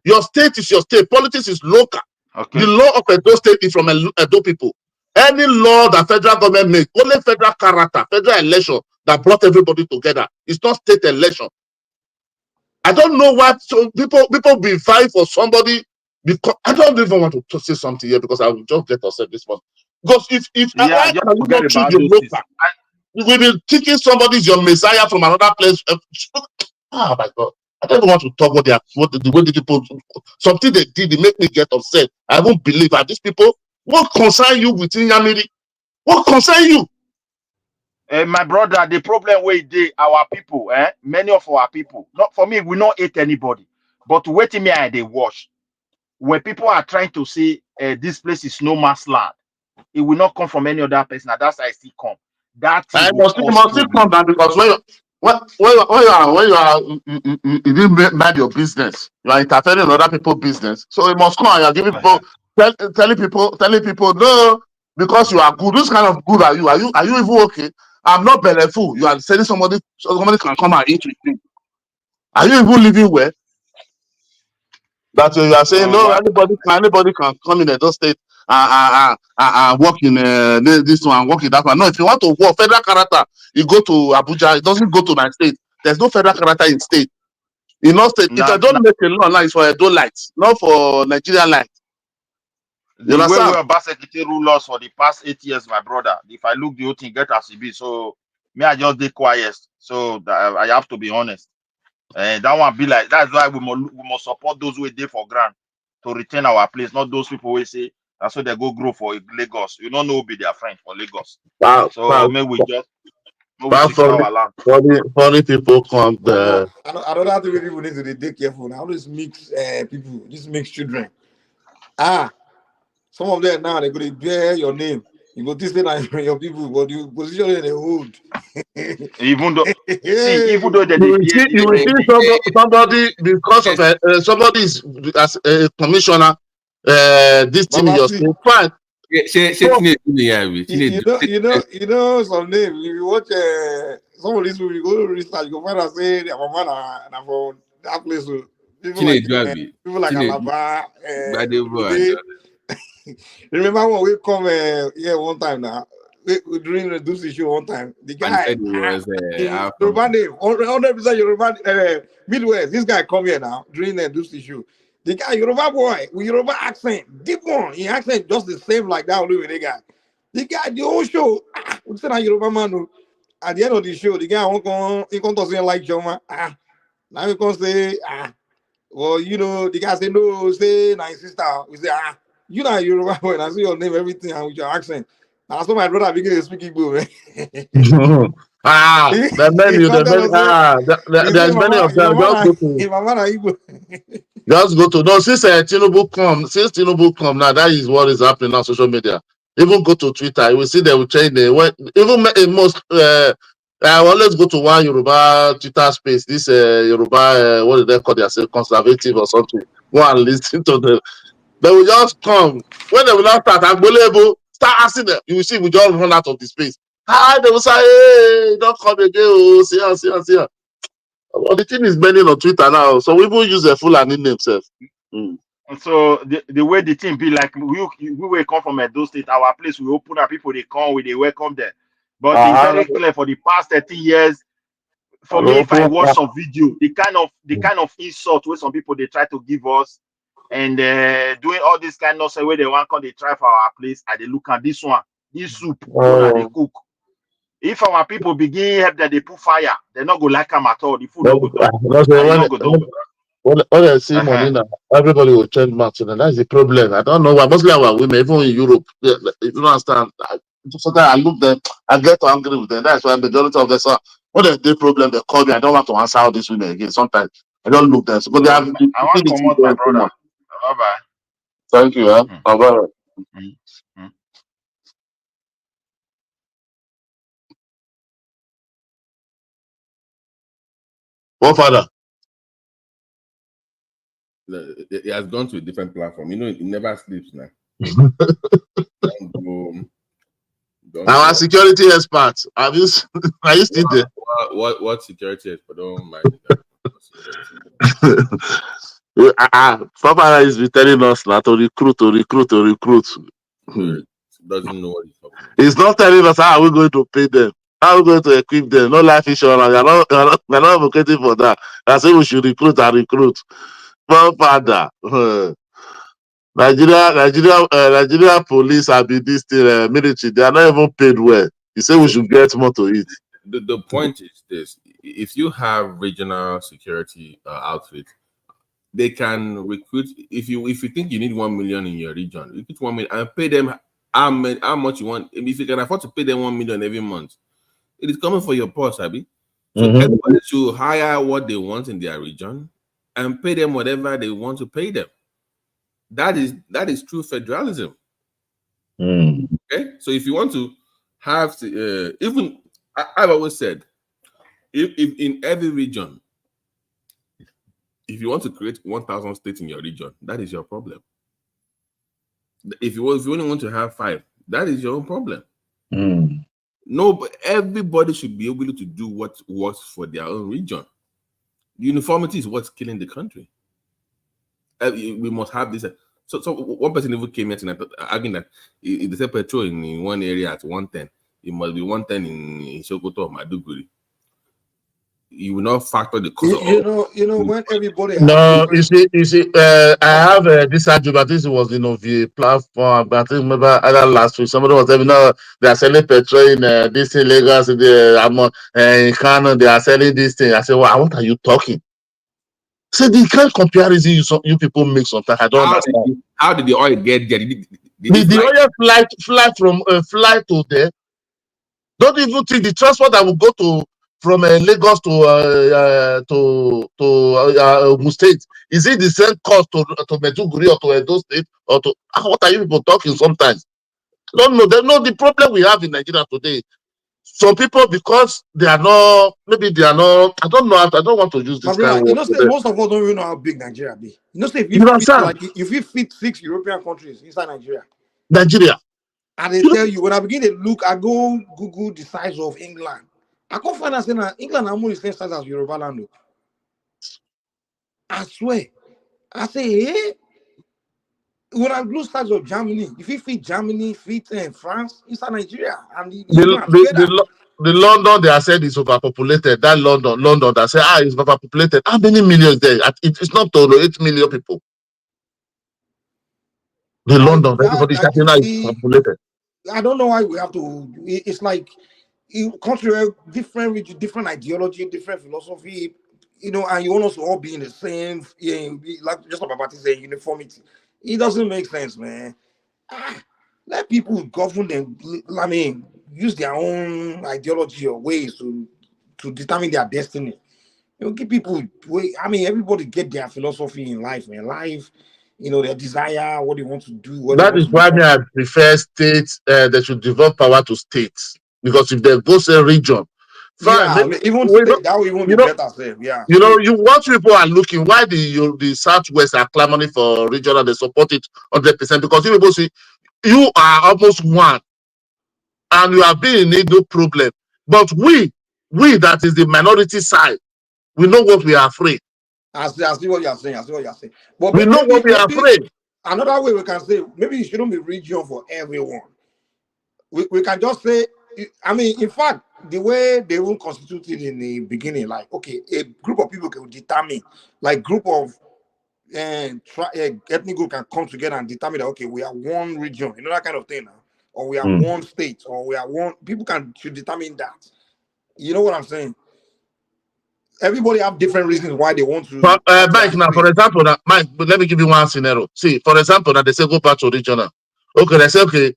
Your state is your state. Politics is local. Okay. The law of Edo State is from Edo people. Any law that federal government makes, only federal character, federal election that brought everybody together. It's not state election. I don't know why people be fighting for somebody Because I don't even want to say something here because I will just get upset this month. Because why just can you forget not choose about your those local? things. We've been thinking somebody's your messiah from another place. Oh my God. I don't want to talk what the way the people, something they did, they make me get upset. I won't believe that these people, what concern you with Yamiri? What concern you? My brother, the problem with our people, many of our people, not for me, we not hate anybody, but waiting me and they watch. When people are trying to say this place is no man's land, it will not come from any other person. And that's how I see come. That thing I will must cause still problem. come down because you didn't mind your business. You are interfering in other people's business. So you must come and you are giving people, telling people, no, because you are good. This kind of good are you? Are you even okay? I'm not beneful. You are saying somebody can come and eat with me. Are you even living well? That you are saying no, Well, anybody can come in Edo State and work in this one, work in that one. No, if you want to work federal character, you go to Abuja. It doesn't go to my state. There's no federal character in state. In no state, if I don't make a law now, it's for Edo lights, not for Nigerian lights. The way we are Secretary rule us for the past 8 years, my brother. If I look the whole thing, get as it be. So me, I just did quiet. So I have to be honest. And that one be like that's why we must support those who are there for grant to retain our place, not those people who say that's why they go grow for Lagos. You don't know who be their friend for Lagos. So maybe we secure our land. Funny people come there. I don't have to people need to be careful now. This mix people, this mix children. Some of them now they go to bear your name. You go this thing your people, but you position in the hood. Even though they you will see somebody because of somebody is as a commissioner. This thing in your state, fine. You know some name. If you watch some of these people, you go to research, you go find out say their mama na from that place. People like Alaba, remember when we come here one time now? We during the Dusi show one time. The guy, Yoruba name, 100% Yoruba Midwest. This guy come here now during the Dusi show. The guy Yoruba boy with Yoruba accent, deep one. He accent just the same like that with the guy. The guy, the whole show, we said Yoruba man. At the end of the show, the guy he come to say like Joma. Now we can say well, you know, the guy say no, say nice sister. We say you know Yoruba boy. I see your name, everything, and with your accent. That's why my brother begin to speak Igbo, man. There's many of them. Just go to no since Tinubu come now. That is what is happening on social media. Even go to Twitter, you will see they will change the even in most. I always go to one Yoruba Twitter space. This Yoruba, what do they call themselves, conservative or something. Go and listen to them. They will just come when they will not start asking them. You will see we just run out of the space. They will say, "Hey, don't come again. Oh, see ya. Well, the thing is bending on Twitter now, so we will use a full name themselves. So the way the thing be like we will come from Edo State, our place we open up, people they come, they welcome them. But it's very clear for the past 30 years. For me, if I watch some video, the kind of insult where some people they try to give us and doing all this kind of way they want come they try for our place and they look at this one, this soup, they cook. If our people begin help that they put fire, they're not go like them at all. The food no go done. When I see money now, everybody will change match, and that's the problem. I don't know why. Mostly our women, even in Europe, if you don't understand, sometimes I look them, I get angry with them. That's why majority of them, when there's a problem, they call me. I don't want to answer all these women again. Sometimes I don't look them. So, but they have I want to come out, my brother. Bye bye. Thank you. Bye. What father? He has gone to a different platform. You know, he never sleeps now. Our security experts. Are you still there? What security expert? Don't mind Papa is telling us now to recruit. Doesn't know what he's talking about. He's not telling us how are we going to pay them. How are we going to equip them? No life insurance. We're not advocating for that. I say we should recruit. Well, father. Nigeria police have been this thing, military. They are not even paid well. You say we should get more to eat. The point is this: if you have regional security outfit, they can recruit. If you think you need 1 million in your region, recruit 1 million and pay them how much you want. If you can afford to pay them 1 million every month, it is coming for your purse, Abi. So everybody should hire what they want in their region and pay them whatever they want to pay them. That is true federalism. Okay, so if you want to have to, even I've always said, if in every region, if you want to create 1,000 states in your region, that is your problem. If you only want to have 5, that is your own problem. No, but everybody should be able to do what works for their own region. Uniformity is what's killing the country. We must have this. So one person even came here tonight arguing that if they say petrol in one area at 110, it must be 110 in Sokoto or Maduguri. You will not factor the cost. You know when everybody has No, different... you see, I have this argument. This was the platform, but I think remember either last week somebody was saying, no, they are selling petrol in this in Lagos, in Kano, they are selling this thing. I said, well, what are you talking? So the kind of comparison you people make sometimes, I don't understand. How did the oil get there? Did the oil fly to there? Don't even think the transport that will go to from Lagos to Ogun State, is it the same cost to Medjugorje or to Edo State or to what are you people talking sometimes? I don't know. They know the problem we have in Nigeria today. Some people, because they are not, maybe they are not, I don't know. I don't want to use this kind of word. You know, say most of us don't even know how big Nigeria be. You know, say if you fit 6 European countries inside Nigeria. And they tell you, when I begin to look, I go Google the size of England. I can't find out saying England are more the same size as Yoruba land. I swear. I say, hey, when I look size of Germany, if you fit Germany, fit France, inside Nigeria, and the London they are said is overpopulated. That London that say it's overpopulated. How many millions there? It's not total 8 million people. The London, everybody talking now is populated. I don't know why we have to. It's like country different region, different ideology, different philosophy. You know, and you want us to all be in the same. Like just like about saying uniformity. It doesn't make sense, man. Let people govern them. I mean, use their own ideology or ways to determine their destiny. You know, give people way. I mean, everybody get their philosophy in life, man. Life, you know, their desire, what they want to do. That is why I prefer states. They should develop power to states, because if they go to a region, fine. Yeah, even state, that will even be better. Yeah, you know, what people are looking. Why the Southwest are clamoring for regional? They support it 100% because you people see, you are almost one, and you are being need no problem. But we that is the minority side, we know what we are afraid. I see what you are saying. But we know what we are afraid. Another way we can say, maybe it shouldn't be region for everyone. We can just say, I mean, in fact, the way they won't constitute it in the beginning, like, okay, a group of people can determine, like group of ethnic group can come together and determine that, okay, we are one region, you know, that kind of thing now, or we are one state, or we are one, people should determine that. You know what I'm saying? Everybody have different reasons why they want to. But, Mike, now, for example, Mike, let me give you one scenario. See, for example, that they say go back to regional. Okay, they say, okay,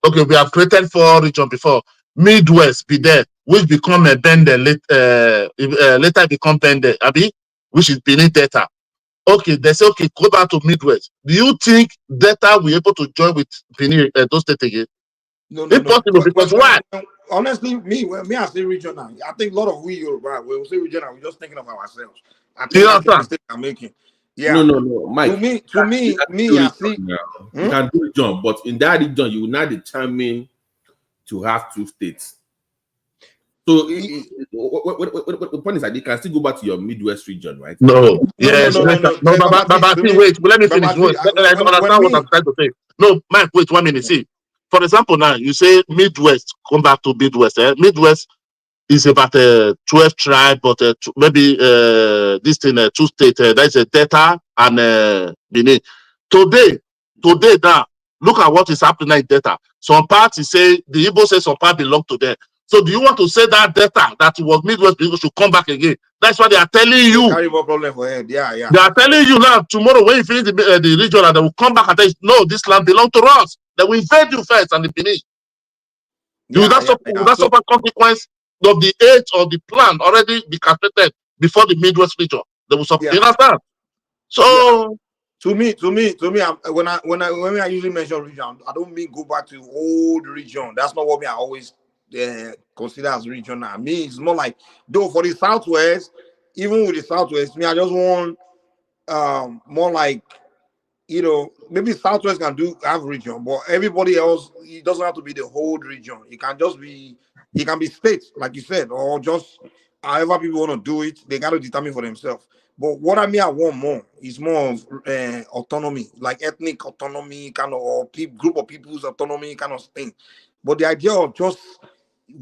we have created 4 regions before. Midwest be there, which become a Bender, later become Bender, Abi, which is beneath Delta. Okay, they say, okay, go back to Midwest. Do you think Delta will be able to join with Benin, those states again? No. Impossible, because why? Honestly, I say regional. I think a lot of we Yoruba, when we say regional, we're just thinking of ourselves. I think that's the mistake I'm making. Yeah. No, Mike. To me, I see. You can do region, but in that region, you will not determine to have 2 states. So the point is that you can still go back to your Midwest region, right? No. Yes. No. But wait. Let me finish. I understand what I'm trying to say. No, Mike. Wait 1 minute. See, for example, now you say Midwest. Come back to Midwest. Midwest is about 12 tribes, but maybe this thing 2 states. That's a Delta and Benin. Today, Today now, look at what is happening in Delta. Some parts say the Igbo say some part belong to them. So do you want to say that Delta that was Midwest people should come back again? That's what they are telling you. Carry more problem for him. Yeah. They are telling you now, tomorrow when you finish the region, and they will come back and tell you, no, this land belongs to us. They will invade you first and the Benin. Will that suffer consequence of the age of the plan already be calculated before the Midwest region? They will suffer. You understand? So to me, when I usually mention region, I don't mean go back to old region. That's not what I always consider as region now. Me, it's more like, though for the Southwest, even with the Southwest, I just want more like, maybe Southwest can have region, but everybody else, it doesn't have to be the whole region. It can just be, it can be states, like you said, or just however people want to do it. They got to determine for themselves. But what I want more is more of autonomy, like ethnic autonomy, kind of, or group of people's autonomy kind of thing. But the idea of just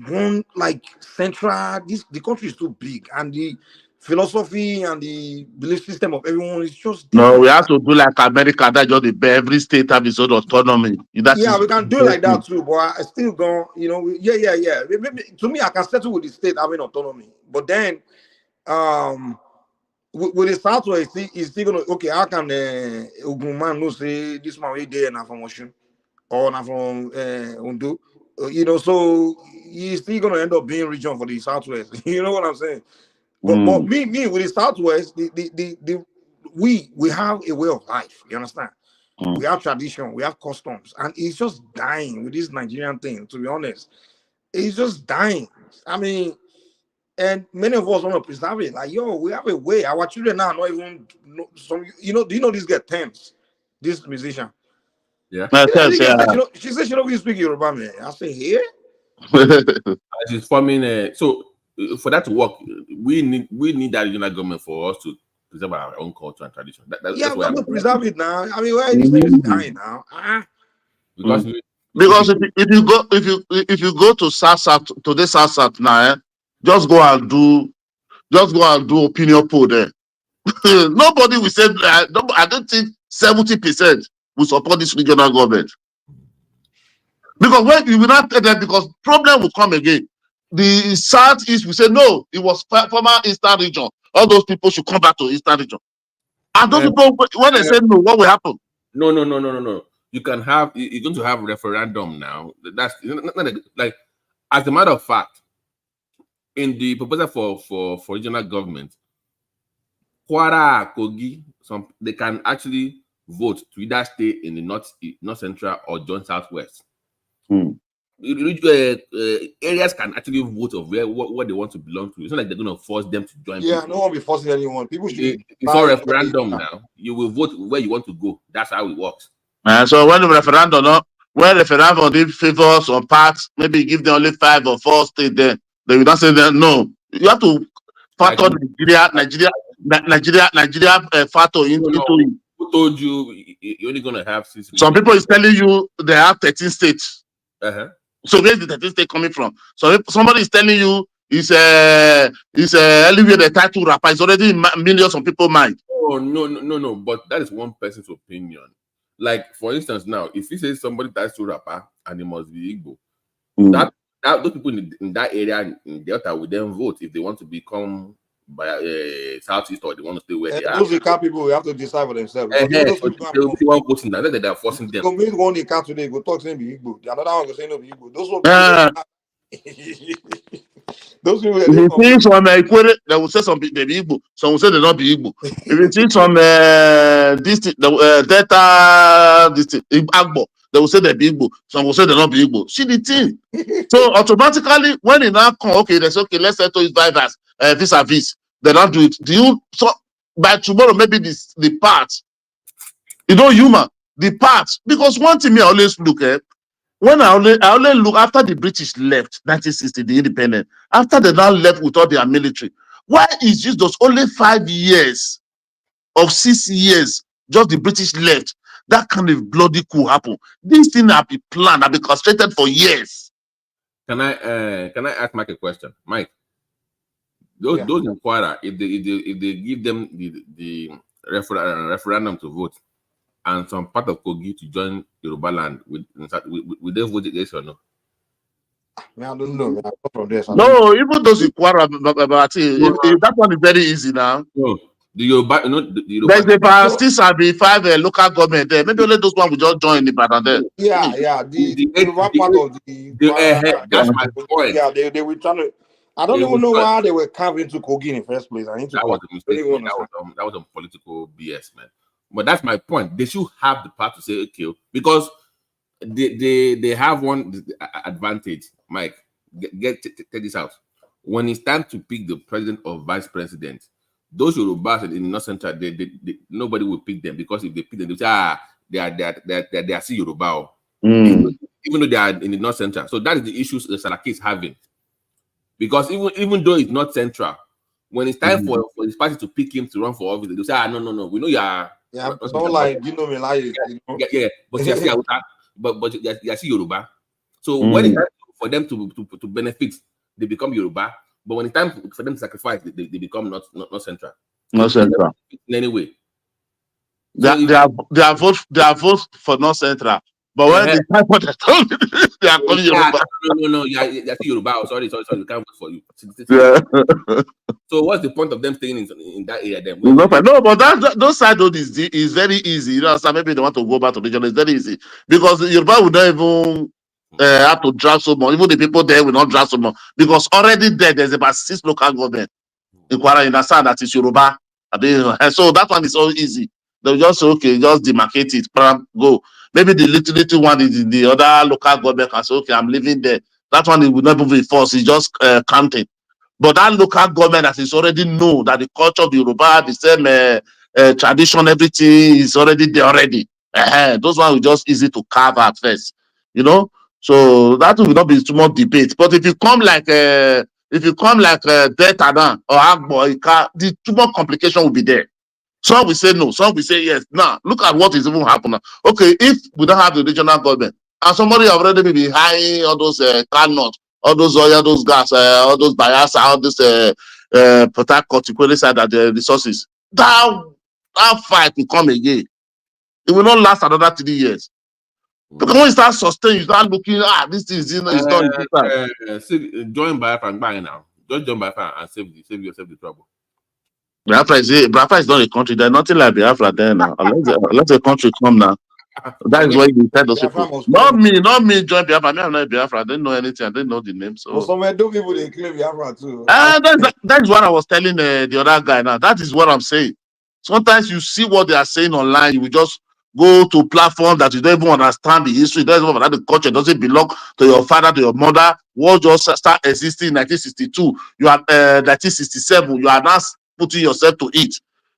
one like central, the country is too big, and the philosophy and the belief system of everyone is just different. No, we have to do like America, that just every state have its own autonomy. We can do like that too, but I still don't, yeah. Maybe, to me, I can settle with the state having autonomy, but then with the Southwest, it's still gonna, okay, how can Ogunman no say this man we there now from Osun or now from Ondo, so he's still gonna end up being region for the Southwest. You know what I'm saying? But me with the Southwest, we have a way of life. You understand? We have tradition, we have customs, and it's just dying with this Nigerian thing. To be honest, it's just dying. I mean, and many of us want to preserve it. Like, we have a way. Our children now not even know some. Do you know this guy Thames, this musician? Yeah. She said she don't even speak Yoruba, man. I say here. She's forming so for that to work, we need that regional government for us to preserve our own culture and tradition. We have to preserve it now. I mean, why this thing is dying now? Because if you go to South to the South now, just go and do opinion poll there. Nobody will say. I don't think 70% will support this regional government, because when you will not tell them, because problem will come again. The Southeast will say no, it was former Eastern region. All those people should come back to Eastern region. And those people, when they say no, what will happen? No. You're going to have referendum now. That's like, as a matter of fact, in the proposal for regional government, Kwara, Kogi, they can actually vote to either stay in the north central or join Southwest. Areas can actually vote of what they want to belong to. It's not like they're going to force them to join. Yeah, no one will be forcing anyone. People should. It's all referendum now. You will vote where you want to go. That's how it works. So when the referendum, did favor some parts, maybe give them only 5 or 4 states, then they will not say that. No, you have to factor Nigeria factor into it. Who told you you're only going to have 6? Some people is telling you they have 13 states. So where's the 13 state coming from? So if somebody is telling you it's anywhere the title rapper is already in millions of people's mind. Oh no. But that is one person's opinion. Like, for instance, now if you say somebody that's to rapper and it must be Igbo, that those people in that area in Delta will then vote if they want to become by Southeast or they want to stay where they are. Those account people will have to decide for themselves. They want voting now. They are forcing them. So meet one account today, go talk to him be Igbo. The another one go say no be Igbo. Those one. Those people. If you see some Equator, they will say some they be Igbo. Some will say they not be Igbo. If you see some Delta Agbo, they will say they be Igbo. Some will say they not be Igbo. See the thing. So automatically, when it now come, okay, let's settle his drivers vis-a-vis. They don't do it. So by tomorrow maybe the part, human the part, because one thing I always look at. When I only look after the British left 1960, the independent, after they now left with all their military, why is just those only 5 years of 6 years just the British left? That kind of bloody coup happen. This thing have been planned, have been concentrated for years. Can I ask Mike a question? Mike, those inquirer, if they give them the referendum to vote, and some part of Kogi to join Yoruba land, will they vote yes or no? I don't know. I'm not from there. So No, even those in Kwara, if that one is very easy now. No, the Yoruba, There's about 6 local government there. Maybe only those one will just join the Ibadan there. Yeah. The Yoruba part of the that's my point. Yeah, they were trying to. I don't even know why they were carved into Kogi in the first place. I need to. That was a mistake. Man. That was a political BS, man. But that's my point. They should have the power to say, okay, because they have one advantage, Mike. Take this out. When it's time to pick the president or vice president, those Yorubas in the North Central, nobody will pick them, because if they pick them, they say, they are still Yoruba, even though they are in the North Central. So that is the issue the Saraki is having, because even though it's not central, when it's time for his party to pick him to run for office, they say, no, we know you are. Yeah, someone like yeah, but you see, but you see Yoruba. So when it's time for them to benefit, they become Yoruba. But when it's time for them to sacrifice, they become not central. Not central. In any way. They are vote for North Central. But when they time for the they are calling Yoruba. No, you see Yoruba. Sorry, we can't vote for you. Yeah. So what's the point of them staying in that area then? No, but those side road is very easy. You know, so maybe they want to go back to the region. It's very easy because Yoruba would not even have to drive so much. Even the people there will not drive so much because already there's about 6 local government in Kwara. You understand that is Yoruba. And so that one is so easy. They'll just say, okay, just demarcate it, go. Maybe the little one is in the other local government can say, okay, I'm living there. That one it will never be forced. It's just counting. But that local government that is already know that the culture of Yoruba, the same tradition, everything is already there already. Those ones will just easy to carve at first, you know. So that will not be too much debate. But if you come like Delta or Agbo, the too much complication will be there. Some will say no, some will say yes. Now look at what is even happening. Okay, if we don't have the regional government and somebody already be hiring all those cannot, all those oil, those gas, all those bias, all this protect particularly side that the resources, that fight will come again. It will not last another 3 years. Because when you start sustaining, you start looking, this is not join Biafra and bang now. Just join Biafra and save yourself the trouble. Biafra is not a country. There's nothing like Biafra there now. Let the country come now. That is why you tell those people. Not me join Biafra. I'm not Biafra. I didn't know anything. I didn't know the name. So some people they claim Biafra too. That's what I was telling the other guy now. That is what I'm saying. Sometimes you see what they are saying online, you will just go to platform that you don't even understand the history, you don't even understand the culture, doesn't belong to your father, to your mother. What just start existing in 1962, you are 1967, you are now putting yourself to it.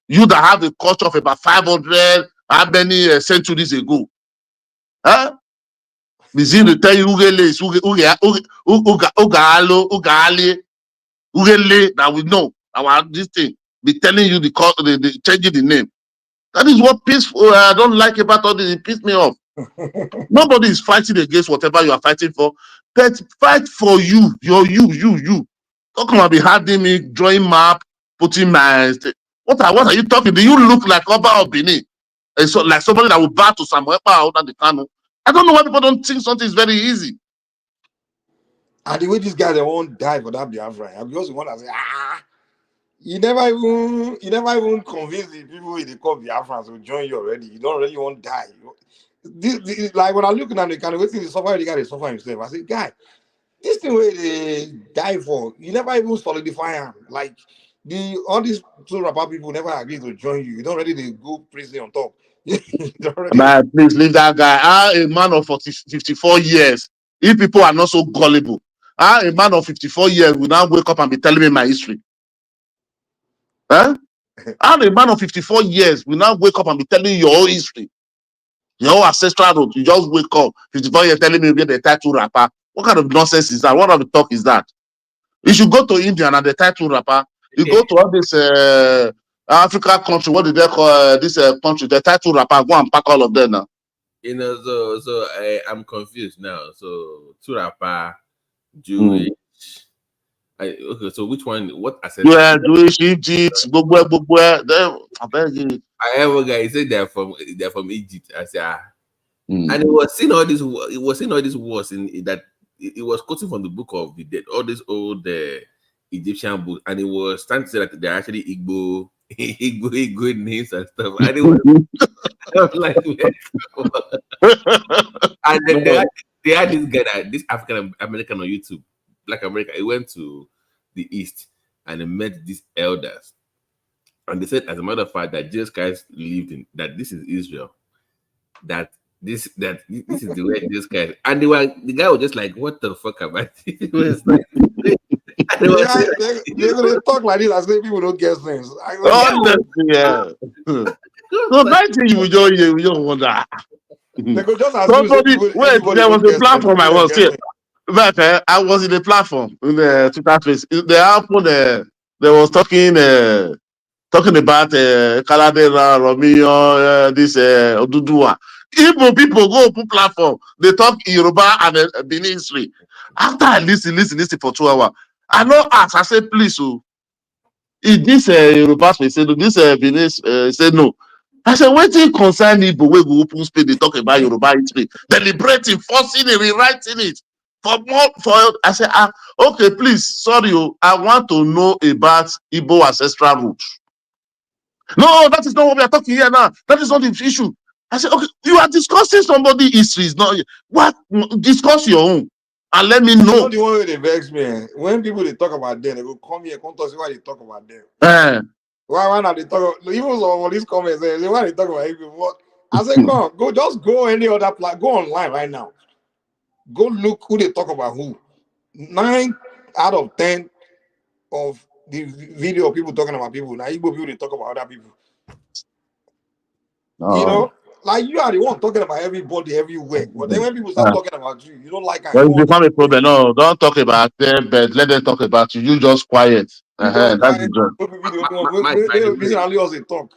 You that have a culture of about 500, how many centuries ago? Huh? Mizin to tell you that we know our this thing. Be telling you the changing the name. That is what I don't like about all this. It pisses me off. Nobody is fighting against whatever you are fighting for. But fight for you. You. Don't come and be having me drawing map, putting my. What are you talking? Do you look like Oba of Benin? So like somebody that will bow to Samuel out of the Kano. I don't know why people don't think something is very easy. And the way these guys they won't die for that Biafra, I'm just the one that say, you never even convince the people in the call Biafra to join you already. You don't already want to die. This, like when I look at the kind of waiting the suffer, the guy they suffer himself. I say, guy, this thing where they die for, you never even solidify him. Like all these two rapper people never agree to join you. You don't already they go prison on top. Man, please leave that guy. A man of 54 years. If people are not so gullible, a man of 54 years will now wake up and be telling me my history. Huh? I'm a man of 54 years will now wake up and be telling you your whole history, your whole ancestral road. You just wake up 54 years telling me you're the title rapper. What kind of nonsense is that? What kind of talk is that? You should go to India and the title rapper. You go to all this African country. What did they call this country? The title rapper. Go and pack all of them now. You know, so I'm confused now. So two rapper, Jewish, Okay, so which one? What assets? Yeah, Jewish, Egypt, then I beg you. I have a guy. He said they're from Egypt. I said, and it was seeing all this. It was seeing all these wars in that. It was quoting from the book of the dead, all these old Egyptian books, and it was trying to say that they're actually Igbo, Igbo names and stuff. And it was, I was like, and then they had this guy, this African American on YouTube, Black American. He went to the East and he met these elders, and they said, as a matter of fact, that Jesus Christ lived in that. This is Israel. That this is the way Jesus Christ. And the guy was just like, what the fuck am I? It was like, they're gonna talk like this as if people don't get things. Yeah. So 90 you don't wonder. They could just Somebody wait, there was a platform I was here. But I was in the platform in the Twitter space. They happened they was talking about Kaladera, Romeo, this Oduduwa. Igbo people go to platform. They talk Yoruba and Benin history. After I listen for 2 hours, I know ask. I said, please, if this Yoruba space say this Benin say no. I said, waiting concern Igbo we go open space. They talk about Yoruba history, deliberating, forcing it, rewriting it. I said, okay, please, sorry, I want to know about Igbo ancestral roots. No, that is not what we are talking here now. That is not the issue. I said, okay, you are discussing somebody's history. Is not what? Discuss your own and let me know. You know the one where they vex me. When people they talk about them, they go come here, come to see why they talk about them. Why not they talk? Even some of these comments, they say, why they talk about people? I said, go, just go any other go online right now. Go look who they talk about who. 9 out of 10 of the video of people talking about people. Now Igbo people they talk about other people. You know, like you are the one talking about everybody everywhere. But then when people start talking about you, you don't like it. Well, it's become a problem. No, don't talk about them, but let them talk about you. You just quiet. That's the talk.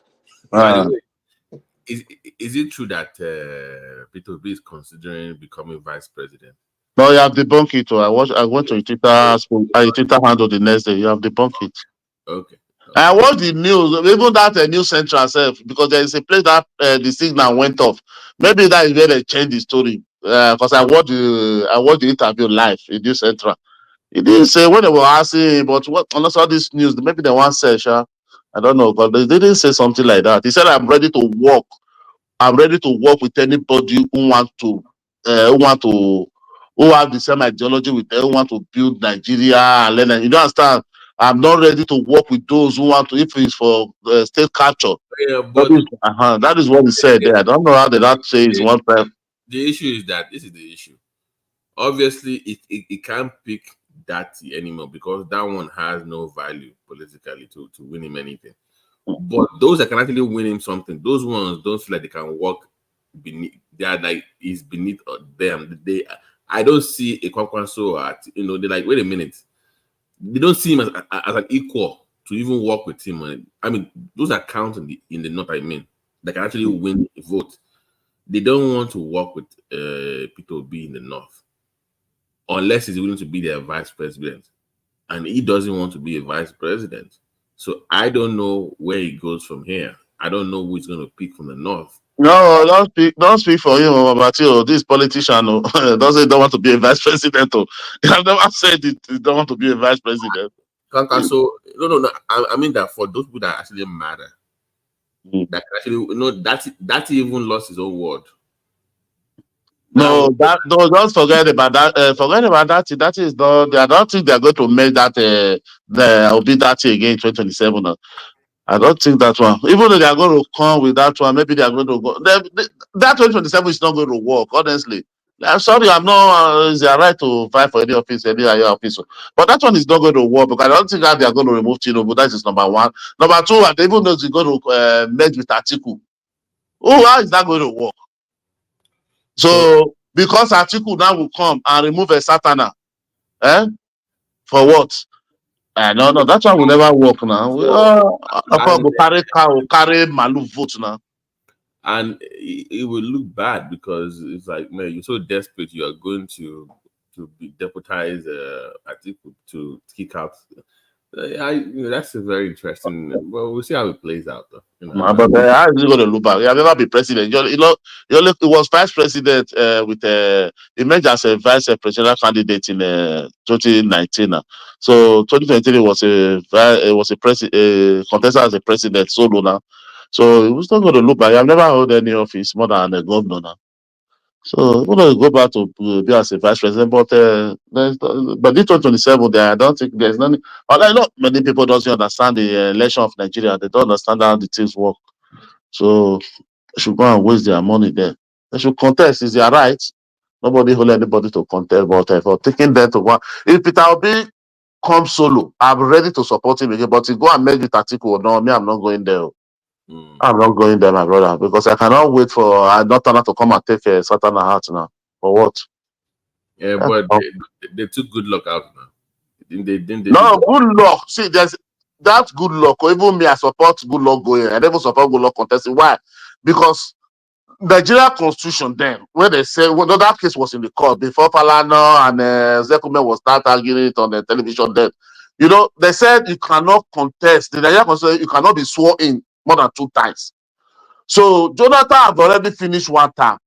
By the way, is it true that Peter Obi is considering becoming vice president? No, you have debunked it. I went to Twitter handle the next day. You have debunked it. Okay. I watched the news, even that News Central itself, because there is a place that the signal went off. Maybe that is where they changed the story. Because I watched the interview live in News Central. He didn't say when they were asking, but what unless all this news, maybe they want to say, I don't know, but they didn't say something like that. He said, I'm ready to work. I'm ready to work with anybody who have the same ideology with them, who want to build Nigeria and learn. You don't understand? I'm not ready to work with those who want to, if it's for state capture. Yeah, but that is what he said there. I don't know how they not say it's one time. The issue is that this is the issue. Obviously, it can't pick that anymore because that one has no value politically to win him anything. But those that can actually win him something, those ones don't feel like they can walk beneath. They are like he's beneath them. I don't see a Kwankwanso at they're like, wait a minute. They don't see him as an equal to even work with him. I mean, those are counting in the north. I mean, that can actually win a vote. They don't want to work with Peter Obi in the north unless he's willing to be their vice president, and he doesn't want to be a vice president. So I don't know where he goes from here. I don't know who he's going to pick from the north. No, don't speak for him about this politician don't want to be a vice president. I've never said it. He don't want to be a vice president. So no. I mean that for those people that actually matter, that actually that even lost his own word. No, don't forget about that. Forget about that. That is not. I don't think they're going to make that. Will be that again in 2027. I don't think that one. Even though they are going to come with that one, maybe they are going to go. That 2027 is not going to work. Honestly, I'm sorry. I'm not. It's their right to fight for any office, any higher office. But that one is not going to work because I don't think that they are going to remove Tinubu. That is number one. Number two, and even though they're going to merge with Atiku, how is that going to work? So because Atiku now will come and remove a Satana, for what? No, that one will never work now. Carry Malu vote now. And it will look bad because it's like, man, you're so desperate, you are going to deputize Atiku to kick out. That's a very interesting. Well, we'll see how it plays out, though. But how is he going to look back? He has never been president. He was vice president with he emerged as a vice presidential candidate in 2019. So 2023 was a contestant as a president solo now. So he was not going to look back. I've never held any office more than a governor now. So we're going to go back to be as a vice president, but this 2027, I don't think there's none. Although not many people don't understand the election of Nigeria. They don't understand how the things work. So they should go and waste their money there. They should contest. Is their right? Nobody hold anybody to contest, but for taking them to one, if Peter Obi comes solo, I'm ready to support him again. But to go and make it article, no, me, I'm not going there. I'm not going there, my brother, because I cannot wait for Northerner to come and take a certain heart now. For what? Yeah, but they took good luck out now. They no, good luck. See, there's that good luck. Even me, I support good luck going. I never support good luck contesting. Why? Because Nigeria Constitution then, where they say, that case was in the court before Falana and Zekume was start arguing it on the television then. They said you cannot contest. The Nigeria Constitution, you cannot be sworn in more than 2 times. So Jonathan have already finished 1 term.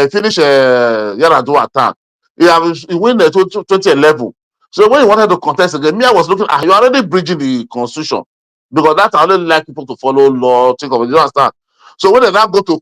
Finish Yaradua term. He win the 2011. So when he wanted to contest again, me, I was looking at you already breaching the constitution because that's I only like people to follow law, think of it. You understand? So when they now go to